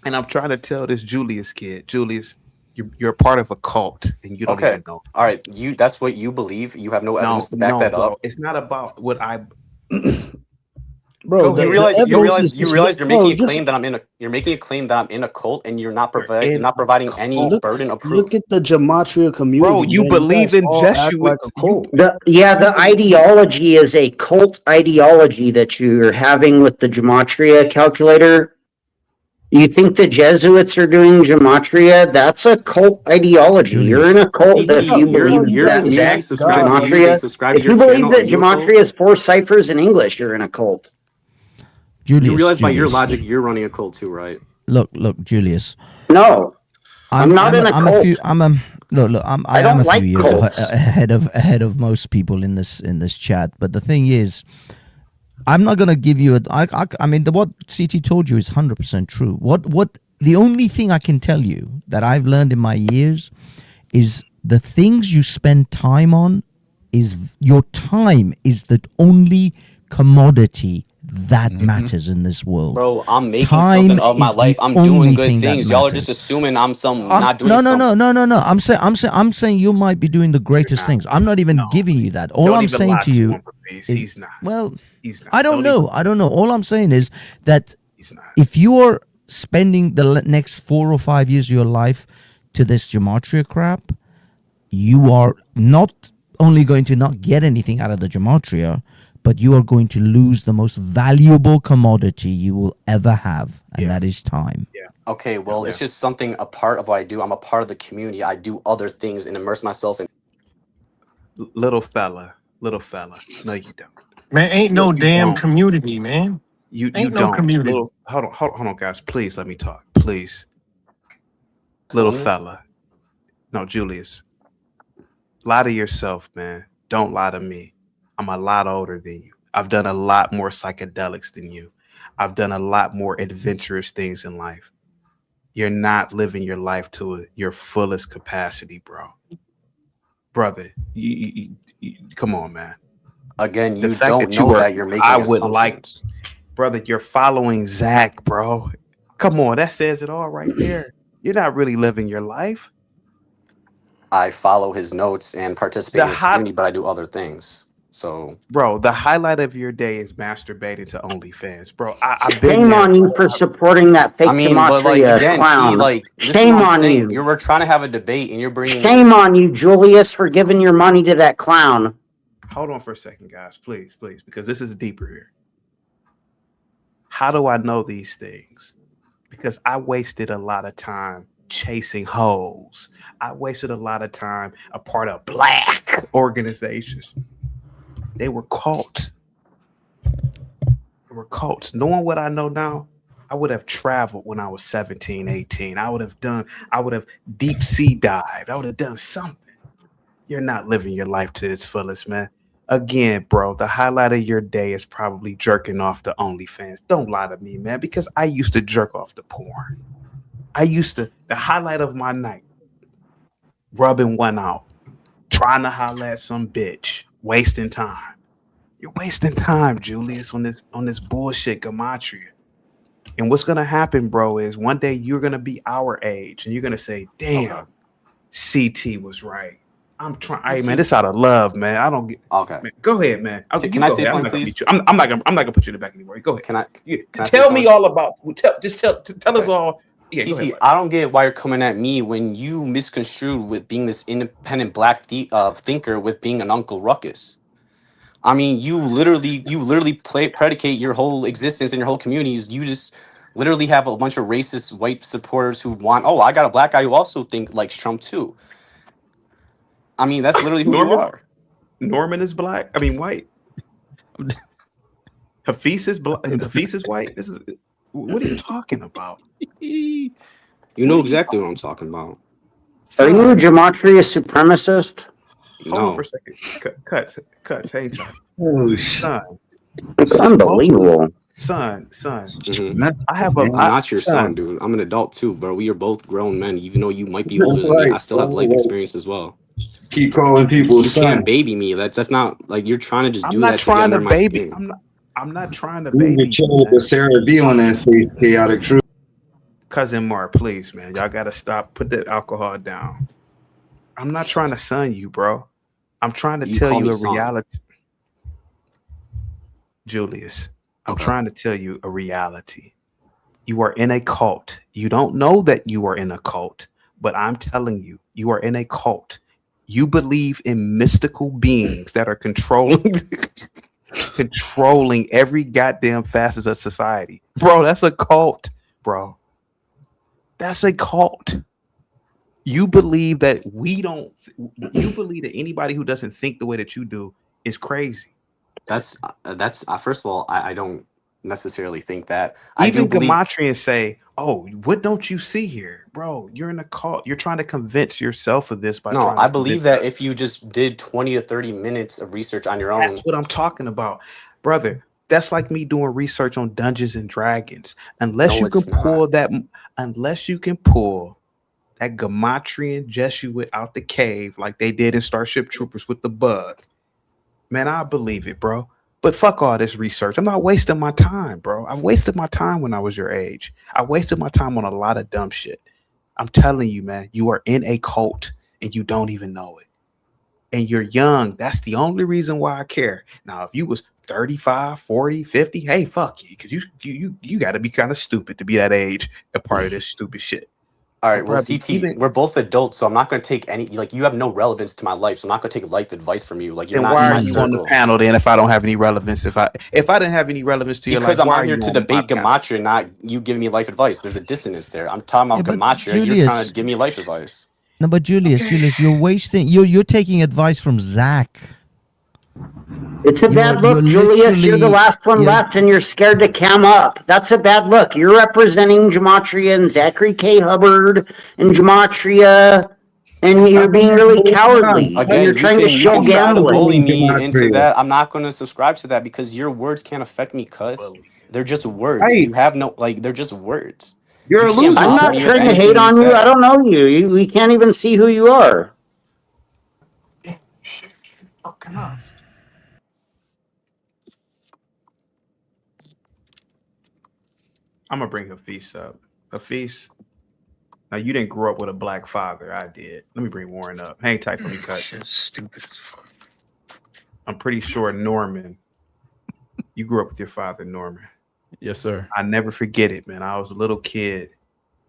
And I'm trying to tell this Julius kid, Julius, you're a part of a cult, and you don't even know. All right, that's what you believe. You have no evidence to back that up. It's not about what I. Bro, you realize you're making a claim that I'm in a. You're making a claim that I'm in a cult, and you're not providing any burden of proof. Look at the Gematria community. Bro, you believe in Jesuits. The ideology is a cult ideology that you're having with the Gematria calculator. You think the Jesuits are doing Gematria? That's a cult ideology. You're in a cult if you believe that Gematria. If you believe that Gematria is 4 ciphers in English, you're in a cult. You realize by your logic, you're running a cult too, right? Look, Julius. No, I'm not in a cult. I am a few years ahead of most people in this chat. But the thing is, I'm not gonna give you I mean, what CT told you is 100% true. What the only thing I can tell you that I've learned in my years is the things you spend time on is your time is the only commodity that matters in this world. Bro, I'm making something of my life. I'm doing good things. Y'all are just assuming I'm not doing something. No. I'm saying you might be doing the greatest things. I'm not even giving you that. All I'm saying to you is, he's not. Well, he's not. I don't know. All I'm saying is that if you are spending the next 4 or 5 years of your life to this Gematria crap, you are not only going to not get anything out of the Gematria, but you are going to lose the most valuable commodity you will ever have, and that is time. Yeah. Okay, well, it's just something a part of what I do. I'm a part of the community. I do other things and immerse myself in. Little fella. No, you don't. Man, ain't no damn community, man. You ain't don't. No community. Hold on, guys. Please let me talk. Please. Little fella. No, Julius. Lie to yourself, man. Don't lie to me. I'm a lot older than you. I've done a lot more psychedelics than you. I've done a lot more adventurous things in life. You're not living your life to your fullest capacity, bro. Brother, you come on, man. Again, you don't know that you're making assumptions. Brother, you're following Zach, bro. Come on, that says it all right there. You're not really living your life. I follow his notes and participate in his community, but I do other things. So, bro, the highlight of your day is masturbating to OnlyFans, bro. Shame on you for supporting that fake Gematria clown. Shame on you. We're trying to have a debate, and you're bringing. Shame on you, Julius, for giving your money to that clown. Hold on for a second, guys, please, because this is deeper here. How do I know these things? Because I wasted a lot of time chasing hoes. I wasted a lot of time a part of black organizations. They were cults. Knowing what I know now, I would have traveled when I was 17, 18. I would have deep sea dived. I would have done something. You're not living your life to its fullest, man. Again, bro, the highlight of your day is probably jerking off to OnlyFans. Don't lie to me, man, because I used to jerk off to porn. The highlight of my night, rubbing one out, trying to holler at some bitch, wasting time. You're wasting time, Julius, on this bullshit Gematria. And what's gonna happen, bro, is one day you're gonna be our age and you're gonna say, damn, CT was right. I'm trying. Hey, man, this out of love, man. I don't get. Okay. Man, go ahead, man. Can I say something, please? I'm not gonna put you in the back anymore. Go ahead. Can I tell me all about? Tell us all Yeah, go ahead, TC, I don't get why you're coming at me when you misconstrued with being this independent black thinker with being an Uncle Ruckus. I mean, you literally predicate your whole existence and your whole communities. You just literally have a bunch of racist white supporters who want. Oh, I got a black guy who also think likes Trump too. I mean, that's literally who you are. Norman is black. I mean, white. Hafiz is black. Hafiz is white. This is. What are you talking about? You know exactly what I'm talking about. Are you a Gematria supremacist? Hold on for a second. Cuts. Hang tight. Oh, son. It's unbelievable. Son. I have a. I'm not your son, dude. I'm an adult too, bro. We are both grown men. Even though you might be older than me, I still have life experience as well. Keep calling people You son. can't baby me. That's not like you're trying to just I'm do not that trying to to get under baby. my skin. I'm not trying to You baby. can chill with Sarah B on that face, chaotic truth. Cousin Mark, please, man. Y'all gotta stop. Put that alcohol down. I'm not trying to son you, bro. I'm trying to tell you a reality. Julius, I'm trying to tell you a reality. You are in a cult. You don't know that you are in a cult, but I'm telling you, you are in a cult. You believe in mystical beings that are controlling every goddamn facet of society. Bro, that's a cult, bro. That's a cult. You believe that you believe that anybody who doesn't think the way that you do is crazy. That's first of all, I don't necessarily think that. Even Gematrians say, "Oh, what don't you see here, bro? You're in a cult. You're trying to convince yourself of this by No, trying to I believe convince that us." if you just did 20 to 30 minutes of research on your own. That's what I'm talking about, brother. That's like me doing research on Dungeons and Dragons. Unless you can pull that Gematrian Jesuit out the cave like they did in Starship Troopers with the bug, man, I believe it, bro. But fuck all this research. I'm not wasting my time, bro. I wasted my time when I was your age. I wasted my time on a lot of dumb shit. I'm telling you, man, you are in a cult and you don't even know it. And you're young. That's the only reason why I care. Now, if you was 35, 40, 50, hey, fuck you. Because you got to be kind of stupid to be that age, a part of this stupid shit. All right, well, CT, we're both adults, so I'm not going to take any. Like, you have no relevance to my life, so I'm not going to take life advice from you. Like, you're then not why in are my you on the circle. panel then? If I don't have any relevance, if I didn't have any relevance to your life, Because I'm why not are here you to on debate my panel? Gematria, not you giving me life advice. There's a dissonance there. I'm talking about Gematria. You're Julius, trying to give me life advice. No, but Julius, you're wasting. You're taking advice from Zach. It's a bad look, Julius. You're the last one left, and you're scared to cam up. That's a bad look. You're representing Gematria and Zachary K. Hubbard and Gematria, and you're being really cowardly. Again, and you're trying to show you can try to bully gambling. me into that. I'm not going to subscribe to that because your words can't affect me, cuz. They're just words. You have no, like, they're just words. You're a loser. I'm not trying to hate on you. I don't know you. We can't even see who you are. I'm gonna bring Hafiz up. Hafiz, now you didn't grow up with a black father. I did. Let me bring Warren up. Hang tight for me, cut. Stupid as fuck. I'm pretty sure Norman, you grew up with your father, Norman. Yes, sir. I never forget it, man. I was a little kid.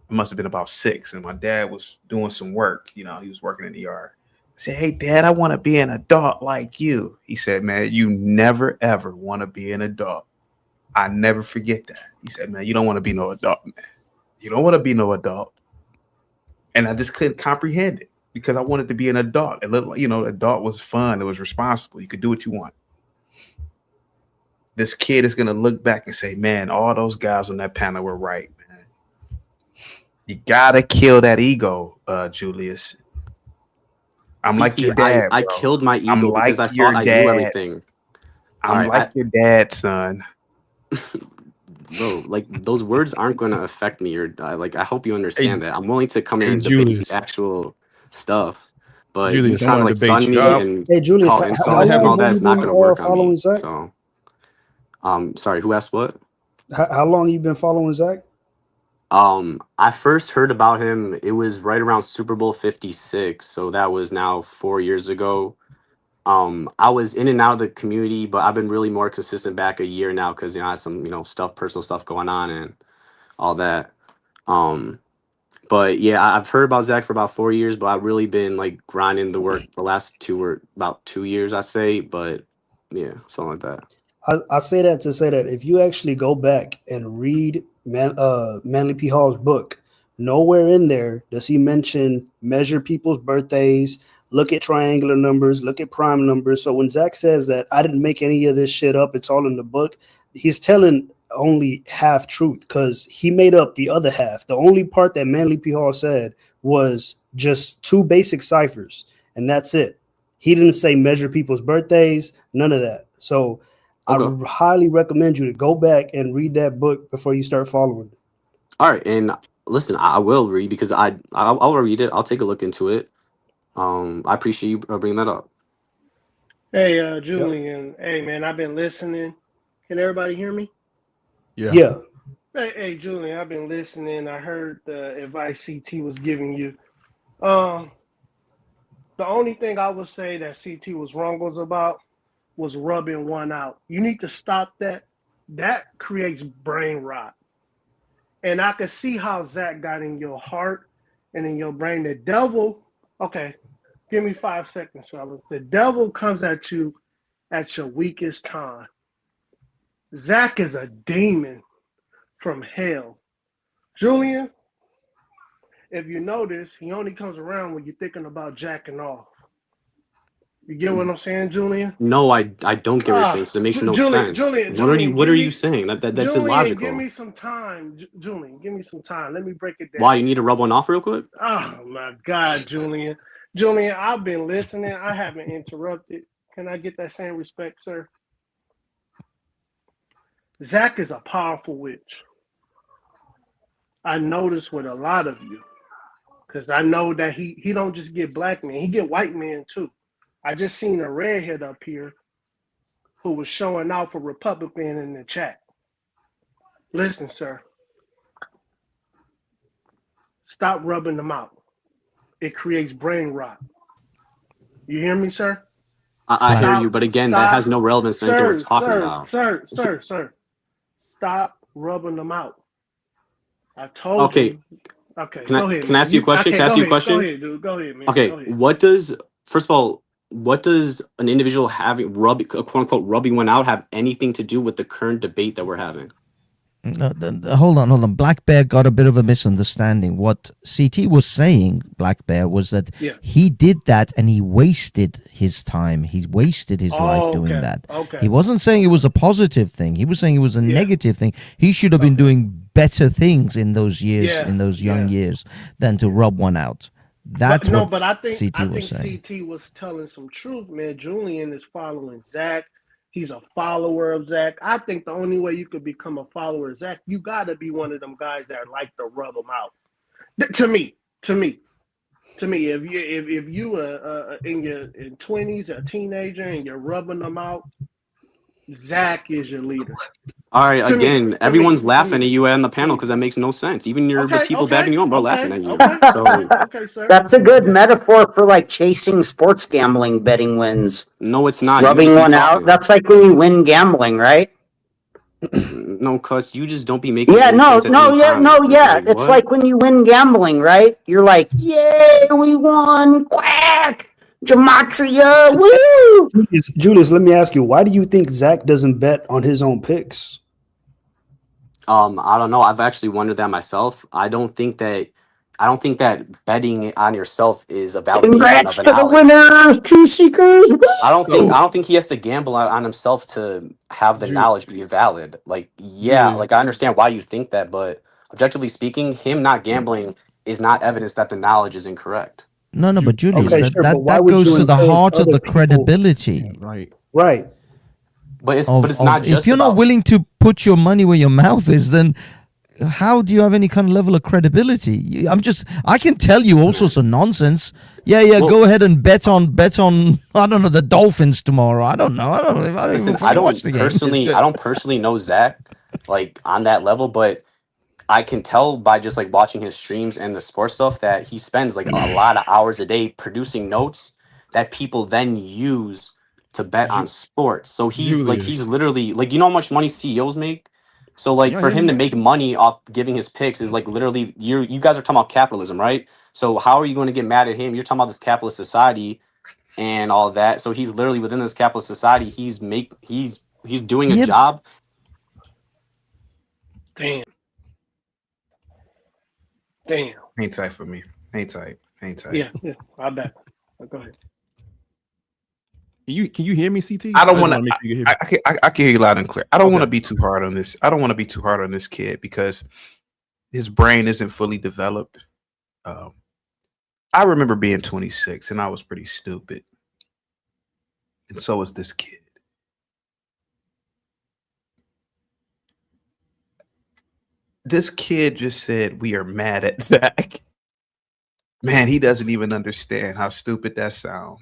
I must have been about 6, and my dad was doing some work. You know, he was working in the yard. I said, "Hey, Dad, I want to be an adult like you." He said, "Man, you never ever want to be an adult." I never forget that. He said, "Man, you don't want to be no adult, man. You don't want to be no adult." And I just couldn't comprehend it because I wanted to be an adult. It looked like, adult was fun. It was responsible. You could do what you want. This kid is going to look back and say, "Man, all those guys on that panel were right, man." You got to kill that ego, Julius. I'm like your dad, I bro. killed my I'm ego because I like your thought I dad. knew everything. I'm like your dad, son. Bro, like, those words aren't going to affect me, or like, I hope you understand that. I'm willing to come in hey, and debate Julius. the actual stuff, but Julius, you I trying to wanna like debate sun you. me and Hey, Julius, call how insults and long all that have is you not been going to work on following me. Zach? So, sorry, who asked what? How long you been following Zach? I first heard about him. It was right around Super Bowl 56, so that was now 4 years ago. I was in and out of the community, but I've been really more consistent back a year now because I had some personal stuff going on and all that. But yeah, I've heard about Zach for about 4 years, but I've really been like grinding the work the last about 2 years, I say. But yeah, something like that. I say that to say that if you actually go back and read Manly P. Hall's book, nowhere in there does he mention measure people's birthdays, look at triangular numbers, look at prime numbers. So when Zach says that I didn't make any of this shit up, it's all in the book, he's telling only half truth because he made up the other half. The only part that Manly P. Hall said was just 2 basic ciphers, and that's it. He didn't say measure people's birthdays, none of that. So Okay. I highly recommend you to go back and read that book before you start following. All right, and listen, I will read because I'll read it. I'll take a look into it. I appreciate you bringing that up. Hey, Julian. Hey, man, I've been listening. Can everybody hear me? Yeah. Hey, Julian, I've been listening. I heard the advice CT was giving you. The only thing I would say that CT was wrong about was rubbing one out. You need to stop that. That creates brain rot. And I can see how Zach got in your heart and in your brain. The devil, okay, give me 5 seconds, fellas. The devil comes at you at your weakest time. Zach is a demon from hell. Julian, if you notice, he only comes around when you're thinking about jacking off. You get what I'm saying, Julian? No, I don't get what you're saying because it makes no sense. What are you saying? That's Julian, give illogical. me some time. Julian, give me some time. Let me break it down. Why, you need to rub one off real quick? Oh my God, Julian. Julian, I've been listening. I haven't interrupted. Can I get that same respect, sir? Zach is a powerful witch. I notice with a lot of you. Because I know that he don't just get black men, he get white men too. I just seen a redhead up here who was showing out for Republican in the chat. Listen, sir. Stop rubbing them out. It creates brain rot. You hear me, sir? I hear you, but again, that has no relevance to anything we're talking about. Sir. Stop rubbing them out. I told Okay. you. Okay, Can go ahead. I ask you a question? Okay, Can I ask you a Go question? ahead, dude. Go ahead, man. Okay. Go ahead. First of all, what does an individual having quote unquote rubbing one out have anything to do with the current debate that we're having? Hold on. Black Bear got a bit of a misunderstanding. What CT was saying, Black Bear, was that he did that and he wasted his time. He wasted his life doing that. Okay. He wasn't saying it was a positive thing. He was saying it was a negative thing. He should have been doing better things in those years, in those young years, than to rub one out. That's what I think CT was saying. CT was telling some truth, man. Julian is following Zach. He's a follower of Zach. I think the only way you could become a follower of Zach, you got to be one of them guys that like to rub them out. To me, if you in your 20s, a teenager, and you're rubbing them out, Zach is your leader. All right, again, everyone's laughing at you on the panel because that makes no sense. Even the people backing you up are laughing at you. Okay, sir. That's a good metaphor for like chasing sports gambling betting wins. No, it's not. Rubbing one out. That's like when you win gambling, right? No, cuz you just don't be making sense. Like, it's like when you win gambling, right? You're like, yay, we won, quack, Gematria, woo! Julius, let me ask you, why do you think Zach doesn't bet on his own picks? I don't know. I've actually wondered that myself. I don't think that betting on yourself is a validation Congrats of to an the winners, two seekers. I don't think he has to gamble on himself to have the knowledge be valid. Like, like I understand why you think that, but objectively speaking, him not gambling is not evidence that the knowledge is incorrect. No, but Julius, that goes to the heart of the credibility. Right. But it's not just if you're not willing to put your money where your mouth is, then how do you have any kind of level of credibility? I can tell you all sorts of nonsense. Well, go ahead and bet on I don't know, the Dolphins tomorrow. I don't know. I don't personally know Zach like on that level, but I can tell by just like watching his streams and the sports stuff that he spends like a lot of hours a day producing notes that people then use to bet on sports. So he's literally like, you know how much money CEOs make? So like for him to make money off giving his picks is like literally you guys are talking about capitalism, right? So how are you going to get mad at him? You're talking about this capitalist society and all that. So he's literally within this capitalist society. He's doing a job. Damn. Ain't tight for me. Ain't tight. Yeah, I bet. Go ahead. Can you hear me, CT? I don't want to. I can hear you loud and clear. I don't want to be too hard on this. I don't want to be too hard on this kid because his brain isn't fully developed. I remember being 26 and I was pretty stupid, and so was this kid. This kid just said we are mad at Zach. Man, he doesn't even understand how stupid that sounds.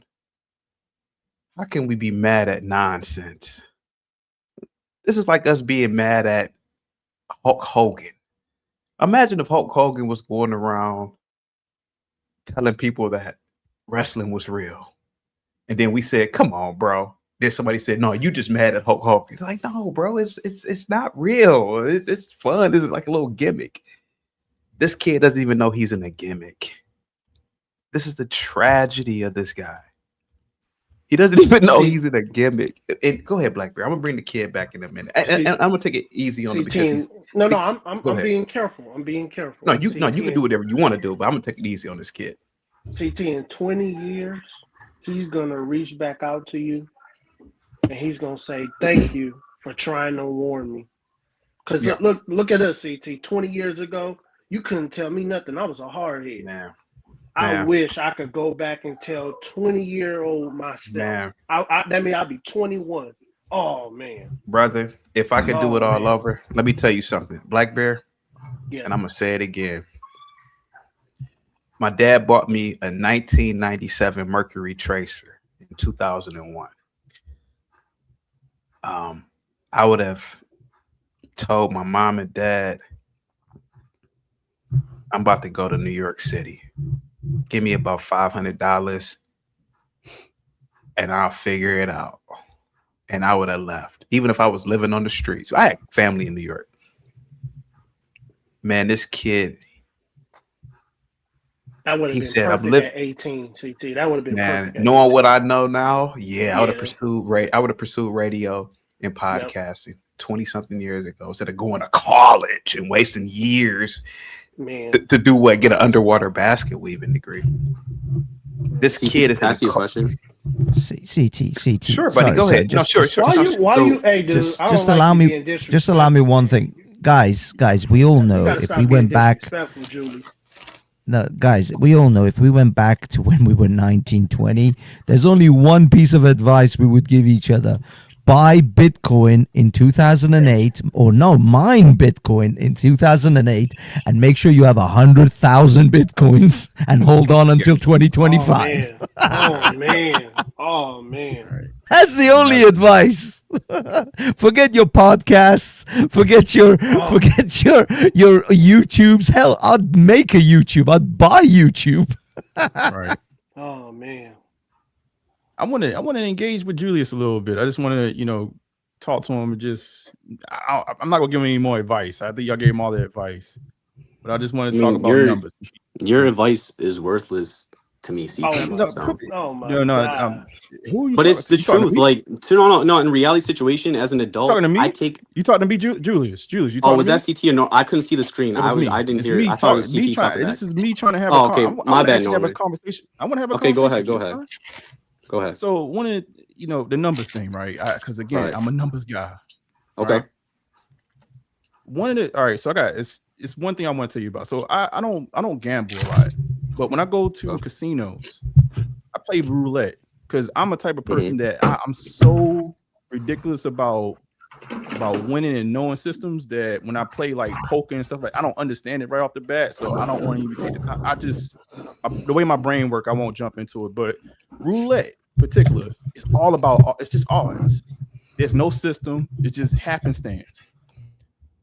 How can we be mad at nonsense? This is like us being mad at Hulk Hogan. Imagine if Hulk Hogan was going around telling people that wrestling was real. And then we said, come on, bro. Then somebody said, no, you just mad at Hulk Hogan. It's like, no, bro, it's not real. It's fun. This is like a little gimmick. This kid doesn't even know he's in a gimmick. This is the tragedy of this guy. He doesn't even know he's in a gimmick. And go ahead, Blackbeard. I'm gonna bring the kid back in a minute, and I'm gonna take it easy on him because I'm being careful. I'm being careful. No, you can do whatever you want to do, but I'm gonna take it easy on this kid. CT, in 20 years, he's gonna reach back out to you, and he's gonna say, "Thank you for trying to warn me." Because look at us, CT. 20 years ago, you couldn't tell me nothing. I was a hardhead. Man. I wish I could go back and tell 20-year-old myself. That means I'll be 21. Oh man, brother, if I could do it all over, let me tell you something, Black Bear. Yeah. And I'm gonna say it again. My dad bought me a 1997 Mercury Tracer in 2001. I would have told my mom and dad, I'm about to go to New York City. Give me about $500 and I'll figure it out. And I would have left, even if I was living on the streets. I had family in New York. Man, this kid, that would have been said, perfect at 18, CT. That would have been perfect. Knowing what I know now, I would have pursued radio and podcasting 20-something years ago instead of going to college and wasting years to do what? Get an underwater basket weaving degree. This kid is asking a question. CT. Sure, buddy. Go ahead. Sure. Why you? Hey, dude. Just allow me. Just allow me one thing, guys. We all know if we went back. No, guys, we all know if we went back to when we were 19, 20, there's only one piece of advice we would give each other. Buy Bitcoin in 2008, or no, mine Bitcoin in 2008, and make sure you have 100,000 Bitcoins and hold on until 2025. Oh man. That's the only advice. Forget your podcasts. Forget your YouTubes. Hell, I'd make a YouTube. I'd buy YouTube. Right. Oh man. I want to engage with Julius a little bit. I just want to, talk to him and just. I'm not gonna give him any more advice. I think y'all gave him all the advice, but I just want to talk about numbers. Your advice is worthless to me, CT. Oh my God. Who are you but it's the truth. Like, no. In reality situation, as an adult, talking to me? You talking to me, Julius? Julius, you talking? talking? Oh, was that CT or no? I couldn't see the screen. I didn't hear. I thought it was CT talking. This is me trying to have. My bad. Have a conversation. I want to have a conversation. Okay, go ahead. So one of the numbers thing, right? Because again, I'm a numbers guy. Okay. Right? All right. So I got it's one thing I want to tell you about. So I don't gamble a lot, but when I go to casinos, I play roulette because I'm a type of person that I'm so ridiculous about winning and knowing systems that when I play like poker and stuff, like I don't understand it right off the bat, so I don't want to even take the time. The way my brain work, I won't jump into it. But roulette, in particular, it's just odds. There's no system. It's just happenstance.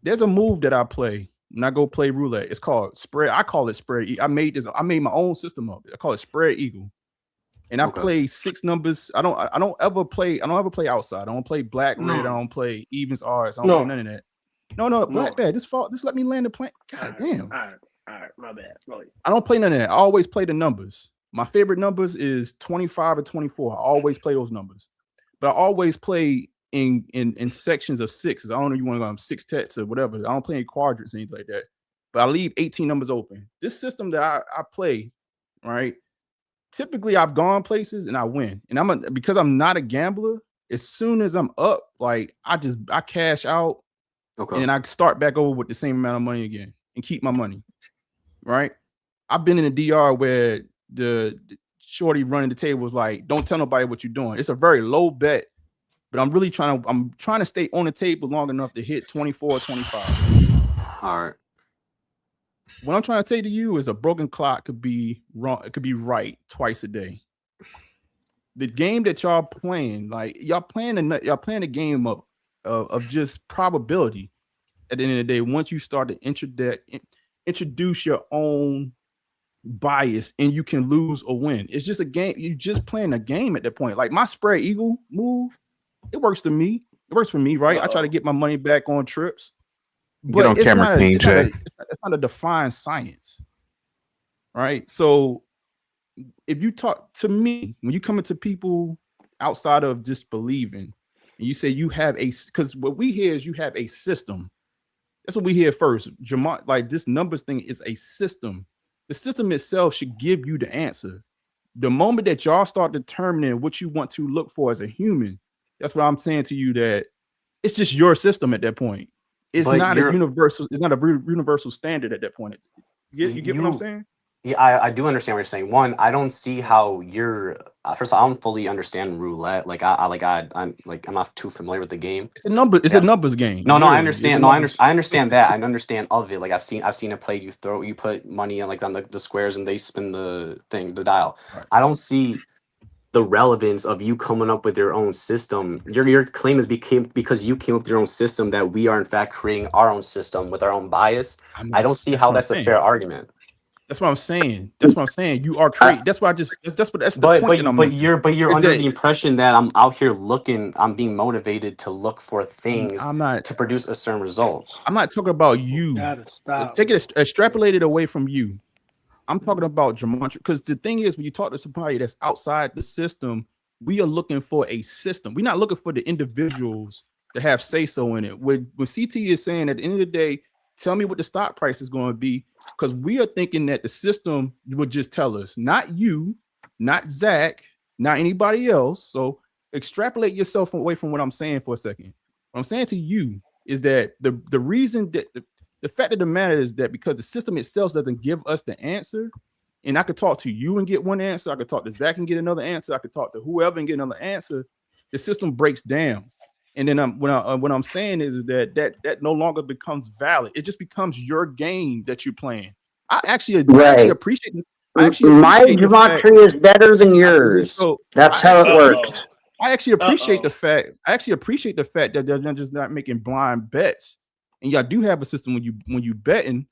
There's a move that I play when I go play roulette. It's called spread. I call it spread. I made my own system of it. I call it spread eagle. And I play 6 numbers. I don't ever play outside. I don't play black, red. I don't play evens, odds. I don't play none of that. No, Black Bad. Just let me land the plane. God damn. All right, my bad. Really. I don't play none of that. I always play the numbers. My favorite numbers is 25 or 24. I always play those numbers. But I always play in sections of sixes. I don't know if you want to go 6 tets or whatever. I don't play in quadrants or anything like that. But I leave 18 numbers open. This system that I play, right? Typically I've gone places and I win. And because I'm not a gambler, as soon as I'm up, like I cash out and then I start back over with the same amount of money again and keep my money. Right? I've been in a DR where the shorty running the table was like, don't tell nobody what you're doing. It's a very low bet, but I'm trying to stay on the table long enough to hit 24 or 25. All right. What I'm trying to say to you is a broken clock could be wrong. It could be right twice a day. The game that y'all playing, like y'all playing a game of just probability. At the end of the day, once you start to introduce your own bias and you can lose or win. It's just a game. You're just playing a game at that point. Like my spread eagle move, it works to me. It works for me, right? I try to get my money back on trips. Get on camera, King Jay. It's not a defined science, right? So if you talk to me, when you come into people outside of just believing, and you say you have because what we hear is you have a system. That's what we hear first. Like this numbers thing is a system. The system itself should give you the answer. The moment that y'all start determining what you want to look for as a human, that's what I'm saying to you, that it's just your system at that point. It's not a universal standard at that point. You get what I'm saying? Yeah, I do understand what you're saying. One, I don't see how you're. First of all, I don't fully understand roulette. I'm not too familiar with the game. It's a numbers game. No, I understand. I understand that. I understand of it. Like I've seen it played. You put money on the squares and they spin the dial. Right. I don't see the relevance of you coming up with your own system. Your claim is because you came up with your own system that we are in fact creating our own system with our own bias. I don't see how that's a fair argument. That's what I'm saying. You are creating. That's why that's the point. But you're under the impression that I'm out here looking. I'm being motivated to look for things to produce a certain result. I'm not talking about you. Take it extrapolate it away from you. I'm talking about Gematria, because the thing is, when you talk to somebody that's outside the system, we are looking for a system. We're not looking for the individuals to have say-so in it. When CT is saying at the end of the day, tell me what the stock price is going to be, because we are thinking that the system would just tell us, not you, not Zach, not anybody else. So extrapolate yourself away from what I'm saying for a second. What I'm saying to you is that the reason that the fact of the matter is that because the system itself doesn't give us the answer, and I could talk to you and get one answer, I could talk to Zach and get another answer, I could talk to whoever and get another answer, the system breaks down. And then what I'm saying is that no longer becomes valid. It just becomes your game that you're playing. I actually appreciate it. My Gematria is better than yours. So that's how it works. I actually appreciate the fact. That they're just not making blind bets. And y'all do have a system when you betting,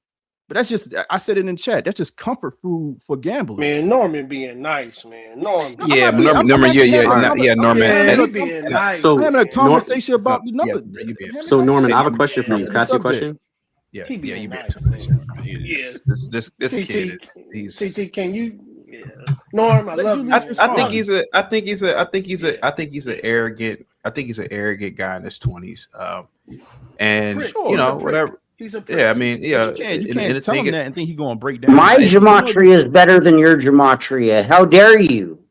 but that's just, I said it in the chat, that's just comfort food for gamblers. Man, Norman being nice, man. Norman. Norman. Being nice. So I'm having a conversation about the numbers. So Norman, I have a question for you. Can I ask you a question? Yeah, you being nice, this kid is CT, can you? Yeah. Norm, I love you. I think he's an arrogant guy in his 20s. And you know, whatever. I mean, yeah. You can't tell him that and think he's going to break down. My Gematria is better than your Gematria. How dare you?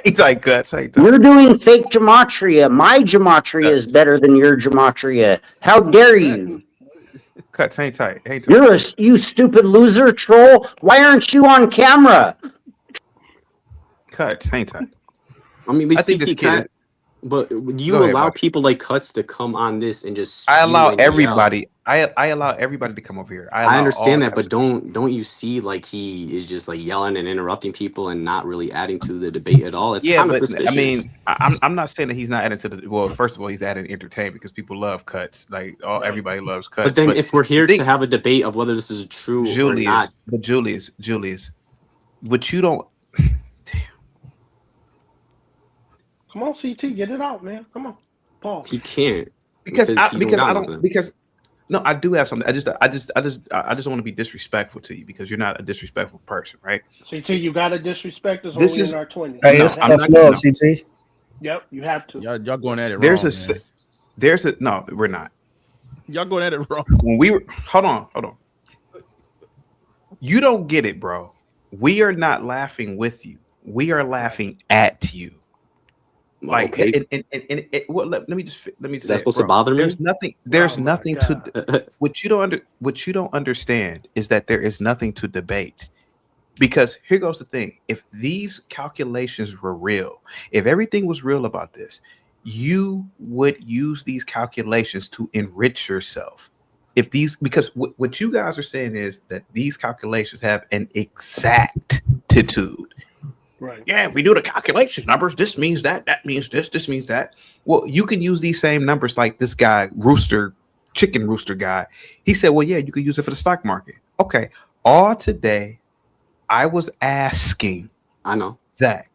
He's like guts. You're doing fake Gematria. My Gematria is better than your Gematria. How dare you? Cuts, hang tight. You stupid loser troll. Why aren't you on camera? Cuts, hang tight. I mean, I think this kid. But do you allow people like Cuts to come on this and just? I allow everybody. I allow everybody to come over here. I understand that, but don't you see like he is just like yelling and interrupting people and not really adding to the debate at all? It's kind of suspicious. I mean, I'm not saying that he's not adding to the. Well, first of all, he's adding entertainment because people love Cuts. Like everybody loves Cuts. But then, if we're here to have a debate of whether this is true or not, but Julius, but you don't. Come on, CT, get it out, man. Come on, Paul. He can't because No, I do have something. I just don't want to be disrespectful to you because you're not a disrespectful person, right? CT, you got to disrespect us This only is in our 20s. Hey, no, it's I'm tough not. love, No, CT. Yep, you have to. Y'all going at it there's wrong, man. there's a no. We're not. Y'all going at it wrong. When we were hold on. You don't get it, bro. We are not laughing with you. We are laughing at you. Like, okay. And well, let me say Is that it, supposed bro. to bother me? There's nothing God. to what you don't understand is that there is nothing to debate. Because here goes the thing. If these calculations were real, if everything was real about this, you would use these calculations to enrich yourself. Because what you guys are saying is that these calculations have an exactitude. Right. Yeah, if we do the calculations numbers, this means that means this means that. Well, you can use these same numbers like this guy, chicken rooster guy. He said, well, yeah, you could use it for the stock market. Okay. All today, I was asking, I know, Zach,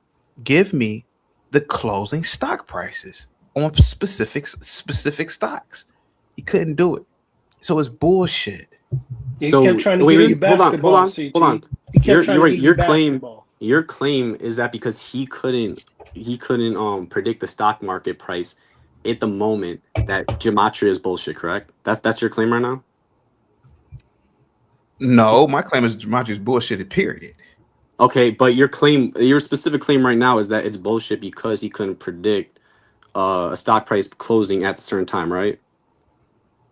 give me the closing stock prices on specific stocks. He couldn't do it. So it's bullshit. He kept trying to give you basketball, CT. Hold on. He kept trying to give you basketball. Your claim is that because he couldn't predict the stock market price at the moment that Gematria is bullshit, correct? That's your claim right now? No, my claim is Gematria is bullshit, period. Okay, but your specific claim right now is that it's bullshit because he couldn't predict a stock price closing at a certain time, right?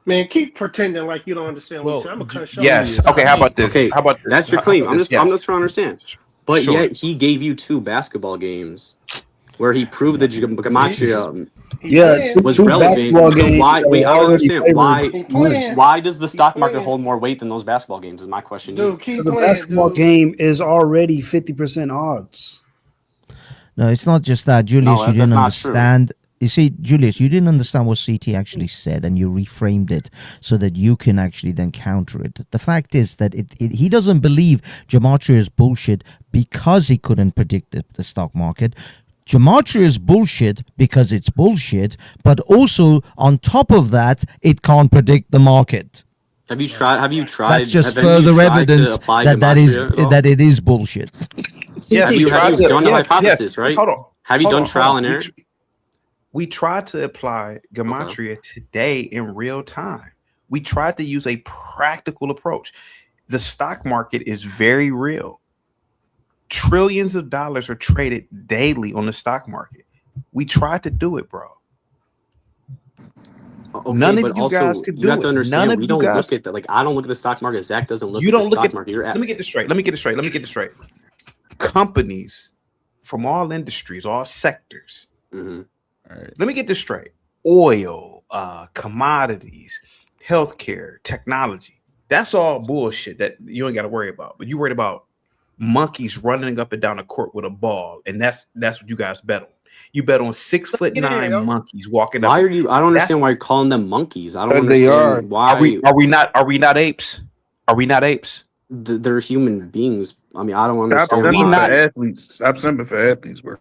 Man, keep pretending like you don't understand what you said. I'm gonna show yes. you. Okay, how about this? Okay, How about this? That's your claim. I'm just trying to understand. But Sure. yet he gave you 2 basketball games where he proved that Gematria was two relevant. basketball So games why? Wait, I don't already understand favored. why does the stock market hold more weight than those basketball games? Is my question. Because the basketball game is already 50% odds. No, it's not just that, Julius. No, You that's didn't not true. understand. You see, Julius, you didn't understand what CT actually said, and you reframed it so that you can actually then counter it. The fact is that he doesn't believe Gematria is bullshit because he couldn't predict the stock market. Gematria is bullshit because it's bullshit, but also on top of that, it can't predict the market. Have you tried? That's just have you further tried evidence to apply that it is bullshit. Yes, have you done a hypothesis, right? Hold on. Have you done trial and error? We tried to apply Gematria today in real time. We tried to use a practical approach. The stock market is very real. Trillions of dollars are traded daily on the stock market. We tried to do it, bro. Okay, None of but you also guys could do you have to it. understand None of we you don't guys. look at that. Like I don't look at the stock market. Zach doesn't look You at the don't look stock at. market. Let me get this straight. Companies from all industries, all sectors. Mm-hmm. All right. Let me get this straight. Oil, commodities, healthcare, technology. That's all bullshit that you ain't got to worry about. But you worried about monkeys running up and down the court with a ball, and that's what you guys bet on. You bet on 6'9" monkeys walking up. Why are you? I don't understand why you're calling them monkeys. I don't They understand are. why. Are we not apes? Are we not apes? They're human beings. I mean, I don't Stop understand simping why. for athletes. Stop simping for athletes, bro.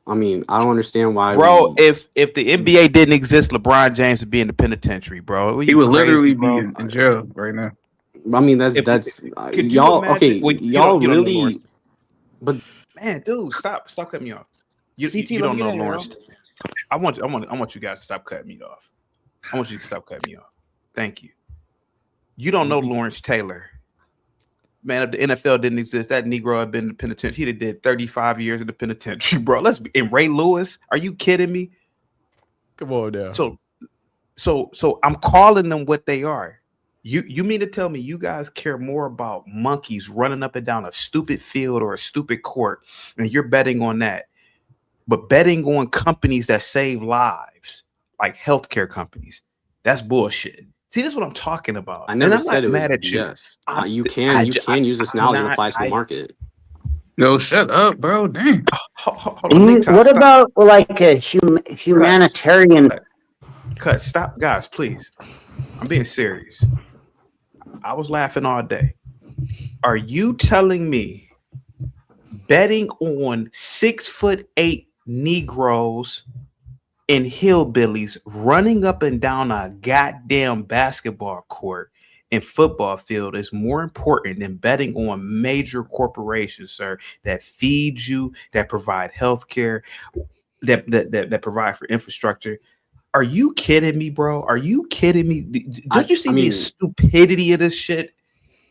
I mean, I don't understand why. Bro, if the NBA didn't exist, LeBron James would be in the penitentiary, bro. He would literally be bro? in jail right now. I mean, that's could you y'all. imagine- Okay, well, y'all you don't know Lawrence. really. But man, dude, stop cutting me off. You CT, don't know let me get in, Lawrence. I want you guys to stop cutting me off. I want you to stop cutting me off. Thank you. You don't know Lawrence Taylor. Man, if the NFL didn't exist, that Negro had been in the penitentiary. He'd have did 35 years in the penitentiary, bro. And Ray Lewis, are you kidding me? Come on now. So I'm calling them what they are. You mean to tell me you guys care more about monkeys running up and down a stupid field or a stupid court, and you're betting on that? But betting on companies that save lives, like healthcare companies, that's bullshit. See, this is what I'm talking about. I never and I'm said not it was mad at you. BS. You can use this knowledge and apply it to the market. No, shut up, bro. Damn. Hold on, What about like a humanitarian? Cut. Stop, guys, please. I'm being serious. I was laughing all day. Are you telling me betting on 6'8" Negroes and hillbillies running up and down a goddamn basketball court and football field is more important than betting on major corporations, sir, that feed you, that provide health care, that provide for infrastructure. Are you kidding me, bro? Are you kidding me? Don't you see the stupidity of this shit?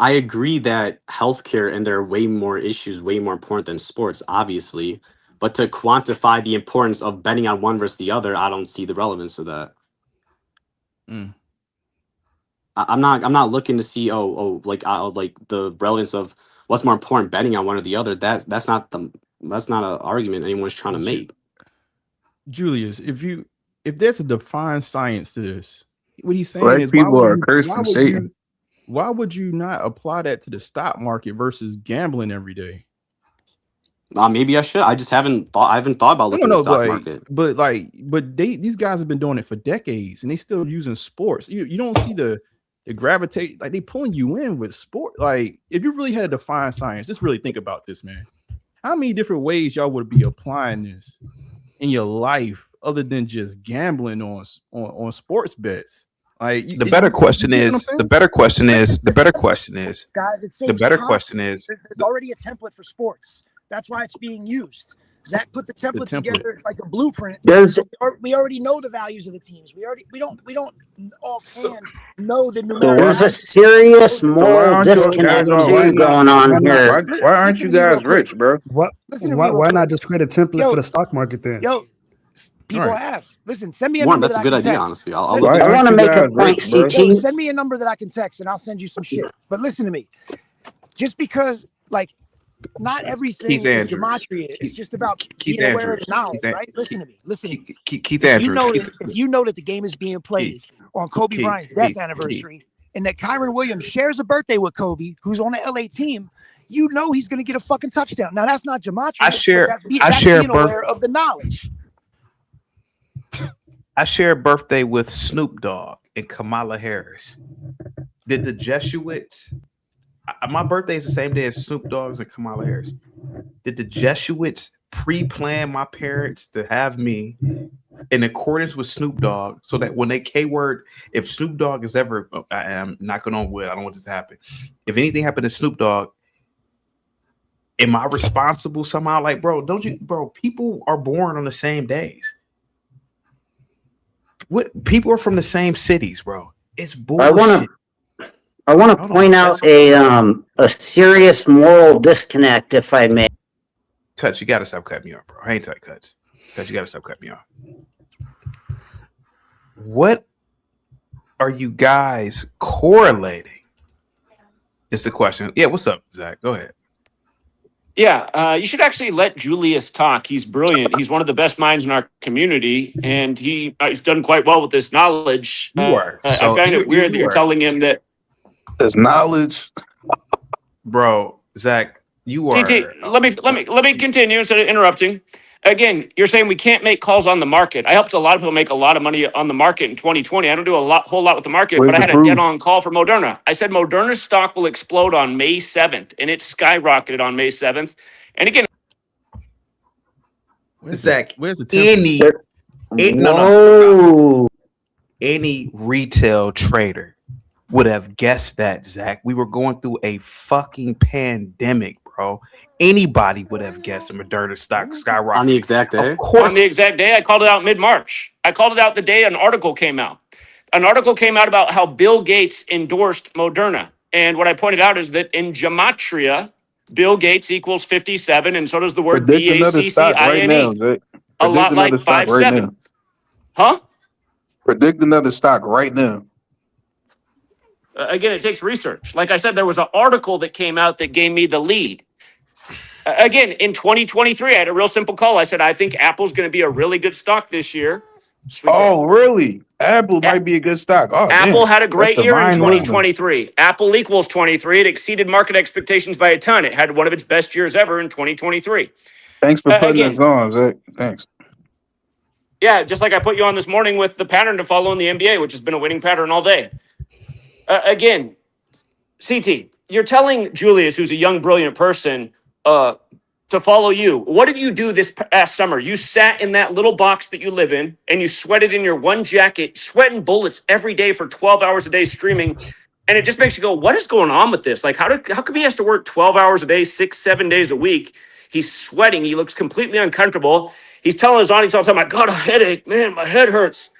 I agree that healthcare and there are way more issues, way more important than sports, obviously. But to quantify the importance of betting on one versus the other, I don't see the relevance of that. I'm not looking to see like the relevance of what's more important, betting on one or the other. That's not an argument anyone's trying to make. Julius, if there's a defined science to this, what he's saying Black is people are cursed from Satan. Why would you not apply that to the stock market versus gambling every day? Maybe I should. I just haven't thought about looking at the stock market. But these guys have been doing it for decades, and they still using sports. You don't see the gravitate, like they pulling you in with sport. Like if you really had to define science, just really think about this, man. How many different ways y'all would be applying this in your life other than just gambling on sports bets? Like the better question is, guys, it saves time. There's already a template for sports. That's why it's being used. Zach put the template together like a blueprint. We already know the values of the teams. We don't offhand know the numeric. There's a serious moral disconnect too going on here. Why aren't you guys rich, bro? Why not just create a template for the stock market then? People have. Listen, send me a number. That's a good idea, honestly. I want to make a point, CT. Send me a number that I can text, and I'll send you some shit. But listen to me. Just because, not everything is Gematria. It's just about being aware of knowledge, right? Listen to me. Keith Andrews. If you know that the game is being played on Kobe Bryant's death anniversary, and that Kyron Williams shares a birthday with Kobe, who's on the LA team, you know he's going to get a fucking touchdown. Now that's not Gematria. That's being aware of the knowledge. I share a birthday with Snoop Dogg and Kamala Harris. Did the Jesuits? My birthday is the same day as Snoop Dogg's and Kamala Harris. Did the Jesuits pre-plan my parents to have me in accordance with Snoop Dogg so that when they K-word, if Snoop Dogg is ever, I'm knocking on wood, I don't want this to happen. If anything happened to Snoop Dogg, am I responsible somehow? Like, bro, people are born on the same days. What people are from the same cities, bro. It's bullshit. I want to point out a serious moral disconnect, if I may. Touch, you gotta stop cutting me off, bro. I ain't tight cuts. Touch, you gotta stop cutting me off. What are you guys correlating? Is the question. Yeah, what's up, Zach? Go ahead. Yeah, you should actually let Julius talk. He's brilliant. He's one of the best minds in our community, and he's done quite well with this knowledge. I find it weird that you're telling him that there's knowledge, bro. Zach, you are. TT, let me continue instead of interrupting. Again, you're saying we can't make calls on the market. I helped a lot of people make a lot of money on the market in 2020. I don't do whole lot with the market, but I had a dead-on call for Moderna. I said Moderna's stock will explode on May 7th, and it skyrocketed on May 7th. And again, Zach, where's the any retail trader would have guessed that, Zach. We were going through a fucking pandemic, bro. Anybody would have guessed Moderna stock skyrocketed. On the exact day? Of course. On the exact day, I called it out mid-March. I called it out the day an article came out. An article came out about how Bill Gates endorsed Moderna. And what I pointed out is that in Gematria, Bill Gates equals 57, and so does the word VACCINE. A lot like 57. Huh? Predict another stock right now. Again, it takes research. Like I said, there was an article that came out that gave me the lead. Again, in 2023, I had a real simple call. I said, I think Apple's going to be a really good stock this year. Oh, really? Apple might be a good stock. Oh, Apple had a great year in 2023. Apple equals 23. It exceeded market expectations by a ton. It had one of its best years ever in 2023. Thanks for putting us on, Zach. Thanks. Yeah, just like I put you on this morning with the pattern to follow in the NBA, which has been a winning pattern all day. Again, CT, you're telling Julius, who's a young, brilliant person, to follow you. What did you do this past summer? You sat in that little box that you live in and you sweated in your one jacket, sweating bullets every day for 12 hours a day streaming. And it just makes you go, what is going on with this? Like, how come he has to work 12 hours a day, 6-7 days a week? He's sweating. He looks completely uncomfortable. He's telling his audience all the time, I got a headache, man, my head hurts.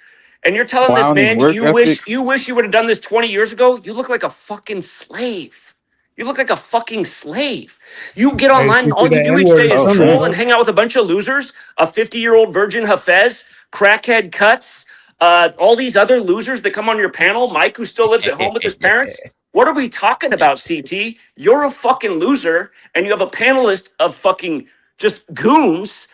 And you're telling this man, you wish you would have done this 20 years ago. You look like a fucking slave. You look like a fucking slave. You get online and all you do each day is troll and hang out with a bunch of losers, a 50-year-old virgin Hafez, crackhead Cuts, all these other losers that come on your panel, Mike, who still lives at home with his parents. What are we talking about, CT? You're a fucking loser, and you have a panelist of fucking just goons.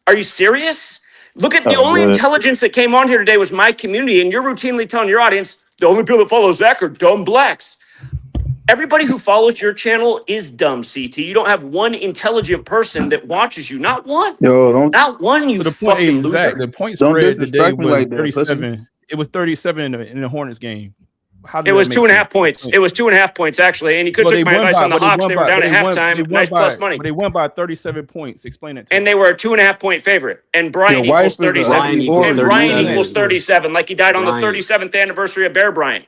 Are you serious? Look at the only intelligence that came on here today was my community, and you're routinely telling your audience, the only people that follow Zach are dumb blacks. Everybody who follows your channel is dumb, CT. You don't have one intelligent person that watches you. Not one. Not one, you fucking loser. Zach, the point spread today was 37. It was 37 in the Hornets game. It was 2.5 points. It was 2.5 points, actually. And you could take my advice on the Hawks. They were down at halftime. Nice plus money. But they won by 37 points. Explain it to And they were a 2.5 point favorite. And Brian equals 37. And Brian equals 37, like he died on the 37th anniversary of Bear Bryant.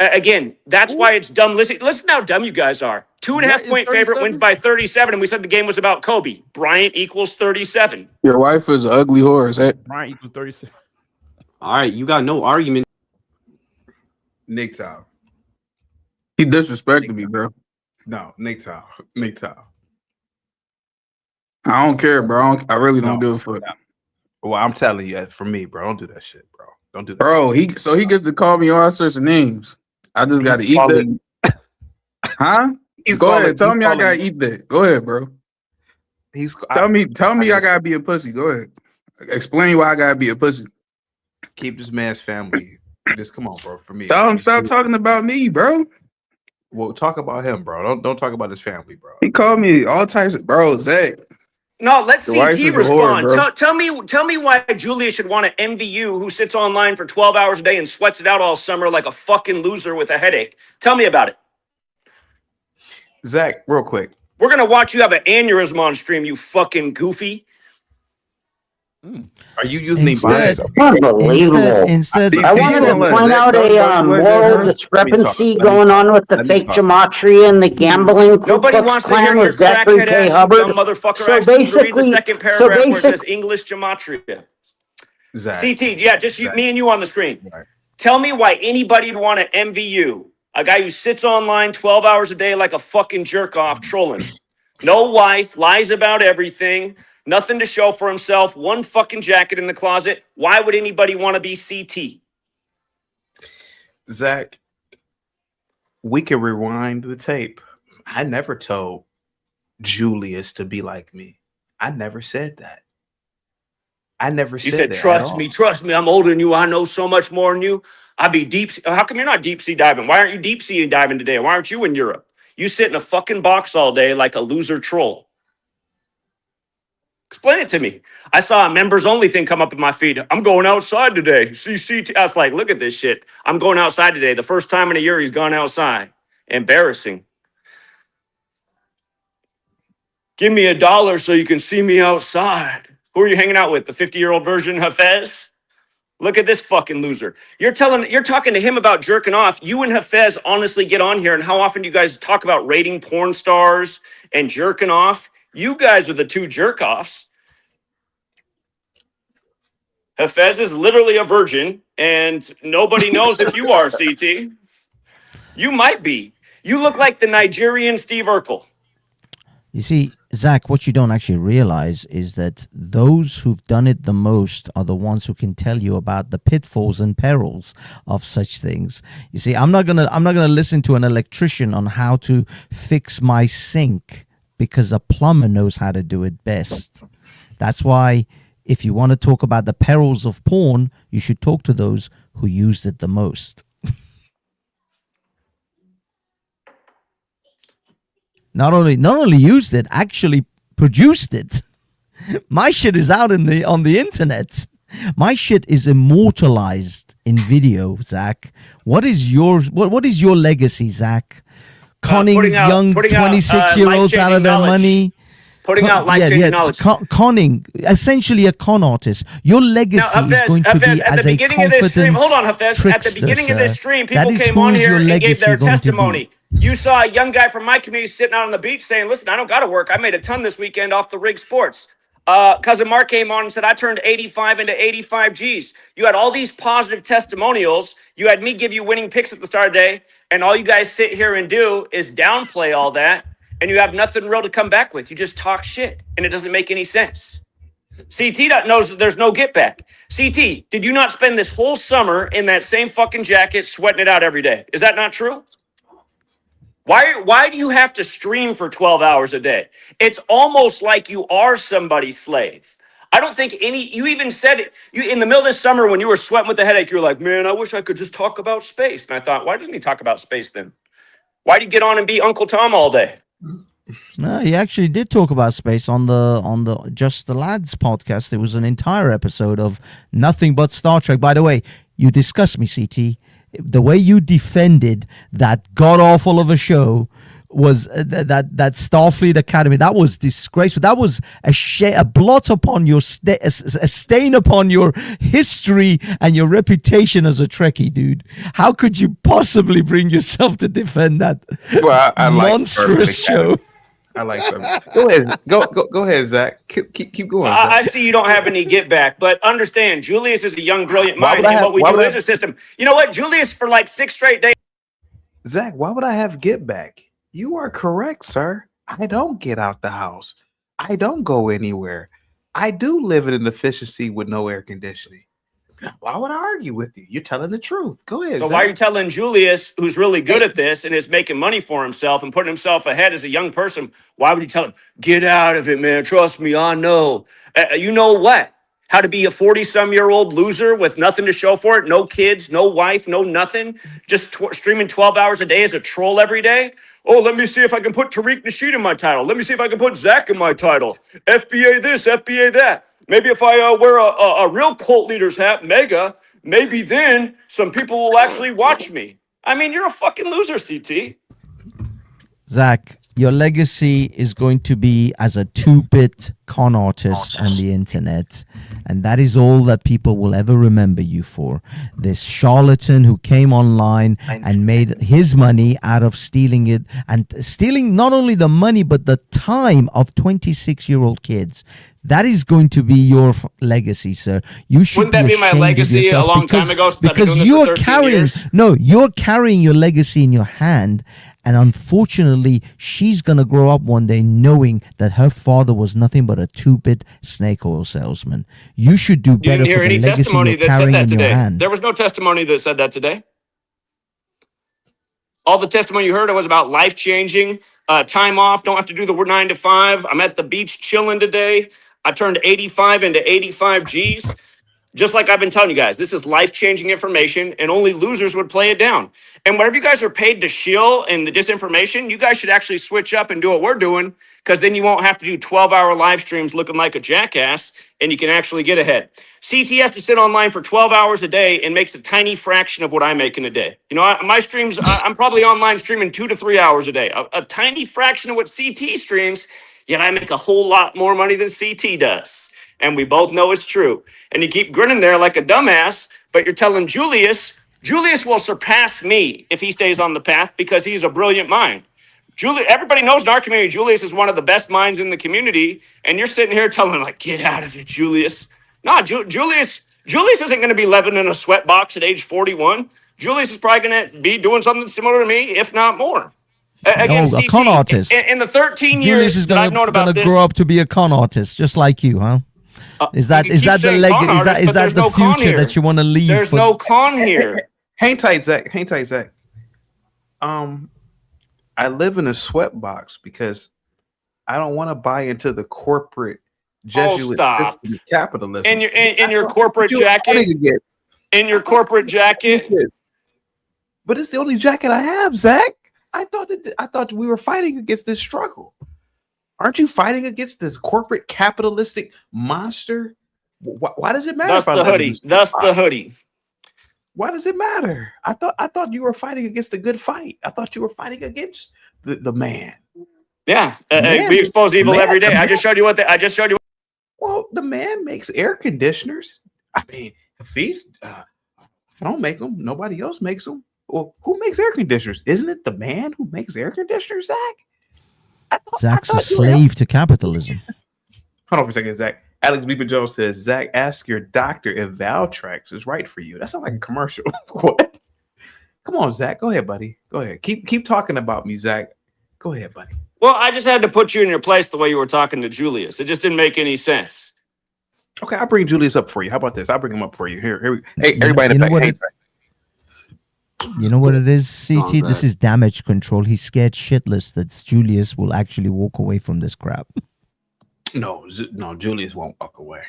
Again, that's why it's dumb. Listen how dumb you guys are. 2.5 point favorite wins by 37, and we said the game was about Kobe. Bryant equals 37. Your wife is an ugly whore. Is that Bryant equals 37? All right, you got no argument. Nick Tao. He disrespected me, bro. No, Nick Tao. Nick Tao. I don't care, bro. I really don't give a fuck. Well, I'm telling you, for me, bro, don't do that shit, bro. Don't do that. Bro, he gets to call me all sorts of names. I just got to eat that. Huh? Go ahead. Tell me I got to eat that. Go ahead, bro. Tell me I got to be a pussy. Go ahead. Explain why I got to be a pussy. Keep this man's family. Just come on, bro. For me. Tell him stop talking about me, bro. Well, talk about him, bro. Don't talk about his family, bro. He called me all types of bro, Zach. No, let's CT respond. Tell me why Julia should want to envy you, who sits online for 12 hours a day and sweats it out all summer like a fucking loser with a headache. Tell me about it. Zach, real quick. We're going to watch you have an aneurysm on stream, you fucking goofy. Are you using Unbelievable. I wanted to point out a moral discrepancy going on with the fake Gematria and the gambling Ku Klux Klan with Zachary K. Hubbard. So basically, English Gematria. CT, yeah, just me and you on the screen. Tell me why anybody would want to envy you, a guy who sits online 12 hours a day like a fucking jerk off trolling. No wife, lies about everything. Nothing to show for himself. One fucking jacket in the closet. Why would anybody want to be CT? Zach, we can rewind the tape. I never told Julius to be like me. I never said that. I never said that. You said, trust me. I'm older than you. I know so much more than you. I'd be deep. How come you're not deep sea diving? Why aren't you deep sea diving today? Why aren't you in Europe? You sit in a fucking box all day like a loser troll. Explain it to me. I saw a members only thing come up in my feed. I'm going outside today. CCT. I was like, look at this shit. I'm going outside today. The first time in a year he's gone outside. Embarrassing. Give me $1 so you can see me outside. Who are you hanging out with? The 50-year-old version Hafez? Look at this fucking loser. You're talking to him about jerking off. You and Hafez honestly get on here, and how often do you guys talk about rating porn stars and jerking off? You guys are the two jerk-offs. Hafez is literally a virgin, and nobody knows if you are, CT. You might be. You look like the Nigerian Steve Urkel. You see, Zach, what you don't actually realize is that those who've done it the most are the ones who can tell you about the pitfalls and perils of such things. You see, I'm not gonna listen to an electrician on how to fix my sink, because a plumber knows how to do it best. That's why if you want to talk about the perils of porn, you should talk to those who used it the most. Not only used it, actually produced it. My shit is out on the internet. My shit is immortalized in video, Zach. What is your legacy, Zach? Conning young 26-year-olds out of their money, putting out life-changing knowledge. Conning, essentially a con artist. Your legacy is going to be as a confidence Hold on, Hafez. At the beginning of this stream, people came on here and gave their testimony. You saw a young guy from my community sitting out on the beach saying, listen, I don't got to work. I made a ton this weekend off the rig sports. Cousin Mark came on and said, I turned 85 into 85 G's. You had all these positive testimonials. You had me give you winning picks at the start of the day. And all you guys sit here and do is downplay all that. And you have nothing real to come back with. You just talk shit. And it doesn't make any sense. CT knows that there's no get back. CT, did you not spend this whole summer in that same fucking jacket sweating it out every day? Is that not true? Why do you have to stream for 12 hours a day? It's almost like you are somebody's slave. I don't think you even said it. You in the middle of this summer when you were sweating with a headache, you were like, man, I wish I could just talk about space. And I thought, why doesn't he talk about space then? Why do you get on and be Uncle Tom all day? No, he actually did talk about space on the Just the Lads podcast. There was an entire episode of nothing but Star Trek. By the way, you discussed me, CT. The way you defended that god awful of a show was that Starfleet Academy. That was disgraceful. That was a blot upon your a stain upon your history and your reputation as a Trekkie, dude. How could you possibly bring yourself to defend that monstrous show? I like that. Go ahead, Zach. Keep going. Zach. I see you don't have any get back, but understand, Julius is a young, brilliant mind, and what we do is a system. You know what, Julius, for like 6 straight days. Zach, why would I have get back? You are correct, sir. I don't get out the house. I don't go anywhere. I do live in an efficiency with no air conditioning. Why would I argue with you? You're telling the truth. Go ahead. So Zach. why are you telling Julius, who's really good at this and is making money for himself and putting himself ahead as a young person, why would you tell him, get out of it, man? Trust me, I know. You know what? How to be a 40-some-year-old loser with nothing to show for it, no kids, no wife, no nothing, just streaming 12 hours a day as a troll every day? Oh, let me see if I can put Tariq Nasheed in my title. Let me see if I can put Zach in my title. FBA this, FBA that. Maybe if I wear a real cult leader's hat, Mega, maybe then some people will actually watch me. I mean, you're a fucking loser, CT. Zach, your legacy is going to be as a 2-bit con artist on the internet. And that is all that people will ever remember you for. This charlatan who came online and made his money out of stealing it, and stealing not only the money, but the time of 26-year-old kids. That is going to be your legacy, sir. You should. Wouldn't that be my legacy a long time ago? Because you're carrying, you're carrying your legacy in your hand, and unfortunately, she's gonna grow up one day knowing that her father was nothing but a 2-bit snake oil salesman. You should do better for the legacy you're carrying in your hand. There was no testimony that said that today. All the testimony you heard was about life-changing, time off, don't have to do the 9 to 5. I'm at the beach chilling today. I turned 85 into 85 G's. Just like I've been telling you guys, this is life-changing information, and only losers would play it down. And whatever you guys are paid to shill and the disinformation, you guys should actually switch up and do what we're doing, because then you won't have to do 12-hour live streams looking like a jackass, and you can actually get ahead. CT has to sit online for 12 hours a day and makes a tiny fraction of what I make in a day. You know, my streams, I'm probably online streaming 2 to 3 hours a day, a tiny fraction of what CT streams, yet I make a whole lot more money than CT does. And we both know it's true. And you keep grinning there like a dumbass, but you're telling Julius will surpass me if he stays on the path because he's a brilliant mind. Everybody knows in our community, Julius is one of the best minds in the community. And you're sitting here telling him, like, get out of it, Julius. No, Julius isn't going to be living in a sweatbox at age 41. Julius is probably going to be doing something similar to me, if not more. Again, a con artist. In the 13 Julius years that I've known about this, grow up to be a con artist, just like you, huh? Is that the legacy? Is that the future that you want to leave? There's no con here. Hang tight, Zach. I live in a sweatbox because I don't want to buy into the corporate Jesuit system of capitalism. In your corporate jacket. In your corporate jacket. But it's the only jacket I have, Zach. I thought we were fighting against this struggle. Aren't you fighting against this corporate capitalistic monster? Why does it matter? That's the hoodie. That's the hoodie. Why does it matter? I thought you were fighting against a good fight. I thought you were fighting against the man. Yeah, we expose evil every day. I just showed you what I just showed you. Well, the man makes air conditioners. I mean, if he's, I don't make them. Nobody else makes them. Well, who makes air conditioners? Isn't it the man who makes air conditioners, Zach? Zach's a slave to capitalism. Hold on for a second, Zach. Alex Beeper Jones says, Zach, ask your doctor if Valtrex is right for you. That sounds like a commercial. What? Come on, Zach. Go ahead, buddy. Go ahead. Keep talking about me, Zach. Go ahead, buddy. Well, I just had to put you in your place the way you were talking to Julius. It just didn't make any sense. Okay, I'll bring Julius up for you. How about this? I'll bring him up for you. Here. Hey, everybody in the back. You know what it is, CT? This is damage control. He's scared shitless that Julius will actually walk away from this crap. No, Julius won't walk away.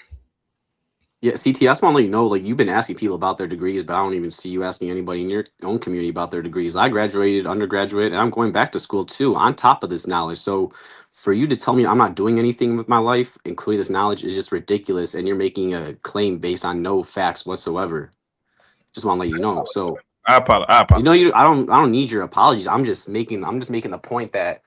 Yeah, CT, I just want to let you know, like, you've been asking people about their degrees, but I don't even see you asking anybody in your own community about their degrees. I graduated undergraduate, and I'm going back to school, too, on top of this knowledge. So for you to tell me I'm not doing anything with my life, including this knowledge, is just ridiculous, and you're making a claim based on no facts whatsoever. Just want to let you know. So I apologize. You know, I don't need your apologies. I'm just making the point that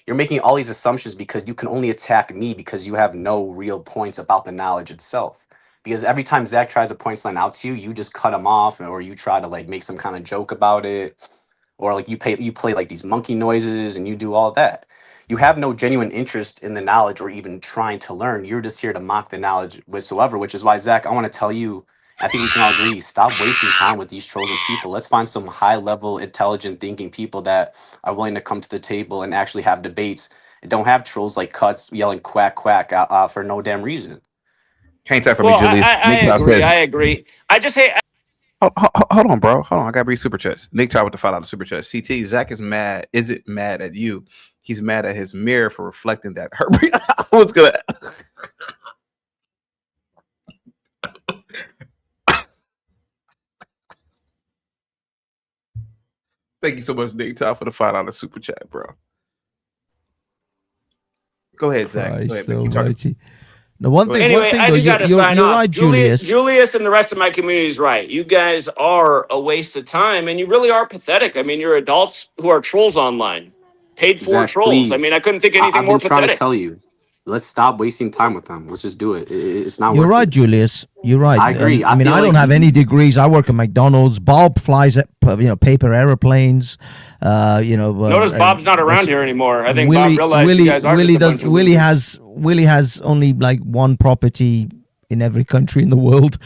you're making all these assumptions because you can only attack me because you have no real points about the knowledge itself. Because every time Zach tries to point something out to you, you just cut him off, or you try to like make some kind of joke about it, or like you play like these monkey noises and you do all that. You have no genuine interest in the knowledge or even trying to learn. You're just here to mock the knowledge whatsoever, which is why, Zach, I want to tell you, I think we can all agree, stop wasting time with these trolls and people. Let's find some high-level, intelligent thinking people that are willing to come to the table and actually have debates and don't have trolls like Cuts yelling quack, quack for no damn reason. Can't type for me, Julius. I agree. I just say... Hold on, bro. Hold on. I got to read super chats. Nick tried with the $5 super chat. CT, Zach is mad. Is it mad at you? He's mad at his mirror for reflecting that. I was going to... Thank you so much, Nick Top, for the $5 super chat, bro. Go ahead, Zach. Go ahead, the one thing, anyway, I do gotta sign off. Right, Julius and the rest of my community is right. You guys are a waste of time, and you really are pathetic. I mean, you're adults who are trolls online, paid for Zach, trolls. please. I mean, I couldn't think of anything more pathetic. I've been trying to tell you. Let's stop wasting time with them. Let's just do it. It's not. You're right, Julius. You're right. I agree. I mean, I don't have any degrees. I work at McDonald's. Bob flies at paper airplanes. Notice Bob's not around here anymore. I think Bob realized you guys are Willie has only like one property in every country in the world.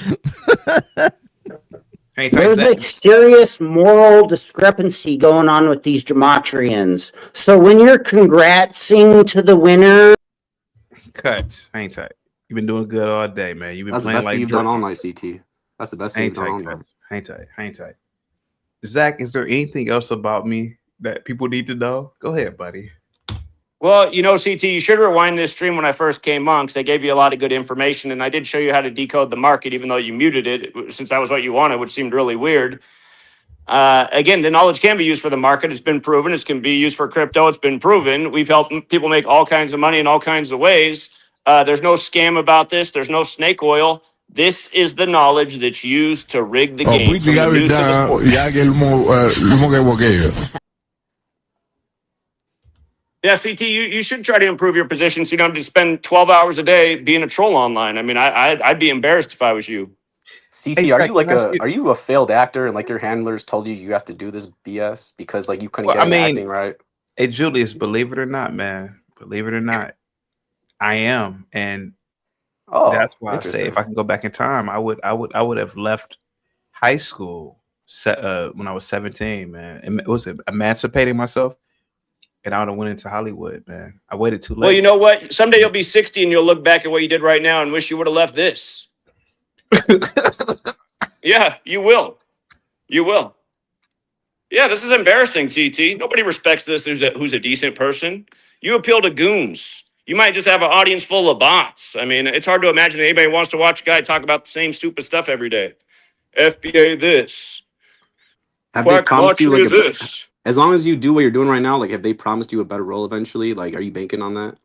There's a serious moral discrepancy going on with these Gematrians. So when you're congratsing to the winner, Cuts. Hang tight. You've been doing good all day, man. You've been That's playing the best like you've done all night, CT. That's the best hang you've done all tight, night. Hang tight. Zach, is there anything else about me that people need to know? Go ahead, buddy. Well, CT, you should rewind this stream when I first came on because I gave you a lot of good information, and I did show you how to decode the market, even though you muted it, since that was what you wanted, which seemed really weird. Again, the knowledge can be used for the market. It's been proven. It can be used for crypto. It's been proven. We've helped people make all kinds of money in all kinds of ways. There's no scam about this. There's no snake oil. This is the knowledge that's used to rig the game. From the news to the sport. Yeah, CT, you should try to improve your position so you don't have to spend 12 hours a day being a troll online. I mean, I'd be embarrassed if I was you. CT, are you a failed actor and like your handlers told you have to do this BS because like you couldn't get acting right? Hey, Julius, believe it or not, man, I am, and that's why I say if I can go back in time, I would have left high school when I was 17, man. It was emancipating myself, and I would have went into Hollywood, man. I waited too late. Well, you know what? Someday you'll be 60 and you'll look back at what you did right now and wish you would have left this. Yeah, you will. You will. Yeah, this is embarrassing, CT. Nobody respects this who's a decent person. You appeal to goons. You might just have an audience full of bots. I mean, it's hard to imagine that anybody wants to watch a guy talk about the same stupid stuff every day. FBA this. Have they promised you like this? As long as you do what you're doing right now, like have they promised you a better role eventually? Like, are you banking on that?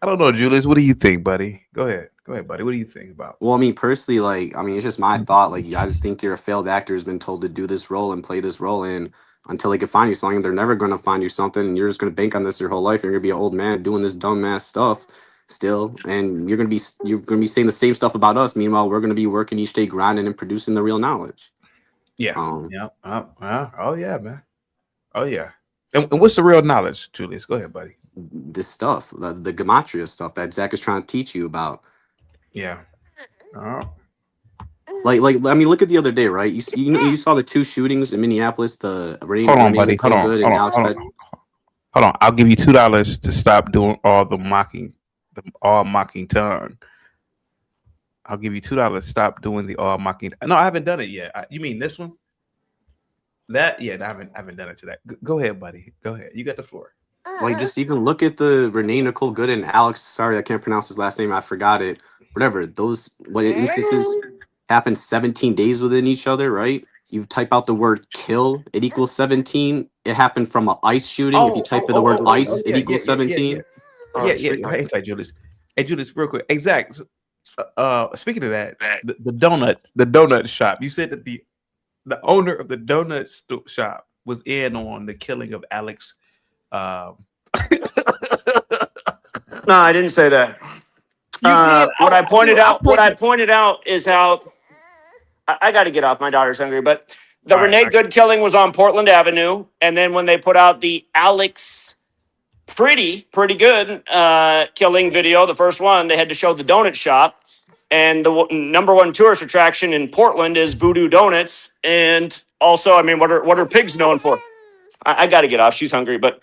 I don't know, Julius. What do you think, buddy? Go ahead, buddy. What do you think about? Well, I mean, personally, it's just my thought. Like, I just think you're a failed actor who's been told to do this role and play this role, and until they can find you something. They're never going to find you something, and you're just going to bank on this your whole life. You're going to be an old man doing this dumbass stuff still, and you're going to be saying the same stuff about us. Meanwhile, we're going to be working each day, grinding and producing the real knowledge. Yeah. Oh yeah, man. Oh yeah. And what's the real knowledge, Julius? Go ahead, buddy. This stuff, the Gematria stuff that Zach is trying to teach you about. Yeah. Like I mean, look at the other day, right? You saw the 2 shootings in Minneapolis. The Hold on, buddy. Hold on. I'll give you $2 to stop doing all the mocking tongue. I'll give you $2 to stop doing the all mocking. No, I haven't done it yet. You mean this one? That? Yeah, I haven't done it to that. Go ahead, buddy. Go ahead. You got the floor. Like, just even look at the Renee Nicole Good and Alex. Sorry, I can't pronounce his last name. I forgot it. Whatever. Those instances happen 17 days within each other, right? You type out the word kill, it equals 17. It happened from an ICE shooting. If you type in the word ICE, it equals 17. Yeah. Hey, Julius. Hey, Julius, real quick. Exact. Speaking of that, the donut shop. You said that the owner of the donut shop was in on the killing of Alex. No, I didn't say that. What I pointed out is how I got to get off. My daughter's hungry, but the Renee Good killing was on Portland Avenue, and then when they put out the Alex pretty good killing video, the first one, they had to show the donut shop, and the number 1 tourist attraction in Portland is Voodoo Donuts, and also, I mean, what are pigs known for? I got to get off. She's hungry, but.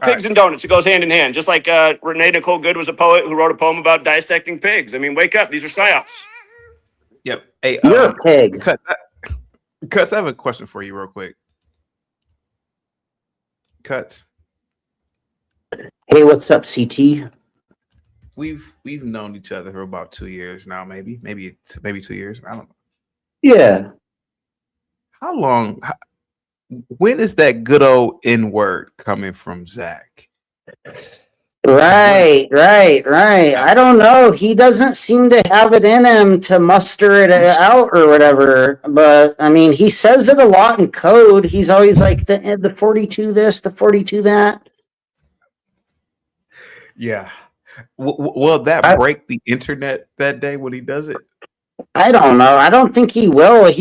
Pigs and donuts, it goes hand in hand. Just like Renee Nicole Good was a poet who wrote a poem about dissecting pigs. I mean, wake up. These are psyops. Yep. Hey, you're a pig. Cuts, I have a question for you real quick. Cuts. Hey, what's up, CT? We've known each other for about 2 years now, maybe 2 years. I don't know. Yeah. How long? When is that good old N-word coming from Zach? Right. I don't know. He doesn't seem to have it in him to muster it out or whatever. But I mean, he says it a lot in code. He's always like the 42 this, the 42 that. Yeah. Will that break the internet that day when he does it? I don't know. I don't think he will.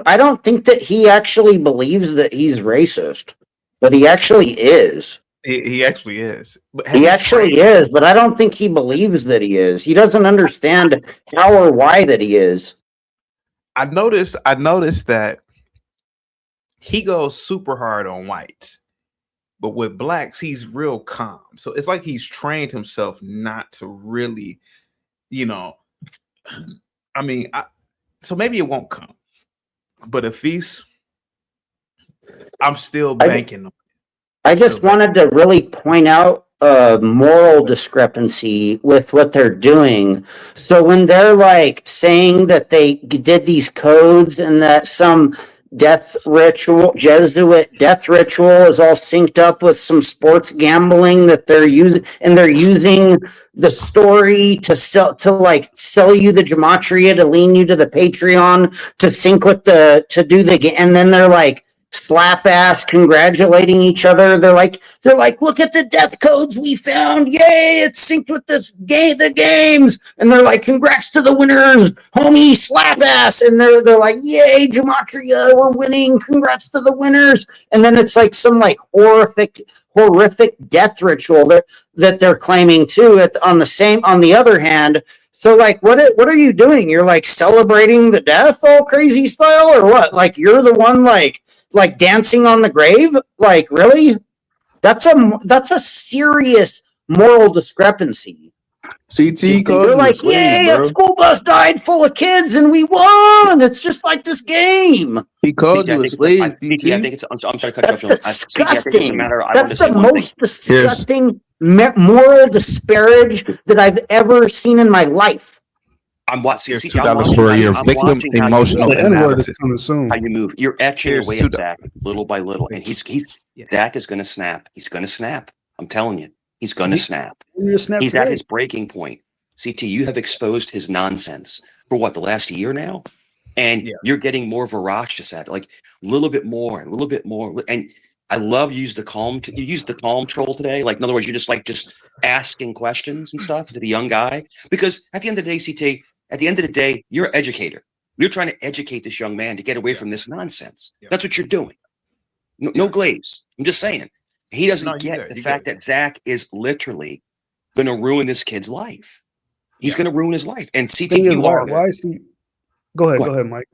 I don't think that he actually believes that he's racist, but he actually is. He actually is. He actually is, but I don't think he believes that he is. He doesn't understand how or why that he is. I noticed that he goes super hard on whites, but with blacks, he's real calm. So it's like he's trained himself not to really, I mean, so maybe it won't come, but if I'm still banking on it. I just wanted to really point out a moral discrepancy with what they're doing. So when they're like saying that they did these codes and that some Jesuit death ritual is all synced up with some sports gambling that they're using, and they're using the story to sell you the Gematria to lean you to the Patreon to sync with to do the, and then they're like slap ass congratulating each other. They're like, look at the death codes we found. Yay, it's synced with the games. And they're like, congrats to the winners, homie, slap ass. And they're like, yay, Gematria, we're winning. Congrats to the winners. And then it's like some like horrific death ritual that they're claiming too on the other hand. So like, what are you doing? You're like celebrating the death all crazy style or what? Like you're the one like dancing on the grave? Like really? That's a serious moral discrepancy. CT You're like, yay, a school bus died full of kids and we won. It's just like this game. He called you a slave. I'm sorry to cut you off. That's disgusting. That's the most disgusting moral disparage that I've ever seen in my life. I'm watching. $2 for your victim emotional analysis. How you move. You're etching your way back little by little, and Zach is going to snap. He's going to snap. I'm telling you, he's going to snap. He's at his breaking point. CT, you have exposed his nonsense for what, the last year now? And you're getting more voracious at it, like a little bit more and a little bit more. And I love you use the calm troll today. Like, in other words, you're just asking questions and stuff to the young guy. Because at the end of the day, CT, at the end of the day, you're an educator. You're trying to educate this young man to get away from this nonsense. That's what you're doing. No glaze. I'm just saying. He doesn't get the fact that Zach is literally going to ruin this kid's life. He's going to ruin his life. And CT, you are. Why is he? Go ahead, Mike.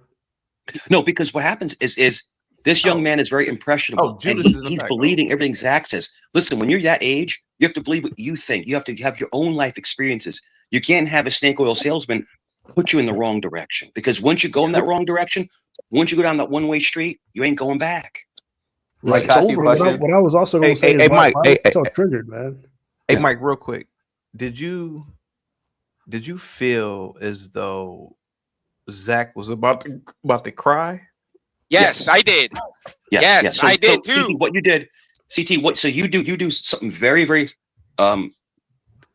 No, because what happens is this young man is very impressionable. And he's believing everything Zach says. Listen, when you're that age, you have to believe what you think. You have to have your own life experiences. You can't have a snake oil salesman put you in the wrong direction. Because once you go in that wrong direction, once you go down that one-way street, you ain't going back. Like, Can I ask you a question? What I was also going to say is Mike, why so triggered, man. Hey, Mike, real quick. Did you feel as though Zach was about to cry? Yes, I did. Yes, So, I did too. CT, what you did, CT, so you do something very, very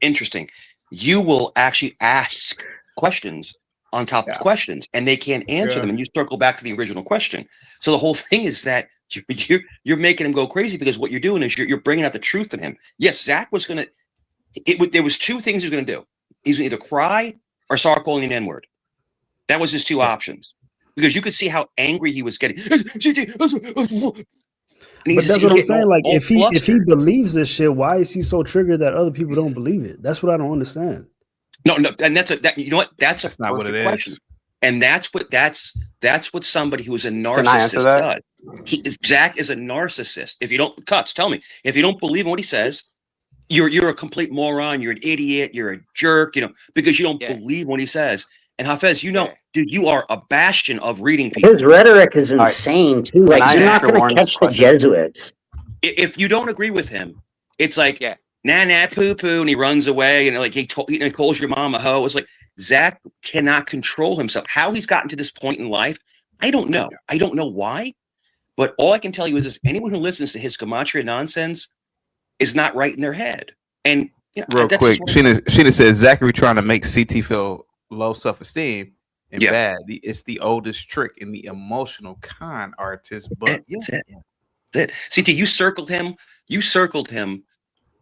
interesting. You will actually ask questions on top of questions, and they can't answer them, and you circle back to the original question. So the whole thing is that you're making him go crazy, because what you're doing is you're bringing out the truth in him. Yes, Zach was gonna. There was two things he was gonna do. He's gonna either cry or start calling an N-word. That was his two options, because you could see how angry he was getting. But that's what I'm saying. Like, if he believes this shit, why is he so triggered that other people don't believe it? That's what I don't understand. No, and you know what? That's not what it question. Is. And that's what somebody who is a narcissist does. Zach is a narcissist. If you don't tell me. If you don't believe in what he says, you're a complete moron, you're an idiot, you're a jerk, because you don't believe what he says. And Hafez, dude, you are a bastion of reading people. His rhetoric is insane too. Like, you're not going to catch the Jesuits. If you don't agree with him, it's like nah, poo poo, and he runs away, and like he calls your mom a hoe. It's like Zach cannot control himself. How he's gotten to this point in life, I don't know. I don't know why, but all I can tell you is this: anyone who listens to his Gematria nonsense is not right in their head. And real quick, Sheena says Zachary trying to make CT feel low self-esteem and bad. It's the oldest trick in the emotional con artist. But that's it. CT, you circled him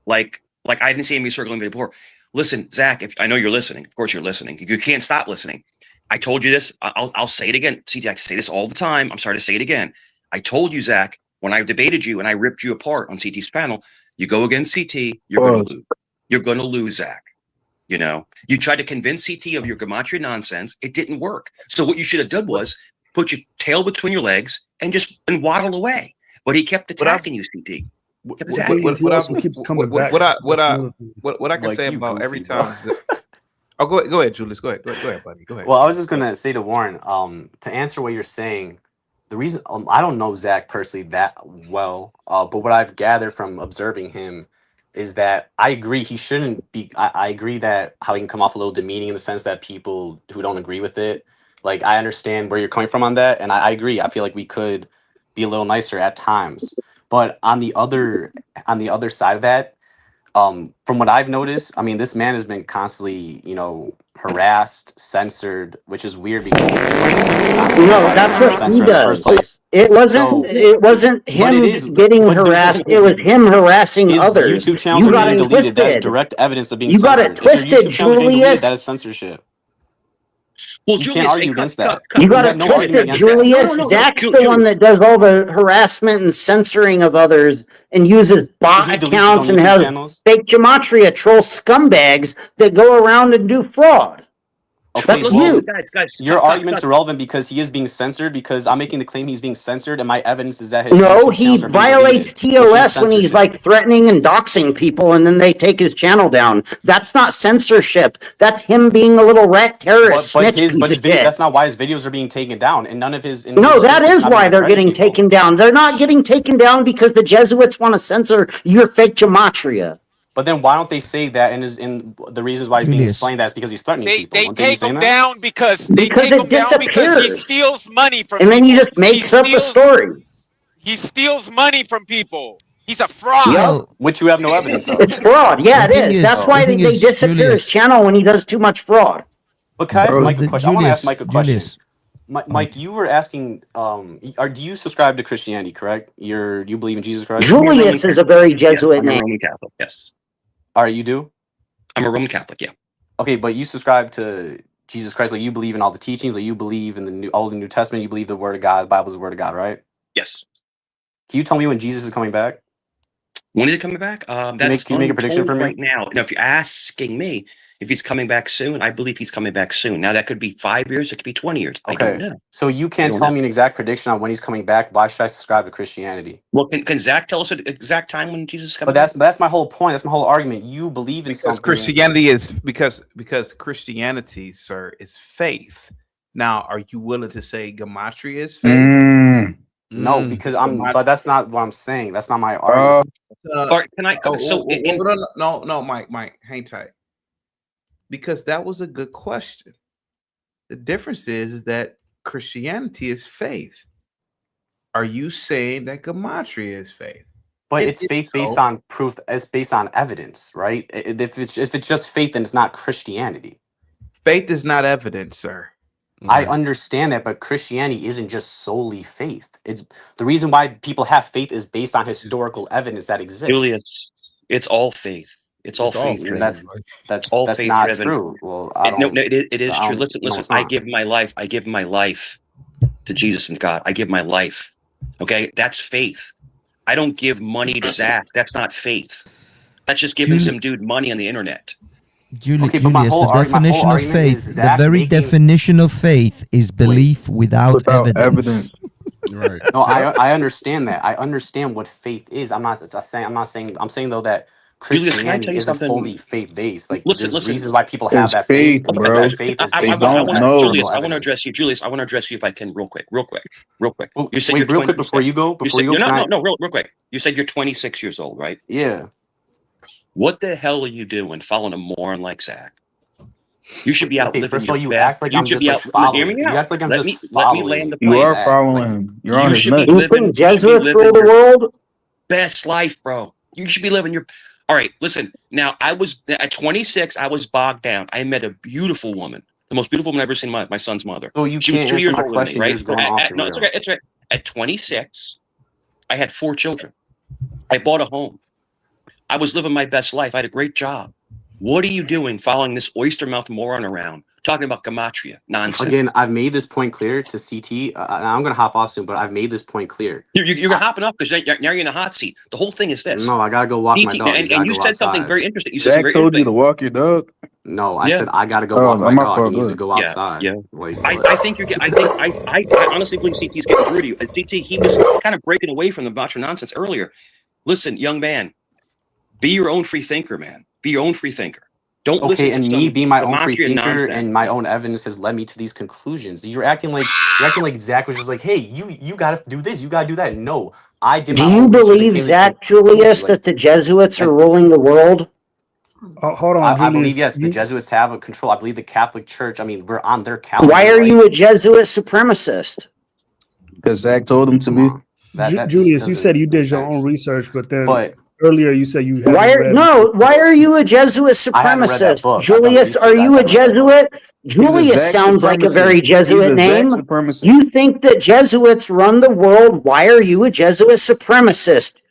like I didn't see him circling him before. Listen, Zach, if I know you're listening, of course you're listening. You can't stop listening. I told you this. I'll say it again. CT, I say this all the time. I'm sorry to say it again. I told you, Zach, when I debated you and I ripped you apart on CT's panel, you go against CT, you're going to lose. You're going to lose, Zach. You tried to convince CT of your Gematria nonsense. It didn't work. So what you should have done was put your tail between your legs and waddle away. But he kept attacking you, CT. What I can say about every time. Oh, go ahead, Julius. Go ahead, buddy. Go ahead. Well, I was just gonna say to Warren, to answer what you're saying. The reason I don't know Zach personally that well, but what I've gathered from observing him is that I agree he shouldn't be. I agree that how he can come off a little demeaning in the sense that people who don't agree with it, like, I understand where you're coming from on that, and I agree. I feel like we could be a little nicer at times, but on the other side of that, from what I've noticed, I mean, this man has been constantly, harassed, censored, which is weird because that's what he does. It wasn't him getting harassed. It was him harassing others. YouTube channels are being deleted. That is direct evidence of being censored. You got it twisted, Julius. That is censorship. Well, you can't argue against that. You got it twisted, Julius. Zach's the one that does all the harassment and censoring of others and uses bot accounts and has fake Gematria troll scumbags that go around and do fraud. Okay, well, your argument's irrelevant because he is being censored, because I'm making the claim he's being censored, and my evidence is that he violates TOS when he's like threatening and doxing people, and then they take his channel down. That's not censorship. That's him being a little rat terrorist snitch piece of shit. That's not why his videos are being taken down, and none of his. No, that is why they're getting taken down. They're not getting taken down because the Jesuits want to censor your fake Gematria. But then why don't they say that in the reasons why he's being explained that is because he's threatening people? They take him down because he steals money from people. And then he just makes up a story. He steals money from people. He's a fraud. Yep. Which you have no evidence of. It's fraud. Yeah, it is. That's why they disappear his channel when he does too much fraud. But can I ask Mike a question? I want to ask Mike a question. Mike, you were asking, do you subscribe to Christianity, correct? You believe in Jesus Christ? Julius is a very Jesuit I'm a name. Roman Catholic, yes. All right, you do? I'm a Roman Catholic, yeah. Okay, but you subscribe to Jesus Christ, like you believe in all the teachings, like you believe in the Old and New Testament, you believe the Word of God, the Bible is the Word of God, right? Yes. Can you tell me when Jesus is coming back? When is he coming back? That's can you make a prediction for me right now. Now, if you're asking me if he's coming back soon, I believe he's coming back soon. Now, that could be 5 years, it could be 20 years. I don't know. So you can't tell me an exact prediction on when he's coming back. Why should I subscribe to Christianity? Well, can Zach tell us an exact time when Jesus is coming back? But that's my whole point. That's my whole argument. You believe in something. Christianity is because Christianity, sir, is faith. Now, are you willing to say Gematria is faith? No, because but that's not what I'm saying. That's not my argument. Can I? No, Mike, hang tight. Because that was a good question. The difference is that Christianity is faith. Are you saying that Gematria is faith? But it's faith based on proof. It's based on evidence, right? If it's just faith, then it's not Christianity. Faith is not evidence, sir. I understand that, but Christianity isn't just solely faith. It's the reason why people have faith is based on historical evidence that exists. Julius, it's all faith. It's all faith. That's not true. Well, it is true. Listen. I give my life. I give my life to Jesus and God. I give my life. Okay, that's faith. I don't give money to Zach. That's not faith. That's just giving some dude money on the internet. Julius, the definition of faith, the very definition of faith is belief without evidence. Right. No, I understand that. I understand what faith is. I'm saying though that Christianity isn't fully faith based. Like there's reasons why people have that faith. Because that faith is based on Julius, I want to address you. Julius, I want to address you if I can real quick. Well, you said real quick before you go. Real quick. You said you're 26 years old, right? Yeah. What the hell are you doing following a moron like Zach? You should be out living first of all, your you act like I'm just like following. You act like I'm just following. Let me land the You plane. are following him. You're on his nuts. You think Jesuits rule the world? Best life, bro. You should be living your. All right, listen. Now, I was at 26. I was bogged down. I met a beautiful woman, the most beautiful woman I've ever seen. My son's mother. So you can't answer my question. Right? No, it's okay. It's right. At 26, I had 4 children. I bought a home. I was living my best life. I had a great job. What are you doing following this oyster mouth moron around, talking about Gematria nonsense? Again, I've made this point clear to CT. I'm going to hop off soon, but I've made this point clear. You're hopping up because now you're in a hot seat. The whole thing is this. No, I got to go walk my dog. And you said something very interesting. You said Zach told you to walk your dog? No, I said I got to go walk my dog. He needs to go outside. Yeah. I think you're getting. I honestly believe CT's getting through to you. CT, he was kind of breaking away from the Gematria nonsense earlier. Listen, young man, be your own free thinker, man. Be your own free thinker. Don't listen to me being my own free thinker and my own evidence has led me to these conclusions. You're acting like Zach was just like, hey, you got to do this, you got to do that. No, I did. Do you believe, Zach, Julius, that the Jesuits are ruling the world? Hold on, I believe yes, the Jesuits have a control. I believe the Catholic Church. I mean, we're on their calendar. Why are you a Jesuit supremacist? Because Zach told him to be. Julius, you said you did your own research, but then earlier you said you why are you a Jesuit supremacist? Julius, are you a Jesuit? Julius sounds like a very Jesuit name. You think that Jesuits run the world? Why are you a Jesuit supremacist?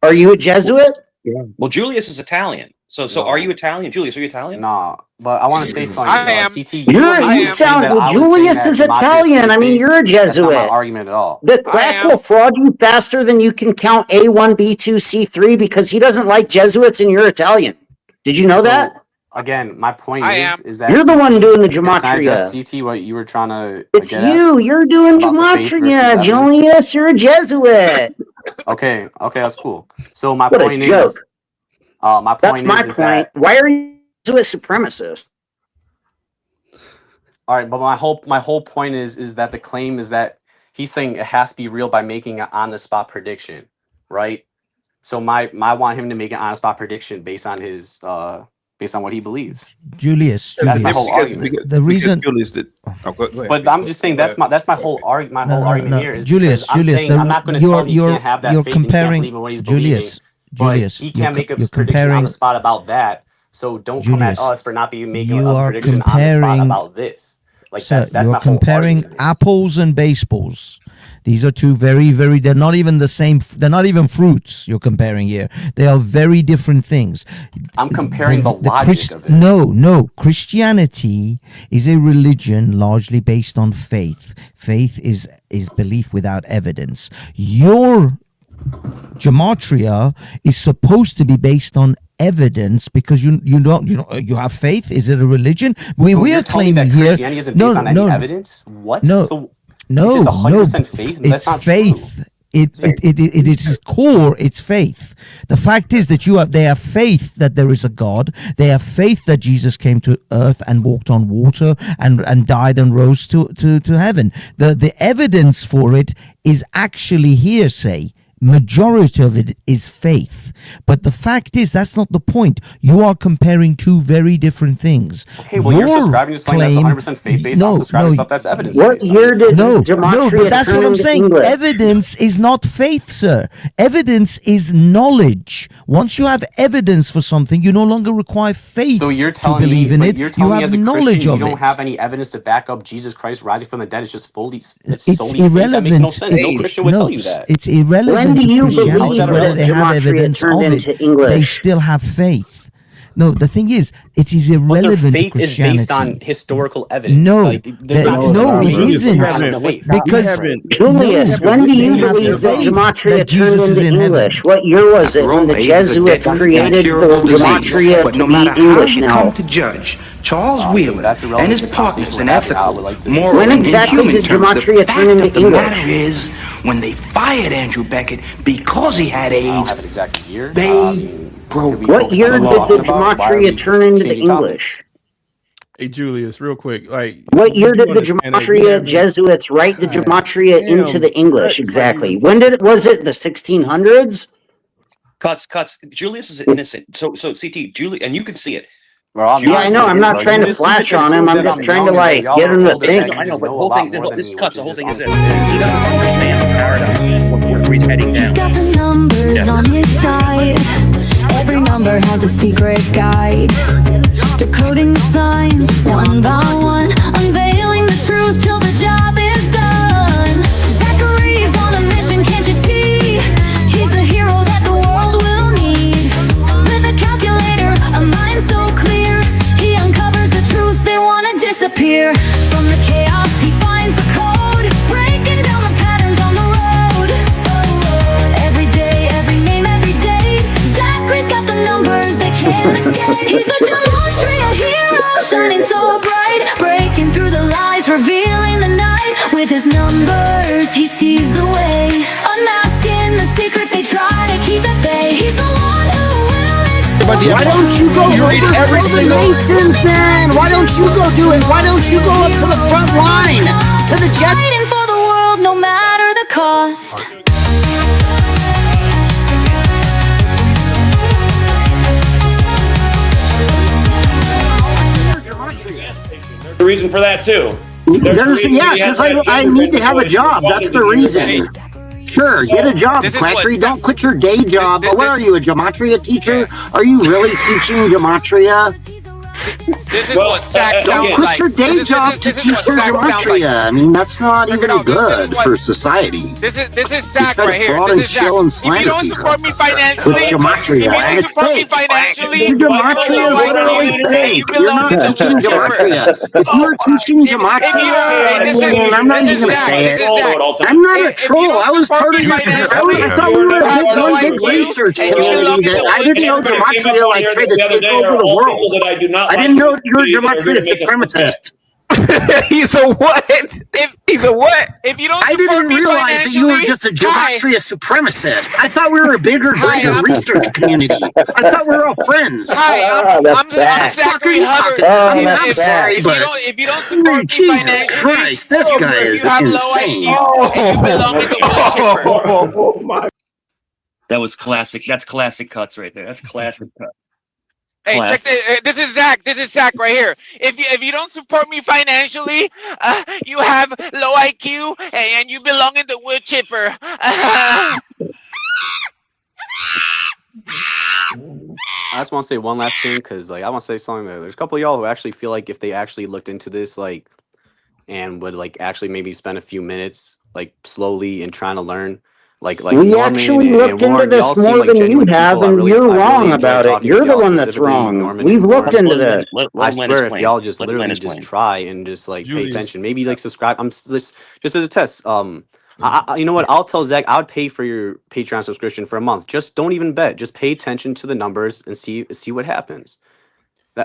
Are you a Jesuit? Yeah. Well, Julius is Italian. So are you Italian? Julius, are you Italian? No, but I want to say something. I am. CT, you sound. Julius is Italian. I mean, you're a Jesuit. That's not my argument at all. The quack will fraud you faster than you can count A1, B2, C3 because he doesn't like Jesuits and you're Italian. Did you know that? Again, my point is that you're the one doing the Gematria. CT, what you were trying to. It's you. You're doing Gematria, Julius. You're a Jesuit. Okay, that's cool. So my point is. That's my point. Why are you a supremacist? All right, but my whole point is that the claim is that he's saying it has to be real by making an on-the-spot prediction, right? So I want him to make an on-the-spot prediction based on his based on what he believes. Julius, that's my whole argument. The reason Julius did. Oh, go ahead. But I'm just saying that's my whole argument. My whole argument here is Julius. I'm not going to tell him he can't have that faith and he can't believe in what he's believing. Julius, but he can't make a prediction on the spot about that. So don't come at us for not making a prediction on the spot about this. Like Sir, that's you're my whole comparing argument. apples and baseballs. These are two very, very, they're not even the same, they're not even fruits you're comparing here. They are very different things. I'm comparing the logic of it. No. Christianity is a religion largely based on faith. Faith is belief without evidence. Your Gematria is supposed to be based on evidence because you have faith. Is it a religion? We are claiming that here Christianity isn't based on any evidence. What? So it's just 100% faith. It's That's not faith. true. It is core. It's faith. The fact is that they have faith that there is a God. They have faith that Jesus came to earth and walked on water and died and rose to heaven. The evidence for it is actually hearsay. Majority of it is faith, but the fact is that's not the point. You are comparing two very different things. Okay, well, you're subscribing to something that's 100% faith-based. I'm subscribing to stuff that's evidence-based. What year did Gematria but that's what I'm saying. English? Evidence is not faith, sir. Evidence is knowledge. Once you have evidence for something, you no longer require faith So you're telling to believe me, in but it. you're telling You me have as a knowledge Christian, you of don't it. have any evidence to back up Jesus Christ rising from the dead. It's just fully, it's It's solely faith. That makes no sense. No Christian would tell you that. It's irrelevant When do to you Christianity believe whether that they have Gematria evidence turned of into it. English? They still have faith. No, the thing is, it is But their irrelevant to faith is based on Christianity. historical evidence. No, Like, there's not just no, like it faith, isn't. random faith. Because Julius, when do you believe that Gematria turned into English? What year was it when the Jesuits created Gematria but to no be matter how English you now? come to judge Charles Wheeler that's and irrelevant his to the partners conversation in we're having now. I ethical, would like to moral, When and exactly human did terms, Gematria the turn fact into of the English? matter is, when they fired Andrew Beckett because he had I don't AIDS, have an exact year. they broke What year did the Gematria turn into changing English? Hey Julius, real quick, like What year you did the understand that we Gematria haven't- Jesuits write the Gematria into damn, the English? Brett, it's like Exactly. you- When was it? The 1600s? Cuts. Julius is innocent. So CT, Julie, and you can see it. Well, I'm Yeah, not I know. I'm innocent, not bro. trying You to just flash on him. assumed I'm that just I'm trying young to and that y'all get are him to older, think. that you I know, just but know the a whole lot thing, more than me, Cuts, which the is whole just thing is this. unfortunate. He doesn't understand the paradigm of what we're heading He's down. got the numbers on his side. Every number has a secret guide. Decoding the signs one by one, unveiling the truth till the job is done. Zachary's on a mission, can't you see? He's the hero that the world will need. With a calculator, a mind so clear, he uncovers the truths they wanna disappear. From the chaos, he finds the code, breaking down the patterns on the road. Every day, every name, every day, Zachary's got the numbers they can't escape. He's the Gematria hero, shining so bright, breaking through the lies, revealing the night. With his numbers, he sees the way, unmasking the secrets they try to keep at bay. He's the one who will expose. Why don't you go read over every for the single- nations, man? Why don't you go do it? Why don't you go up to the front line, to the jet? Fighting for the world, no matter the cost. The reason for that too. Yeah, because I need to have a job. That's the reason. Sure, get a job, Quackery. Don't quit your day job. But what are you, a Gematria teacher? Are you really teaching Gematria? This is what Zach Don't sounds quit like. your day job to teach your Gematria. I mean, that's not even good for society. This is You Zach try to right here. fraud This and is Zach. chill and If you slander don't people support me financially, with Gematria, and it's fake. Your Gematria is literally fake. You're not teaching Gematria. If you were teaching Gematria, I'm not even gonna say it. I'm not a troll. I was part of your. I thought we were one big research community that I didn't know Gematria like tried to take over the world. I didn't know you were a Gematria supremacist. He's a what? He's a what? If you don't I didn't realize that you were just a Gematria supremacist. I thought we were a bigger, greater research community. I thought we were all friends. I'm Zachary Hubbard. I'm sorry, but if you don't support me Jesus financially, Christ, this guy you is have low insane. IQ and you belong in the wood chipper. Oh my! That was classic. That's classic Cuts right there. That's classic Cuts. Hey, check this. This is Zach. This is Zach right here. If you don't support me financially, you have low IQ and you belong in the wood chipper. I just want to say one last thing because, like, I want to say something. There's a couple of y'all who actually feel like if they actually looked into this, like, and would like actually maybe spend a few minutes like slowly and trying to learn. Like we Norman actually and looked into Warren, y'all this seem more like than you genuine have, people. I and really you're wrong enjoyed about it. talking with You're the y'all, one that's specifically wrong. Norman We've and looked Warren. into this. I swear, if y'all just literally just try and just like pay Julius. attention, maybe like subscribe. I'm just as a test. You know what? I'll tell Zach. I would pay for your Patreon subscription for a month. Just don't even bet. Just pay attention to the numbers and see what happens.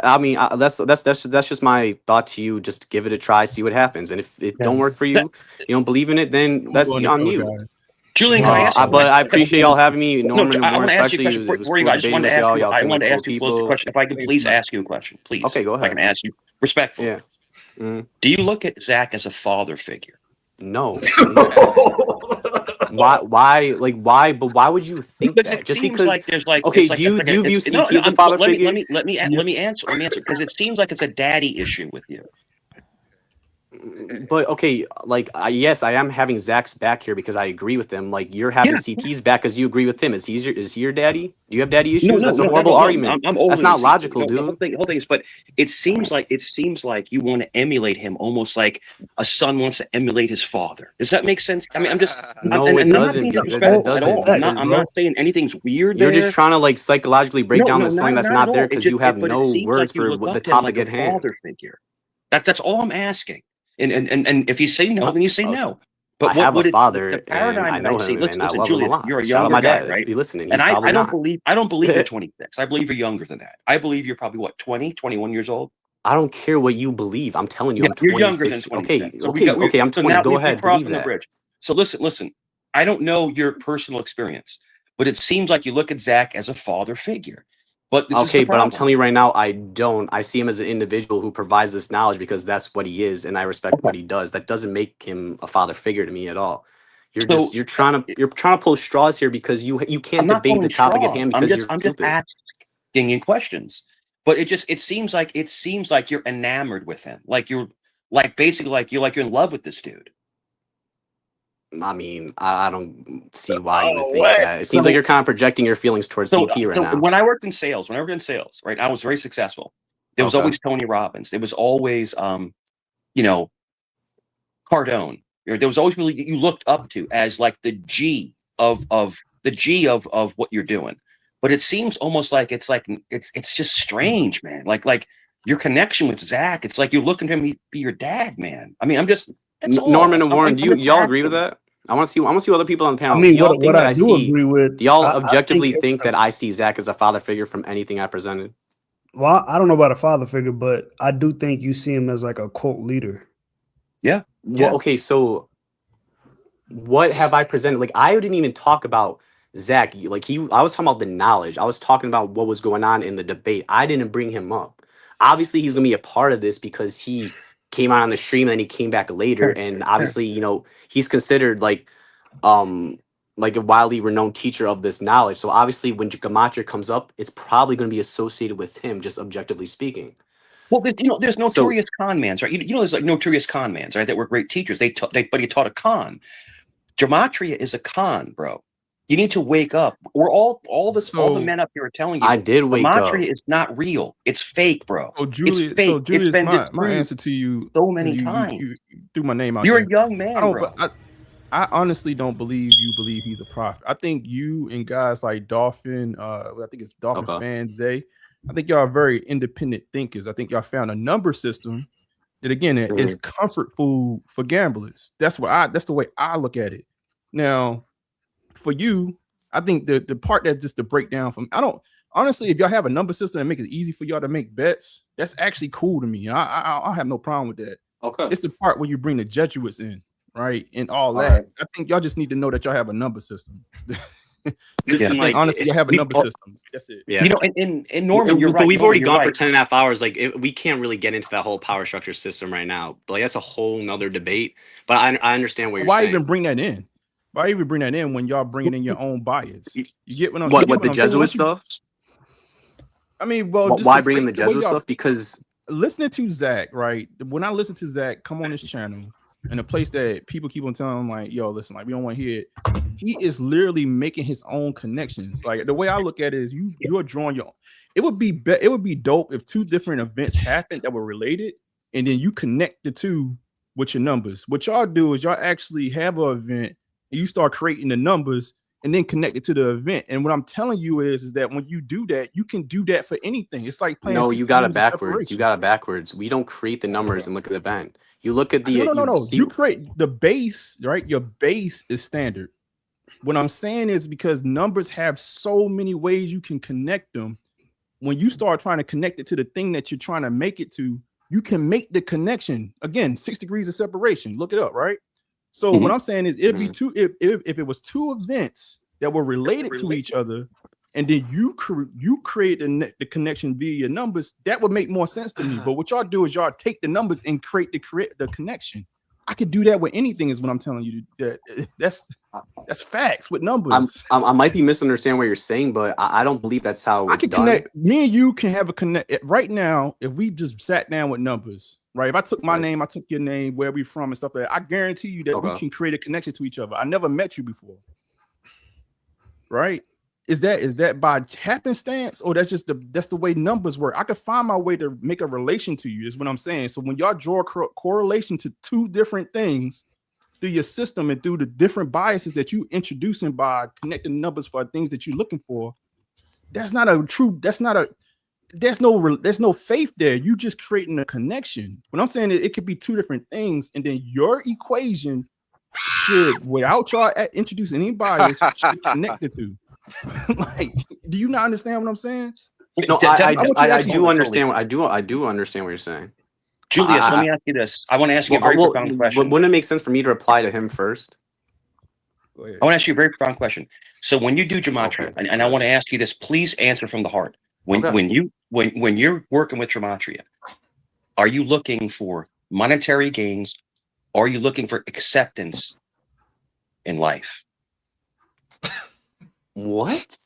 I mean, that's just my thought to you. Just give it a try, see what happens. And if it don't work for you, you don't believe in it, then that's on you. Julian, can I ask you? But I appreciate y'all having me, Norman and I Warren, want to ask you a especially. question. It was Where you cool go? I just debating wanted to with ask y'all. you. Y'all I seem like wanted to cool ask you a people. question. If I could please ask you a question, please. Okay, go ahead. If I can ask you respectfully. Yeah. Do you look at Zach as a father figure? No. Why? Like why? But why would you think Because that? it Just seems because? like there's like Okay. it's like Do you view CT as a father figure? let me answer because it seems like it's a daddy issue with you. But okay, like yes, I am having Zach's back here because I agree with him. Like you're having CT's back because you agree with him. Is he your daddy? Do you have daddy issues? That's a horrible argument. I'm older That's not than logical, CT. dude. The whole thing is, but it seems like you want to emulate him, almost like a son wants to emulate his father. Does that make sense? I mean, I'm just No, it doesn't. It doesn't. I'm not saying anything's weird. You're just trying to like psychologically break down this something that's not not at there all. because you have no It seems words like you for look the up to him topic like at a hand. father figure. That's all I'm asking. And if you say no, then you say no. But I have a father, the paradigm and I that know I him, see, and I love him a Julius, lot. you're a Shout out younger my guy, dad right? if you're listening. And He's probably I don't not. believe you're 26. I believe you're younger than that. I believe you're probably what, 20, 21 years old. I don't care what you believe. I'm telling you, Yeah, I'm you're younger than 26. 26. Okay, I'm 20. Now Go we're ahead, believe crossing the that. bridge. So listen. I don't know your personal experience, but it seems like you look at Zach as a father figure. But Okay, but I'm telling you right now, I don't. I see him as an individual who provides this knowledge because that's what he is, and I respect what he does. That doesn't make him a father figure to me at all. You're trying to pull straws here because you can't debate the topic at hand because you're stupid. I'm just asking you questions. But it seems like you're enamored with him. Like you're basically you're in love with this dude. I mean, I don't see why you would think that. It seems like you're kind of projecting your feelings towards CT right now. When I worked in sales, right, I was very successful. There was always Tony Robbins. There was always, Cardone. There was always people you looked up to as like the G of what you're doing. But it seems almost like it's just strange, man. Like your connection with Zach, it's like you're looking for him to be your dad, man. I mean, that's Norman and Warren, do y'all agree with that? I want to see other people on the panel. I mean, do y'all what think that I I do see? agree with. Do y'all I objectively think think that I see Zach as a father figure from anything I presented? Well, I don't know about a father figure, but I do think you see him as like a cult leader. Yeah. Well, okay, so what have I presented? Like, I didn't even talk about Zach. Like, I was talking about the knowledge. I was talking about what was going on in the debate. I didn't bring him up. Obviously, he's gonna be a part of this because he came out on the stream and then he came back later. And obviously, he's considered like a widely renowned teacher of this knowledge. So obviously, when Gematria comes up, it's probably going to be associated with him, just objectively speaking. Well, there's notorious con mans, right? There's like notorious con mans, right? That were great teachers. But he taught a con. Gematria is a con, bro. You need to wake up. We're all the men up here are telling you. I did wake up. Gematria is not real. It's fake, bro. Oh, Julius, it's fake. Julius, it's been my answer to you so many times. You threw my name out. You're there. a young man, bro. I honestly don't believe you believe he's a prophet. I think you and guys like Dolphin, I think it's Dolphin Fan Zay, I think y'all are very independent thinkers. I think y'all found a number system that again is comfort food for gamblers. That's the way I look at it. Now, for you, I think the part that's just the breakdown from honestly, if y'all have a number system and make it easy for y'all to make bets, that's actually cool to me. I have no problem with that. Okay. It's the part where you bring the Jesuits in, right? And all that. Right. I think y'all just need to know that y'all have a number system. Honestly, you have a number system. That's it. Yeah. In Norman, you're right. But we've already gone for 10.5 hours. Like, we can't really get into that whole power structure system right now. But like, that's a whole nother debate. But I understand what you're saying. Why even bring that in? Why even bring that in when y'all bringing in your own bias? You get what I'm the Jesuit stuff? I mean, well, why bring in the Jesuit stuff? Because listening to Zach, right? When I listen to Zach come on this channel in a place that people keep on telling him, like, yo, listen, like, we don't want to hear it. He is literally making his own connections. Like, the way I look at it is you're drawing your own. It would be dope if two different events happened that were related, and then you connect the two with your numbers. What y'all do is y'all actually have an event and you start creating the numbers and then connect it to the event. And what I'm telling you is that when you do that, you can do that for anything. It's like playing. No, 60 you got it degrees of backwards. You separation. got it backwards. We don't create the numbers and look at the event. You look at the No. You create the base, right? Your base is standard. What I'm saying is because numbers have so many ways you can connect them. When you start trying to connect it to the thing that you're trying to make it to, you can make the connection. Again, 6 degrees of separation. Look it up, right? So what I'm saying is it'd be two if it was two events that were related to each other, and then you create the connection via your numbers, that would make more sense to me. But what y'all do is y'all take the numbers and create the connection. I could do that with anything, is what I'm telling you. That's facts with numbers. I might be misunderstanding what you're saying, but I don't believe that's how I it's can done. connect. Me and you can have a connect right now. If we just sat down with numbers, right? If I took my name, I took your name, where we from and stuff like that, I guarantee you that we can create a connection to each other. I never met you before. Right? Is that by happenstance, or that's the way numbers work? I could find my way to make a relation to you, is what I'm saying. So when y'all draw a correlation to two different things through your system and through the different biases that you introducing by connecting numbers for things that you're looking for, there's no faith there. You just creating a connection. What I'm saying is it could be two different things, and then your equation should, without y'all introducing any bias, should connect the two. Like, do you not understand what I'm saying? No, I do understand. I do understand what you're saying. Julius, let me ask you this. I want to ask you a very profound question. Wouldn't it make sense for me to reply to him first? I want to ask you a very profound question. So when you do Gematria, and I want to ask you this, please answer from the heart. When you're working with Gematria, are you looking for monetary gains, or are you looking for acceptance in life? What?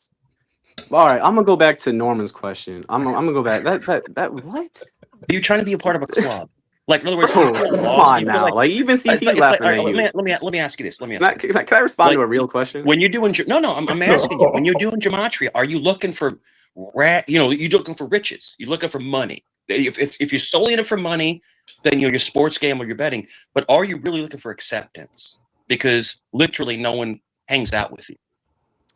All right, I'm gonna go back to Norman's question. I'm gonna go back. That what? Are you trying to be a part of a club? Like, in other words, come on now. Like even CT's laughing at you. Let me ask you this. Can I respond to a real question? When you're doing I'm asking you. When you're doing Gematria, are you looking for you're looking for riches? You're looking for money. If you're solely in it for money, then you're sports game or you're betting. But are you really looking for acceptance? Because literally no one hangs out with you.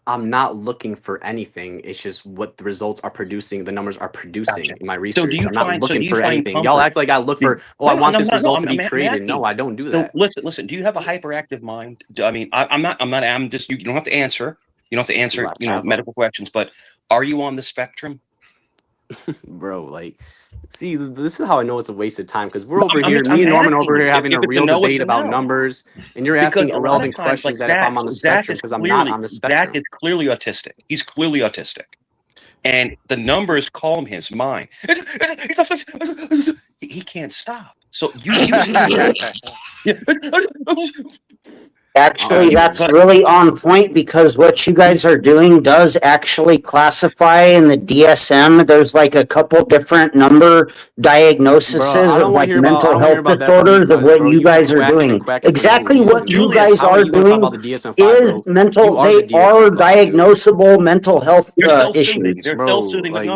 I'm not looking for anything. It's just what the results are producing. The numbers are producing in my research. I'm not looking for anything. Y'all act like I look for. I want this result to be created. No, I don't do that. Listen. Do you have a hyperactive mind? I mean, I'm just. You don't have to answer. You don't have to answer. Medical questions. But are you on the spectrum, bro? Like, see, this is how I know it's a waste of time, because we're over here, me and Norman over here having a real debate about numbers, and you're asking irrelevant questions that if I'm on the spectrum, because I'm not on the spectrum. Zach is clearly autistic. He's clearly autistic. And the numbers calm his mind. He can't stop. So Actually, that's really on point, because what you guys are doing does actually classify in the DSM. There's like a couple different number diagnoses of like mental health disorders of what you guys are doing. Exactly what you guys are doing is mental. They are diagnosable mental health issues.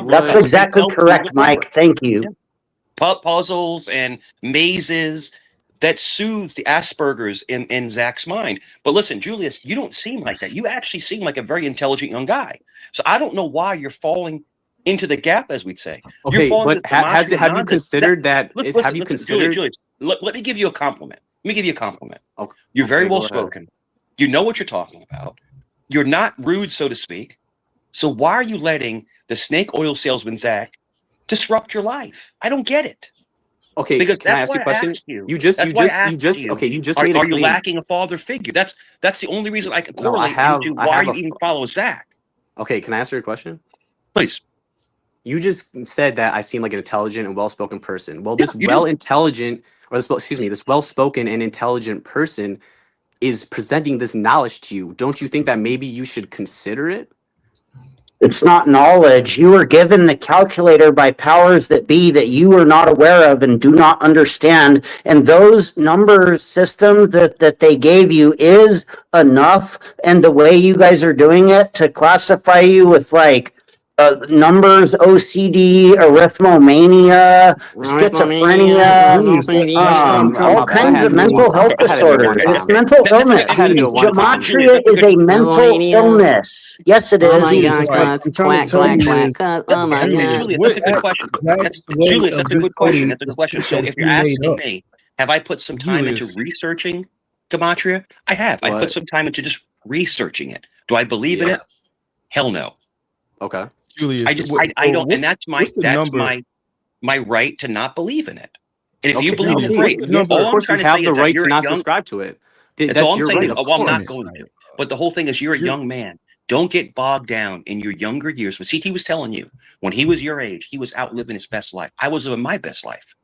That's exactly correct, Mike. Thank you. Puzzles and mazes that soothes the Asperger's in Zach's mind. But listen, Julius, you don't seem like that. You actually seem like a very intelligent young guy. So I don't know why you're falling into the gap, as we'd say. Okay, but have you considered that? Have you considered? Julius, let me give you a compliment. Okay. You're very well spoken. You know what you're talking about. You're not rude, so to speak. So why are you letting the snake oil salesman Zach disrupt your life? I don't get it. Okay, because can I ask you a question? You just made it Are you clean. lacking a father figure? That's the only reason I can correlate into why you even follow Zach. Okay, can I answer your question? Please. You just said that I seem like an intelligent and well-spoken person. Well, this well-spoken and intelligent person is presenting this knowledge to you. Don't you think that maybe you should consider it? It's not knowledge. You were given the calculator by powers that be that you are not aware of and do not understand. And those number systems that they gave you is enough. And the way you guys are doing it to classify you with like numbers, OCD, arithmomania, schizophrenia, all kinds of mental health disorders. It's mental illness. Gematria is a mental illness. Yes, it Oh is. my God, cuts, quack, quack, quack, cuts. Oh my God. Julius, that's a good question. Julius, that's a good question. That's a good question. So if you're asking me, have I put some time into researching Gematria? I have. I put some time into just researching it. Do I believe in it? Hell no. Okay. Julius, I don't, and that's my right to not believe in it. And if you believe in it, great. Of course, you have the right to not subscribe to it. That's That's all I'm your saying. right. Well, I'm not going to. But the whole thing is, you're a young man. Don't get bogged down in your younger years. What CT was telling you, when he was your age, he was out living his best life. I was living my best life.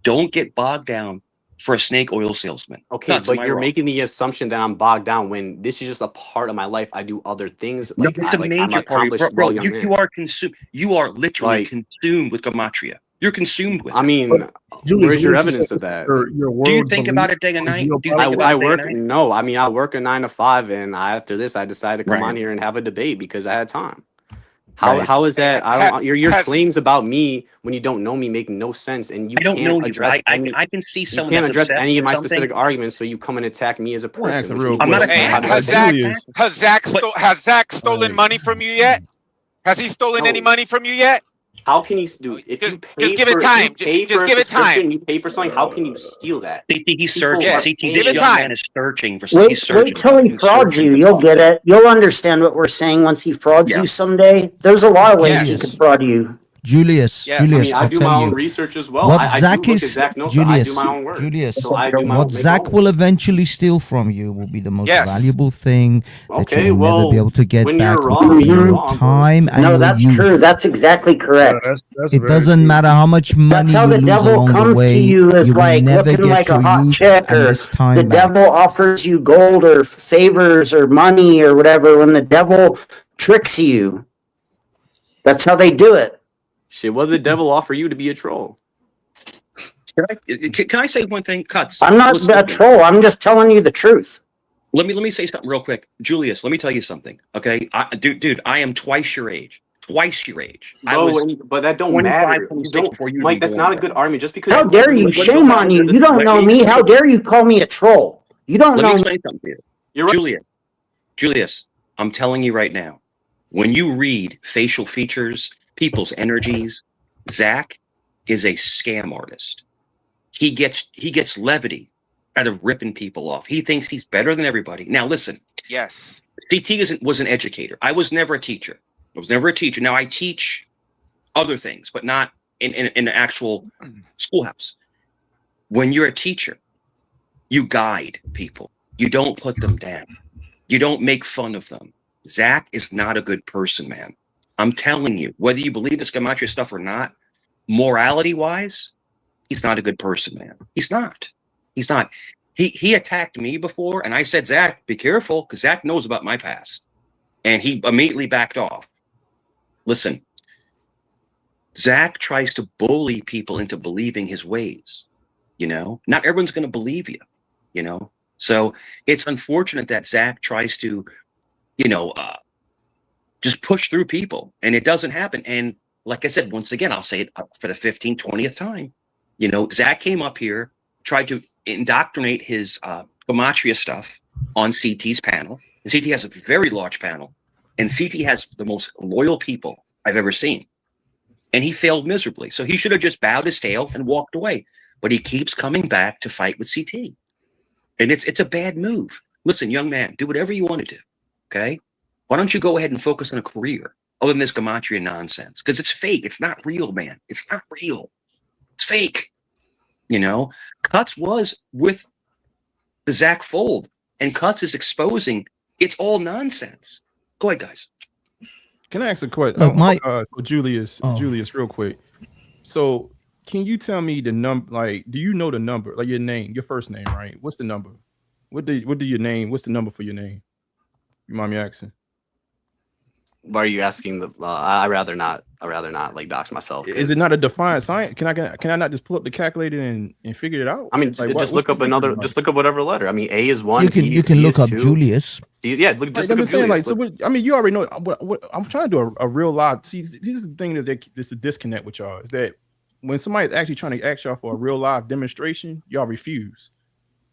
Don't get bogged down for a snake oil salesman. Okay, Nuts, but am I you're wrong? making the assumption that I'm bogged down when this is just a part of my life. I do other things. No, Like, it's a I'm major part. accomplished, Bro, young man. you are consumed. You are literally Like, consumed with Gematria. You're consumed with it. I mean, Julius, where's your wouldn't you say evidence of it's that? your Do you world think belief about it day and on night? Do you geopolitics? think about I it day work. and night? No, I mean, I work a 9 to 5, and after this, I decided to come Right. on here and have a debate because I had time. Right. How is that? I don't. Your claims about me when you don't know me make no sense, and you I don't can't know you, but address. I can see You someone can't that's address obsessed any of with my something. specific arguments, so you come and attack me as a I wanna ask person. a which real you I'm not don't know Hey, how to attacking. do. has Zach stolen money from you yet? Has he stolen any money from you yet? How can you do? If you pay Just give it for time. a Give it time. subscription, you pay for something. How can you steal that? He's searching. Yeah, CT, give this it young time. man is searching for something. He's Wait searching. till he frauds you. You'll get it. You'll understand what we're saying once he frauds you someday. There's a lot of ways he could fraud you. Julius, I Julius, mean, I I'll do tell my you. own research as well. What I Zach do look at is, Zach knows, so I do Julius, my own work. Julius, So I do my what own. Zach will eventually steal from you will be the most Yes. valuable thing that you Okay, will never well, be able to get when back, you're which wrong, will be you're your wrong, time and No, your that's youth. true. That's exactly correct. It doesn't matter how much money That's how you the lose devil along the comes to way. you as You will like never looking get like a your hot youth chick, and or this the time back. devil offers you gold or favors or money or whatever. When the devil tricks you, that's how they do it. Shit, what did the devil offer you to be a troll? Can I say one thing? Cuts. I'm not Listen. a troll. I'm just telling you the truth. Let me say something real quick, Julius. Let me tell you something. Okay, dude, I am twice your age. Twice your age. I was But that don't 25, matter. 26 before you were Mike, that's born, not a bro. good argument. Just because How dare you? Shame on you. You don't know me. How dare you call me a troll? You don't Let know me me. explain something to you. Julius, I'm telling you right now, when you read facial features, people's energies, Zach is a scam artist. He gets levity out of ripping people off. He thinks he's better than everybody. Now listen. Yes. CT was an educator. I was never a teacher. I was never a teacher. Now I teach other things, but not in an actual schoolhouse. When you're a teacher, you guide people. You don't put them down. You don't make fun of them. Zach is not a good person, man. I'm telling you, whether you believe this Gematria stuff or not, morality-wise, he's not a good person, man. He's not. He's not. He attacked me before, and I said, Zach, be careful, because Zach knows about my past. And he immediately backed off. Listen, Zach tries to bully people into believing his ways. You know, not everyone's going to believe you, you know. So it's unfortunate that Zach tries to, just push through people, and it doesn't happen. And like I said, once again, I'll say it for the 15th, 20th time. You know, Zach came up here, tried to indoctrinate his Gematria stuff on CT's panel. And CT has a very large panel, and CT has the most loyal people I've ever seen. And he failed miserably. So he should have just bowed his tail and walked away. But he keeps coming back to fight with CT. And it's a bad move. Listen, young man, do whatever you want to do. Okay? Why don't you go ahead and focus on a career other than this Gematria nonsense? Because it's fake. It's not real, man. It's not real. It's fake. You know? Cuts was with the Zach fold, and Cuts is exposing it's all nonsense. Go ahead, guys. Can I ask a question? Look, so Julius, real quick. So can you tell me the number? Like, do you know the number? Like your name, your first name, right? What's the number? What do your name? What's the number for your name? You mind me asking? Why are you asking the? I rather not. I rather not like dox myself. Is it not a defined science? Can I not just pull up the calculator and figure it out? I mean, like, just look up another. Just look up whatever letter. I mean, A is one. You can B look is up two. Julius. See, yeah, look. Just like, look up Julius. Like, so I mean, you already know. What I'm trying to do a real live. See, this is the thing that there's a disconnect with y'all is that when somebody's actually trying to ask y'all for a real live demonstration, y'all refuse.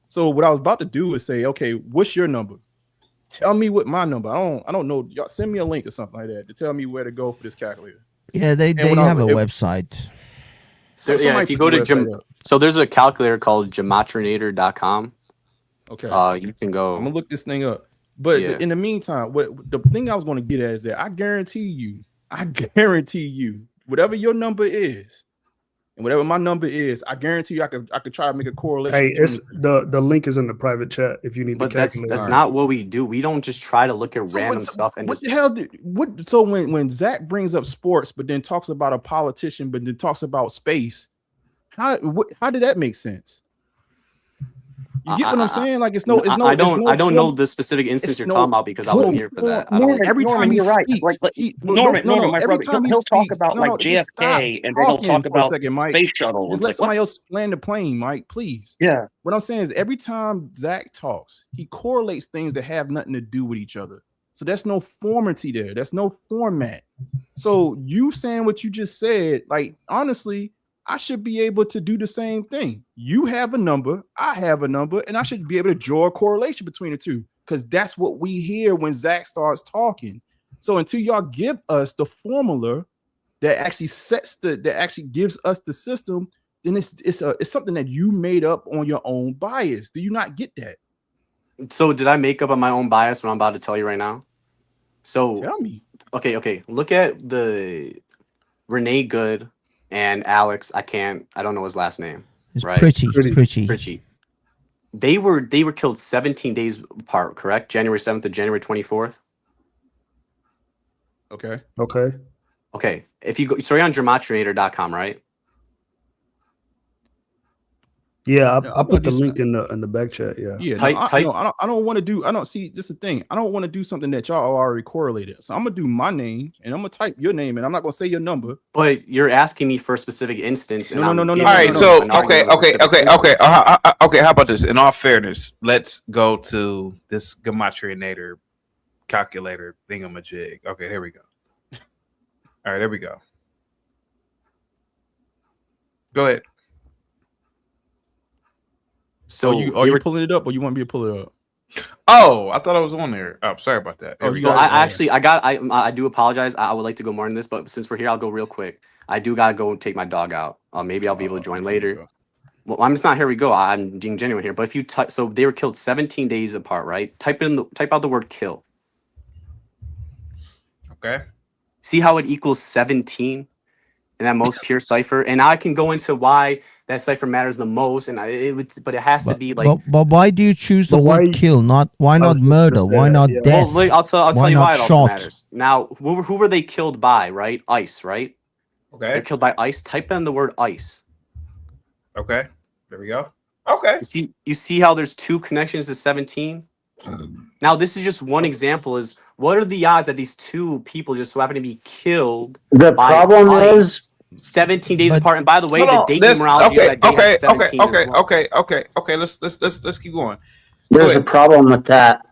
So what I was about to do is say, okay, what's your number? Tell me what my number. I don't know. Y'all send me a link or something like that to tell me where to go for this calculator. Yeah, they have a website. So yeah, if you go to so there's a calculator called GematriaEffectNews.com. Okay. You can go. I'm gonna look this thing up. But in the meantime, what the thing I was going to get at is that I guarantee you, whatever your number is, and whatever my number is, I guarantee you, I could try to make a correlation. Hey, it's the link is in the private chat if you need. But the calculator. that's not what we do. We don't just try to look at random stuff and what the hell? So when Zach brings up sports, but then talks about a politician, but then talks about space, how did that make sense? You get what I'm saying? Like I don't know the specific instance you're talking about because I wasn't here for that. Every time he speaks, Norman, my brother, he'll talk about like JFK, and then he'll talk about space shuttle. Just let somebody else land the plane, Mike, please. Yeah. What I'm saying is every time Zach talks, he correlates things that have nothing to do with each other. So there's no formality there. There's no format. So you saying what you just said, like honestly, I should be able to do the same thing. You have a number, I have a number, and I should be able to draw a correlation between the two because that's what we hear when Zach starts talking. So until y'all give us the formula that actually gives us the system, then it's something that you made up on your own bias. Do you not get that? So did I make up on my own bias what I'm about to tell you right now? So tell me. Okay. Look at the Renee Good and Alex, I don't know his last name. It's right? Pretty. They were killed 17 days apart, correct? January 7th to January 24th. Okay. If you go, so you're on GematriaEffectNews.com, right? Yeah, I put the link in the back chat. Yeah. Yeah. I don't want to do. I don't see. This is the thing. I don't want to do something that y'all already correlated. So I'm gonna do my name and I'm gonna type your name and I'm not gonna say your number. But you're asking me for a specific instance. No. All right. So okay. How about this? In all fairness, let's go to this Gematriator calculator thingamajig. Okay, here we go. All right, there we go. Go ahead. So are you pulling it up, or you want me to pull it up? Oh, I thought I was on there. Oh, sorry about that. I do apologize. I would like to go more in this, but since we're here, I'll go real quick. I do gotta go take my dog out. Maybe I'll be able to join later. Well, I'm just not. Here we go. I'm being genuine here. But if you type, so they were killed 17 days apart, right? Type out the word kill. Okay. See how it equals 17 in that most pure cipher, and now I can go into why that cipher matters the most, and but it has to be like. But why do you choose the word kill? Why not murder? Why not death? Well, I'll tell you why it also matters. Now, who were they killed by? Right, ice. Right. Okay. They're killed by ice. Type in the word ice. Okay. There we go. Okay. You see how there's two connections to 17. Now, this is just one example. Is what are the odds that these two people just so happen to be killed? The problem is 17 days apart. And by the way, the date numerology that day has 17 Okay. Let's keep going. There's a problem with that.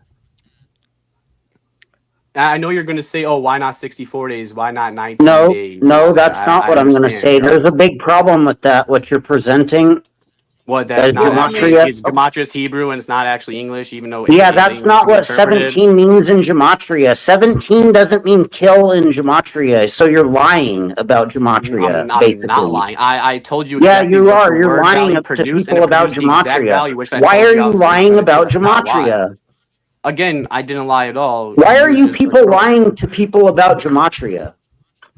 I know you're going to say, "Oh, why not 64 days? Why not 19 days?" No, that's not what I'm going to say. There's a big problem with that. What you're presenting. What that's not Gematria. It's Gematria's Hebrew and it's not actually English, even though that's not what 17 means in Gematria. 17 doesn't mean kill in Gematria, so you're lying about Gematria. I'm not lying. I told you. Exactly you are. You're lying to people about Gematria. Why are you lying about Gematria? Again, I didn't lie at all. Why are you people lying to people about Gematria?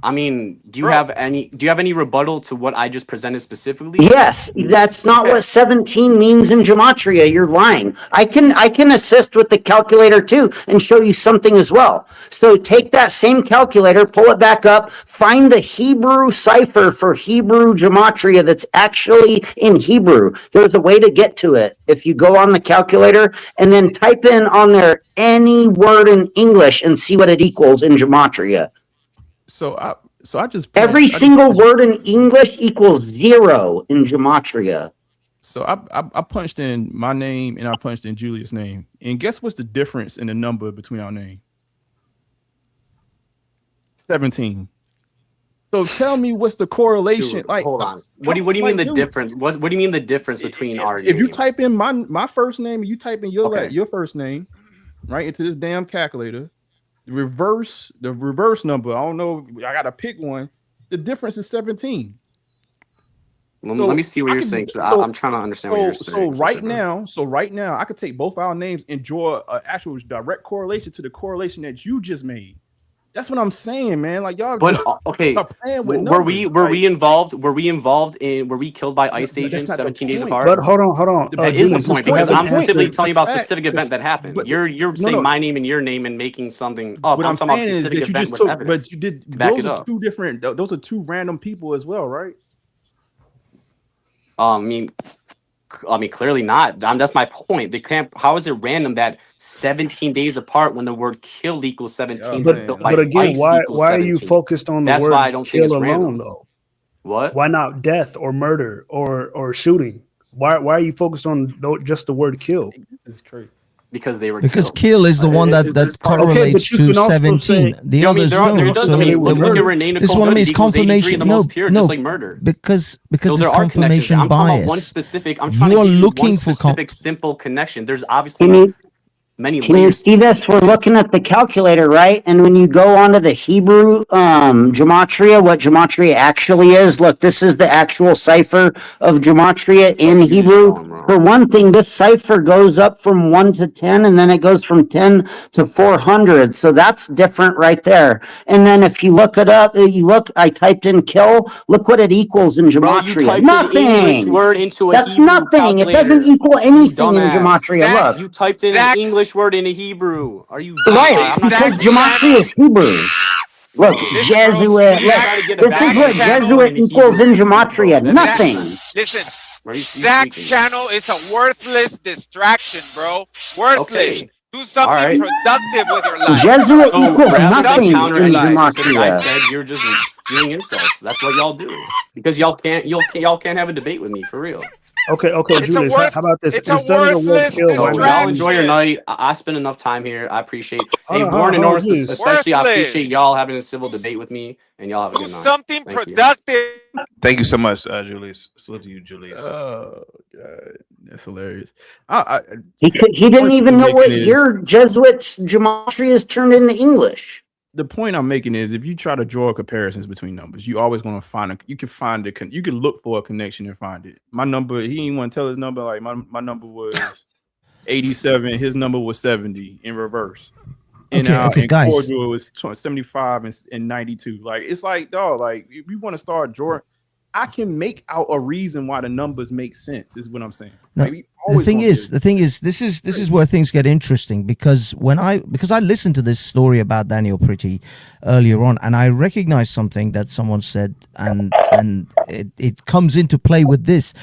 I mean, do you have any rebuttal to what I just presented specifically? Yes, that's not what 17 means in Gematria. You're lying. I can assist with the calculator too and show you something as well. So take that same calculator, pull it back up, find the Hebrew cipher for Hebrew Gematria that's actually in Hebrew. There's a way to get to it. If you go on the calculator and then type in on there any word in English and see what it equals in Gematria. So I just every single word in English equals 0 in Gematria. So I punched in my name and I punched in Julius' name, and guess what's the difference in the number between our name? 17. So tell me what's the correlation? Dude, like, hold on. What do you mean the difference? What do you mean the difference between our if names? you type in my first name and you type in your first name, right, into this damn calculator, the reverse number. I don't know. I gotta pick one. The difference is 17. Let me see what you're saying. I'm trying to understand what you're saying. So right now, I could take both our names and draw an actual direct correlation to the correlation that you just made. That's what I'm saying, man. Like y'all. But okay, were we involved? Were we killed by ice agents 17 days apart? But hold on. That is the point, because I'm simply telling you about a specific event that happened. You're saying my name and your name and making something up. I'm talking about a specific event with evidence. But you did. To back those it are up. two different. Those are two random people as well, right? I mean, clearly not. That's my point. They can't. How is it random that 17 days apart when the word "kill" equals 17? But again, why are you focused on the That's word why I don't think kill it's alone random. though? What? Why not death or murder or shooting? Why are you focused on just the word kill? This is crazy. Because they were because kill is the one that correlates to 17. The others don't. So look at Renee This Nicole one Goody is equals 83 confirmation. in the most pure, just like murder. Because So it's there are connections. confirmation I'm talking about one bias. specific. I'm trying to You are give you looking one for specific simple connection. There's obviously many Can you layers. see this? We're looking at the calculator, right? And when you go onto the Hebrew Gematria, what Gematria actually is, look, this is the actual cipher of Gematria in Hebrew. For one thing, this cipher goes up from 1 to 10, and then it goes from 10 to 400. So that's different right there. And then if you look it up, I typed in kill, look what it equals in Gematria. Nothing. An English word into a That's Hebrew nothing. calculator. It doesn't equal anything in Dumbass. Gematria. Look. You typed in an English word into Hebrew. Are you Right, I'm not because gonna- Gematria is Hebrew. Look, Jesuit. Look, this is what Jesuit equals in Gematria. Nothing. Listen, Zach's channel is a worthless distraction, bro. Worthless. Do something productive with your life. Jesuit equals rather than nothing in counter anything specific I Gematria. said, you're just spewing insults. That's what y'all do. Because y'all can't have a debate with me for real. Okay, Julius. How about this? It's a worthless distraction. Y'all enjoy your night. I spend enough time here. I appreciate. Hold on, Warren and hold on, Norris, Julius. especially, I appreciate y'all having a civil debate with me, and y'all have a good night. Something Thank you. productive. Thank you so much, Julius. Salute to you, Julius. Oh God, that's hilarious. He didn't even know what year Jesuit Gematria is turned into English. The point I'm making is, if you try to draw comparisons between numbers, you always going to find you can look for a connection and find it. My number, he didn't want to tell his number. Like my number was 87. His number was 70 in reverse. And Okay, guys. cordial, it was 75 and 92. Like, it's like, dog, like, if you want to start drawing, I can make out a reason why the numbers make sense, is what I'm saying. No, Like, the thing is, this is where things get interesting, because I listened to this story about Daniel Pretty earlier on, and I recognized something that someone said, and it comes into play with this.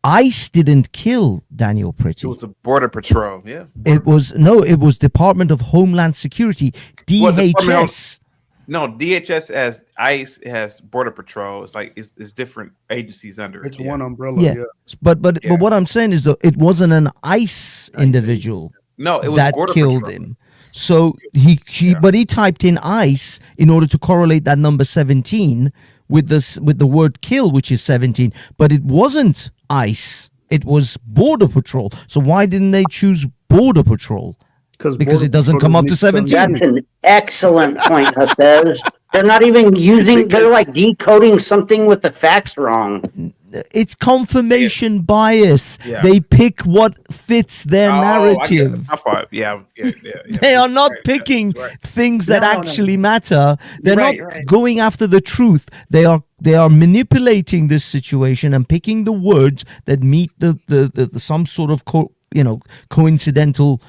ICE didn't kill Daniel Pretty. It was a border patrol. Yeah. It was Department of Homeland Security, DHS. No, DHS as ICE has border patrol. It's like it's different agencies under it. It's one umbrella. Yeah. But what I'm saying is, though, it wasn't an ICE individual. No, it was that border killed patrol. him. So he typed in ICE in order to correlate that number 17 with the word kill, which is 17. But it wasn't ICE. It was border patrol. So why didn't they choose border patrol? Because it doesn't come up to 17. That's an excellent point, Hafez. They're not even using, they're like decoding something with the facts wrong. it's confirmation bias. Yeah. They pick what fits their narrative. Yeah. They are not picking things that actually matter. They're not going after the truth. They are manipulating this situation and picking the words that meet the some sort of coincidental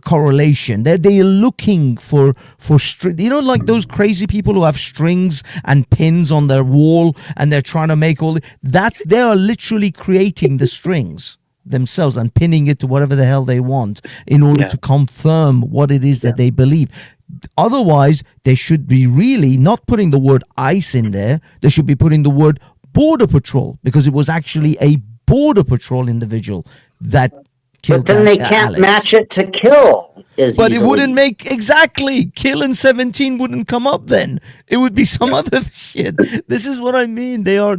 correlation. They're looking for like those crazy people who have strings and pins on their wall and they're trying to make they are literally creating the strings themselves and pinning it to whatever the hell they want in order to confirm what it is that they believe. Otherwise, they should be really not putting the word ICE in there. They should be putting the word Border Patrol, because it was actually a Border Patrol individual that killed. But then they can't match it to kill. But it wouldn't make kill and 17 wouldn't come up then. It would be some other shit. This is what I mean. They are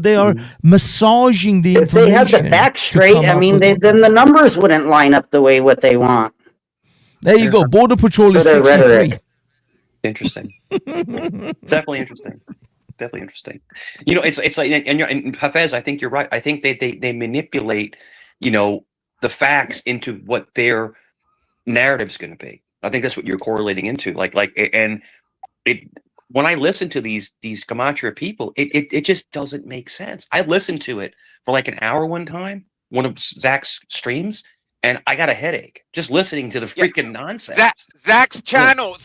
massaging the information. If they had the facts straight, I mean, then the numbers wouldn't line up the way what they want. There you go. Border Patrol is 63. Interesting. Definitely interesting. Definitely interesting. It's like, and Hafez, I think you're right. I think they manipulate, the facts into what their narrative's going to be. I think that's what you're correlating into. When I listen to these Gematria people, it just doesn't make sense. I listened to it for like an hour one time, one of Zach's streams, and I got a headache just listening to the freaking nonsense. Zach's channel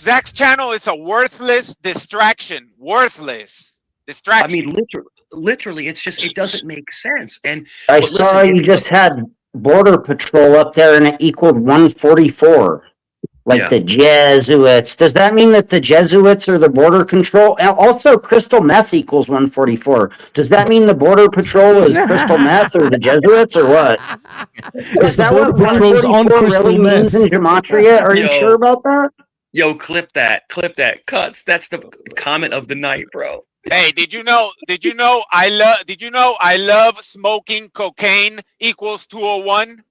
is a worthless distraction. Worthless distraction. I mean, literally, it doesn't make sense. And I saw you just had Border Patrol up there and it equaled 144. The Jesuits. Does that mean that the Jesuits are the border control? And also, crystal meth equals 144. Does that mean the border patrol is crystal meth or the Jesuits or what? Is that what 144 really means in Gematria? Are you sure about that? Yo, clip that. Cuts. That's the comment of the night, bro. Hey, did you know I love smoking cocaine equals 201?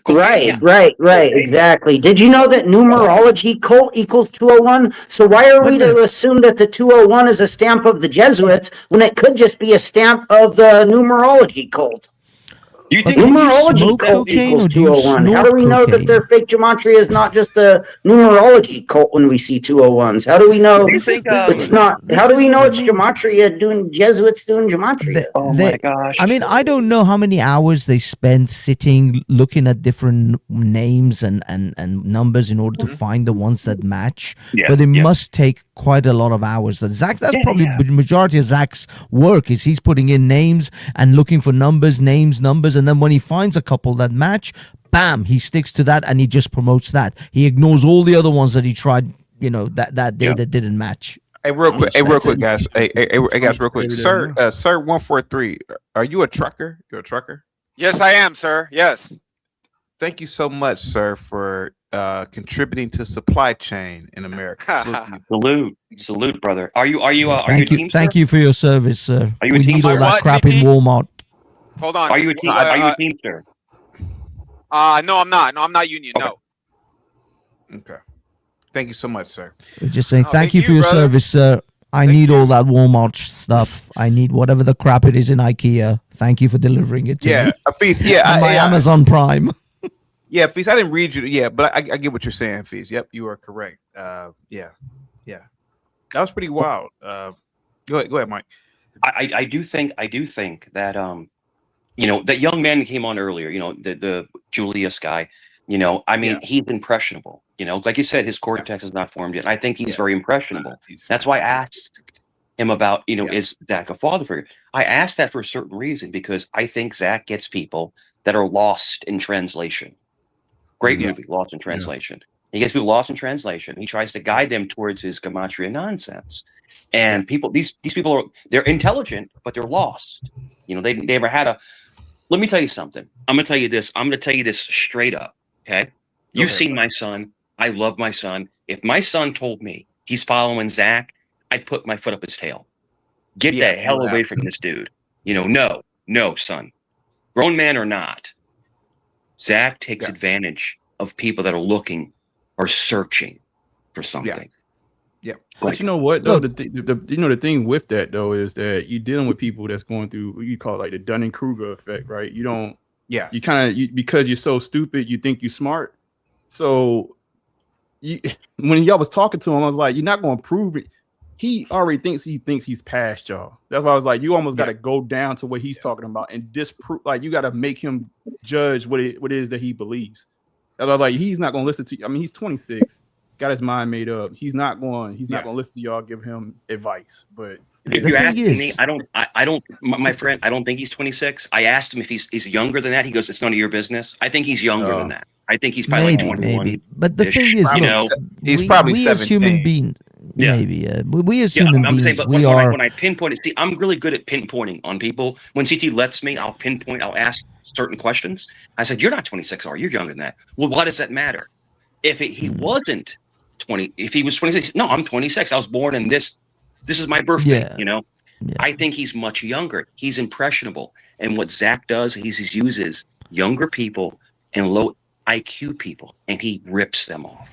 Right, exactly. Did you know that numerology cult equals 201? So why are we to assume that the 201 is a stamp of the Jesuits when it could just be a stamp of the numerology cult? You think numerology cult equals 201? How do we know that their fake gematria is not just a numerology cult when we see 201s? How do we know it's not? How do we know it's gematria doing Jesuits doing gematria? Oh my gosh! I mean, I don't know how many hours they spend sitting looking at different names and numbers in order to find the ones that match. But it must take quite a lot of hours. That's probably the majority of Zach's work. Is he's putting in names and looking for numbers, and then when he finds a couple that match, bam, he sticks to that and he just promotes that. He ignores all the other ones that he tried, that day that didn't match. Hey, real quick, guys. Hey, guys, real quick. Sir 143, are you a trucker? You're a trucker? Yes, I am, sir. Yes. Thank you so much, sir, for contributing to supply chain in America. Salute, brother. Are you Thank you for your service, sir. Are you a we need all that crap in Walmart. Hold on. Are you a Teamster? No, I'm not. No, I'm not union. Okay. No. Okay. Thank you so much, sir. We're just saying thank you for your service, sir. I need all that Walmart stuff. I need whatever the crap it is in IKEA. Thank you for delivering it to me. Feast. My Amazon Prime. Yeah, Feast. I didn't read you. Yeah, but I get what you're saying, Feast. Yep, you are correct. Yeah. That was pretty wild. Go ahead, Mike. I do think that that young man who came on earlier, the Julius guy, he's impressionable. Like you said, his cortex is not formed yet. I think he's very impressionable. That's why I asked him about, is Zach a father figure? I asked that for a certain reason, because I think Zach gets people that are lost in translation. Great movie, Lost in Translation. He gets people lost in translation. He tries to guide them towards his gematria nonsense. And people, these people they're intelligent, but they're lost. They never had a. Let me tell you something. I'm gonna tell you this. I'm gonna tell you this straight up. Okay, you've seen my son. I love my son. If my son told me he's following Zach, I'd put my foot up his tail. Get the hell away from this dude. No, son. Grown man or not, Zach takes advantage of people that are looking or searching for something. Yeah. But you know what though, the thing with that though is that you're dealing with people that's going through what you call it, like the Dunning-Kruger effect, right? You don't. Yeah. You kind of because you're so stupid, you think you're smart. So when y'all was talking to him, I was like, you're not going to prove it. He already thinks he's past y'all. That's why I was like, you almost got to go down to what he's talking about and disprove. Like you got to make him judge what it is that he believes. That's why I was like, he's not going to listen to you. I mean, he's 26, got his mind made up. He's not going to listen to y'all give him advice. But if you ask me, I don't, my friend, I don't think he's 26. I asked him if he's younger than that. He goes, it's none of your business. I think he's younger than that. I think he's probably like 21. Maybe. But the thing is, he's probably we 17. As human beings, maybe. We as human beings, saying, but we when are. When I pinpoint it, see, I'm really good at pinpointing on people. When CT lets me, I'll pinpoint. I'll ask certain questions. I said, "You're not 26, are you? You're younger than that." Well, why does that matter? If he wasn't 20, if he was 26, no, I'm 26. I was born in this. This is my birthday. You know. Yeah. I think he's much younger. He's impressionable, and what Zach does, he uses younger people and low IQ people, and he rips them off.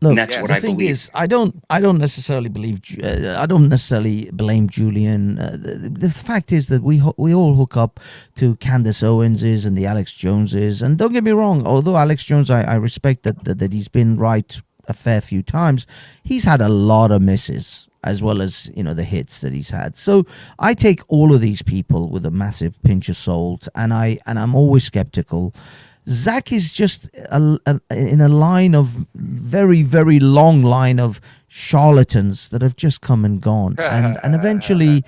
Look, and that's what I believe. Is, I don't necessarily believe. I don't necessarily blame Julian. The fact is that we all hook up to Candace Owenses and the Alex Joneses. And don't get me wrong. Although Alex Jones, I respect that he's been right a fair few times. He's had a lot of misses, as well as the hits that he's had. So I take all of these people with a massive pinch of salt, and I'm always skeptical. Zach is just in a line of very, very long line of charlatans that have just come and gone, and eventually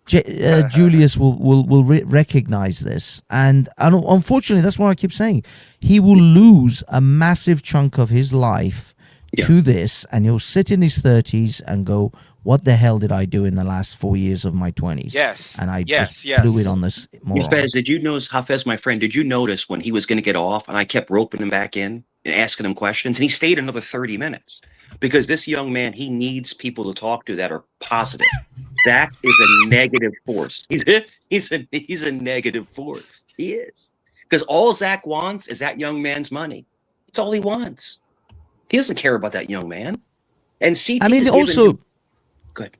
Julius will recognize this, and unfortunately, that's what I keep saying. He will lose a massive chunk of his life to this, and he'll sit in his 30s and go, "What the hell did I do in the last 4 years of my 20s?" Yes. And I just blew it on this moron. Hafez, did you notice, Hafez, my friend, did you notice when he was going to get off and I kept roping him back in and asking him questions, and he stayed another 30 minutes? Because this young man, he needs people to talk to that are positive. Zach is a negative force. He's a negative force. He is. Because all Zach wants is that young man's money. That's all he wants. He doesn't care about that young man. And CT, I mean, also, good.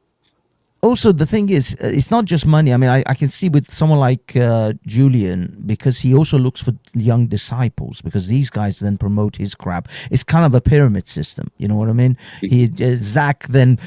Also, the thing is, it's not just money. I mean, I can see with someone like Julian, because he also looks for young disciples, because these guys then promote his crap. It's kind of a pyramid system. You know what I mean? Zach then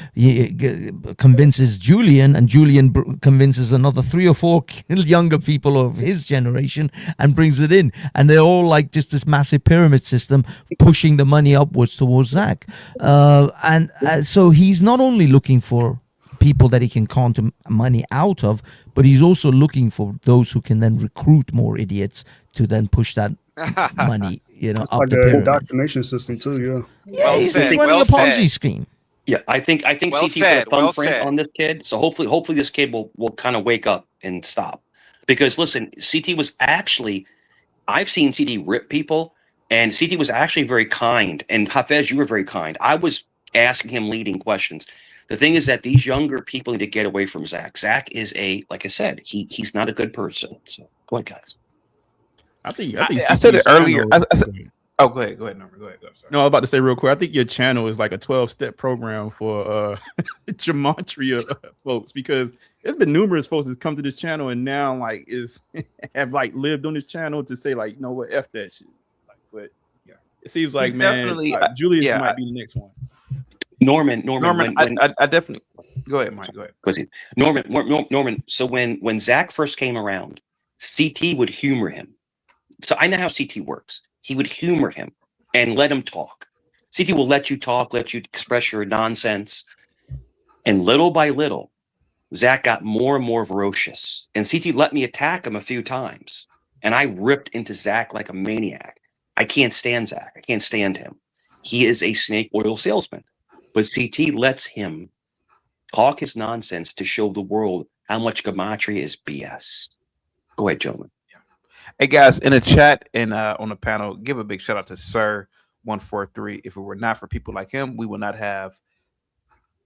convinces Julian, and Julian convinces another 3 or 4 younger people of his generation and brings it in. And they're all like just this massive pyramid system pushing the money upwards towards Zach. So he's not only looking for people that he can con money out of, but he's also looking for those who can then recruit more idiots to then push that money, That's up like the an pyramid. indoctrination system too. Yeah, he's running a Ponzi scheme. Yeah, I think CT put a thumbprint on this kid. So hopefully this kid will kind of wake up and stop. Because listen, CT was actually, I've seen CT rip people, and CT was actually very kind. And Hafez, you were very kind. I was asking him leading questions. The thing is that these younger people need to get away from Zach. Zach is like I said, he's not a good person. So go ahead, guys. I said it earlier. I said, oh, go ahead, Norman. Go ahead. Sorry. No, I was about to say real quick. I think your channel is like a 12-step program for Gematria folks, because there's been numerous folks that come to this channel and now have lived on this channel to say like, you know what, F that shit. But yeah, it seems like Julius might be the next one. Norman, I definitely go ahead, Mike. Go ahead. Norman. So when Zach first came around, CT would humor him. So I know how CT works. He would humor him and let him talk. CT will let you talk, let you express your nonsense, and little by little, Zach got more and more ferocious. And CT let me attack him a few times, and I ripped into Zach like a maniac. I can't stand Zach. I can't stand him. He is a snake oil salesman. But CT lets him talk his nonsense to show the world how much Gematria is BS. Go ahead, gentlemen. Yeah. Hey, guys, in the chat and on the panel, give a big shout out to Sir143. If it were not for people like him, we would not have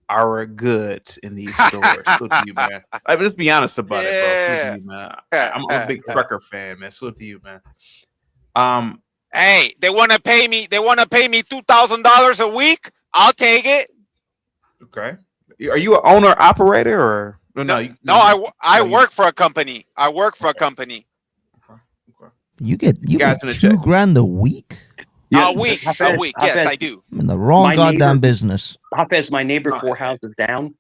our goods in these stores. Salute to you, man. Let's be honest about it, bro. Salute to you, man. I'm a big trucker fan, man. Salute to you, man. Hey, they want to pay me. They want to pay me $2,000 a week. I'll take it. Okay. Are you an owner operator or I work for a company. I work for a company. You get Guys in the $2 chat. grand a week. A week. Yes, I do. I'm in the wrong goddamn business. Hafez, my neighbor, four houses down.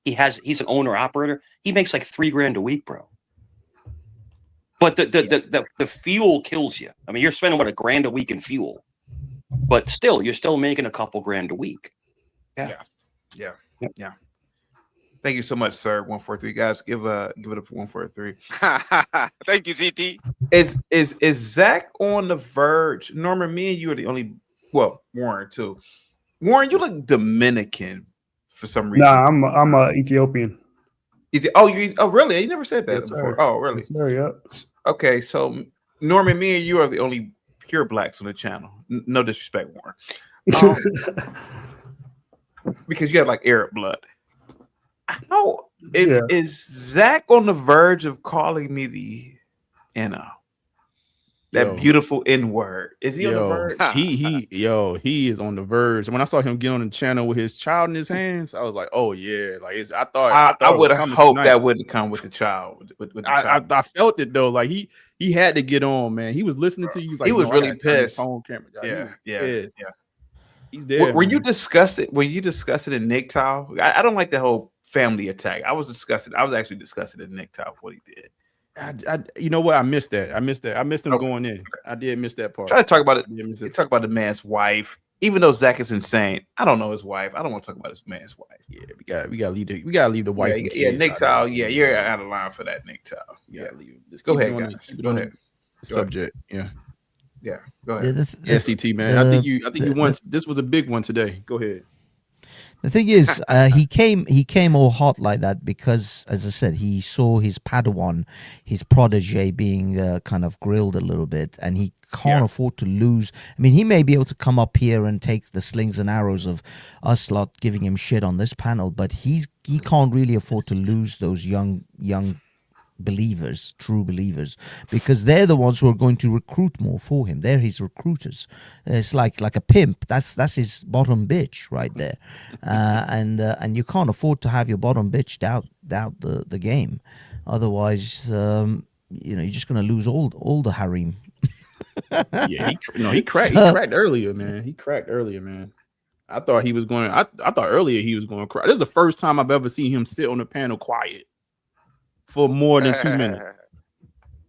He's an owner operator. He makes like $3 grand a week, bro. But the fuel kills you. I mean, you're spending $1 grand a week in fuel, but still, you're still making a couple grand a week. Yeah. Thank you so much, sir. 143 guys, give it up for 143. Thank you, CT. Is Zach on the verge? Norman, me and you are the only. Well, Warren too. Warren, you look Dominican for some reason. Nah, I'm a Ethiopian. Oh, really? You never said that Yes, before. sir. Oh, really? Yes, sir, yep. Okay, so Norman, me and you are the only pure blacks on the channel. No disrespect, Warren. Because you have like Arab blood. How is Zach on the verge of calling me the that beautiful N-word? Is he on the verge? He is on the verge. When I saw him get on the channel with his child in his hands, I was like, oh yeah, like I thought I would have hoped that wouldn't come with the child. I felt it though. Like he had to get on, man. He was listening to you. He was really pissed. Yeah. He's there. Were you disgusted? Were you disgusted in Nick Tao? I don't like the whole family attack. I was disgusted. I was actually disgusted in Nick Tao for what he did. You know what? I missed that. I missed him going in. I did miss that part. Try to talk about it. Talk about the man's wife. Even though Zach is insane, I don't know his wife. I don't want to talk about his man's wife. Yeah, we gotta leave the wife. Yeah, Nick Tao. Yeah, you're out of line for that, Nick Tao. Yeah, go ahead, guys. Go ahead. Subject. Yeah. Yeah, go ahead. CT, man. I think you won. This was a big one today. Go ahead. The thing is, he came all hot like that because, as I said, he saw his Padawan, his protege, being kind of grilled a little bit, and he can't afford to lose. I mean, he may be able to come up here and take the slings and arrows of us lot giving him shit on this panel, but he can't really afford to lose those young believers, true believers, because they're the ones who are going to recruit more for him. They're his recruiters. It's like a pimp. That's his bottom bitch right there, and you can't afford to have your bottom bitch doubt the game. Otherwise, you're just going to lose all the harem. He cracked earlier, man. I thought he was going. I thought earlier he was going to cry. This is the first time I've ever seen him sit on the panel quiet for more than 2 minutes.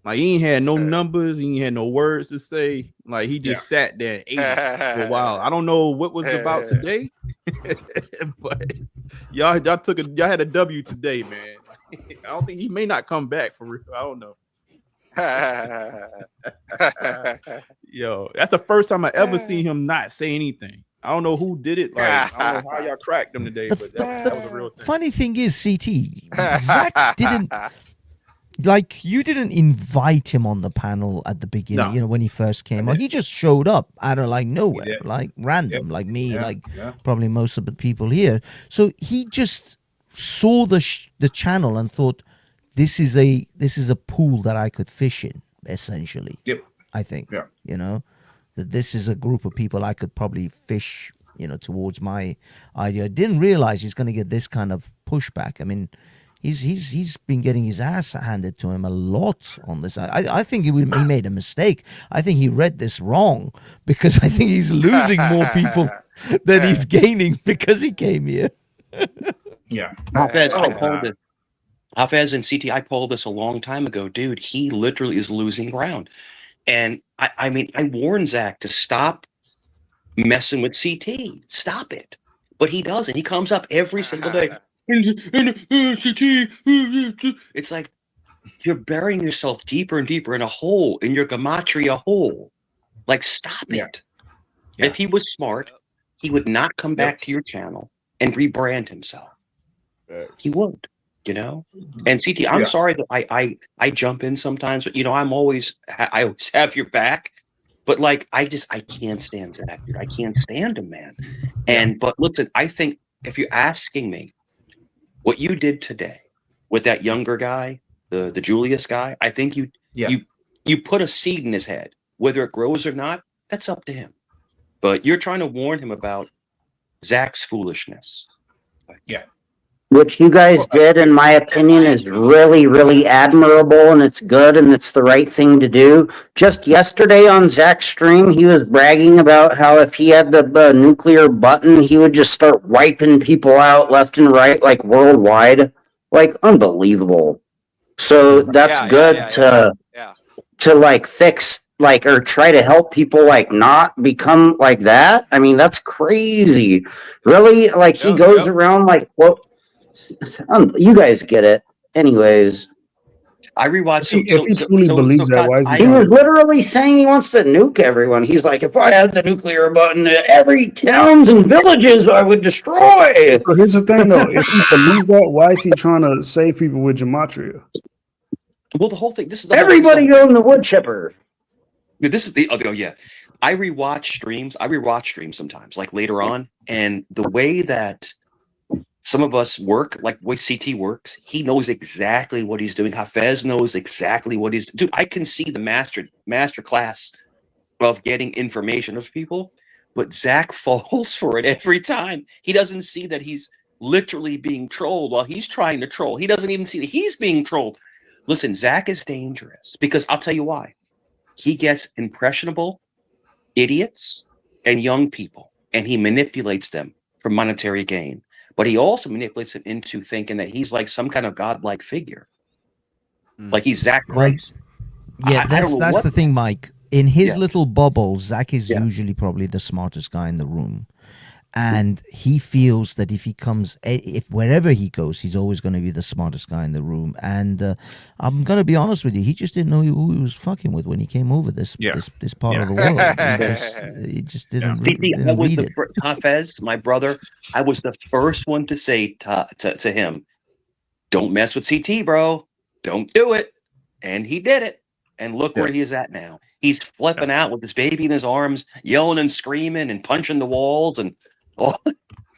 Like he ain't had no numbers, he ain't had no words to say. Like he just sat there and ate it for a while. I don't know what was about today, but y'all had a W today, man. I don't think he may not come back for real. I don't know. Yo, that's the first time I ever seen him not say anything. I don't know who did it. Like I don't know how y'all cracked him today, but that was a real thing. Funny thing is, CT, Zach didn't you didn't invite him on the panel at the beginning. No. When he first came on, he just showed up out of nowhere, like random, like me, probably most of the people here. So he just saw the channel and thought, this is a pool that I could fish in, essentially. Yep. I think. Yeah. That this is a group of people I could probably fish, towards my idea. I didn't realize he's going to get this kind of pushback. I mean, he's been getting his ass handed to him a lot on this. I think he made a mistake. I think he read this wrong, because I think he's losing more people than he's gaining because he came here. Yeah. Hafez and CT, I called this a long time ago, dude. He literally is losing ground. And I mean, I warned Zach to stop messing with CT. Stop it. But he doesn't. He comes up every single day. CT. It's like you're burying yourself deeper and deeper in a hole, in your Gematria hole. Like, stop it. Yeah. If he was smart, he would not come back to your channel and rebrand himself. He won't. And CT, I'm sorry that I jump in sometimes, but I always have your back. But I can't stand Zach, dude. I can't stand him, man. But listen, I think if you're asking me what you did today with that younger guy, the Julius guy, I think you put a seed in his head. Whether it grows or not, that's up to him. But you're trying to warn him about Zach's foolishness. Yeah. Which you guys did, in my opinion, is really, really admirable, and it's good, and it's the right thing to do. Just yesterday on Zach's stream, he was bragging about how if he had the nuclear button, he would just start wiping people out left and right, like worldwide. Like, unbelievable. So that's good to like fix, like, or try to help people like not become like that. I mean, that's crazy. Really, like he goes around like, what? You guys get it. Anyways, I rewatched. If he truly believes that, why is he he was literally saying he wants to nuke everyone. He's like, if I had the nuclear button, every towns and villages I would destroy. So here's the thing, though. If he believes that, why is he trying to save people with Gematria? Well, the whole thing. This is everybody going the wood chipper. This is the other. Oh yeah, I rewatch streams. I rewatch streams sometimes, like later on, and the way that some of us work, like the way CT works, he knows exactly what he's doing. Hafez knows exactly what he's doing. I can see the master class of getting information of people, but Zach falls for it every time. He doesn't see that he's literally being trolled while he's trying to troll. He doesn't even see that he's being trolled. Listen, Zach is dangerous because I'll tell you why. He gets impressionable idiots and young people, and he manipulates them for monetary gain. But he also manipulates them into thinking that he's like some kind of godlike figure. Like he's Zach Price. Yeah, that's the thing, Mike. In his little bubble, Zach is usually probably the smartest guy in the room. And he feels that if he comes, if wherever he goes, he's always going to be the smartest guy in the room. And I'm going to be honest with you, he just didn't know who he was fucking with when he came over this part of the world. He just didn't, didn't read it. Hafez, my brother, I was the first one to say to him, don't mess with CT, bro. Don't do it. And he did it. And look where he is at now. He's flipping out with his baby in his arms, yelling and screaming and punching the walls. And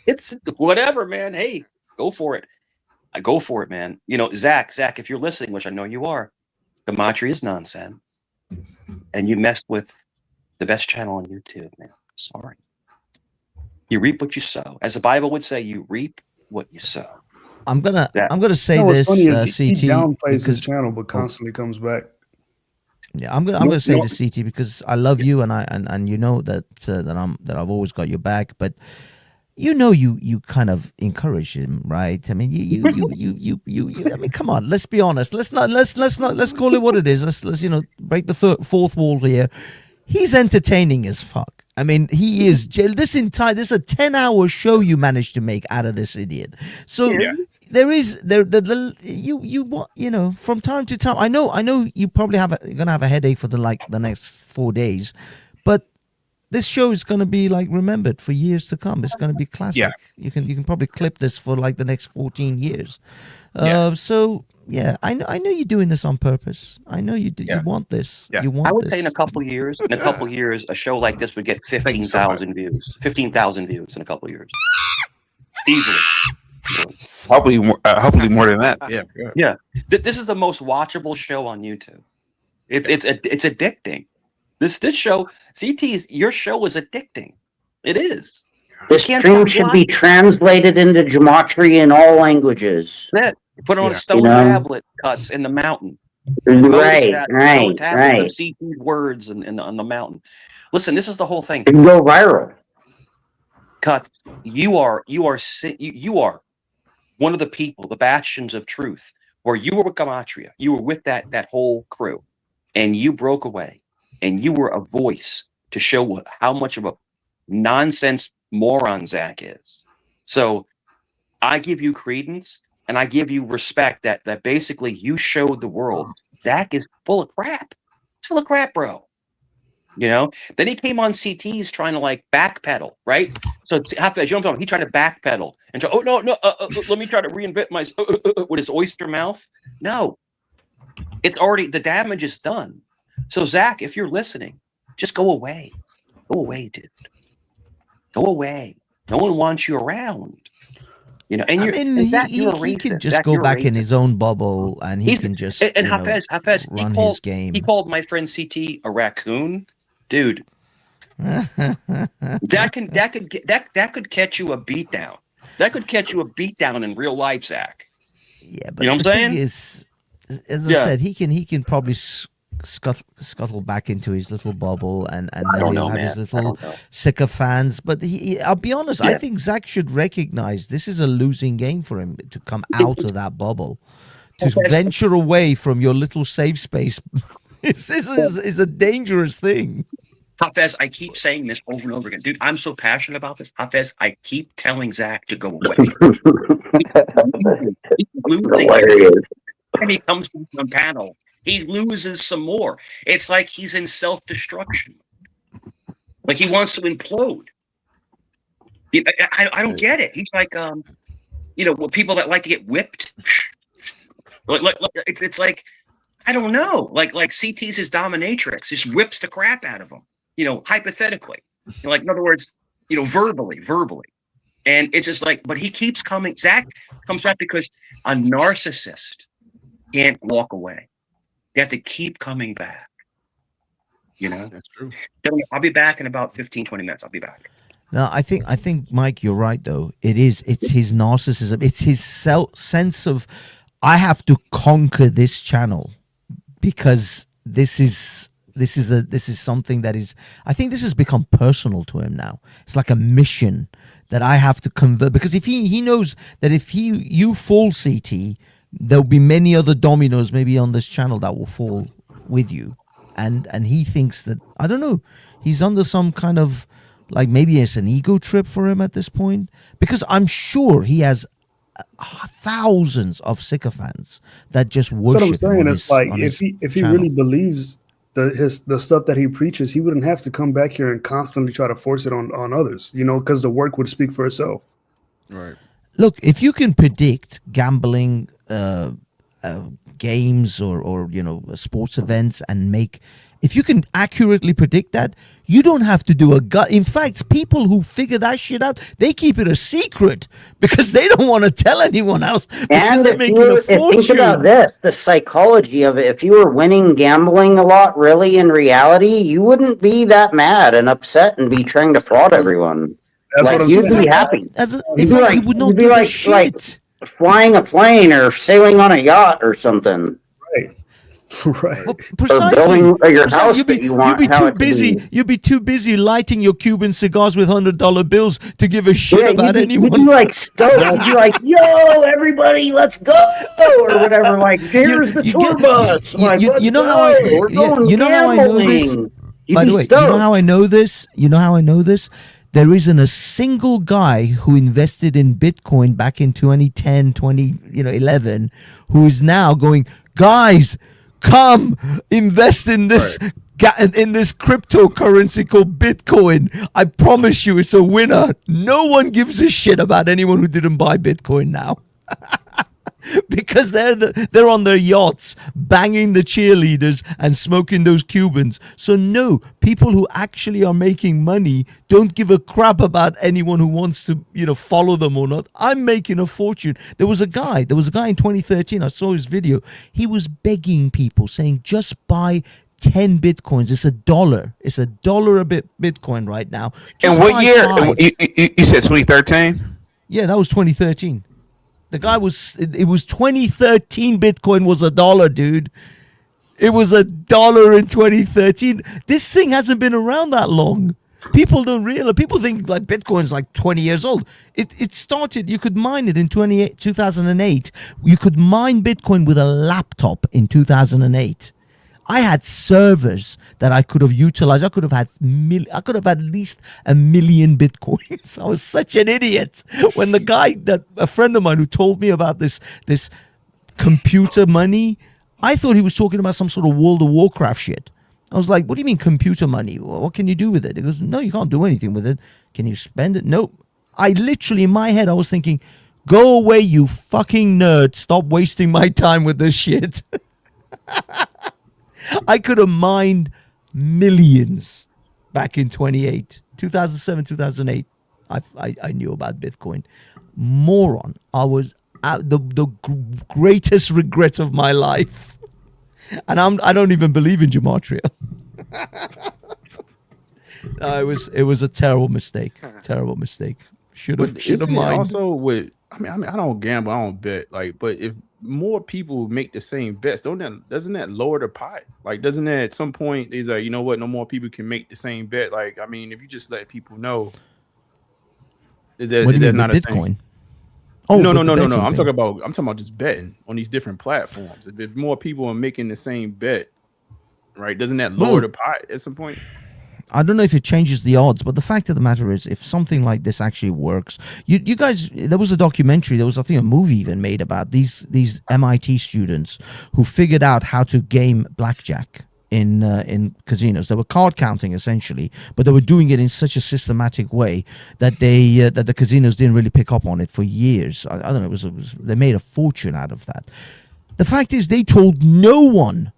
it's whatever, man. Hey, go for it. I go for it, man. You know, Zach, if you're listening, which I know you are, Gematria is nonsense. And you messed with the best channel on YouTube, man. Sorry. You reap what you sow. As the Bible would say, you reap what you sow. I'm gonna say this, funny CT. He downplays his channel, but constantly comes back. Yeah, I'm gonna say this, CT, because I love you, and you know that I've always got your back. But you know, you kind of encourage him, right? I mean, you I mean, come on, let's be honest. Let's call it what it is. Let's break the fourth wall here. He's entertaining as fuck. I mean, he is. This is a 10-hour show you managed to make out of this idiot. So. Yeah. From time to time, I know you probably you're gonna have a headache for the next 4 days, but this show is gonna be like remembered for years to come. It's gonna be classic. Yeah. You can probably clip this for like the next 14 years. So yeah, I know you're doing this on purpose. I know you do. You want this. Yeah. You want. I would say in a couple of years, a show like this would get 15,000 views. 15,000 views in a couple of years, easily. Hopefully more than that. Yeah. This is the most watchable show on YouTube. It's addicting. This show, your show is addicting. It is. This stream should be translated into Gematria in all languages. Put on a stone tablet, cuts in the mountain. Right. CT's words on the mountain. Listen, this is the whole thing. It can go viral. Cuts. You are one of the people, the bastions of truth, where you were with Gematria, you were with that whole crew, and you broke away, and you were a voice to show how much of a nonsense moron Zach is. So I give you credence, and I give you respect that basically you showed the world Zach is full of crap. It's full of crap, bro. You know, then he came on CTs trying to like backpedal, right? So he tried to backpedal and try, let me try to reinvent my with his oyster mouth. No, it's already, the damage is done. So Zach, if you're listening, just go away. Go away, dude. Go away. No one wants you around. You know, and he can just go back in his own bubble, and he can just Hafez, run his game. He called my friend CT a raccoon. Dude, that could catch you a beat down. That could catch you a beat down in real life, Zach. Yeah, but you know what the I'm saying? thing is, as I said, he can probably scuttle back into his little bubble, and then he'll have his little sycophants. But I'll be honest, I think Zach should recognize this is a losing game for him to come out of that bubble, to venture away from your little safe space. This is a dangerous thing. Hafez, I keep saying this over and over again. Dude, I'm so passionate about this. Hafez, I keep telling Zach to go away. He's losing. And he comes to a panel. He loses some more. It's like he's in self-destruction. Like he wants to implode. I don't get it. He's like, people that like to get whipped. It's like, I don't know. Like CT's his dominatrix, just whips the crap out of him. Hypothetically, like in other words, verbally. And it's just like, but he keeps coming. Zach comes back because a narcissist can't walk away. They have to keep coming back. That's true. I'll be back in about 15, 20 minutes. I'll be back. No, I think, Mike, you're right, though. It's his narcissism. It's his sense of, I have to conquer this channel because this is something that is, I think this has become personal to him now. It's like a mission that I have to convert, because if he knows that if you fall, CT, there'll be many other dominoes maybe on this channel that will fall with you. And he thinks that, I don't know, he's under some kind of, like, maybe it's an ego trip for him at this point, because I'm sure he has thousands of sycophants that just worship him. That's what I'm saying. It's like, if he really believes the stuff that he preaches, he wouldn't have to come back here and constantly try to force it on others, because the work would speak for itself. Right. Look, if you can predict gambling games or sports events and if you can accurately predict that, you don't have to do a gut. In fact, people who figure that shit out, they keep it a secret because they don't want to tell anyone else because they're making a fortune. Think about this, the psychology of it. If you were winning gambling a lot, really, in reality, you wouldn't be that mad and upset and be trying to fraud everyone. You'd be happy. You'd be like flying a plane or sailing on a yacht or something. Right. Well, precisely. Or building your house that you want. You'd be too busy lighting your Cuban cigars with $100 bills to give a shit about anyone. You'd be like stoked. You'd be like, "Yo, everybody, let's go!" or whatever. Like, here's the tour bus. You know how I know this. By the way, you know how I know this. There isn't a single guy who invested in Bitcoin back in 2010, 2011, who is now going, guys, come invest in this in this cryptocurrency called Bitcoin. I promise you, it's a winner. No one gives a shit about anyone who didn't buy Bitcoin now. Because they're on their yachts banging the cheerleaders and smoking those Cubans. So no, people who actually are making money don't give a crap about anyone who wants to follow them or not. I'm making a fortune. There was a guy in 2013, I saw his video. He was begging people, saying just buy 10 Bitcoins. It's $1. It's $1 a Bitcoin right now. And what year? You said 2013? Yeah, that was 2013. The guy it was 2013. Bitcoin was $1, dude. It was $1 in 2013. This thing hasn't been around that long. People don't realize. People think like Bitcoin's like 20 years old. It started, you could mine it in 2008. You could mine Bitcoin with a laptop in 2008. I had servers that I could have utilized. I could have had at least 1 million Bitcoins. I was such an idiot. When a friend of mine who told me about this computer money, I thought he was talking about some sort of World of Warcraft shit. I was like, what do you mean computer money? What can you do with it? He goes, no, you can't do anything with it. Can you spend it? Nope. I literally, in my head, I was thinking, go away, you fucking nerd. Stop wasting my time with this shit. I could have mined millions back in 2007, 2008. I knew about Bitcoin. Moron. I was the greatest regret of my life. And I don't even believe in Gematria. No, it was a terrible mistake. Terrible mistake. Should have Isn't it mined. also with? I mean, I don't gamble, I don't bet. Like, but if more people make the same bets, doesn't that lower the pot? Like, doesn't that at some point is like, you know what? No more people can make the same bet. Like, I mean, if you just let people know, is that not a Bitcoin? thing? Oh, no. with the betting I'm thing. talking about just betting on these different platforms. If more people are making the same bet, right? Doesn't that lower the pot at some point? I don't know if it changes the odds, but the fact of the matter is, if something like this actually works, you guys, there was a documentary, there was, I think, a movie even made about these MIT students who figured out how to game blackjack in casinos. They were card counting essentially, but they were doing it in such a systematic way that that the casinos didn't really pick up on it for years. I don't know. They made a fortune out of that. The fact is, they told no one.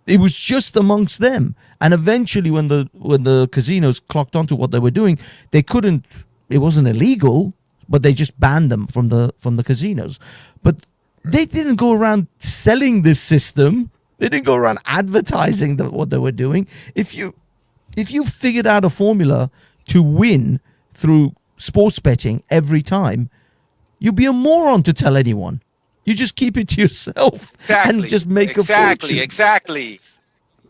It was just amongst them, and eventually, when the casinos clocked onto what they were doing, they couldn't. It wasn't illegal, but they just banned them from the casinos. But they didn't go around selling this system. They didn't go around advertising what they were doing. If you figured out a formula to win through sports betting every time, you'd be a moron to tell anyone. You just keep it to yourself and just make a fortune. Exactly.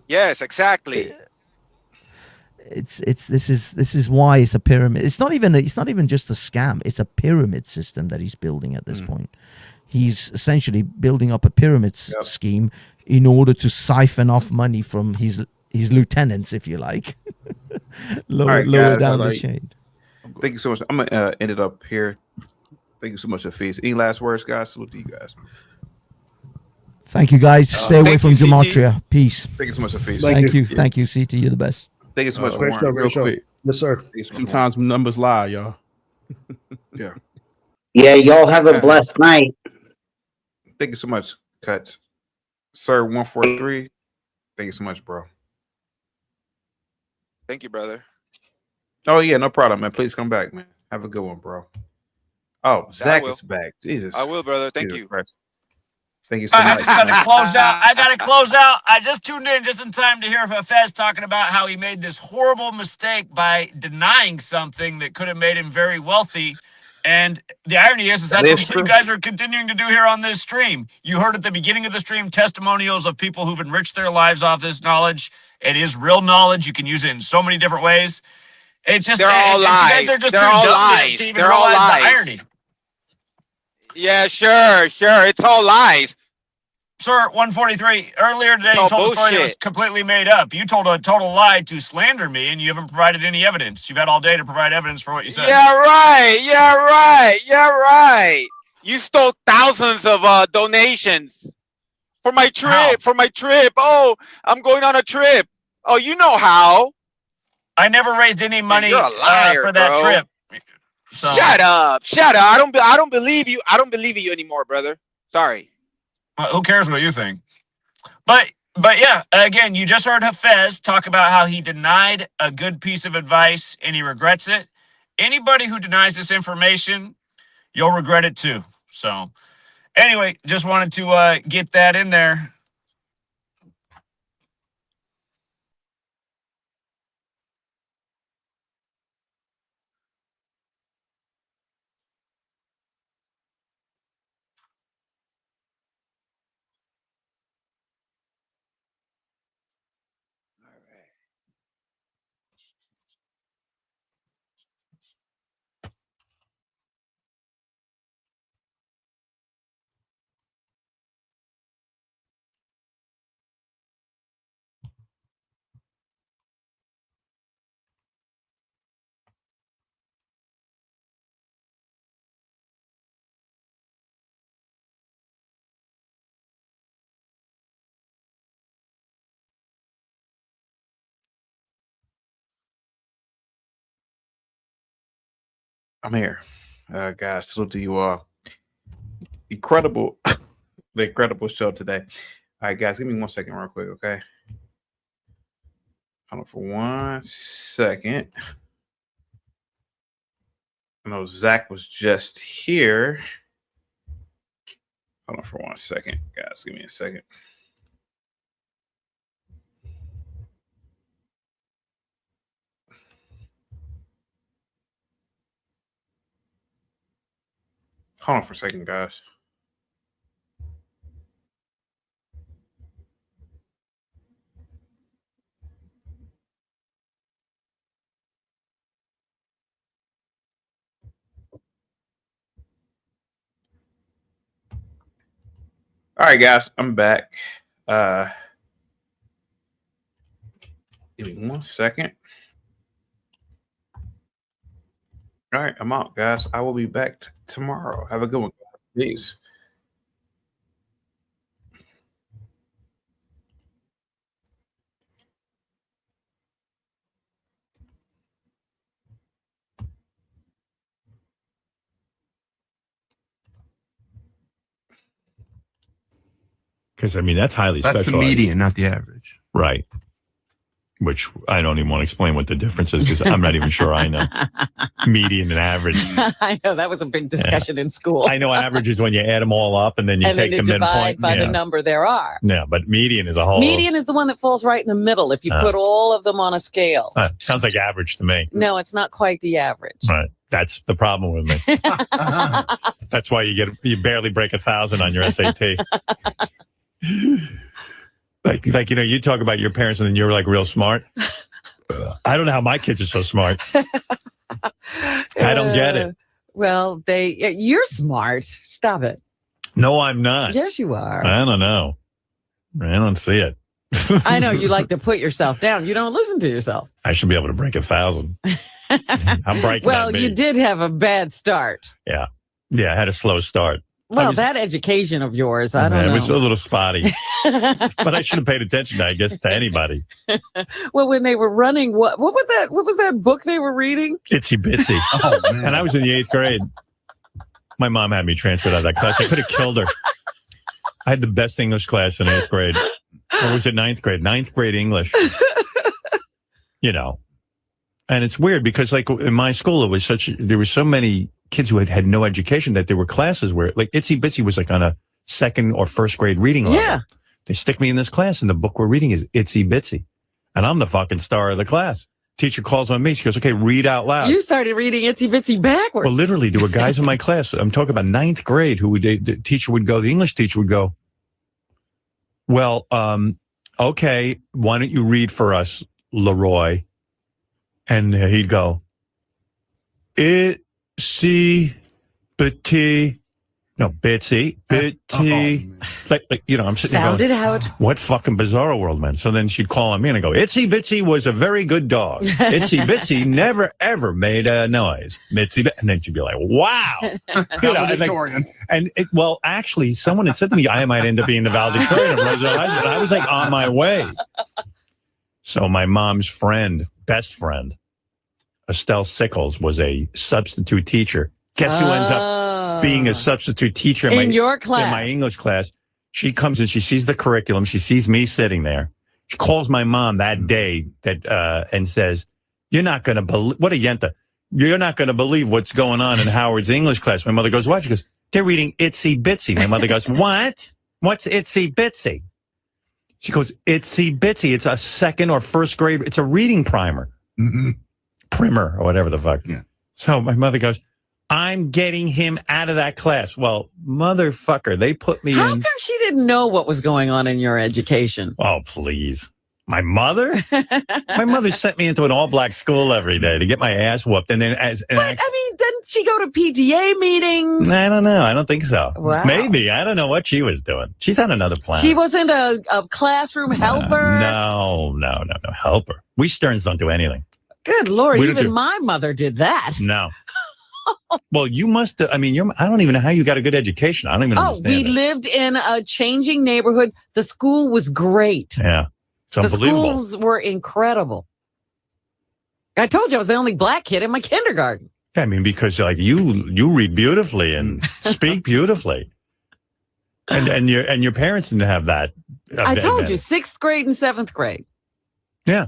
Yes, exactly. This is why it's a pyramid. It's not even just a scam. It's a pyramid system that he's building at this point. He's essentially building up a pyramid scheme in order to siphon off money from his lieutenants, if you like, lower down the chain. Thank you so much. I'm gonna end it up here. Thank you so much, Hafiz. Any last words, guys? Salute to you guys. Thank you, guys. Stay away from Gematria. Peace. Thank you so much, Hafiz. Thank you. Thank you, CT. You're the best. Thank you so much, Great Warren. show, real quick. Yes, sir. Sometimes numbers lie, y'all. Yeah. Yeah, y'all have a blessed night. Thank you so much, Cuts. Sir 143. Thank you so much, bro. Thank you, brother. Oh yeah, no problem, man. Please come back, man. Have a good one, bro. Oh, Zach is back. Jesus. I will, brother. Thank you. Christ. Thank you so much. I just got to close out. I got to close out. I just tuned in just in time to hear Fez talking about how he made this horrible mistake by denying something that could have made him very wealthy. And the irony is that's what you guys are continuing to do here on this stream. You heard at the beginning of the stream testimonials of people who've enriched their lives off this knowledge. It is real knowledge. You can use it in so many different ways. It's just they're all lies. You guys are just they're too all dumb lies. to even they're all realize lies. the irony. Yeah, sure. It's all lies. Sir, 143, earlier today you told a story that was completely made up. You told a total lie to slander me, and you haven't provided any evidence. You've had all day to provide evidence for what you said. Yeah, right. You stole thousands of donations for my trip. Oh, I'm going on a trip. Oh, you know how. I never raised any money you're a liar, for that bro. trip. So. Shut up. I don't believe you. I don't believe in you anymore, brother. Sorry. Who cares what you think? But yeah, again, you just heard Hafez talk about how he denied a good piece of advice and he regrets it. Anybody who denies this information, you'll regret it too. So anyway, just wanted to get that in there. I'm here. Guys, salute to you all. Incredible, the incredible show today. All right, guys, give me 1 second real quick, okay? Hold on for 1 second. I know Zach was just here. Hold on for 1 second, guys. Give me a second. Hold on for a second, guys. All right, guys, I'm back. Give me 1 second. All right, I'm out, guys. I will be back tomorrow. Have a good one. Peace. Because, I mean, that's highly That's specialized. the median, not the average. Right. Which I don't even want to explain what the difference is because I'm not even sure I know. Median and average. I know that was a big discussion in school. I know average is when you add them all up and then you and take then the divide midpoint. by the number there are. Yeah, but median is a whole. Median is the one that falls right in the middle if you put all of them on a scale. Sounds like average to me. No, it's not quite the average. Right. That's the problem with me. That's why you barely break 1,000 on your SAT. Like you talk about your parents and then you're like real smart. I don't know how my kids are so smart. I don't get it. Well, you're smart. Stop it. No, I'm not. Yes, you are. I don't know. I don't see it. I know you like to put yourself down. You don't listen to yourself. I should be able to break 1,000. I'm breaking. Well, you did have a bad start. Yeah. I had a slow start. Well, that education of yours, I don't know. It was a little spotty. But I should have paid attention, I guess, to anybody. Well, when they were running, what was that book they were reading? Itsy Bitsy. Oh, man. And I was in the 8th grade. My mom had me transferred out of that class. I could have killed her. I had the best English class in 8th grade. Or was it 9th grade? 9th grade English. And it's weird because like in my school, there were so many kids who had no education that there were classes where like Itsy Bitsy was like on a 2nd or 1st grade reading level. Yeah. They stick me in this class and the book we're reading is Itsy Bitsy. And I'm the fucking star of the class. Teacher calls on me. She goes, okay, read out loud. You started reading Itsy Bitsy backwards. Well, literally, there were guys in my class. I'm talking about 9th grade the teacher would go, the English teacher would go, well, okay, why don't you read for us, Leroy? And he'd go, Itsy Bitsy. No, Bitsy. Like, I'm sitting there Sound going, it out. what fucking bizarro world, man. So then she'd call on me and I go, Itsy Bitsy was a very good dog. Itsy Bitsy never, ever made a noise. Bitsy, and then she'd be like, wow. Valedictorian. Actually, someone had said to me, I might end up being the valedictorian of Roosevelt High School. I was like on my way. So my mom's best friend, Estelle Sickles, was a substitute teacher. Guess who ends up being a substitute teacher in your class? In my English class. She comes and she sees the curriculum. She sees me sitting there. She calls my mom that day and says, you're not going to believe, what a yenta. You're not going to believe what's going on in Howard's English class. My mother goes, what? She goes, they're reading Itsy Bitsy. My mother goes, what? What's Itsy Bitsy? She goes, Itsy Bitsy. It's a 2nd or 1st grade. It's a reading primer. Mm-hmm. Primer or whatever the fuck. Yeah. So my mother goes, I'm getting him out of that class. Well, motherfucker, they put me in. How come she didn't know what was going on in your education? Oh, please. My mother? My mother sent me into an all-black school every day to get my ass whooped. And then didn't she go to PTA meetings? I don't know. I don't think so. Wow. Maybe. I don't know what she was doing. She's on another planet. She wasn't a classroom helper? No. Helper. We Stearns don't do anything. Good Lord. Even my mother did that. No. Well, you must. I don't even know how you got a good education. I don't even understand. We lived in a changing neighborhood. The school was great. Yeah, it's unbelievable. The schools were incredible. I told you I was the only black kid in my kindergarten. Yeah, because like you read beautifully and speak beautifully, and your parents didn't have that. I told you 6th grade and 7th grade. Yeah.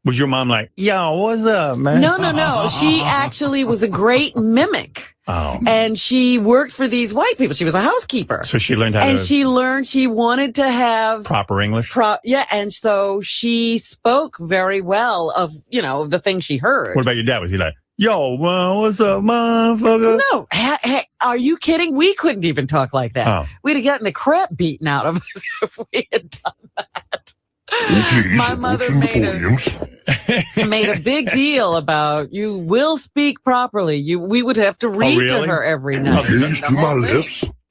Was your mom like, yo, what's up, man? No. She actually was a great mimic. Oh. And she worked for these white people. She was a housekeeper. So she learned how and she learned she wanted to have proper English. And so she spoke very well of, the things she heard. What about your dad? Was he like, Yo, what's up, motherfucker? No, are you kidding? We couldn't even talk like that. Oh. We'd have gotten the crap beaten out of us if we had done that. My mother made a big deal about you will speak properly. We would have to read to her every night.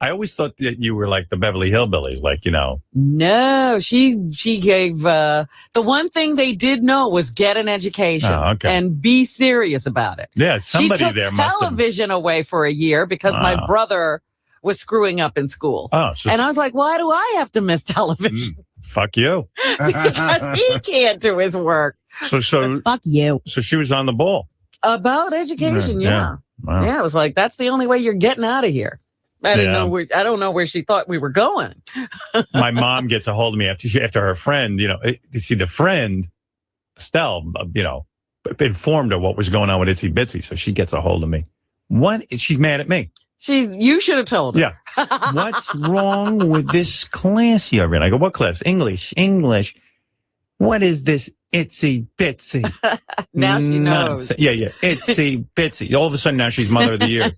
I always thought that you were like the Beverly Hillbillies, like, you know. No, she gave the one thing they did know was get an education and be serious about it. Yeah, somebody she took there must have. television away for a year because my brother was screwing up in school. Oh, and I was like, why do I have to miss television? Fuck you. Because he can't do his work. So fuck you. So she was on the ball. About education, yeah. Wow. Yeah, it was like, that's the only way you're getting out of here. I don't know where she thought we were going. My mom gets a hold of me after her friend, you know, you see the friend, Estelle, you know, informed her what was going on with Itsy Bitsy. So she gets a hold of me. She's mad at me. You should have told her. Yeah. What's wrong with this class you're in? I go, what class? English. What is this Itsy Bitsy? Now she knows. Yeah. Itsy Bitsy. All of a sudden now she's Mother of the Year.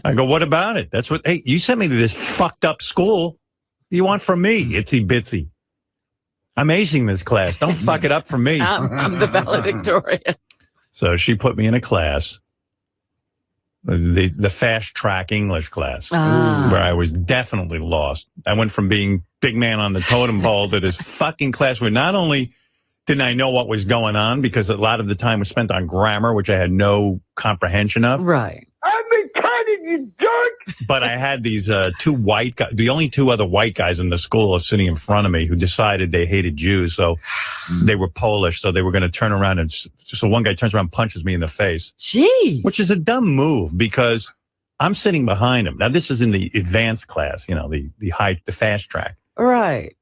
I go, what about it? Hey, you sent me to this fucked up school. What do you want from me? Itsy Bitsy. I'm acing this class. Don't fuck it up for me. I'm the valedictorian. So she put me in a class. The fast track English class, where I was definitely lost. I went from being big man on the totem pole to this fucking class where not only didn't I know what was going on, because a lot of the time was spent on grammar, which I had no comprehension of. Right. I've been cutting, you jerk! But I had these two white guys, the only two other white guys in the school are sitting in front of me who decided they hated Jews. So they were Polish. So they were going to turn around so one guy turns around and punches me in the face. Gee. Which is a dumb move because I'm sitting behind him. Now, this is in the advanced class, you know, the fast track. Right.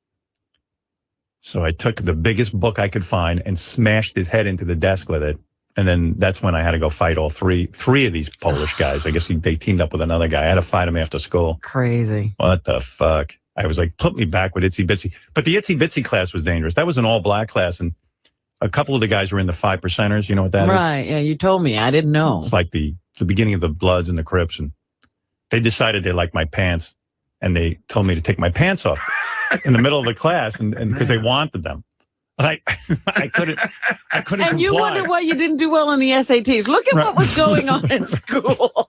So I took the biggest book I could find and smashed his head into the desk with it. And then that's when I had to go fight all three of these Polish guys. I guess they teamed up with another guy. I had to fight him after school. Crazy. What the fuck? I was like, put me back with Itsy Bitsy. But the Itsy Bitsy class was dangerous. That was an all-black class, and a couple of the guys were in the 5%ers. You know what that is? Right. Yeah, you told me. I didn't know. It's like the beginning of the Bloods and the Crips. And they decided they liked my pants, and they told me to take my pants off in the middle of the class, and because they wanted them. I couldn't And comply. you wonder why you didn't do well on the SATs. Look at what was going on in school.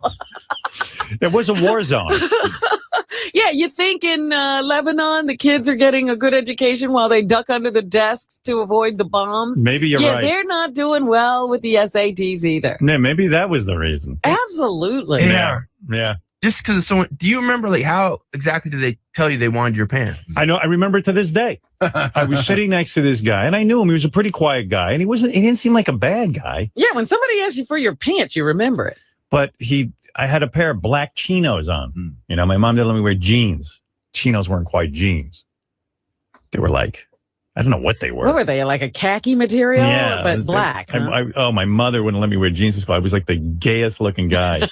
It was a war zone. Yeah, you think in Lebanon the kids are getting a good education while they duck under the desks to avoid the bombs? Maybe you're right. Yeah, they're not doing well with the SATs either. Yeah, maybe that was the reason. Absolutely. Yeah. Just because someone, do you remember like how exactly did they tell you they wanted your pants? I know. I remember to this day. I was sitting next to this guy, and I knew him. He was a pretty quiet guy, and he didn't seem like a bad guy. Yeah, when somebody asks you for your pants, you remember it. But I had a pair of black chinos on. You know, my mom didn't let me wear jeans. Chinos weren't quite jeans. They were like, I don't know what they were. What were they, like a khaki material? Yeah, But black, huh? My mother wouldn't let me wear jeans to school. I was like the gayest looking guy.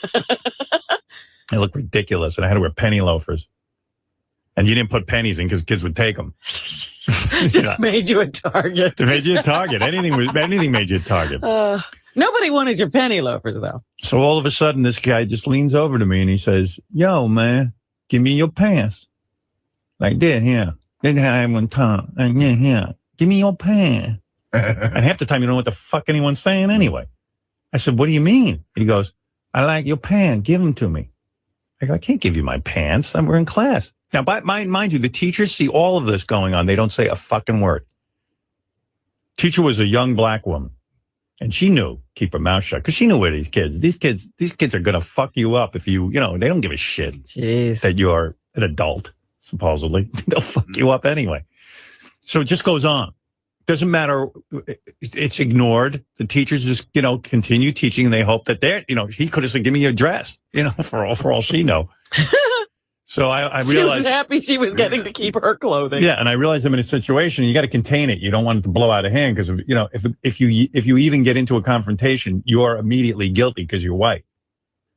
I looked ridiculous, and I had to wear penny loafers. And you didn't put pennies in because kids would take them. Just made you a target. It made you a target. Anything made you a target. Nobody wanted your penny loafers, though. So all of a sudden, this guy just leans over to me and he says, "Yo, man, give me your pants." Like that, here. Then I have one time. Here. Give me your pants. And half the time, you don't know what the fuck anyone's saying anyway. I said, "What do you mean?" He goes, "I like your pants. Give them to me." I go, "I can't give you my pants. We're in class." Now, mind you, the teachers see all of this going on. They don't say a fucking word. Teacher was a young black woman, and she knew keep her mouth shut because she knew where these kids are going to fuck you up if they don't give a shit that you're an adult, supposedly. They'll fuck you up anyway. So it just goes on. Doesn't matter. It's ignored. The teachers just, continue teaching, and they hope that he could have said, "Give me your dress," for all she know. So I realized she was happy she was getting to keep her clothing. Yeah, and I realized I'm in a situation. You got to contain it. You don't want it to blow out of hand because if you even get into a confrontation, you're immediately guilty because you're white,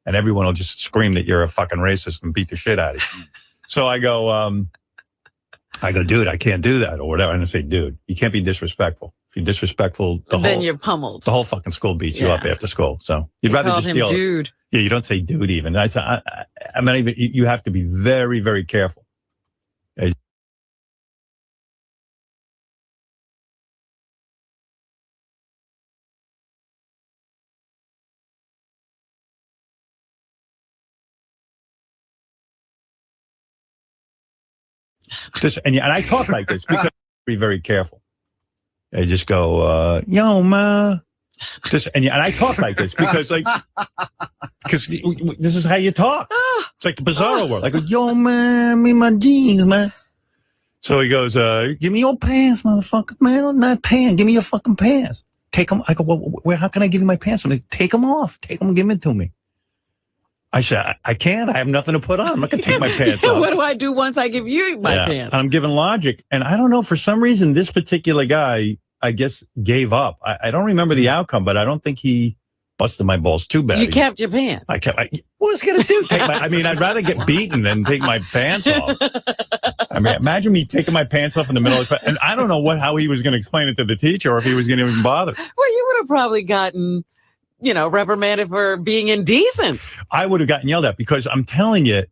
and everyone will just scream that you're a fucking racist and beat the shit out of you. So I go, dude, I can't do that or whatever. And I say, dude, you can't be disrespectful. If you're disrespectful, then you're pummeled. The whole fucking school beats you up after school. So you'd rather just deal. Dude. Yeah, you don't say dude even. I'm not even. You have to be very, very careful. And I talk like this because I'm very, very careful. I just go, yo, ma. And I talk like this because this is how you talk. It's like the bizarro world. I go, yo, man, me my jeans, man. So he goes, give me your pants, motherfucker, man. Not pants. Give me your fucking pants. Take them. I go, well, how can I give you my pants? I'm like, take them off. Take them and give them to me. I said, I can't. I have nothing to put on. I'm not going to take my pants off. What do I do once I give you my pants? I'm giving logic. And I don't know, for some reason, this particular guy, I guess, gave up. I don't remember the outcome, but I don't think he busted my balls too bad. You kept your pants. What was he going to do? I'd rather get beaten than take my pants off. I mean, imagine me taking my pants off in the middle of the, and I don't know how he was going to explain it to the teacher or if he was going to even bother. Well, you would have probably gotten, reprimanded for being indecent. I would have gotten yelled at because I'm telling you,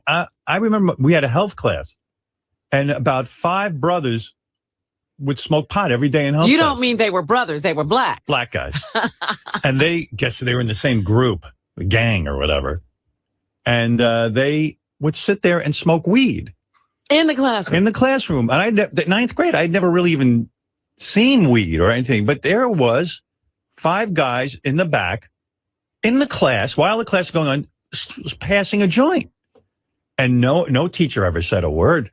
I remember we had a health class and about 5 brothers would smoke pot every day in health You class. don't mean they were brothers. They were black. Black guys. And they were in the same group, the gang or whatever. And they would sit there and smoke weed. In the classroom. In the classroom. And the 9th grade, I'd never really even seen weed or anything. But there was 5 guys in the back, in the class, while the class was going on, was passing a joint. And no teacher ever said a word.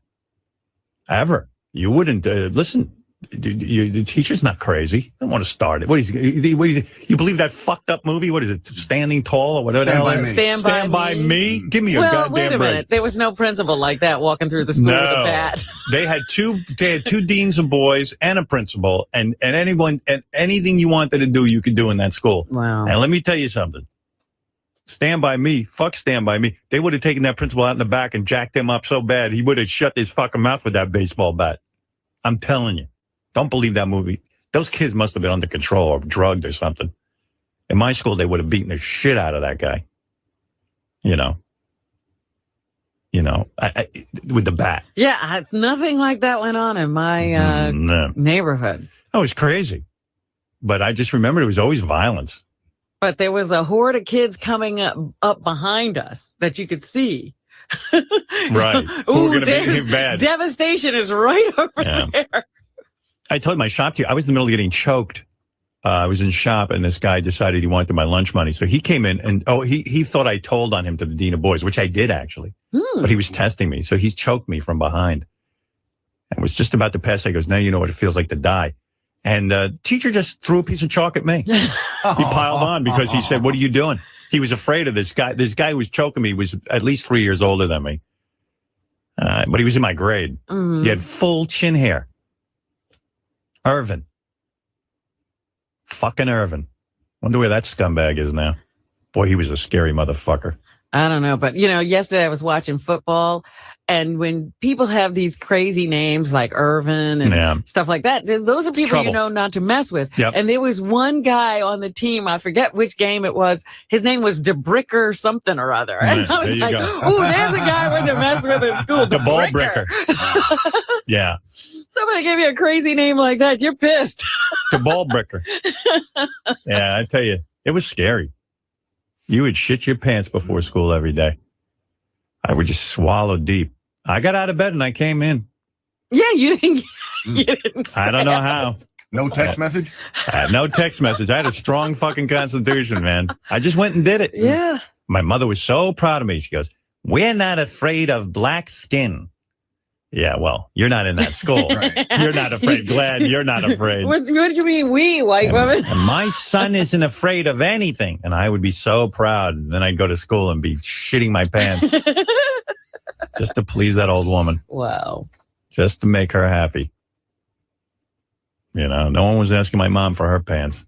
Ever. You wouldn't listen. The teacher's not crazy. I don't want to start it. What is you believe that fucked up movie? What is it? Standing Tall or whatever the hell? Stand by me. Give me a goddamn wait a minute. break. There was no principal like that walking through the school with a bat. They had two deans of boys and a principal, and anything you wanted to do, you could do in that school. Wow. And let me tell you something. Stand by me. Fuck Stand By Me. They would have taken that principal out in the back and jacked him up so bad he would have shut his fucking mouth with that baseball bat. I'm telling you. Don't believe that movie. Those kids must have been under control or drugged or something. In my school, they would have beaten the shit out of that guy. With the bat. Yeah, nothing like that went on in my neighborhood. That was crazy. But I just remember it was always violence. But there was a horde of kids coming up behind us that you could see. Right. Who were going to be bad. Devastation is right over there. I told my shop teacher, I was in the middle of getting choked. I was in shop and this guy decided he wanted my lunch money. So he came in and, he thought I told on him to the dean of boys, which I did actually. But he was testing me. So he choked me from behind. And was just about to pass. He goes, now you know what it feels like to die. And teacher just threw a piece of chalk at me. He piled on because he said, what are you doing? He was afraid of this guy. This guy who was choking me was at least 3 years older than me. But he was in my grade. He had full chin hair. Irvin. Fucking Irvin. Wonder where that scumbag is now. Boy, he was a scary motherfucker. I don't know. But, yesterday I was watching football. And when people have these crazy names like Irvin and stuff like that, those are people you know not to mess with. Yep. And there was one guy on the team, I forget which game it was. His name was DeBricker something or other. And I was like, there's a guy we're to mess with in school. The ball bricker. Yeah. Somebody gave you a crazy name like that, you're pissed. The ball bricker. Yeah, I tell you, it was scary. You would shit your pants before school every day. I would just swallow deep. I got out of bed and I came in. Yeah, you didn't I don't know how. No text message? No text message. I had a strong fucking constitution, man. I just went and did it. Yeah. My mother was so proud of me. She goes, we're not afraid of black skin. Yeah, well, you're not in that school. Right. You're not afraid. Glad you're not afraid. What do you mean, we, white women? And my son isn't afraid of anything. And I would be so proud. And then I'd go to school and be shitting my pants just to please that old woman. Wow. Just to make her happy. No one was asking my mom for her pants.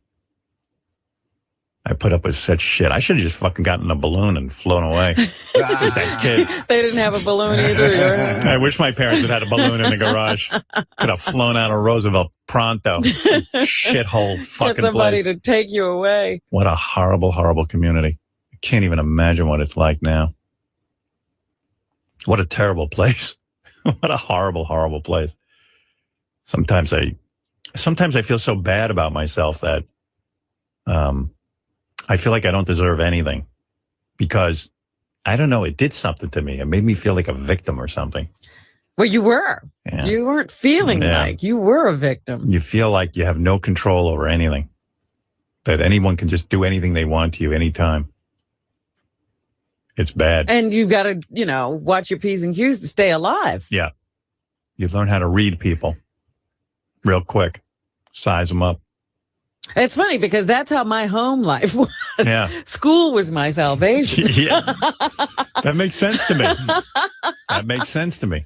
I put up with such shit. I should have just fucking gotten a balloon and flown away with that kid. They didn't have a balloon either. I wish my parents had had a balloon in the garage. Could have flown out of Roosevelt pronto. Shithole fucking Get somebody place. to take you away. What a horrible, horrible community. I can't even imagine what it's like now. What a terrible place. What a horrible, horrible place. Sometimes I feel so bad about myself that I feel like I don't deserve anything because I don't know. It did something to me. It made me feel like a victim or something. Well, you were. Yeah. You weren't feeling like you were a victim. You feel like you have no control over anything, that anyone can just do anything they want to you anytime. It's bad. And you got to, watch your P's and Q's to stay alive. Yeah. You learn how to read people real quick, size them up. It's funny because that's how my home life was. Yeah. School was my salvation. Yeah. That makes sense to me. That makes sense to me.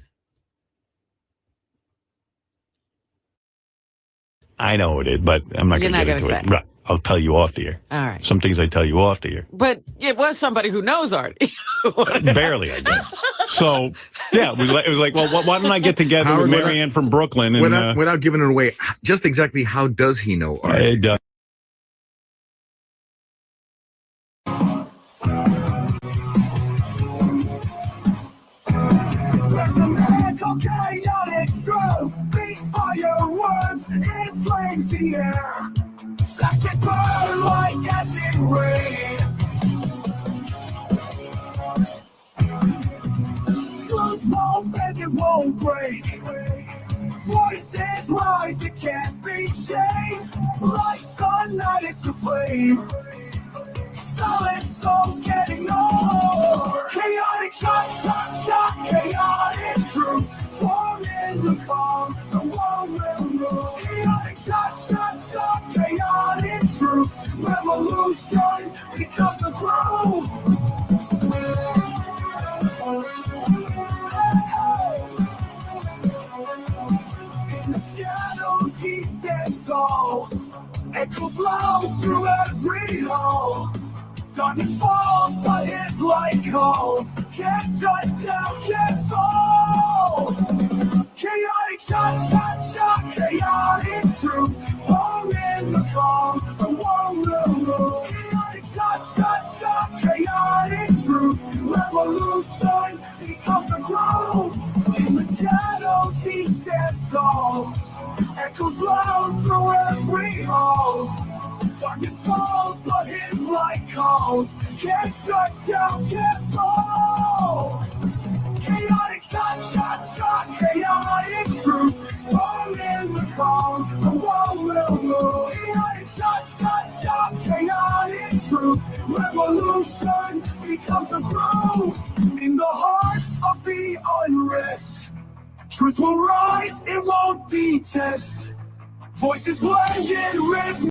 I know it is, but I'm not going to get into it. Right. I'll tell you off the air. All right. Some things I tell you off the air. But it was somebody who knows Artie. Barely, I guess. So, yeah, it was like, well, why don't I get together with Marianne from Brooklyn? And, without giving it away, just exactly how does he know Artie? It does. There's a man called Chaotic Troll, beats fireworks, inflames the air. Flash it burn like acid rain. Truth won't bend, it won't break. Voices rise, it can't be changed. Like sunlight, it's a flame. Solid souls can't ignore. Chaotic shot, chaotic truth. Form in the calm, the world will move. Chaotic shot, chaotic truth. Revolution becomes a groove. In the shadows he stands tall. Echoes loud through every hall. Darkness falls, but his light calls. Can't shut down, can't fall. Chaotic shot, chaotic truth. Form in the calm, the world will move. Chaotic shot, chaotic truth. Revolution becomes a groove. In the shadows he stands tall. Echoes loud through every hall. Darkness falls, but his light calls. Can't shut down, can't fall. Chaotic shot, chaotic truth. Form in the calm, the world will move. Chaotic shot, chaotic truth. Revolution becomes a groove. In the heart of the unrest, truth will rise, it won't detest. Voices blend in rhythm.